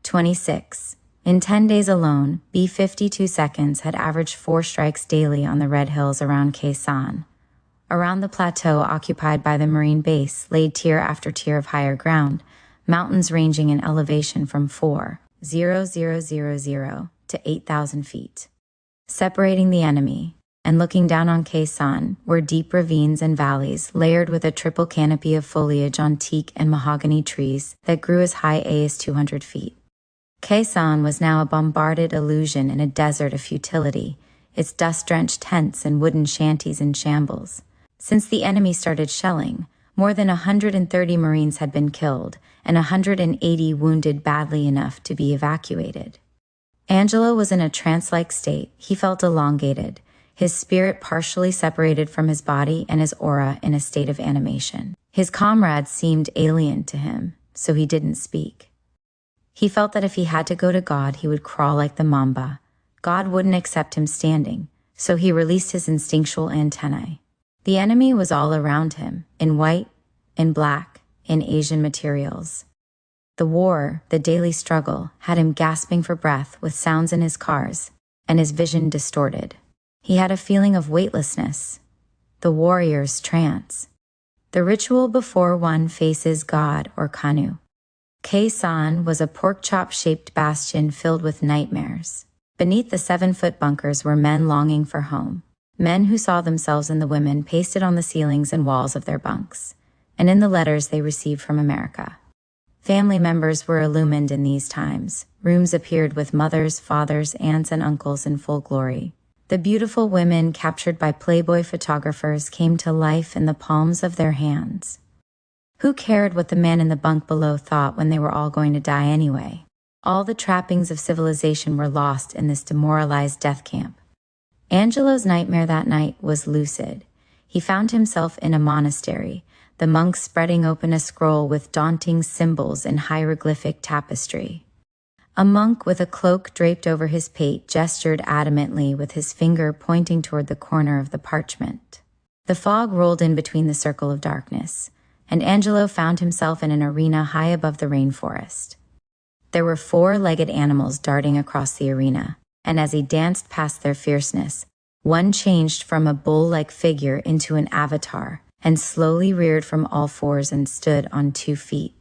26. In 10 days alone, B-52 seconds had averaged 4 strikes daily on the red hills around Khe Sanh. Around the plateau occupied by the Marine base laid tier after tier of higher ground, mountains ranging in elevation from 4,000 to 8,000 feet. Separating the enemy, and looking down on Khe Sanh, were deep ravines and valleys layered with a triple canopy of foliage on teak and mahogany trees that grew as high as 200 feet. Khe Sanh was now a bombarded illusion in a desert of futility, its dust-drenched tents and wooden shanties in shambles. Since the enemy started shelling, more than 130 Marines had been killed, and 180 wounded badly enough to be evacuated. Angelo was in a trance-like state. He felt elongated, his spirit partially separated from his body and his aura in a state of animation. His comrades seemed alien to him, so he didn't speak. He felt that if he had to go to God, he would crawl like the mamba. God wouldn't accept him standing, so he released his instinctual antennae. The enemy was all around him, in white, in black, in Asian materials. The war, the daily struggle, had him gasping for breath with sounds in his cars, and his vision distorted. He had a feeling of weightlessness, the warrior's trance, the ritual before one faces God or Kanu. Khe Sanh was a pork-chop-shaped bastion filled with nightmares. Beneath the 7-foot bunkers were men longing for home, men who saw themselves in the women pasted on the ceilings and walls of their bunks, and in the letters they received from America. Family members were illumined in these times. Rooms appeared with mothers, fathers, aunts, and uncles in full glory. The beautiful women captured by Playboy photographers came to life in the palms of their hands. Who cared what the man in the bunk below thought when they were all going to die anyway? All the trappings of civilization were lost in this demoralized death camp. Angelo's nightmare that night was lucid. He found himself in a monastery, the monks spreading open a scroll with daunting symbols in hieroglyphic tapestry. A monk with a cloak draped over his pate gestured adamantly with his finger pointing toward the corner of the parchment. The fog rolled in between the circle of darkness, and Angelo found himself in an arena high above the rainforest. There were 4-legged animals darting across the arena, and as he danced past their fierceness, one changed from a bull-like figure into an avatar, and slowly reared from all fours and stood on 2 feet.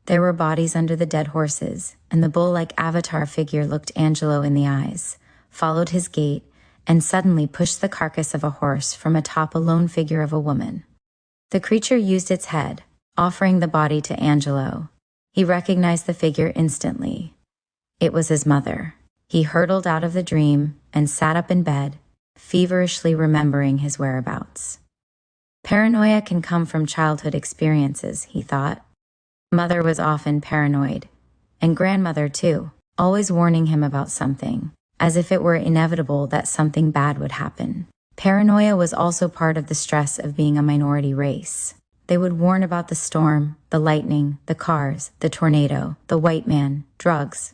There were bodies under the dead horses, and the bull-like avatar figure looked Angelo in the eyes, followed his gait, and suddenly pushed the carcass of a horse from atop a lone figure of a woman. The creature used its head, offering the body to Angelo. He recognized the figure instantly. It was his mother. He hurtled out of the dream and sat up in bed, feverishly remembering his whereabouts. Paranoia can come from childhood experiences, he thought. Mother was often paranoid, and grandmother too, always warning him about something, as if it were inevitable that something bad would happen. Paranoia was also part of the stress of being a minority race. They would warn about the storm, the lightning, the cars, the tornado, the white man, drugs,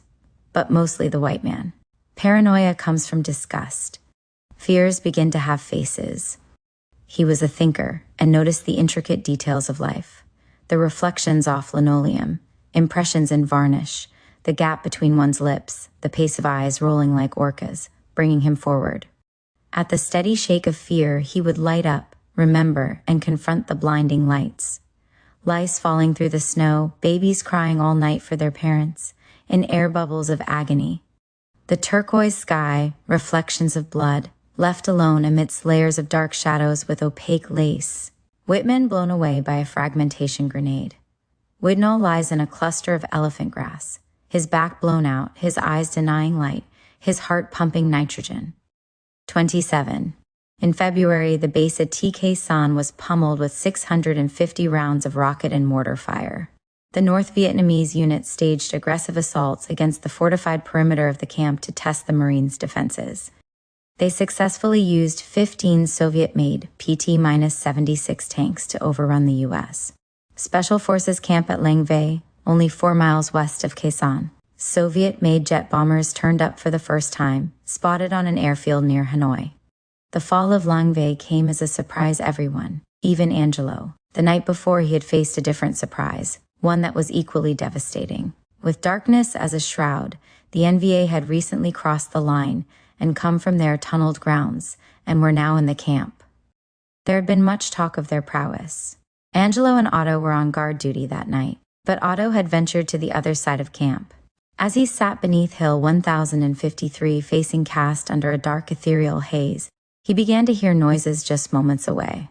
but mostly the white man. Paranoia comes from disgust. Fears begin to have faces. He was a thinker and noticed the intricate details of life. The reflections off linoleum, impressions in varnish, the gap between one's lips, the pace of eyes rolling like orcas, bringing him forward. At the steady shake of fear, he would light up, remember, and confront the blinding lights. Lice falling through the snow, babies crying all night for their parents, in air bubbles of agony. The turquoise sky, reflections of blood, left alone amidst layers of dark shadows with opaque lace. Whitman blown away by a fragmentation grenade. Widnall lies in a cluster of elephant grass, his back blown out, his eyes denying light, his heart pumping nitrogen. 27. In February, the base at Khe Sanh was pummeled with 650 rounds of rocket and mortar fire. The North Vietnamese unit staged aggressive assaults against the fortified perimeter of the camp to test the Marines' defenses. They successfully used 15 Soviet-made PT-76 tanks to overrun the U.S. Special Forces camp at Lang Vei, only 4 miles west of Khe Sanh. Soviet-made jet bombers turned up for the first time, spotted on an airfield near Hanoi. The fall of Langvei came as a surprise everyone, even Angelo. The night before he had faced a different surprise, one that was equally devastating. With darkness as a shroud, the NVA had recently crossed the line and come from their tunneled grounds, and were now in the camp. There had been much talk of their prowess. Angelo and Otto were on guard duty that night, but Otto had ventured to the other side of camp. As he sat beneath Hill 1053 facing cast under a dark ethereal haze, he began to hear noises just moments away.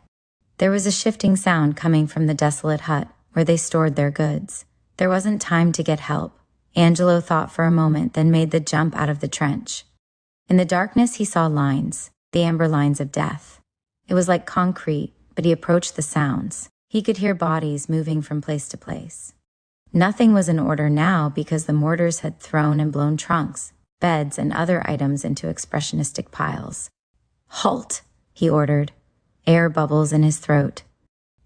There was a shifting sound coming from the desolate hut where they stored their goods. There wasn't time to get help. Angelo thought for a moment, then made the jump out of the trench. In the darkness he saw lines, the amber lines of death. It was like concrete, but he approached the sounds. He could hear bodies moving from place to place. Nothing was in order now because the mortars had thrown and blown trunks, beds, and other items into expressionistic piles. "Halt!" he ordered, air bubbles in his throat.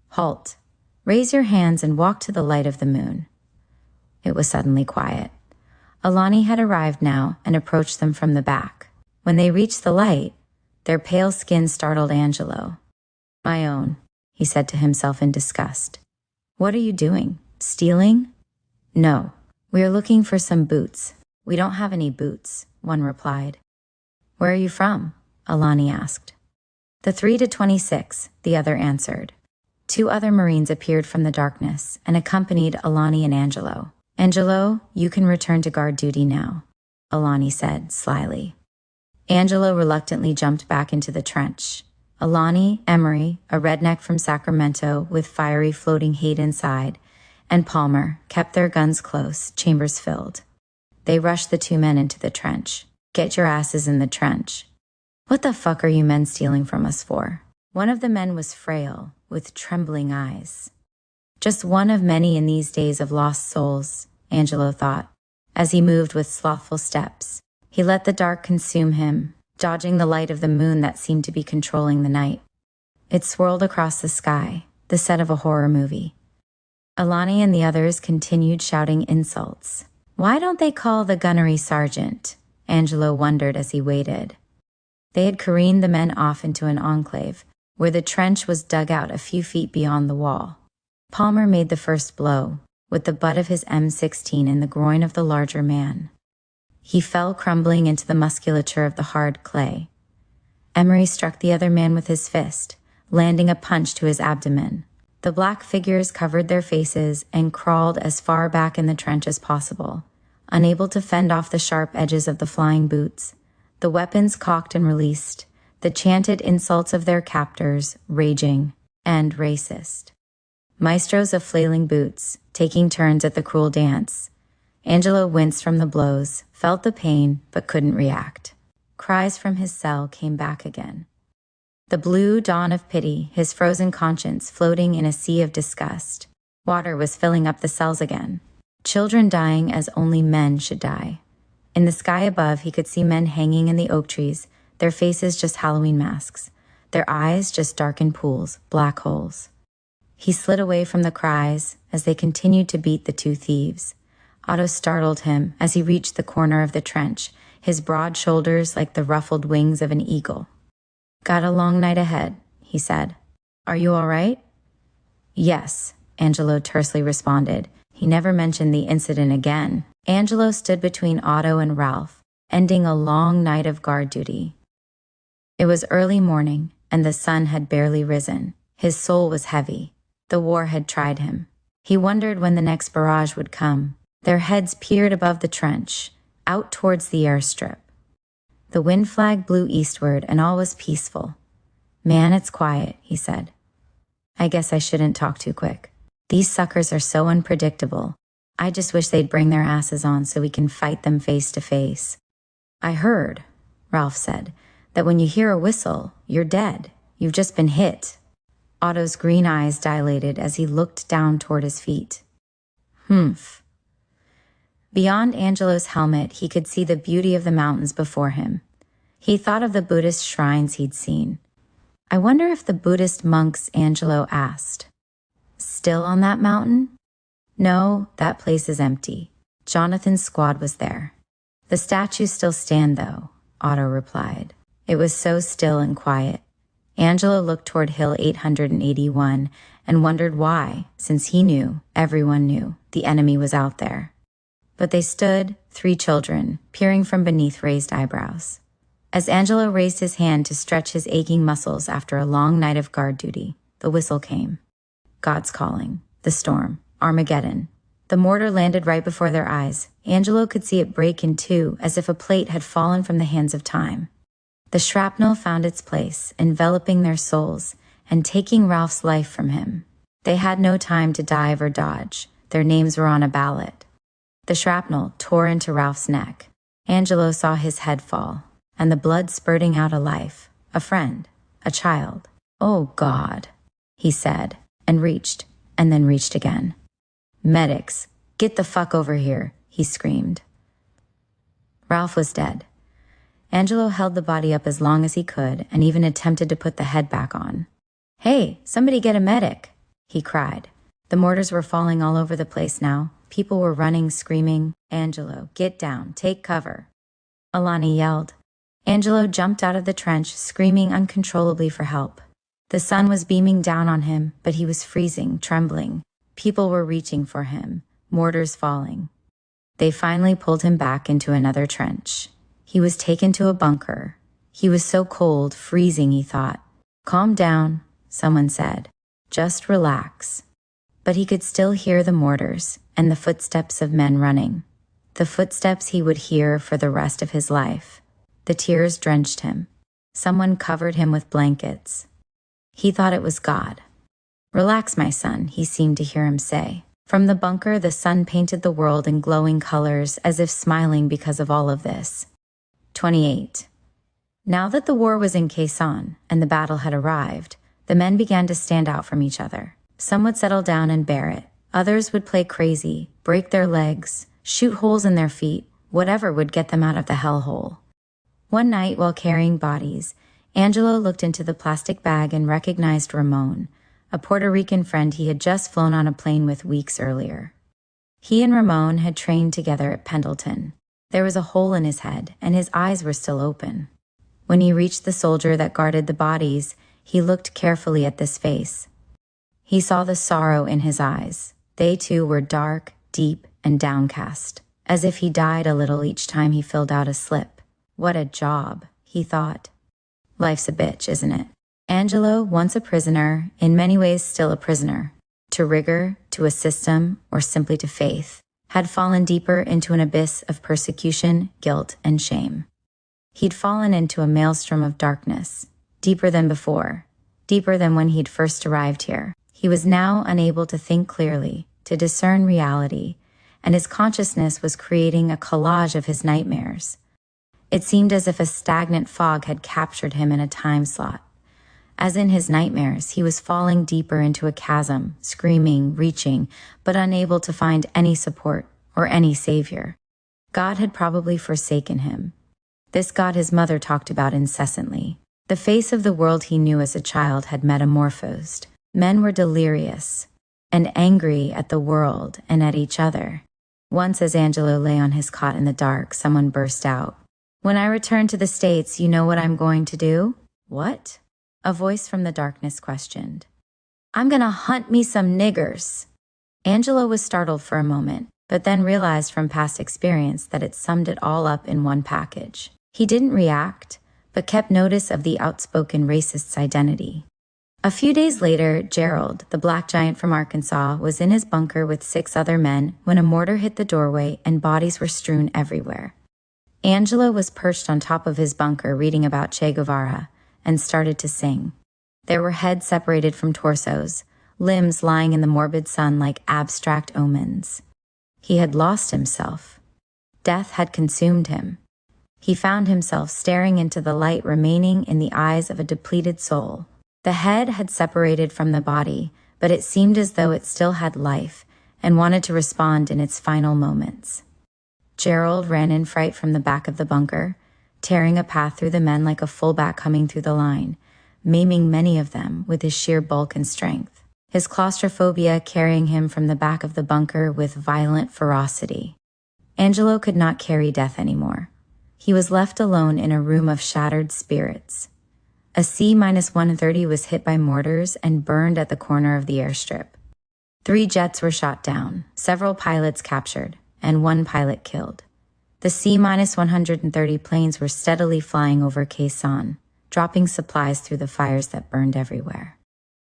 "Halt! Raise your hands and walk to the light of the moon." It was suddenly quiet. Alani had arrived now and approached them from the back. When they reached the light, their pale skin startled Angelo. "My own," he said to himself in disgust. "What are you doing? Stealing?" "No, we are looking for some boots." "We don't have any boots," one replied. "Where are you from?" Alani asked. "The 3 to 26, the other answered. Two other Marines appeared from the darkness and accompanied Alani and Angelo. "Angelo, you can return to guard duty now," Alani said slyly. Angelo reluctantly jumped back into the trench. Alani, Emery, a redneck from Sacramento with fiery floating hate inside, and Palmer kept their guns close, chambers filled. They rushed the two men into the trench. "Get your asses in the trench." "What the fuck are you men stealing from us for?" One of the men was frail, with trembling eyes. Just one of many in these days of lost souls, Angelo thought, as he moved with slothful steps. He let the dark consume him, dodging the light of the moon that seemed to be controlling the night. It swirled across the sky, the set of a horror movie. Alani and the others continued shouting insults. "Why don't they call the gunnery sergeant?" Angelo wondered as he waited. They had careened the men off into an enclave, where the trench was dug out a few feet beyond the wall. Palmer made the first blow, with the butt of his M16 in the groin of the larger man. He fell crumbling into the musculature of the hard clay. Emery struck the other man with his fist, landing a punch to his abdomen. The black figures covered their faces and crawled as far back in the trench as possible, unable to fend off the sharp edges of the flying boots. The weapons cocked and released, the chanted insults of their captors, raging and racist. Maestros of flailing boots, taking turns at the cruel dance. Angelo winced from the blows, felt the pain, but couldn't react. Cries from his cell came back again. The blue dawn of pity, his frozen conscience floating in a sea of disgust. Water was filling up the cells again. Children dying as only men should die. In the sky above, he could see men hanging in the oak trees, their faces just Halloween masks, their eyes just darkened pools, black holes. He slid away from the cries as they continued to beat the two thieves. Otto startled him as he reached the corner of the trench, his broad shoulders like the ruffled wings of an eagle. "Got a long night ahead," he said. "Are you all right?" "Yes," Angelo tersely responded. He never mentioned the incident again. Angelo stood between Otto and Ralph, ending a long night of guard duty. It was early morning, and the sun had barely risen. His soul was heavy. The war had tried him. He wondered when the next barrage would come. Their heads peered above the trench, out towards the airstrip. The wind flag blew eastward, and all was peaceful. "Man, it's quiet," he said. "I guess I shouldn't talk too quick. These suckers are so unpredictable. I just wish they'd bring their asses on so we can fight them face to face." "I heard," Ralph said, "that when you hear a whistle, you're dead. You've just been hit." Otto's green eyes dilated as he looked down toward his feet. "Humph." Beyond Angelo's helmet, he could see the beauty of the mountains before him. He thought of the Buddhist shrines he'd seen. I wonder if the Buddhist monks, Angelo asked. Still on that mountain? No, that place is empty. Jonathan's squad was there. The statues still stand, though, Otto replied. It was so still and quiet. Angelo looked toward Hill 881 and wondered why, since he knew, everyone knew, the enemy was out there. But they stood, 3 children, peering from beneath raised eyebrows. As Angelo raised his hand to stretch his aching muscles after a long night of guard duty, the whistle came. God's calling. The storm. Armageddon. The mortar landed right before their eyes. Angelo could see it break in two, as if a plate had fallen from the hands of time. The shrapnel found its place, enveloping their souls, and taking Ralph's life from him. They had no time to dive or dodge. Their names were on a ballot. The shrapnel tore into Ralph's neck. Angelo saw his head fall, and the blood spurting out a life, a friend, a child. "Oh, God," he said, and then reached again. "Medics, get the fuck over here," he screamed. Ralph was dead. Angelo held the body up as long as he could and even attempted to put the head back on. "Hey, somebody get a medic," he cried. The mortars were falling all over the place now. People were running, screaming. "Angelo, get down, take cover," Alani yelled. Angelo jumped out of the trench, screaming uncontrollably for help. The sun was beaming down on him, but he was freezing, trembling. People were reaching for him, mortars falling. They finally pulled him back into another trench. He was taken to a bunker. He was so cold, freezing, he thought. "Calm down," someone said. "Just relax." But he could still hear the mortars and the footsteps of men running. The footsteps he would hear for the rest of his life. The tears drenched him. Someone covered him with blankets. He thought it was God. "Relax, my son," he seemed to hear him say. From the bunker, the sun painted the world in glowing colors, as if smiling because of all of this. 28. Now that the war was in Quezon and the battle had arrived, the men began to stand out from each other. Some would settle down and bear it. Others would play crazy, break their legs, shoot holes in their feet, whatever would get them out of the hellhole. One night, while carrying bodies, Angelo looked into the plastic bag and recognized Ramon, a Puerto Rican friend he had just flown on a plane with weeks earlier. He and Ramon had trained together at Pendleton. There was a hole in his head, and his eyes were still open. When he reached the soldier that guarded the bodies, he looked carefully at this face. He saw the sorrow in his eyes. They too were dark, deep, and downcast, as if he died a little each time he filled out a slip. What a job, he thought. Life's a bitch, isn't it? Angelo, once a prisoner, in many ways still a prisoner, to rigor, to a system, or simply to faith, had fallen deeper into an abyss of persecution, guilt, and shame. He'd fallen into a maelstrom of darkness, deeper than before, deeper than when he'd first arrived here. He was now unable to think clearly, to discern reality, and his consciousness was creating a collage of his nightmares. It seemed as if a stagnant fog had captured him in a time slot. As in his nightmares, he was falling deeper into a chasm, screaming, reaching, but unable to find any support or any savior. God had probably forsaken him. This God his mother talked about incessantly. The face of the world he knew as a child had metamorphosed. Men were delirious and angry at the world and at each other. Once, as Angelo lay on his cot in the dark, someone burst out, "When I return to the States, you know what I'm going to do?" "What?" a voice from the darkness questioned. "I'm gonna hunt me some niggers." Angelo was startled for a moment, but then realized from past experience that it summed it all up in one package. He didn't react, but kept notice of the outspoken racist's identity. A few days later, Gerald, the black giant from Arkansas, was in his bunker with 6 other men when a mortar hit the doorway and bodies were strewn everywhere. Angelo was perched on top of his bunker reading about Che Guevara and started to sing. There were heads separated from torsos, limbs lying in the morbid sun like abstract omens. He had lost himself. Death had consumed him. He found himself staring into the light remaining in the eyes of a depleted soul. The head had separated from the body, but it seemed as though it still had life and wanted to respond in its final moments. Gerald ran in fright from the back of the bunker, tearing a path through the men like a fullback coming through the line, maiming many of them with his sheer bulk and strength. His claustrophobia carrying him from the back of the bunker with violent ferocity. Angelo could not carry death anymore. He was left alone in a room of shattered spirits. A C-130 was hit by mortars and burned at the corner of the airstrip. 3 jets were shot down, several pilots captured, and 1 pilot killed. The C-130 planes were steadily flying over Quezon, dropping supplies through the fires that burned everywhere.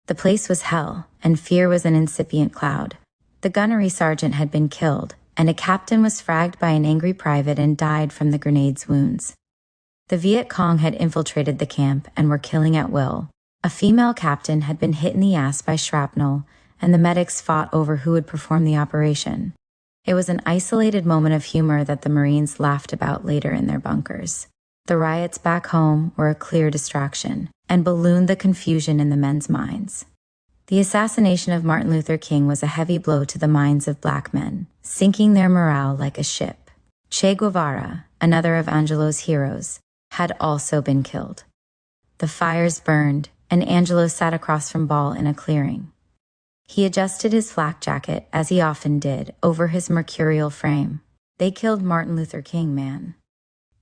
The place was hell, and fear was an incipient cloud. The gunnery sergeant had been killed, and a captain was fragged by an angry private and died from the grenade's wounds. The Viet Cong had infiltrated the camp and were killing at will. A female captain had been hit in the ass by shrapnel, and the medics fought over who would perform the operation. It was an isolated moment of humor that the Marines laughed about later in their bunkers. The riots back home were a clear distraction, and ballooned the confusion in the men's minds. The assassination of Martin Luther King was a heavy blow to the minds of black men, sinking their morale like a ship. Che Guevara, another of Angelo's heroes, had also been killed. The fires burned, and Angelo sat across from Ball in a clearing. He adjusted his flak jacket, as he often did, over his mercurial frame. "They killed Martin Luther King, man."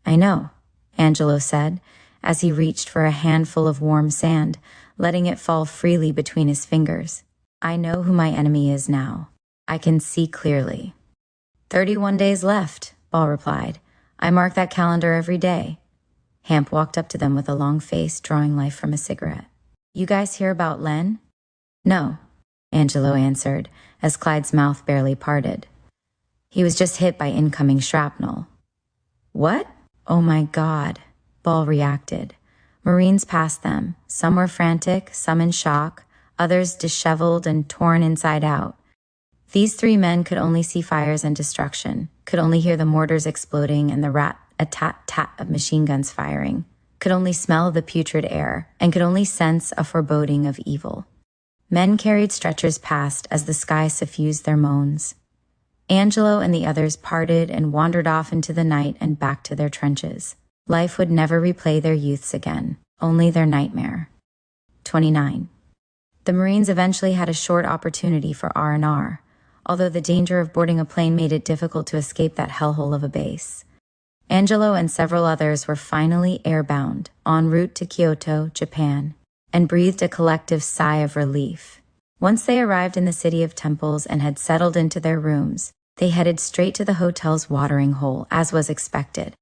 "I know," Angelo said, as he reached for a handful of warm sand, letting it fall freely between his fingers. "I know who my enemy is now. I can see clearly." 31 days left, Ball replied. "I mark that calendar every day." Hamp walked up to them with a long face, drawing life from a cigarette. "You guys hear about Len?" "No," Angelo answered, as Clyde's mouth barely parted. "He was just hit by incoming shrapnel." "What? Oh my God," Ball reacted. Marines passed them. Some were frantic, some in shock, others disheveled and torn inside out. These 3 men could only see fires and destruction, could only hear the mortars exploding and the rat-a-tat-tat of machine guns firing, could only smell the putrid air, and could only sense a foreboding of evil. Men carried stretchers past as the sky suffused their moans. Angelo and the others parted and wandered off into the night and back to their trenches. Life would never replay their youths again, only their nightmare. 29. The Marines eventually had a short opportunity for R&R, although the danger of boarding a plane made it difficult to escape that hellhole of a base. Angelo and several others were finally airbound, en route to Kyoto, Japan, and breathed a collective sigh of relief. Once they arrived in the city of temples and had settled into their rooms, they headed straight to the hotel's watering hole, as was expected.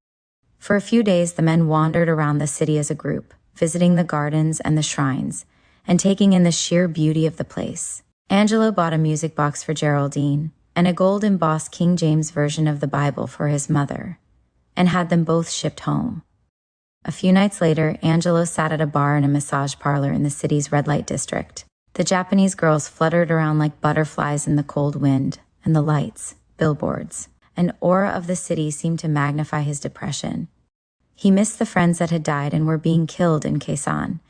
For a few days, the men wandered around the city as a group, visiting the gardens and the shrines, and taking in the sheer beauty of the place. Angelo bought a music box for Geraldine, and a gold-embossed King James version of the Bible for his mother, and had them both shipped home. A few nights later, Angelo sat at a bar in a massage parlor in the city's red light district. The Japanese girls fluttered around like butterflies in the cold wind, and the lights, billboards, an aura of the city seemed to magnify his depression. He missed the friends that had died and were being killed in Quezon,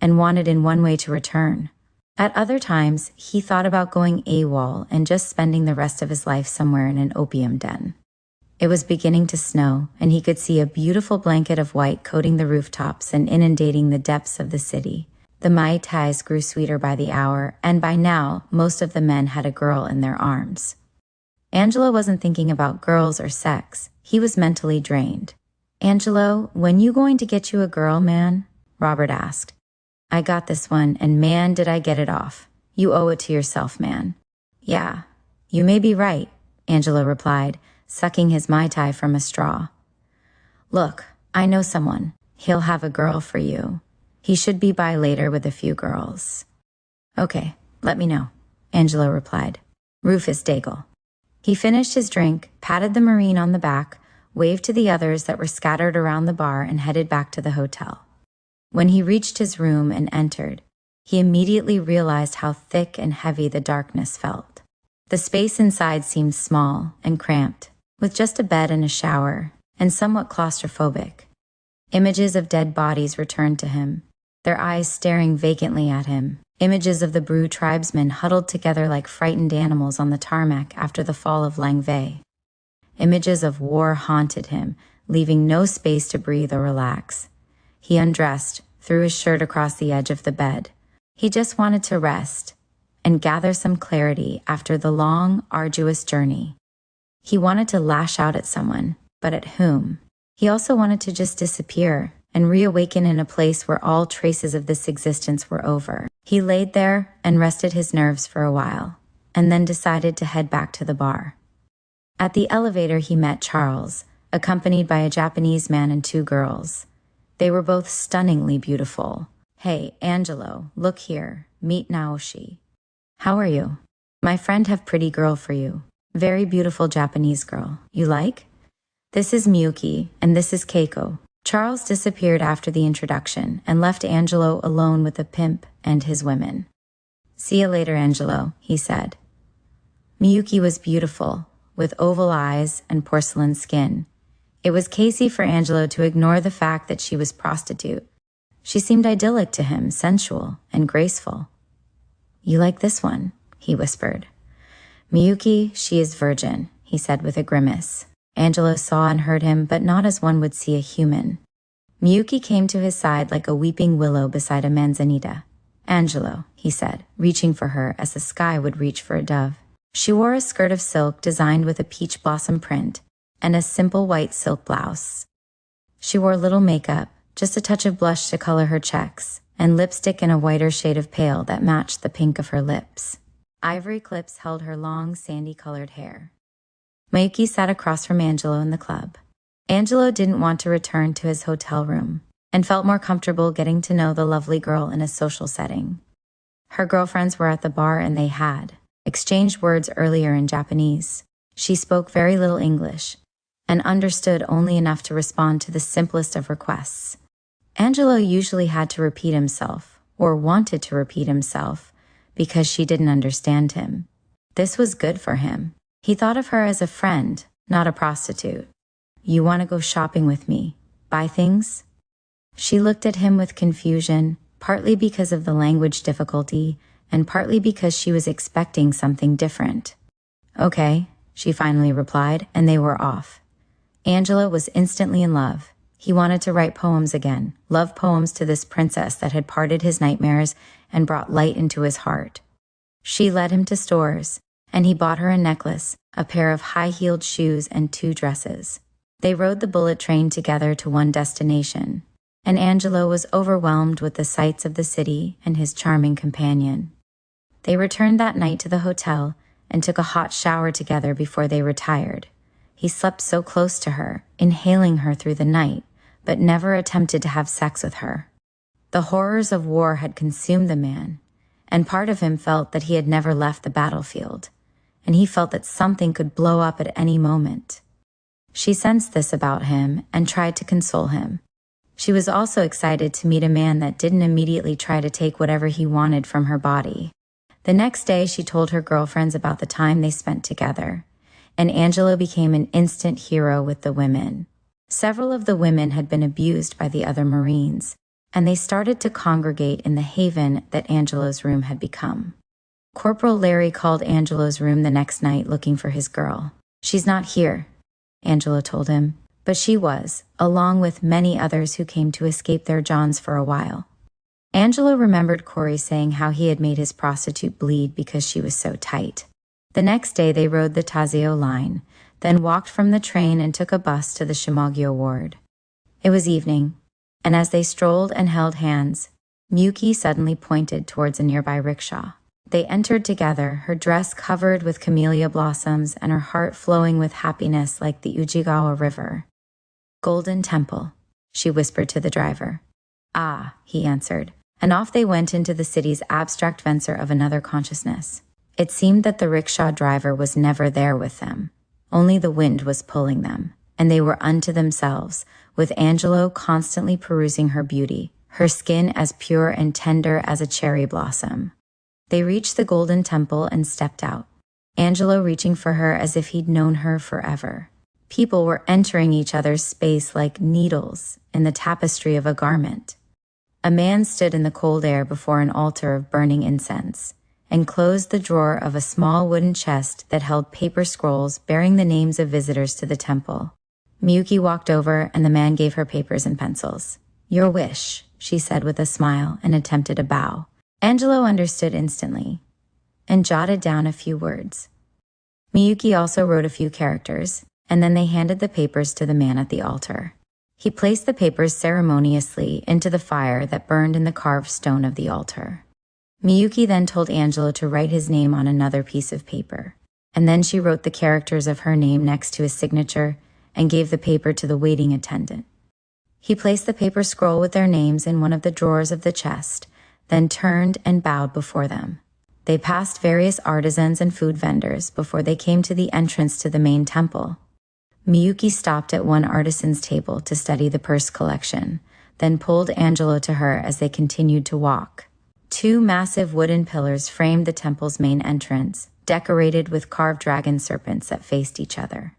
and wanted in one way to return. At other times, he thought about going AWOL and just spending the rest of his life somewhere in an opium den. It was beginning to snow, and he could see a beautiful blanket of white coating the rooftops and inundating the depths of the city. The Mai Tais grew sweeter by the hour, and by now, most of the men had a girl in their arms. Angelo wasn't thinking about girls or sex. He was mentally drained. "Angelo, when you going to get you a girl, man?" Robert asked. "I got this one, and man, did I get it off. You owe it to yourself, man." "Yeah, you may be right," Angelo replied, sucking his Mai Tai from a straw. "Look, I know someone. He'll have a girl for you. He should be by later with a few girls." "Okay, let me know," Angelo replied. "RufusDaigle." He finished his drink, patted the Marine on the back, waved to the others that were scattered around the bar, and headed back to the hotel. When he reached his room and entered, he immediately realized how thick and heavy the darkness felt. The space inside seemed small and cramped, with just a bed and a shower, and somewhat claustrophobic. Images of dead bodies returned to him, their eyes staring vacantly at him. Images of the Bru tribesmen huddled together like frightened animals on the tarmac after the fall of Langvei. Images of war haunted him, leaving no space to breathe or relax. He undressed, threw his shirt across the edge of the bed. He just wanted to rest and gather some clarity after the long, arduous journey. He wanted to lash out at someone, but at whom? He also wanted to just disappear and reawaken in a place where all traces of this existence were over. He laid there and rested his nerves for a while, and then decided to head back to the bar. At the elevator, he met Charles, accompanied by a Japanese man and 2 girls. They were both stunningly beautiful. "Hey, Angelo, look here. Meet Naoshi." "How are you?" "My friend have pretty girl for you. Very beautiful Japanese girl. You like?" "This is Miyuki, and this is Keiko." Charles disappeared after the introduction and left Angelo alone with the pimp and his women. "See you later, Angelo," he said. Miyuki was beautiful, with oval eyes and porcelain skin. It was Casey for Angelo to ignore the fact that she was prostitute. She seemed idyllic to him, sensual and graceful. "You like this one?" he whispered. "Miyuki, she is virgin," he said with a grimace. Angelo saw and heard him, but not as one would see a human. Miyuki came to his side like a weeping willow beside a manzanita. "Angelo," he said, reaching for her as the sky would reach for a dove. She wore a skirt of silk designed with a peach blossom print and a simple white silk blouse. She wore little makeup, just a touch of blush to color her checks, and lipstick in a whiter shade of pale that matched the pink of her lips. Ivory clips held her long, sandy-colored hair. Miyuki sat across from Angelo in the club. Angelo didn't want to return to his hotel room and felt more comfortable getting to know the lovely girl in a social setting. Her girlfriends were at the bar and they had exchanged words earlier in Japanese. She spoke very little English and understood only enough to respond to the simplest of requests. Angelo usually had to repeat himself, or wanted to repeat himself, because she didn't understand him. This was good for him. He thought of her as a friend, not a prostitute. "You want to go shopping with me? Buy things?" She looked at him with confusion, partly because of the language difficulty, and partly because she was expecting something different. "Okay," she finally replied, and they were off. Angelo was instantly in love. He wanted to write poems again, love poems to this princess that had parted his nightmares and brought light into his heart. She led him to stores, and he bought her a necklace, a pair of high-heeled shoes, and 2 dresses. They rode the bullet train together to one destination, and Angelo was overwhelmed with the sights of the city and his charming companion. They returned that night to the hotel and took a hot shower together before they retired. He slept so close to her, inhaling her through the night, but never attempted to have sex with her. The horrors of war had consumed the man, and part of him felt that he had never left the battlefield, and he felt that something could blow up at any moment. She sensed this about him and tried to console him. She was also excited to meet a man that didn't immediately try to take whatever he wanted from her body. The next day, she told her girlfriends about the time they spent together, and Angelo became an instant hero with the women. Several of the women had been abused by the other Marines, and they started to congregate in the haven that Angelo's room had become. Corporal Larry called Angelo's room the next night looking for his girl. "She's not here," Angelo told him, but she was, along with many others who came to escape their Johns for a while. Angelo remembered Corey saying how he had made his prostitute bleed because she was so tight. The next day they rode the Tazio line, then walked from the train and took a bus to the Shimogyo ward. It was evening, and as they strolled and held hands, Miyuki suddenly pointed towards a nearby rickshaw. They entered together, her dress covered with camellia blossoms and her heart flowing with happiness like the Ujigawa River. "Golden Temple," she whispered to the driver. "Ah," he answered, and off they went into the city's abstract venture of another consciousness. It seemed that the rickshaw driver was never there with them. Only the wind was pulling them, and they were unto themselves, with Angelo constantly perusing her beauty, her skin as pure and tender as a cherry blossom. They reached the Golden Temple and stepped out, Angelo reaching for her as if he'd known her forever. People were entering each other's space like needles in the tapestry of a garment. A man stood in the cold air before an altar of burning incense, and closed the drawer of a small wooden chest that held paper scrolls bearing the names of visitors to the temple. Miyuki walked over, and the man gave her papers and pencils. "Your wish," she said with a smile and attempted a bow. Angelo understood instantly, and jotted down a few words. Miyuki also wrote a few characters, and then they handed the papers to the man at the altar. He placed the papers ceremoniously into the fire that burned in the carved stone of the altar. Miyuki then told Angelo to write his name on another piece of paper, and then she wrote the characters of her name next to his signature and gave the paper to the waiting attendant. He placed the paper scroll with their names in one of the drawers of the chest, then turned and bowed before them. They passed various artisans and food vendors before they came to the entrance to the main temple. Miyuki stopped at one artisan's table to study the purse collection, then pulled Angelo to her as they continued to walk. Two massive wooden pillars framed the temple's main entrance, decorated with carved dragon serpents that faced each other.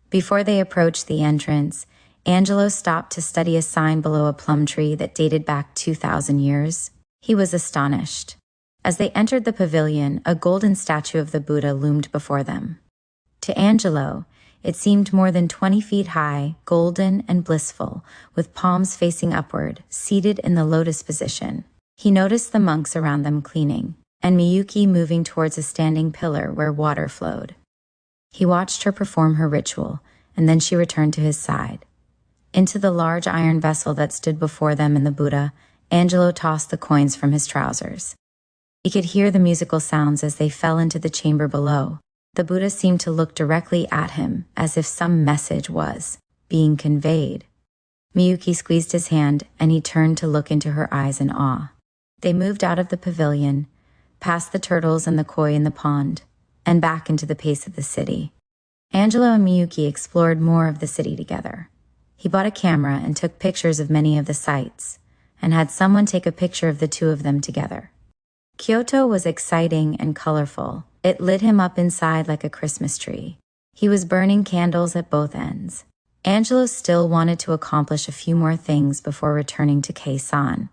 Before they approached the entrance, Angelo stopped to study a sign below a plum tree that dated back 2,000 years. He was astonished. As they entered the pavilion, a golden statue of the Buddha loomed before them. To Angelo, it seemed more than 20 feet high, golden and blissful, with palms facing upward, seated in the lotus position. He noticed the monks around them cleaning, and Miyuki moving towards a standing pillar where water flowed. He watched her perform her ritual, and then she returned to his side. Into the large iron vessel that stood before them and the Buddha, Angelo tossed the coins from his trousers. He could hear the musical sounds as they fell into the chamber below. The Buddha seemed to look directly at him, as if some message was being conveyed. Miyuki squeezed his hand, and he turned to look into her eyes in awe. They moved out of the pavilion, past the turtles and the koi in the pond, and back into the pace of the city. Angelo and Miyuki explored more of the city together. He bought a camera and took pictures of many of the sights, and had someone take a picture of the two of them together. Kyoto was exciting and colorful. It lit him up inside like a Christmas tree. He was burning candles at both ends. Angelo still wanted to accomplish a few more things before returning to Keisan.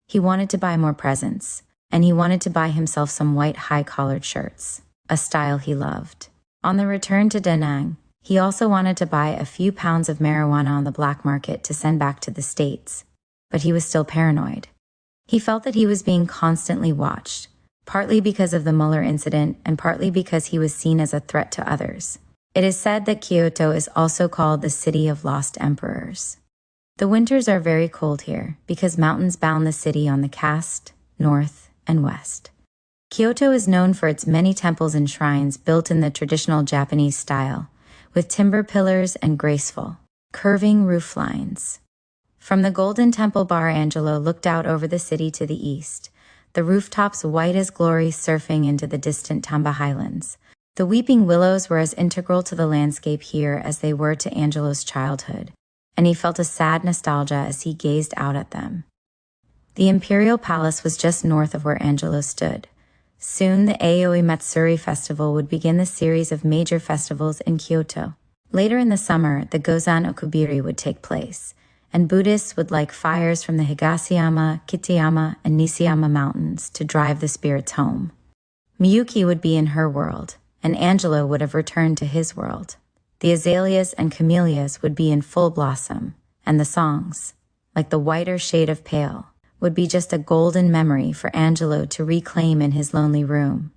He wanted to buy more presents, and he wanted to buy himself some white high-collared shirts, a style he loved. On the return to Da Nang, he also wanted to buy a few pounds of marijuana on the black market to send back to the States, but he was still paranoid. He felt that he was being constantly watched, partly because of the Mueller incident and partly because he was seen as a threat to others. It is said that Kyoto is also called the City of Lost Emperors. The winters are very cold here because mountains bound the city on the cast, north, and west. Kyoto is known for its many temples and shrines built in the traditional Japanese style, with timber pillars and graceful, curving roof lines. From the Golden Temple Bar, Angelo looked out over the city to the east, the rooftops white as glory surfing into the distant Tamba Highlands. The weeping willows were as integral to the landscape here as they were to Angelo's childhood, and he felt a sad nostalgia as he gazed out at them. The Imperial Palace was just north of where Angelo stood. Soon the Aoi Matsuri Festival would begin the series of major festivals in Kyoto. Later in the summer, the Gozan Okubiri would take place, and Buddhists would light fires from the Higashiyama, Kitayama, and Nishiyama mountains to drive the spirits home. Miyuki would be in her world, and Angelo would have returned to his world. The azaleas and camellias would be in full blossom, and the songs, like the whiter shade of pale, would be just a golden memory for Angelo to reclaim in his lonely room.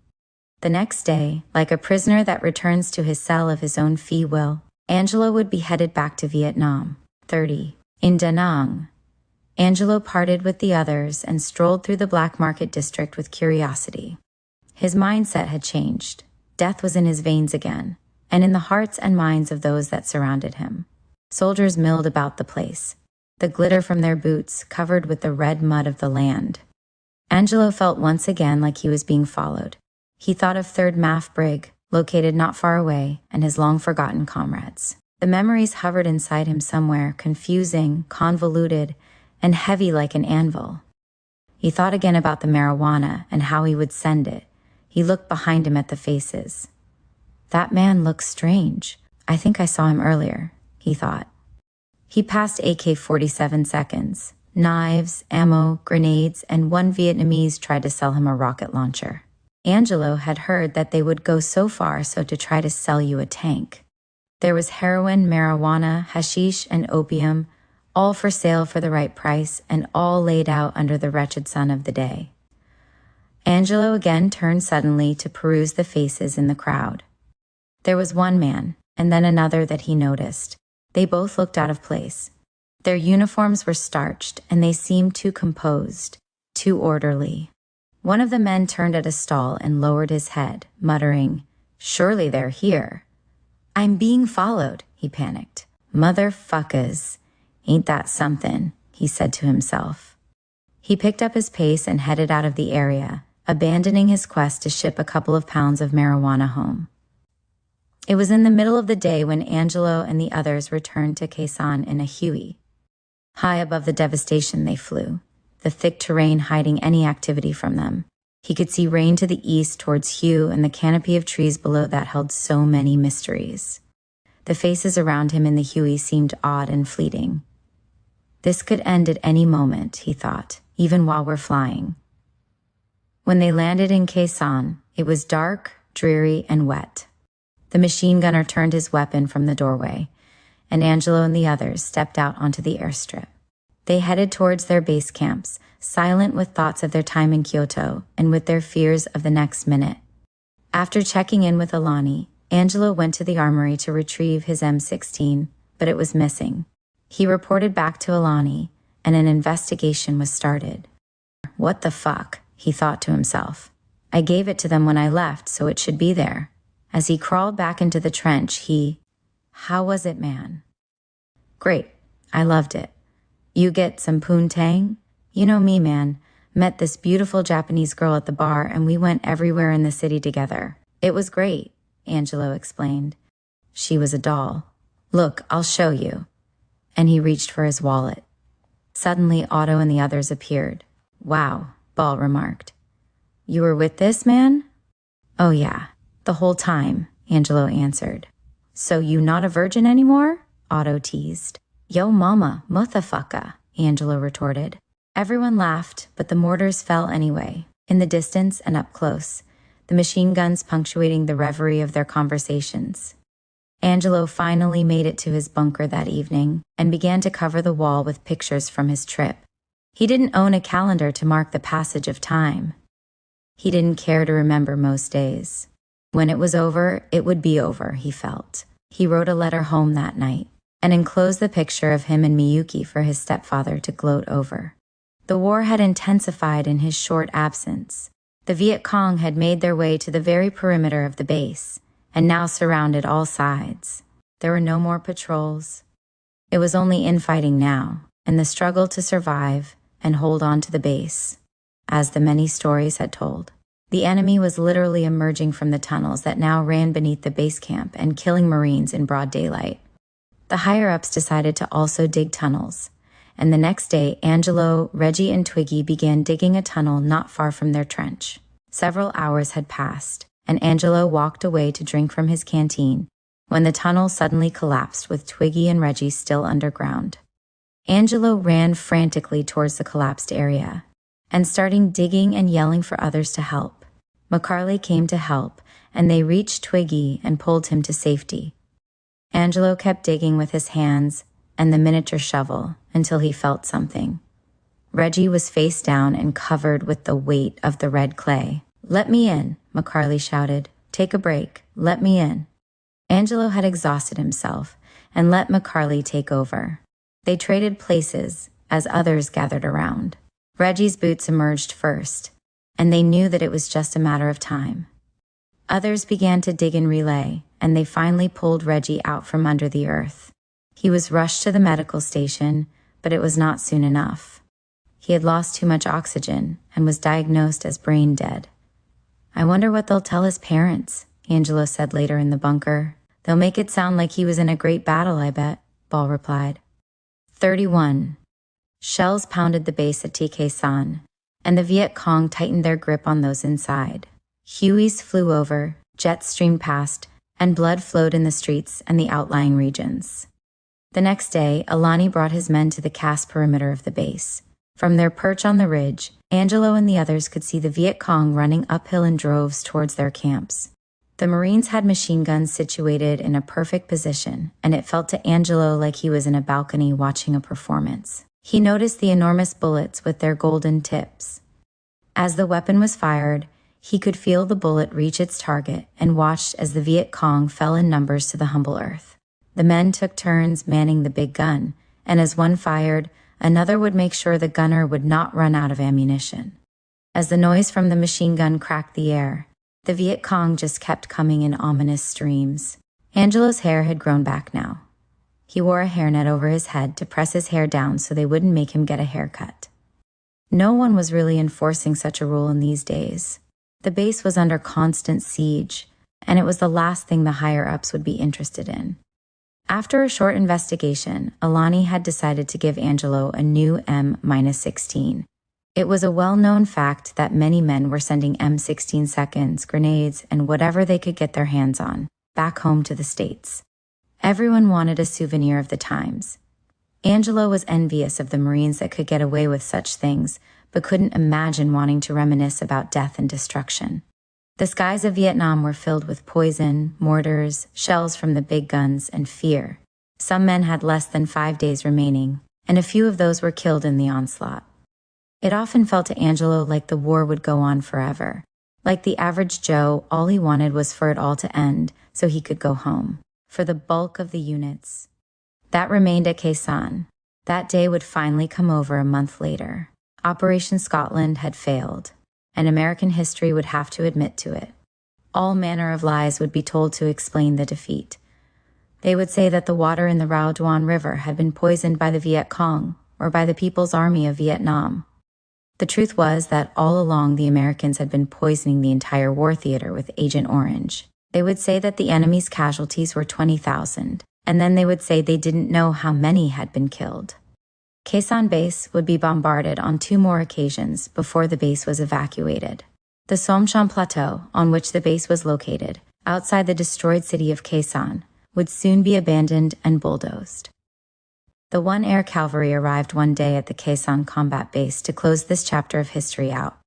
The next day, like a prisoner that returns to his cell of his own free will, Angelo would be headed back to Vietnam. 30. In Da Nang, Angelo parted with the others and strolled through the black market district with curiosity. His mindset had changed. Death was in his veins again, and in the hearts and minds of those that surrounded him. Soldiers milled about the place, the glitter from their boots covered with the red mud of the land. Angelo felt once again like he was being followed. He thought of 3rd Maf Brig, located not far away, and his long-forgotten comrades. The memories hovered inside him somewhere, confusing, convoluted, and heavy like an anvil. He thought again about the marijuana and how he would send it. He looked behind him at the faces. That man looks strange. I think I saw him earlier, he thought. He passed AK-47 seconds, knives, ammo, grenades, and one Vietnamese tried to sell him a rocket launcher. Angelo had heard that they would go so far so to try to sell you a tank. There was heroin, marijuana, hashish, and opium, all for sale for the right price and all laid out under the wretched sun of the day. Angelo again turned suddenly to peruse the faces in the crowd. There was one man, and then another that he noticed. They both looked out of place. Their uniforms were starched, and they seemed too composed, too orderly. One of the men turned at a stall and lowered his head, muttering, "Surely they're here." "I'm being followed," he panicked. "Motherfuckers. Ain't that something," he said to himself. He picked up his pace and headed out of the area, abandoning his quest to ship a couple of pounds of marijuana home. It was in the middle of the day when Angelo and the others returned to Quezon in a Huey. High above the devastation they flew, the thick terrain hiding any activity from them. He could see rain to the east towards Hue, and the canopy of trees below that held so many mysteries. The faces around him in the Huey seemed odd and fleeting. This could end at any moment, he thought, even while we're flying. When they landed in Quezon, it was dark, dreary, and wet. The machine gunner turned his weapon from the doorway, and Angelo and the others stepped out onto the airstrip. They headed towards their base camps, silent with thoughts of their time in Kyoto and with their fears of the next minute. After checking in with Alani, Angelo went to the armory to retrieve his M16, but it was missing. He reported back to Alani, and an investigation was started. "What the fuck?" he thought to himself. "I gave it to them when I left, so it should be there." As he crawled back into the trench, "How was it, man?" "Great. I loved it. You get some poontang? You know me, man. Met this beautiful Japanese girl at the bar, and we went everywhere in the city together. It was great," Angelo explained. "She was a doll. Look, I'll show you." And he reached for his wallet. Suddenly, Otto and the others appeared. "Wow," Ball remarked. "You were with this man?" "Oh yeah, the whole time," Angelo answered. "So you not a virgin anymore?" Otto teased. "Yo mama, motherfucker," Angelo retorted. Everyone laughed, but the mortars fell anyway, in the distance and up close, the machine guns punctuating the reverie of their conversations. Angelo finally made it to his bunker that evening and began to cover the wall with pictures from his trip. He didn't own a calendar to mark the passage of time. He didn't care to remember most days. When it was over, it would be over, he felt. He wrote a letter home that night and enclosed the picture of him and Miyuki for his stepfather to gloat over. The war had intensified in his short absence. The Viet Cong had made their way to the very perimeter of the base and now surrounded all sides. There were no more patrols. It was only infighting now, and the struggle to survive and hold on to the base. As the many stories had told, the enemy was literally emerging from the tunnels that now ran beneath the base camp and killing Marines in broad daylight. The higher-ups decided to also dig tunnels, and the next day Angelo, Reggie, and Twiggy began digging a tunnel not far from their trench. Several hours had passed, and Angelo walked away to drink from his canteen when the tunnel suddenly collapsed with Twiggy and Reggie still underground. Angelo ran frantically towards the collapsed area and started digging and yelling for others to help. McCarley came to help, and they reached Twiggy and pulled him to safety. Angelo kept digging with his hands and the miniature shovel until he felt something. Reggie was face down and covered with the weight of the red clay. "Let me in," McCarley shouted. "Take a break. Let me in." Angelo had exhausted himself and let McCarley take over. They traded places as others gathered around. Reggie's boots emerged first, and they knew that it was just a matter of time. Others began to dig in relay, and they finally pulled Reggie out from under the earth. He was rushed to the medical station, but it was not soon enough. He had lost too much oxygen and was diagnosed as brain dead. "I wonder what they'll tell his parents," Angelo said later in the bunker. "They'll make it sound like he was in a great battle, I bet," Ball replied. 31. Shells pounded the base at TK San, and the Viet Cong tightened their grip on those inside. Hueys flew over, jets streamed past, and blood flowed in the streets and the outlying regions. The next day, Alani brought his men to the cast perimeter of the base. From their perch on the ridge, Angelo and the others could see the Viet Cong running uphill in droves towards their camps. The Marines had machine guns situated in a perfect position, and it felt to Angelo like he was in a balcony watching a performance. He noticed the enormous bullets with their golden tips. As the weapon was fired, He could feel the bullet reach its target and watched as the Viet Cong fell in numbers to the humble earth. The men took turns manning the big gun, and as one fired, another would make sure the gunner would not run out of ammunition. As the noise from the machine gun cracked the air, the Viet Cong just kept coming in ominous streams. Angelo's hair had grown back now. He wore a hairnet over his head to press his hair down so they wouldn't make him get a haircut. No one was really enforcing such a rule in these days. The base was under constant siege, and it was the last thing the higher-ups would be interested in. After a short investigation, Alani had decided to give Angelo a new M-16. It was a well-known fact that many men were sending M16 seconds, grenades, and whatever they could get their hands on, back home to the States. Everyone wanted a souvenir of the times. Angelo was envious of the Marines that could get away with such things, but couldn't imagine wanting to reminisce about death and destruction. The skies of Vietnam were filled with poison, mortars, shells from the big guns, and fear. Some men had less than 5 days remaining, and a few of those were killed in the onslaught. It often felt to Angelo like the war would go on forever. Like the average Joe, all he wanted was for it all to end, so he could go home. For the bulk of the units that remained at Khe Sanh, that day would finally come over a month later. Operation Scotland had failed, and American history would have to admit to it. All manner of lies would be told to explain the defeat. They would say that the water in the Rao Duan River had been poisoned by the Viet Cong or by the People's Army of Vietnam. The truth was that all along the Americans had been poisoning the entire war theater with Agent Orange. They would say that the enemy's casualties were 20,000, and then they would say they didn't know how many had been killed. Khe Sanh base would be bombarded on 2 more occasions before the base was evacuated. The Som Cham Plateau, on which the base was located, outside the destroyed city of Khe Sanh, would soon be abandoned and bulldozed. The 1 Air Cavalry arrived one day at the Khe Sanh combat base to close this chapter of history out.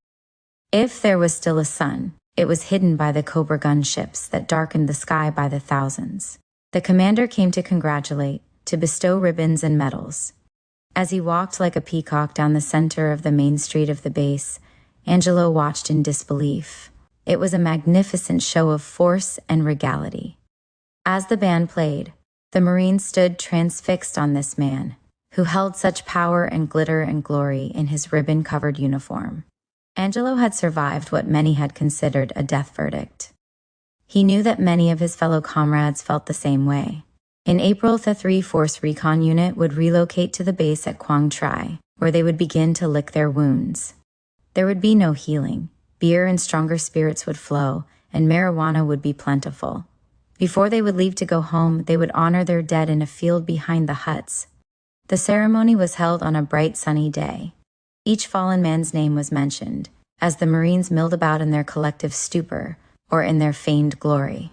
If there was still a sun, it was hidden by the Cobra gun ships that darkened the sky by the thousands. The commander came to congratulate, to bestow ribbons and medals. As he walked like a peacock down the center of the main street of the base, Angelo watched in disbelief. It was a magnificent show of force and regality. As the band played, the Marines stood transfixed on this man, who held such power and glitter and glory in his ribbon-covered uniform. Angelo had survived what many had considered a death verdict. He knew that many of his fellow comrades felt the same way. In April, the 3 Force Recon Unit would relocate to the base at Quang Tri, where they would begin to lick their wounds. There would be no healing. Beer and stronger spirits would flow, and marijuana would be plentiful. Before they would leave to go home, they would honor their dead in a field behind the huts. The ceremony was held on a bright sunny day. Each fallen man's name was mentioned, as the Marines milled about in their collective stupor, or in their feigned glory.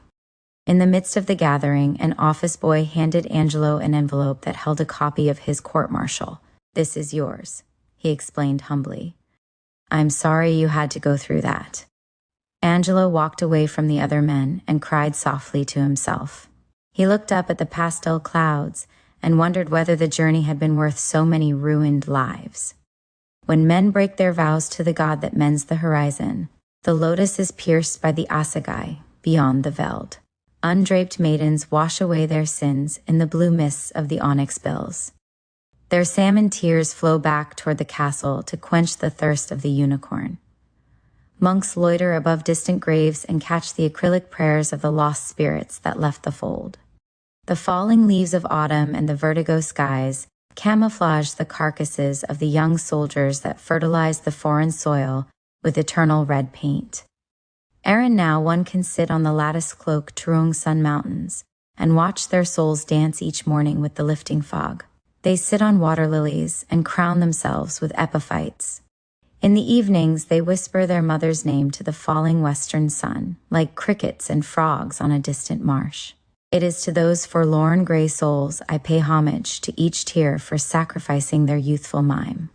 In the midst of the gathering, an office boy handed Angelo an envelope that held a copy of his court-martial. "This is yours," he explained humbly. "I'm sorry you had to go through that." Angelo walked away from the other men and cried softly to himself. He looked up at the pastel clouds and wondered whether the journey had been worth so many ruined lives. When men break their vows to the god that mends the horizon, the lotus is pierced by the assegai beyond the veld. Undraped maidens wash away their sins in the blue mists of the onyx bills. Their salmon tears flow back toward the castle to quench the thirst of the unicorn. Monks loiter above distant graves and catch the acrylic prayers of the lost spirits that left the fold. The falling leaves of autumn and the vertigo skies camouflage the carcasses of the young soldiers that fertilized the foreign soil with eternal red paint. Eren now one can sit on the lattice-cloaked Turong Sun Mountains and watch their souls dance each morning with the lifting fog. They sit on water lilies and crown themselves with epiphytes. In the evenings, they whisper their mother's name to the falling western sun, like crickets and frogs on a distant marsh. It is to those forlorn gray souls I pay homage to each tear for sacrificing their youthful mime.